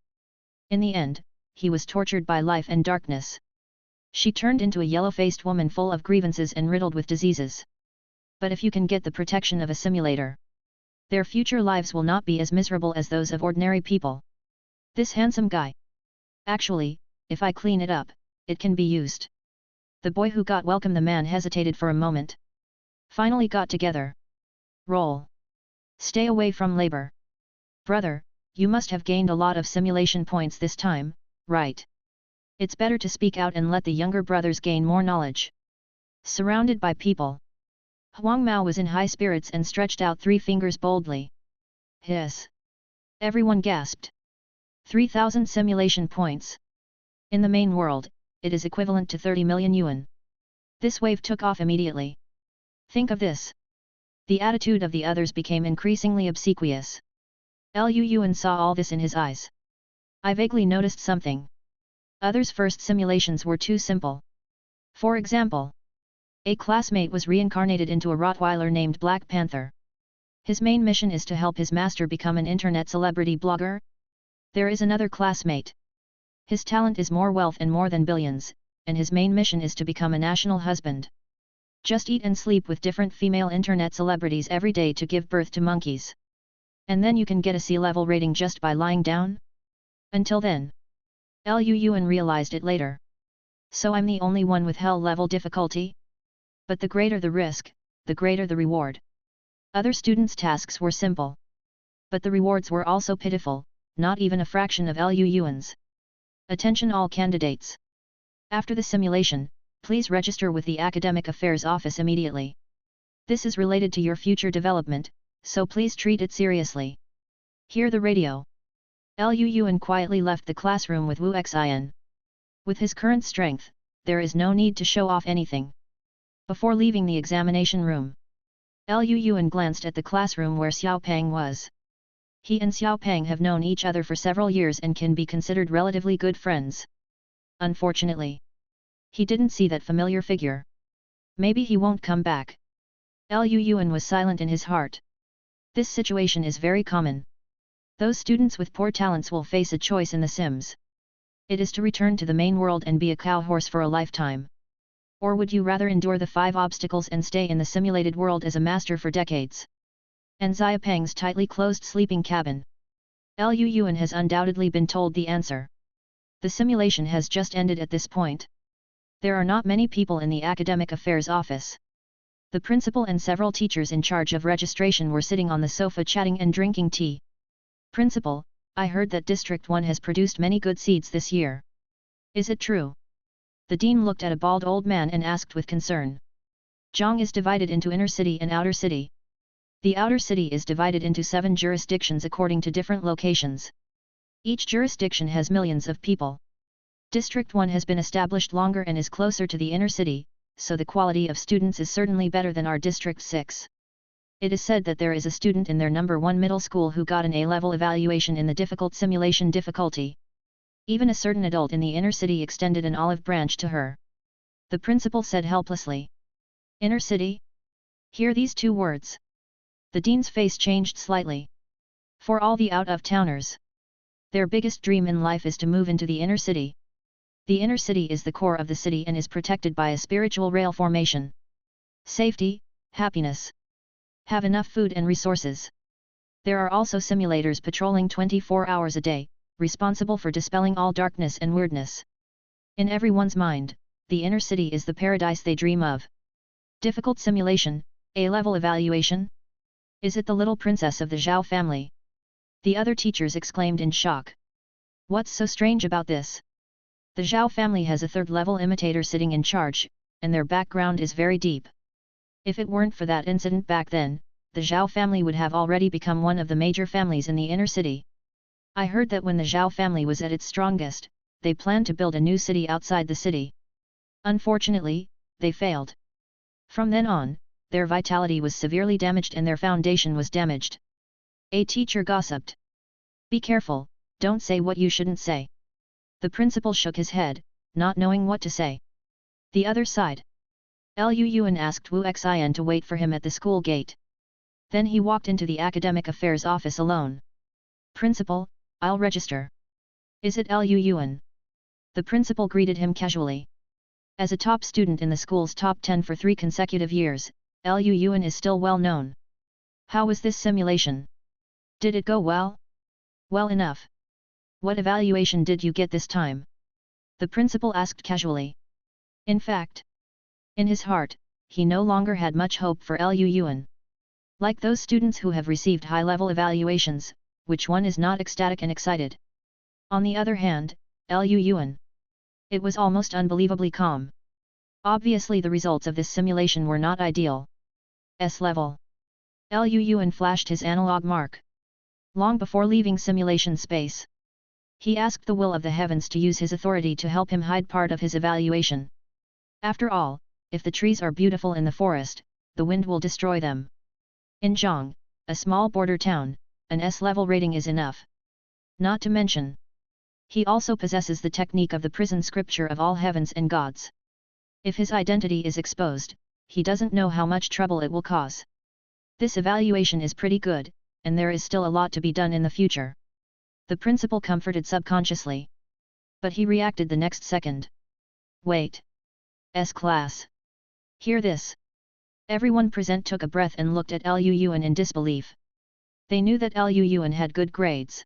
In the end, he was tortured by life and darkness. She turned into a yellow-faced woman full of grievances and riddled with diseases. But if you can get the protection of a simulator, their future lives will not be as miserable as those of ordinary people. This handsome guy. Actually, if I clean it up, it can be used. The boy who got welcome the man hesitated for a moment. Finally got together. Roll. Stay away from labor. Brother, you must have gained a lot of simulation points this time, right? It's better to speak out and let the younger brothers gain more knowledge. Surrounded by people, Huang Mao was in high spirits and stretched out 3 fingers boldly. Hiss! Everyone gasped. 3,000 simulation points. In the main world, it is equivalent to 30 million yuan. This wave took off immediately. Think of this. The attitude of the others became increasingly obsequious. Liu Yuan saw all this in his eyes. I vaguely noticed something. Others' first simulations were too simple. For example, a classmate was reincarnated into a Rottweiler named Black Panther. His main mission is to help his master become an internet celebrity blogger. There is another classmate. His talent is more wealth and more than billions, and his main mission is to become a national husband. Just eat and sleep with different female internet celebrities every day to give birth to monkeys. And then you can get a C-level rating just by lying down? Until then. Liu Yuan realized it later. So I'm the only one with hell-level difficulty? But the greater the risk, the greater the reward. Other students' tasks were simple. But the rewards were also pitiful, not even a fraction of Liu Yuan's. Attention all candidates. After the simulation, please register with the Academic Affairs Office immediately. This is related to your future development, so please treat it seriously. Hear the radio. Liu Yuan quietly left the classroom with Wu Xin. With his current strength, there is no need to show off anything. Before leaving the examination room, Liu Yuan glanced at the classroom where Xiao Peng was. He and Xiao Peng have known each other for several years and can be considered relatively good friends. Unfortunately, he didn't see that familiar figure. Maybe he won't come back. Liu Yuan was silent in his heart. This situation is very common. Those students with poor talents will face a choice in the Sims. It is to return to the main world and be a cow horse for a lifetime. Or would you rather endure the 5 obstacles and stay in the simulated world as a master for decades? And Xia Peng's tightly closed sleeping cabin. Liu Yuan has undoubtedly been told the answer. The simulation has just ended at this point. There are not many people in the Academic Affairs Office. The principal and several teachers in charge of registration were sitting on the sofa chatting and drinking tea. Principal, I heard that District 1 has produced many good seeds this year. Is it true? The dean looked at a bald old man and asked with concern. Zhang is divided into inner city and outer city. The outer city is divided into 7 jurisdictions according to different locations. Each jurisdiction has millions of people. District 1 has been established longer and is closer to the inner city, so the quality of students is certainly better than our District 6. It is said that there is a student in their number 1 middle school who got an A-level evaluation in the difficult simulation difficulty. Even a certain adult in the inner city extended an olive branch to her. The principal said helplessly. Inner city? Hear these 2 words. The dean's face changed slightly. For all the out-of-towners, their biggest dream in life is to move into the inner city. The inner city is the core of the city and is protected by a spiritual rail formation. Safety, happiness. Have enough food and resources. There are also simulators patrolling 24 hours a day, responsible for dispelling all darkness and weirdness. In everyone's mind, the inner city is the paradise they dream of. Difficult simulation, A-level evaluation? Is it the little princess of the Zhao family? The other teachers exclaimed in shock. What's so strange about this? The Zhao family has a third-level imitator sitting in charge, and their background is very deep. If it weren't for that incident back then, the Zhao family would have already become one of the major families in the inner city. I heard that when the Zhao family was at its strongest, they planned to build a new city outside the city. Unfortunately, they failed. From then on, their vitality was severely damaged and their foundation was damaged. A teacher gossiped. Be careful, don't say what you shouldn't say. The principal shook his head, not knowing what to say. The other side. Lu Yuan asked Wu Xian to wait for him at the school gate. Then he walked into the academic affairs office alone. Principal, I'll register. Is it Lu Yuan? The principal greeted him casually. As a top student in the school's top 10 for 3 consecutive years, Lu Yuan is still well known. How was this simulation? Did it go well? Well enough. What evaluation did you get this time? The principal asked casually. In fact, in his heart, he no longer had much hope for Lu Yuan. Like those students who have received high-level evaluations, which one is not ecstatic and excited? On the other hand, Lu Yuan. It was almost unbelievably calm. Obviously the results of this simulation were not ideal. S-level. Lu Yuan flashed his analog mark. Long before leaving simulation space, he asked the will of the heavens to use his authority to help him hide part of his evaluation. After all, if the trees are beautiful in the forest, the wind will destroy them. In Zhang, a small border town, an S-level rating is enough. Not to mention, he also possesses the technique of the prison scripture of all heavens and gods. If his identity is exposed, he doesn't know how much trouble it will cause. This evaluation is pretty good, and there is still a lot to be done in the future. The principal comforted subconsciously. But he reacted the next second. Wait. S-class. Hear this. Everyone present took a breath and looked at Lu Yuan in disbelief. They knew that Lu Yuan had good grades.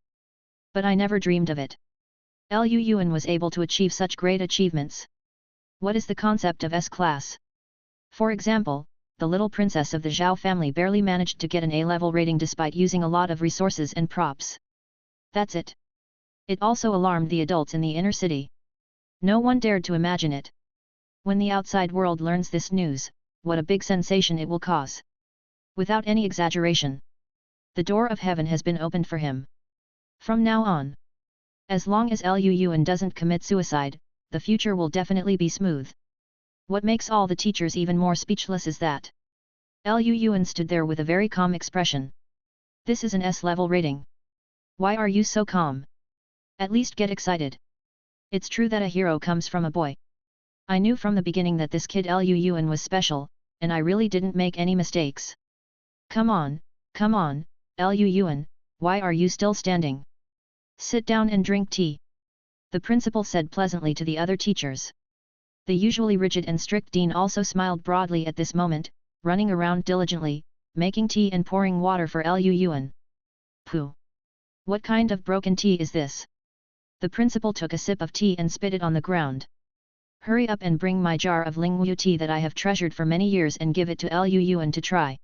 But I never dreamed of it. Lu Yuan was able to achieve such great achievements. What is the concept of S-class? For example, the little princess of the Zhao family barely managed to get an A-level rating despite using a lot of resources and props. That's it. It also alarmed the adults in the inner city. No one dared to imagine it. When the outside world learns this news, what a big sensation it will cause. Without any exaggeration. The door of heaven has been opened for him. From now on, as long as Lu Yuan doesn't commit suicide, the future will definitely be smooth. What makes all the teachers even more speechless is that Lu Yuan stood there with a very calm expression. This is an S-level rating. Why are you so calm? At least get excited. It's true that a hero comes from a boy. I knew from the beginning that this kid Lu Yuan was special, and I really didn't make any mistakes. Come on, Lu Yuan, why are you still standing? Sit down and drink tea. The principal said pleasantly to the other teachers. The usually rigid and strict dean also smiled broadly at this moment, running around diligently, making tea and pouring water for Lu Yuan. Pooh! What kind of broken tea is this? The principal took a sip of tea and spit it on the ground. Hurry up and bring my jar of Lingwu tea that I have treasured for many years and give it to Lu Yuan to try.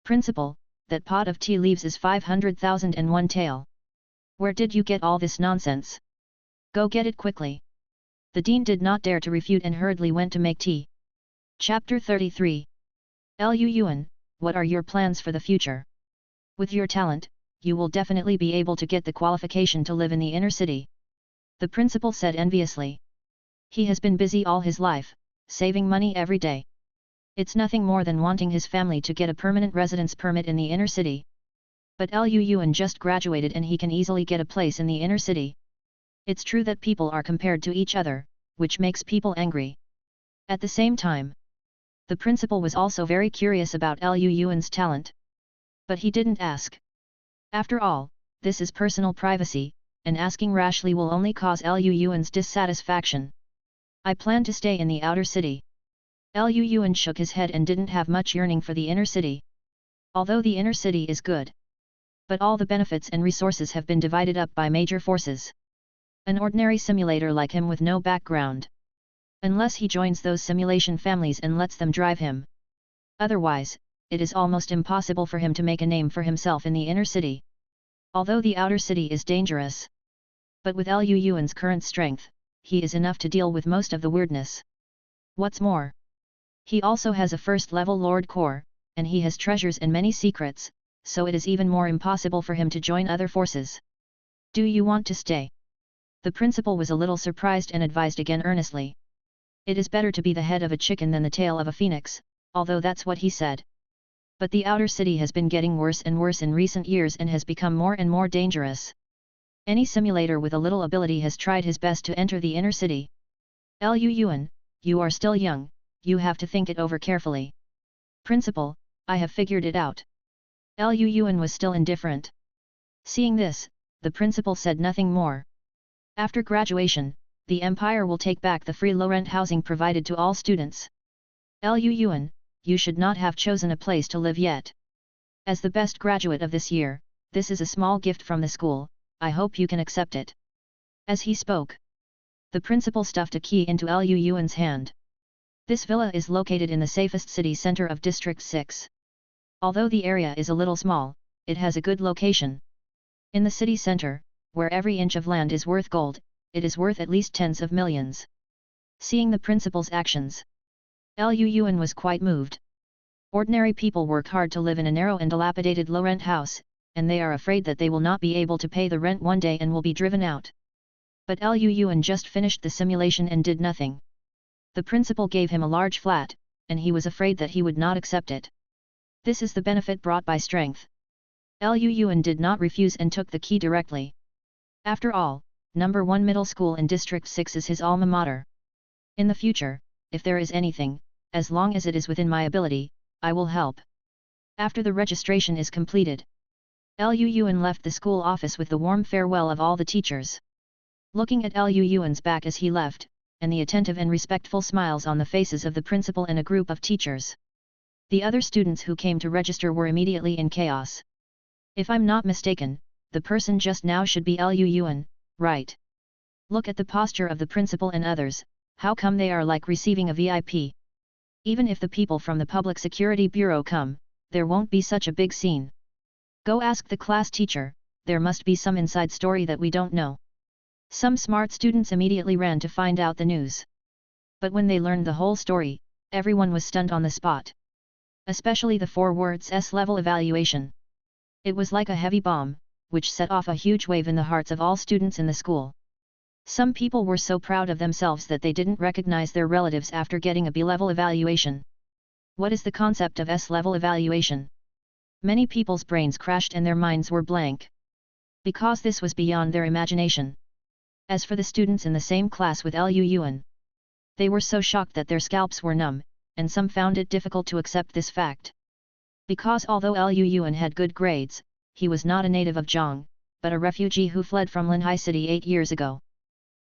Principal, that pot of tea leaves is 500,001 tael. Where did you get all this nonsense? Go get it quickly. The dean did not dare to refute and hurriedly went to make tea. Chapter 33. Lu Yuan, what are your plans for the future? With your talent, you will definitely be able to get the qualification to live in the inner city. The principal said enviously. He has been busy all his life, saving money every day. It's nothing more than wanting his family to get a permanent residence permit in the inner city. But Lu Yuan just graduated and he can easily get a place in the inner city. It's true that people are compared to each other, which makes people angry. At the same time, the principal was also very curious about Lu Yuan's talent. But he didn't ask. After all, this is personal privacy, and asking rashly will only cause Lu Yuan's dissatisfaction. I plan to stay in the outer city. Lu Yuan shook his head and didn't have much yearning for the inner city. Although the inner city is good, but all the benefits and resources have been divided up by major forces. An ordinary simulator like him with no background. Unless he joins those simulation families and lets them drive him. Otherwise, it is almost impossible for him to make a name for himself in the inner city. Although the outer city is dangerous. But with Lu Yuan's current strength, he is enough to deal with most of the weirdness. What's more, he also has a first-level Lord Core, and he has treasures and many secrets, so it is even more impossible for him to join other forces. Do you want to stay? The principal was a little surprised and advised again earnestly. It is better to be the head of a chicken than the tail of a phoenix, although that's what he said. But the outer city has been getting worse and worse in recent years and has become more and more dangerous. Any simulator with a little ability has tried his best to enter the inner city. Lu Yuan, you are still young, you have to think it over carefully. Principal, I have figured it out. Lu Yuan was still indifferent. Seeing this, the principal said nothing more. After graduation, the empire will take back the free low-rent housing provided to all students. Lu Yuan, you should not have chosen a place to live yet. As the best graduate of this year, this is a small gift from the school, I hope you can accept it. As he spoke, the principal stuffed a key into Lu Yuan's hand. This villa is located in the safest city center of District 6. Although the area is a little small, it has a good location. In the city center, where every inch of land is worth gold, it is worth at least tens of millions. Seeing the principal's actions, Lu Yuan was quite moved. Ordinary people work hard to live in a narrow and dilapidated low-rent house, and they are afraid that they will not be able to pay the rent one day and will be driven out. But Lu Yuan just finished the simulation and did nothing. The principal gave him a large flat, and he was afraid that he would not accept it. This is the benefit brought by strength. Lu Yuan did not refuse and took the key directly. After all, number 1 middle school in District 6 is his alma mater. In the future, if there is anything, as long as it is within my ability, I will help. After the registration is completed, Lu Yuan left the school office with the warm farewell of all the teachers. Looking at Lu Yuan's back as he left, and the attentive and respectful smiles on the faces of the principal and a group of teachers, the other students who came to register were immediately in chaos. If I'm not mistaken, the person just now should be Lu Yuan, right? Look at the posture of the principal and others, how come they are like receiving a VIP? Even if the people from the Public Security Bureau come, there won't be such a big scene. Go ask the class teacher, there must be some inside story that we don't know. Some smart students immediately ran to find out the news. But when they learned the whole story, everyone was stunned on the spot. Especially the 4 words S-level evaluation. It was like a heavy bomb, which set off a huge wave in the hearts of all students in the school. Some people were so proud of themselves that they didn't recognize their relatives after getting a B-level evaluation. What is the concept of S-level evaluation? Many people's brains crashed and their minds were blank. Because this was beyond their imagination. As for the students in the same class with Lu Yuan, they were so shocked that their scalps were numb, and some found it difficult to accept this fact. Because although Lu Yuan had good grades, he was not a native of Zhang, but a refugee who fled from Linhai City 8 years ago.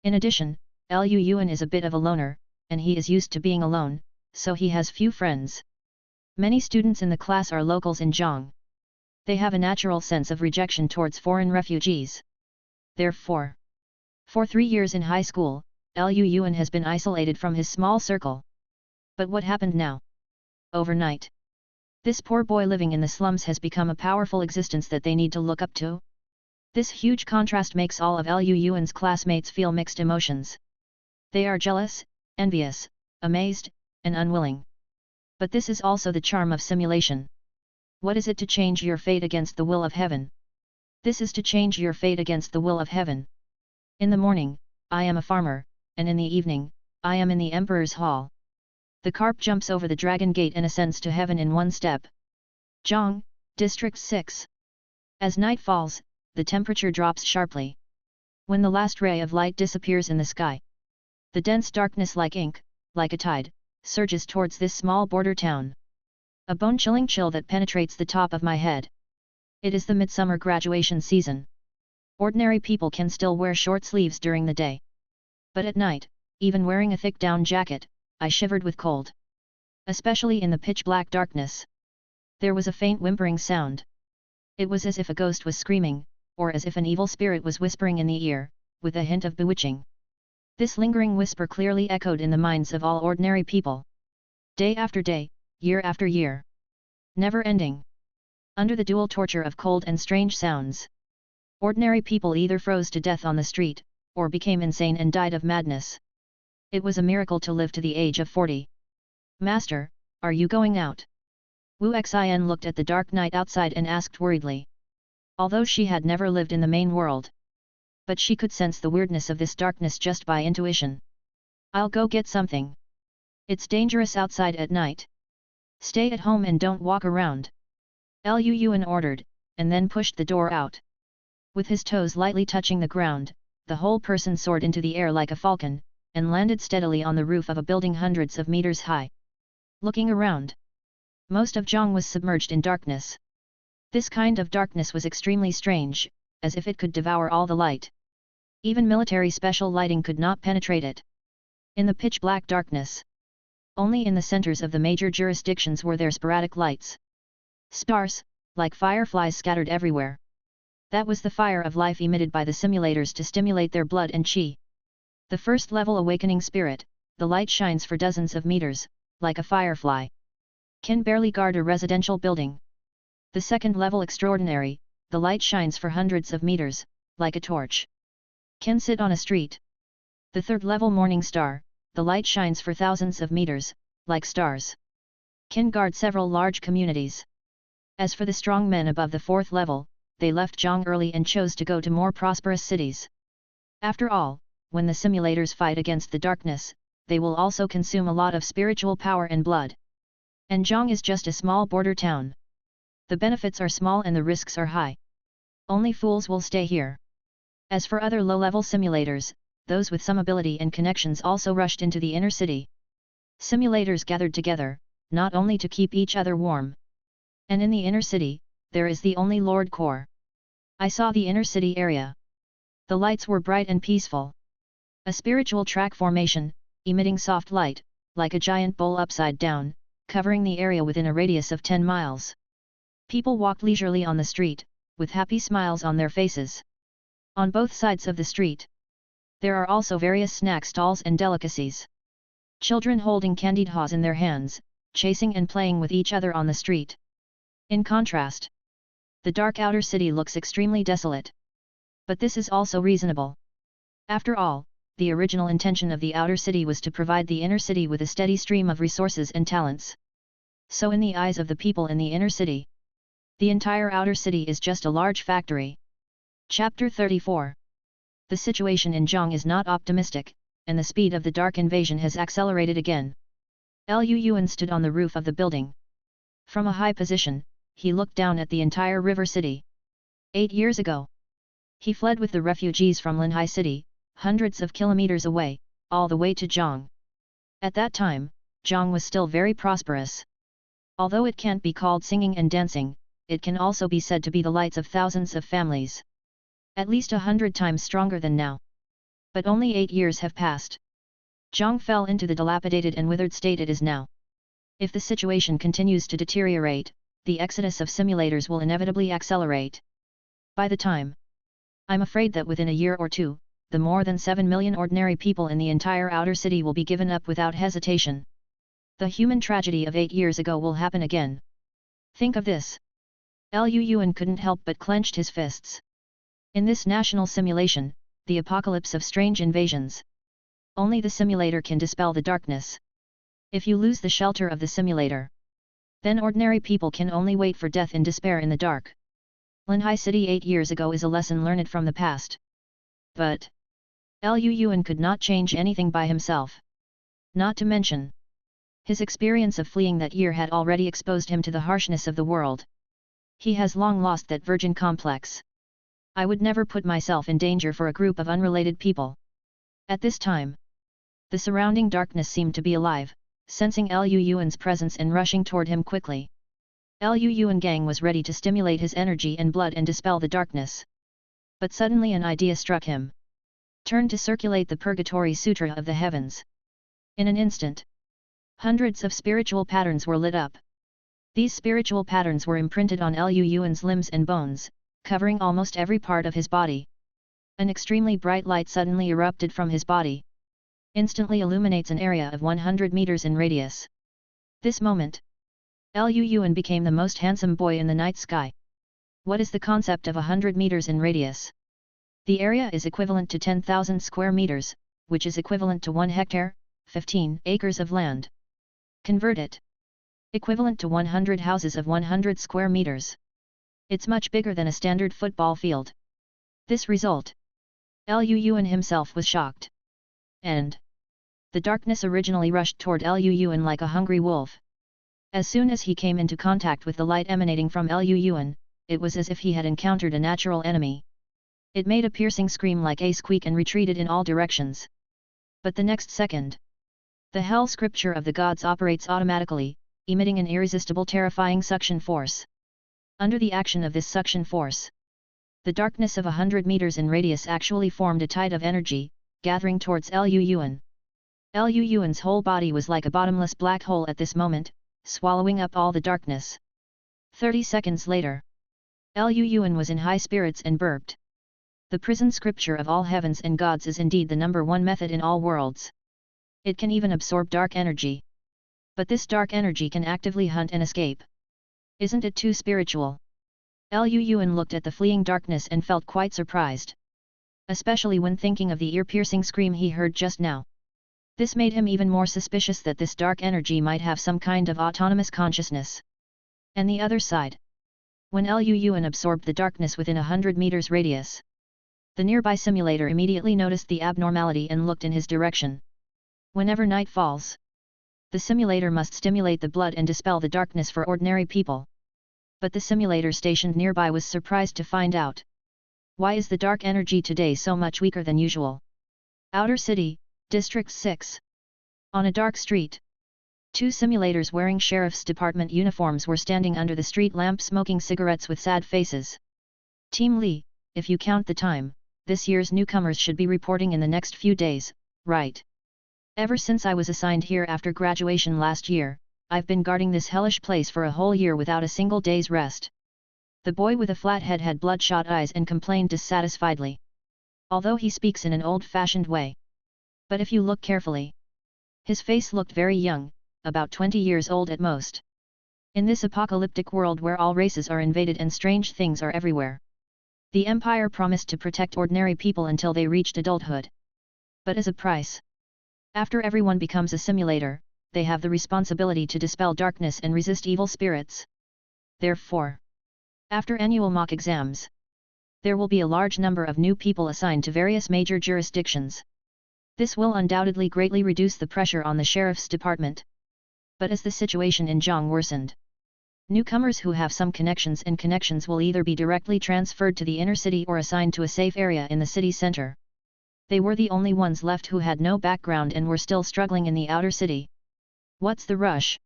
In addition, Lu Yuan is a bit of a loner, and he is used to being alone, so he has few friends. Many students in the class are locals in Zhang. They have a natural sense of rejection towards foreign refugees. Therefore, for 3 years in high school, Lu Yuan has been isolated from his small circle. But what happened now? Overnight, this poor boy living in the slums has become a powerful existence that they need to look up to. This huge contrast makes all of Lu Yuan's classmates feel mixed emotions. They are jealous, envious, amazed, and unwilling. But this is also the charm of simulation. What is it to change your fate against the will of heaven? This is to change your fate against the will of heaven. In the morning, I am a farmer, and in the evening, I am in the Emperor's Hall. The carp jumps over the dragon gate and ascends to heaven in 1 step. Zhang, District 6. As night falls, the temperature drops sharply. When the last ray of light disappears in the sky, the dense darkness like ink, like a tide, surges towards this small border town. A bone-chilling chill that penetrates the top of my head. It is the midsummer graduation season. Ordinary people can still wear short sleeves during the day. But at night, even wearing a thick down jacket, I shivered with cold. especially in the pitch-black darkness. There was a faint whimpering sound. It was as if a ghost was screaming, or as if an evil spirit was whispering in the ear, with a hint of bewitching. This lingering whisper clearly echoed in the minds of all ordinary people. Day after day, year after year. Never ending. Under the dual torture of cold and strange sounds. Ordinary people either froze to death on the street, or became insane and died of madness. It was a miracle to live to the age of 40. Master, are you going out? Wu Xin looked at the dark night outside and asked worriedly. Although she had never lived in the main world. But she could sense the weirdness of this darkness just by intuition. I'll go get something. It's dangerous outside at night. Stay at home and don't walk around. Lu Yuan ordered, and then pushed the door out. With his toes lightly touching the ground, the whole person soared into the air like a falcon, and landed steadily on the roof of a building hundreds of meters high. Looking around. Most of Zhang was submerged in darkness. This kind of darkness was extremely strange, as if it could devour all the light. Even military special lighting could not penetrate it. In the pitch-black darkness. Only in the centers of the major jurisdictions were there sporadic lights. Stars, like fireflies scattered everywhere. That was the fire of life emitted by the simulators to stimulate their blood and qi. The first level awakening spirit, the light shines for dozens of meters, like a firefly. Can barely guard a residential building. The second level extraordinary, the light shines for hundreds of meters, like a torch. Can sit on a street. The third level morning star, the light shines for thousands of meters, like stars. Can guard several large communities. As for the strong men above the fourth level, they left Zhang early and chose to go to more prosperous cities. After all, when the simulators fight against the darkness, they will also consume a lot of spiritual power and blood. And Zhang is just a small border town. The benefits are small and the risks are high. Only fools will stay here. As for other low-level simulators, those with some ability and connections also rushed into the inner city. Simulators gathered together, not only to keep each other warm. And in the inner city, there is the only Lord Core. I saw the inner city area. The lights were bright and peaceful. A spiritual track formation, emitting soft light, like a giant bowl upside down, covering the area within a radius of 10 miles. People walked leisurely on the street, with happy smiles on their faces. On both sides of the street. There are also various snack stalls and delicacies. Children holding candied haws in their hands, chasing and playing with each other on the street. In contrast, the dark outer city looks extremely desolate. But this is also reasonable. After all, the original intention of the outer city was to provide the inner city with a steady stream of resources and talents. So in the eyes of the people in the inner city, the entire outer city is just a large factory. Chapter 34. The situation in Zhang is not optimistic, and the speed of the dark invasion has accelerated again. Lu Yuan stood on the roof of the building. From a high position, he looked down at the entire river city. 8 years ago, he fled with the refugees from Linhai City, hundreds of kilometers away, all the way to Zhang. At that time, Zhang was still very prosperous. Although it can't be called singing and dancing, it can also be said to be the lights of thousands of families. At least 100 times stronger than now. But only 8 years have passed. Zhang fell into the dilapidated and withered state it is now. If the situation continues to deteriorate, the exodus of simulators will inevitably accelerate. By the time, I'm afraid that within a year or two, the more than 7 million ordinary people in the entire outer city will be given up without hesitation. The human tragedy of 8 years ago will happen again. Think of this. Lu Yuan couldn't help but clenched his fists. In this national simulation, the apocalypse of strange invasions. Only the simulator can dispel the darkness. If you lose the shelter of the simulator, then ordinary people can only wait for death in despair in the dark. Linhai City 8 years ago is a lesson learned from the past. But Lu Yuan could not change anything by himself. Not to mention, his experience of fleeing that year had already exposed him to the harshness of the world. He has long lost that virgin complex. I would never put myself in danger for a group of unrelated people. At this time, the surrounding darkness seemed to be alive, sensing Lu Yuan's presence and rushing toward him quickly. Lu Yuan gang was ready to stimulate his energy and blood and dispel the darkness. But suddenly an idea struck him. Turn to circulate the Purgatory Sutra of the heavens. In an instant, Hundreds of spiritual patterns were lit up. These spiritual patterns were imprinted on Liu Yuan's limbs and bones, covering almost every part of his body. An extremely bright light suddenly erupted from his body. Instantly illuminates an area of 100 meters in radius. This moment, Liu Yuan became the most handsome boy in the night sky. What is the concept of 100 meters in radius? The area is equivalent to 10,000 square meters, which is equivalent to 1 hectare, 15 acres of land. Convert it. Equivalent to 100 houses of 100 square meters. It's much bigger than a standard football field. This result, Liu Yuan himself was shocked. And the darkness originally rushed toward Liu Yuan like a hungry wolf. As soon as he came into contact with the light emanating from Liu Yuan, it was as if he had encountered a natural enemy. It made a piercing scream like a squeak and retreated in all directions. But the next second, the hell scripture of the gods operates automatically, emitting an irresistible terrifying suction force. Under the action of this suction force, the darkness of 100 meters in radius actually formed a tide of energy, gathering towards Liu Yuan. Liu Yuan's whole body was like a bottomless black hole at this moment, swallowing up all the darkness. 30 seconds later, Liu Yuan was in high spirits and burped. The prison scripture of all heavens and gods is indeed the #1 method in all worlds. It can even absorb dark energy. But this dark energy can actively hunt and escape. Isn't it too spiritual? Liu Yuan looked at the fleeing darkness and felt quite surprised. Especially when thinking of the ear-piercing scream he heard just now. This made him even more suspicious that this dark energy might have some kind of autonomous consciousness. And the other side. When Liu Yuan absorbed the darkness within 100 meters radius, the nearby simulator immediately noticed the abnormality and looked in his direction. Whenever night falls, the simulator must stimulate the blood and dispel the darkness for ordinary people. But the simulator stationed nearby was surprised to find out. Why is the dark energy today so much weaker than usual? Outer City, District 6. On a dark street, 2 simulators wearing Sheriff's Department uniforms were standing under the street lamp smoking cigarettes with sad faces. Team Lee, if you count the time, this year's newcomers should be reporting in the next few days, right? Ever since I was assigned here after graduation last year, I've been guarding this hellish place for a whole year without a single day's rest. The boy with a flat head had bloodshot eyes and complained dissatisfiedly. Although he speaks in an old-fashioned way. But if you look carefully, his face looked very young, about 20 years old at most. In this apocalyptic world where all races are invaded and strange things are everywhere, the Empire promised to protect ordinary people until they reached adulthood. But as a price, after everyone becomes a simulator, they have the responsibility to dispel darkness and resist evil spirits. Therefore, after annual mock exams, there will be a large number of new people assigned to various major jurisdictions. This will undoubtedly greatly reduce the pressure on the Sheriff's Department. But as the situation in Zhang worsened, newcomers who have some connections will either be directly transferred to the inner city or assigned to a safe area in the city center. They were the only ones left who had no background and were still struggling in the outer city. What's the rush?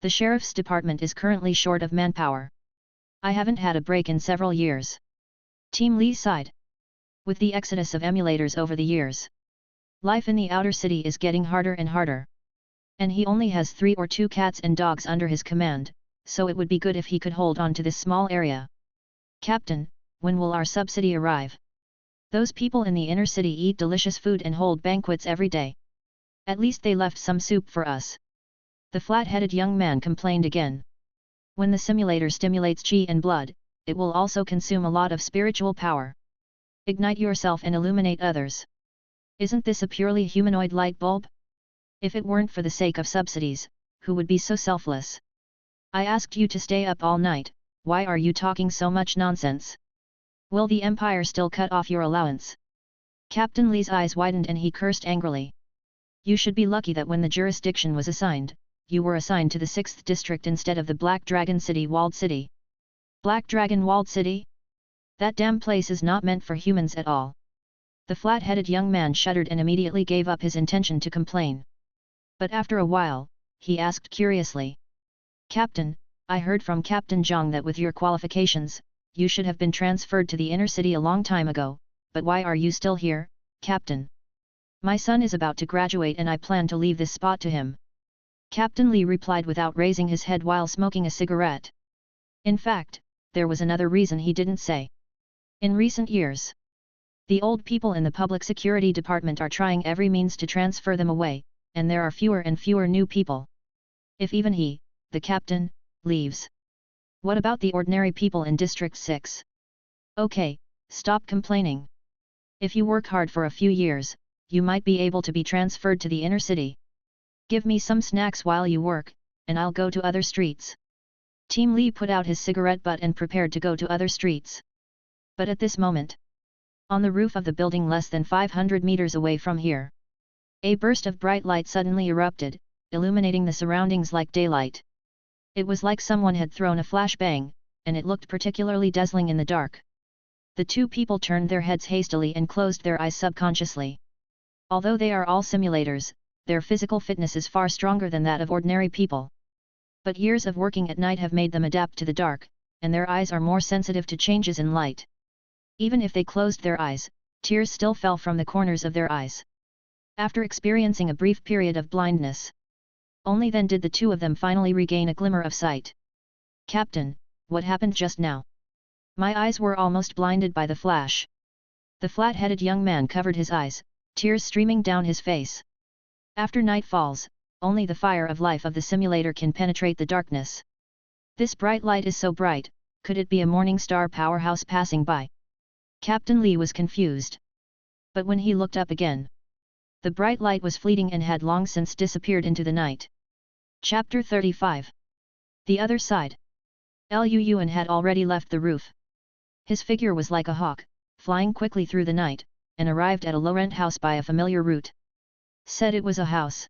The Sheriff's Department is currently short of manpower. I haven't had a break in several years. Team Lee sighed. With the exodus of emulators over the years, life in the outer city is getting harder and harder. And he only has 3 or 2 cats and dogs under his command, so it would be good if he could hold on to this small area. Captain, when will our subsidy arrive? Those people in the inner city eat delicious food and hold banquets every day. At least they left some soup for us. The flat-headed young man complained again. When the simulator stimulates chi and blood, it will also consume a lot of spiritual power. Ignite yourself and illuminate others. Isn't this a purely humanoid light bulb? If it weren't for the sake of subsidies, who would be so selfless? I asked you to stay up all night, why are you talking so much nonsense? Will the Empire still cut off your allowance? Captain Lee's eyes widened and he cursed angrily. You should be lucky that when the jurisdiction was assigned, you were assigned to the 6th district instead of the Black Dragon City Walled City. Black Dragon Walled City? That damn place is not meant for humans at all. The flat-headed young man shuddered and immediately gave up his intention to complain. But after a while, he asked curiously. Captain, I heard from Captain Zhang that with your qualifications, you should have been transferred to the inner city a long time ago, but why are you still here, Captain? My son is about to graduate and I plan to leave this spot to him. Captain Lee replied without raising his head while smoking a cigarette. In fact, there was another reason he didn't say. In recent years, the old people in the public security department are trying every means to transfer them away, and there are fewer and fewer new people. If even he, the captain, leaves, what about the ordinary people in District 6? Okay, stop complaining. If you work hard for a few years, you might be able to be transferred to the inner city. Give me some snacks while you work, and I'll go to other streets. Team Lee put out his cigarette butt and prepared to go to other streets. But at this moment, on the roof of the building less than 500 meters away from here, a burst of bright light suddenly erupted, illuminating the surroundings like daylight. It was like someone had thrown a flashbang, and it looked particularly dazzling in the dark. The two people turned their heads hastily and closed their eyes subconsciously. Although they are all simulators, their physical fitness is far stronger than that of ordinary people. But years of working at night have made them adapt to the dark, and their eyes are more sensitive to changes in light. Even if they closed their eyes, tears still fell from the corners of their eyes. After experiencing a brief period of blindness, only then did the two of them finally regain a glimmer of sight. Captain, what happened just now? My eyes were almost blinded by the flash. The flat-headed young man covered his eyes, tears streaming down his face. After night falls, only the fire of life of the simulator can penetrate the darkness. This bright light is so bright, could it be a morning star powerhouse passing by? Captain Lee was confused. But when he looked up again, the bright light was fleeting and had long since disappeared into the night. Chapter 35. The other side. Liu Yuan had already left the roof. His figure was like a hawk, flying quickly through the night, and arrived at a low-rent house by a familiar route. Said it was a house.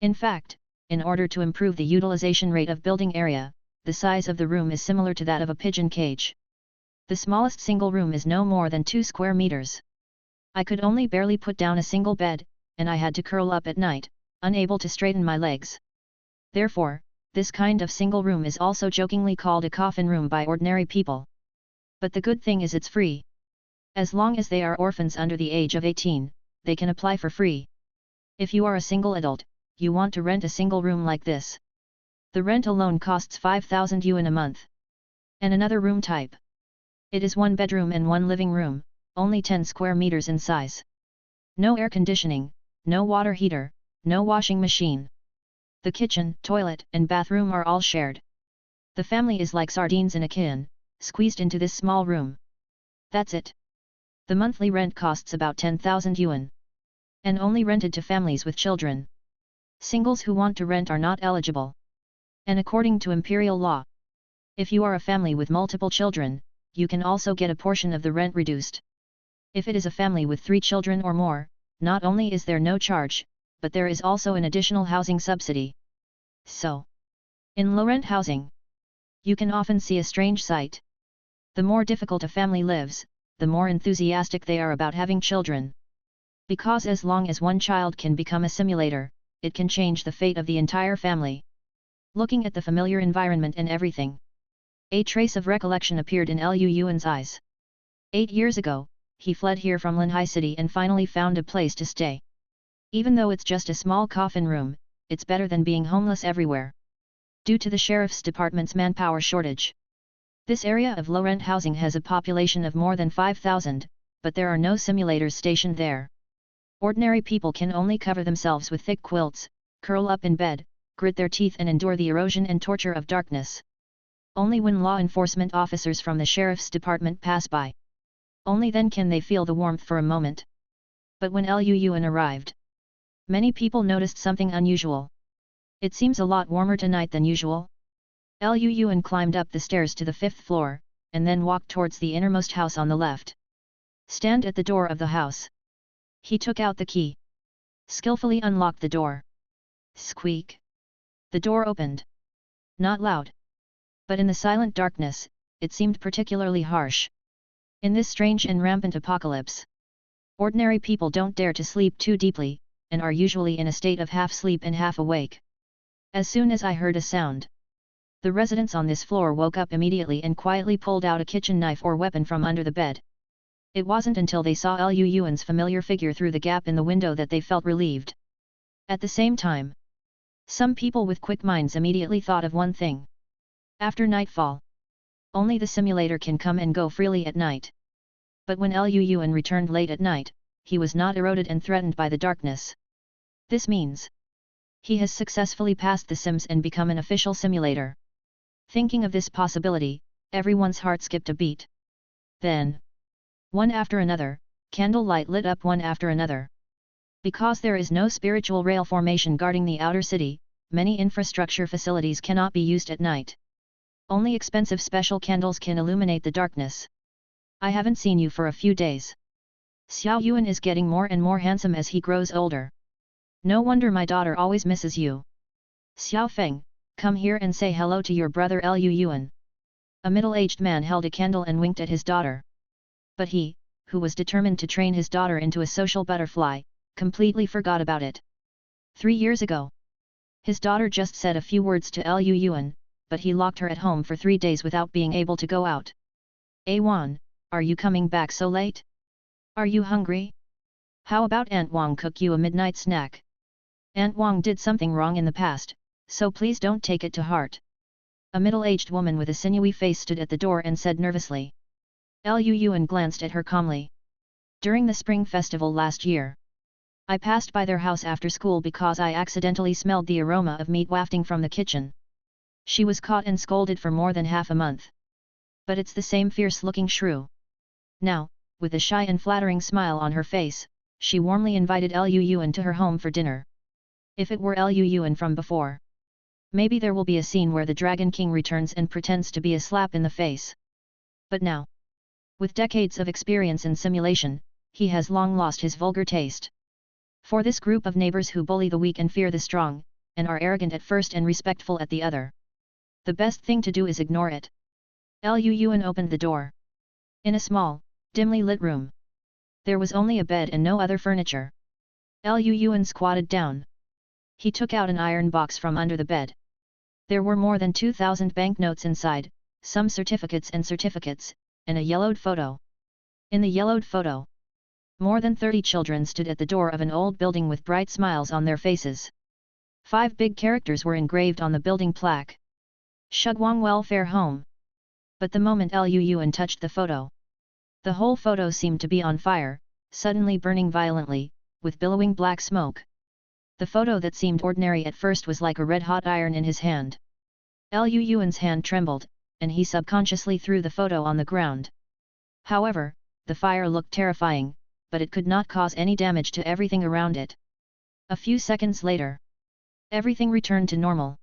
In fact, in order to improve the utilization rate of building area, the size of the room is similar to that of a pigeon cage. The smallest single room is no more than 2 square meters. I could only barely put down a single bed, and I had to curl up at night, unable to straighten my legs. Therefore, this kind of single room is also jokingly called a coffin room by ordinary people. But the good thing is it's free. As long as they are orphans under the age of 18, they can apply for free. If you are a single adult, you want to rent a single room like this. The rent alone costs 5,000 yuan a month. And another room type. It is 1 bedroom and 1 living room, only 10 square meters in size. No air conditioning, no water heater, no washing machine. The kitchen, toilet, and bathroom are all shared. The family is like sardines in a can, squeezed into this small room. That's it. The monthly rent costs about 10,000 yuan. And only rented to families with children. Singles who want to rent are not eligible. And according to imperial law, if you are a family with multiple children, you can also get a portion of the rent reduced. If it is a family with 3 children or more, not only is there no charge, but there is also an additional housing subsidy. So, in low-rent housing, you can often see a strange sight. The more difficult a family lives, the more enthusiastic they are about having children. Because as long as one child can become a simulator, it can change the fate of the entire family. Looking at the familiar environment and everything, a trace of recollection appeared in Liu Yuan's eyes. 8 years ago, he fled here from Linhai City and finally found a place to stay. Even though it's just a small coffin room, it's better than being homeless everywhere. Due to the sheriff's department's manpower shortage, this area of low-rent housing has a population of more than 5,000, but there are no simulators stationed there. Ordinary people can only cover themselves with thick quilts, curl up in bed, grit their teeth and endure the erosion and torture of darkness. Only when law enforcement officers from the sheriff's department pass by, only then can they feel the warmth for a moment. But when Liu Yuan arrived, many people noticed something unusual. It seems a lot warmer tonight than usual. Liu Yuan climbed up the stairs to the 5th floor, and then walked towards the innermost house on the left. Stand at the door of the house. He took out the key. Skillfully unlocked the door. Squeak. The door opened. Not loud. But in the silent darkness, it seemed particularly harsh. In this strange and rampant apocalypse, ordinary people don't dare to sleep too deeply, and are usually in a state of half sleep and half awake. As soon as I heard a sound, the residents on this floor woke up immediately and quietly pulled out a kitchen knife or weapon from under the bed. It wasn't until they saw Liu Yuan's familiar figure through the gap in the window that they felt relieved. At the same time, Some people with quick minds immediately thought of one thing. After nightfall, only the simulator can come and go freely at night. But when Liu Yuan returned late at night, he was not eroded and threatened by the darkness. This means he has successfully passed the sims and become an official simulator. Thinking of this possibility, everyone's heart skipped a beat. Then, one after another, candlelight lit up one after another. Because there is no spiritual rail formation guarding the outer city, many infrastructure facilities cannot be used at night. Only expensive special candles can illuminate the darkness. I haven't seen you for a few days. Xiao Yuan is getting more and more handsome as he grows older. No wonder my daughter always misses you. Xiao Feng, come here and say hello to your brother Liu Yuan. A middle-aged man held a candle and winked at his daughter. But he, who was determined to train his daughter into a social butterfly, completely forgot about it. 3 years ago, his daughter just said a few words to Liu Yuan, but he locked her at home for 3 days without being able to go out. Wan, are you coming back so late? Are you hungry? How about Aunt Wang cook you a midnight snack? Aunt Wang did something wrong in the past, so please don't take it to heart. A middle-aged woman with a sinewy face stood at the door and said nervously. Liu Yuan glanced at her calmly. During the spring festival last year, I passed by their house after school because I accidentally smelled the aroma of meat wafting from the kitchen. She was caught and scolded for more than half a month. But it's the same fierce-looking shrew. Now, with a shy and flattering smile on her face, she warmly invited Liu Yuan to her home for dinner. If it were Liu Yuan from before, maybe there will be a scene where the Dragon King returns and pretends to be a slap in the face. But now, with decades of experience in simulation, he has long lost his vulgar taste. For this group of neighbors who bully the weak and fear the strong, and are arrogant at first and respectful at the other, the best thing to do is ignore it. Liu Yuan opened the door. In a small, dimly lit room, there was only a bed and no other furniture. Liu Yuan squatted down. He took out an iron box from under the bed. There were more than 2,000 banknotes inside, some certificates, and a yellowed photo. In the yellowed photo, more than 30 children stood at the door of an old building with bright smiles on their faces. 5 big characters were engraved on the building plaque. Shugwang Welfare Home. But the moment Liu Yuan touched the photo, the whole photo seemed to be on fire, suddenly burning violently, with billowing black smoke. The photo that seemed ordinary at first was like a red-hot iron in his hand. Liu Yuan's hand trembled, and he subconsciously threw the photo on the ground. However, the fire looked terrifying, but it could not cause any damage to everything around it. A few seconds later, everything returned to normal.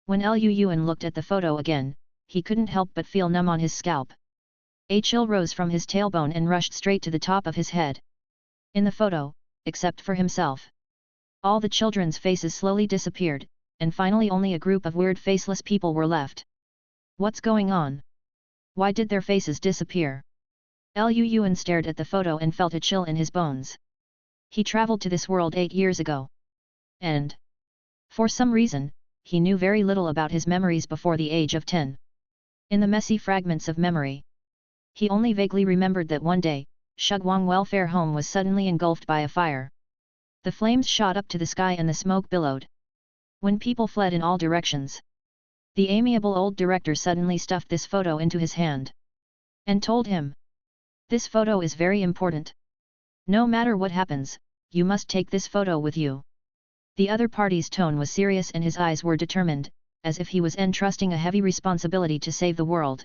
When Liu Yuan looked at the photo again, he couldn't help but feel numb on his scalp. A chill rose from his tailbone and rushed straight to the top of his head. In the photo, except for himself, all the children's faces slowly disappeared, and finally only a group of weird faceless people were left. What's going on? Why did their faces disappear? Liu Yuan stared at the photo and felt a chill in his bones. He traveled to this world 8 years ago. And, for some reason, he knew very little about his memories before the age of 10. In the messy fragments of memory, he only vaguely remembered that one day, Shugwang Welfare Home was suddenly engulfed by a fire. The flames shot up to the sky and the smoke billowed. When people fled in all directions, the amiable old director suddenly stuffed this photo into his hand and told him, "This photo is very important. No matter what happens, you must take this photo with you." The other party's tone was serious and his eyes were determined, as if he was entrusting a heavy responsibility to save the world.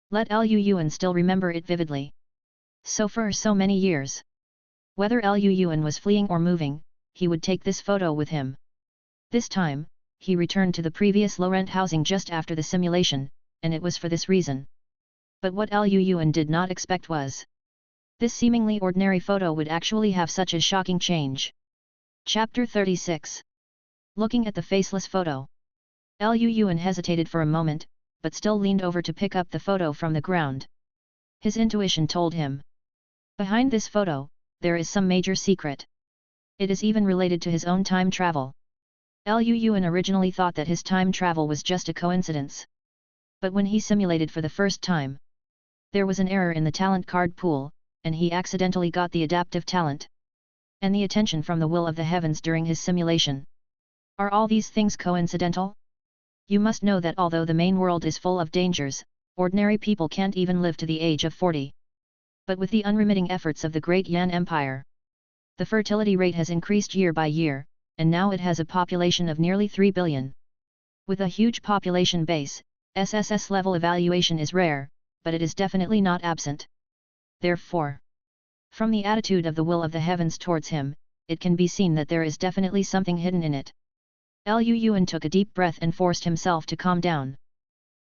Let Liu Yuan still remember it vividly. So for so many years, whether Liu Yuan was fleeing or moving, he would take this photo with him. This time, he returned to the previous low-rent housing just after the simulation, and it was for this reason. But what Liu Yuan did not expect was, this seemingly ordinary photo would actually have such a shocking change. Chapter 36. Looking at the faceless photo, Liu Yuan hesitated for a moment, but still leaned over to pick up the photo from the ground. His intuition told him, behind this photo, there is some major secret. It is even related to his own time travel. Liu Yuan originally thought that his time travel was just a coincidence. But when he simulated for the first time, there was an error in the talent card pool, and he accidentally got the adaptive talent and the attention from the will of the heavens during his simulation. Are all these things coincidental? You must know that although the main world is full of dangers, ordinary people can't even live to the age of 40. But with the unremitting efforts of the great Yan Empire, the fertility rate has increased year by year, and now it has a population of nearly 3 billion. With a huge population base, SSS level evaluation is rare, but it is definitely not absent. Therefore, from the attitude of the will of the heavens towards him, it can be seen that there is definitely something hidden in it. Lu Yuan took a deep breath and forced himself to calm down.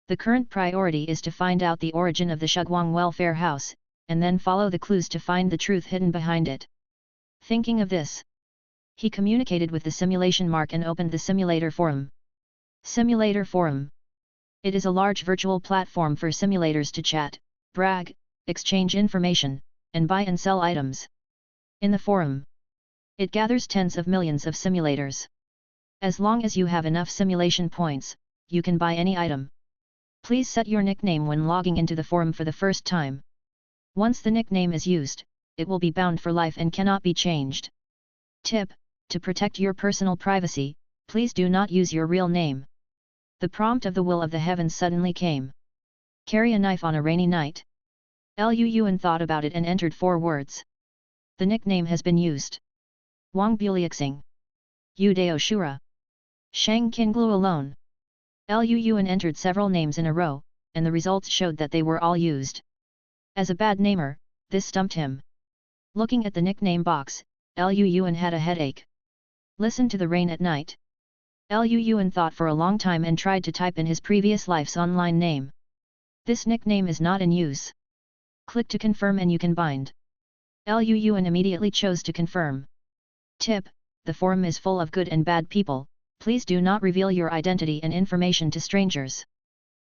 The current priority is to find out the origin of the Shuguang Welfare House, and then follow the clues to find the truth hidden behind it. Thinking of this, he communicated with the simulation mark and opened the simulator forum. Simulator forum. It is a large virtual platform for simulators to chat, brag, exchange information, and buy and sell items. In the forum, it gathers tens of millions of simulators. As long as you have enough simulation points, you can buy any item. Please set your nickname when logging into the forum for the first time. Once the nickname is used, it will be bound for life and cannot be changed. Tip: to protect your personal privacy, please do not use your real name. The prompt of the will of the heavens suddenly came. Carry a knife on a rainy night. Lu Yuan thought about it and entered 4 words. The nickname has been used. Wang Buliaxing. Yu Dao Shura. Shang Qinglu alone. Lu Yuan entered several names in a row, and the results showed that they were all used. As a bad namer, this stumped him. Looking at the nickname box, Lu Yuan had a headache. Listen to the rain at night. Lu Yuan thought for a long time and tried to type in his previous life's online name. This nickname is not in use. Click to confirm and you can bind. Lu Yuan immediately chose to confirm. Tip: the forum is full of good and bad people, please do not reveal your identity and information to strangers.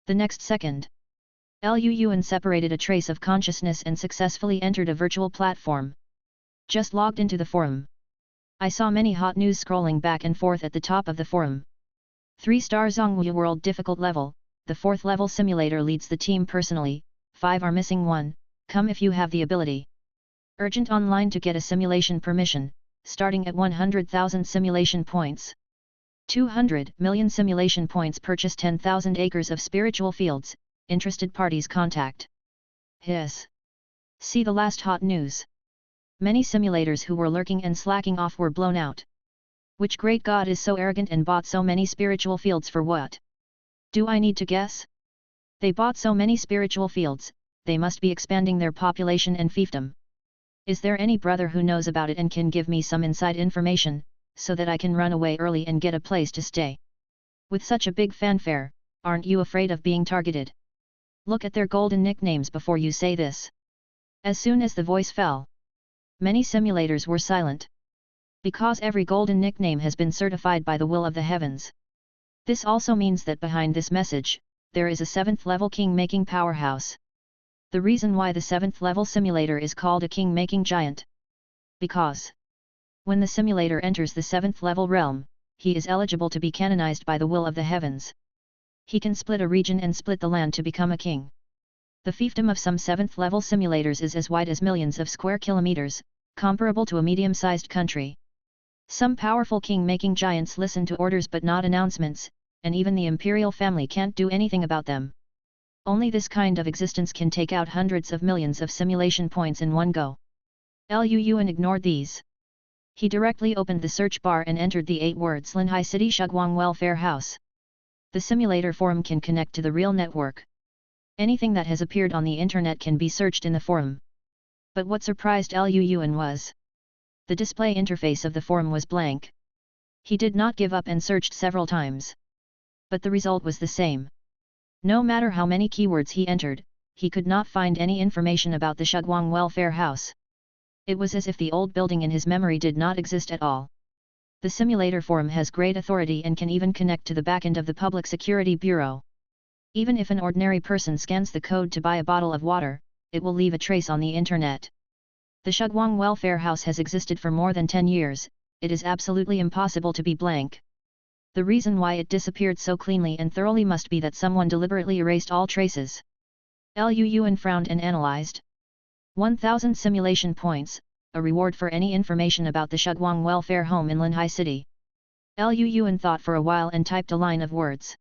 The next second, Lu Yuan separated a trace of consciousness and successfully entered a virtual platform. Just logged into the forum. I saw many hot news scrolling back and forth at the top of the forum. 3-star Zhongwu World Difficult Level, the 4th level simulator leads the team personally, 5 are missing 1, come if you have the ability. Urgent online to get a simulation permission, starting at 100,000 simulation points. 200 million simulation points purchase 10,000 acres of spiritual fields, interested parties contact. Hiss. See the last hot news. Many simulators who were lurking and slacking off were blown out. Which great god is so arrogant and bought so many spiritual fields for what? Do I need to guess? They bought so many spiritual fields, they must be expanding their population and fiefdom. Is there any brother who knows about it and can give me some inside information, so that I can run away early and get a place to stay? With such a big fanfare, aren't you afraid of being targeted? Look at their golden nicknames before you say this. As soon as the voice fell, many simulators were silent. Because every golden nickname has been certified by the will of the heavens. This also means that behind this message, there is a 7th level king-making powerhouse. The reason why the 7th level simulator is called a king-making giant. Because when the simulator enters the 7th level realm, he is eligible to be canonized by the will of the heavens. He can split a region and split the land to become a king. The fiefdom of some 7th level simulators is as wide as millions of square kilometers, comparable to a medium-sized country. Some powerful king-making giants listen to orders but not announcements, and even the imperial family can't do anything about them. Only this kind of existence can take out hundreds of millions of simulation points in one go. Lu Yuan ignored these. He directly opened the search bar and entered the 8 words Linhai City Shuguang Welfare House. The simulator forum can connect to the real network. Anything that has appeared on the internet can be searched in the forum. But what surprised Lu Yuan was the display interface of the forum was blank. He did not give up and searched several times. But the result was the same. No matter how many keywords he entered, he could not find any information about the Shuguang Welfare House. It was as if the old building in his memory did not exist at all. The simulator forum has great authority and can even connect to the backend of the Public Security Bureau. Even if an ordinary person scans the code to buy a bottle of water, it will leave a trace on the internet. The Shuguang Welfare House has existed for more than 10 years, it is absolutely impossible to be blank. The reason why it disappeared so cleanly and thoroughly must be that someone deliberately erased all traces. Lu Yuan frowned and analyzed. 1,000 simulation points, a reward for any information about the Shuguang Welfare Home in Linhai City. Lu Yuan thought for a while and typed a line of words.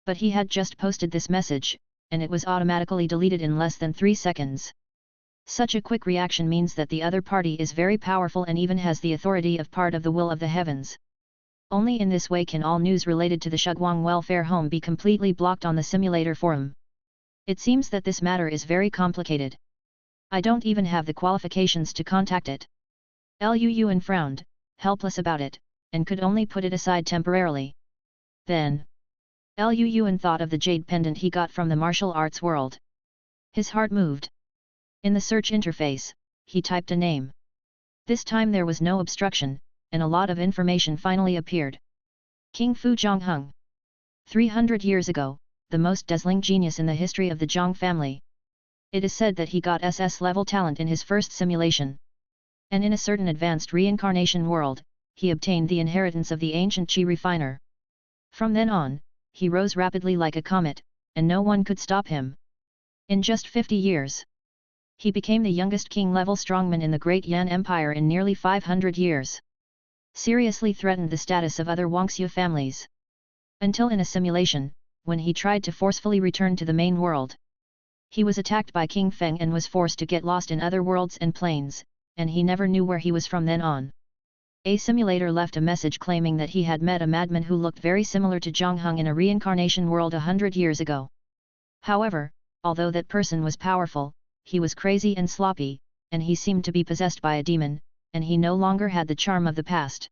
But he had just posted this message, and it was automatically deleted in less than 3 seconds. Such a quick reaction means that the other party is very powerful and even has the authority of part of the will of the heavens. Only in this way can all news related to the Shuguang welfare home be completely blocked on the simulator forum. It seems that this matter is very complicated. I don't even have the qualifications to contact it. Lu Yuan frowned, helpless about it, and could only put it aside temporarily. Then, Lu Yuan thought of the jade pendant he got from the martial arts world. His heart moved. In the search interface, he typed a name. This time there was no obstruction, and a lot of information finally appeared. King Fu Zhongheng. 300 years ago, the most dazzling genius in the history of the Zhong family. It is said that he got SS-level talent in his first simulation. And in a certain advanced reincarnation world, he obtained the inheritance of the ancient Qi refiner. From then on, he rose rapidly like a comet, and no one could stop him. In just 50 years, he became the youngest king-level strongman in the Great Yan Empire in nearly 500 years. Seriously threatened the status of other Wangxue families. Until in a simulation, when he tried to forcefully return to the main world. He was attacked by King Feng and was forced to get lost in other worlds and planes, and he never knew where he was from then on. A simulator left a message claiming that he had met a madman who looked very similar to Zhongheng in a reincarnation world 100 years ago. However, although that person was powerful, he was crazy and sloppy, and he seemed to be possessed by a demon, and he no longer had the charm of the past.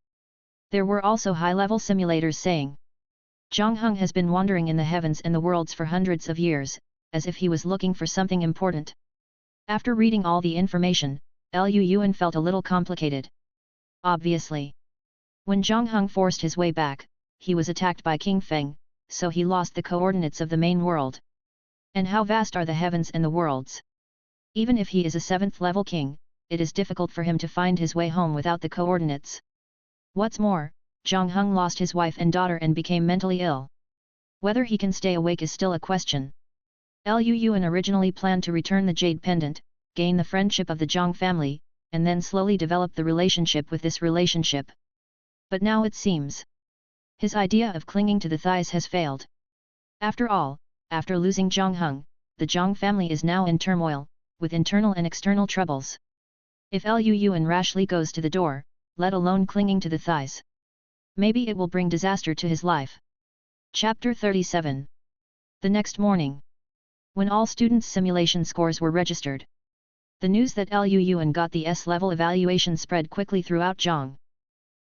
There were also high-level simulators saying, Zhongheng has been wandering in the heavens and the worlds for hundreds of years, as if he was looking for something important. After reading all the information, Lu Yuan felt a little complicated. Obviously, when Zhongheng forced his way back, he was attacked by King Feng, so he lost the coordinates of the main world. And how vast are the heavens and the worlds? Even if he is a 7th level king, it is difficult for him to find his way home without the coordinates. What's more, Zhongheng lost his wife and daughter and became mentally ill. Whether he can stay awake is still a question. Lu Yuan originally planned to return the jade pendant, gain the friendship of the Zhong family, and then slowly develop the relationship with this relationship. But now it seems his idea of clinging to the thighs has failed. After all, after losing Zhongheng, the Zhong family is now in turmoil, with internal and external troubles. If Lu Yuan rashly goes to the door, let alone clinging to the thighs, maybe it will bring disaster to his life. Chapter 37. The next morning, when all students' simulation scores were registered, the news that Lu Yuan got the S-level evaluation spread quickly throughout Zhong.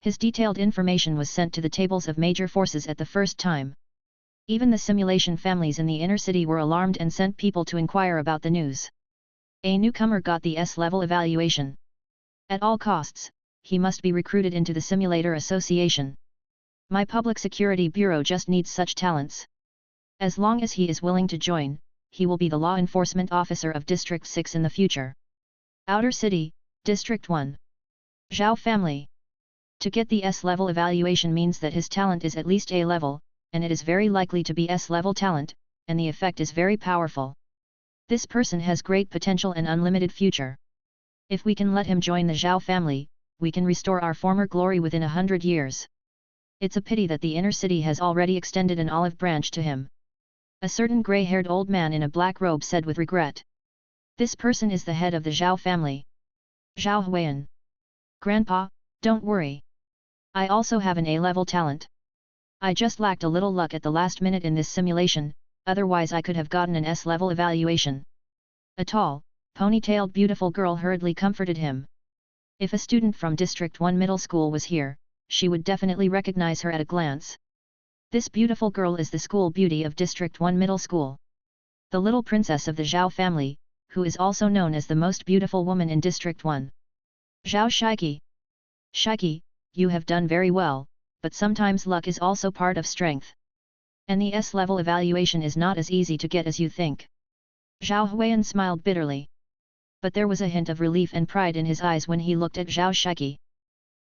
His detailed information was sent to the tables of major forces at the first time. Even the simulation families in the inner city were alarmed and sent people to inquire about the news. A newcomer got the S-level evaluation. At all costs, he must be recruited into the Simulator Association. My Public Security Bureau just needs such talents. As long as he is willing to join, he will be the law enforcement officer of District 6 in the future. Outer City, District 1. Zhao family. To get the S-level evaluation means that his talent is at least A-level, and it is very likely to be S-level talent, and the effect is very powerful. This person has great potential and unlimited future. If we can let him join the Zhao family, we can restore our former glory within 100 years. It's a pity that the inner city has already extended an olive branch to him. A certain grey-haired old man in a black robe said with regret. This person is the head of the Zhao family. Zhao Huiyan. Grandpa, don't worry. I also have an A-level talent. I just lacked a little luck at the last minute in this simulation, otherwise I could have gotten an S-level evaluation. A tall, ponytailed beautiful girl hurriedly comforted him. If a student from District 1 Middle School was here, she would definitely recognize her at a glance. This beautiful girl is the school beauty of District 1 Middle School. The little princess of the Zhao family, who is also known as the most beautiful woman in District 1. Zhao Shiki. Shiki, you have done very well, but sometimes luck is also part of strength. And the S-level evaluation is not as easy to get as you think. Zhao Huiyan smiled bitterly. But there was a hint of relief and pride in his eyes when he looked at Zhao Shiki.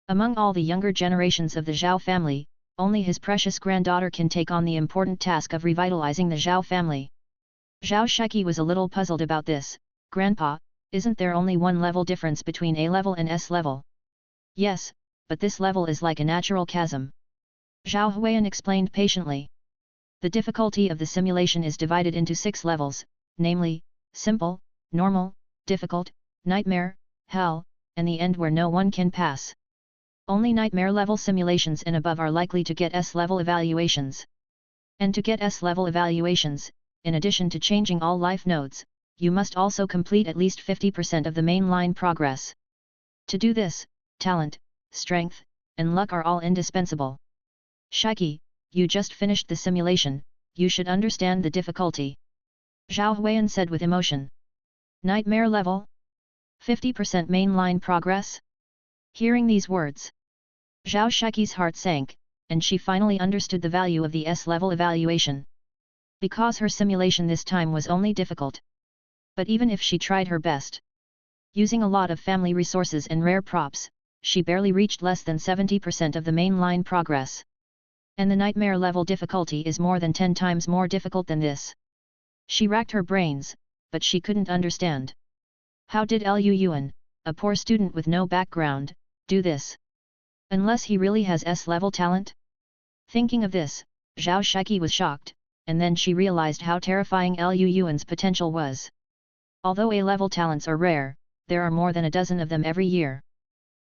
Among all the younger generations of the Zhao family, only his precious granddaughter can take on the important task of revitalizing the Zhao family. Zhao Shiki was a little puzzled about this. Grandpa, isn't there only one level difference between A level and S level? Yes, but this level is like a natural chasm. Zhao Huiyan explained patiently. The difficulty of the simulation is divided into 6 levels, namely, simple, normal, difficult, nightmare, hell, and the end where no one can pass. Only nightmare level simulations and above are likely to get S-level evaluations. And to get S-level evaluations, in addition to changing all life nodes, you must also complete at least 50% of the mainline progress. To do this, talent, strength, and luck are all indispensable. Shiki, you just finished the simulation, you should understand the difficulty. Zhao Huiyan said with emotion. Nightmare level? 50% mainline progress? Hearing these words, Zhao Shiki's heart sank, and she finally understood the value of the S-level evaluation. Because her simulation this time was only difficult. But even if she tried her best, using a lot of family resources and rare props, she barely reached less than 70% of the mainline progress. And the nightmare level difficulty is more than 10 times more difficult than this. She racked her brains, but she couldn't understand. How did Liu Yuan, a poor student with no background, do this? Unless he really has S-level talent? Thinking of this, Zhao Shiki was shocked, and then she realized how terrifying Liu Yuan's potential was. Although A-level talents are rare, there are more than a dozen of them every year.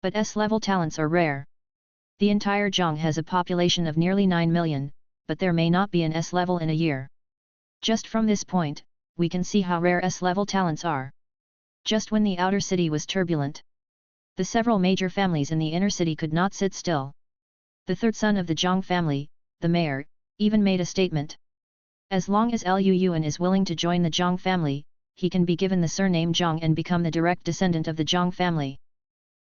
But S-level talents are rare. The entire Zhang has a population of nearly 9 million, but there may not be an S-level in a year. Just from this point, we can see how rare S-level talents are. Just when the outer city was turbulent, the several major families in the inner city could not sit still. The third son of the Zhang family, the mayor, even made a statement. As long as Liu Yuan is willing to join the Zhang family, he can be given the surname Zhang and become the direct descendant of the Zhang family.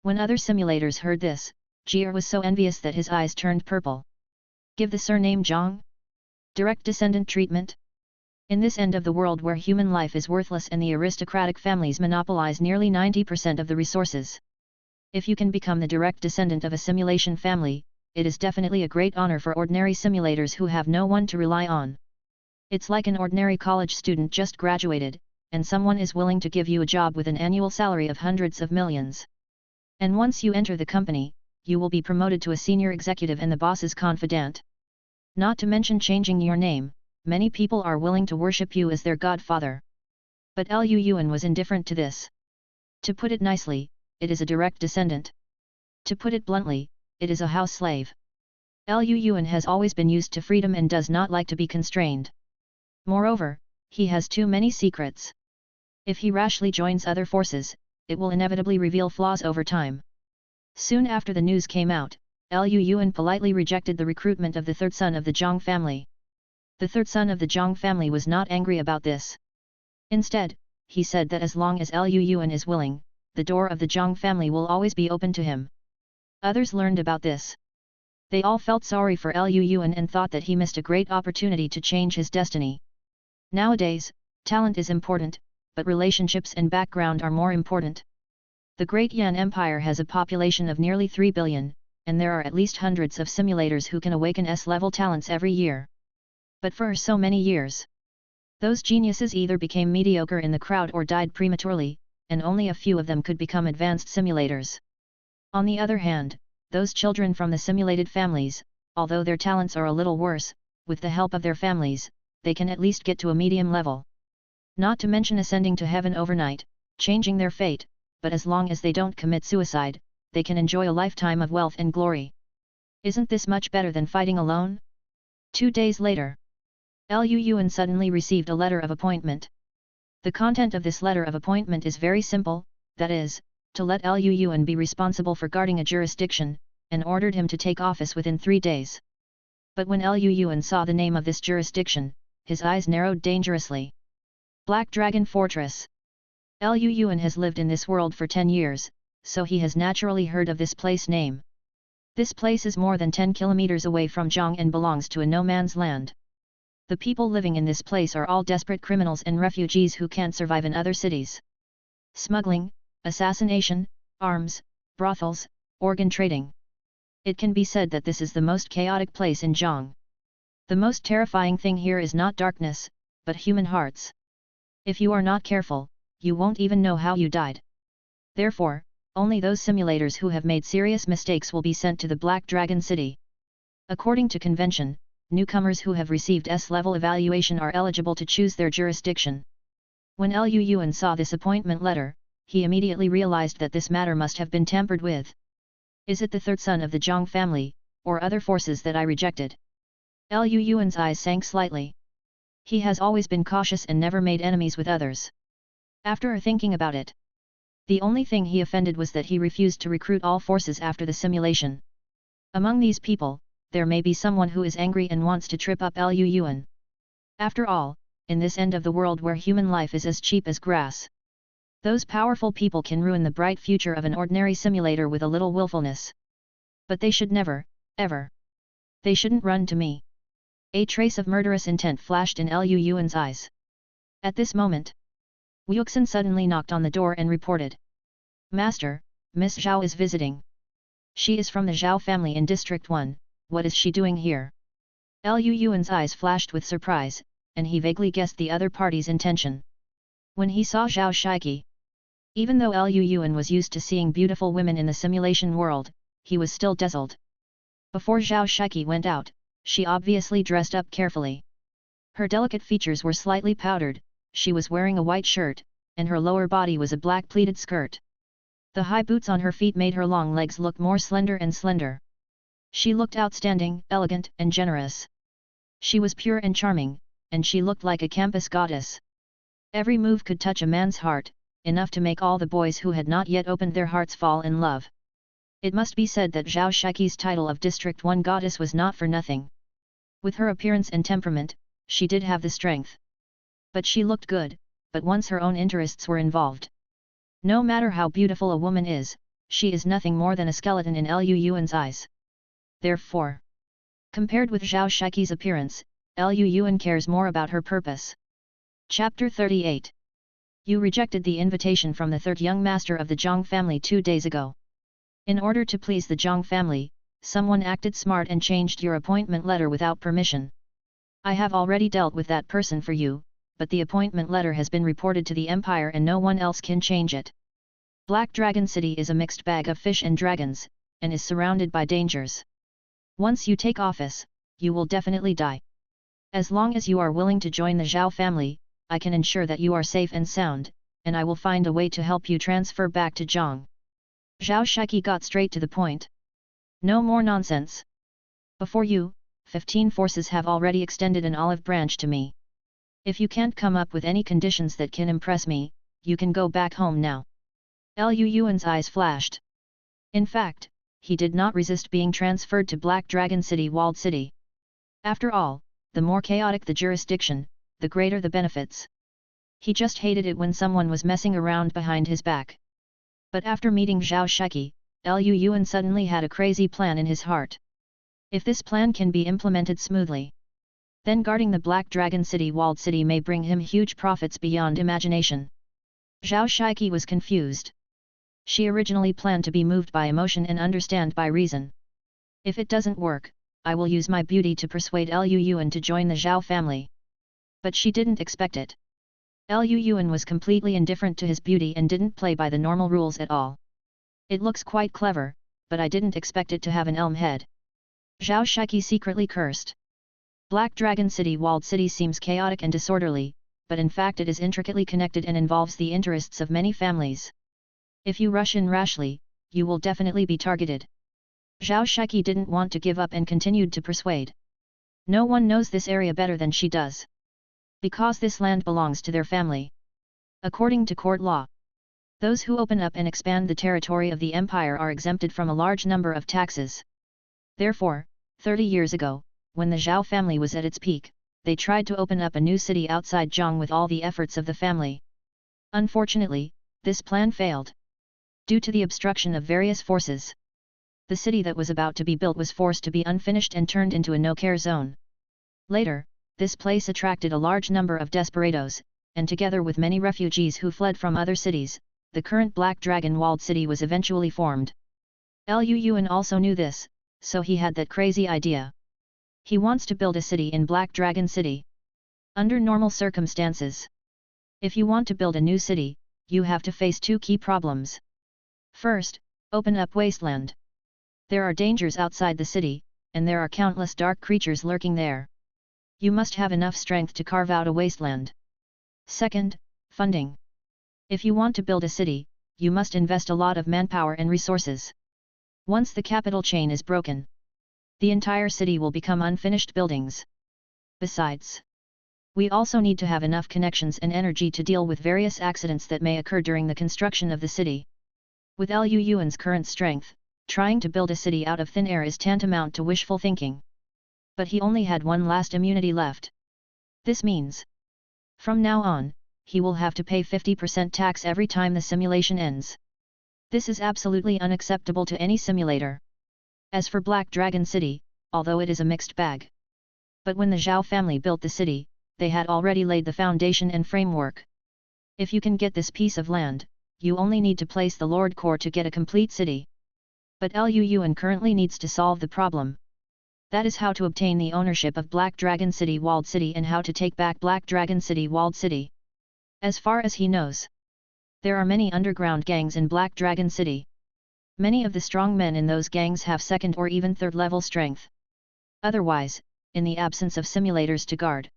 When other simulators heard this, Jie was so envious that his eyes turned purple. Give the surname Zhang? Direct descendant treatment? In this end of the world where human life is worthless and the aristocratic families monopolize nearly 90% of the resources. If you can become the direct descendant of a simulation family, it is definitely a great honor for ordinary simulators who have no one to rely on. It's like an ordinary college student just graduated, and someone is willing to give you a job with an annual salary of hundreds of millions. And once you enter the company, you will be promoted to a senior executive and the boss's confidant. Not to mention changing your name, many people are willing to worship you as their godfather. But Liu Yuan was indifferent to this. To put it nicely, it is a direct descendant. To put it bluntly, it is a house slave. Liu Yuan has always been used to freedom and does not like to be constrained. Moreover, he has too many secrets. If he rashly joins other forces, it will inevitably reveal flaws over time. Soon after the news came out, Liu Yuan politely rejected the recruitment of the third son of the Zhang family. The third son of the Zhang family was not angry about this. Instead, he said that as long as Liu Yuan is willing, the door of the Zhang family will always be open to him. Others learned about this. They all felt sorry for Liu Yuan and thought that he missed a great opportunity to change his destiny. Nowadays, talent is important, but relationships and background are more important. The Great Yan Empire has a population of nearly 3 billion, and there are at least hundreds of simulators who can awaken S-level talents every year. But for so many years, those geniuses either became mediocre in the crowd or died prematurely, and only a few of them could become advanced simulators. On the other hand, those children from the simulated families, although their talents are a little worse, with the help of their families, they can at least get to a medium level. Not to mention ascending to heaven overnight, changing their fate, but as long as they don't commit suicide, they can enjoy a lifetime of wealth and glory. Isn't this much better than fighting alone? 2 days later, Liu Yuan suddenly received a letter of appointment. The content of this letter of appointment is very simple, that is, to let Liu Yuan be responsible for guarding a jurisdiction, and ordered him to take office within 3 days. But when Liu Yuan saw the name of this jurisdiction, his eyes narrowed dangerously. Black Dragon Fortress. Liu Yuan has lived in this world for 10 years, so he has naturally heard of this place name. This place is more than 10 kilometers away from Zhang and belongs to a no-man's land. The people living in this place are all desperate criminals and refugees who can't survive in other cities. Smuggling, assassination, arms, brothels, organ trading. It can be said that this is the most chaotic place in Zhang. The most terrifying thing here is not darkness, but human hearts. If you are not careful, you won't even know how you died. Therefore, only those simulators who have made serious mistakes will be sent to the Black Dragon City. According to convention, newcomers who have received S-level evaluation are eligible to choose their jurisdiction. When Liu Yuan saw this appointment letter, he immediately realized that this matter must have been tampered with. Is it the third son of the Zhang family, or other forces that I rejected? Liu Yuan's eyes sank slightly. He has always been cautious and never made enemies with others. After thinking about it, the only thing he offended was that he refused to recruit all forces after the simulation. Among these people, there may be someone who is angry and wants to trip up Liu Yuan. After all, in this end of the world where human life is as cheap as grass, those powerful people can ruin the bright future of an ordinary simulator with a little willfulness. But they should never, ever. They shouldn't run to me. A trace of murderous intent flashed in Liu Yuan's eyes. At this moment, Wuxin suddenly knocked on the door and reported. Master, Miss Zhao is visiting. She is from the Zhao family in District 1, what is she doing here? Liu Yuan's eyes flashed with surprise, and he vaguely guessed the other party's intention. When he saw Zhao Shiki, even though Liu Yuan was used to seeing beautiful women in the simulation world, he was still dazzled. Before Zhao Shiki went out, she obviously dressed up carefully. Her delicate features were slightly powdered, she was wearing a white shirt, and her lower body was a black pleated skirt. The high boots on her feet made her long legs look more slender and slender. She looked outstanding, elegant and generous. She was pure and charming, and she looked like a campus goddess. Every move could touch a man's heart, enough to make all the boys who had not yet opened their hearts fall in love. It must be said that Zhao Shiki's title of District 1 goddess was not for nothing. With her appearance and temperament, she did have the strength. But she looked good, but once her own interests were involved. No matter how beautiful a woman is, she is nothing more than a skeleton in Liu Yuan's eyes. Therefore, compared with Zhao Shiki's appearance, Liu Yuan cares more about her purpose. Chapter 38. You rejected the invitation from the third young master of the Zhang family 2 days ago. In order to please the Zhang family, someone acted smart and changed your appointment letter without permission. I have already dealt with that person for you, but the appointment letter has been reported to the Empire and no one else can change it. Black Dragon City is a mixed bag of fish and dragons, and is surrounded by dangers. Once you take office, you will definitely die. As long as you are willing to join the Zhao family, I can ensure that you are safe and sound, and I will find a way to help you transfer back to Zhang. Zhao Shiki got straight to the point. No more nonsense. Before you, 15 forces have already extended an olive branch to me. If you can't come up with any conditions that can impress me, you can go back home now. Liu Yuan's eyes flashed. In fact, he did not resist being transferred to Black Dragon City walled city. After all, the more chaotic the jurisdiction, the greater the benefits. He just hated it when someone was messing around behind his back. But after meeting Zhao Shiki, Liu Yuan suddenly had a crazy plan in his heart. If this plan can be implemented smoothly, then guarding the Black Dragon City walled city may bring him huge profits beyond imagination. Zhao Shiki was confused. She originally planned to be moved by emotion and understand by reason. If it doesn't work, I will use my beauty to persuade Liu Yuan to join the Zhao family. But she didn't expect it. Liu Yuan was completely indifferent to his beauty and didn't play by the normal rules at all. It looks quite clever, but I didn't expect it to have an elm head. Zhao Shiki secretly cursed. Black Dragon City walled city seems chaotic and disorderly, but in fact it is intricately connected and involves the interests of many families. If you rush in rashly, you will definitely be targeted. Zhao Shiki didn't want to give up and continued to persuade. No one knows this area better than she does. Because this land belongs to their family. According to court law, those who open up and expand the territory of the empire are exempted from a large number of taxes. Therefore, 30 years ago, when the Zhao family was at its peak, they tried to open up a new city outside Zhang with all the efforts of the family. Unfortunately, this plan failed. Due to the obstruction of various forces, the city that was about to be built was forced to be unfinished and turned into a no-care zone. Later, this place attracted a large number of desperados, and together with many refugees who fled from other cities, the current Black Dragon walled city was eventually formed. Liu Yuan also knew this, so he had that crazy idea. He wants to build a city in Black Dragon City. Under normal circumstances, if you want to build a new city, you have to face 2 key problems. First, open up wasteland. There are dangers outside the city, and there are countless dark creatures lurking there. You must have enough strength to carve out a wasteland. Second, funding. If you want to build a city, you must invest a lot of manpower and resources. Once the capital chain is broken, the entire city will become unfinished buildings. Besides, we also need to have enough connections and energy to deal with various accidents that may occur during the construction of the city. With Liu Yuan's current strength, trying to build a city out of thin air is tantamount to wishful thinking. But he only had one last immunity left. This means, from now on, he will have to pay 50% tax every time the simulation ends. This is absolutely unacceptable to any simulator. As for Black Dragon City, although it is a mixed bag. But when the Zhao family built the city, they had already laid the foundation and framework. If you can get this piece of land, you only need to place the Lord Core to get a complete city. But Liu Yuan currently needs to solve the problem. That is how to obtain the ownership of Black Dragon City Walled City and how to take back Black Dragon City Walled City. As far as he knows, there are many underground gangs in Black Dragon City. Many of the strong men in those gangs have second or even third level strength. Otherwise, in the absence of simulators to guard,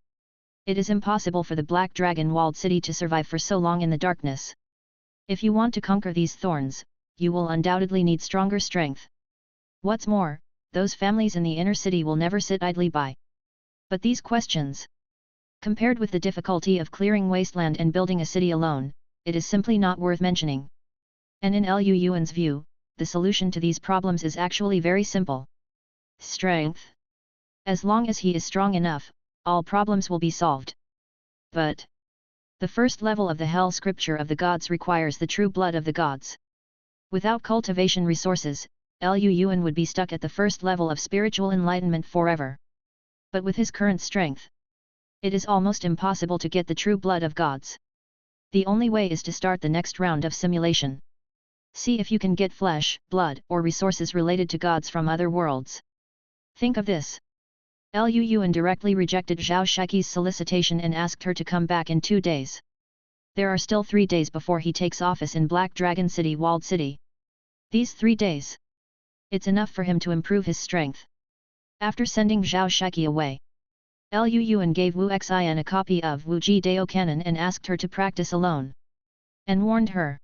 it is impossible for the Black Dragon Walled City to survive for so long in the darkness. If you want to conquer these thorns, you will undoubtedly need stronger strength. What's more, those families in the inner city will never sit idly by. But these questions, compared with the difficulty of clearing wasteland and building a city alone, it is simply not worth mentioning. And in Liu Yuan's view, the solution to these problems is actually very simple. Strength. As long as he is strong enough, all problems will be solved. But the first level of the Hell Scripture of the Gods requires the true blood of the gods. Without cultivation resources, Liu Yuan would be stuck at the first level of spiritual enlightenment forever. But with his current strength, it is almost impossible to get the true blood of gods. The only way is to start the next round of simulation. See if you can get flesh, blood, or resources related to gods from other worlds. Think of this. Liu Yuan directly rejected Zhao Shiqi's solicitation and asked her to come back in 2 days. There are still 3 days before he takes office in Black Dragon City Walled City. These 3 days, it's enough for him to improve his strength. After sending Zhao Shiqi away, Liu Yuan gave Wu Xian a copy of Wu Ji Dao Canon and asked her to practice alone. And warned her,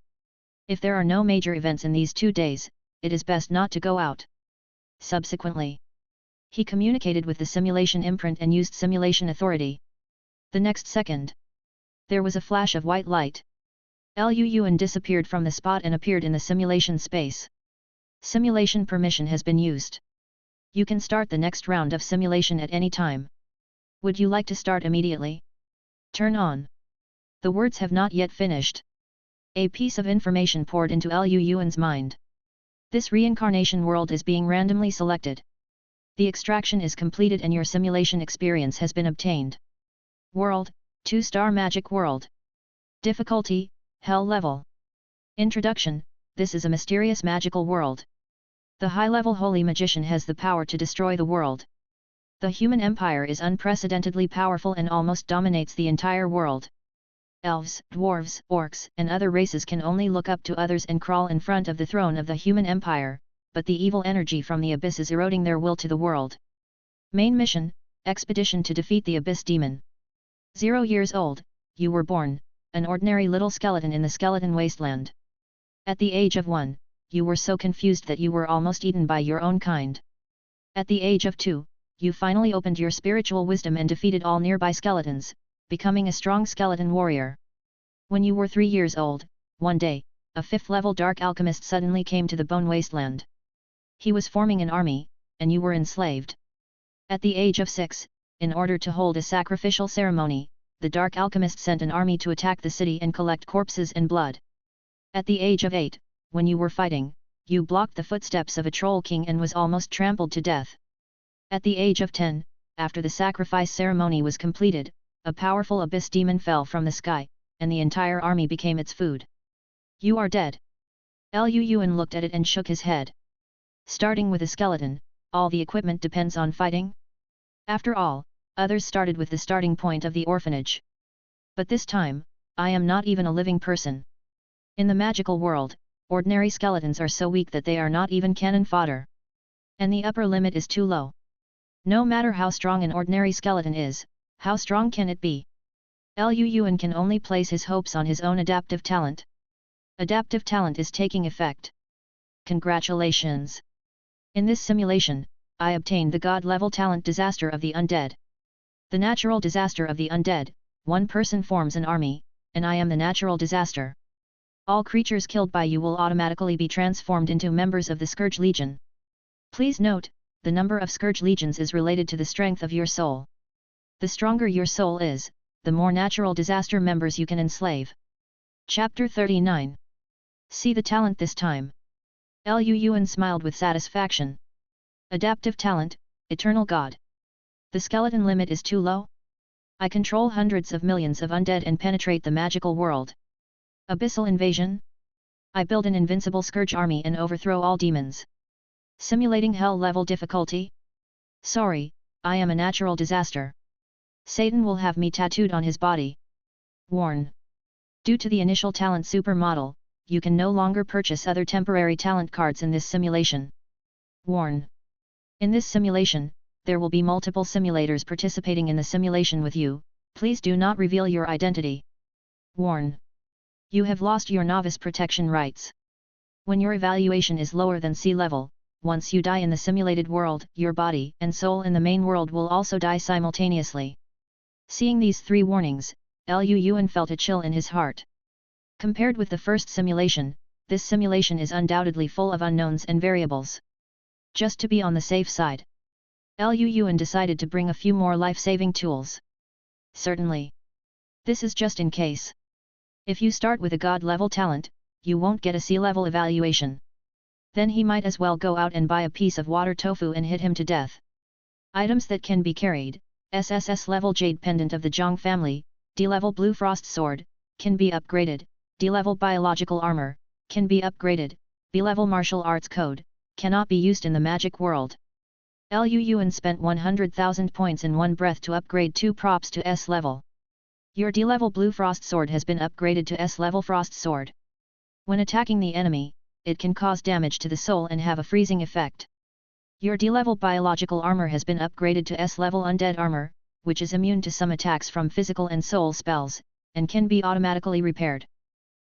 if there are no major events in these 2 days, it is best not to go out. Subsequently, he communicated with the simulation imprint and used simulation authority. The next second, there was a flash of white light. Liu Yuan disappeared from the spot and appeared in the simulation space. Simulation permission has been used. You can start the next round of simulation at any time. Would you like to start immediately? Turn on. The words have not yet finished. A piece of information poured into Liu Yuan's mind. This reincarnation world is being randomly selected. The extraction is completed and your simulation experience has been obtained. World, 2-star magic world. Difficulty, Hell level. Introduction, this is a mysterious magical world. The high-level holy magician has the power to destroy the world. The human empire is unprecedentedly powerful and almost dominates the entire world. Elves, dwarves, orcs, and other races can only look up to others and crawl in front of the throne of the human empire, but the evil energy from the abyss is eroding their will to the world. Main mission, expedition to defeat the abyss demon. 0 years old, you were born, an ordinary little skeleton in the skeleton wasteland. At the age of 1, you were so confused that you were almost eaten by your own kind. At the age of 2, you finally opened your spiritual wisdom and defeated all nearby skeletons, becoming a strong skeleton warrior. When you were 3 years old, one day, a 5th-level dark alchemist suddenly came to the Bone Wasteland. He was forming an army, and you were enslaved. At the age of 6, in order to hold a sacrificial ceremony, the dark alchemist sent an army to attack the city and collect corpses and blood. At the age of 8, when you were fighting, you blocked the footsteps of a troll king and was almost trampled to death. At the age of 10, after the sacrifice ceremony was completed, a powerful abyss demon fell from the sky, and the entire army became its food. You are dead. Liu Yuan looked at it and shook his head. Starting with a skeleton, all the equipment depends on fighting? After all, others started with the starting point of the orphanage. But this time, I am not even a living person. In the magical world, ordinary skeletons are so weak that they are not even cannon fodder. And the upper limit is too low. No matter how strong an ordinary skeleton is, how strong can it be? Liu Yuan can only place his hopes on his own adaptive talent. Adaptive talent is taking effect. Congratulations! In this simulation, I obtained the God-level talent Disaster of the Undead. The natural disaster of the undead, one person forms an army, and I am the natural disaster. All creatures killed by you will automatically be transformed into members of the Scourge Legion. Please note, the number of Scourge Legions is related to the strength of your soul. The stronger your soul is, the more natural disaster members you can enslave. Chapter 39. See the talent this time. Liu Yuan smiled with satisfaction. Adaptive talent, Eternal God. The skeleton limit is too low? I control hundreds of millions of undead and penetrate the magical world. Abyssal invasion? I build an invincible scourge army and overthrow all demons. Simulating hell level difficulty? Sorry, I am a natural disaster. Satan will have me tattooed on his body. Warn. Due to the initial talent supermodel, you can no longer purchase other temporary talent cards in this simulation. Warn. In this simulation, there will be multiple simulators participating in the simulation with you, please do not reveal your identity. Warn. You have lost your novice protection rights. When your evaluation is lower than sea level, once you die in the simulated world, your body and soul in the main world will also die simultaneously. Seeing these 3 warnings, Liu Yuan felt a chill in his heart. Compared with the first simulation, this simulation is undoubtedly full of unknowns and variables. Just to be on the safe side, Liu Yuan decided to bring a few more life-saving tools. Certainly. This is just in case. If you start with a God-level talent, you won't get a sea-level evaluation. Then he might as well go out and buy a piece of water tofu and hit him to death. Items that can be carried: SSS level Jade Pendant of the Zhang family, D-level Blue Frost Sword, can be upgraded, D-level Biological Armor, can be upgraded, B-level Martial Arts Code, cannot be used in the magic world. Liu Yuan spent 100,000 points in one breath to upgrade 2 props to S level. Your D-level Blue Frost Sword has been upgraded to S level Frost Sword. When attacking the enemy, it can cause damage to the soul and have a freezing effect. Your D-level Biological Armor has been upgraded to S-level Undead Armor, which is immune to some attacks from physical and soul spells, and can be automatically repaired.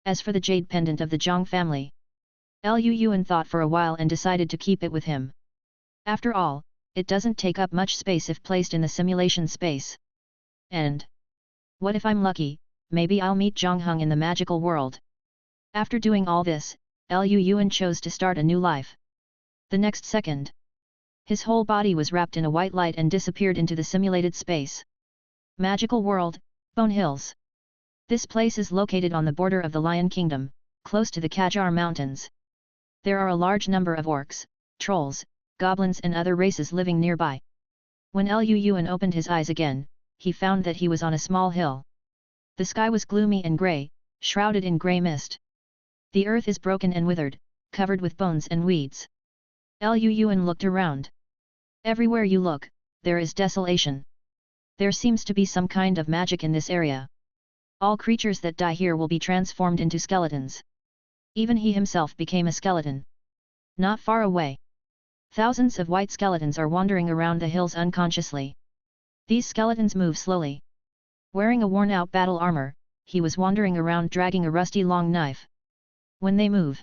As for the Jade Pendant of the Zhang family, Liu Yuan thought for a while and decided to keep it with him. After all, it doesn't take up much space if placed in the simulation space. And what if I'm lucky, maybe I'll meet Zhang Heng in the magical world. After doing all this, Liu Yuan chose to start a new life. The next second, his whole body was wrapped in a white light and disappeared into the simulated space. Magical World, Bone Hills. This place is located on the border of the Lion Kingdom, close to the Kajar Mountains. There are a large number of orcs, trolls, goblins and other races living nearby. When Liu Yuan opened his eyes again, he found that he was on a small hill. The sky was gloomy and grey, shrouded in grey mist. The earth is broken and withered, covered with bones and weeds. Liu Yuan looked around. Everywhere you look, there is desolation. There seems to be some kind of magic in this area. All creatures that die here will be transformed into skeletons. Even he himself became a skeleton. Not far away, thousands of white skeletons are wandering around the hills unconsciously. These skeletons move slowly. Wearing a worn-out battle armor, he was wandering around dragging a rusty long knife. When they move,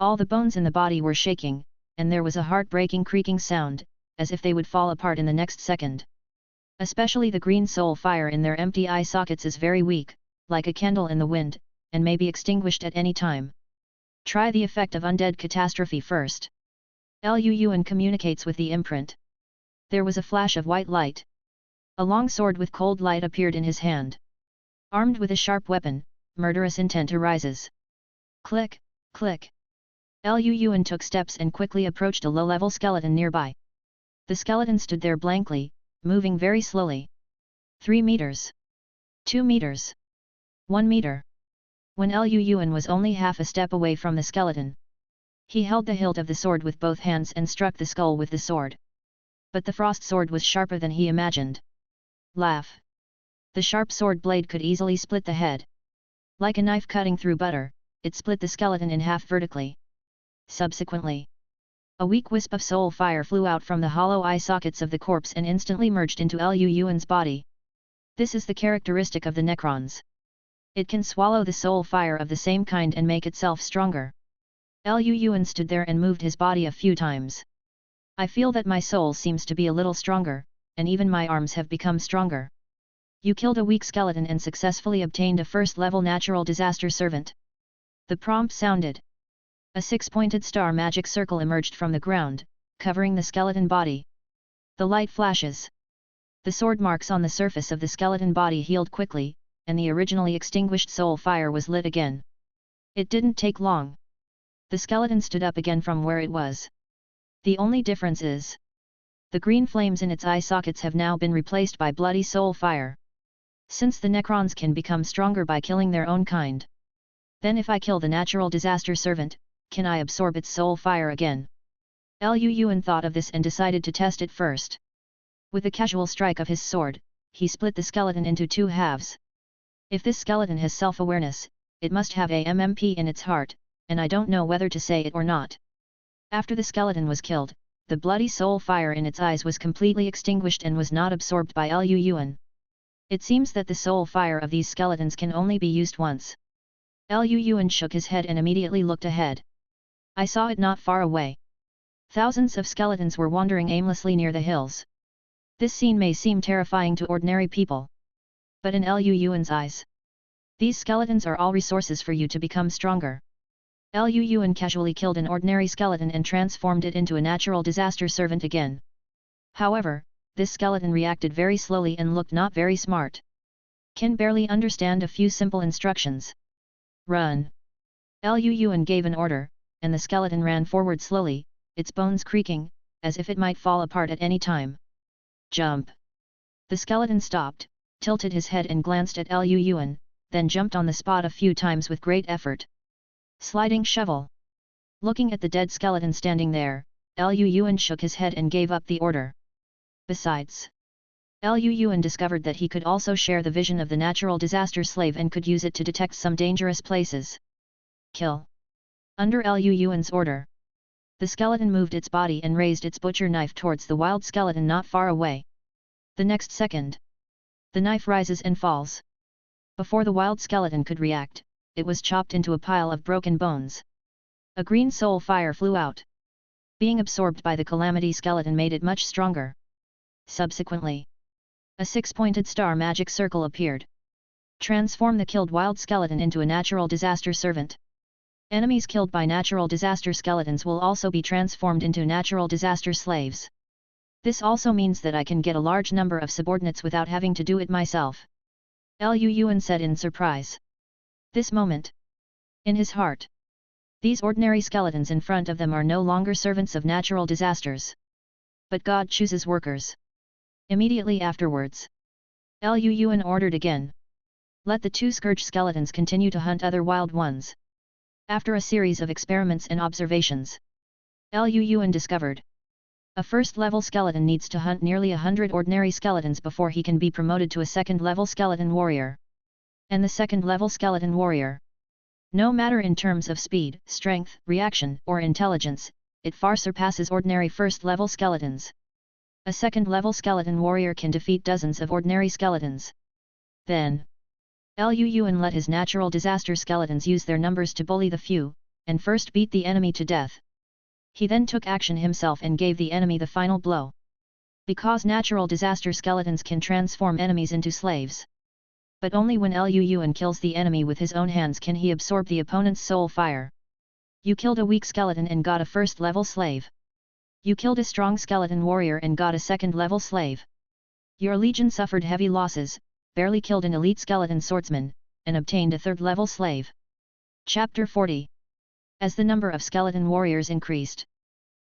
all the bones in the body were shaking, and there was a heart-breaking creaking sound, as if they would fall apart in the next second. Especially the green soul fire in their empty eye sockets is very weak, like a candle in the wind, and may be extinguished at any time. Try the effect of undead catastrophe first. Liu Yuan communicates with the imprint. There was a flash of white light. A long sword with cold light appeared in his hand. Armed with a sharp weapon, murderous intent arises. Click, click. Liu Yuan took steps and quickly approached a low-level skeleton nearby. The skeleton stood there blankly, moving very slowly. 3 meters. 2 meters. 1 meter. When Liu Yuan was only half a step away from the skeleton, he held the hilt of the sword with both hands and struck the skull with the sword. But the frost sword was sharper than he imagined. Laugh. The sharp sword blade could easily split the head. Like a knife cutting through butter, it split the skeleton in half vertically. Subsequently, A weak wisp of soul fire flew out from the hollow eye sockets of the corpse and instantly merged into Lu Yuan's body. This is the characteristic of the Necrons. It can swallow the soul fire of the same kind and make itself stronger. Lu Yuan stood there and moved his body a few times. I feel that my soul seems to be a little stronger, and even my arms have become stronger. You killed a weak skeleton and successfully obtained a first-level natural disaster servant. The prompt sounded. A 6-pointed star magic circle emerged from the ground, covering the skeleton body. The light flashes. The sword marks on the surface of the skeleton body healed quickly, and the originally extinguished soul fire was lit again. It didn't take long. The skeleton stood up again from where it was. The only difference is, the green flames in its eye sockets have now been replaced by bloody soul fire. Since the Necrons can become stronger by killing their own kind, then if I kill the natural disaster servant, can I absorb its soul fire again? Lu Yuan thought of this and decided to test it first. With a casual strike of his sword, he split the skeleton into 2 halves. If this skeleton has self-awareness, it must have a MMP in its heart, and I don't know whether to say it or not. After the skeleton was killed, the bloody soul fire in its eyes was completely extinguished and was not absorbed by Lu Yuan. It seems that the soul fire of these skeletons can only be used once. Lu Yuan shook his head and immediately looked ahead. I saw it not far away. Thousands of skeletons were wandering aimlessly near the hills. This scene may seem terrifying to ordinary people. But in Lu Yuan's eyes, these skeletons are all resources for you to become stronger. Lu Yuan casually killed an ordinary skeleton and transformed it into a natural disaster servant again. However, this skeleton reacted very slowly and looked not very smart. Can barely understand a few simple instructions. Run! Lu Yuan gave an order, and the skeleton ran forward slowly, its bones creaking, as if it might fall apart at any time. Jump! The skeleton stopped, tilted his head and glanced at Lu Yuan, then jumped on the spot a few times with great effort. Sliding shovel! Looking at the dead skeleton standing there, Lu Yuan shook his head and gave up the order. Besides, Lu Yuan discovered that he could also share the vision of the natural disaster slave and could use it to detect some dangerous places. Kill! Under Lu Yuan's order, the skeleton moved its body and raised its butcher knife towards the wild skeleton not far away. The next second, the knife rises and falls. Before the wild skeleton could react, it was chopped into a pile of broken bones. A green soul fire flew out. Being absorbed by the calamity skeleton made it much stronger. Subsequently, a 6-pointed star magic circle appeared. Transform the killed wild skeleton into a natural disaster servant. Enemies killed by natural disaster skeletons will also be transformed into natural disaster slaves. This also means that I can get a large number of subordinates without having to do it myself. Lu Yuan said in surprise. This moment, in his heart, these ordinary skeletons in front of them are no longer servants of natural disasters. But God chooses workers. Immediately afterwards, Lu Yuan ordered again. Let the 2 scourge skeletons continue to hunt other wild ones. After a series of experiments and observations, Lu Yuan discovered, a first-level skeleton needs to hunt nearly 100 ordinary skeletons before he can be promoted to a second-level skeleton warrior. And the second-level skeleton warrior, no matter in terms of speed, strength, reaction, or intelligence, it far surpasses ordinary first-level skeletons. A second-level skeleton warrior can defeat dozens of ordinary skeletons. Then, Lu Yuan let his natural disaster skeletons use their numbers to bully the few, and first beat the enemy to death. He then took action himself and gave the enemy the final blow. Because natural disaster skeletons can transform enemies into slaves. But only when Lu Yuan kills the enemy with his own hands can he absorb the opponent's soul fire. You killed a weak skeleton and got a first-level slave. You killed a strong skeleton warrior and got a second-level slave. Your legion suffered heavy losses, barely killed an elite skeleton swordsman, and obtained a third-level slave. Chapter 40. As the number of skeleton warriors increased,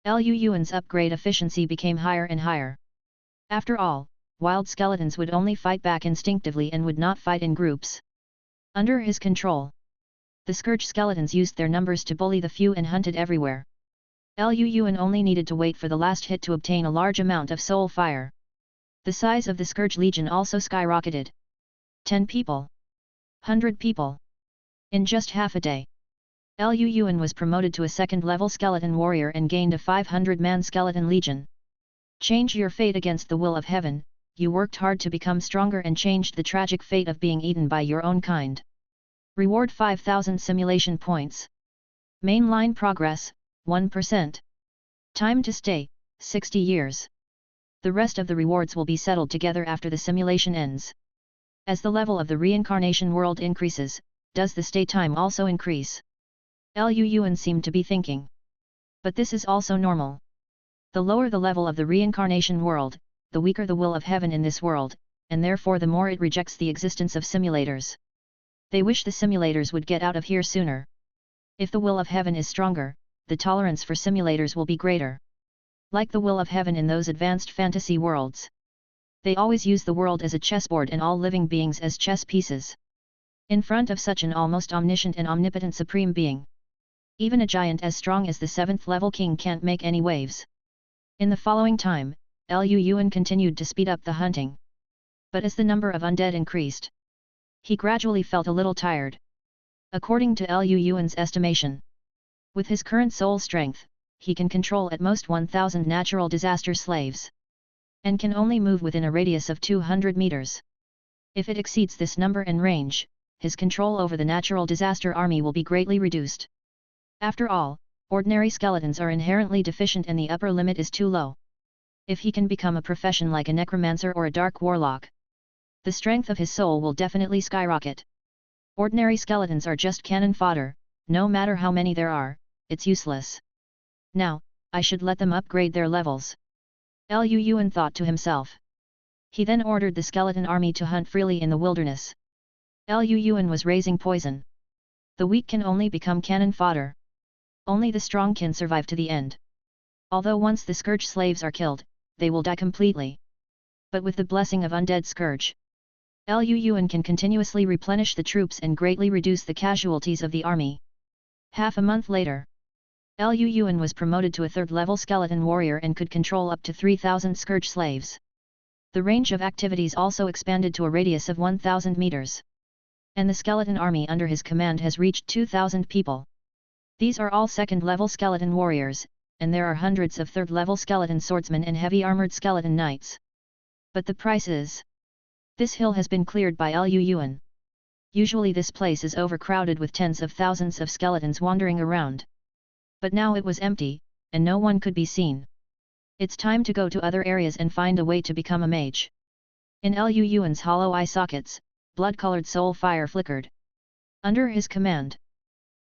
Lu Yuan's upgrade efficiency became higher and higher. After all, wild skeletons would only fight back instinctively and would not fight in groups. Under his control, the scourge skeletons used their numbers to bully the few and hunted everywhere. Lu Yuan only needed to wait for the last hit to obtain a large amount of soul fire. The size of the scourge legion also skyrocketed. 10 people. 100 people. In just half a day, Liu Yuan was promoted to a second-level skeleton warrior and gained a 500-man skeleton legion. Change your fate against the will of heaven. You worked hard to become stronger and changed the tragic fate of being eaten by your own kind. Reward 5,000 simulation points. Mainline progress, 1%. Time to stay, 60 years. The rest of the rewards will be settled together after the simulation ends. As the level of the reincarnation world increases, does the stay time also increase? Liu Yuan seemed to be thinking. But this is also normal. The lower the level of the reincarnation world, the weaker the will of heaven in this world, and therefore the more it rejects the existence of simulators. They wish the simulators would get out of here sooner. If the will of heaven is stronger, the tolerance for simulators will be greater. Like the will of heaven in those advanced fantasy worlds. They always use the world as a chessboard and all living beings as chess pieces. In front of such an almost omniscient and omnipotent supreme being, even a giant as strong as the 7th level king can't make any waves. In the following time, Liu Yuan continued to speed up the hunting. But as the number of undead increased, he gradually felt a little tired. According to Liu Yuan's estimation, with his current soul strength, he can control at most 1,000 natural disaster slaves, and can only move within a radius of 200 meters. If it exceeds this number and range, his control over the natural disaster army will be greatly reduced. After all, ordinary skeletons are inherently deficient and the upper limit is too low. If he can become a profession like a necromancer or a dark warlock, the strength of his soul will definitely skyrocket. Ordinary skeletons are just cannon fodder, no matter how many there are, it's useless. Now, I should let them upgrade their levels. Liu Yuan thought to himself. He then ordered the skeleton army to hunt freely in the wilderness. Liu Yuan was raising poison. The weak can only become cannon fodder. Only the strong can survive to the end. Although once the scourge slaves are killed, they will die completely. But with the blessing of undead scourge, Liu Yuan can continuously replenish the troops and greatly reduce the casualties of the army. Half a month later, Liu Yuan was promoted to a 3rd-level skeleton warrior and could control up to 3,000 scourge slaves. The range of activities also expanded to a radius of 1,000 meters. And the skeleton army under his command has reached 2,000 people. These are all 2nd-level skeleton warriors, and there are hundreds of 3rd-level skeleton swordsmen and heavy armored skeleton knights. But the price is... This hill has been cleared by Liu Yuan. Usually this place is overcrowded with tens of thousands of skeletons wandering around. But now it was empty, and no one could be seen. It's time to go to other areas and find a way to become a mage. In Liu Yuan's hollow eye sockets, blood-colored soul fire flickered. Under his command,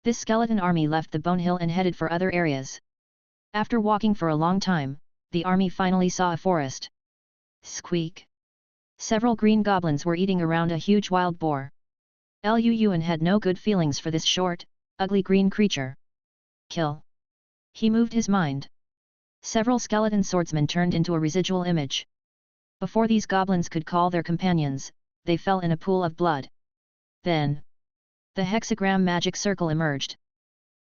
this skeleton army left the Bone Hill and headed for other areas. After walking for a long time, the army finally saw a forest. Squeak! Several green goblins were eating around a huge wild boar. Liu Yuan had no good feelings for this short, ugly green creature. Kill! He moved his mind. Several skeleton swordsmen turned into a residual image. Before these goblins could call their companions, they fell in a pool of blood. Then, the hexagram magic circle emerged.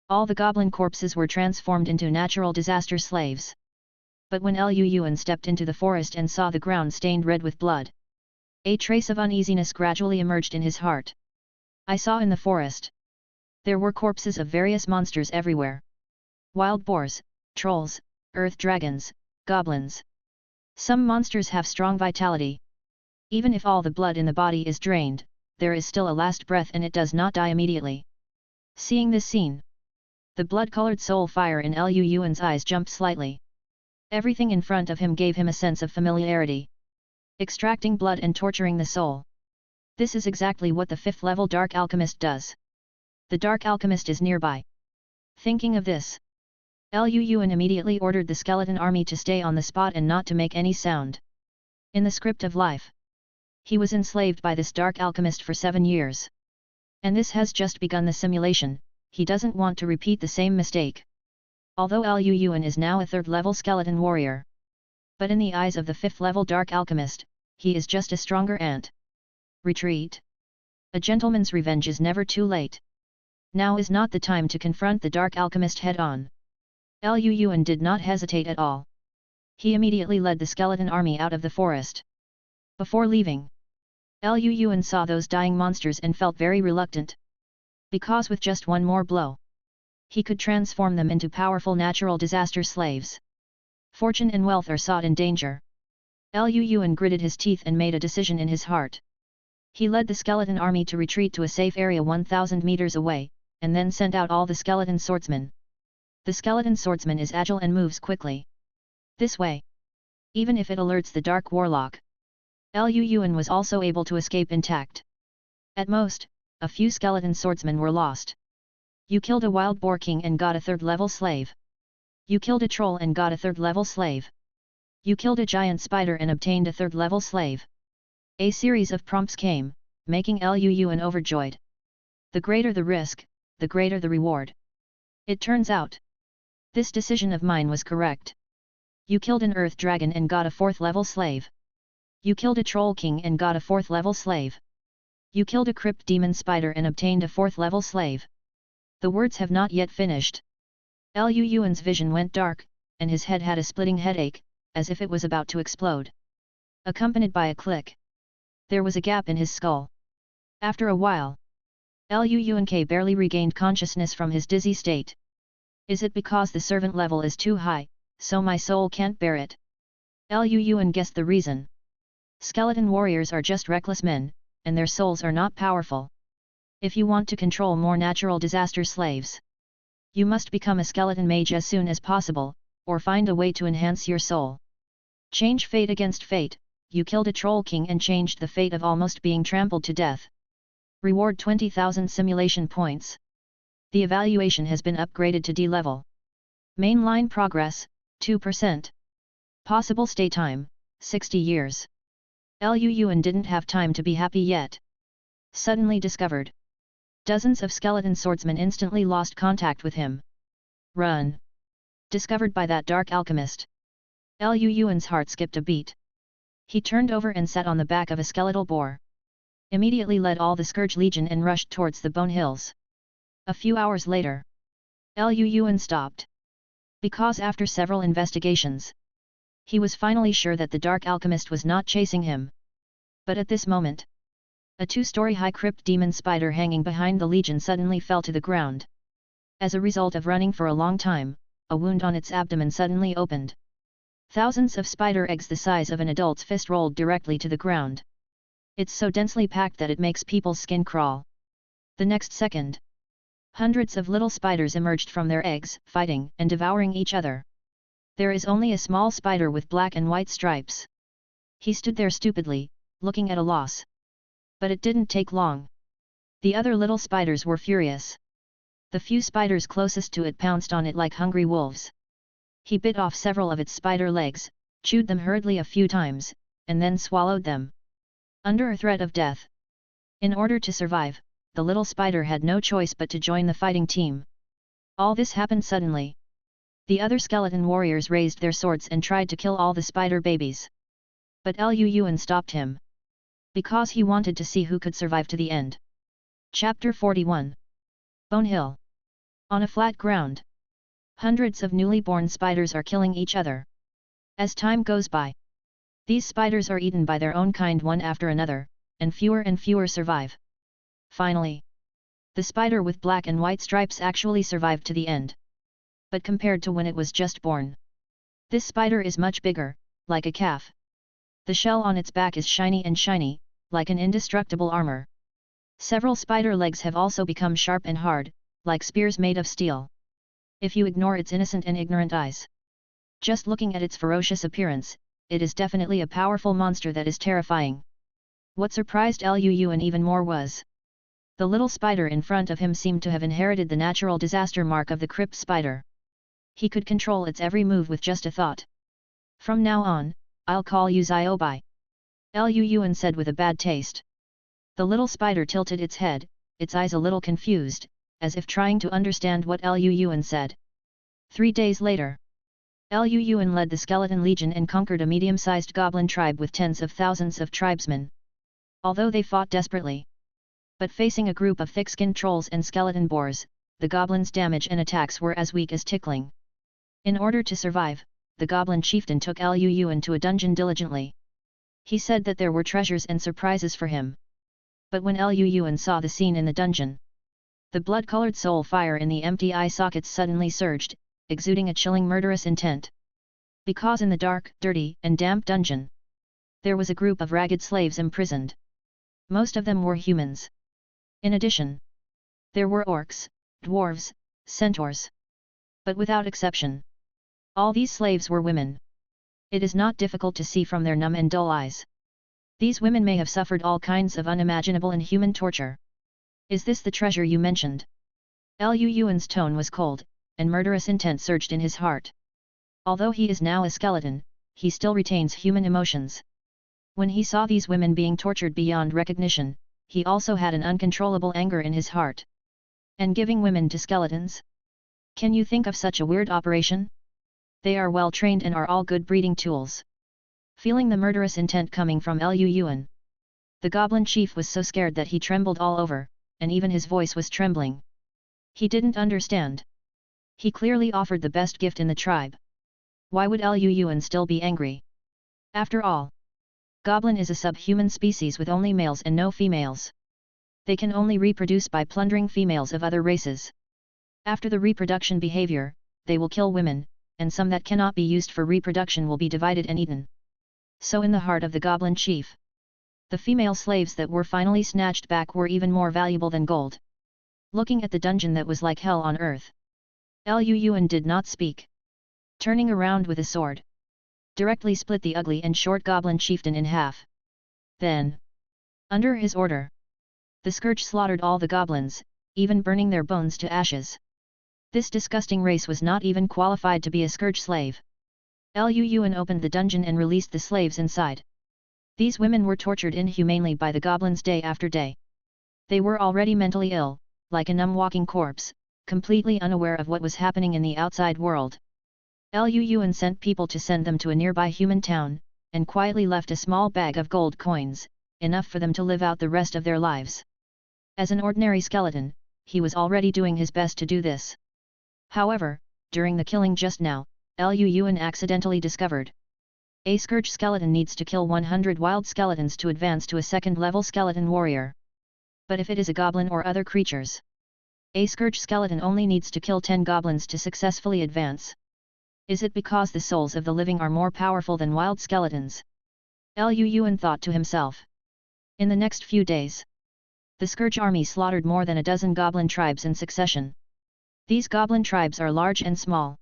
All the goblin corpses were transformed into natural disaster slaves. But when Liu Yuan stepped into the forest and saw the ground stained red with blood, a trace of uneasiness gradually emerged in his heart. I saw in the forest. There were corpses of various monsters everywhere. Wild boars, trolls, earth dragons, goblins. Some monsters have strong vitality. Even if all the blood in the body is drained, there is still a last breath and it does not die immediately. Seeing this scene, the blood-colored soul fire in Liu Yuan's eyes jumped slightly. Everything in front of him gave him a sense of familiarity. Extracting blood and torturing the soul. This is exactly what the 5th-level Dark Alchemist does. The Dark Alchemist is nearby. Thinking of this, Liu Yuan immediately ordered the skeleton army to stay on the spot and not to make any sound. In the script of life, he was enslaved by this Dark Alchemist for 7 years. And this has just begun the simulation, he doesn't want to repeat the same mistake. Although Liu Yuan is now a 3rd-level skeleton warrior, but in the eyes of the 5th-level Dark Alchemist, he is just a stronger ant. Retreat. A gentleman's revenge is never too late. Now is not the time to confront the Dark Alchemist head-on. Liu Yuan did not hesitate at all. He immediately led the skeleton army out of the forest. Before leaving, Liu Yuan saw those dying monsters and felt very reluctant. Because with just one more blow, He could transform them into powerful natural disaster slaves. Fortune and wealth are sought in danger. Liu Yuan gritted his teeth and made a decision in his heart. He led the skeleton army to retreat to a safe area 1,000 meters away, and then sent out all the skeleton swordsmen. The skeleton swordsman is agile and moves quickly. This way, even if it alerts the Dark Warlock, Liu Yuan was also able to escape intact. At most, a few skeleton swordsmen were lost. You killed a wild boar king and got a 3rd-level slave. You killed a troll and got a 3rd-level slave. You killed a giant spider and obtained a 3rd-level slave. A series of prompts came, making Liu Yuan overjoyed. The greater the risk, the greater the reward. It turns out, this decision of mine was correct. You killed an earth dragon and got a 4th-level slave. You killed a troll king and got a 4th-level slave. You killed a crypt demon spider and obtained a 4th-level slave. The words have not yet finished. Liu Yuan's vision went dark, and his head had a splitting headache, as if it was about to explode. Accompanied by a click. There was a gap in his skull. After a while, Liu Yuan barely regained consciousness from his dizzy state. Is it because the servant level is too high, so my soul can't bear it? Liu Yuan guessed the reason. Skeleton warriors are just reckless men, and their souls are not powerful. If you want to control more natural disaster slaves, you must become a skeleton mage as soon as possible, or find a way to enhance your soul. Change fate against fate. You killed a troll king and changed the fate of almost being trampled to death. Reward 20,000 simulation points. The evaluation has been upgraded to D level. Mainline progress, 2%. Possible stay time, 60 years. Liu Yuan didn't have time to be happy yet. Suddenly discovered. Dozens of skeleton swordsmen instantly lost contact with him. Run! Discovered by that dark alchemist. Liu Yuan's heart skipped a beat. He turned over and sat on the back of a skeletal boar. Immediately led all the Scourge Legion and rushed towards the Bone Hills. A few hours later, Liu Yuan stopped. Because after several investigations, he was finally sure that the Dark Alchemist was not chasing him. But at this moment, a 2-story high crypt demon spider hanging behind the Legion suddenly fell to the ground. As a result of running for a long time, a wound on its abdomen suddenly opened. Thousands of spider eggs the size of an adult's fist rolled directly to the ground. It's so densely packed that it makes people's skin crawl. The next second, hundreds of little spiders emerged from their eggs, fighting and devouring each other. There is only a small spider with black and white stripes. He stood there stupidly, looking at a loss. But it didn't take long. The other little spiders were furious. The few spiders closest to it pounced on it like hungry wolves. He bit off several of its spider legs, chewed them hurriedly a few times, and then swallowed them. Under a threat of death. In order to survive, the little spider had no choice but to join the fighting team. All this happened suddenly. The other skeleton warriors raised their swords and tried to kill all the spider babies. But Liu Yuan stopped him. Because he wanted to see who could survive to the end. Chapter 41. Bone Hill. On a flat ground, hundreds of newly born spiders are killing each other. As time goes by, these spiders are eaten by their own kind one after another, and fewer survive. Finally, the spider with black and white stripes actually survived to the end. But compared to when it was just born, this spider is much bigger, like a calf. The shell on its back is shiny, like an indestructible armor. Several spider legs have also become sharp and hard, like spears made of steel. If you ignore its innocent and ignorant eyes, just looking at its ferocious appearance, it is definitely a powerful monster that is terrifying. What surprised Liu Yuan even more was, the little spider in front of him seemed to have inherited the natural disaster mark of the crypt spider. He could control its every move with just a thought. From now on, I'll call you Ziobai. Liu Yuan said with a bad taste. The little spider tilted its head, its eyes a little confused, as if trying to understand what Liu Yuan said. 3 days later, Liu Yuan led the Skeleton Legion and conquered a medium-sized goblin tribe with tens of thousands of tribesmen. Although they fought desperately, but facing a group of thick-skinned trolls and skeleton boars, the goblins' damage and attacks were as weak as tickling. In order to survive, the goblin chieftain took Liu Yuan to a dungeon diligently. He said that there were treasures and surprises for him. But when Liu Yuan saw the scene in the dungeon, The blood-colored soul fire in the empty eye sockets suddenly surged, exuding a chilling murderous intent. Because in the dark, dirty, and damp dungeon, there was a group of ragged slaves imprisoned. Most of them were humans. In addition, there were orcs, dwarves, centaurs. But without exception, all these slaves were women. It is not difficult to see from their numb and dull eyes. These women may have suffered all kinds of unimaginable and human torture. Is this the treasure you mentioned? Lu Yuan's tone was cold, and murderous intent surged in his heart. Although he is now a skeleton, he still retains human emotions. When he saw these women being tortured beyond recognition, he also had an uncontrollable anger in his heart. And giving women to skeletons? Can you think of such a weird operation? They are well trained and are all good breeding tools. Feeling the murderous intent coming from Lu Yuan, the goblin chief was so scared that he trembled all over, and even his voice was trembling. He didn't understand. He clearly offered the best gift in the tribe. Why would Lu Yuan still be angry? After all, goblin is a subhuman species with only males and no females. They can only reproduce by plundering females of other races. After the reproduction behavior, they will kill women, and some that cannot be used for reproduction will be divided and eaten. So in the heart of the goblin chief, the female slaves that were finally snatched back were even more valuable than gold. Looking at the dungeon that was like hell on earth, Lu Yuan did not speak. Turning around with a sword, directly split the ugly and short goblin chieftain in half. Then, under his order, the scourge slaughtered all the goblins, even burning their bones to ashes. This disgusting race was not even qualified to be a scourge slave. Lu Yuan opened the dungeon and released the slaves inside. These women were tortured inhumanely by the goblins day after day. They were already mentally ill, like a numb walking corpse, completely unaware of what was happening in the outside world. Lu Yuan sent people to send them to a nearby human town, and quietly left a small bag of gold coins, enough for them to live out the rest of their lives. As an ordinary skeleton, he was already doing his best to do this. However, during the killing just now, Lu Yuan accidentally discovered. A scourge skeleton needs to kill 100 wild skeletons to advance to a second-level skeleton warrior. But if it is a goblin or other creatures, a scourge skeleton only needs to kill 10 goblins to successfully advance. Is it because the souls of the living are more powerful than wild skeletons? Lu Yuan thought to himself. In the next few days, the scourge army slaughtered more than a dozen goblin tribes in succession. These goblin tribes are large and small.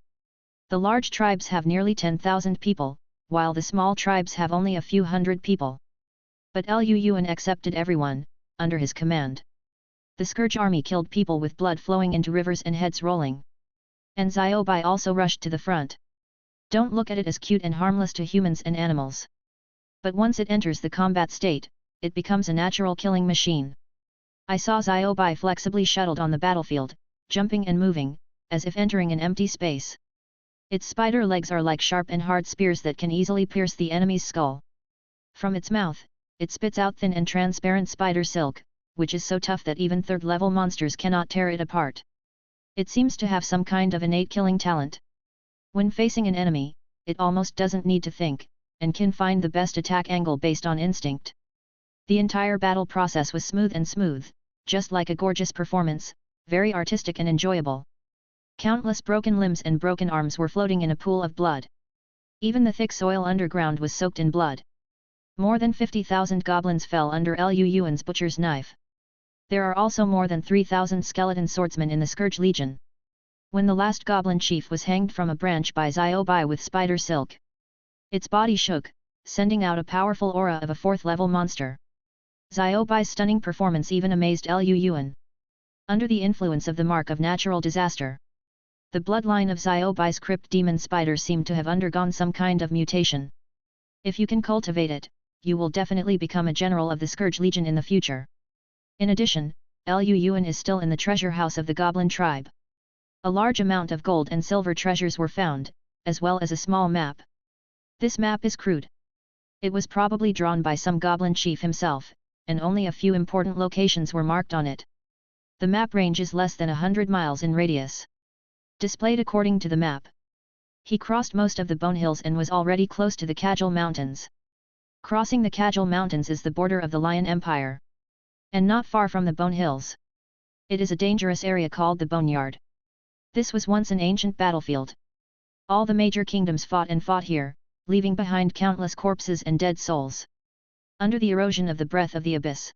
The large tribes have nearly 10,000 people, while the small tribes have only a few hundred people. But Lu Yuan accepted everyone, under his command. The scourge army killed people with blood flowing into rivers and heads rolling. And Xiaobai also rushed to the front. Don't look at it as cute and harmless to humans and animals. But once it enters the combat state, it becomes a natural killing machine. I saw Xiaobai flexibly shuttled on the battlefield, jumping and moving, as if entering an empty space. Its spider legs are like sharp and hard spears that can easily pierce the enemy's skull. From its mouth, it spits out thin and transparent spider silk, which is so tough that even third-level monsters cannot tear it apart. It seems to have some kind of innate killing talent. When facing an enemy, it almost doesn't need to think, and can find the best attack angle based on instinct. The entire battle process was smooth, just like a gorgeous performance, very artistic and enjoyable. Countless broken limbs and broken arms were floating in a pool of blood. Even the thick soil underground was soaked in blood. More than 50,000 goblins fell under Lu Yuan's butcher's knife. There are also more than 3,000 skeleton swordsmen in the Scourge Legion. When the last goblin chief was hanged from a branch by Xiaobai with spider silk, its body shook, sending out a powerful aura of a 4th-level monster. Xiaobai's stunning performance even amazed Lu Yuan. Under the influence of the mark of natural disaster, the bloodline of Xiaobai's crypt demon spider seemed to have undergone some kind of mutation. If you can cultivate it, you will definitely become a general of the Scourge Legion in the future. In addition, Lu Yuan is still in the treasure house of the goblin tribe. A large amount of gold and silver treasures were found, as well as a small map. This map is crude. It was probably drawn by some goblin chief himself, and only a few important locations were marked on it. The map range is less than 100 miles in radius. Displayed according to the map, he crossed most of the Bone Hills and was already close to the Kajal Mountains. Crossing the Kajal Mountains is the border of the Lion Empire. And not far from the Bone Hills, It is a dangerous area called the Boneyard. This was once an ancient battlefield. All the major kingdoms fought and fought here, leaving behind countless corpses and dead souls. Under the erosion of the breath of the abyss,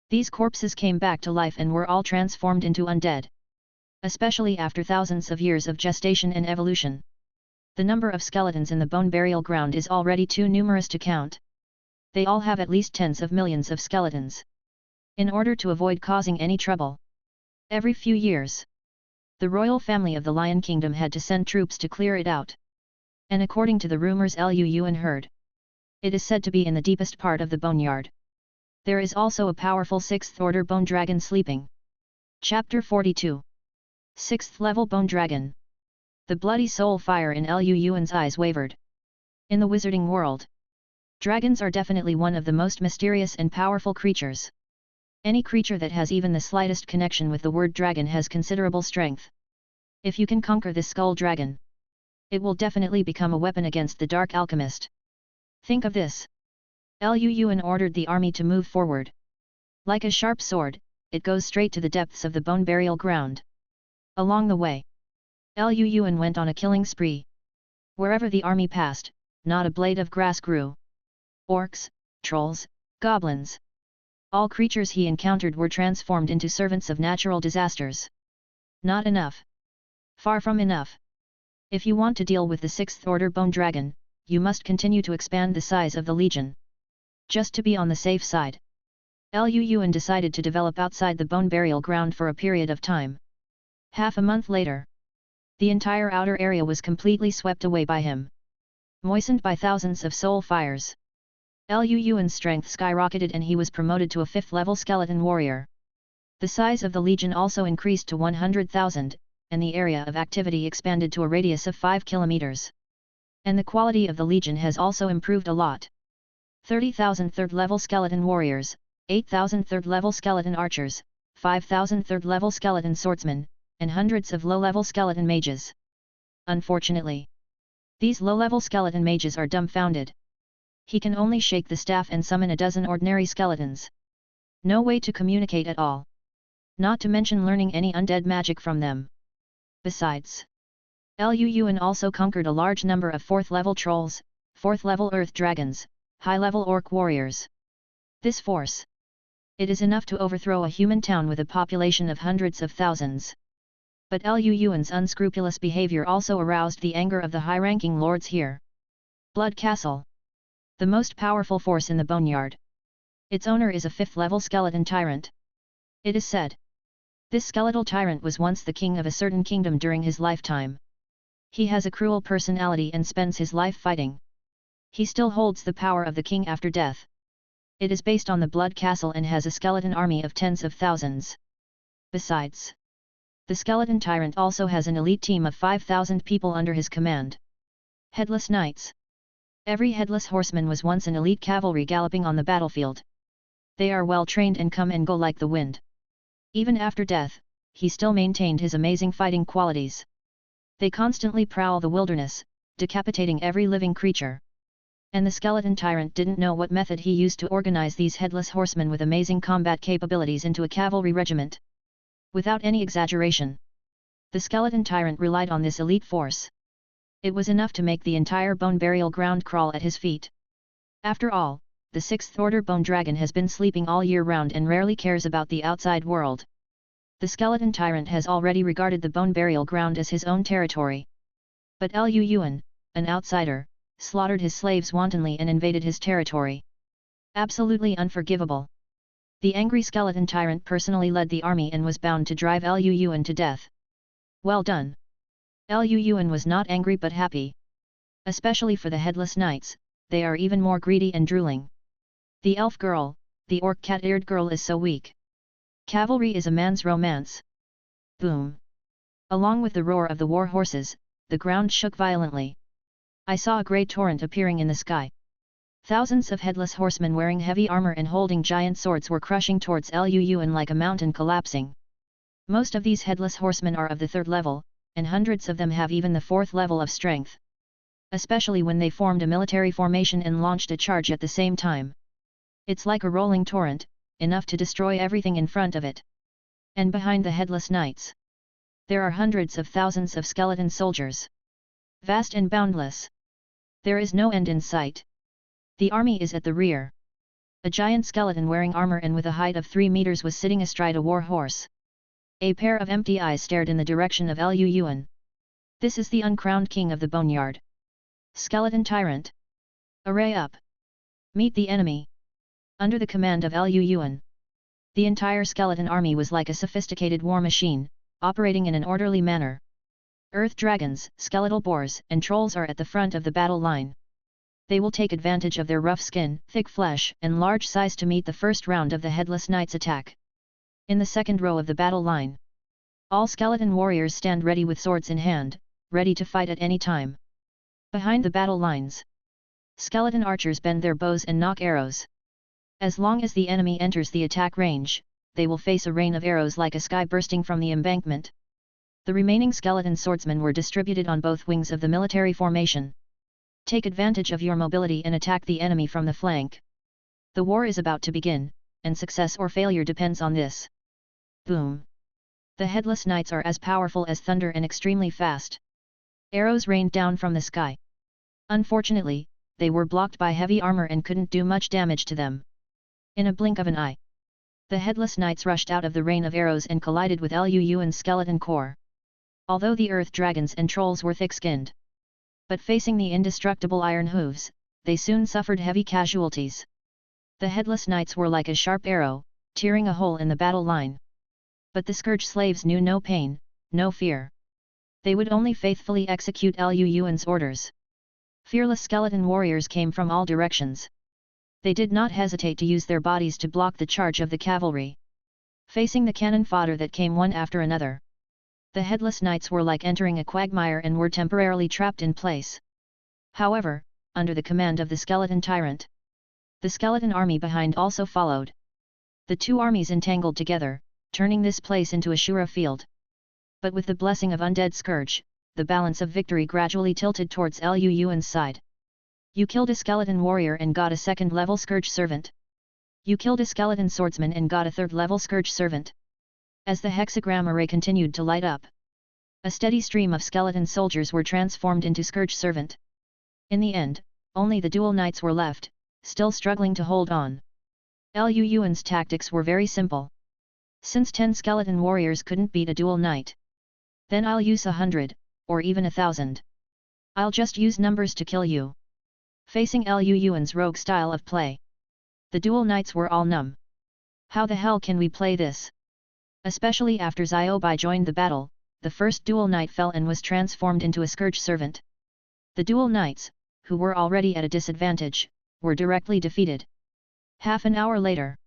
these corpses came back to life and were all transformed into undead. Especially after thousands of years of gestation and evolution. The number of skeletons in the bone burial ground is already too numerous to count. They all have at least tens of millions of skeletons. In order to avoid causing any trouble, every few years, the royal family of the Lion Kingdom had to send troops to clear it out. And according to the rumors Lu Yuan heard, it is said to be in the deepest part of the boneyard. There is also a powerful 6th order bone dragon sleeping. Chapter 42. 6th level bone dragon. The bloody soul fire in Lu Yuan's eyes wavered. In the wizarding world, dragons are definitely one of the most mysterious and powerful creatures. Any creature that has even the slightest connection with the word dragon has considerable strength. If you can conquer this skull dragon, it will definitely become a weapon against the dark alchemist. Think of this. Lu Yuan ordered the army to move forward. Like a sharp sword, it goes straight to the depths of the bone burial ground. Along the way, Lu Yuan went on a killing spree. Wherever the army passed, not a blade of grass grew. Orcs, trolls, goblins. All creatures he encountered were transformed into servants of natural disasters. Not enough. Far from enough. If you want to deal with the 6th order bone dragon, you must continue to expand the size of the legion. Just to be on the safe side, Lu Yuan decided to develop outside the bone burial ground for a period of time. Half a month later, the entire outer area was completely swept away by him. Moistened by thousands of soul fires, Lu Yuan's strength skyrocketed and he was promoted to a 5th level skeleton warrior. The size of the legion also increased to 100,000, and the area of activity expanded to a radius of 5 kilometers. And the quality of the legion has also improved a lot. 30,000 3rd level skeleton warriors, 8,000 3rd level skeleton archers, 5,000 3rd level skeleton swordsmen, and hundreds of low-level skeleton mages. Unfortunately, these low-level skeleton mages are dumbfounded. He can only shake the staff and summon a dozen ordinary skeletons. No way to communicate at all. Not to mention learning any undead magic from them. Besides, Lu Yuan also conquered a large number of 4th level trolls, 4th level earth dragons, high-level orc warriors. This force, it is enough to overthrow a human town with a population of hundreds of thousands. But Lu Yuan's unscrupulous behavior also aroused the anger of the high-ranking lords here. Blood Castle, the most powerful force in the boneyard. Its owner is a 5th level skeleton tyrant. It is said, this skeletal tyrant was once the king of a certain kingdom during his lifetime. He has a cruel personality and spends his life fighting. He still holds the power of the king after death. It is based on the Blood Castle and has a skeleton army of tens of thousands. Besides, the skeleton tyrant also has an elite team of 5,000 people under his command. Headless Knights. Every headless horseman was once an elite cavalry galloping on the battlefield. They are well trained and come and go like the wind. Even after death, he still maintained his amazing fighting qualities. They constantly prowl the wilderness, decapitating every living creature. And the skeleton tyrant didn't know what method he used to organize these headless horsemen with amazing combat capabilities into a cavalry regiment. Without any exaggeration, the skeleton tyrant relied on this elite force. It was enough to make the entire bone burial ground crawl at his feet. After all, the 6th order bone dragon has been sleeping all year round and rarely cares about the outside world. The skeleton tyrant has already regarded the bone burial ground as his own territory. But Lu Yuan, an outsider, slaughtered his slaves wantonly and invaded his territory. Absolutely unforgivable. The angry skeleton tyrant personally led the army and was bound to drive Lu Yuan to death. Well done. Lu Yuan was not angry but happy. Especially for the headless knights, they are even more greedy and drooling. The elf girl, the orc cat-eared girl is so weak. Cavalry is a man's romance. Boom. Along with the roar of the war horses, the ground shook violently. I saw a great torrent appearing in the sky. Thousands of headless horsemen wearing heavy armor and holding giant swords were crushing towards Lu Yuan like a mountain collapsing. Most of these headless horsemen are of the 3rd level, and hundreds of them have even the 4th level of strength. Especially when they formed a military formation and launched a charge at the same time. It's like a rolling torrent, enough to destroy everything in front of it. And behind the headless knights, there are hundreds of thousands of skeleton soldiers. Vast and boundless. There is no end in sight. The army is at the rear. A giant skeleton wearing armor and with a height of 3 meters was sitting astride a war horse. A pair of empty eyes stared in the direction of Lu Yuan. This is the uncrowned king of the boneyard. Skeleton tyrant. Array up. Meet the enemy. Under the command of Lu Yuan, the entire skeleton army was like a sophisticated war machine, operating in an orderly manner. Earth dragons, skeletal boars, and trolls are at the front of the battle line. They will take advantage of their rough skin, thick flesh, and large size to meet the first round of the Headless Knight's attack. In the second row of the battle line, all skeleton warriors stand ready with swords in hand, ready to fight at any time. Behind the battle lines, skeleton archers bend their bows and nock arrows. As long as the enemy enters the attack range, they will face a rain of arrows like a sky bursting from the embankment. The remaining skeleton swordsmen were distributed on both wings of the military formation. Take advantage of your mobility and attack the enemy from the flank. The war is about to begin, and success or failure depends on this. Boom! The Headless Knights are as powerful as thunder and extremely fast. Arrows rained down from the sky. Unfortunately, they were blocked by heavy armor and couldn't do much damage to them. In a blink of an eye, the Headless Knights rushed out of the rain of arrows and collided with Lu Yuan's skeleton core. Although the earth dragons and trolls were thick-skinned, but facing the indestructible iron hooves, they soon suffered heavy casualties. The Headless Knights were like a sharp arrow, tearing a hole in the battle line. But the Scourge slaves knew no pain, no fear. They would only faithfully execute Lu Yuan's orders. Fearless skeleton warriors came from all directions. They did not hesitate to use their bodies to block the charge of the cavalry. Facing the cannon fodder that came one after another, the Headless Knights were like entering a quagmire and were temporarily trapped in place. However, under the command of the skeleton tyrant, the skeleton army behind also followed. The two armies entangled together, turning this place into a Shura field. But with the blessing of Undead Scourge, the balance of victory gradually tilted towards Lu Yuan's side. You killed a skeleton warrior and got a second-level Scourge servant. You killed a skeleton swordsman and got a third-level Scourge servant. As the hexagram array continued to light up, a steady stream of skeleton soldiers were transformed into Scourge servant. In the end, only the dual knights were left, still struggling to hold on. Lu Yuan's tactics were very simple. Since 10 skeleton warriors couldn't beat a dual knight, then I'll use 100, or even 1,000. I'll just use numbers to kill you. Facing Lu Yuan's rogue style of play, the dual knights were all numb. How the hell can we play this? Especially after Ziobai joined the battle, the first dual knight fell and was transformed into a Scourge servant. The dual knights, who were already at a disadvantage, were directly defeated. Half an hour later,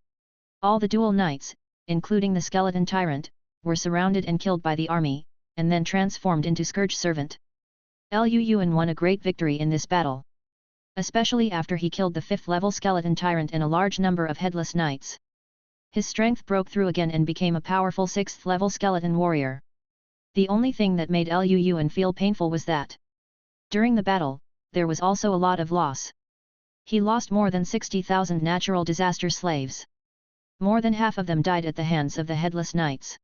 all the dual knights, including the skeleton tyrant, were surrounded and killed by the army, and then transformed into Scourge servant. Lu Yuan won a great victory in this battle, especially after he killed the 5th-level skeleton tyrant and a large number of headless knights. His strength broke through again and became a powerful 6th-level skeleton warrior. The only thing that made Lu Yuan feel painful was that, during the battle, there was also a lot of loss. He lost more than 60,000 natural disaster slaves. More than half of them died at the hands of the Headless Knights.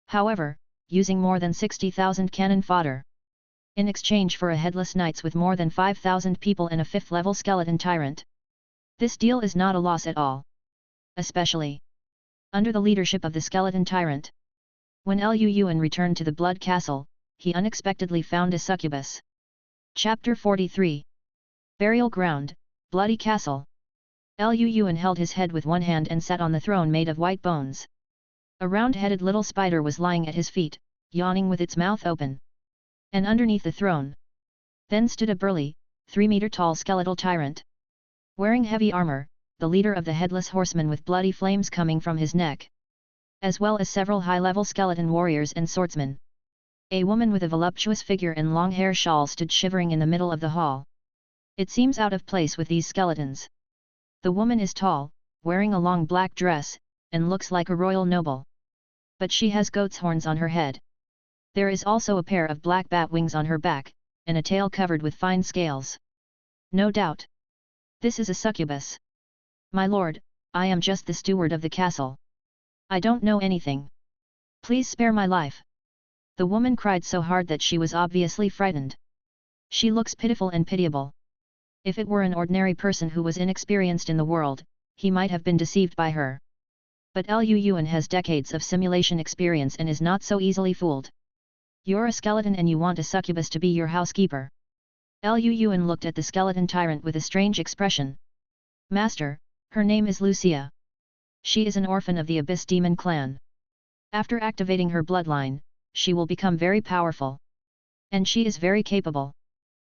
However, using more than 60,000 cannon fodder, in exchange for a Headless Knights with more than 5,000 people and a 5th-level skeleton tyrant, this deal is not a loss at all. Especially under the leadership of the skeleton tyrant. When Lu Yuan returned to the Blood Castle, he unexpectedly found a succubus. Chapter 43. Burial Ground, Bloody Castle. Lu Yuan held his head with one hand and sat on the throne made of white bones. A round-headed little spider was lying at his feet, yawning with its mouth open. And underneath the throne, then stood a burly, 3-meter-tall skeletal tyrant. Wearing heavy armor, the leader of the Headless Horsemen with bloody flames coming from his neck, as well as several high-level skeleton warriors and swordsmen. A woman with a voluptuous figure and long hair shawl stood shivering in the middle of the hall. It seems out of place with these skeletons. The woman is tall, wearing a long black dress, and looks like a royal noble. But she has goat's horns on her head. There is also a pair of black bat wings on her back, and a tail covered with fine scales. No doubt, this is a succubus. My lord, I am just the steward of the castle. I don't know anything. Please spare my life. The woman cried so hard that she was obviously frightened. She looks pitiful and pitiable. If it were an ordinary person who was inexperienced in the world, he might have been deceived by her. But Liu Yuan has decades of simulation experience and is not so easily fooled. You're a skeleton and you want a succubus to be your housekeeper. Liu Yuan looked at the skeleton tyrant with a strange expression. Master, her name is Lucia. She is an orphan of the Abyss Demon clan. After activating her bloodline, she will become very powerful. And she is very capable.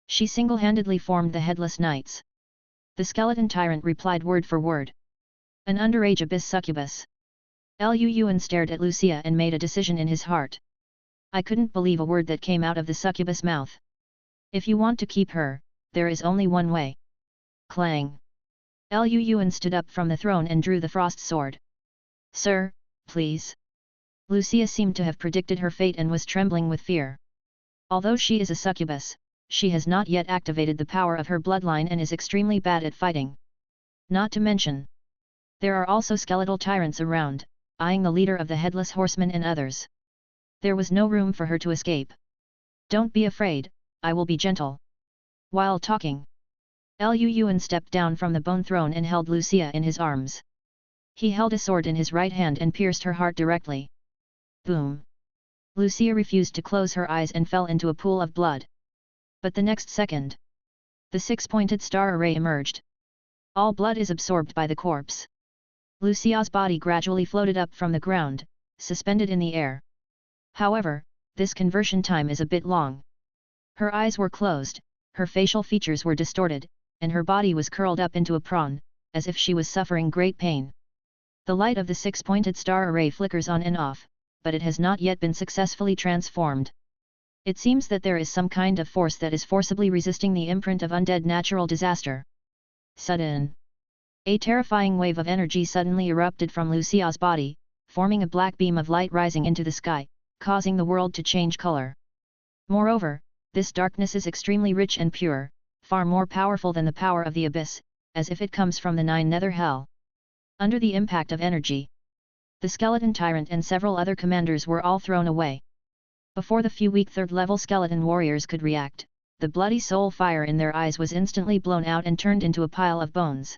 She single-handedly formed the Headless Knights. The skeleton tyrant replied word for word. An underage abyss succubus. Liu Yuan stared at Lucia and made a decision in his heart. I couldn't believe a word that came out of the succubus mouth. If you want to keep her, there is only one way. Clang. Liu Yuan stood up from the throne and drew the frost sword. Sir, please. Lucia seemed to have predicted her fate and was trembling with fear. Although she is a succubus, she has not yet activated the power of her bloodline and is extremely bad at fighting. Not to mention, there are also skeletal tyrants around, eyeing the leader of the Headless Horsemen and others. There was no room for her to escape. Don't be afraid, I will be gentle. While talking, Liu Yuan stepped down from the bone throne and held Lucia in his arms. He held a sword in his right hand and pierced her heart directly. Boom! Lucia refused to close her eyes and fell into a pool of blood. But the next second, the six-pointed star array emerged. All blood is absorbed by the corpse. Lucia's body gradually floated up from the ground, suspended in the air. However, this conversion time is a bit long. Her eyes were closed, her facial features were distorted, and her body was curled up into a prawn, as if she was suffering great pain. The light of the six-pointed star array flickers on and off, but it has not yet been successfully transformed. It seems that there is some kind of force that is forcibly resisting the imprint of undead natural disaster. Sudden. A terrifying wave of energy suddenly erupted from Lucia's body, forming a black beam of light rising into the sky, causing the world to change color. Moreover, this darkness is extremely rich and pure, far more powerful than the power of the abyss, as if it comes from the nine nether hell. Under the impact of energy, the skeleton tyrant and several other commanders were all thrown away. Before the few weak third-level skeleton warriors could react, the bloody soul fire in their eyes was instantly blown out and turned into a pile of bones.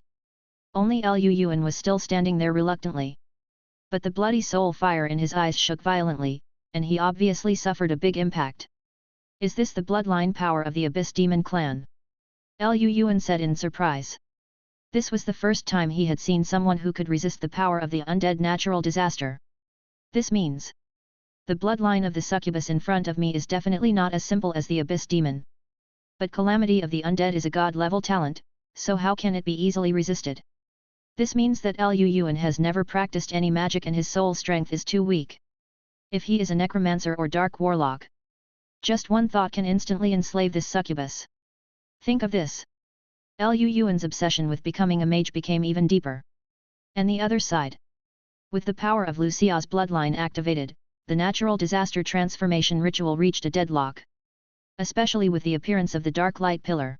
Only Liu Yuan was still standing there reluctantly. But the bloody soul fire in his eyes shook violently, and he obviously suffered a big impact. Is this the bloodline power of the Abyss Demon clan? Liu Yuan said in surprise. This was the first time he had seen someone who could resist the power of the undead natural disaster. This means, the bloodline of the succubus in front of me is definitely not as simple as the Abyss Demon. But Calamity of the Undead is a god-level talent, so how can it be easily resisted? This means that Liu Yuan has never practiced any magic and his soul strength is too weak. If he is a necromancer or dark warlock, just one thought can instantly enslave this succubus. Think of this. Liu Yuan's obsession with becoming a mage became even deeper. And the other side. With the power of Lucia's bloodline activated, the natural disaster transformation ritual reached a deadlock. Especially with the appearance of the dark light pillar.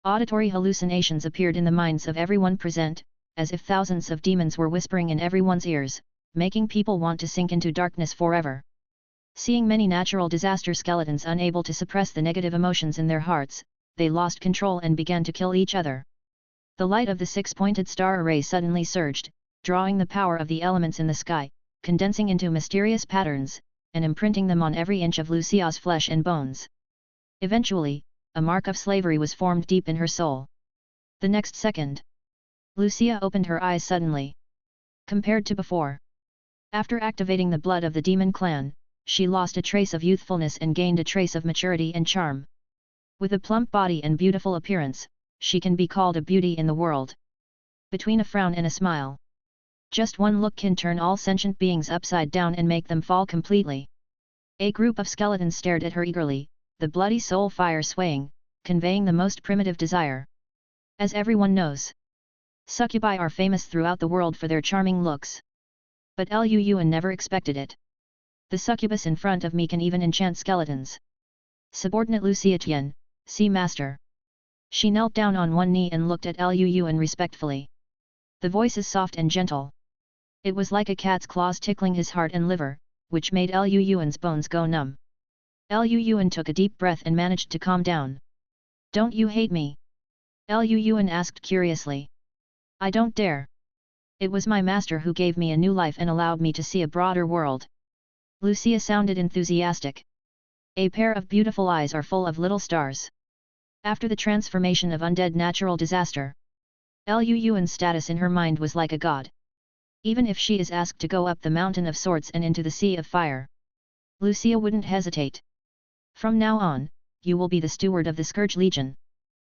Auditory hallucinations appeared in the minds of everyone present, as if thousands of demons were whispering in everyone's ears, making people want to sink into darkness forever. Seeing many natural disaster skeletons unable to suppress the negative emotions in their hearts, they lost control and began to kill each other. The light of the six-pointed star array suddenly surged, drawing the power of the elements in the sky, condensing into mysterious patterns, and imprinting them on every inch of Lucia's flesh and bones. Eventually, a mark of slavery was formed deep in her soul. The next second, Lucia opened her eyes suddenly. Compared to before, after activating the blood of the demon clan, she lost a trace of youthfulness and gained a trace of maturity and charm. With a plump body and beautiful appearance, she can be called a beauty in the world. Between a frown and a smile, just one look can turn all sentient beings upside down and make them fall completely. A group of skeletons stared at her eagerly, the bloody soul fire swaying, conveying the most primitive desire. As everyone knows, succubi are famous throughout the world for their charming looks. But Liu Yuan never expected it. The succubus in front of me can even enchant skeletons. Subordinate Lucia Tian, Sea Master. She knelt down on one knee and looked at Liu Yuan respectfully. The voice is soft and gentle. It was like a cat's claws tickling his heart and liver, which made Lu Yuan's bones go numb. Lu Yuan took a deep breath and managed to calm down. "Don't you hate me?" Lu Yuan asked curiously. "I don't dare. It was my master who gave me a new life and allowed me to see a broader world." Lucia sounded enthusiastic. A pair of beautiful eyes are full of little stars. After the transformation of undead natural disaster, Lu Yuan's status in her mind was like a god. Even if she is asked to go up the mountain of swords and into the sea of fire, Lucia wouldn't hesitate. "From now on, you will be the steward of the Scourge Legion,"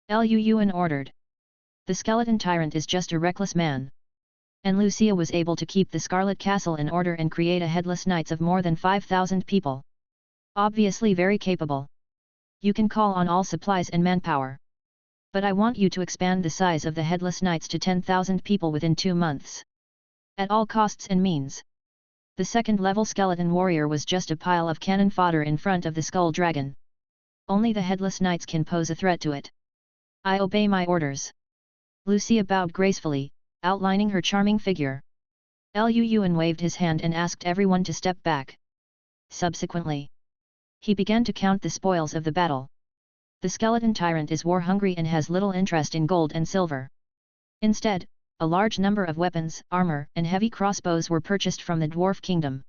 Lu Yuan ordered. The skeleton tyrant is just a reckless man. And Lucia was able to keep the Scarlet Castle in order and create a headless knights of more than 5,000 people. Obviously very capable. You can call on all supplies and manpower. But I want you to expand the size of the headless knights to 10,000 people within 2 months. At all costs and means. The second-level skeleton warrior was just a pile of cannon fodder in front of the skull dragon. Only the headless knights can pose a threat to it. "I obey my orders." Lucia bowed gracefully, outlining her charming figure. Lu Yuan waved his hand and asked everyone to step back. Subsequently, he began to count the spoils of the battle. The skeleton tyrant is war-hungry and has little interest in gold and silver. Instead, a large number of weapons, armor, and heavy crossbows were purchased from the dwarf kingdom.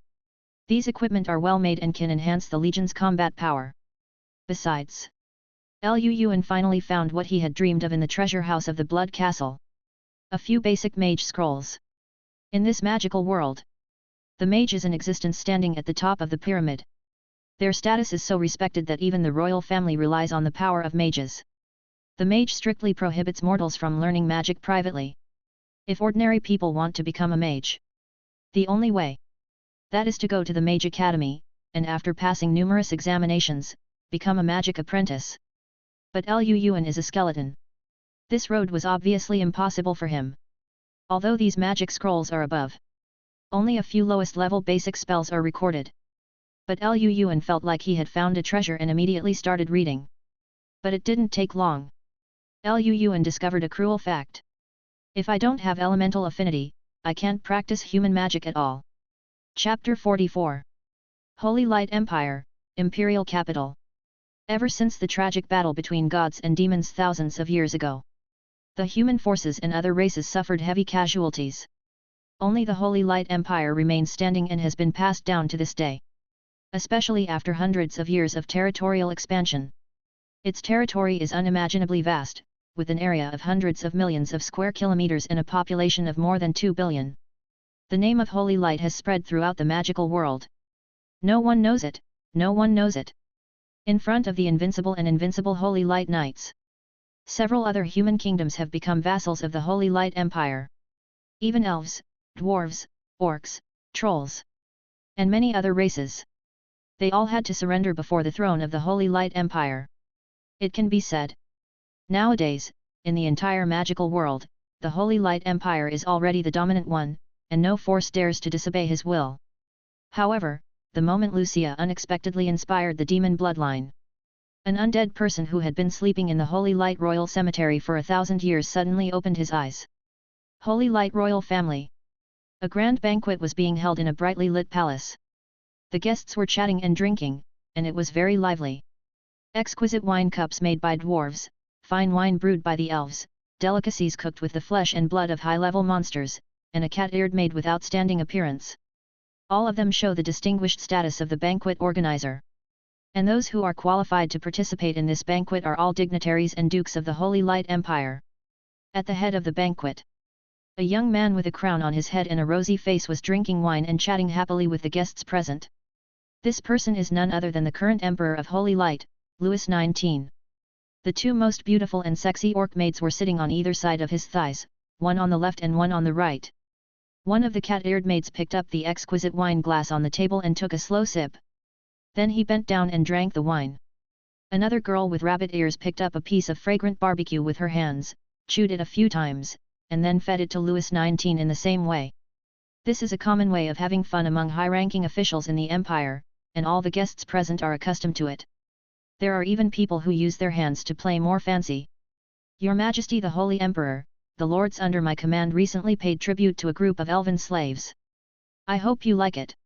These equipment are well made and can enhance the legion's combat power. Besides, Lu Yuan finally found what he had dreamed of in the treasure house of the Blood Castle. A few basic mage scrolls. In this magical world, the mage is an existence standing at the top of the pyramid. Their status is so respected that even the royal family relies on the power of mages. The mage strictly prohibits mortals from learning magic privately. If ordinary people want to become a mage, the only way, that is to go to the Mage Academy, and after passing numerous examinations, become a magic apprentice. But Lu Yuan is a skeleton. This road was obviously impossible for him. Although these magic scrolls are above, only a few lowest-level basic spells are recorded. But Lu Yuan felt like he had found a treasure and immediately started reading. But it didn't take long. Lu Yuan discovered a cruel fact. If I don't have elemental affinity, I can't practice human magic at all. Chapter 44. Holy Light Empire, Imperial Capital. Ever since the tragic battle between gods and demons thousands of years ago, the human forces and other races suffered heavy casualties. Only the Holy Light Empire remains standing and has been passed down to this day. Especially after hundreds of years of territorial expansion. Its territory is unimaginably vast, with an area of hundreds of millions of square kilometers and a population of more than 2 billion. The name of Holy Light has spread throughout the magical world. No one knows it, no one knows it. In front of the invincible and invincible Holy Light Knights, several other human kingdoms have become vassals of the Holy Light Empire. Even elves, dwarves, orcs, trolls, and many other races. They all had to surrender before the throne of the Holy Light Empire. It can be said, nowadays, in the entire magical world, the Holy Light Empire is already the dominant one, and no force dares to disobey his will. However, the moment Lucia unexpectedly inspired the demon bloodline, an undead person who had been sleeping in the Holy Light Royal Cemetery for 1,000 years suddenly opened his eyes. Holy Light Royal Family. A grand banquet was being held in a brightly lit palace. The guests were chatting and drinking, and it was very lively. Exquisite wine cups made by dwarves, fine wine brewed by the elves, delicacies cooked with the flesh and blood of high-level monsters, and a cat-eared maid with outstanding appearance. All of them show the distinguished status of the banquet organizer. And those who are qualified to participate in this banquet are all dignitaries and dukes of the Holy Light Empire. At the head of the banquet, a young man with a crown on his head and a rosy face was drinking wine and chatting happily with the guests present. This person is none other than the current Emperor of Holy Light, Louis 19. The two most beautiful and sexy orc maids were sitting on either side of his thighs, one on the left and one on the right. One of the cat-eared maids picked up the exquisite wine glass on the table and took a slow sip. Then he bent down and drank the wine. Another girl with rabbit ears picked up a piece of fragrant barbecue with her hands, chewed it a few times, and then fed it to Louis 19 in the same way. This is a common way of having fun among high-ranking officials in the empire, and all the guests present are accustomed to it. There are even people who use their hands to play more fancy. Your Majesty the Holy Emperor, the lords under my command recently paid tribute to a group of elven slaves. I hope you like it.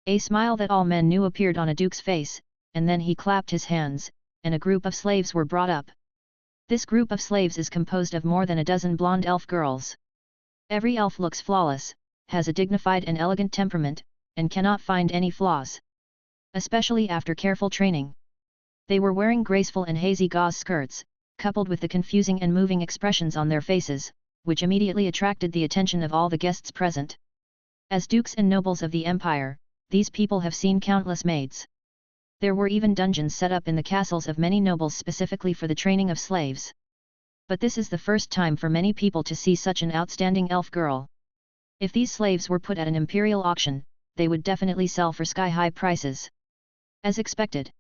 A smile that all men knew appeared on a duke's face, and then he clapped his hands, and a group of slaves were brought up. This group of slaves is composed of more than a dozen blonde elf girls. Every elf looks flawless, has a dignified and elegant temperament, and cannot find any flaws. Especially after careful training. They were wearing graceful and hazy gauze skirts, coupled with the confusing and moving expressions on their faces, which immediately attracted the attention of all the guests present. As dukes and nobles of the empire, these people have seen countless maids. There were even dungeons set up in the castles of many nobles specifically for the training of slaves. But this is the first time for many people to see such an outstanding elf girl. If these slaves were put at an imperial auction, they would definitely sell for sky-high prices. As expected.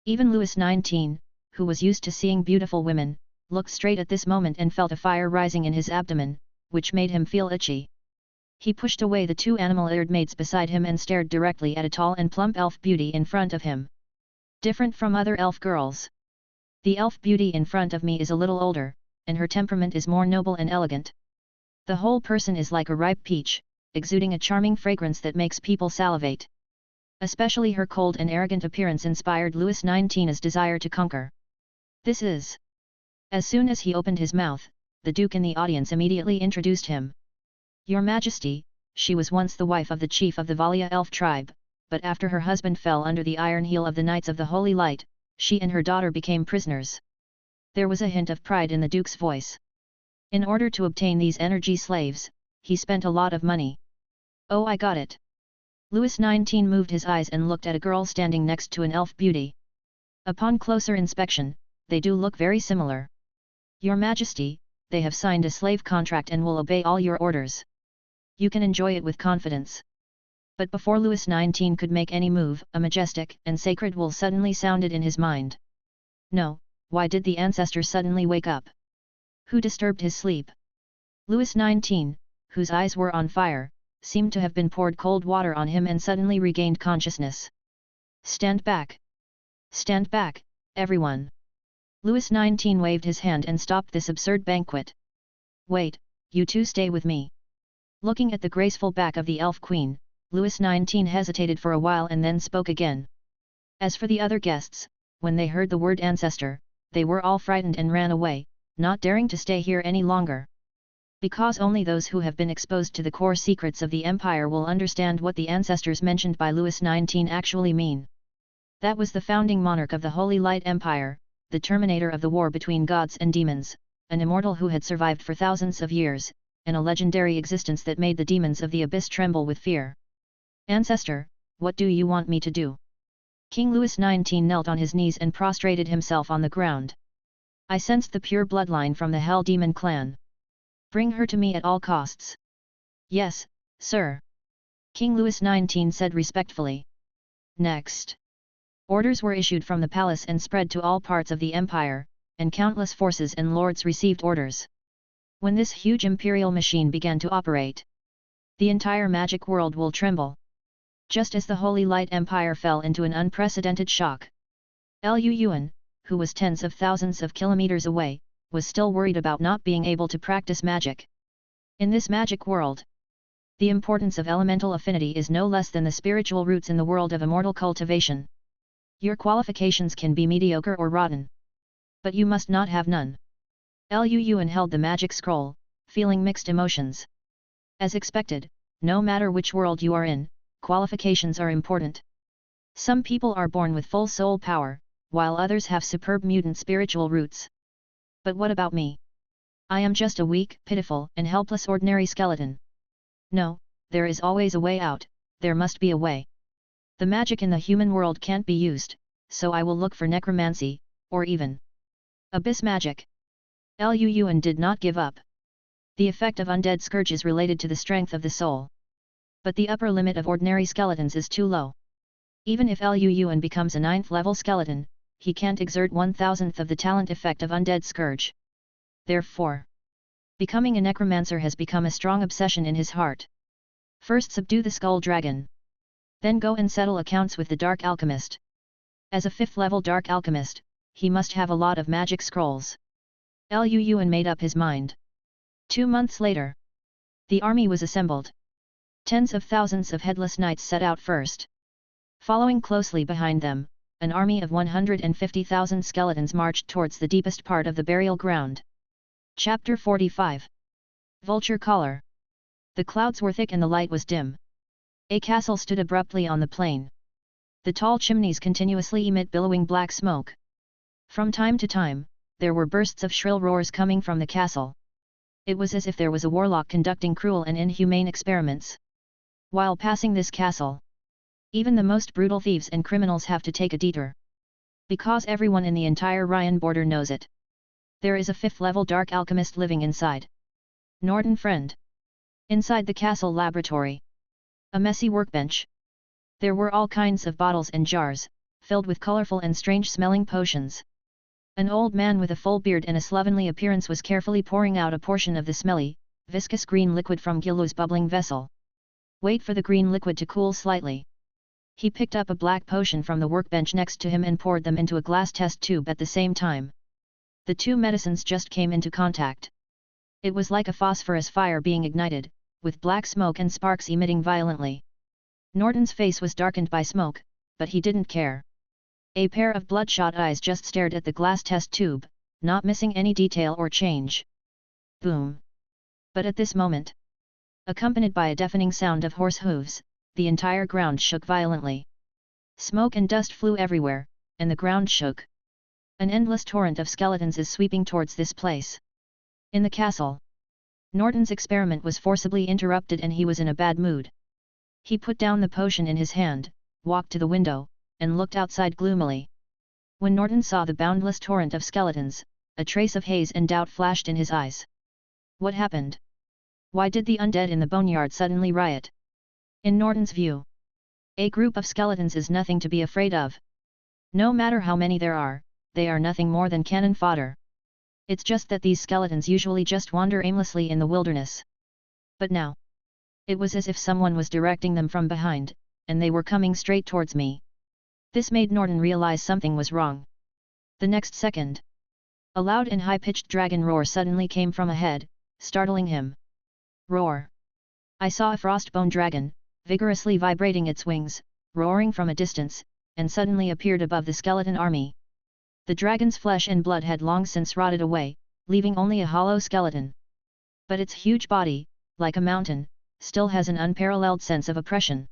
Even Louis XIX, who was used to seeing beautiful women, looked straight at this moment and felt a fire rising in his abdomen, which made him feel itchy. He pushed away the two animal-eared maids beside him and stared directly at a tall and plump elf beauty in front of him. Different from other elf girls. The elf beauty in front of me is a little older, and her temperament is more noble and elegant. The whole person is like a ripe peach, exuding a charming fragrance that makes people salivate. Especially her cold and arrogant appearance inspired Louis XIX's desire to conquer. This is. As soon as he opened his mouth, the Duke in the audience immediately introduced him. Your Majesty, she was once the wife of the chief of the Valia elf tribe, but after her husband fell under the iron heel of the Knights of the Holy Light, she and her daughter became prisoners. There was a hint of pride in the Duke's voice. In order to obtain these energy slaves, he spent a lot of money. Oh, I got it. Louis XIX moved his eyes and looked at a girl standing next to an elf beauty. Upon closer inspection, they do look very similar. Your Majesty, they have signed a slave contract and will obey all your orders. You can enjoy it with confidence. But before Louis XIX could make any move, a majestic and sacred will suddenly sounded in his mind. No, why did the ancestor suddenly wake up? Who disturbed his sleep? Louis XIX, whose eyes were on fire, seemed to have been poured cold water on him and suddenly regained consciousness. Stand back! Stand back, everyone! Louis XIX waved his hand and stopped this absurd banquet. Wait, you two stay with me. Looking at the graceful back of the elf queen, Louis XIX hesitated for a while and then spoke again. As for the other guests, when they heard the word ancestor, they were all frightened and ran away, not daring to stay here any longer. Because only those who have been exposed to the core secrets of the empire will understand what the ancestors mentioned by Louis XIX actually mean. That was the founding monarch of the Holy Light Empire, the terminator of the war between gods and demons, an immortal who had survived for thousands of years, and a legendary existence that made the demons of the abyss tremble with fear. Ancestor, what do you want me to do? King Louis XIX knelt on his knees and prostrated himself on the ground. I sensed the pure bloodline from the Hell Demon clan. Bring her to me at all costs. Yes, sir. King Louis XIX said respectfully. Next. Orders were issued from the palace and spread to all parts of the empire, and countless forces and lords received orders. When this huge imperial machine began to operate, the entire magic world will tremble. Just as the Holy Light Empire fell into an unprecedented shock. Liu Yuan, who was tens of thousands of kilometers away, was still worried about not being able to practice magic. In this magic world, the importance of elemental affinity is no less than the spiritual roots in the world of immortal cultivation. Your qualifications can be mediocre or rotten. But you must not have none. Liu Yuan held the magic scroll, feeling mixed emotions. As expected, no matter which world you are in, qualifications are important. Some people are born with full soul power, while others have superb mutant spiritual roots. But what about me? I am just a weak, pitiful, and helpless ordinary skeleton. No, there is always a way out, there must be a way. The magic in the human world can't be used, so I will look for necromancy, or even abyss magic. Liu Yuan did not give up. The effect of undead scourge is related to the strength of the soul. But the upper limit of ordinary skeletons is too low. Even if Liu Yuan becomes a 9th level skeleton, he can't exert 1/1000th of the talent effect of undead scourge. Therefore, becoming a necromancer has become a strong obsession in his heart. First subdue the skull dragon. Then go and settle accounts with the dark alchemist. As a 5th level dark alchemist, he must have a lot of magic scrolls. Liu Yuan made up his mind. 2 months later, the army was assembled. Tens of thousands of headless knights set out first. Following closely behind them, an army of 150,000 skeletons marched towards the deepest part of the burial ground. Chapter 45. Vulture Collar. The clouds were thick and the light was dim. A castle stood abruptly on the plain. The tall chimneys continuously emit billowing black smoke. From time to time, there were bursts of shrill roars coming from the castle. It was as if there was a warlock conducting cruel and inhumane experiments. While passing this castle, even the most brutal thieves and criminals have to take a detour. Because everyone in the entire Ryan border knows it. There is a 5th-level dark alchemist living inside. Norton friend. Inside the castle laboratory. A messy workbench. There were all kinds of bottles and jars, filled with colorful and strange-smelling potions. An old man with a full beard and a slovenly appearance was carefully pouring out a portion of the smelly, viscous green liquid from Gilu's bubbling vessel. Wait for the green liquid to cool slightly. He picked up a black potion from the workbench next to him and poured them into a glass test tube at the same time. The two medicines just came into contact. It was like a phosphorus fire being ignited, with black smoke and sparks emitting violently. Norton's face was darkened by smoke, but he didn't care. A pair of bloodshot eyes just stared at the glass test tube, not missing any detail or change. Boom! But at this moment, accompanied by a deafening sound of horse hooves, the entire ground shook violently. Smoke and dust flew everywhere, and the ground shook. An endless torrent of skeletons is sweeping towards this place. In the castle, Norton's experiment was forcibly interrupted and he was in a bad mood. He put down the potion in his hand, walked to the window, and looked outside gloomily. When Norton saw the boundless torrent of skeletons, a trace of haze and doubt flashed in his eyes. What happened? Why did the undead in the boneyard suddenly riot? In Norton's view, a group of skeletons is nothing to be afraid of. No matter how many there are, they are nothing more than cannon fodder. It's just that these skeletons usually just wander aimlessly in the wilderness. But now, it was as if someone was directing them from behind, and they were coming straight towards me. This made Norton realize something was wrong. The next second, a loud and high-pitched dragon roar suddenly came from ahead, startling him. Roar! I saw a frostbone dragon, vigorously vibrating its wings, roaring from a distance, and suddenly appeared above the skeleton army. The dragon's flesh and blood had long since rotted away, leaving only a hollow skeleton. But its huge body, like a mountain, still has an unparalleled sense of oppression.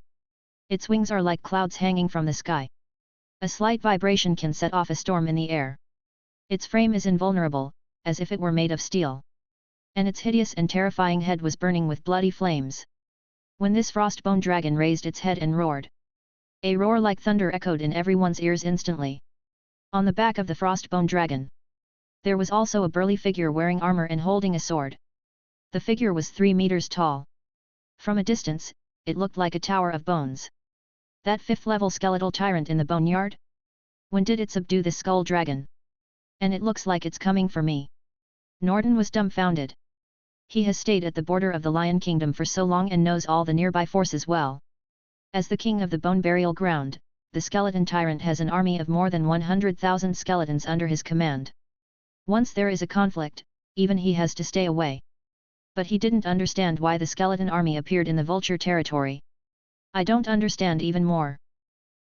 Its wings are like clouds hanging from the sky. A slight vibration can set off a storm in the air. Its frame is invulnerable, as if it were made of steel. And its hideous and terrifying head was burning with bloody flames. When this frostbone dragon raised its head and roared, a roar like thunder echoed in everyone's ears instantly. On the back of the frostbone dragon, there was also a burly figure wearing armor and holding a sword. The figure was 3 meters tall. From a distance, it looked like a tower of bones. That 5th-level skeletal tyrant in the boneyard? When did it subdue the skull dragon? And it looks like it's coming for me. Norton was dumbfounded. He has stayed at the border of the Lion Kingdom for so long and knows all the nearby forces well. As the king of the bone burial ground, the skeleton tyrant has an army of more than 100,000 skeletons under his command. Once there is a conflict, even he has to stay away. But he didn't understand why the skeleton army appeared in the vulture territory. I don't understand even more.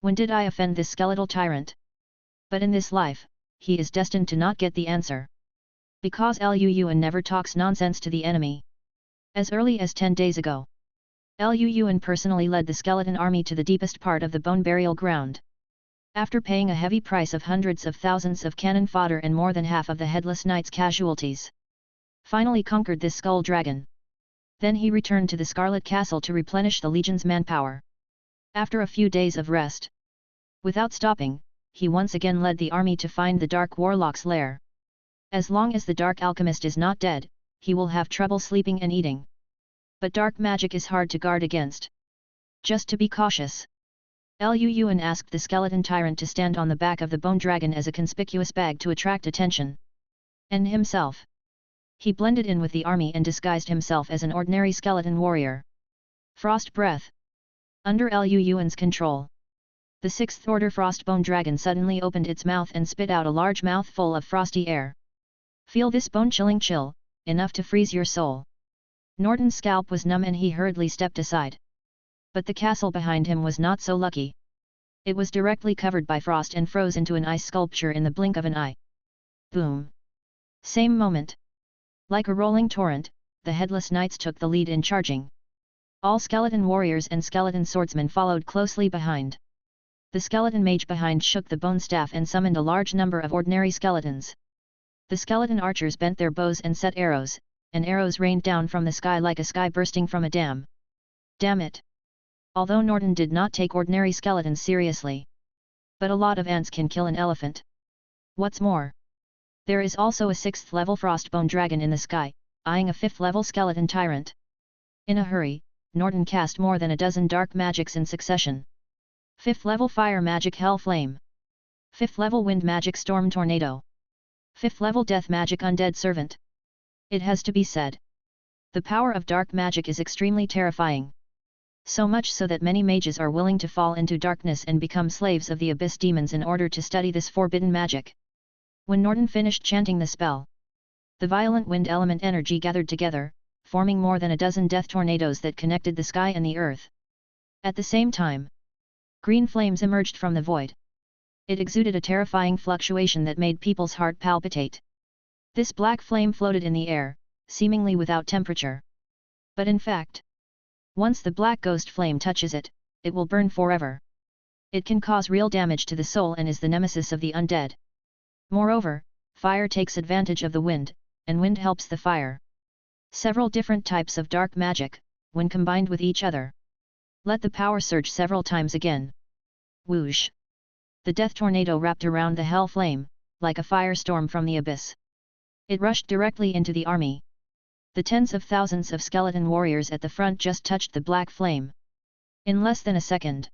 When did I offend this skeletal tyrant? But in this life, he is destined to not get the answer. Because Luan never talks nonsense to the enemy. As early as 10 days ago, Luan personally led the skeleton army to the deepest part of the bone burial ground. After paying a heavy price of hundreds of thousands of cannon fodder and more than half of the Headless Knight's casualties, finally conquered this skull dragon. Then he returned to the Scarlet Castle to replenish the Legion's manpower. After a few days of rest, without stopping, he once again led the army to find the Dark Warlock's lair. As long as the Dark Alchemist is not dead, he will have trouble sleeping and eating. But dark magic is hard to guard against. Just to be cautious, Luan asked the skeleton tyrant to stand on the back of the bone dragon as a conspicuous bag to attract attention. And himself, he blended in with the army and disguised himself as an ordinary skeleton warrior. Frost breath. Under Luan's control, the 6th Order Frostbone Dragon suddenly opened its mouth and spit out a large mouthful of frosty air. Feel this bone-chilling chill, enough to freeze your soul. Norton's scalp was numb and he hurriedly stepped aside. But the castle behind him was not so lucky. It was directly covered by frost and froze into an ice sculpture in the blink of an eye. Boom! Same moment. Like a rolling torrent, the headless knights took the lead in charging. All skeleton warriors and skeleton swordsmen followed closely behind. The skeleton mage behind shook the bone staff and summoned a large number of ordinary skeletons. The skeleton archers bent their bows and set arrows, and arrows rained down from the sky like a sky bursting from a dam. Damn it! Although Norton did not take ordinary skeletons seriously. But a lot of ants can kill an elephant. What's more, there is also a 6th level frostbone dragon in the sky, eyeing a 5th level skeleton tyrant. In a hurry, Norton cast more than a dozen dark magics in succession. 5th level fire magic hell flame. 5th level wind magic storm tornado. 5th level death magic undead servant. It has to be said. The power of dark magic is extremely terrifying. So much so that many mages are willing to fall into darkness and become slaves of the abyss demons in order to study this forbidden magic. When Norton finished chanting the spell, the violent wind element energy gathered together, forming more than a dozen death tornadoes that connected the sky and the earth. At the same time, green flames emerged from the void. It exuded a terrifying fluctuation that made people's heart palpitate. This black flame floated in the air, seemingly without temperature. But in fact, once the black ghost flame touches it, it will burn forever. It can cause real damage to the soul and is the nemesis of the undead. Moreover, fire takes advantage of the wind, and wind helps the fire. Several different types of dark magic, when combined with each other, let the power surge several times again. Whoosh! The death tornado wrapped around the hell flame, like a firestorm from the abyss. It rushed directly into the army. The tens of thousands of skeleton warriors at the front just touched the black flame. In less than a second,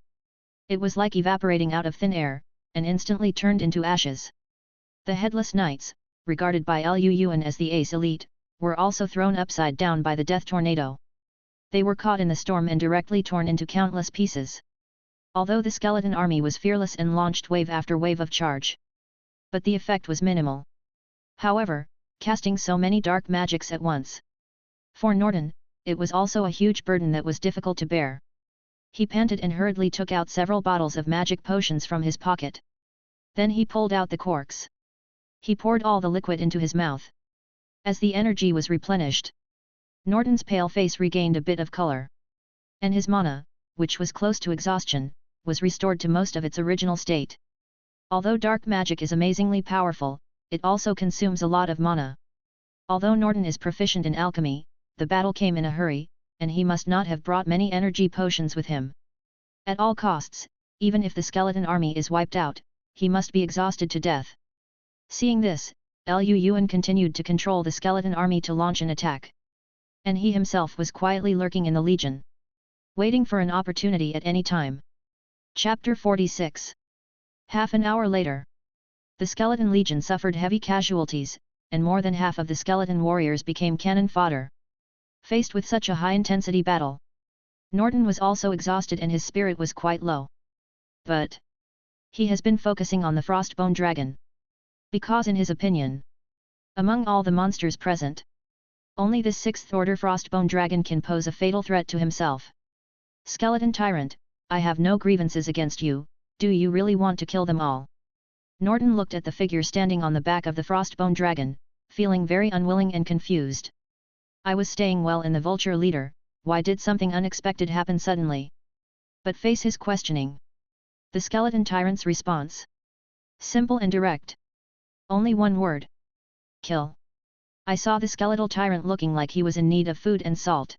it was like evaporating out of thin air, and instantly turned into ashes. The headless knights, regarded by Luan as the ace elite, were also thrown upside down by the death tornado. They were caught in the storm and directly torn into countless pieces. Although the skeleton army was fearless and launched wave after wave of charge. But the effect was minimal. However, casting so many dark magics at once. For Norton, it was also a huge burden that was difficult to bear. He panted and hurriedly took out several bottles of magic potions from his pocket. Then he pulled out the corks. He poured all the liquid into his mouth. As the energy was replenished, Norton's pale face regained a bit of color. And his mana, which was close to exhaustion, was restored to most of its original state. Although dark magic is amazingly powerful, it also consumes a lot of mana. Although Norton is proficient in alchemy, the battle came in a hurry, and he must not have brought many energy potions with him. At all costs, even if the skeleton army is wiped out, he must be exhausted to death. Seeing this, Luan continued to control the skeleton army to launch an attack. And he himself was quietly lurking in the legion, waiting for an opportunity at any time. Chapter 46. Half an hour later, the skeleton legion suffered heavy casualties, and more than half of the skeleton warriors became cannon fodder. Faced with such a high-intensity battle, Norton was also exhausted and his spirit was quite low. But he has been focusing on the frostbone dragon. Because in his opinion, among all the monsters present, only this 6th order frostbone dragon can pose a fatal threat to himself. Skeleton tyrant, I have no grievances against you, do you really want to kill them all? Norton looked at the figure standing on the back of the frostbone dragon, feeling very unwilling and confused. I was staying well in the vulture leader, why did something unexpected happen suddenly? But face his questioning. The skeleton tyrant's response. Simple and direct. Only one word. Kill. I saw the skeletal tyrant looking like he was in need of food and salt.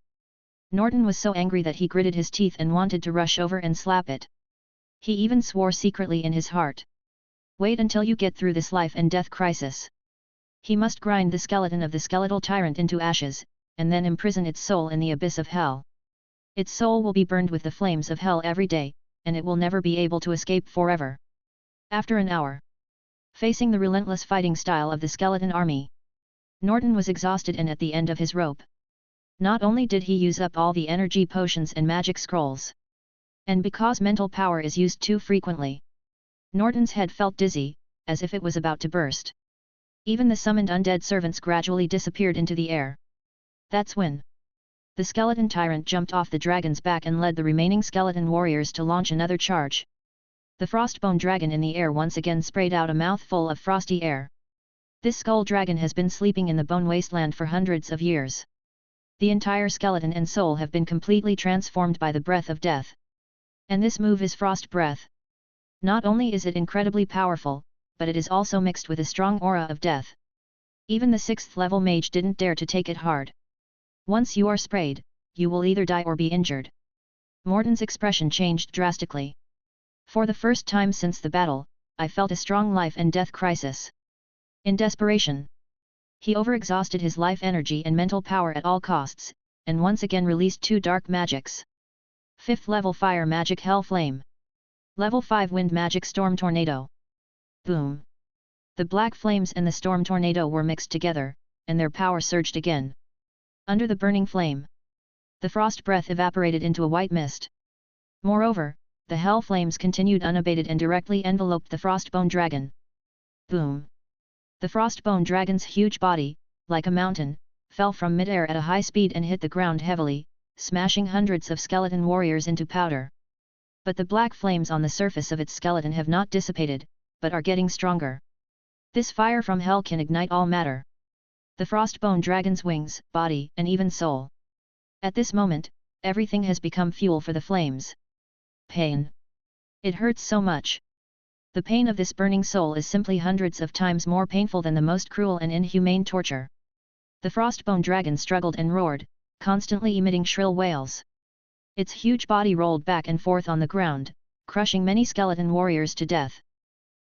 Norton was so angry that he gritted his teeth and wanted to rush over and slap it. He even swore secretly in his heart. Wait until you get through this life and death crisis. He must grind the skeleton of the skeletal tyrant into ashes, and then imprison its soul in the abyss of hell. Its soul will be burned with the flames of hell every day, and it will never be able to escape forever. After an hour, facing the relentless fighting style of the skeleton army, Norton was exhausted and at the end of his rope. Not only did he use up all the energy potions and magic scrolls, and because mental power is used too frequently, Norton's head felt dizzy, as if it was about to burst. Even the summoned undead servants gradually disappeared into the air. That's when the skeleton tyrant jumped off the dragon's back and led the remaining skeleton warriors to launch another charge. The frostbone dragon in the air once again sprayed out a mouthful of frosty air. This skull dragon has been sleeping in the bone wasteland for hundreds of years. The entire skeleton and soul have been completely transformed by the breath of death. And this move is frost breath. Not only is it incredibly powerful, but it is also mixed with a strong aura of death. Even the 6th level mage didn't dare to take it hard. Once you are sprayed, you will either die or be injured. Morden's expression changed drastically. For the first time since the battle, I felt a strong life and death crisis. In desperation, he overexhausted his life energy and mental power at all costs, and once again released 2 dark magics. 5th level fire magic Hell Flame. Level 5 wind magic Storm Tornado. Boom! The black flames and the storm tornado were mixed together, and their power surged again. Under the burning flame, the frost breath evaporated into a white mist. Moreover, the hell flames continued unabated and directly enveloped the frostbone dragon. Boom! The frostbone dragon's huge body, like a mountain, fell from mid-air at a high speed and hit the ground heavily, smashing hundreds of skeleton warriors into powder. But the black flames on the surface of its skeleton have not dissipated, but are getting stronger. This fire from hell can ignite all matter. The frostbone dragon's wings, body, and even soul. At this moment, everything has become fuel for the flames. Pain. It hurts so much. The pain of this burning soul is simply hundreds of times more painful than the most cruel and inhumane torture. The frostbone dragon struggled and roared, constantly emitting shrill wails. Its huge body rolled back and forth on the ground, crushing many skeleton warriors to death.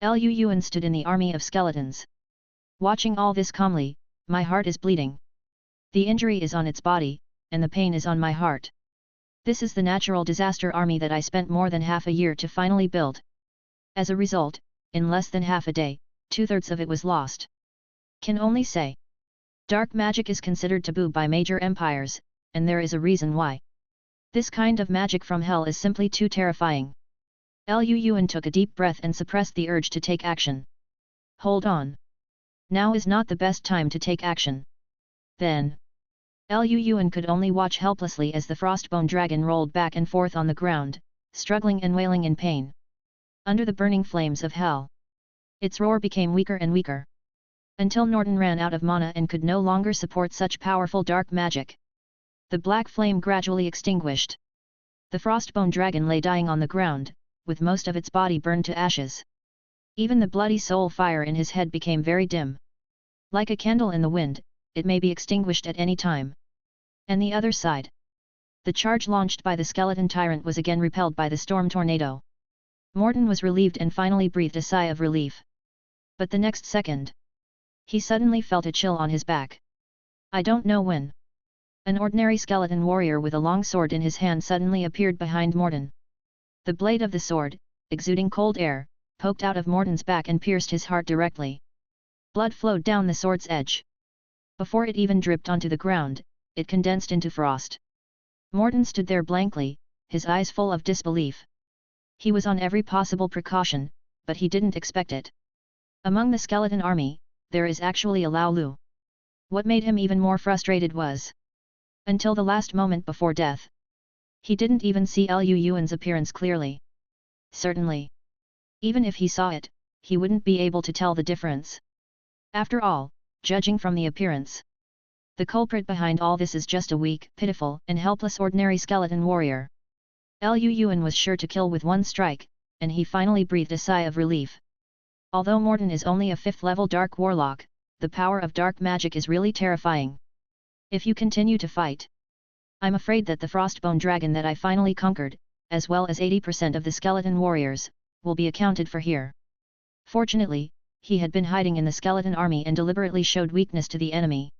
Lu Yuan stood in the army of skeletons. Watching all this calmly, my heart is bleeding. The injury is on its body, and the pain is on my heart. This is the natural disaster army that I spent more than half a year to finally build. As a result, in less than half a day, 2/3 of it was lost. Can only say. Dark magic is considered taboo by major empires, and there is a reason why. This kind of magic from hell is simply too terrifying. Lu Yuan took a deep breath and suppressed the urge to take action. Hold on. Now is not the best time to take action. Then. Lu Yuan could only watch helplessly as the frostbone dragon rolled back and forth on the ground, struggling and wailing in pain. Under the burning flames of hell. Its roar became weaker and weaker. Until Norton ran out of mana and could no longer support such powerful dark magic. The black flame gradually extinguished. The frostbone dragon lay dying on the ground, with most of its body burned to ashes. Even the bloody soul fire in his head became very dim. Like a candle in the wind, it may be extinguished at any time. And the other side. The charge launched by the skeleton tyrant was again repelled by the storm tornado. Morton was relieved and finally breathed a sigh of relief. But the next second, he suddenly felt a chill on his back. I don't know when. An ordinary skeleton warrior with a long sword in his hand suddenly appeared behind Morton. The blade of the sword, exuding cold air, poked out of Morton's back and pierced his heart directly. Blood flowed down the sword's edge. Before it even dripped onto the ground, it condensed into frost. Morton stood there blankly, his eyes full of disbelief. He was on every possible precaution, but he didn't expect it. Among the skeleton army, there is actually a Lao Lu. What made him even more frustrated was, until the last moment before death, he didn't even see Lu Yuan's appearance clearly. Certainly. Even if he saw it, he wouldn't be able to tell the difference. After all, judging from the appearance, the culprit behind all this is just a weak, pitiful, and helpless ordinary skeleton warrior. Lu Yuan was sure to kill with one strike, and he finally breathed a sigh of relief. Although Morton is only a 5th level dark warlock, the power of dark magic is really terrifying. If you continue to fight, I'm afraid that the frostbone dragon that I finally conquered, as well as 80% of the skeleton warriors, will be accounted for here. Fortunately, he had been hiding in the skeleton army and deliberately showed weakness to the enemy.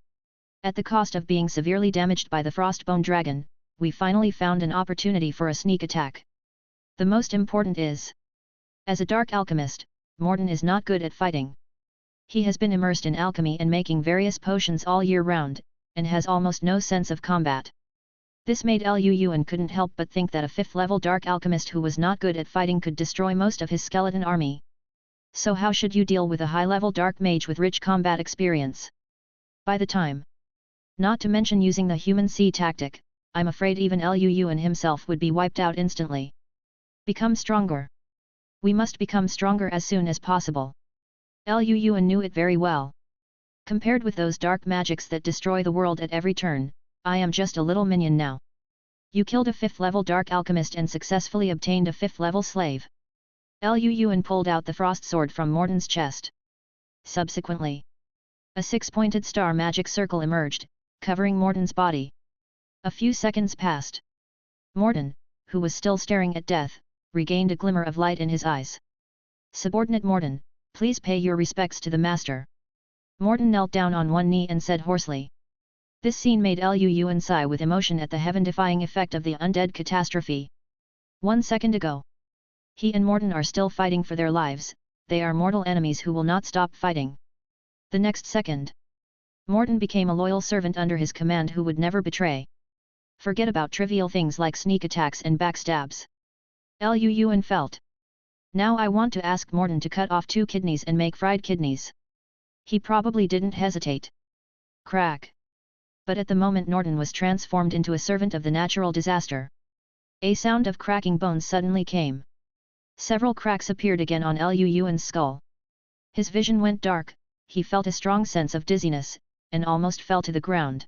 At the cost of being severely damaged by the frostbone dragon, we finally found an opportunity for a sneak attack. The most important is, as a dark alchemist, Morton is not good at fighting. He has been immersed in alchemy and making various potions all year round, and has almost no sense of combat. This made Lu Yuan couldn't help but think that a 5th level dark alchemist who was not good at fighting could destroy most of his skeleton army. So how should you deal with a high-level dark mage with rich combat experience? By the time, not to mention using the human sea tactic, I'm afraid even Lu Yuan himself would be wiped out instantly. Become stronger. We must become stronger as soon as possible. Lu Yuan knew it very well. Compared with those dark magics that destroy the world at every turn, I am just a little minion now. You killed a 5th level dark alchemist and successfully obtained a 5th level slave. Lu Yuan pulled out the frost sword from Morton's chest. Subsequently, a 6-pointed star magic circle emerged, covering Morton's body. A few seconds passed. Morton, who was still staring at death, regained a glimmer of light in his eyes. Subordinate Morton, please pay your respects to the master. Morton knelt down on one knee and said hoarsely. This scene made Lu Yuan sigh with emotion at the heaven-defying effect of the undead catastrophe. 1 second ago, he and Morton are still fighting for their lives. They are mortal enemies who will not stop fighting. The next second, Morton became a loyal servant under his command who would never betray. Forget about trivial things like sneak attacks and backstabs. Lu Yuan felt. Now I want to ask Morton to cut off 2 kidneys and make fried kidneys. He probably didn't hesitate. Crack. But at the moment Morton was transformed into a servant of the natural disaster. A sound of cracking bones suddenly came. Several cracks appeared again on Lu Yuan's skull. His vision went dark, he felt a strong sense of dizziness, and almost fell to the ground.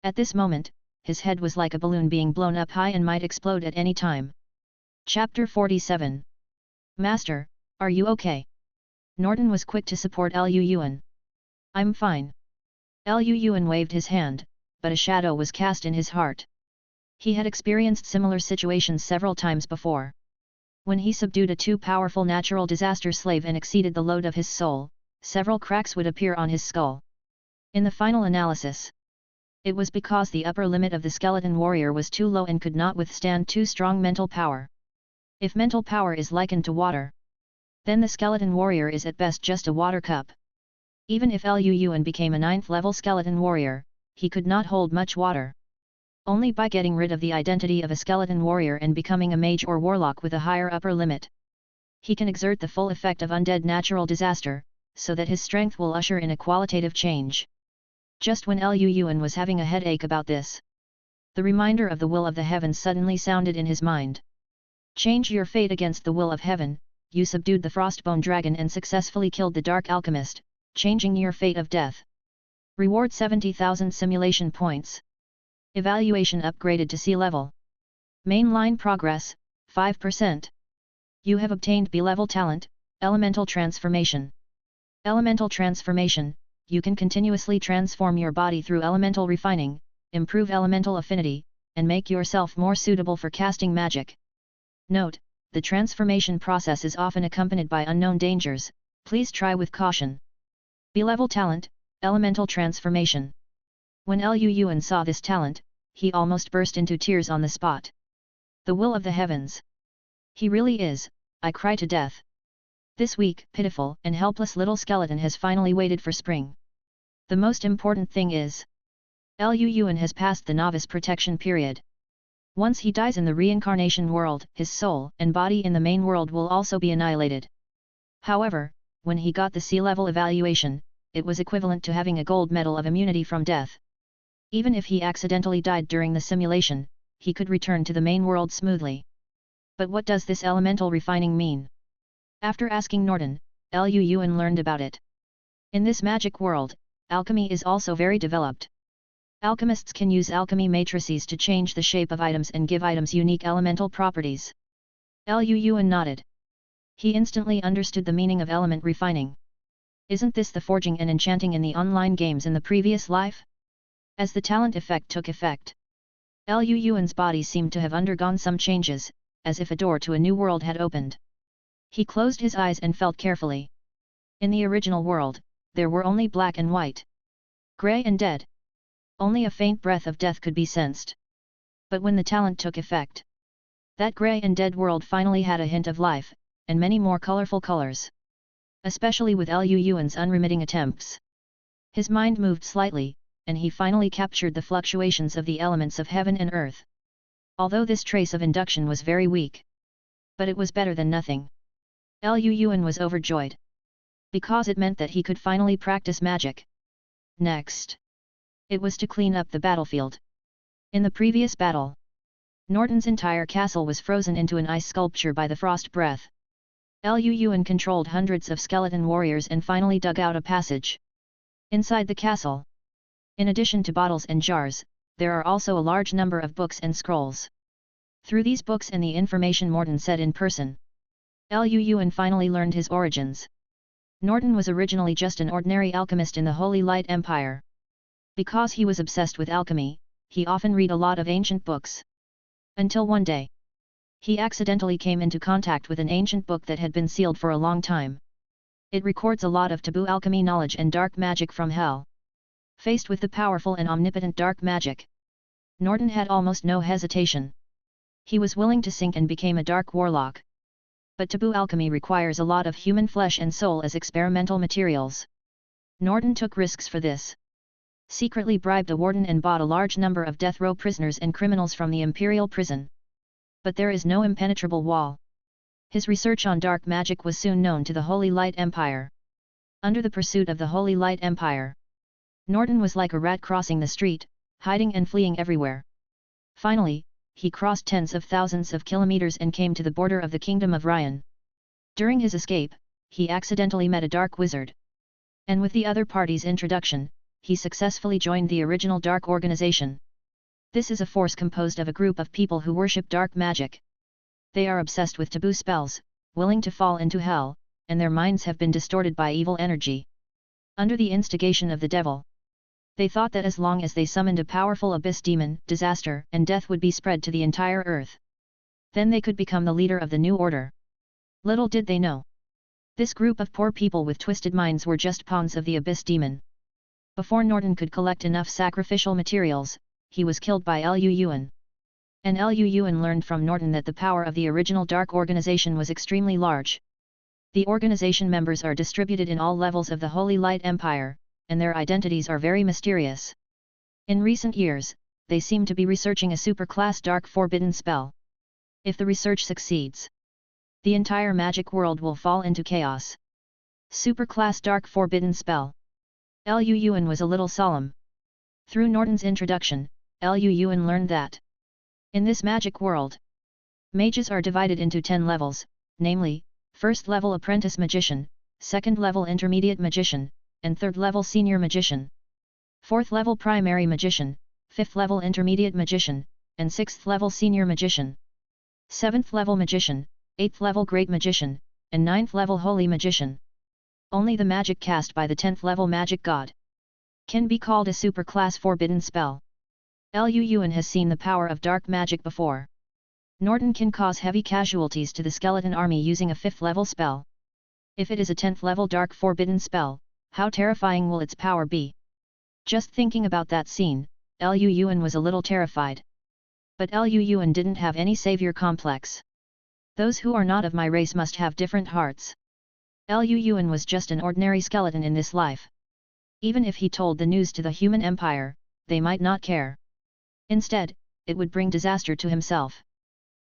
At this moment, his head was like a balloon being blown up high and might explode at any time. Chapter 47. Master, are you okay? Norton was quick to support Lu Yuan. I'm fine. Lu Yuan waved his hand, but a shadow was cast in his heart. He had experienced similar situations several times before. When he subdued a too powerful natural disaster slave and exceeded the load of his soul, several cracks would appear on his skull. In the final analysis, it was because the upper limit of the skeleton warrior was too low and could not withstand too strong mental power. If mental power is likened to water, then the skeleton warrior is at best just a water cup. Even if Lu Yuan became a 9th level skeleton warrior, he could not hold much water. Only by getting rid of the identity of a skeleton warrior and becoming a mage or warlock with a higher upper limit, he can exert the full effect of undead natural disaster, so that his strength will usher in a qualitative change. Just when Lu Yuan was having a headache about this, the reminder of the will of the heavens suddenly sounded in his mind. Change your fate against the will of heaven. You subdued the Frostbone Dragon and successfully killed the Dark Alchemist, changing your fate of death. Reward 70,000 simulation points. Evaluation upgraded to C level. Mainline progress, 5%. You have obtained B level talent, Elemental Transformation. Elemental Transformation, you can continuously transform your body through elemental refining, improve elemental affinity, and make yourself more suitable for casting magic. Note, the transformation process is often accompanied by unknown dangers, please try with caution. B-level talent, Elemental Transformation. When Lu Yuan saw this talent, he almost burst into tears on the spot. The will of the heavens. He really is, I cry to death. This weak, pitiful and helpless little skeleton has finally waited for spring. The most important thing is, Lu Yuan has passed the novice protection period. Once he dies in the reincarnation world, his soul and body in the main world will also be annihilated. However, when he got the C-level evaluation, it was equivalent to having a gold medal of immunity from death. Even if he accidentally died during the simulation, he could return to the main world smoothly. But what does this elemental refining mean? After asking Norton, Lu Yuan learned about it. In this magic world, alchemy is also very developed. Alchemists can use alchemy matrices to change the shape of items and give items unique elemental properties. Lu Yuan nodded. He instantly understood the meaning of element refining. Isn't this the forging and enchanting in the online games in the previous life? As the talent effect took effect, Lu Yuan's body seemed to have undergone some changes, as if a door to a new world had opened. He closed his eyes and felt carefully. In the original world, there were only black and white. Grey and dead. Only a faint breath of death could be sensed. But when the talent took effect, that grey and dead world finally had a hint of life, and many more colorful colors. Especially with Lu Yuan's unremitting attempts. His mind moved slightly, and he finally captured the fluctuations of the elements of heaven and earth. Although this trace of induction was very weak, but it was better than nothing. Lu Yuan was overjoyed. Because it meant that he could finally practice magic. Next, it was to clean up the battlefield. In the previous battle, Norton's entire castle was frozen into an ice sculpture by the frost breath. Lu Yuan controlled hundreds of skeleton warriors and finally dug out a passage. Inside the castle, in addition to bottles and jars, there are also a large number of books and scrolls. Through these books and the information Morton said in person, Lu Yuan finally learned his origins. Norton was originally just an ordinary alchemist in the Holy Light Empire. Because he was obsessed with alchemy, he often read a lot of ancient books. Until one day, he accidentally came into contact with an ancient book that had been sealed for a long time. It records a lot of taboo alchemy knowledge and dark magic from hell. Faced with the powerful and omnipotent dark magic, Norton had almost no hesitation. He was willing to sink and became a dark warlock. But taboo alchemy requires a lot of human flesh and soul as experimental materials. Norton took risks for this. Secretly bribed a warden and bought a large number of death row prisoners and criminals from the imperial prison. But there is no impenetrable wall. His research on dark magic was soon known to the Holy Light Empire. Under the pursuit of the Holy Light Empire, Norton was like a rat crossing the street, hiding and fleeing everywhere. Finally, he crossed tens of thousands of kilometers and came to the border of the Kingdom of Ryan. During his escape, he accidentally met a dark wizard. And with the other party's introduction, he successfully joined the original dark organization. This is a force composed of a group of people who worship dark magic. They are obsessed with taboo spells, willing to fall into hell, and their minds have been distorted by evil energy. Under the instigation of the devil, they thought that as long as they summoned a powerful abyss demon, disaster and death would be spread to the entire earth. Then they could become the leader of the new order. Little did they know, this group of poor people with twisted minds were just pawns of the abyss demon. Before Norton could collect enough sacrificial materials, he was killed by Lu Yuan. And Lu Yuan learned from Norton that the power of the original dark organization was extremely large. The organization members are distributed in all levels of the Holy Light Empire, and their identities are very mysterious. In recent years, they seem to be researching a superclass dark forbidden spell. If the research succeeds, the entire magic world will fall into chaos. Superclass dark forbidden spell. Lu Yuan was a little solemn. Through Norton's introduction, Lu Yuan learned that in this magic world, mages are divided into 10 levels, namely, first level apprentice magician, second level intermediate magician, and third level senior magician. Fourth level primary magician, fifth level intermediate magician, and sixth level senior magician. Seventh level magician, eighth level great magician, and ninth level holy magician. Only the magic cast by the 10th level magic god can be called a superclass forbidden spell. Lu Yuan has seen the power of dark magic before. Norton can cause heavy casualties to the skeleton army using a 5th level spell. If it is a 10th level dark forbidden spell, how terrifying will its power be? Just thinking about that scene, Lu Yuan was a little terrified. But Lu Yuan didn't have any savior complex. Those who are not of my race must have different hearts. Lu Yuan was just an ordinary skeleton in this life. Even if he told the news to the human empire, they might not care. Instead, it would bring disaster to himself.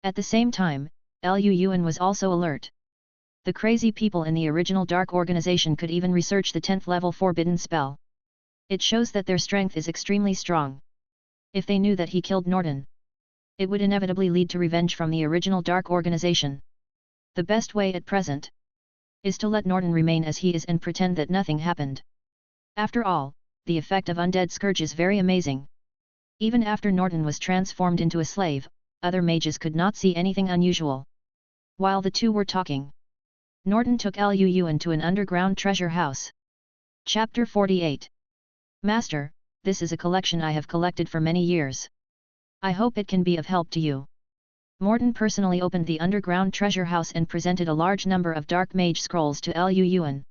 At the same time, Lu Yuan was also alert. The crazy people in the original dark organization could even research the 10th level forbidden spell. It shows that their strength is extremely strong. If they knew that he killed Norton, it would inevitably lead to revenge from the original dark organization. The best way at present is to let Norton remain as he is and pretend that nothing happened. After all, the effect of undead scourge is very amazing. Even after Norton was transformed into a slave, other mages could not see anything unusual. While the two were talking, Norton took Lu Yuan to an underground treasure house. Chapter 48. Master, this is a collection I have collected for many years. I hope it can be of help to you. Morton personally opened the underground treasure house and presented a large number of dark mage scrolls to Lu Yuan.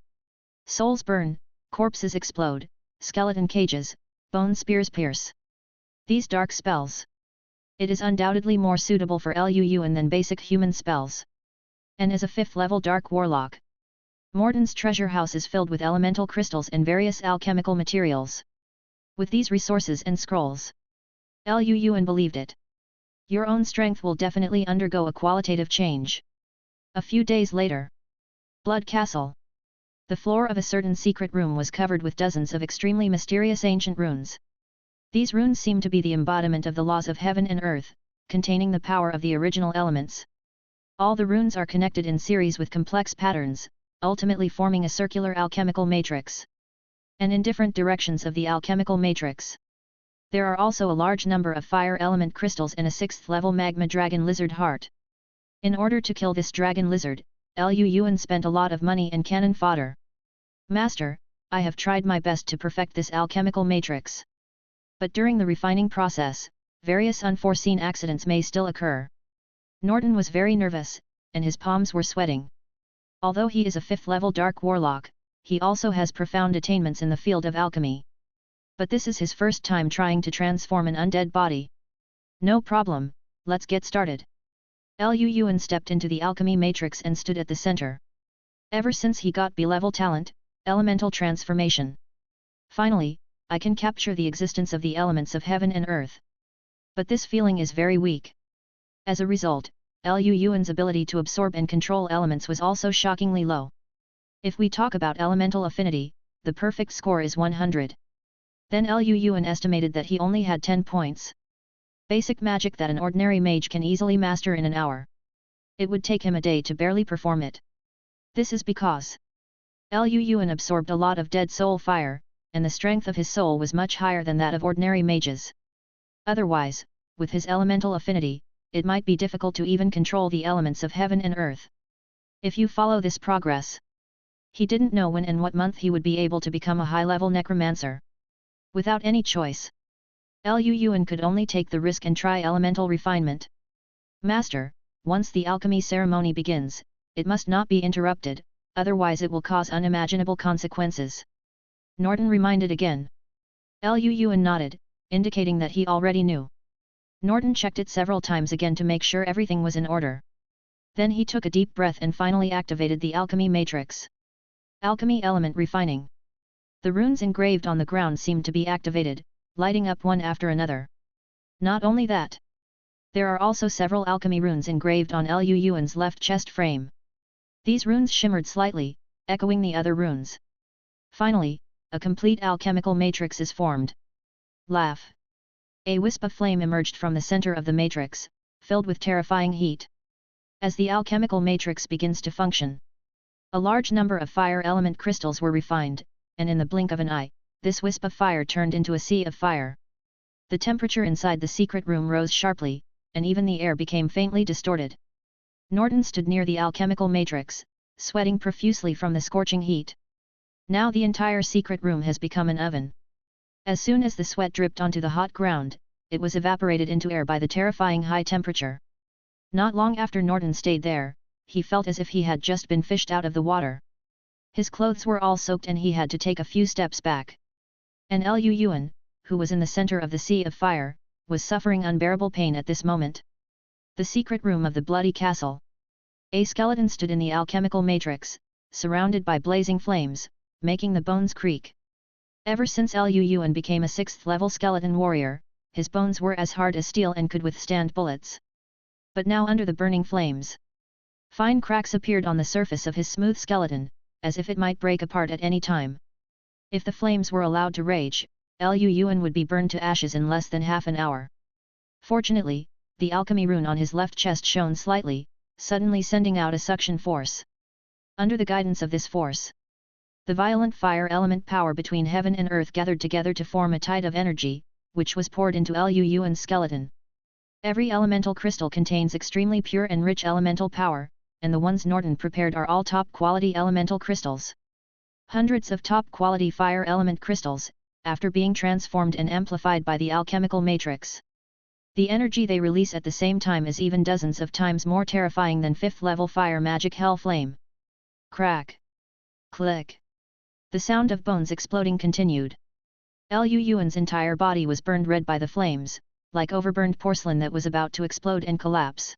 Souls burn, corpses explode, skeleton cages, bone spears pierce. These dark spells. It is undoubtedly more suitable for Lu Yuan than basic human spells. And as a 5th level dark warlock, Morton's treasure house is filled with elemental crystals and various alchemical materials. With these resources and scrolls, Lu Yuan believed it. Your own strength will definitely undergo a qualitative change. A few days later, Blood Castle. The floor of a certain secret room was covered with dozens of extremely mysterious ancient runes. These runes seem to be the embodiment of the laws of heaven and earth, containing the power of the original elements. All the runes are connected in series with complex patterns, ultimately forming a circular alchemical matrix. And in different directions of the alchemical matrix, there are also a large number of fire element crystals and a 6th level magma dragon lizard heart. In order to kill this dragon lizard, Lu Yuan spent a lot of money and cannon fodder. Master, I have tried my best to perfect this alchemical matrix. But during the refining process, various unforeseen accidents may still occur. Norton was very nervous, and his palms were sweating. Although he is a 5th level dark warlock, he also has profound attainments in the field of alchemy. But this is his first time trying to transform an undead body. No problem, let's get started. Lu Yuan stepped into the alchemy matrix and stood at the center. Ever since he got B-level talent, elemental transformation. Finally, I can capture the existence of the elements of heaven and earth. But this feeling is very weak. As a result, Lu Yuan's ability to absorb and control elements was also shockingly low. If we talk about elemental affinity, the perfect score is 100. Then Lu Yuan estimated that he only had 10 points. Basic magic that an ordinary mage can easily master in an hour. It would take him a day to barely perform it. This is because Lu Yuan absorbed a lot of dead soul fire, and the strength of his soul was much higher than that of ordinary mages. Otherwise, with his elemental affinity, it might be difficult to even control the elements of heaven and earth. If you follow this progress, he didn't know when and what month he would be able to become a high-level necromancer. Without any choice, Lu Yuan could only take the risk and try elemental refinement. Master, once the alchemy ceremony begins, it must not be interrupted, otherwise it will cause unimaginable consequences. Norton reminded again. Lu Yuan nodded, indicating that he already knew. Norton checked it several times again to make sure everything was in order. Then he took a deep breath and finally activated the alchemy matrix. Alchemy element refining. The runes engraved on the ground seemed to be activated, lighting up one after another. Not only that, there are also several alchemy runes engraved on Lu Yuan's left chest frame. These runes shimmered slightly, echoing the other runes. Finally, a complete alchemical matrix is formed. Laugh. A wisp of flame emerged from the center of the matrix, filled with terrifying heat. As the alchemical matrix begins to function, a large number of fire element crystals were refined, and in the blink of an eye, this wisp of fire turned into a sea of fire. The temperature inside the secret room rose sharply, and even the air became faintly distorted. Norton stood near the alchemical matrix, sweating profusely from the scorching heat. Now the entire secret room has become an oven. As soon as the sweat dripped onto the hot ground, it was evaporated into air by the terrifying high temperature. Not long after Norton stayed there, he felt as if he had just been fished out of the water. His clothes were all soaked and he had to take a few steps back. And Lu Yuan, who was in the center of the sea of fire, was suffering unbearable pain at this moment. The secret room of the bloody castle. A skeleton stood in the alchemical matrix, surrounded by blazing flames, making the bones creak. Ever since Lu Yuan became a 6th level skeleton warrior, his bones were as hard as steel and could withstand bullets. But now under the burning flames, fine cracks appeared on the surface of his smooth skeleton, as if it might break apart at any time. If the flames were allowed to rage, Lu Yuan would be burned to ashes in less than half an hour. Fortunately, the alchemy rune on his left chest shone slightly, suddenly sending out a suction force. Under the guidance of this force, the violent fire element power between heaven and earth gathered together to form a tide of energy, which was poured into Lu Yuan's skeleton. Every elemental crystal contains extremely pure and rich elemental power, and the ones Norton prepared are all top-quality elemental crystals. Hundreds of top-quality fire element crystals, after being transformed and amplified by the alchemical matrix. The energy they release at the same time is even dozens of times more terrifying than 5th level fire magic hell flame. Crack. Click. The sound of bones exploding continued. Lu Yuan's entire body was burned red by the flames, like overburned porcelain that was about to explode and collapse.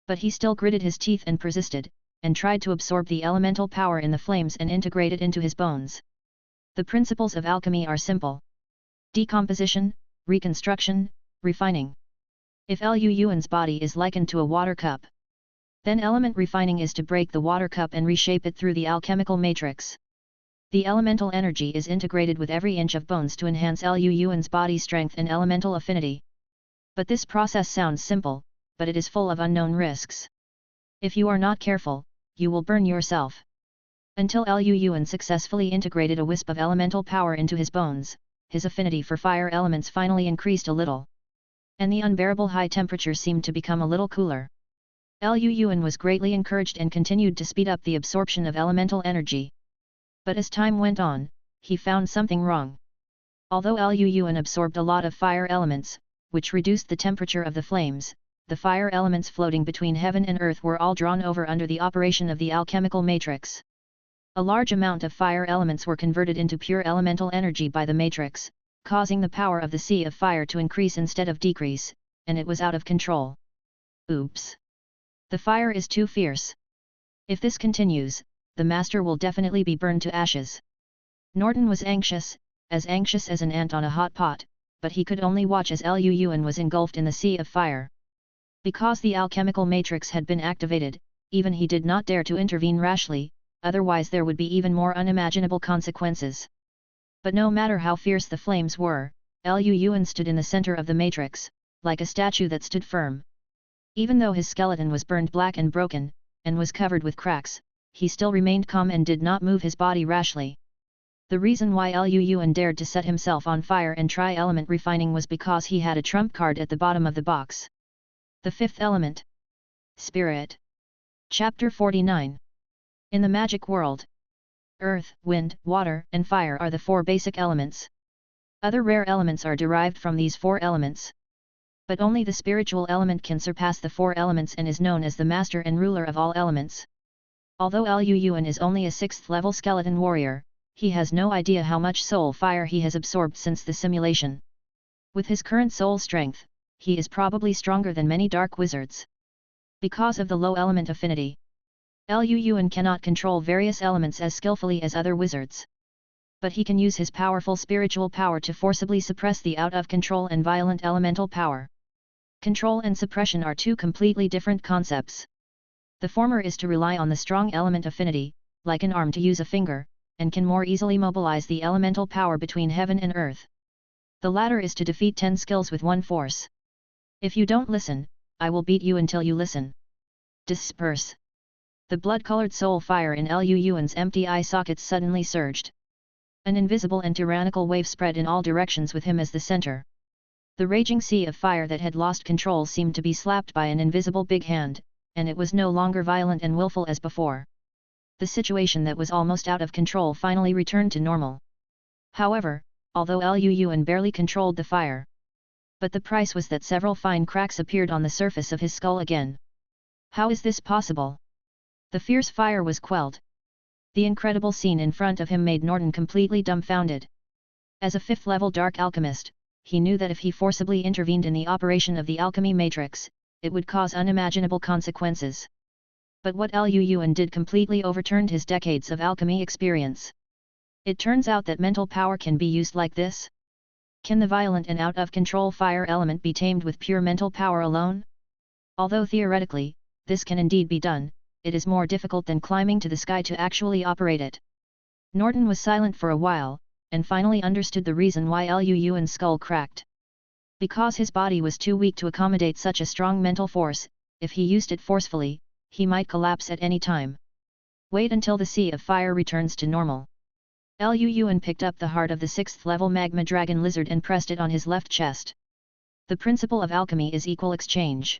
But he still gritted his teeth and persisted, and tried to absorb the elemental power in the flames and integrate it into his bones. The principles of alchemy are simple: decomposition, reconstruction, refining. If Lu Yuan's body is likened to a water cup, then element refining is to break the water cup and reshape it through the alchemical matrix. The elemental energy is integrated with every inch of bones to enhance Lu Yuan's body strength and elemental affinity. But this process sounds simple, but it is full of unknown risks. If you are not careful, you will burn yourself. Until Liu Yuan successfully integrated a wisp of elemental power into his bones, his affinity for fire elements finally increased a little. And the unbearable high temperature seemed to become a little cooler. Liu Yuan was greatly encouraged and continued to speed up the absorption of elemental energy. But as time went on, he found something wrong. Although Liu Yuan absorbed a lot of fire elements, which reduced the temperature of the flames, the fire elements floating between heaven and earth were all drawn over under the operation of the alchemical matrix. A large amount of fire elements were converted into pure elemental energy by the matrix, causing the power of the sea of fire to increase instead of decrease, and it was out of control. Oops! The fire is too fierce. If this continues, the master will definitely be burned to ashes. Norton was anxious as an ant on a hot pot, but he could only watch as Liu Yuan was engulfed in the sea of fire. Because the alchemical matrix had been activated, even he did not dare to intervene rashly, otherwise there would be even more unimaginable consequences. But no matter how fierce the flames were, Liu Yuan stood in the center of the matrix, like a statue that stood firm. Even though his skeleton was burned black and broken, and was covered with cracks, he still remained calm and did not move his body rashly. The reason why Liu Yuan dared to set himself on fire and try element refining was because he had a trump card at the bottom of the box. The fifth element. Spirit. Chapter 49. In the magic world, earth, wind, water, and fire are the four basic elements. Other rare elements are derived from these four elements. But only the spiritual element can surpass the four elements and is known as the master and ruler of all elements. Although Liu Yuan is only a 6th level skeleton warrior, he has no idea how much soul fire he has absorbed since the simulation. With his current soul strength, he is probably stronger than many dark wizards. Because of the low element affinity, Liu Yuan cannot control various elements as skillfully as other wizards. But he can use his powerful spiritual power to forcibly suppress the out-of-control and violent elemental power. Control and suppression are two completely different concepts. The former is to rely on the strong element affinity, like an arm to use a finger, and can more easily mobilize the elemental power between heaven and earth. The latter is to defeat 10 skills with one force. If you don't listen, I will beat you until you listen. Disperse. The blood-colored soul fire in Liu Yuan's empty eye sockets suddenly surged. An invisible and tyrannical wave spread in all directions with him as the center. The raging sea of fire that had lost control seemed to be slapped by an invisible big hand, and it was no longer violent and willful as before. The situation that was almost out of control finally returned to normal. However, although Liu Yuan barely controlled the fire, but the price was that several fine cracks appeared on the surface of his skull again. How is this possible? The fierce fire was quelled. The incredible scene in front of him made Norton completely dumbfounded. As a 5th-level dark alchemist, he knew that if he forcibly intervened in the operation of the alchemy matrix, it would cause unimaginable consequences. But what Liu Yuan did completely overturned his decades of alchemy experience. It turns out that mental power can be used like this. Can the violent and out-of-control fire element be tamed with pure mental power alone? Although theoretically, this can indeed be done, it is more difficult than climbing to the sky to actually operate it. Norton was silent for a while, and finally understood the reason why Liu Yuan's skull cracked. Because his body was too weak to accommodate such a strong mental force, if he used it forcefully, he might collapse at any time. Wait until the sea of fire returns to normal. Liu Yuan picked up the heart of the 6th-level magma dragon lizard and pressed it on his left chest. The principle of alchemy is equal exchange.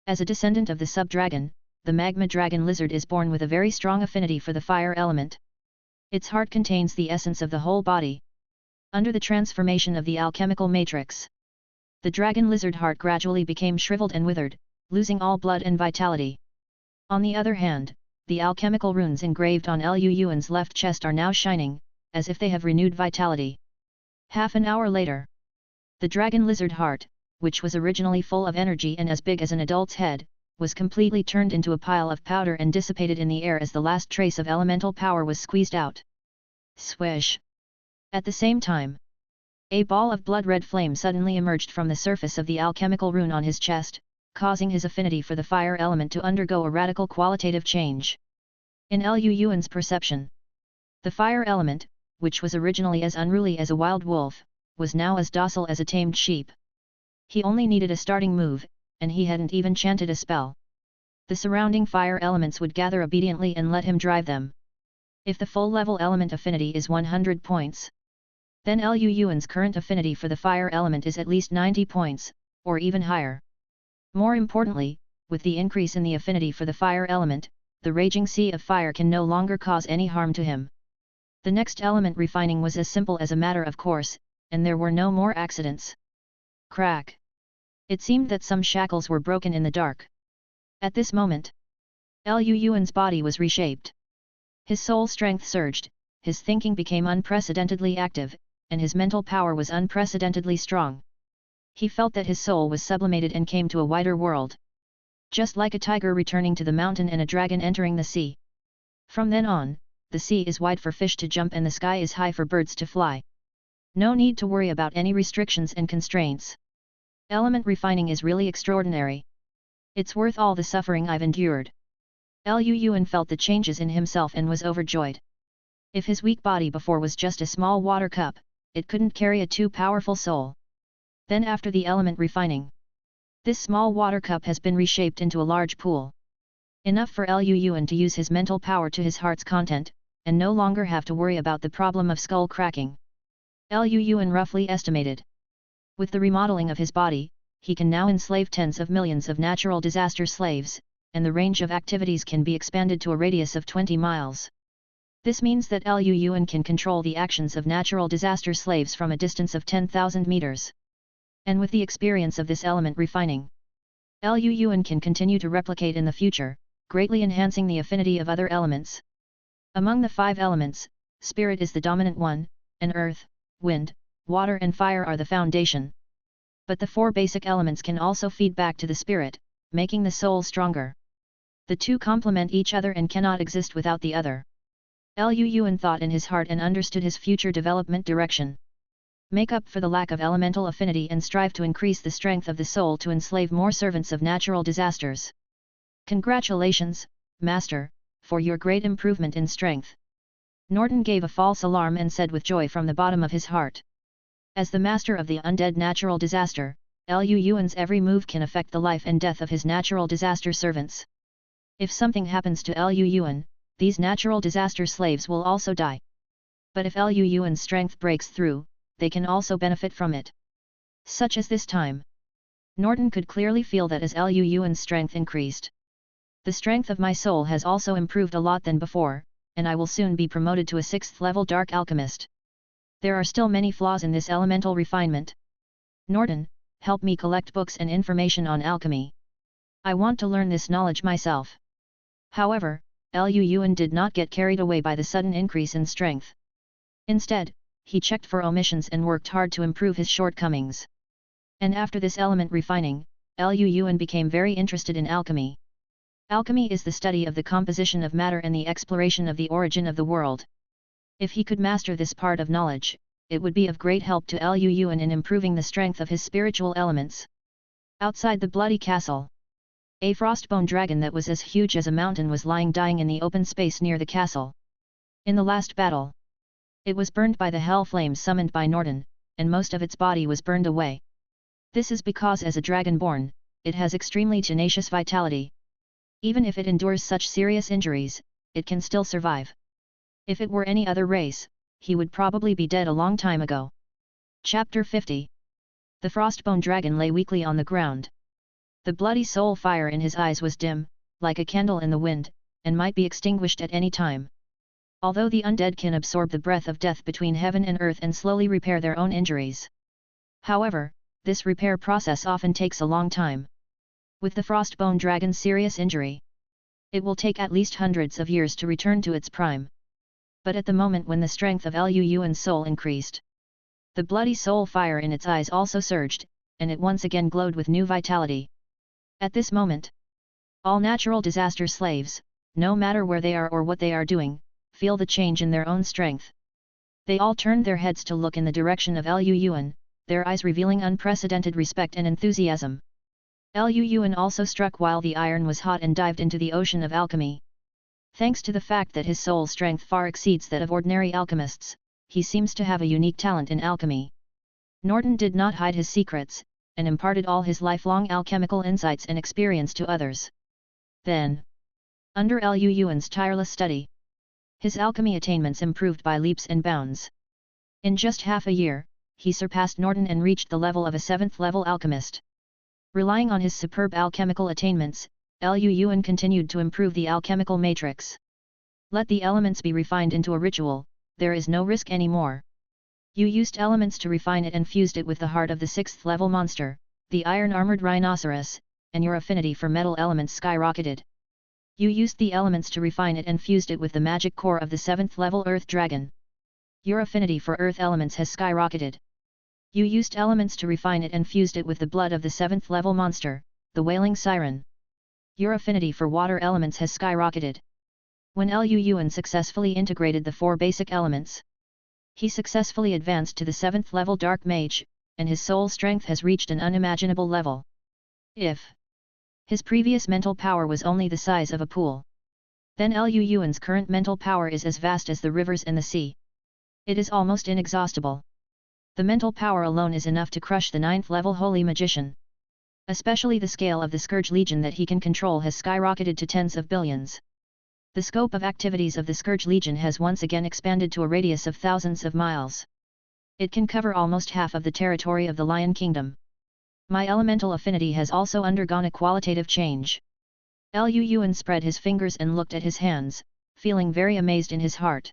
As a descendant of the sub-dragon, the magma dragon lizard is born with a very strong affinity for the fire element. Its heart contains the essence of the whole body. Under the transformation of the alchemical matrix, the dragon lizard heart gradually became shriveled and withered, losing all blood and vitality. On the other hand, the alchemical runes engraved on Liu Yuan's left chest are now shining, as if they have renewed vitality. Half an hour later, the dragon lizard heart, which was originally full of energy and as big as an adult's head, was completely turned into a pile of powder and dissipated in the air as the last trace of elemental power was squeezed out. Swish! At the same time, a ball of blood-red flame suddenly emerged from the surface of the alchemical rune on his chest, causing his affinity for the fire element to undergo a radical qualitative change. In Liu Yuan's perception, the fire element, which was originally as unruly as a wild wolf, was now as docile as a tamed sheep. He only needed a starting move, and he hadn't even chanted a spell. The surrounding fire elements would gather obediently and let him drive them. If the full level element affinity is 100 points, then Lu Yuan's current affinity for the fire element is at least 90 points, or even higher. More importantly, with the increase in the affinity for the fire element, the raging sea of fire can no longer cause any harm to him. The next element refining was as simple as a matter of course, and there were no more accidents. Crack! It seemed that some shackles were broken in the dark. At this moment, Lu Yuan's body was reshaped. His soul strength surged, his thinking became unprecedentedly active, and his mental power was unprecedentedly strong. He felt that his soul was sublimated and came to a wider world. Just like a tiger returning to the mountain and a dragon entering the sea. From then on, the sea is wide for fish to jump and the sky is high for birds to fly. No need to worry about any restrictions and constraints. Element refining is really extraordinary. It's worth all the suffering I've endured. Lu Yuan felt the changes in himself and was overjoyed. If his weak body before was just a small water cup, it couldn't carry a too powerful soul. Then after the element refining, this small water cup has been reshaped into a large pool. Enough for Lu Yuan to use his mental power to his heart's content, and no longer have to worry about the problem of skull cracking. Lu Yuan roughly estimated. With the remodeling of his body, he can now enslave tens of millions of natural disaster slaves, and the range of activities can be expanded to a radius of 20 miles. This means that Lu Yuan can control the actions of natural disaster slaves from a distance of 10,000 meters. And with the experience of this element refining, Lu Yuan can continue to replicate in the future, greatly enhancing the affinity of other elements. Among the 5 elements, spirit is the dominant one, and earth, wind, water and fire are the foundation. But the 4 basic elements can also feed back to the spirit, making the soul stronger. The two complement each other and cannot exist without the other. Lu Yuan thought in his heart and understood his future development direction. Make up for the lack of elemental affinity and strive to increase the strength of the soul to enslave more servants of natural disasters. Congratulations, Master, for your great improvement in strength. Norton gave a false alarm and said with joy from the bottom of his heart. As the master of the undead natural disaster, Lu Yuan's every move can affect the life and death of his natural disaster servants. If something happens to Lu Yuan, these natural disaster slaves will also die. But if Lu Yuan's strength breaks through, they can also benefit from it. Such as this time. Norton could clearly feel that as Lu Yuan's strength increased. The strength of my soul has also improved a lot than before, and I will soon be promoted to a 6th level dark alchemist. There are still many flaws in this elemental refinement. Norton, help me collect books and information on alchemy. I want to learn this knowledge myself. However, Lu Yuan did not get carried away by the sudden increase in strength. Instead, he checked for omissions and worked hard to improve his shortcomings. And after this element refining, Lu Yuan became very interested in alchemy. Alchemy is the study of the composition of matter and the exploration of the origin of the world. If he could master this part of knowledge, it would be of great help to Lu Yuan in improving the strength of his spiritual elements. Outside the bloody castle, a frostbone dragon that was as huge as a mountain was lying dying in the open space near the castle. In the last battle, it was burned by the hell flames summoned by Norton, and most of its body was burned away. This is because as a dragonborn, it has extremely tenacious vitality. Even if it endures such serious injuries, it can still survive. If it were any other race, he would probably be dead a long time ago. Chapter 50. The frostbone dragon lay weakly on the ground. The bloody soul fire in his eyes was dim, like a candle in the wind, and might be extinguished at any time. Although the undead can absorb the breath of death between heaven and earth and slowly repair their own injuries. However, this repair process often takes a long time. With the frostbone dragon's serious injury, it will take at least hundreds of years to return to its prime. But at the moment when the strength of Lu Yuan's soul increased, the bloody soul fire in its eyes also surged, and it once again glowed with new vitality. At this moment, all natural disaster slaves, no matter where they are or what they are doing, feel the change in their own strength. They all turned their heads to look in the direction of Lu Yuan, their eyes revealing unprecedented respect and enthusiasm. Lu Yuan also struck while the iron was hot and dived into the ocean of alchemy. Thanks to the fact that his soul strength far exceeds that of ordinary alchemists, he seems to have a unique talent in alchemy. Norton did not hide his secrets, and imparted all his lifelong alchemical insights and experience to others. Then, under Lu Yuan's tireless study, his alchemy attainments improved by leaps and bounds. In just half a year, he surpassed Norton and reached the level of a 7th-level alchemist. Relying on his superb alchemical attainments, Lu Yuan continued to improve the alchemical matrix. Let the elements be refined into a ritual, there is no risk anymore. You used elements to refine it and fused it with the heart of the 6th-level monster, the iron-armored rhinoceros, and your affinity for metal elements skyrocketed. You used the elements to refine it and fused it with the magic core of the 7th-level earth dragon. Your affinity for earth elements has skyrocketed. You used elements to refine it and fused it with the blood of the 7th-level monster, the wailing siren. Your affinity for water elements has skyrocketed. When Lu Yuan successfully integrated the 4 basic elements, he successfully advanced to the 7th-level Dark Mage, and his soul strength has reached an unimaginable level. If his previous mental power was only the size of a pool, then Lu Yuan's current mental power is as vast as the rivers and the sea. It is almost inexhaustible. The mental power alone is enough to crush the 9th-level Holy Magician. Especially the scale of the Scourge Legion that he can control has skyrocketed to tens of billions. The scope of activities of the Scourge Legion has once again expanded to a radius of thousands of miles. It can cover almost half of the territory of the Lion Kingdom. My elemental affinity has also undergone a qualitative change. Lu Yuan spread his fingers and looked at his hands, feeling very amazed in his heart.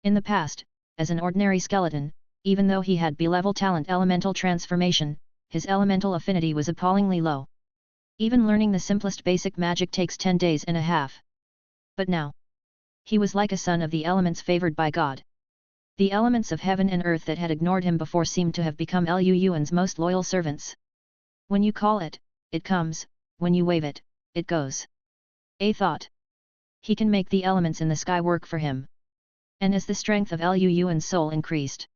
In the past, as an ordinary skeleton, even though he had B-level talent elemental transformation, his elemental affinity was appallingly low. Even learning the simplest basic magic takes 10 days and a half. But now, he was like a son of the elements favored by God. The elements of heaven and earth that had ignored him before seemed to have become Lu Yuan's most loyal servants. When you call it, it comes, when you wave it, it goes. A thought. He can make the elements in the sky work for him. And as the strength of Lu Yuan's soul increased,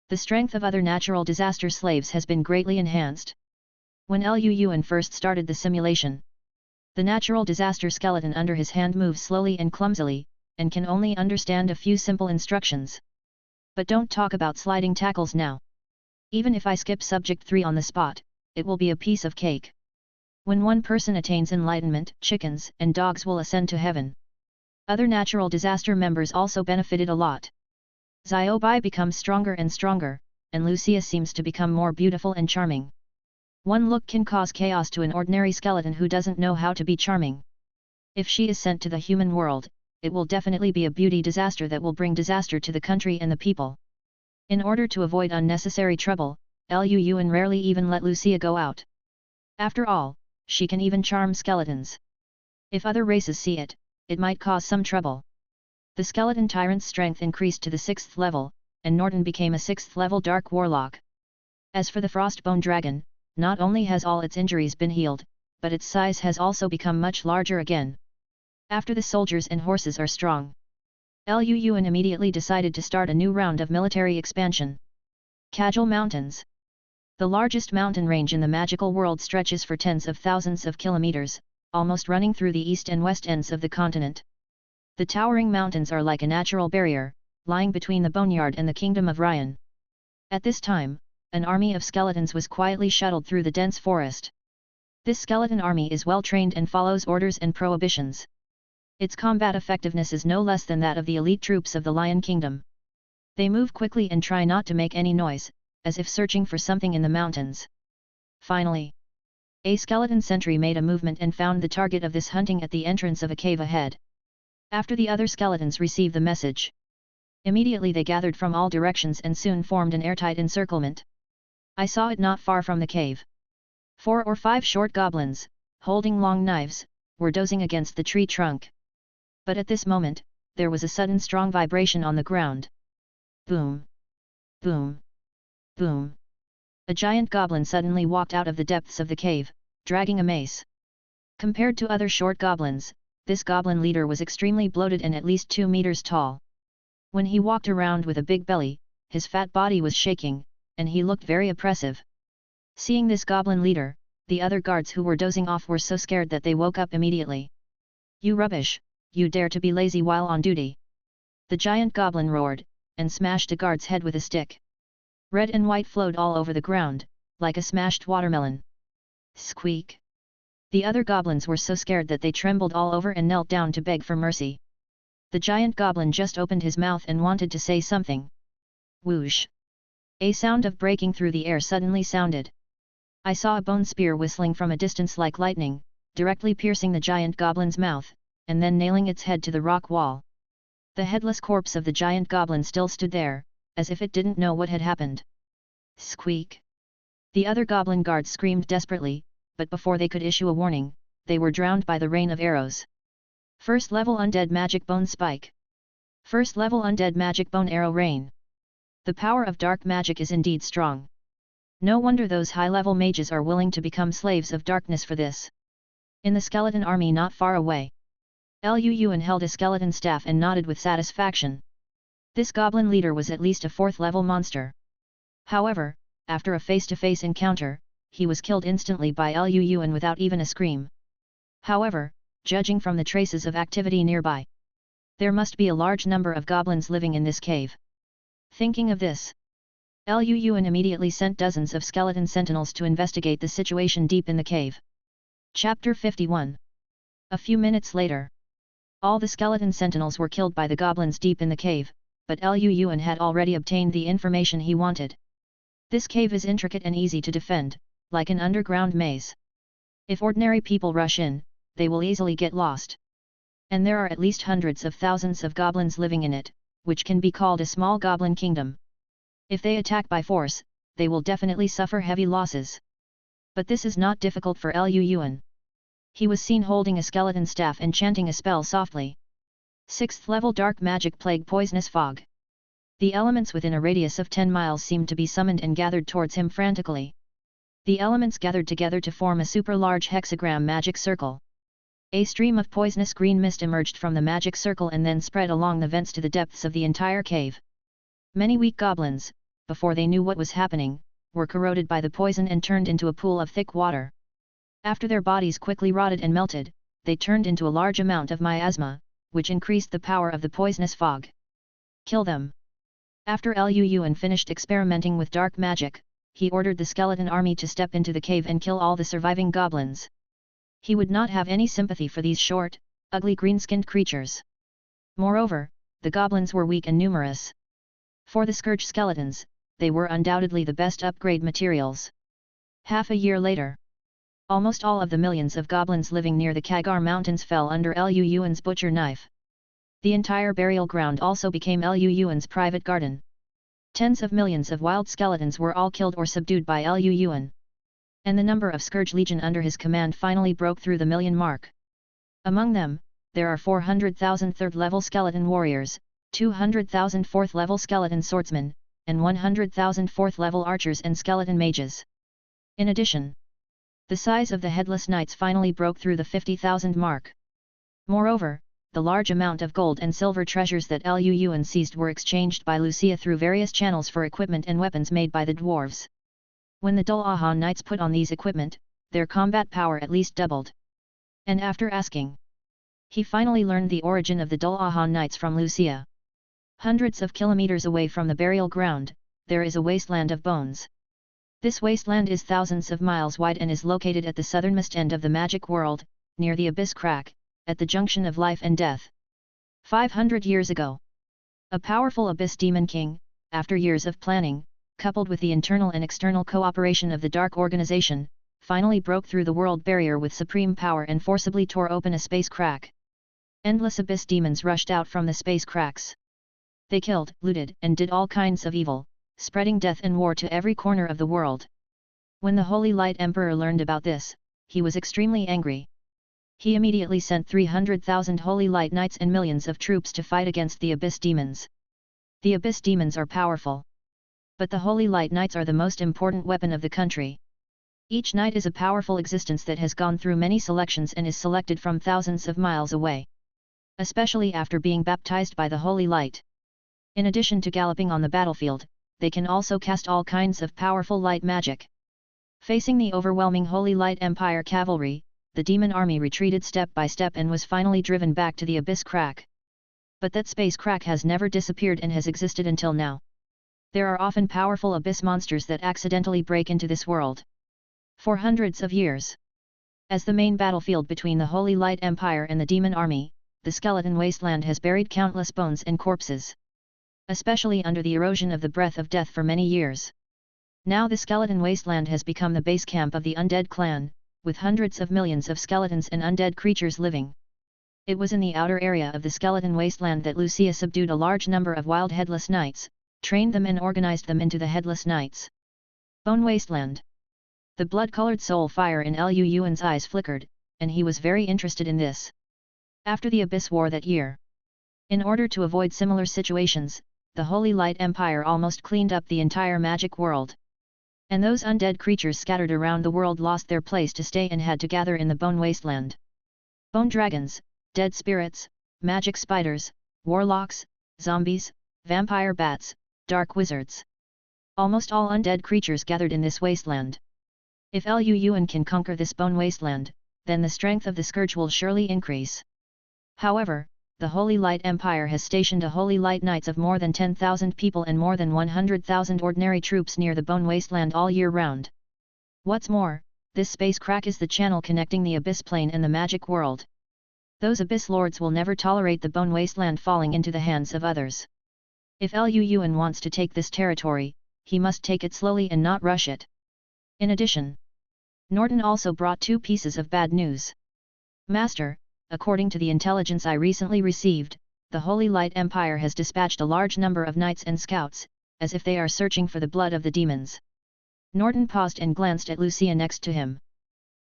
the strength of other natural disaster slaves has been greatly enhanced. When Lu Yuan first started the simulation, the natural disaster skeleton under his hand moves slowly and clumsily, and can only understand a few simple instructions. But don't talk about sliding tackles now. Even if I skip subject 3 on the spot, it will be a piece of cake. When one person attains enlightenment, chickens and dogs will ascend to heaven. Other natural disaster members also benefited a lot. Xiaobai becomes stronger and stronger, and Lucia seems to become more beautiful and charming. One look can cause chaos to an ordinary skeleton who doesn't know how to be charming. If she is sent to the human world, it will definitely be a beauty disaster that will bring disaster to the country and the people. In order to avoid unnecessary trouble, Lu Yuan rarely even let Lucia go out. After all, she can even charm skeletons. If other races see it, it might cause some trouble. The skeleton tyrant's strength increased to the 6th level, and Norton became a 6th-level Dark Warlock. As for the Frostbone Dragon, not only has all its injuries been healed, but its size has also become much larger again. After the soldiers and horses are strong, Lu Yuan immediately decided to start a new round of military expansion. Kajal Mountains. The largest mountain range in the magical world stretches for tens of thousands of kilometers, almost running through the east and west ends of the continent. The towering mountains are like a natural barrier, lying between the Boneyard and the Kingdom of Ryan. At this time, an army of skeletons was quietly shuttled through the dense forest. This skeleton army is well trained and follows orders and prohibitions. Its combat effectiveness is no less than that of the elite troops of the Lion Kingdom. They move quickly and try not to make any noise, as if searching for something in the mountains. Finally, a skeleton sentry made a movement and found the target of this hunting at the entrance of a cave ahead. After the other skeletons received the message, immediately they gathered from all directions and soon formed an airtight encirclement. I saw it not far from the cave. 4 or 5 short goblins, holding long knives, were dozing against the tree trunk. But at this moment, there was a sudden strong vibration on the ground. Boom! Boom! Boom! A giant goblin suddenly walked out of the depths of the cave, dragging a mace. Compared to other short goblins, this goblin leader was extremely bloated and at least 2 meters tall. When he walked around with a big belly, his fat body was shaking, and he looked very oppressive. Seeing this goblin leader, the other guards who were dozing off were so scared that they woke up immediately. "You rubbish, you dare to be lazy while on duty!" The giant goblin roared, and smashed a guard's head with a stick. Red and white flowed all over the ground, like a smashed watermelon. Squeak! The other goblins were so scared that they trembled all over and knelt down to beg for mercy. The giant goblin just opened his mouth and wanted to say something. Whoosh! A sound of breaking through the air suddenly sounded. I saw a bone spear whistling from a distance like lightning, directly piercing the giant goblin's mouth, and then nailing its head to the rock wall. The headless corpse of the giant goblin still stood there, as if it didn't know what had happened. Squeak! The other goblin guards screamed desperately, but before they could issue a warning, they were drowned by the rain of arrows. First level Undead Magic Bone Spike. First level Undead Magic Bone Arrow Rain. The power of dark magic is indeed strong. No wonder those high-level mages are willing to become slaves of darkness for this. In the skeleton army not far away, Lu Yuan held a skeleton staff and nodded with satisfaction. This goblin leader was at least a 4th level monster. However, after a face-to-face encounter, he was killed instantly by Lu Yuan without even a scream. However, judging from the traces of activity nearby, there must be a large number of goblins living in this cave. Thinking of this, Lu Yuan immediately sent dozens of skeleton sentinels to investigate the situation deep in the cave. Chapter 51. A few minutes later, all the skeleton sentinels were killed by the goblins deep in the cave, but Lu Yuan had already obtained the information he wanted. This cave is intricate and easy to defend, like an underground maze. If ordinary people rush in, they will easily get lost. And there are at least hundreds of thousands of goblins living in it, which can be called a small goblin kingdom. If they attack by force, they will definitely suffer heavy losses. But this is not difficult for Lu Yuan. He was seen holding a skeleton staff and chanting a spell softly. 6th level Dark Magic Plague Poisonous Fog. The elements within a radius of 10 miles seemed to be summoned and gathered towards him frantically. The elements gathered together to form a super large hexagram magic circle. A stream of poisonous green mist emerged from the magic circle and then spread along the vents to the depths of the entire cave. Many weak goblins, before they knew what was happening, were corroded by the poison and turned into a pool of thick water. After their bodies quickly rotted and melted, they turned into a large amount of miasma, which increased the power of the poisonous fog. Kill them! After Lu Yuan finished experimenting with dark magic, he ordered the skeleton army to step into the cave and kill all the surviving goblins. He would not have any sympathy for these short, ugly green-skinned creatures. Moreover, the goblins were weak and numerous. For the scourge skeletons, they were undoubtedly the best upgrade materials. Half a year later, almost all of the millions of goblins living near the Kagar Mountains fell under Lu Yuan's butcher knife. The entire burial ground also became Lu Yuan's private garden. Tens of millions of wild skeletons were all killed or subdued by Lu Yuan. And the number of Scourge Legion under his command finally broke through the million mark. Among them, there are 400,000 3rd-level skeleton warriors, 200,000 4th-level skeleton swordsmen, and 100,000 4th-level archers and skeleton mages. In addition, the size of the Headless Knights finally broke through the 50,000 mark. Moreover, the large amount of gold and silver treasures that Lu Yuan seized were exchanged by Lucia through various channels for equipment and weapons made by the dwarves. When the Dullahan Knights put on these equipment, their combat power at least doubled. And after asking, he finally learned the origin of the Dullahan Knights from Lucia. Hundreds of kilometers away from the burial ground, there is a wasteland of bones. This wasteland is thousands of miles wide and is located at the southernmost end of the magic world, near the abyss crack, at the junction of life and death. 500 years ago, a powerful abyss demon king, after years of planning, coupled with the internal and external cooperation of the Dark Organization, finally broke through the world barrier with supreme power and forcibly tore open a space crack. Endless abyss demons rushed out from the space cracks. They killed, looted, and did all kinds of evil, spreading death and war to every corner of the world. When the Holy Light Emperor learned about this, he was extremely angry. He immediately sent 300,000 Holy Light Knights and millions of troops to fight against the abyss demons. The abyss demons are powerful. But the Holy Light Knights are the most important weapon of the country. Each knight is a powerful existence that has gone through many selections and is selected from thousands of miles away. Especially after being baptized by the Holy Light. In addition to galloping on the battlefield, they can also cast all kinds of powerful light magic. Facing the overwhelming Holy Light Empire cavalry, the demon army retreated step by step and was finally driven back to the abyss crack. But that space crack has never disappeared and has existed until now. There are often powerful abyss monsters that accidentally break into this world. For hundreds of years, As the main battlefield between the Holy Light Empire and the demon army, the skeleton wasteland has buried countless bones and corpses, especially under the erosion of the breath of death for many years. Now the skeleton wasteland has become the base camp of the undead clan, with hundreds of millions of skeletons and undead creatures living. It was in the outer area of the skeleton wasteland that Lucia subdued a large number of wild headless knights, trained them and organized them into the Headless Knights. Bone Wasteland. The blood-colored soul fire in Lu Yuan's eyes flickered, and he was very interested in this. After the Abyss War that year, in order to avoid similar situations, the Holy Light Empire almost cleaned up the entire magic world. And those undead creatures scattered around the world lost their place to stay and had to gather in the Bone Wasteland. Bone dragons, dead spirits, magic spiders, warlocks, zombies, vampire bats, dark wizards. Almost all undead creatures gathered in this wasteland. If Lu Yuan can conquer this bone wasteland, then the strength of the scourge will surely increase. However, the Holy Light Empire has stationed a Holy Light Knights of more than 10,000 people and more than 100,000 ordinary troops near the bone wasteland all year round. What's more, this space crack is the channel connecting the Abyss Plane and the magic world. Those Abyss Lords will never tolerate the bone wasteland falling into the hands of others. If Lu Yuan wants to take this territory, he must take it slowly and not rush it. In addition, Norton also brought two pieces of bad news. Master, according to the intelligence I recently received, the Holy Light Empire has dispatched a large number of knights and scouts, as if they are searching for the blood of the demons. Norton paused and glanced at Lucia next to him.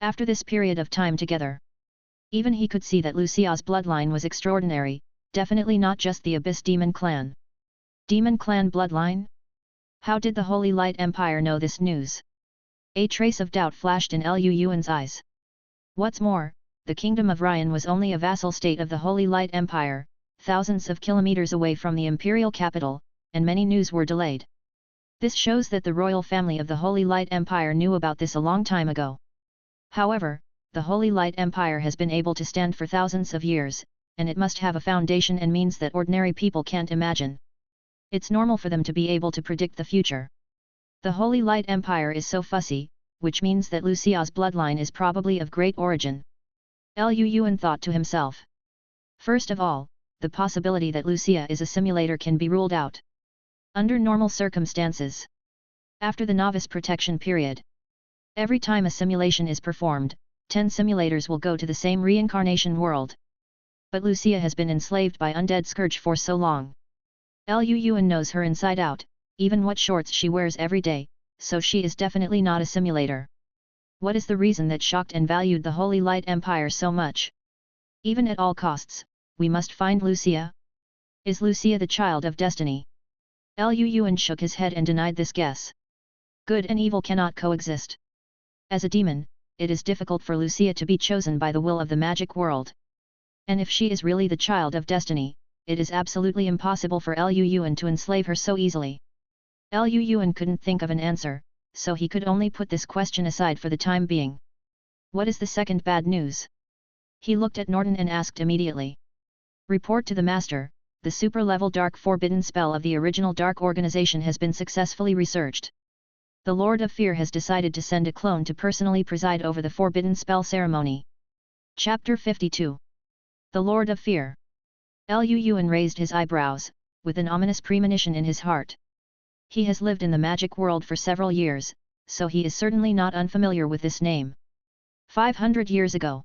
After this period of time together, even he could see that Lucia's bloodline was extraordinary, definitely not just the Abyss Demon Clan. Demon Clan bloodline? How did the Holy Light Empire know this news? A trace of doubt flashed in Lu Yuan's eyes. What's more, the Kingdom of Ryan was only a vassal state of the Holy Light Empire, thousands of kilometers away from the imperial capital, and many news were delayed. This shows that the royal family of the Holy Light Empire knew about this a long time ago. However, the Holy Light Empire has been able to stand for thousands of years, and it must have a foundation and means that ordinary people can't imagine. It's normal for them to be able to predict the future. The Holy Light Empire is so fussy, which means that Lucia's bloodline is probably of great origin. Lu Yuan thought to himself. First of all, the possibility that Lucia is a simulator can be ruled out. Under normal circumstances. After the novice protection period. Every time a simulation is performed, 10 simulators will go to the same reincarnation world. But Lucia has been enslaved by undead scourge for so long. Lu Yuan knows her inside out, even what shorts she wears every day, so she is definitely not a simulator. What is the reason that shocked and valued the Holy Light Empire so much? Even at all costs, we must find Lucia? Is Lucia the child of destiny? Lu Yuan shook his head and denied this guess. Good and evil cannot coexist. As a demon, it is difficult for Lucia to be chosen by the will of the magic world. And if she is really the child of destiny, it is absolutely impossible for Lu Yuan to enslave her so easily. Lu Yuan couldn't think of an answer, so he could only put this question aside for the time being. What is the second bad news? He looked at Norton and asked immediately. Report to the Master, the super-level Dark Forbidden spell of the original Dark organization has been successfully researched. The Lord of Fear has decided to send a clone to personally preside over the Forbidden Spell ceremony. Chapter 52. The Lord of Fear. Lu Yuan raised his eyebrows, with an ominous premonition in his heart. He has lived in the magic world for several years, so he is certainly not unfamiliar with this name. 500 years ago,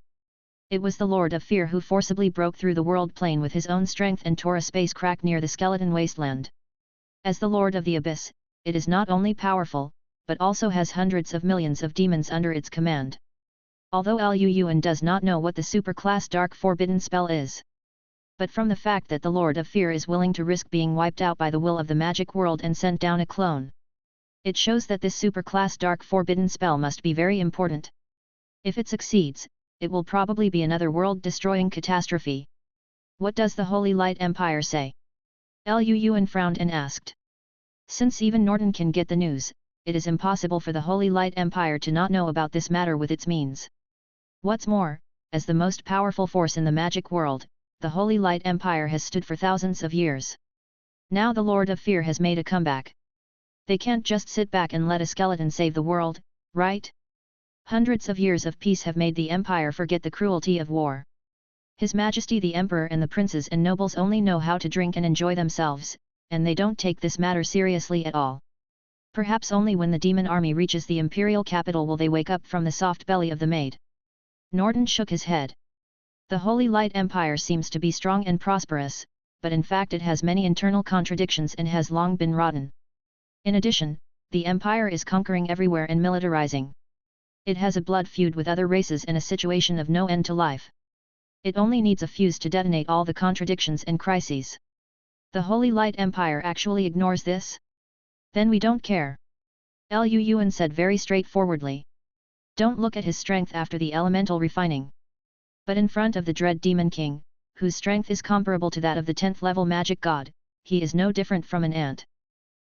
it was the Lord of Fear who forcibly broke through the world plane with his own strength and tore a space crack near the skeleton wasteland. As the Lord of the Abyss, it is not only powerful, but also has hundreds of millions of demons under its command. Although Lu Yuan does not know what the superclass Dark Forbidden spell is. But from the fact that the Lord of Fear is willing to risk being wiped out by the will of the magic world and sent down a clone, it shows that this superclass Dark Forbidden spell must be very important. If it succeeds, it will probably be another world-destroying catastrophe. What does the Holy Light Empire say? Lu Yuan frowned and asked. Since even Norton can get the news, it is impossible for the Holy Light Empire to not know about this matter with its means. What's more, as the most powerful force in the magic world, the Holy Light Empire has stood for thousands of years. Now the Lord of Fear has made a comeback. They can't just sit back and let a skeleton save the world, right? Hundreds of years of peace have made the empire forget the cruelty of war. His Majesty the Emperor and the princes and nobles only know how to drink and enjoy themselves, and they don't take this matter seriously at all. Perhaps only when the demon army reaches the imperial capital will they wake up from the soft belly of the maid. Norton shook his head. The Holy Light Empire seems to be strong and prosperous, but in fact it has many internal contradictions and has long been rotten. In addition, the empire is conquering everywhere and militarizing. It has a blood feud with other races and a situation of no end to life. It only needs a fuse to detonate all the contradictions and crises. The Holy Light Empire actually ignores this? Then we don't care. Lu Yuan said very straightforwardly. Don't look at his strength after the elemental refining. But in front of the dread Demon King, whose strength is comparable to that of the 10th level magic god, he is no different from an ant.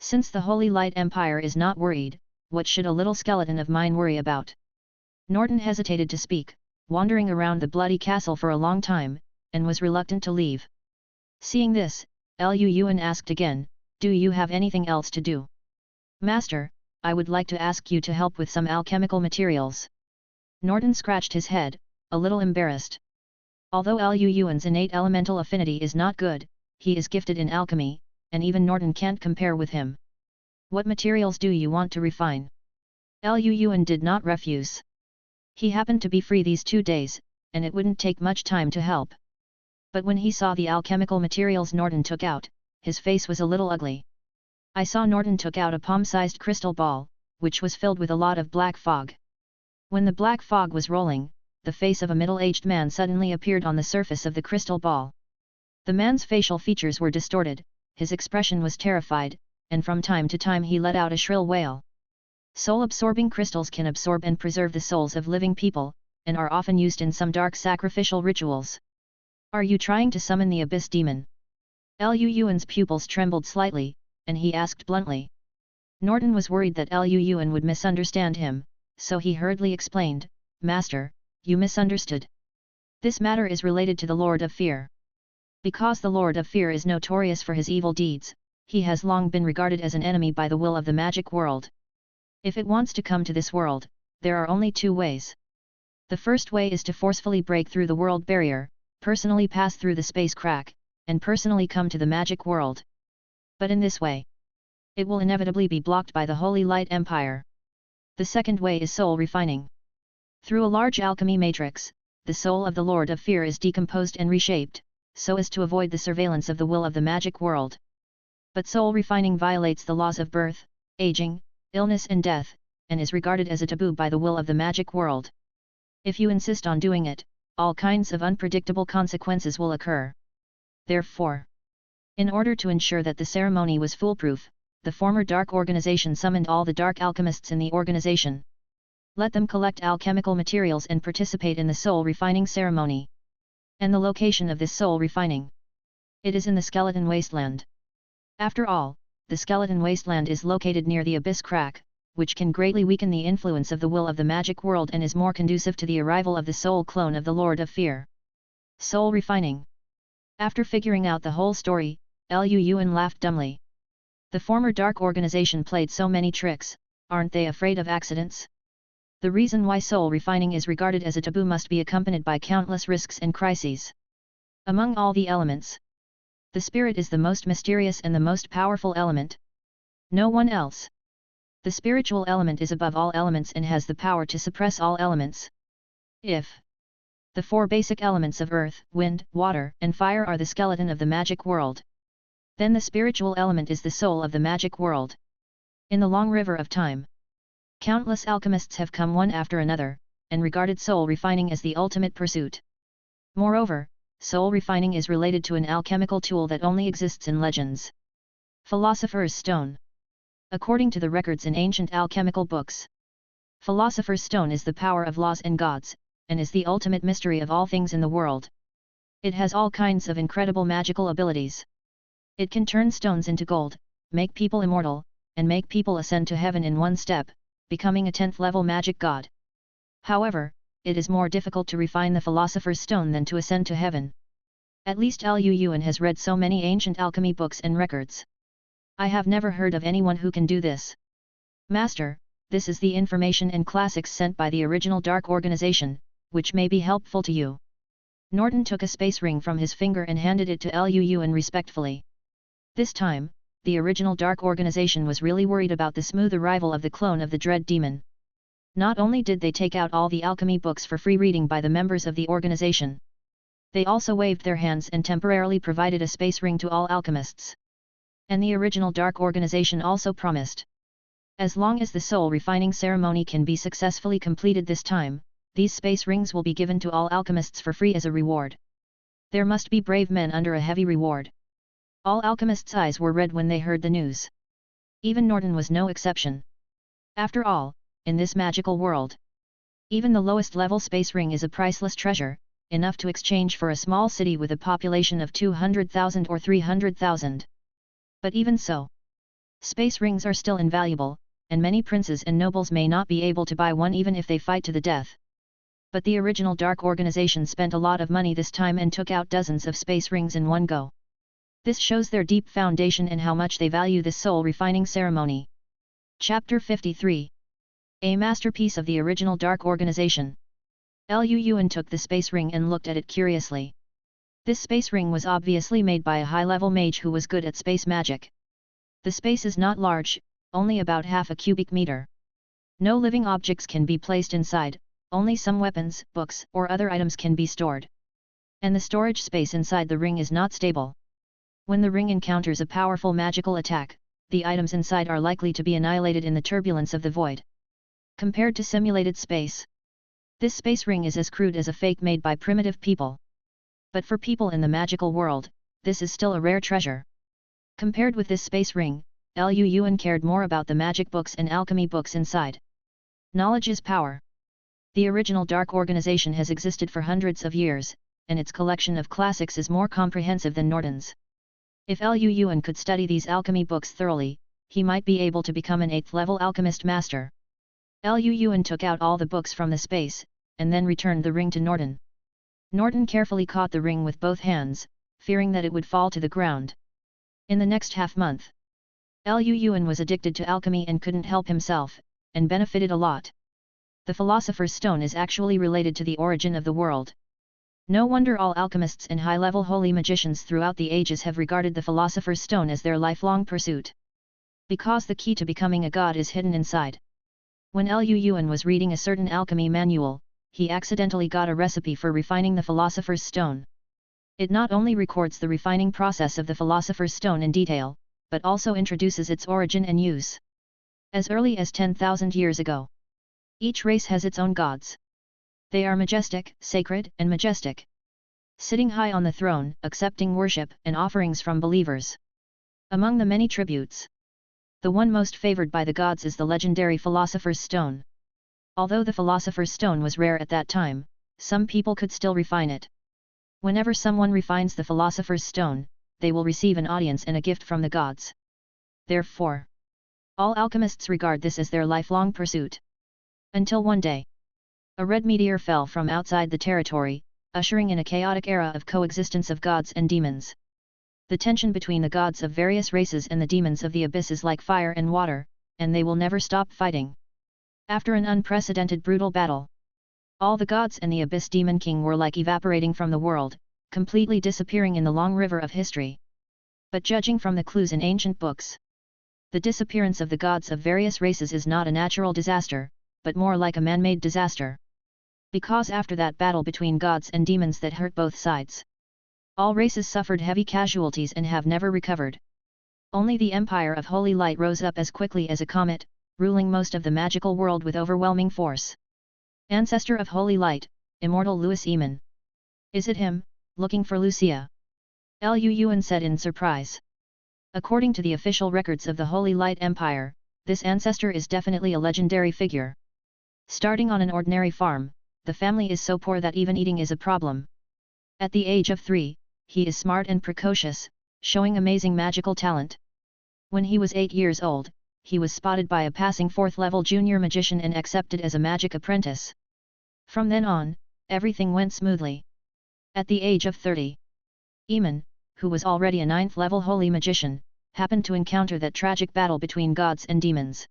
Since the Holy Light Empire is not worried, what should a little skeleton of mine worry about? Norton hesitated to speak, wandering around the bloody castle for a long time, and was reluctant to leave. Seeing this, Lu Yuan asked again, do you have anything else to do? Master, I would like to ask you to help with some alchemical materials. Norton scratched his head, a little embarrassed. Although Lu Yuan's innate elemental affinity is not good, he is gifted in alchemy, and even Norton can't compare with him. What materials do you want to refine? Lu Yuan did not refuse. He happened to be free these 2 days, and it wouldn't take much time to help. But when he saw the alchemical materials Norton took out, his face was a little ugly. I saw Norton took out a palm-sized crystal ball, which was filled with a lot of black fog. When the black fog was rolling, the face of a middle-aged man suddenly appeared on the surface of the crystal ball. The man's facial features were distorted, his expression was terrified, and from time to time he let out a shrill wail. Soul-absorbing crystals can absorb and preserve the souls of living people, and are often used in some dark sacrificial rituals. Are you trying to summon the Abyss Demon? Lu Yuan's pupils trembled slightly, and he asked bluntly. Norton was worried that Lu Yuan would misunderstand him, so he hurriedly explained, Master, you misunderstood. This matter is related to the Lord of Fear. Because the Lord of Fear is notorious for his evil deeds, he has long been regarded as an enemy by the will of the magic world. If it wants to come to this world, there are only 2 ways. The first way is to forcefully break through the world barrier, personally pass through the space crack, and personally come to the magic world. But in this way, it will inevitably be blocked by the Holy Light Empire. The second way is soul refining. Through a large alchemy matrix, the soul of the Lord of Fear is decomposed and reshaped, so as to avoid the surveillance of the will of the magic world. But soul refining violates the laws of birth, aging, illness and death, and is regarded as a taboo by the will of the magic world. If you insist on doing it, all kinds of unpredictable consequences will occur. Therefore, in order to ensure that the ceremony was foolproof, the former dark organization summoned all the dark alchemists in the organization. Let them collect alchemical materials and participate in the soul refining ceremony. And the location of this soul refining? It is in the Skeleton Wasteland. After all, the Skeleton Wasteland is located near the Abyss Crack, which can greatly weaken the influence of the will of the magic world and is more conducive to the arrival of the soul clone of the Lord of Fear. Soul refining. After figuring out the whole story, Lu Yuan laughed dumbly. The former dark organization played so many tricks, aren't they afraid of accidents? The reason why soul refining is regarded as a taboo must be accompanied by countless risks and crises. Among all the elements, the spirit is the most mysterious and the most powerful element. No one else. The spiritual element is above all elements and has the power to suppress all elements. If the 4 basic elements of earth, wind, water, and fire are the skeleton of the magic world, then the spiritual element is the soul of the magic world. In the long river of time, countless alchemists have come one after another, and regarded soul refining as the ultimate pursuit. Moreover, soul refining is related to an alchemical tool that only exists in legends. Philosopher's Stone. According to the records in ancient alchemical books, Philosopher's Stone is the power of laws and gods, and is the ultimate mystery of all things in the world. It has all kinds of incredible magical abilities. It can turn stones into gold, make people immortal, and make people ascend to heaven in one step, becoming a 10th level magic god. However, it is more difficult to refine the Philosopher's Stone than to ascend to heaven. At least Lu Yuan has read so many ancient alchemy books and records. I have never heard of anyone who can do this. Master, this is the information and classics sent by the original Dark Organization, which may be helpful to you. Norton took a space ring from his finger and handed it to Lu Yuan respectfully. This time, the original Dark Organization was really worried about the smooth arrival of the clone of the Dread Demon. Not only did they take out all the alchemy books for free reading by the members of the organization, they also waved their hands and temporarily provided a space ring to all alchemists. And the original Dark Organization also promised, as long as the soul refining ceremony can be successfully completed this time, these space rings will be given to all alchemists for free as a reward. There must be brave men under a heavy reward. All alchemists' eyes were red when they heard the news. Even Norton was no exception. After all, in this magical world, even the lowest level space ring is a priceless treasure, enough to exchange for a small city with a population of 200,000 or 300,000. But even so, space rings are still invaluable, and many princes and nobles may not be able to buy one even if they fight to the death. But the original Dark Organization spent a lot of money this time and took out dozens of space rings in one go. This shows their deep foundation and how much they value this soul refining ceremony. Chapter 53. A masterpiece of the original Dark Organization. Lu Yuan took the space ring and looked at it curiously. This space ring was obviously made by a high-level mage who was good at space magic. The space is not large, only about half a cubic meter. No living objects can be placed inside, only some weapons, books, or other items can be stored. And the storage space inside the ring is not stable. When the ring encounters a powerful magical attack, the items inside are likely to be annihilated in the turbulence of the void. Compared to simulated space, this space ring is as crude as a fake made by primitive people. But for people in the magical world, this is still a rare treasure. Compared with this space ring, Lu Yuan cared more about the magic books and alchemy books inside. Knowledge is power. The original Dark Organization has existed for hundreds of years, and its collection of classics is more comprehensive than Norton's. If Lu Yuan could study these alchemy books thoroughly, he might be able to become an 8th-level alchemist master. Lu Yuan took out all the books from the space, and then returned the ring to Norton. Norton carefully caught the ring with both hands, fearing that it would fall to the ground. In the next half-month, Lu Yuan was addicted to alchemy and couldn't help himself, and benefited a lot. The Philosopher's Stone is actually related to the origin of the world. No wonder all alchemists and high-level holy magicians throughout the ages have regarded the Philosopher's Stone as their lifelong pursuit. Because the key to becoming a god is hidden inside. When Lu Yuan was reading a certain alchemy manual, he accidentally got a recipe for refining the Philosopher's Stone. It not only records the refining process of the Philosopher's Stone in detail, but also introduces its origin and use. As early as 10,000 years ago, each race has its own gods. They are majestic, sacred, and majestic, sitting high on the throne, accepting worship and offerings from believers. Among the many tributes, the one most favored by the gods is the legendary Philosopher's Stone. Although the Philosopher's Stone was rare at that time, some people could still refine it. Whenever someone refines the Philosopher's Stone, they will receive an audience and a gift from the gods. Therefore, all alchemists regard this as their lifelong pursuit. Until one day, a red meteor fell from outside the territory, ushering in a chaotic era of coexistence of gods and demons. The tension between the gods of various races and the demons of the abyss is like fire and water, and they will never stop fighting. After an unprecedented brutal battle, all the gods and the Abyss Demon King were like evaporating from the world, completely disappearing in the long river of history. But judging from the clues in ancient books, the disappearance of the gods of various races is not a natural disaster, but more like a man-made disaster. Because after that battle between gods and demons that hurt both sides, all races suffered heavy casualties and have never recovered. Only the Empire of Holy Light rose up as quickly as a comet, ruling most of the magical world with overwhelming force. Ancestor of Holy Light, Immortal Louis Eamon. Is it him, looking for Lucia? Lu Yuan said in surprise. According to the official records of the Holy Light Empire, this ancestor is definitely a legendary figure. Starting on an ordinary farm, the family is so poor that even eating is a problem. At the age of 3, he is smart and precocious, showing amazing magical talent. When he was 8 years old, he was spotted by a passing 4th-level junior magician and accepted as a magic apprentice. From then on, everything went smoothly. At the age of 30, Eamon, who was already a 9th-level holy magician, happened to encounter that tragic battle between gods and demons.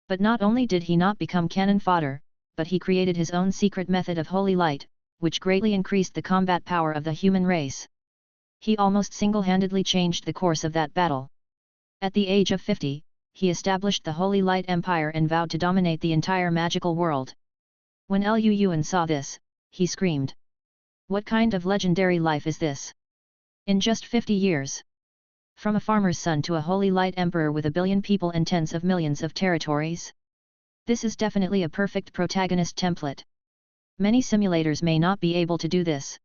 But not only did he not become cannon fodder, but he created his own secret method of holy light, which greatly increased the combat power of the human race. He almost single-handedly changed the course of that battle. At the age of 50, he established the Holy Light Empire and vowed to dominate the entire magical world. When Liu Yuan saw this, he screamed. What kind of legendary life is this? In just 50 years. From a farmer's son to a Holy Light Emperor with 1 billion people and tens of millions of territories? This is definitely a perfect protagonist template. Many simulators may not be able to do this.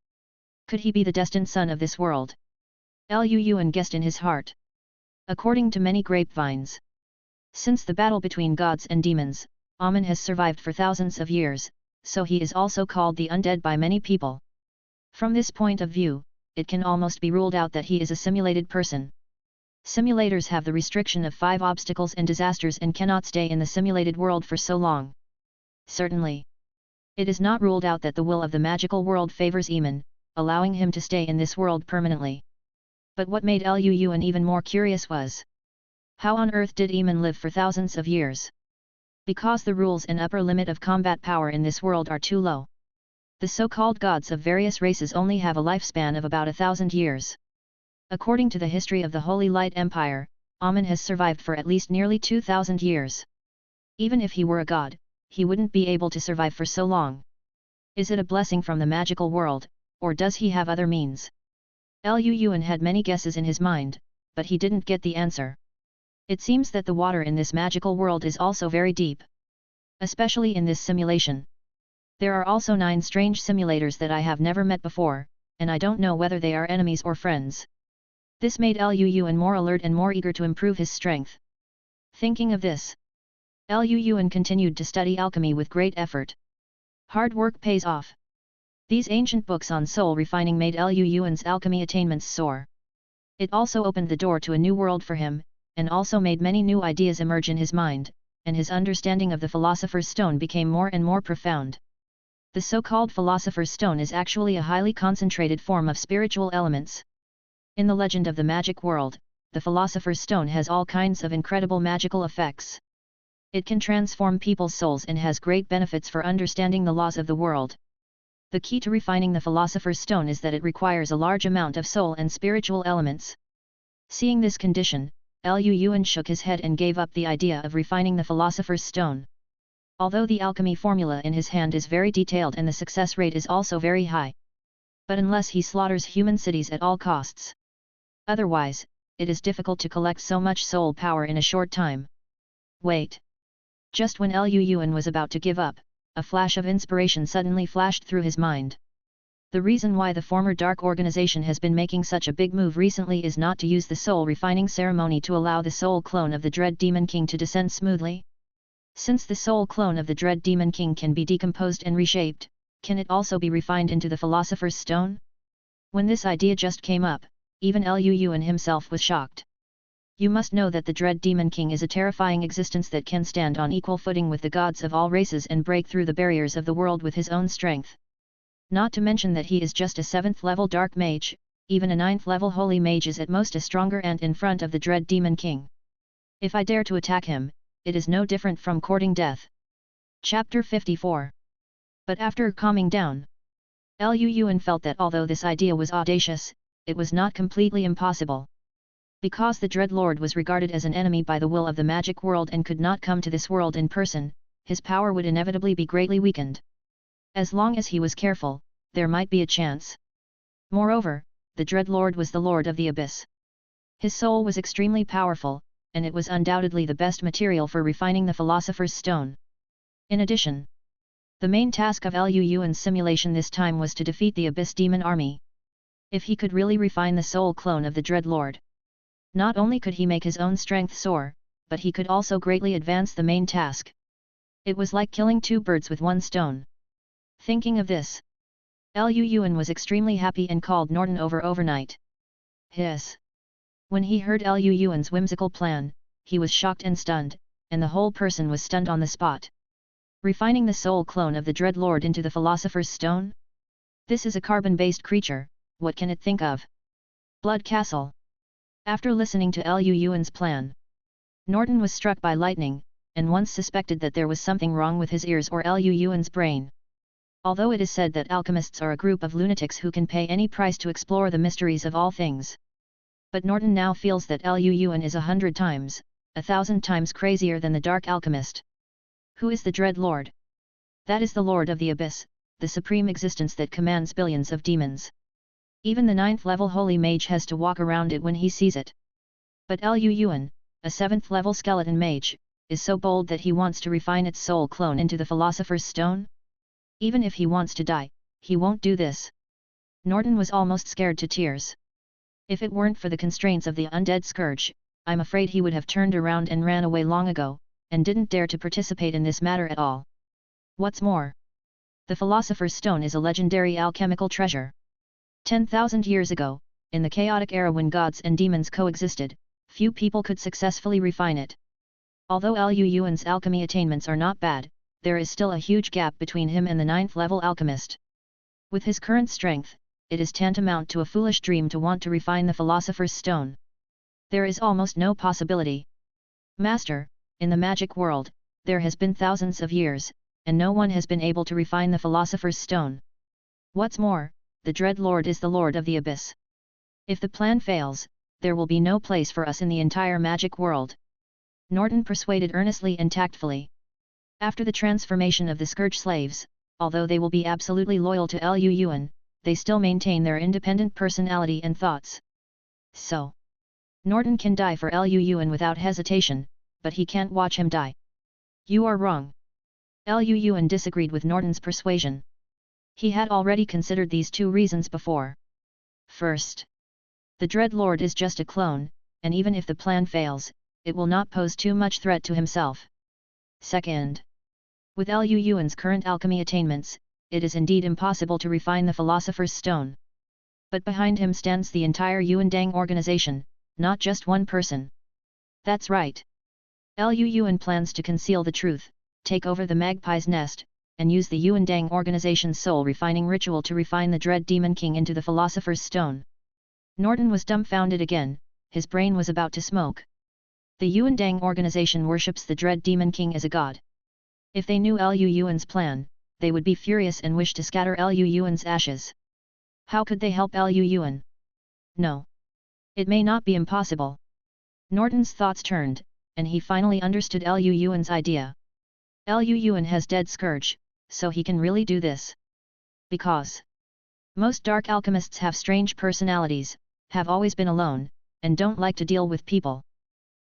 Could he be the destined son of this world? Liu Yuan guessed in his heart. According to many grapevines. Since the battle between gods and demons, Amen has survived for thousands of years, so he is also called the undead by many people. From this point of view, it can almost be ruled out that he is a simulated person. Simulators have the restriction of 5 obstacles and disasters and cannot stay in the simulated world for so long. Certainly. It is not ruled out that the will of the magical world favors Eamon, allowing him to stay in this world permanently. But what made Liu Yuan even more curious was, how on earth did Eamon live for thousands of years? Because the rules and upper limit of combat power in this world are too low. The so-called gods of various races only have a lifespan of about 1,000 years. According to the history of the Holy Light Empire, Amen has survived for at least nearly 2,000 years. Even if he were a god, he wouldn't be able to survive for so long. Is it a blessing from the magical world, or does he have other means? Liu Yuan had many guesses in his mind, but he didn't get the answer. It seems that the water in this magical world is also very deep. Especially in this simulation. There are also 9 strange simulators that I have never met before, and I don't know whether they are enemies or friends. This made Liu Yuan more alert and more eager to improve his strength. Thinking of this, Liu Yuan continued to study alchemy with great effort. Hard work pays off. These ancient books on soul refining made Liu Yuan's alchemy attainments soar. It also opened the door to a new world for him, and also made many new ideas emerge in his mind, and his understanding of the Philosopher's Stone became more and more profound. The so-called Philosopher's Stone is actually a highly concentrated form of spiritual elements. In the legend of the magic world, the Philosopher's Stone has all kinds of incredible magical effects. It can transform people's souls and has great benefits for understanding the laws of the world. The key to refining the Philosopher's Stone is that it requires a large amount of soul and spiritual elements. Seeing this condition, Liu Yuan shook his head and gave up the idea of refining the Philosopher's Stone. Although the alchemy formula in his hand is very detailed and the success rate is also very high. But unless he slaughters human cities at all costs. Otherwise, it is difficult to collect so much soul power in a short time. Wait. Just when Liu Yuan was about to give up, a flash of inspiration suddenly flashed through his mind. The reason why the former dark organization has been making such a big move recently is not to use the soul refining ceremony to allow the soul clone of the Dread Demon King to descend smoothly. Since the soul clone of the Dread Demon King can be decomposed and reshaped, can it also be refined into the Philosopher's Stone? When this idea just came up, even Liu Yuan himself was shocked. You must know that the Dread Demon King is a terrifying existence that can stand on equal footing with the gods of all races and break through the barriers of the world with his own strength. Not to mention that he is just a 7th level Dark Mage, even a 9th level Holy Mage is at most a stronger ant in front of the Dread Demon King. If I dare to attack him, it is no different from courting death. Chapter 54. But after calming down, Liu Yuan felt that although this idea was audacious, it was not completely impossible. Because the Dread Lord was regarded as an enemy by the will of the magic world and could not come to this world in person, his power would inevitably be greatly weakened. As long as he was careful, there might be a chance. Moreover, the Dread Lord was the Lord of the Abyss. His soul was extremely powerful, and it was undoubtedly the best material for refining the Philosopher's Stone. In addition, the main task of Liu Yuan's simulation this time was to defeat the Abyss Demon Army. If he could really refine the soul clone of the Dread Lord, not only could he make his own strength soar, but he could also greatly advance the main task. It was like killing 2 birds with 1 stone. Thinking of this, Liu Yuan was extremely happy and called Norton over overnight. Hiss! When he heard Liu Yuan's whimsical plan, he was shocked and stunned, and the whole person was stunned on the spot. Refining the soul clone of the Dread Lord into the Philosopher's Stone? This is a carbon-based creature, what can it think of? Blood Castle. After listening to Liu Yuan's plan, Norton was struck by lightning, and once suspected that there was something wrong with his ears or Liu Yuan's brain. Although it is said that alchemists are a group of lunatics who can pay any price to explore the mysteries of all things. But Norton now feels that Liu Yuan is 100 times, 1,000 times crazier than the Dark Alchemist. Who is the Dread Lord? That is the Lord of the Abyss, the supreme existence that commands billions of demons. Even the 9th level Holy Mage has to walk around it when he sees it. But Liu Yuan, a 7th level Skeleton Mage, is so bold that he wants to refine its soul clone into the Philosopher's Stone? Even if he wants to die, he won't do this. Norton was almost scared to tears. If it weren't for the constraints of the undead scourge, I'm afraid he would have turned around and ran away long ago, and didn't dare to participate in this matter at all. What's more, the Philosopher's Stone is a legendary alchemical treasure. 10,000 years ago, in the chaotic era when gods and demons coexisted, few people could successfully refine it. Although Liu Yuan's alchemy attainments are not bad, there is still a huge gap between him and the 9th level alchemist. With his current strength, it is tantamount to a foolish dream to want to refine the Philosopher's Stone. There is almost no possibility. Master, in the magic world, there has been thousands of years, and no one has been able to refine the Philosopher's Stone. What's more, the Dread Lord is the Lord of the Abyss. If the plan fails, there will be no place for us in the entire magic world. Norton persuaded earnestly and tactfully. After the transformation of the Scourge slaves, although they will be absolutely loyal to Liu Yuan, they still maintain their independent personality and thoughts. So, Norton can die for Liu Yuan without hesitation, but he can't watch him die. You are wrong. Liu Yuan disagreed with Norton's persuasion. He had already considered these two reasons before. First, the Dread Lord is just a clone, and even if the plan fails, it will not pose too much threat to himself. Second, with Liu Yuan's current alchemy attainments, it is indeed impossible to refine the Philosopher's Stone. But behind him stands the entire Yuandang organization, not just one person. That's right. Liu Yuan plans to conceal the truth, take over the Magpie's Nest, and use the Yuandang organization's soul refining ritual to refine the Dread Demon King into the Philosopher's Stone. Norton was dumbfounded again, his brain was about to smoke. The Yuandang organization worships the Dread Demon King as a god. If they knew Liu Yuan's plan, they would be furious and wish to scatter Liu Yuan's ashes. How could they help Liu Yuan? No. It may not be impossible. Norton's thoughts turned, and he finally understood Liu Yuan's idea. Liu Yuan has dead scourge, so he can really do this. Because most dark alchemists have strange personalities, have always been alone, and don't like to deal with people.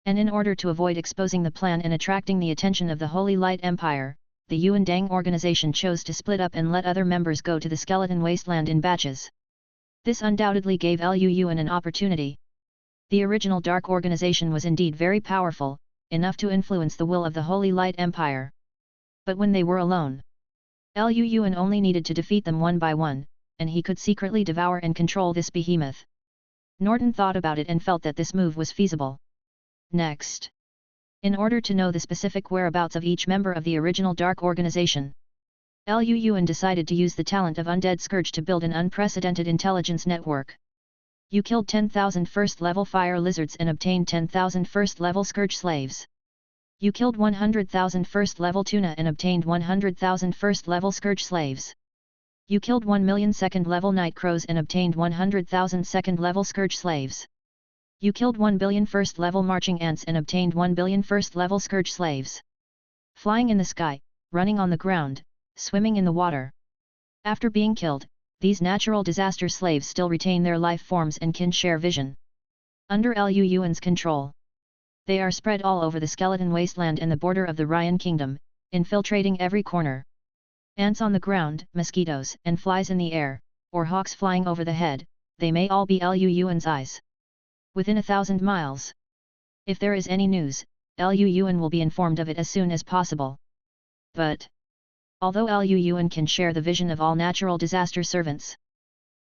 And in order to avoid exposing the plan and attracting the attention of the Holy Light Empire, the Yuandang organization chose to split up and let other members go to the Skeleton Wasteland in batches. This undoubtedly gave Liu Yuan an opportunity. The original Dark Organization was indeed very powerful, enough to influence the will of the Holy Light Empire. But when they were alone, Liu Yuan only needed to defeat them one by one, and he could secretly devour and control this behemoth. Norton thought about it and felt that this move was feasible. Next, in order to know the specific whereabouts of each member of the original Dark Organization, Liu Yuan decided to use the talent of Undead Scourge to build an unprecedented intelligence network. You killed 10,000 first-level fire lizards and obtained 10,000 first-level Scourge slaves. You killed 100,000 first-level tuna and obtained 100,000 first-level Scourge slaves. You killed 1 million second-level night crows and obtained 100,000 second-level Scourge slaves. You killed 1 billion first-level marching ants and obtained 1 billion first-level Scourge slaves. Flying in the sky, running on the ground, swimming in the water. After being killed, these natural disaster slaves still retain their life forms and can share vision. Under Liu Yuan's control, they are spread all over the Skeleton Wasteland and the border of the Ryan Kingdom, infiltrating every corner. Ants on the ground, mosquitoes and flies in the air, or hawks flying over the head, they may all be Liu Yuan's eyes. Within 1,000 miles. If there is any news, Liu Yuan will be informed of it as soon as possible. But although Liu Yuan can share the vision of all natural disaster servants,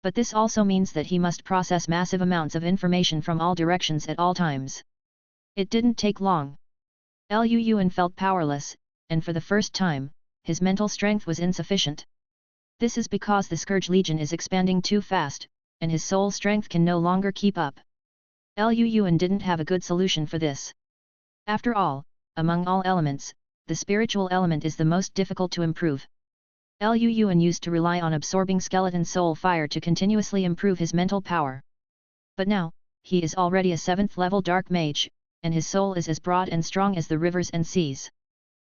but this also means that he must process massive amounts of information from all directions at all times. It didn't take long. Liu Yuan felt powerless, and for the first time, his mental strength was insufficient. This is because the Scourge Legion is expanding too fast, and his soul strength can no longer keep up. Liu Yuan didn't have a good solution for this. After all, among all elements, the spiritual element is the most difficult to improve. Lu Yuan used to rely on absorbing skeleton soul fire to continuously improve his mental power. But now, he is already a 7th level dark mage, and his soul is as broad and strong as the rivers and seas.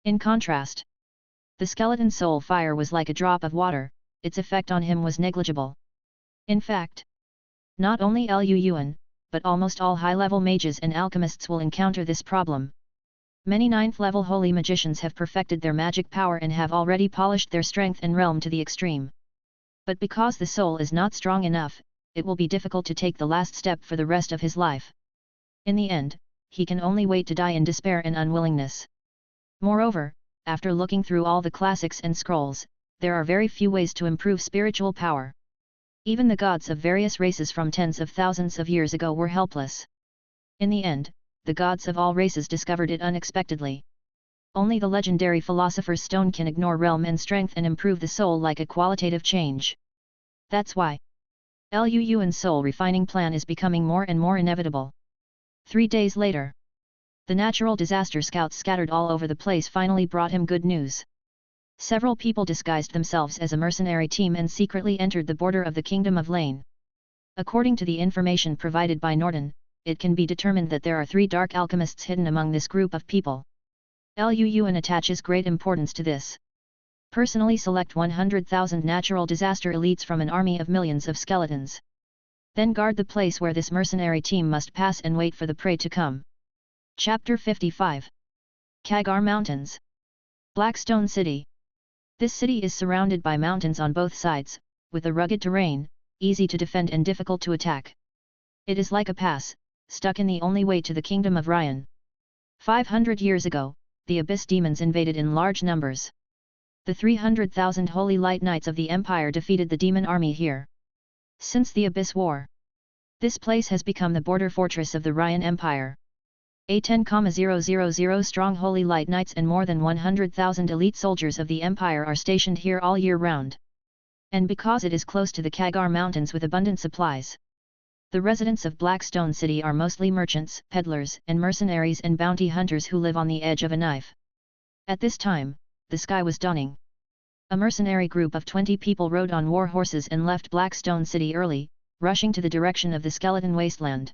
In contrast, the skeleton soul fire was like a drop of water, its effect on him was negligible. In fact, not only Lu Yuan, but almost all high-level mages and alchemists will encounter this problem. Many 9th-level holy magicians have perfected their magic power and have already polished their strength and realm to the extreme. But because the soul is not strong enough, it will be difficult to take the last step for the rest of his life. In the end, he can only wait to die in despair and unwillingness. Moreover, after looking through all the classics and scrolls, there are very few ways to improve spiritual power. Even the gods of various races from tens of thousands of years ago were helpless. In the end, the gods of all races discovered it unexpectedly. Only the legendary philosopher's stone can ignore realm and strength and improve the soul like a qualitative change. That's why Lu Yuan's soul refining plan is becoming more and more inevitable. 3 days later, the natural disaster scouts scattered all over the place finally brought him good news. Several people disguised themselves as a mercenary team and secretly entered the border of the Kingdom of Lane. According to the information provided by Norton, it can be determined that there are 3 dark alchemists hidden among this group of people. Lu Yuan attaches great importance to this. Personally select 100,000 natural disaster elites from an army of millions of skeletons. Then guard the place where this mercenary team must pass and wait for the prey to come. Chapter 55. Kagar Mountains. Blackstone City. This city is surrounded by mountains on both sides, with a rugged terrain, easy to defend and difficult to attack. It is like a pass, stuck in the only way to the kingdom of Ryan. 500 years ago, the Abyss demons invaded in large numbers. The 300,000 holy light knights of the Empire defeated the demon army here. Since the Abyss War, this place has become the border fortress of the Ryan Empire. A 10,000 strong holy light knights and more than 100,000 elite soldiers of the Empire are stationed here all year round. And because it is close to the Kagar Mountains with abundant supplies, the residents of Blackstone City are mostly merchants, peddlers, and mercenaries and bounty hunters who live on the edge of a knife. At this time, the sky was dawning. A mercenary group of 20 people rode on war horses and left Blackstone City early, rushing to the direction of the skeleton wasteland.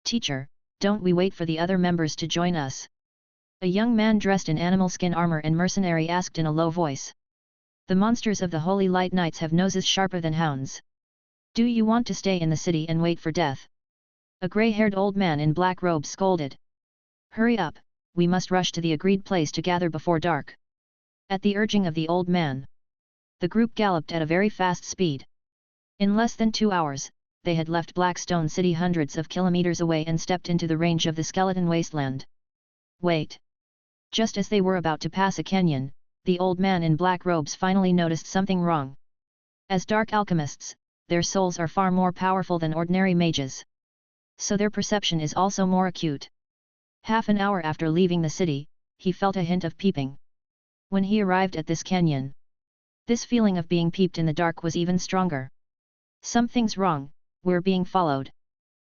"Teacher, don't we wait for the other members to join us?" A young man dressed in animal skin armor and mercenary asked in a low voice. "The monsters of the Holy Light Knights have noses sharper than hounds. Do you want to stay in the city and wait for death?" A grey-haired old man in black robes scolded. "Hurry up, we must rush to the agreed place to gather before dark." At the urging of the old man, the group galloped at a very fast speed. In less than 2 hours, they had left Blackstone City hundreds of kilometers away and stepped into the range of the skeleton wasteland. Wait! Just as they were about to pass a canyon, the old man in black robes finally noticed something wrong. As dark alchemists, their souls are far more powerful than ordinary mages. So their perception is also more acute. Half an hour after leaving the city, he felt a hint of peeping. When he arrived at this canyon, this feeling of being peeped in the dark was even stronger. "Something's wrong, we're being followed."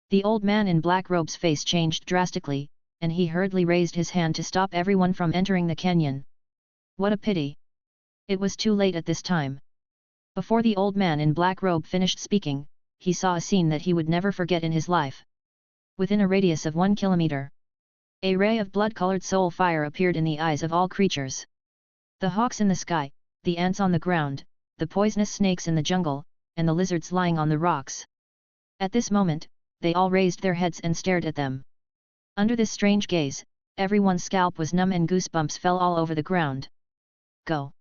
The old man in black robe's face changed drastically, and he hurriedly raised his hand to stop everyone from entering the canyon. What a pity! It was too late at this time. Before the old man in black robe finished speaking, he saw a scene that he would never forget in his life. Within a radius of 1 kilometer, a ray of blood-colored soul fire appeared in the eyes of all creatures. The hawks in the sky, the ants on the ground, the poisonous snakes in the jungle, and the lizards lying on the rocks. At this moment, they all raised their heads and stared at them. Under this strange gaze, everyone's scalp was numb and goosebumps fell all over the ground. "Go!"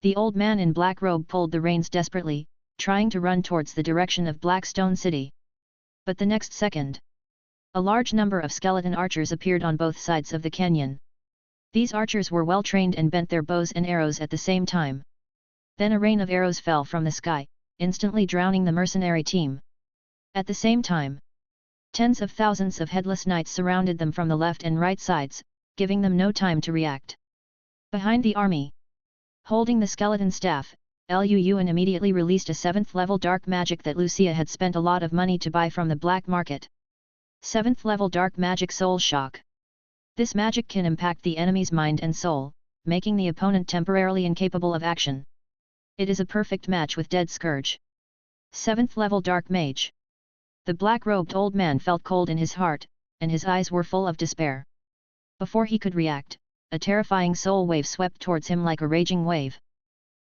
The old man in black robe pulled the reins desperately, trying to run towards the direction of Blackstone City. But the next second, a large number of skeleton archers appeared on both sides of the canyon. These archers were well trained and bent their bows and arrows at the same time. Then a rain of arrows fell from the sky, instantly drowning the mercenary team. At the same time, tens of thousands of headless knights surrounded them from the left and right sides, giving them no time to react. Behind the army, holding the skeleton staff, Lu Yuan immediately released a 7th level dark magic that Lucia had spent a lot of money to buy from the black market. 7th level dark magic Soul Shock. This magic can impact the enemy's mind and soul, making the opponent temporarily incapable of action. It is a perfect match with Dead Scourge. 7th level Dark Mage. The black-robed old man felt cold in his heart, and his eyes were full of despair. Before he could react, a terrifying soul wave swept towards him like a raging wave.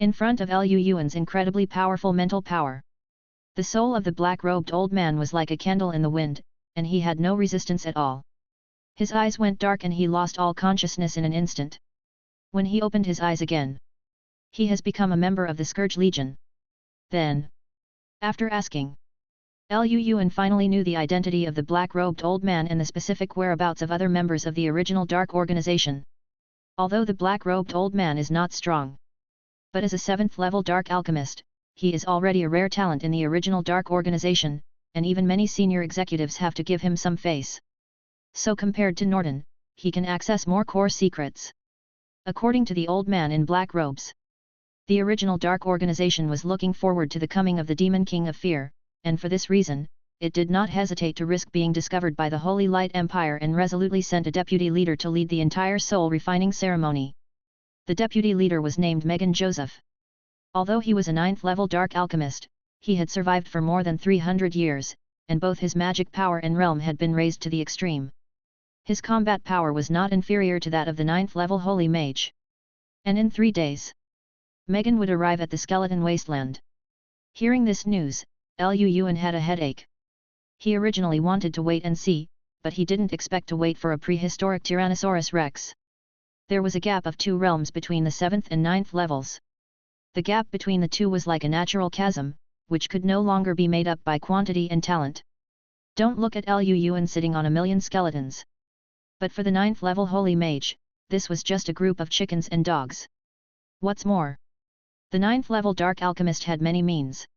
In front of Lu Yuan's incredibly powerful mental power, the soul of the black-robed old man was like a candle in the wind, and he had no resistance at all. His eyes went dark and he lost all consciousness in an instant. When he opened his eyes again, he has become a member of the Scourge Legion. Then, after asking, Lu Yuan finally knew the identity of the black-robed old man and the specific whereabouts of other members of the original Dark Organization. Although the black-robed old man is not strong, but as a 7th level Dark Alchemist, he is already a rare talent in the original Dark Organization, and even many senior executives have to give him some face. So compared to Norden, he can access more core secrets. According to the old man in black robes, the original Dark Organization was looking forward to the coming of the Demon King of Fear, and for this reason, it did not hesitate to risk being discovered by the Holy Light Empire and resolutely sent a deputy leader to lead the entire soul refining ceremony. The deputy leader was named Megan Joseph. Although he was a 9th level Dark Alchemist, he had survived for more than 300 years, and both his magic power and realm had been raised to the extreme. His combat power was not inferior to that of the 9th level Holy Mage. And in 3 days, Megan would arrive at the Skeleton Wasteland. Hearing this news, Lu Yuan had a headache. He originally wanted to wait and see, but he didn't expect to wait for a prehistoric Tyrannosaurus Rex. There was a gap of 2 realms between the 7th and 9th levels. The gap between the two was like a natural chasm, which could no longer be made up by quantity and talent. Don't look at Lu Yuan sitting on a million skeletons. But for the 9th level Holy Mage, this was just a group of chickens and dogs. What's more, the 9th level Dark Alchemist had many means.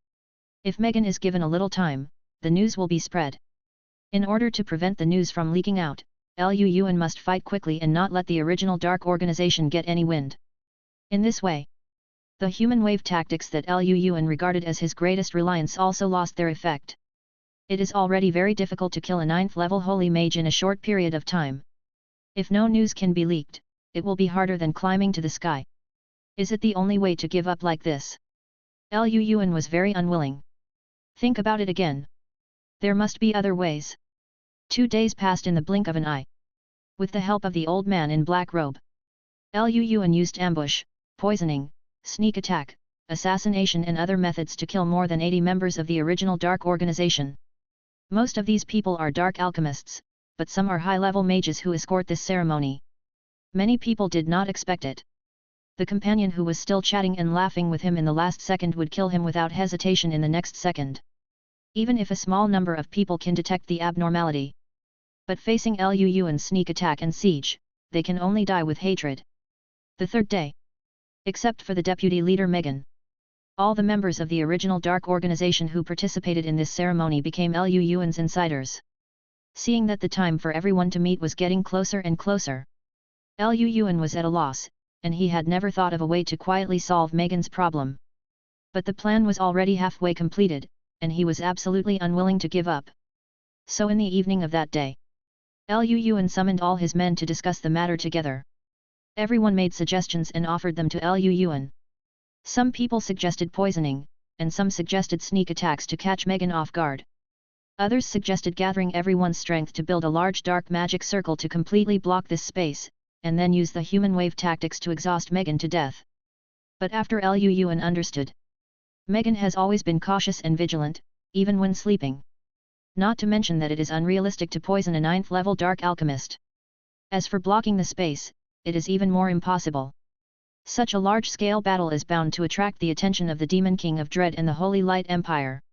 If Megan is given a little time, the news will be spread. In order to prevent the news from leaking out, Lu Yuan must fight quickly and not let the original Dark Organization get any wind. In this way, the human wave tactics that Lu Yuan regarded as his greatest reliance also lost their effect. It is already very difficult to kill a 9th level Holy Mage in a short period of time. If no news can be leaked, it will be harder than climbing to the sky. Is it the only way to give up like this? Lu Yuan was very unwilling. Think about it again. There must be other ways. 2 days passed in the blink of an eye. With the help of the old man in black robe, Lu Yuan used ambush, poisoning, sneak attack, assassination and other methods to kill more than 80 members of the original Dark Organization. Most of these people are Dark Alchemists, but some are high-level mages who escort this ceremony. Many people did not expect it. The companion who was still chatting and laughing with him in the last second would kill him without hesitation in the next second. Even if a small number of people can detect the abnormality. But facing Lu Yuan's sneak attack and siege, they can only die with hatred. The 3rd day, except for the deputy leader Megan, all the members of the original Dark Organization who participated in this ceremony became Lu Yuan's insiders. Seeing that the time for everyone to meet was getting closer and closer, Lu Yuan was at a loss, and he had never thought of a way to quietly solve Megan's problem. But the plan was already halfway completed, and he was absolutely unwilling to give up. So in the evening of that day, Lu Yuan summoned all his men to discuss the matter together. Everyone made suggestions and offered them to Lu Yuan. Some people suggested poisoning, and some suggested sneak attacks to catch Megan off guard. Others suggested gathering everyone's strength to build a large dark magic circle to completely block this space, and then use the human wave tactics to exhaust Megan to death. But after Lu Yuan understood, Megan has always been cautious and vigilant, even when sleeping. Not to mention that it is unrealistic to poison a 9th level Dark Alchemist. As for blocking the space, it is even more impossible. Such a large-scale battle is bound to attract the attention of the Demon King of Dread and the Holy Light Empire.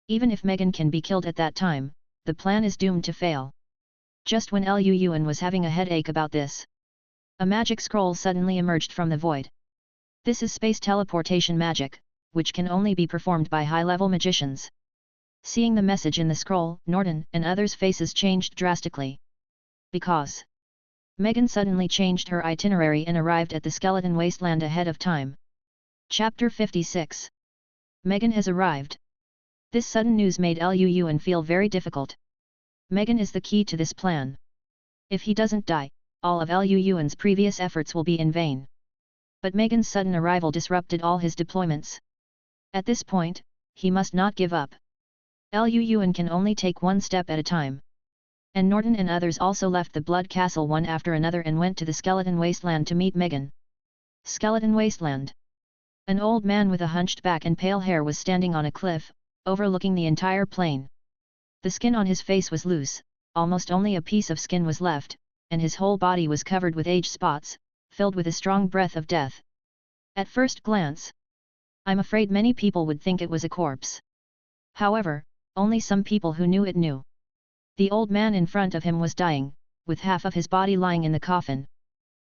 Even if Megan can be killed at that time, the plan is doomed to fail. Just when Lu Yuan was having a headache about this, a magic scroll suddenly emerged from the void. This is space teleportation magic, which can only be performed by high-level magicians. Seeing the message in the scroll, Norden and others' faces changed drastically. Because Megan suddenly changed her itinerary and arrived at the Skeleton Wasteland ahead of time. Chapter 56. Megan has arrived. This sudden news made Lu Yuan feel very difficult. Megan is the key to this plan. If he doesn't die, all of Liu Yuan's previous efforts will be in vain. But Megan's sudden arrival disrupted all his deployments. At this point, he must not give up. Liu Yuan can only take one step at a time. And Norton and others also left the Blood Castle one after another and went to the Skeleton Wasteland to meet Megan. Skeleton Wasteland. An old man with a hunched back and pale hair was standing on a cliff, overlooking the entire plain. The skin on his face was loose, almost only a piece of skin was left, and his whole body was covered with age spots, filled with a strong breath of death. At first glance, I'm afraid many people would think it was a corpse. However, only some people who knew it knew. The old man in front of him was dying, with half of his body lying in the coffin.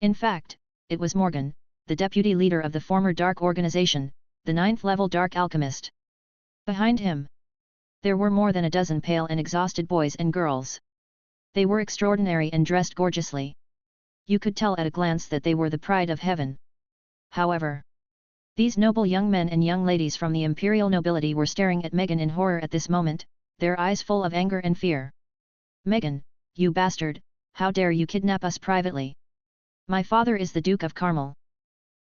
In fact, it was Morgan, the deputy leader of the former Dark Organization, the 9th-level Dark Alchemist. Behind him, there were more than a dozen pale and exhausted boys and girls. They were extraordinary and dressed gorgeously. You could tell at a glance that they were the pride of heaven. However, these noble young men and young ladies from the imperial nobility were staring at Megan in horror at this moment, their eyes full of anger and fear. Megan, you bastard, how dare you kidnap us privately? My father is the Duke of Carmel.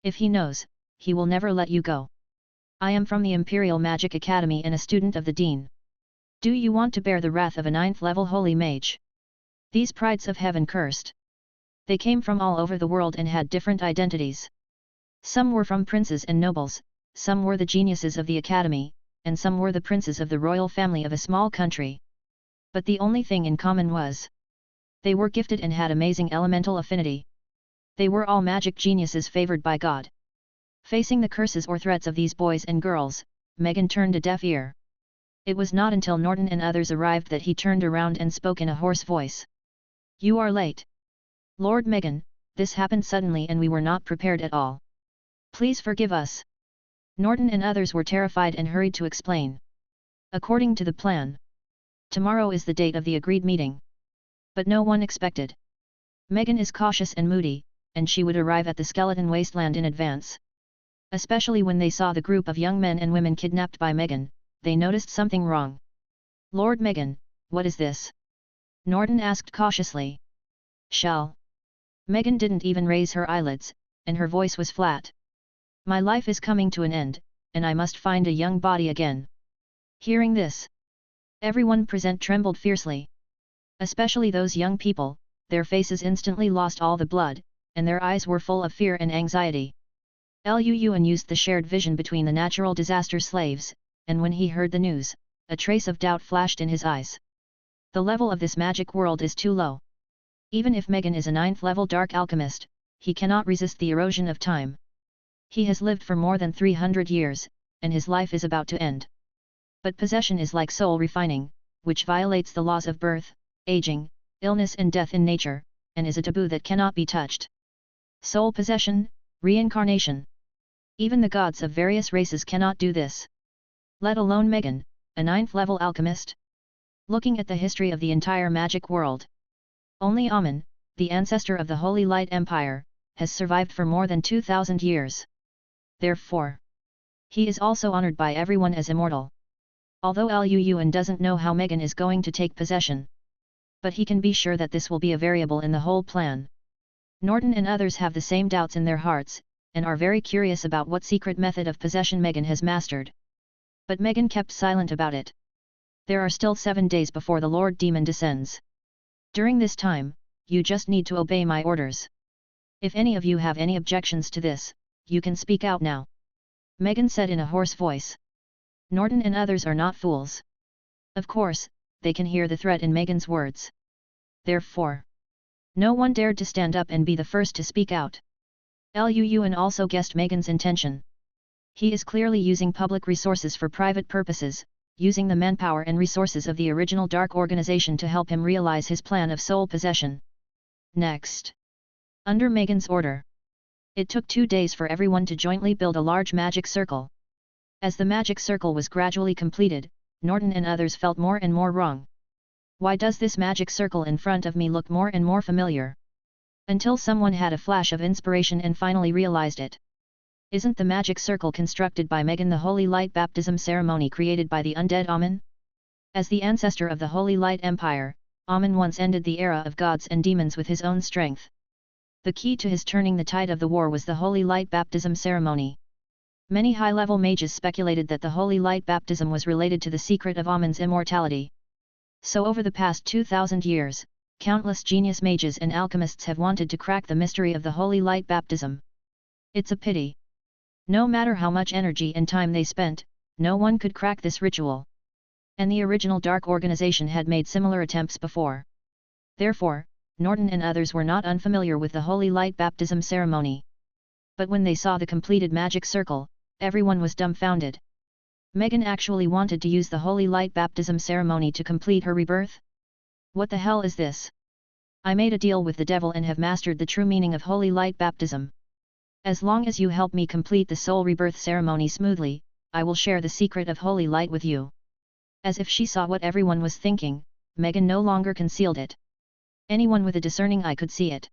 If he knows, he will never let you go. I am from the Imperial Magic Academy and a student of the Dean. Do you want to bear the wrath of a 9th-level holy mage? These prides of heaven cursed. They came from all over the world and had different identities. Some were from princes and nobles, some were the geniuses of the academy, and some were the princes of the royal family of a small country. But the only thing in common was, they were gifted and had amazing elemental affinity. They were all magic geniuses favored by God. Facing the curses or threats of these boys and girls, Megan turned a deaf ear. It was not until Norton and others arrived that he turned around and spoke in a hoarse voice. You are late. Lord Megan, this happened suddenly and we were not prepared at all. Please forgive us. Norton and others were terrified and hurried to explain. According to the plan, tomorrow is the date of the agreed meeting. But no one expected. Megan is cautious and moody, and she would arrive at the Skeleton Wasteland in advance. Especially when they saw the group of young men and women kidnapped by Megan, they noticed something wrong. Lord Megan, what is this? Norton asked cautiously. Shall? Megan didn't even raise her eyelids, and her voice was flat. My life is coming to an end, and I must find a young body again. Hearing this, everyone present trembled fiercely. Especially those young people, their faces instantly lost all the blood, and their eyes were full of fear and anxiety. Liu Yuan used the shared vision between the natural disaster slaves, and when he heard the news, a trace of doubt flashed in his eyes. The level of this magic world is too low. Even if Megan is a 9th-level dark alchemist, he cannot resist the erosion of time. He has lived for more than 300 years, and his life is about to end. But possession is like soul refining, which violates the laws of birth, aging, illness and death in nature, and is a taboo that cannot be touched. Soul possession, reincarnation. Even the gods of various races cannot do this. Let alone Megan, a 9th-level alchemist. Looking at the history of the entire magic world, only Amun, the ancestor of the Holy Light Empire, has survived for more than 2,000 years. Therefore, he is also honored by everyone as immortal. Although Liu Yuan doesn't know how Megan is going to take possession, but he can be sure that this will be a variable in the whole plan. Norton and others have the same doubts in their hearts, and are very curious about what secret method of possession Megan has mastered. But Megan kept silent about it. There are still 7 days before the Lord Demon descends. During this time, you just need to obey my orders. If any of you have any objections to this, you can speak out now. Megan said in a hoarse voice. Norton and others are not fools. Of course, they can hear the threat in Megan's words. Therefore, no one dared to stand up and be the first to speak out. Liu Yuan also guessed Megan's intention. He is clearly using public resources for private purposes, using the manpower and resources of the original Dark Organization to help him realize his plan of soul possession. Next, under Megan's order, it took 2 days for everyone to jointly build a large magic circle. As the magic circle was gradually completed, Norton and others felt more and more wrong. Why does this magic circle in front of me look more and more familiar? Until someone had a flash of inspiration and finally realized it. Isn't the magic circle constructed by Megan the Holy Light baptism ceremony created by the undead Amun? As the ancestor of the Holy Light Empire, Amun once ended the era of gods and demons with his own strength. The key to his turning the tide of the war was the Holy Light Baptism ceremony. Many high-level mages speculated that the Holy Light Baptism was related to the secret of Amun's immortality. So over the past 2,000 years, countless genius mages and alchemists have wanted to crack the mystery of the Holy Light Baptism. It's a pity. No matter how much energy and time they spent, no one could crack this ritual. And the original Dark Organization had made similar attempts before. Therefore, Norton and others were not unfamiliar with the Holy Light Baptism ceremony. But when they saw the completed magic circle, everyone was dumbfounded. Megan actually wanted to use the Holy Light Baptism ceremony to complete her rebirth? What the hell is this? I made a deal with the devil and have mastered the true meaning of Holy Light Baptism. As long as you help me complete the soul rebirth ceremony smoothly, I will share the secret of Holy Light with you. As if she saw what everyone was thinking, Megan no longer concealed it. Anyone with a discerning eye could see it.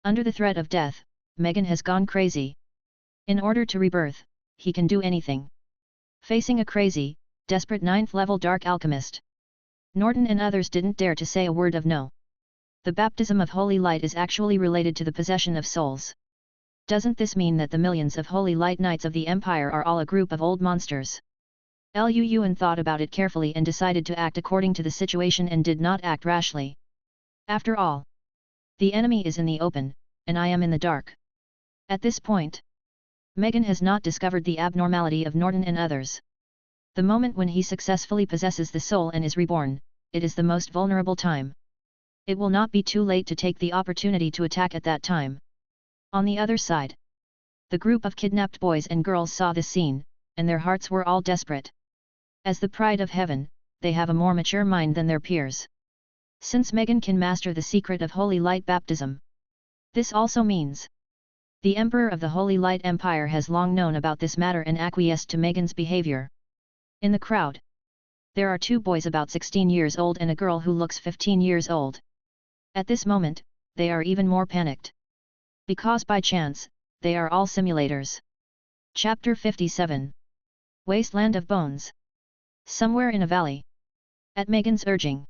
Under the threat of death, Megan has gone crazy. In order to rebirth, he can do anything. Facing a crazy, desperate 9th-level dark alchemist, Norton and others didn't dare to say a word of no. The baptism of Holy Light is actually related to the possession of souls. Doesn't this mean that the millions of Holy Light Knights of the Empire are all a group of old monsters? Lu Yuan thought about it carefully and decided to act according to the situation and did not act rashly. After all, the enemy is in the open, and I am in the dark. At this point, Megan has not discovered the abnormality of Norton and others. The moment when he successfully possesses the soul and is reborn, it is the most vulnerable time. It will not be too late to take the opportunity to attack at that time. On the other side, the group of kidnapped boys and girls saw this scene, and their hearts were all desperate. As the pride of heaven, they have a more mature mind than their peers. Since Megan can master the secret of Holy Light Baptism, this also means the Emperor of the Holy Light Empire has long known about this matter and acquiesced to Megan's behavior. In the crowd, there are 2 boys about 16 years old and a girl who looks 15 years old. At this moment, they are even more panicked. Because by chance, they are all simulators. Chapter 57. Wasteland of Bones. Somewhere in a valley. At Megan's urging,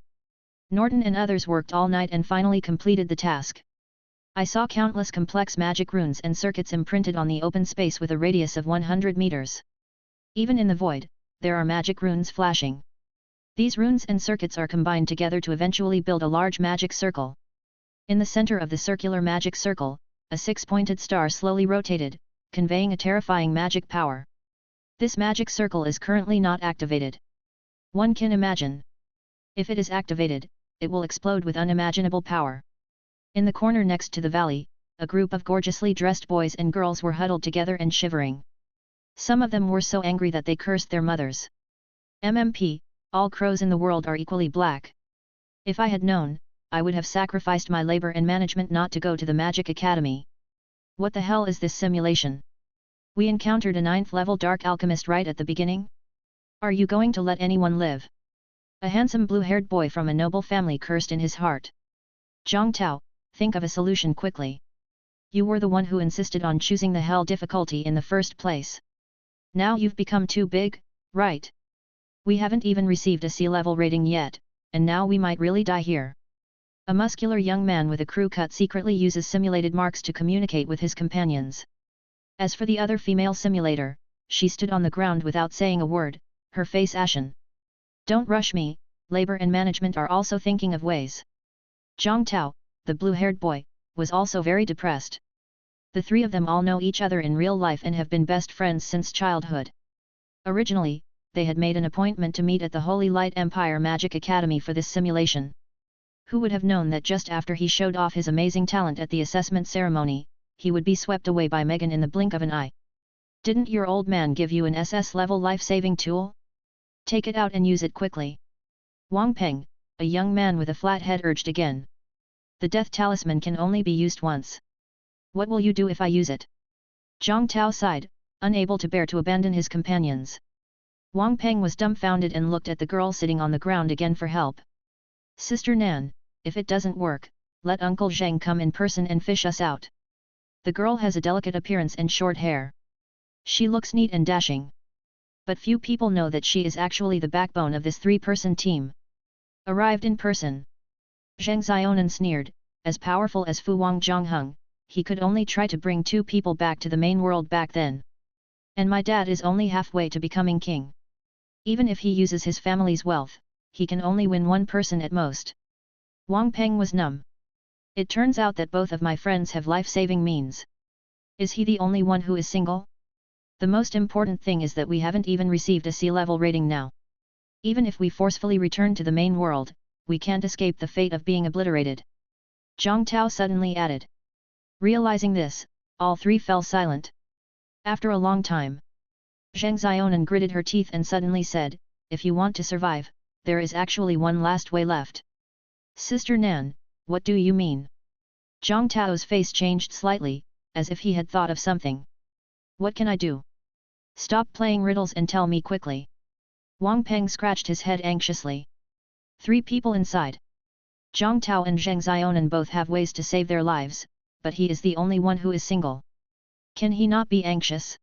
Norton and others worked all night and finally completed the task. I saw countless complex magic runes and circuits imprinted on the open space with a radius of 100 meters. Even in the void, there are magic runes flashing. These runes and circuits are combined together to eventually build a large magic circle. In the center of the circular magic circle, a 6-pointed star slowly rotated, conveying a terrifying magic power. This magic circle is currently not activated. One can imagine. If it is activated, it will explode with unimaginable power. In the corner next to the valley, a group of gorgeously dressed boys and girls were huddled together and shivering. Some of them were so angry that they cursed their mothers. MMP, all crows in the world are equally black. If I had known, I would have sacrificed my labor and management not to go to the Magic Academy. What the hell is this simulation? We encountered a 9th-level dark alchemist right at the beginning? Are you going to let anyone live? A handsome blue-haired boy from a noble family cursed in his heart. Zhang Tao, think of a solution quickly. You were the one who insisted on choosing the hell difficulty in the first place. Now you've become too big, right? We haven't even received a C-level rating yet, and now we might really die here. A muscular young man with a crew cut secretly uses simulated marks to communicate with his companions. As for the other female simulator, she stood on the ground without saying a word, her face ashen. Don't rush me, labor and management are also thinking of ways. Zhang Tao, the blue-haired boy, was also very depressed. The 3 of them all know each other in real life and have been best friends since childhood. Originally, they had made an appointment to meet at the Holy Light Empire Magic Academy for this simulation. Who would have known that just after he showed off his amazing talent at the assessment ceremony, he would be swept away by Megan in the blink of an eye? Didn't your old man give you an SS-level life-saving tool? Take it out and use it quickly. Wang Peng, a young man with a flat head, urged again. The death talisman can only be used once. What will you do if I use it? Zhang Tao sighed, unable to bear to abandon his companions. Wang Peng was dumbfounded and looked at the girl sitting on the ground again for help. Sister Nan, if it doesn't work, let Uncle Zheng come in person and fish us out. The girl has a delicate appearance and short hair. She looks neat and dashing. But few people know that she is actually the backbone of this 3-person team. Arrived in person. Zheng Xiaonan sneered, as powerful as Fu Wang Zhongheng, he could only try to bring 2 people back to the main world back then. And my dad is only halfway to becoming king. Even if he uses his family's wealth, he can only win 1 person at most. Wang Peng was numb. It turns out that both of my friends have life-saving means. Is he the only one who is single? The most important thing is that we haven't even received a C-level rating now. Even if we forcefully return to the main world, we can't escape the fate of being obliterated. Zhang Tao suddenly added. Realizing this, all 3 fell silent. After a long time, Zheng Xiaonan gritted her teeth and suddenly said, if you want to survive, there is actually one last way left. Sister Nan, what do you mean? Zhang Tao's face changed slightly, as if he had thought of something. What can I do? Stop playing riddles and tell me quickly. Wang Peng scratched his head anxiously. 3 people inside. Zhang Tao and Zheng Xiaonan both have ways to save their lives, but he is the only one who is single. Can he not be anxious?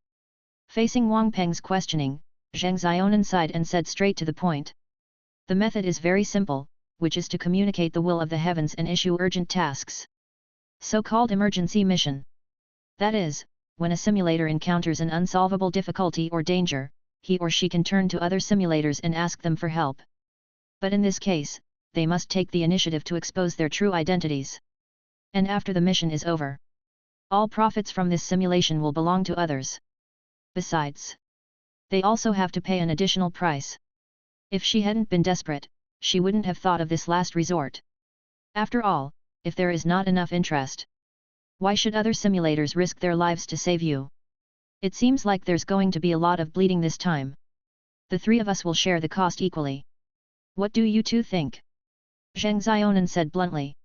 Facing Wang Peng's questioning, Zheng Xiaonan sighed and said straight to the point. The method is very simple, which is to communicate the will of the heavens and issue urgent tasks. So-called emergency mission. That is, when a simulator encounters an unsolvable difficulty or danger, he or she can turn to other simulators and ask them for help. But in this case, they must take the initiative to expose their true identities. And after the mission is over, all profits from this simulation will belong to others. Besides, they also have to pay an additional price. If she hadn't been desperate, she wouldn't have thought of this last resort. After all, if there is not enough interest, why should other simulators risk their lives to save you? It seems like there's going to be a lot of bleeding this time. The 3 of us will share the cost equally. What do you 2 think? Zheng Xiaonan said bluntly.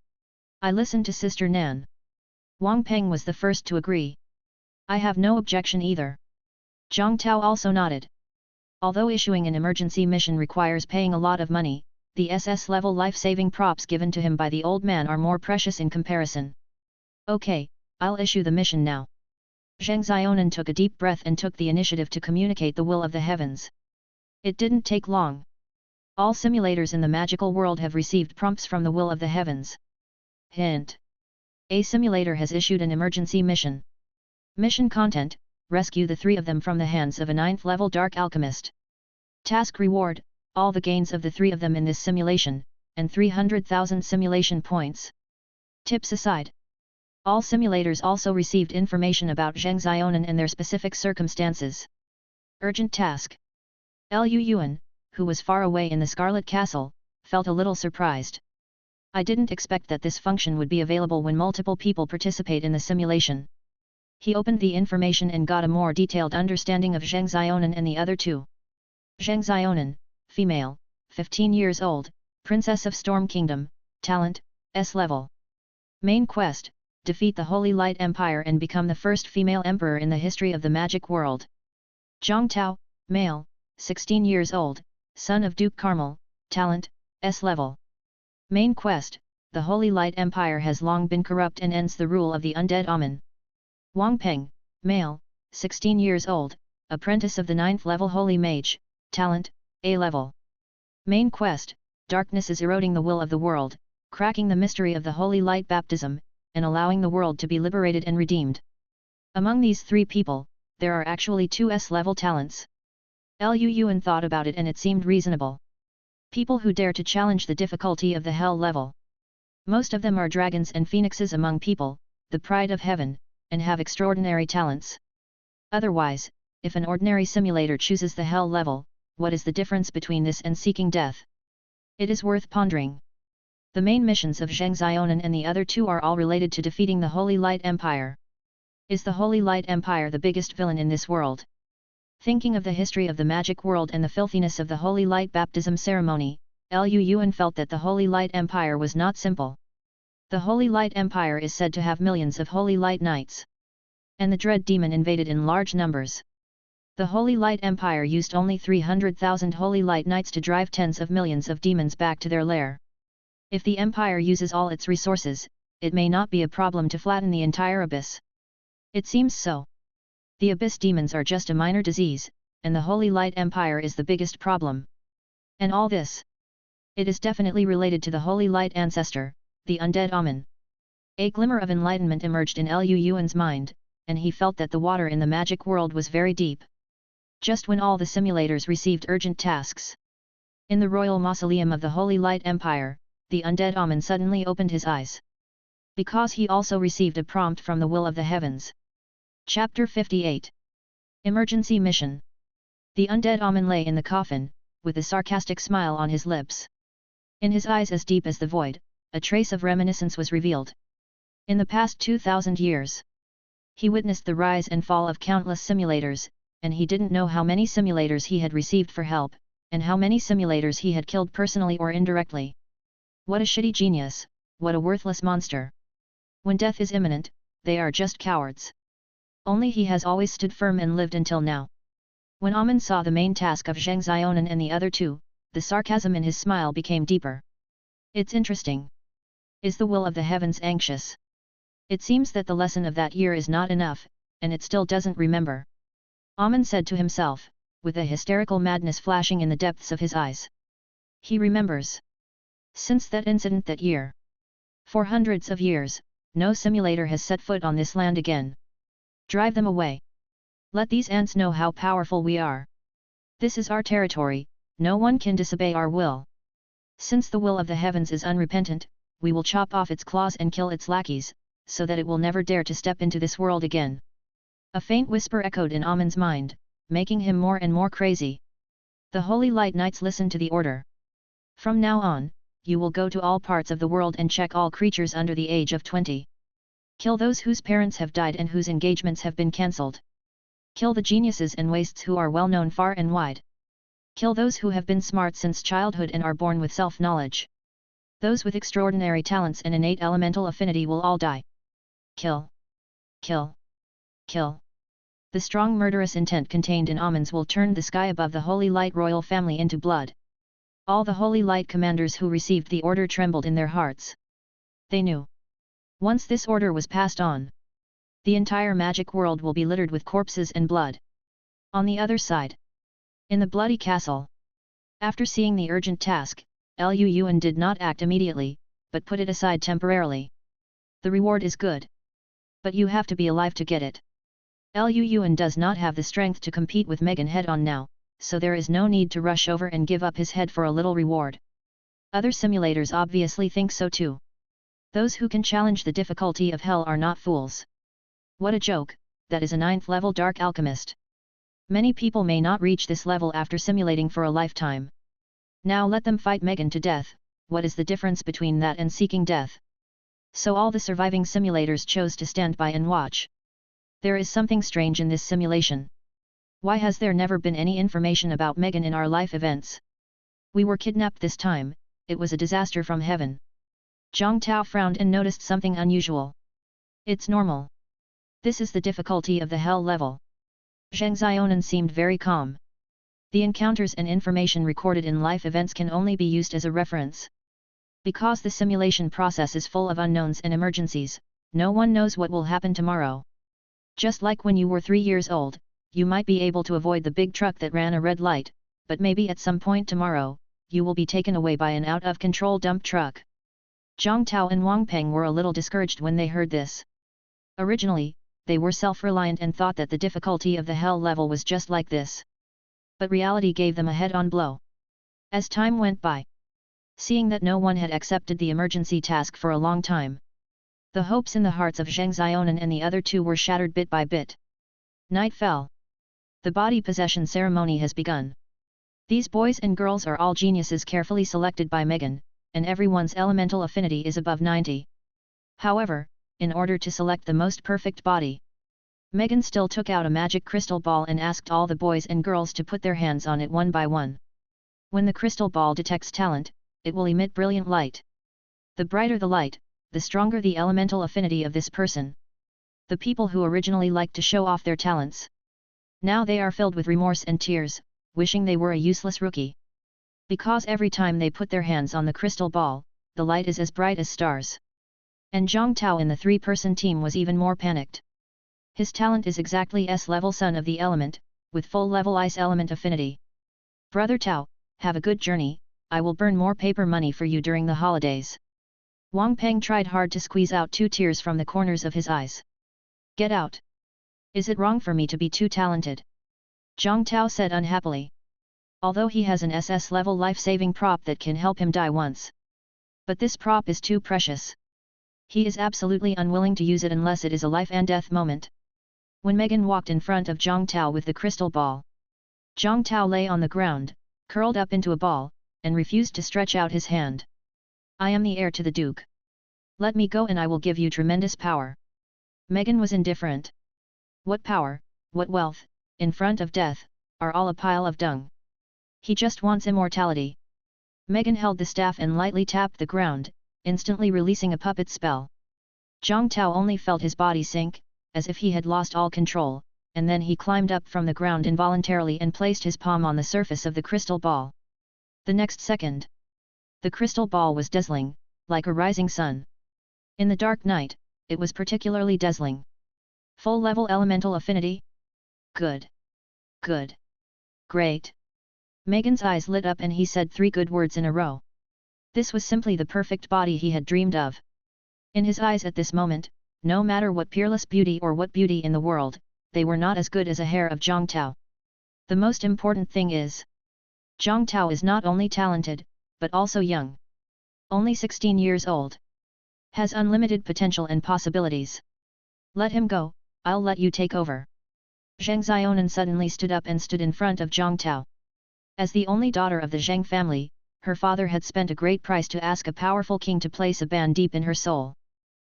I listened to Sister Nan. Wang Peng was the first to agree. I have no objection either. Zhang Tao also nodded. Although issuing an emergency mission requires paying a lot of money, the SS-level life-saving props given to him by the old man are more precious in comparison. Okay, I'll issue the mission now. Zheng Xiaonan took a deep breath and took the initiative to communicate the will of the heavens. It didn't take long. All simulators in the magical world have received prompts from the will of the heavens. Hint. A simulator has issued an emergency mission. Mission content, rescue the 3 of them from the hands of a 9th-level dark alchemist. Task reward, all the gains of the 3 of them in this simulation, and 300,000 simulation points. Tips aside. All simulators also received information about Zheng Xiaonan and their specific circumstances. Urgent task. Lu Yuan, who was far away in the Scarlet Castle, felt a little surprised. I didn't expect that this function would be available when multiple people participate in the simulation. He opened the information and got a more detailed understanding of Zheng Xiaonan and the other 2. Zheng Xiaonan, female, 15 years old, Princess of Storm Kingdom, talent, S-level. Main quest, defeat the Holy Light Empire and become the first female emperor in the history of the magic world. Zhang Tao, male, 16 years old, son of Duke Carmel, talent, S-level. Main quest, the Holy Light Empire has long been corrupt and ends the rule of the undead Amun. Wang Peng, male, 16 years old, apprentice of the 9th-level Holy Mage, talent, A-level. Main quest, darkness is eroding the will of the world, cracking the mystery of the Holy Light Baptism, and allowing the world to be liberated and redeemed. Among these 3 people, there are actually 2 S-level talents. Lu Yuan thought about it and it seemed reasonable. People who dare to challenge the difficulty of the hell level. Most of them are dragons and phoenixes among people, the pride of heaven, and have extraordinary talents. Otherwise, if an ordinary simulator chooses the hell level, what is the difference between this and seeking death? It is worth pondering. The main missions of Zheng Xiaonan and the other 2 are all related to defeating the Holy Light Empire. Is the Holy Light Empire the biggest villain in this world? Thinking of the history of the magic world and the filthiness of the Holy Light Baptism ceremony, Lu Yuan felt that the Holy Light Empire was not simple. The Holy Light Empire is said to have millions of Holy Light Knights. And the Dread Demon invaded in large numbers. The Holy Light Empire used only 300,000 Holy Light Knights to drive tens of millions of demons back to their lair. If the Empire uses all its resources, it may not be a problem to flatten the entire abyss. It seems so. The Abyss demons are just a minor disease, and the Holy Light Empire is the biggest problem. And all this? It is definitely related to the Holy Light Ancestor, the undead Amun. A glimmer of enlightenment emerged in Liu Yuan's mind, and he felt that the water in the magic world was very deep. Just when all the simulators received urgent tasks. In the royal mausoleum of the Holy Light Empire, the undead Amun suddenly opened his eyes. Because he also received a prompt from the will of the heavens. Chapter 58. Emergency Mission. The undead Amun lay in the coffin, with a sarcastic smile on his lips. In his eyes as deep as the void, a trace of reminiscence was revealed. In the past 2,000 years, he witnessed the rise and fall of countless simulators, and he didn't know how many simulators he had received for help, and how many simulators he had killed personally or indirectly. What a shitty genius, what a worthless monster. When death is imminent, they are just cowards. Only he has always stood firm and lived until now. When Amun saw the main task of Zheng Xiaonan and the other two, the sarcasm in his smile became deeper. It's interesting. Is the will of the heavens anxious? It seems that the lesson of that year is not enough, and it still doesn't remember. Amun said to himself, with a hysterical madness flashing in the depths of his eyes. He remembers. Since that incident that year. For hundreds of years, no simulator has set foot on this land again. Drive them away. Let these ants know how powerful we are. This is our territory, no one can disobey our will. Since the will of the heavens is unrepentant, we will chop off its claws and kill its lackeys, so that it will never dare to step into this world again. A faint whisper echoed in Amun's mind, making him more and more crazy. The Holy Light Knights listened to the order. From now on, you will go to all parts of the world and check all creatures under the age of 20. Kill those whose parents have died and whose engagements have been cancelled. Kill the geniuses and wastes who are well known far and wide. Kill those who have been smart since childhood and are born with self-knowledge. Those with extraordinary talents and innate elemental affinity will all die. Kill. Kill. Kill. The strong murderous intent contained in Amun's will turned the sky above the Holy Light royal family into blood. All the Holy Light commanders who received the order trembled in their hearts. They knew. Once this order was passed on, the entire magic world will be littered with corpses and blood. On the other side, in the bloody castle, after seeing the urgent task, Liu Yuan did not act immediately, but put it aside temporarily. The reward is good. But you have to be alive to get it. Liu Yuan does not have the strength to compete with Megan head-on now, so there is no need to rush over and give up his head for a little reward. Other simulators obviously think so too. Those who can challenge the difficulty of hell are not fools. What a joke, that is a 9th level dark alchemist. Many people may not reach this level after simulating for a lifetime. Now let them fight Megan to death, what is the difference between that and seeking death? So all the surviving simulators chose to stand by and watch. There is something strange in this simulation. Why has there never been any information about Megan in our life events? We were kidnapped this time, it was a disaster from heaven. Zhang Tao frowned and noticed something unusual. It's normal. This is the difficulty of the hell level. Zheng Xiaonan seemed very calm. The encounters and information recorded in life events can only be used as a reference. Because the simulation process is full of unknowns and emergencies, no one knows what will happen tomorrow. Just like when you were 3 years old, you might be able to avoid the big truck that ran a red light, but maybe at some point tomorrow, you will be taken away by an out-of-control dump truck. Zhang Tao and Wang Peng were a little discouraged when they heard this. Originally, they were self-reliant and thought that the difficulty of the hell level was just like this. But reality gave them a head-on blow. As time went by, seeing that no one had accepted the emergency task for a long time, the hopes in the hearts of Zheng Xiaonan and the other two were shattered bit by bit. Night fell. The body possession ceremony has begun. These boys and girls are all geniuses carefully selected by Megan, and everyone's elemental affinity is above 90. However, in order to select the most perfect body, Megan still took out a magic crystal ball and asked all the boys and girls to put their hands on it one by one. When the crystal ball detects talent, it will emit brilliant light. The brighter the light, the stronger the elemental affinity of this person. The people who originally liked to show off their talents, now they are filled with remorse and tears, wishing they were a useless rookie. Because every time they put their hands on the crystal ball, the light is as bright as stars. And Zhang Tao in the 3-person team was even more panicked. His talent is exactly S-level Sun of the element, with full-level Ice element affinity. Brother Tao, have a good journey, I will burn more paper money for you during the holidays. Wang Peng tried hard to squeeze out 2 tears from the corners of his eyes. Get out! Is it wrong for me to be too talented? Zhang Tao said unhappily. Although he has an SS-level life-saving prop that can help him die once. But this prop is too precious. He is absolutely unwilling to use it unless it is a life and death moment. When Megan walked in front of Zhang Tao with the crystal ball, Zhang Tao lay on the ground, curled up into a ball, and refused to stretch out his hand. I am the heir to the Duke. Let me go and I will give you tremendous power. Megan was indifferent. What power, what wealth, in front of death, are all a pile of dung. He just wants immortality. Megan held the staff and lightly tapped the ground, instantly releasing a puppet spell. Zhang Tao only felt his body sink, as if he had lost all control, and then he climbed up from the ground involuntarily and placed his palm on the surface of the crystal ball. The next second, the crystal ball was dazzling, like a rising sun. In the dark night, it was particularly dazzling. Full-level elemental affinity? Good. Good. Great. Megan's eyes lit up and he said 3 good words in a row. This was simply the perfect body he had dreamed of. In his eyes at this moment, no matter what peerless beauty or what beauty in the world, they were not as good as a hair of Zhang Tao. The most important thing is, Zhang Tao is not only talented, but also young. Only 16 years old. Has unlimited potential and possibilities. Let him go, I'll let you take over. Zhang Xiaonan suddenly stood up and stood in front of Zhang Tao. As the only daughter of the Zhang family, her father had spent a great price to ask a powerful king to place a ban deep in her soul.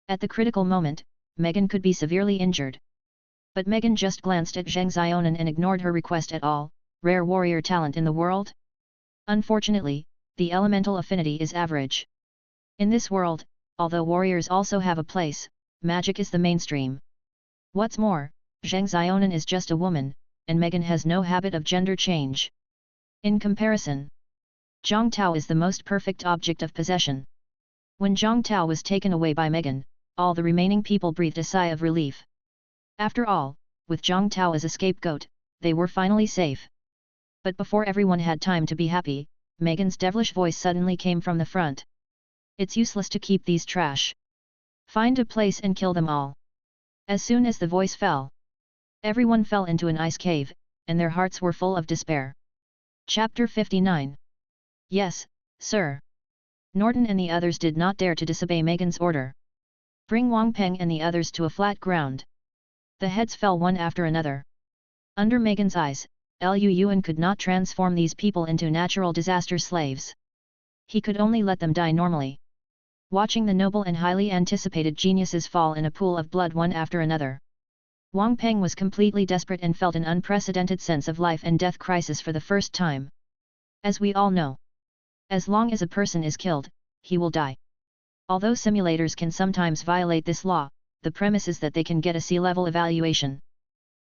At the critical moment, Megan could be severely injured. But Megan just glanced at Zhang Xiaonan and ignored her request at all. Rare warrior talent in the world? Unfortunately, the elemental affinity is average. In this world, although warriors also have a place, magic is the mainstream. What's more, Zhang Xiaonan is just a woman, and Megan has no habit of gender change. In comparison, Zhang Tao is the most perfect object of possession. When Zhang Tao was taken away by Megan, all the remaining people breathed a sigh of relief. After all, with Zhang Tao as a scapegoat, they were finally safe. But before everyone had time to be happy, Megan's devilish voice suddenly came from the front. It's useless to keep these trash. Find a place and kill them all. As soon as the voice fell, everyone fell into an ice cave, and their hearts were full of despair. Chapter 59. Yes, sir. Norton and the others did not dare to disobey Megan's order. Bring Wang Peng and the others to a flat ground. The heads fell one after another. Under Megan's eyes, Liu Yuan could not transform these people into natural disaster slaves. He could only let them die normally. Watching the noble and highly anticipated geniuses fall in a pool of blood one after another, Wang Peng was completely desperate and felt an unprecedented sense of life and death crisis for the first time. As we all know, as long as a person is killed, he will die. Although simulators can sometimes violate this law, the premise is that they can get a C-level evaluation.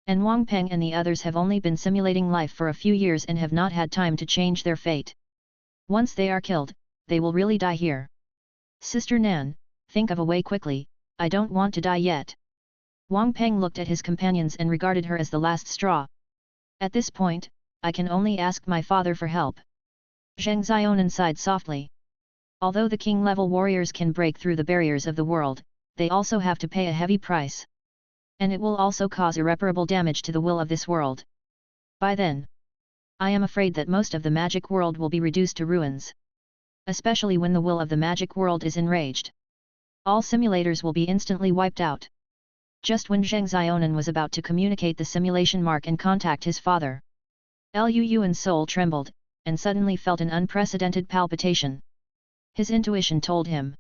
And Wang Peng and the others have only been simulating life for a few years and have not had time to change their fate. Once they are killed, they will really die here. Sister Nan, think of a way quickly, I don't want to die yet. Wang Peng looked at his companions and regarded her as the last straw. At this point, I can only ask my father for help. Zhang Xiaonan sighed softly. Although the king-level warriors can break through the barriers of the world, they also have to pay a heavy price. And it will also cause irreparable damage to the will of this world. By then, I am afraid that most of the magic world will be reduced to ruins. Especially when the will of the magic world is enraged. All simulators will be instantly wiped out. Just when Zhang Xiaonan was about to communicate the simulation mark and contact his father, Liu Yuan's soul trembled, and suddenly felt an unprecedented palpitation. His intuition told him.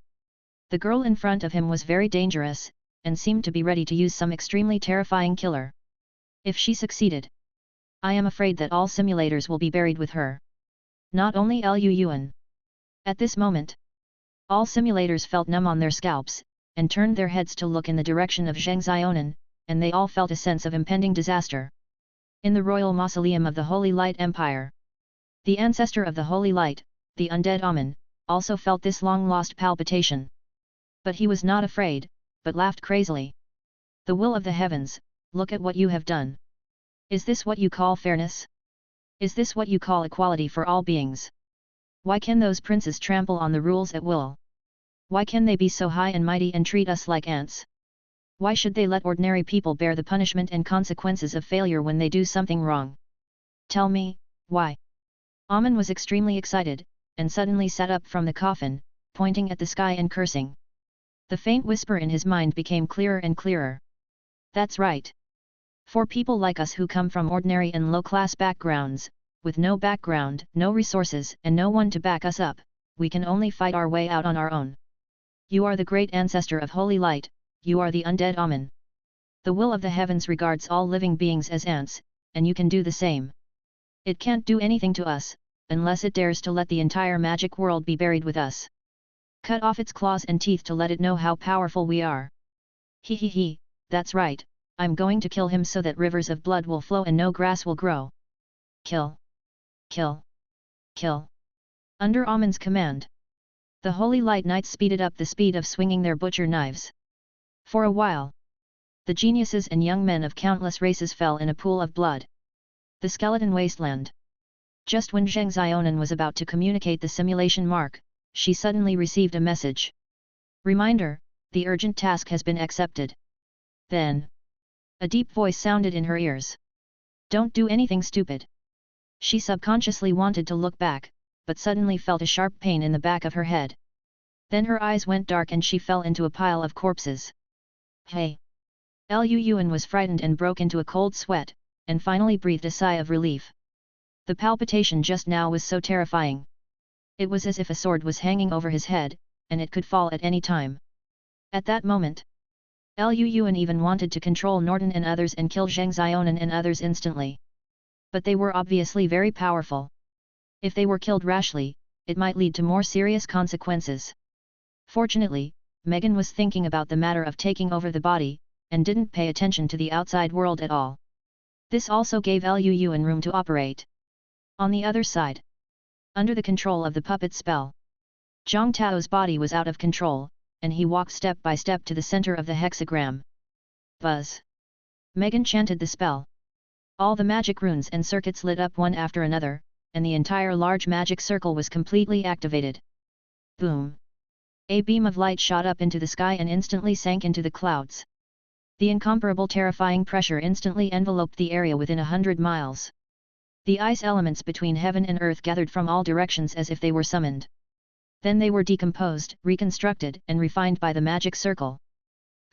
The girl in front of him was very dangerous, and seemed to be ready to use some extremely terrifying killer. If she succeeded, I am afraid that all simulators will be buried with her. Not only Liu Yuan. At this moment, all simulators felt numb on their scalps, and turned their heads to look in the direction of Zhang Xiaonan, and they all felt a sense of impending disaster. In the royal mausoleum of the Holy Light Empire, the ancestor of the Holy Light, the undead Amun, also felt this long-lost palpitation. But he was not afraid, but laughed crazily. The will of the heavens, look at what you have done. Is this what you call fairness? Is this what you call equality for all beings? Why can those princes trample on the rules at will? Why can they be so high and mighty and treat us like ants? Why should they let ordinary people bear the punishment and consequences of failure when they do something wrong? Tell me, why? Amun was extremely excited, and suddenly sat up from the coffin, pointing at the sky and cursing. The faint whisper in his mind became clearer and clearer. That's right. For people like us who come from ordinary and low-class backgrounds, with no background, no resources and no one to back us up, we can only fight our way out on our own. You are the great ancestor of holy light, you are the undead Amun. The will of the heavens regards all living beings as ants, and you can do the same. It can't do anything to us, unless it dares to let the entire magic world be buried with us. Cut off its claws and teeth to let it know how powerful we are. He, that's right, I'm going to kill him so that rivers of blood will flow and no grass will grow. Kill. Kill. Kill. Under Amun's command, the Holy Light Knights speeded up the speed of swinging their butcher knives. For a while, the geniuses and young men of countless races fell in a pool of blood. The skeleton wasteland. Just when Zheng Xiaonan was about to communicate the simulation mark, she suddenly received a message. Reminder, the urgent task has been accepted. Then, a deep voice sounded in her ears. Don't do anything stupid. She subconsciously wanted to look back, but suddenly felt a sharp pain in the back of her head. Then her eyes went dark and she fell into a pile of corpses. Hey! Lu Yuan was frightened and broke into a cold sweat, and finally breathed a sigh of relief. The palpitation just now was so terrifying. It was as if a sword was hanging over his head, and it could fall at any time. At that moment, Lu Yuan even wanted to control Norton and others and kill Zheng Xiaonan and others instantly. But they were obviously very powerful. If they were killed rashly, it might lead to more serious consequences. Fortunately, Megan was thinking about the matter of taking over the body, and didn't pay attention to the outside world at all. This also gave Lu Yuan room to operate. On the other side, under the control of the puppet spell, Zhang Tao's body was out of control, and he walked step by step to the center of the hexagram. Buzz! Megan chanted the spell. All the magic runes and circuits lit up one after another, and the entire large magic circle was completely activated. Boom! A beam of light shot up into the sky and instantly sank into the clouds. The incomparable terrifying pressure instantly enveloped the area within 100 miles. The ice elements between heaven and earth gathered from all directions as if they were summoned. Then they were decomposed, reconstructed and refined by the magic circle.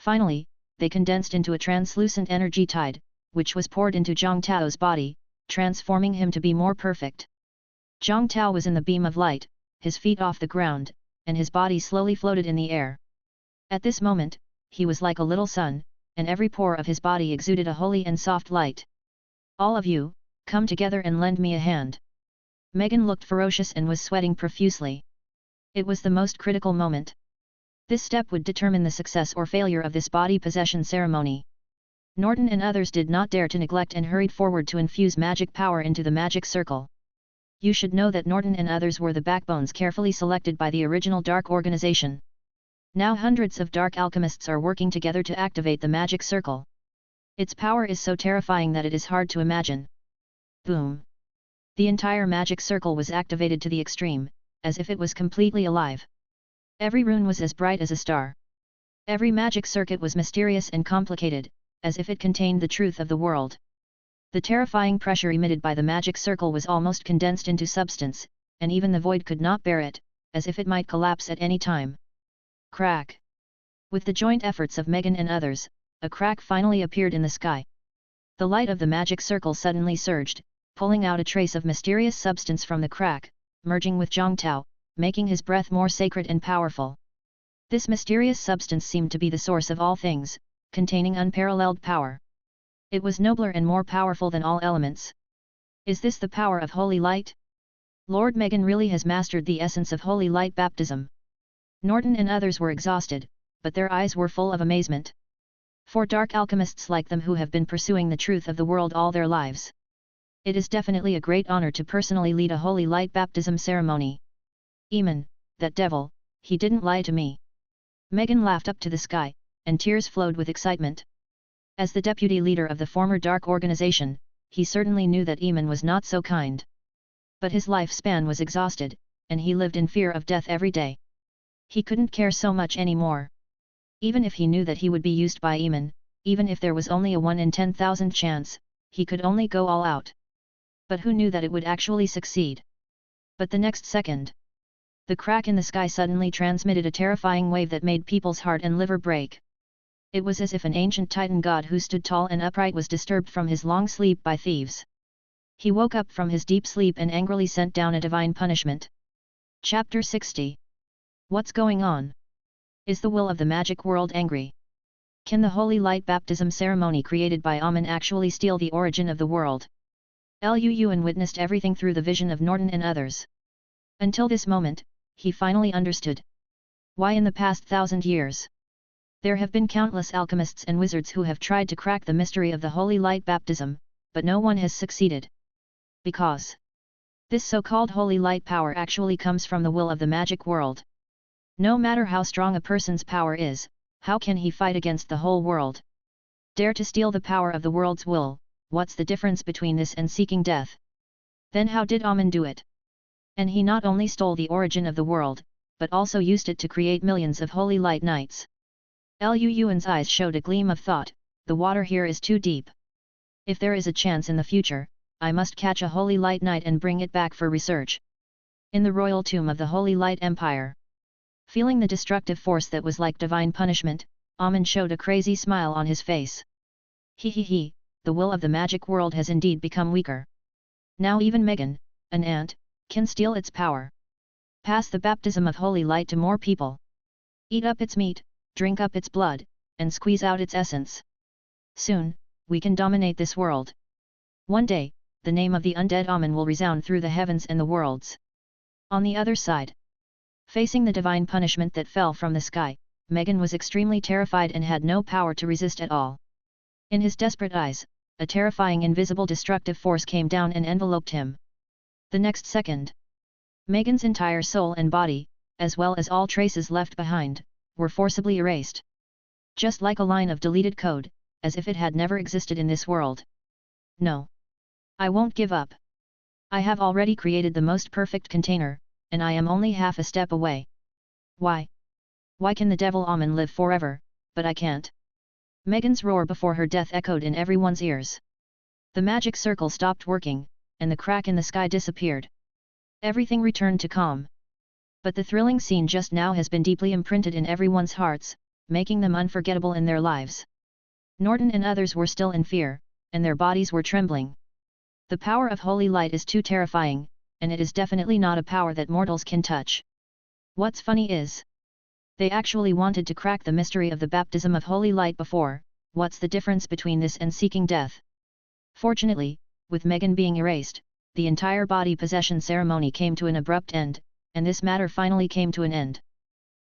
Finally, they condensed into a translucent energy tide, which was poured into Zhang Tao's body, transforming him to be more perfect. Zhang Tao was in the beam of light, his feet off the ground, and his body slowly floated in the air. At this moment, he was like a little sun, and every pore of his body exuded a holy and soft light. All of you, come together and lend me a hand. Megan looked ferocious and was sweating profusely. It was the most critical moment. This step would determine the success or failure of this body possession ceremony. Norton and others did not dare to neglect and hurried forward to infuse magic power into the magic circle. You should know that Norton and others were the backbones carefully selected by the original Dark Organization. Now hundreds of dark alchemists are working together to activate the magic circle. Its power is so terrifying that it is hard to imagine. Boom! The entire magic circle was activated to the extreme, as if it was completely alive. Every rune was as bright as a star. Every magic circuit was mysterious and complicated, as if it contained the truth of the world. The terrifying pressure emitted by the magic circle was almost condensed into substance, and even the void could not bear it, as if it might collapse at any time. Crack! With the joint efforts of Megan and others, a crack finally appeared in the sky. The light of the magic circle suddenly surged, pulling out a trace of mysterious substance from the crack, merging with Zhang Tao, making his breath more sacred and powerful. This mysterious substance seemed to be the source of all things, containing unparalleled power. It was nobler and more powerful than all elements. Is this the power of holy light? Lord Megan really has mastered the essence of holy light baptism. Norton and others were exhausted, but their eyes were full of amazement. For dark alchemists like them who have been pursuing the truth of the world all their lives, it is definitely a great honor to personally lead a holy light baptism ceremony. Eamon, that devil, he didn't lie to me. Megan laughed up to the sky, and tears flowed with excitement. As the deputy leader of the former Dark Organization, he certainly knew that Eamon was not so kind. But his lifespan was exhausted, and he lived in fear of death every day. He couldn't care so much anymore. Even if he knew that he would be used by Eamon, even if there was only a 1 in 10,000 chance, he could only go all out. But who knew that it would actually succeed? But the next second, the crack in the sky suddenly transmitted a terrifying wave that made people's heart and liver break. It was as if an ancient Titan god who stood tall and upright was disturbed from his long sleep by thieves. He woke up from his deep sleep and angrily sent down a divine punishment. Chapter 60. What's going on? Is the will of the magic world angry? Can the holy light baptism ceremony created by Amen actually steal the origin of the world? Lu Yuan witnessed everything through the vision of Norton and others. Until this moment, he finally understood why in the past 1,000 years there have been countless alchemists and wizards who have tried to crack the mystery of the holy light baptism, but no one has succeeded. Because this so-called holy light power actually comes from the will of the magic world. No matter how strong a person's power is, how can he fight against the whole world? Dare to steal the power of the world's will, what's the difference between this and seeking death? Then how did Amen do it? And he not only stole the origin of the world, but also used it to create millions of holy light nights. Lu Yuan's eyes showed a gleam of thought, the water here is too deep. If there is a chance in the future, I must catch a holy light knight and bring it back for research. In the royal tomb of the Holy Light Empire. Feeling the destructive force that was like divine punishment, Amen showed a crazy smile on his face. He, the will of the magic world has indeed become weaker. Now even Megan, an ant, can steal its power. Pass the baptism of holy light to more people. Eat up its meat, drink up its blood, and squeeze out its essence. Soon, we can dominate this world. One day, the name of the undead Amen will resound through the heavens and the worlds. On the other side, facing the divine punishment that fell from the sky, Megan was extremely terrified and had no power to resist at all. In his desperate eyes, a terrifying invisible destructive force came down and enveloped him. The next second, Megan's entire soul and body, as well as all traces left behind, were forcibly erased. Just like a line of deleted code, as if it had never existed in this world. No. I won't give up. I have already created the most perfect container, and I am only half a step away. Why? Why can the devil Amen live forever, but I can't? Megan's roar before her death echoed in everyone's ears. The magic circle stopped working, and the crack in the sky disappeared. Everything returned to calm. But the thrilling scene just now has been deeply imprinted in everyone's hearts, making them unforgettable in their lives. Norton and others were still in fear, and their bodies were trembling. The power of holy light is too terrifying, and it is definitely not a power that mortals can touch. What's funny is, they actually wanted to crack the mystery of the baptism of holy light before. What's the difference between this and seeking death? Fortunately, with Megan being erased, the entire body possession ceremony came to an abrupt end, and this matter finally came to an end.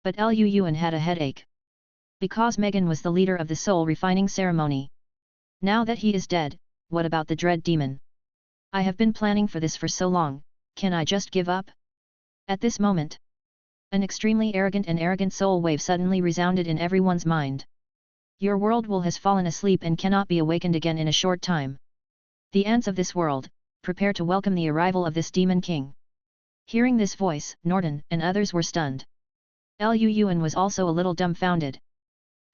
But Lu Yuan had a headache. Because Megan was the leader of the soul refining ceremony. Now that he is dead, what about the dread demon? I have been planning for this for so long, can I just give up? At this moment, an extremely arrogant soul wave suddenly resounded in everyone's mind. Your world will has fallen asleep and cannot be awakened again in a short time. The ants of this world, prepare to welcome the arrival of this demon king. Hearing this voice, Norton and others were stunned. Lu Yuan was also a little dumbfounded.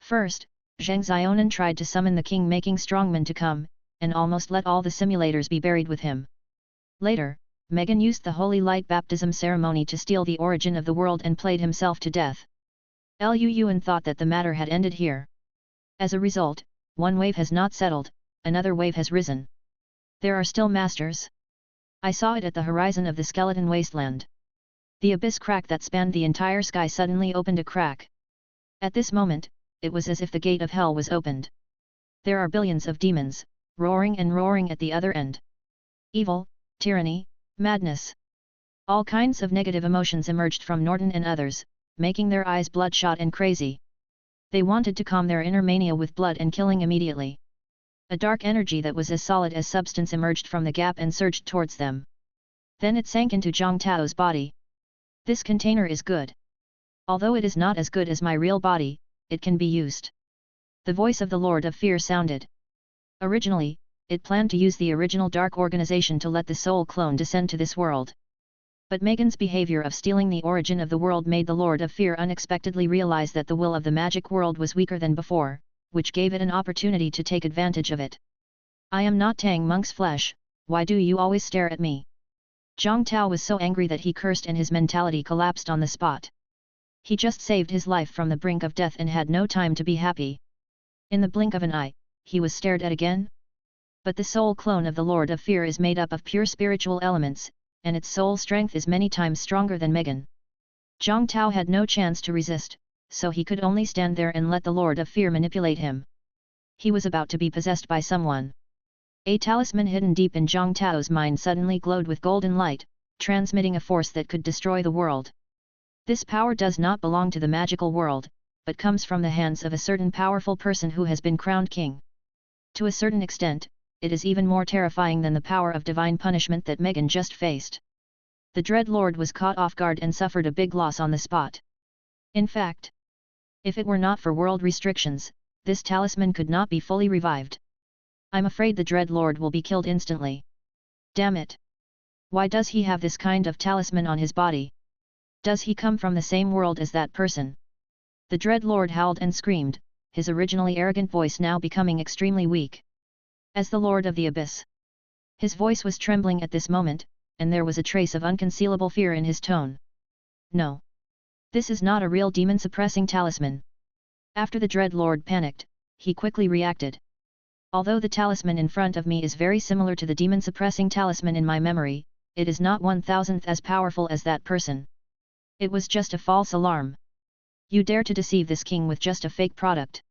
First, Zheng Xiaonan tried to summon the king, making strongmen to come, and almost let all the simulators be buried with him. Later, Megan used the holy light baptism ceremony to steal the origin of the world and played himself to death. Lu Yuan thought that the matter had ended here. As a result, one wave has not settled, another wave has risen. There are still masters. I saw it at the horizon of the skeleton wasteland. The abyss crack that spanned the entire sky suddenly opened a crack. At this moment, it was as if the gate of hell was opened. There are billions of demons, roaring and roaring at the other end. Evil, tyranny, madness. All kinds of negative emotions emerged from Norton and others, making their eyes bloodshot and crazy. They wanted to calm their inner mania with blood and killing immediately. A dark energy that was as solid as substance emerged from the gap and surged towards them. Then it sank into Zhang Tao's body. This container is good. Although it is not as good as my real body, it can be used. The voice of the Lord of Fear sounded. Originally, it planned to use the original dark organization to let the soul clone descend to this world. But Megan's behavior of stealing the origin of the world made the Lord of Fear unexpectedly realize that the will of the magic world was weaker than before, which gave it an opportunity to take advantage of it. I am not Tang Monk's flesh, why do you always stare at me? Zhang Tao was so angry that he cursed and his mentality collapsed on the spot. He just saved his life from the brink of death and had no time to be happy. In the blink of an eye, he was stared at again. But the soul clone of the Lord of Fear is made up of pure spiritual elements, and its soul strength is many times stronger than Megan. Zhang Tao had no chance to resist, so he could only stand there and let the Lord of Fear manipulate him. He was about to be possessed by someone. A talisman hidden deep in Zhang Tao's mind suddenly glowed with golden light, transmitting a force that could destroy the world. This power does not belong to the magical world, but comes from the hands of a certain powerful person who has been crowned king. To a certain extent, it is even more terrifying than the power of divine punishment that Megan just faced. The Dread Lord was caught off guard and suffered a big loss on the spot. In fact, if it were not for world restrictions, this talisman could not be fully revived. I'm afraid the Dread Lord will be killed instantly. Damn it! Why does he have this kind of talisman on his body? Does he come from the same world as that person? The Dread Lord howled and screamed, his originally arrogant voice now becoming extremely weak. As the Lord of the Abyss. His voice was trembling at this moment, and there was a trace of unconcealable fear in his tone. No. This is not a real demon-suppressing talisman. After the Dread Lord panicked, he quickly reacted. Although the talisman in front of me is very similar to the demon-suppressing talisman in my memory, it is not 1,000th as powerful as that person. It was just a false alarm. You dare to deceive this king with just a fake product.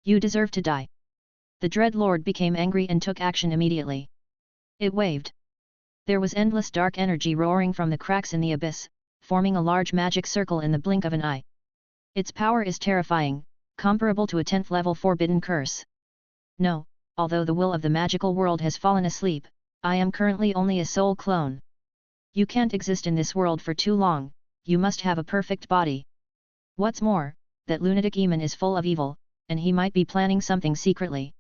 You deserve to die. The Dread Lord became angry and took action immediately. It waved. There was endless dark energy roaring from the cracks in the abyss, forming a large magic circle in the blink of an eye. Its power is terrifying, comparable to a 10th level forbidden curse. No, although the will of the magical world has fallen asleep, I am currently only a soul clone. You can't exist in this world for too long, you must have a perfect body. What's more, that lunatic Eamon is full of evil, and he might be planning something secretly.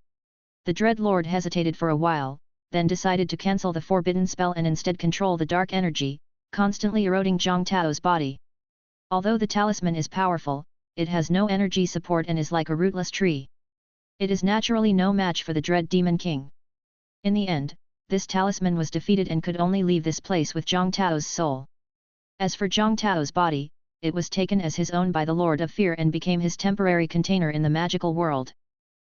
The Dread Lord hesitated for a while, then decided to cancel the forbidden spell and instead control the dark energy, constantly eroding Zhang Tao's body. Although the talisman is powerful, it has no energy support and is like a rootless tree. It is naturally no match for the Dread Demon King. In the end, this talisman was defeated and could only leave this place with Zhang Tao's soul. As for Zhang Tao's body, it was taken as his own by the Lord of Fear and became his temporary container in the magical world.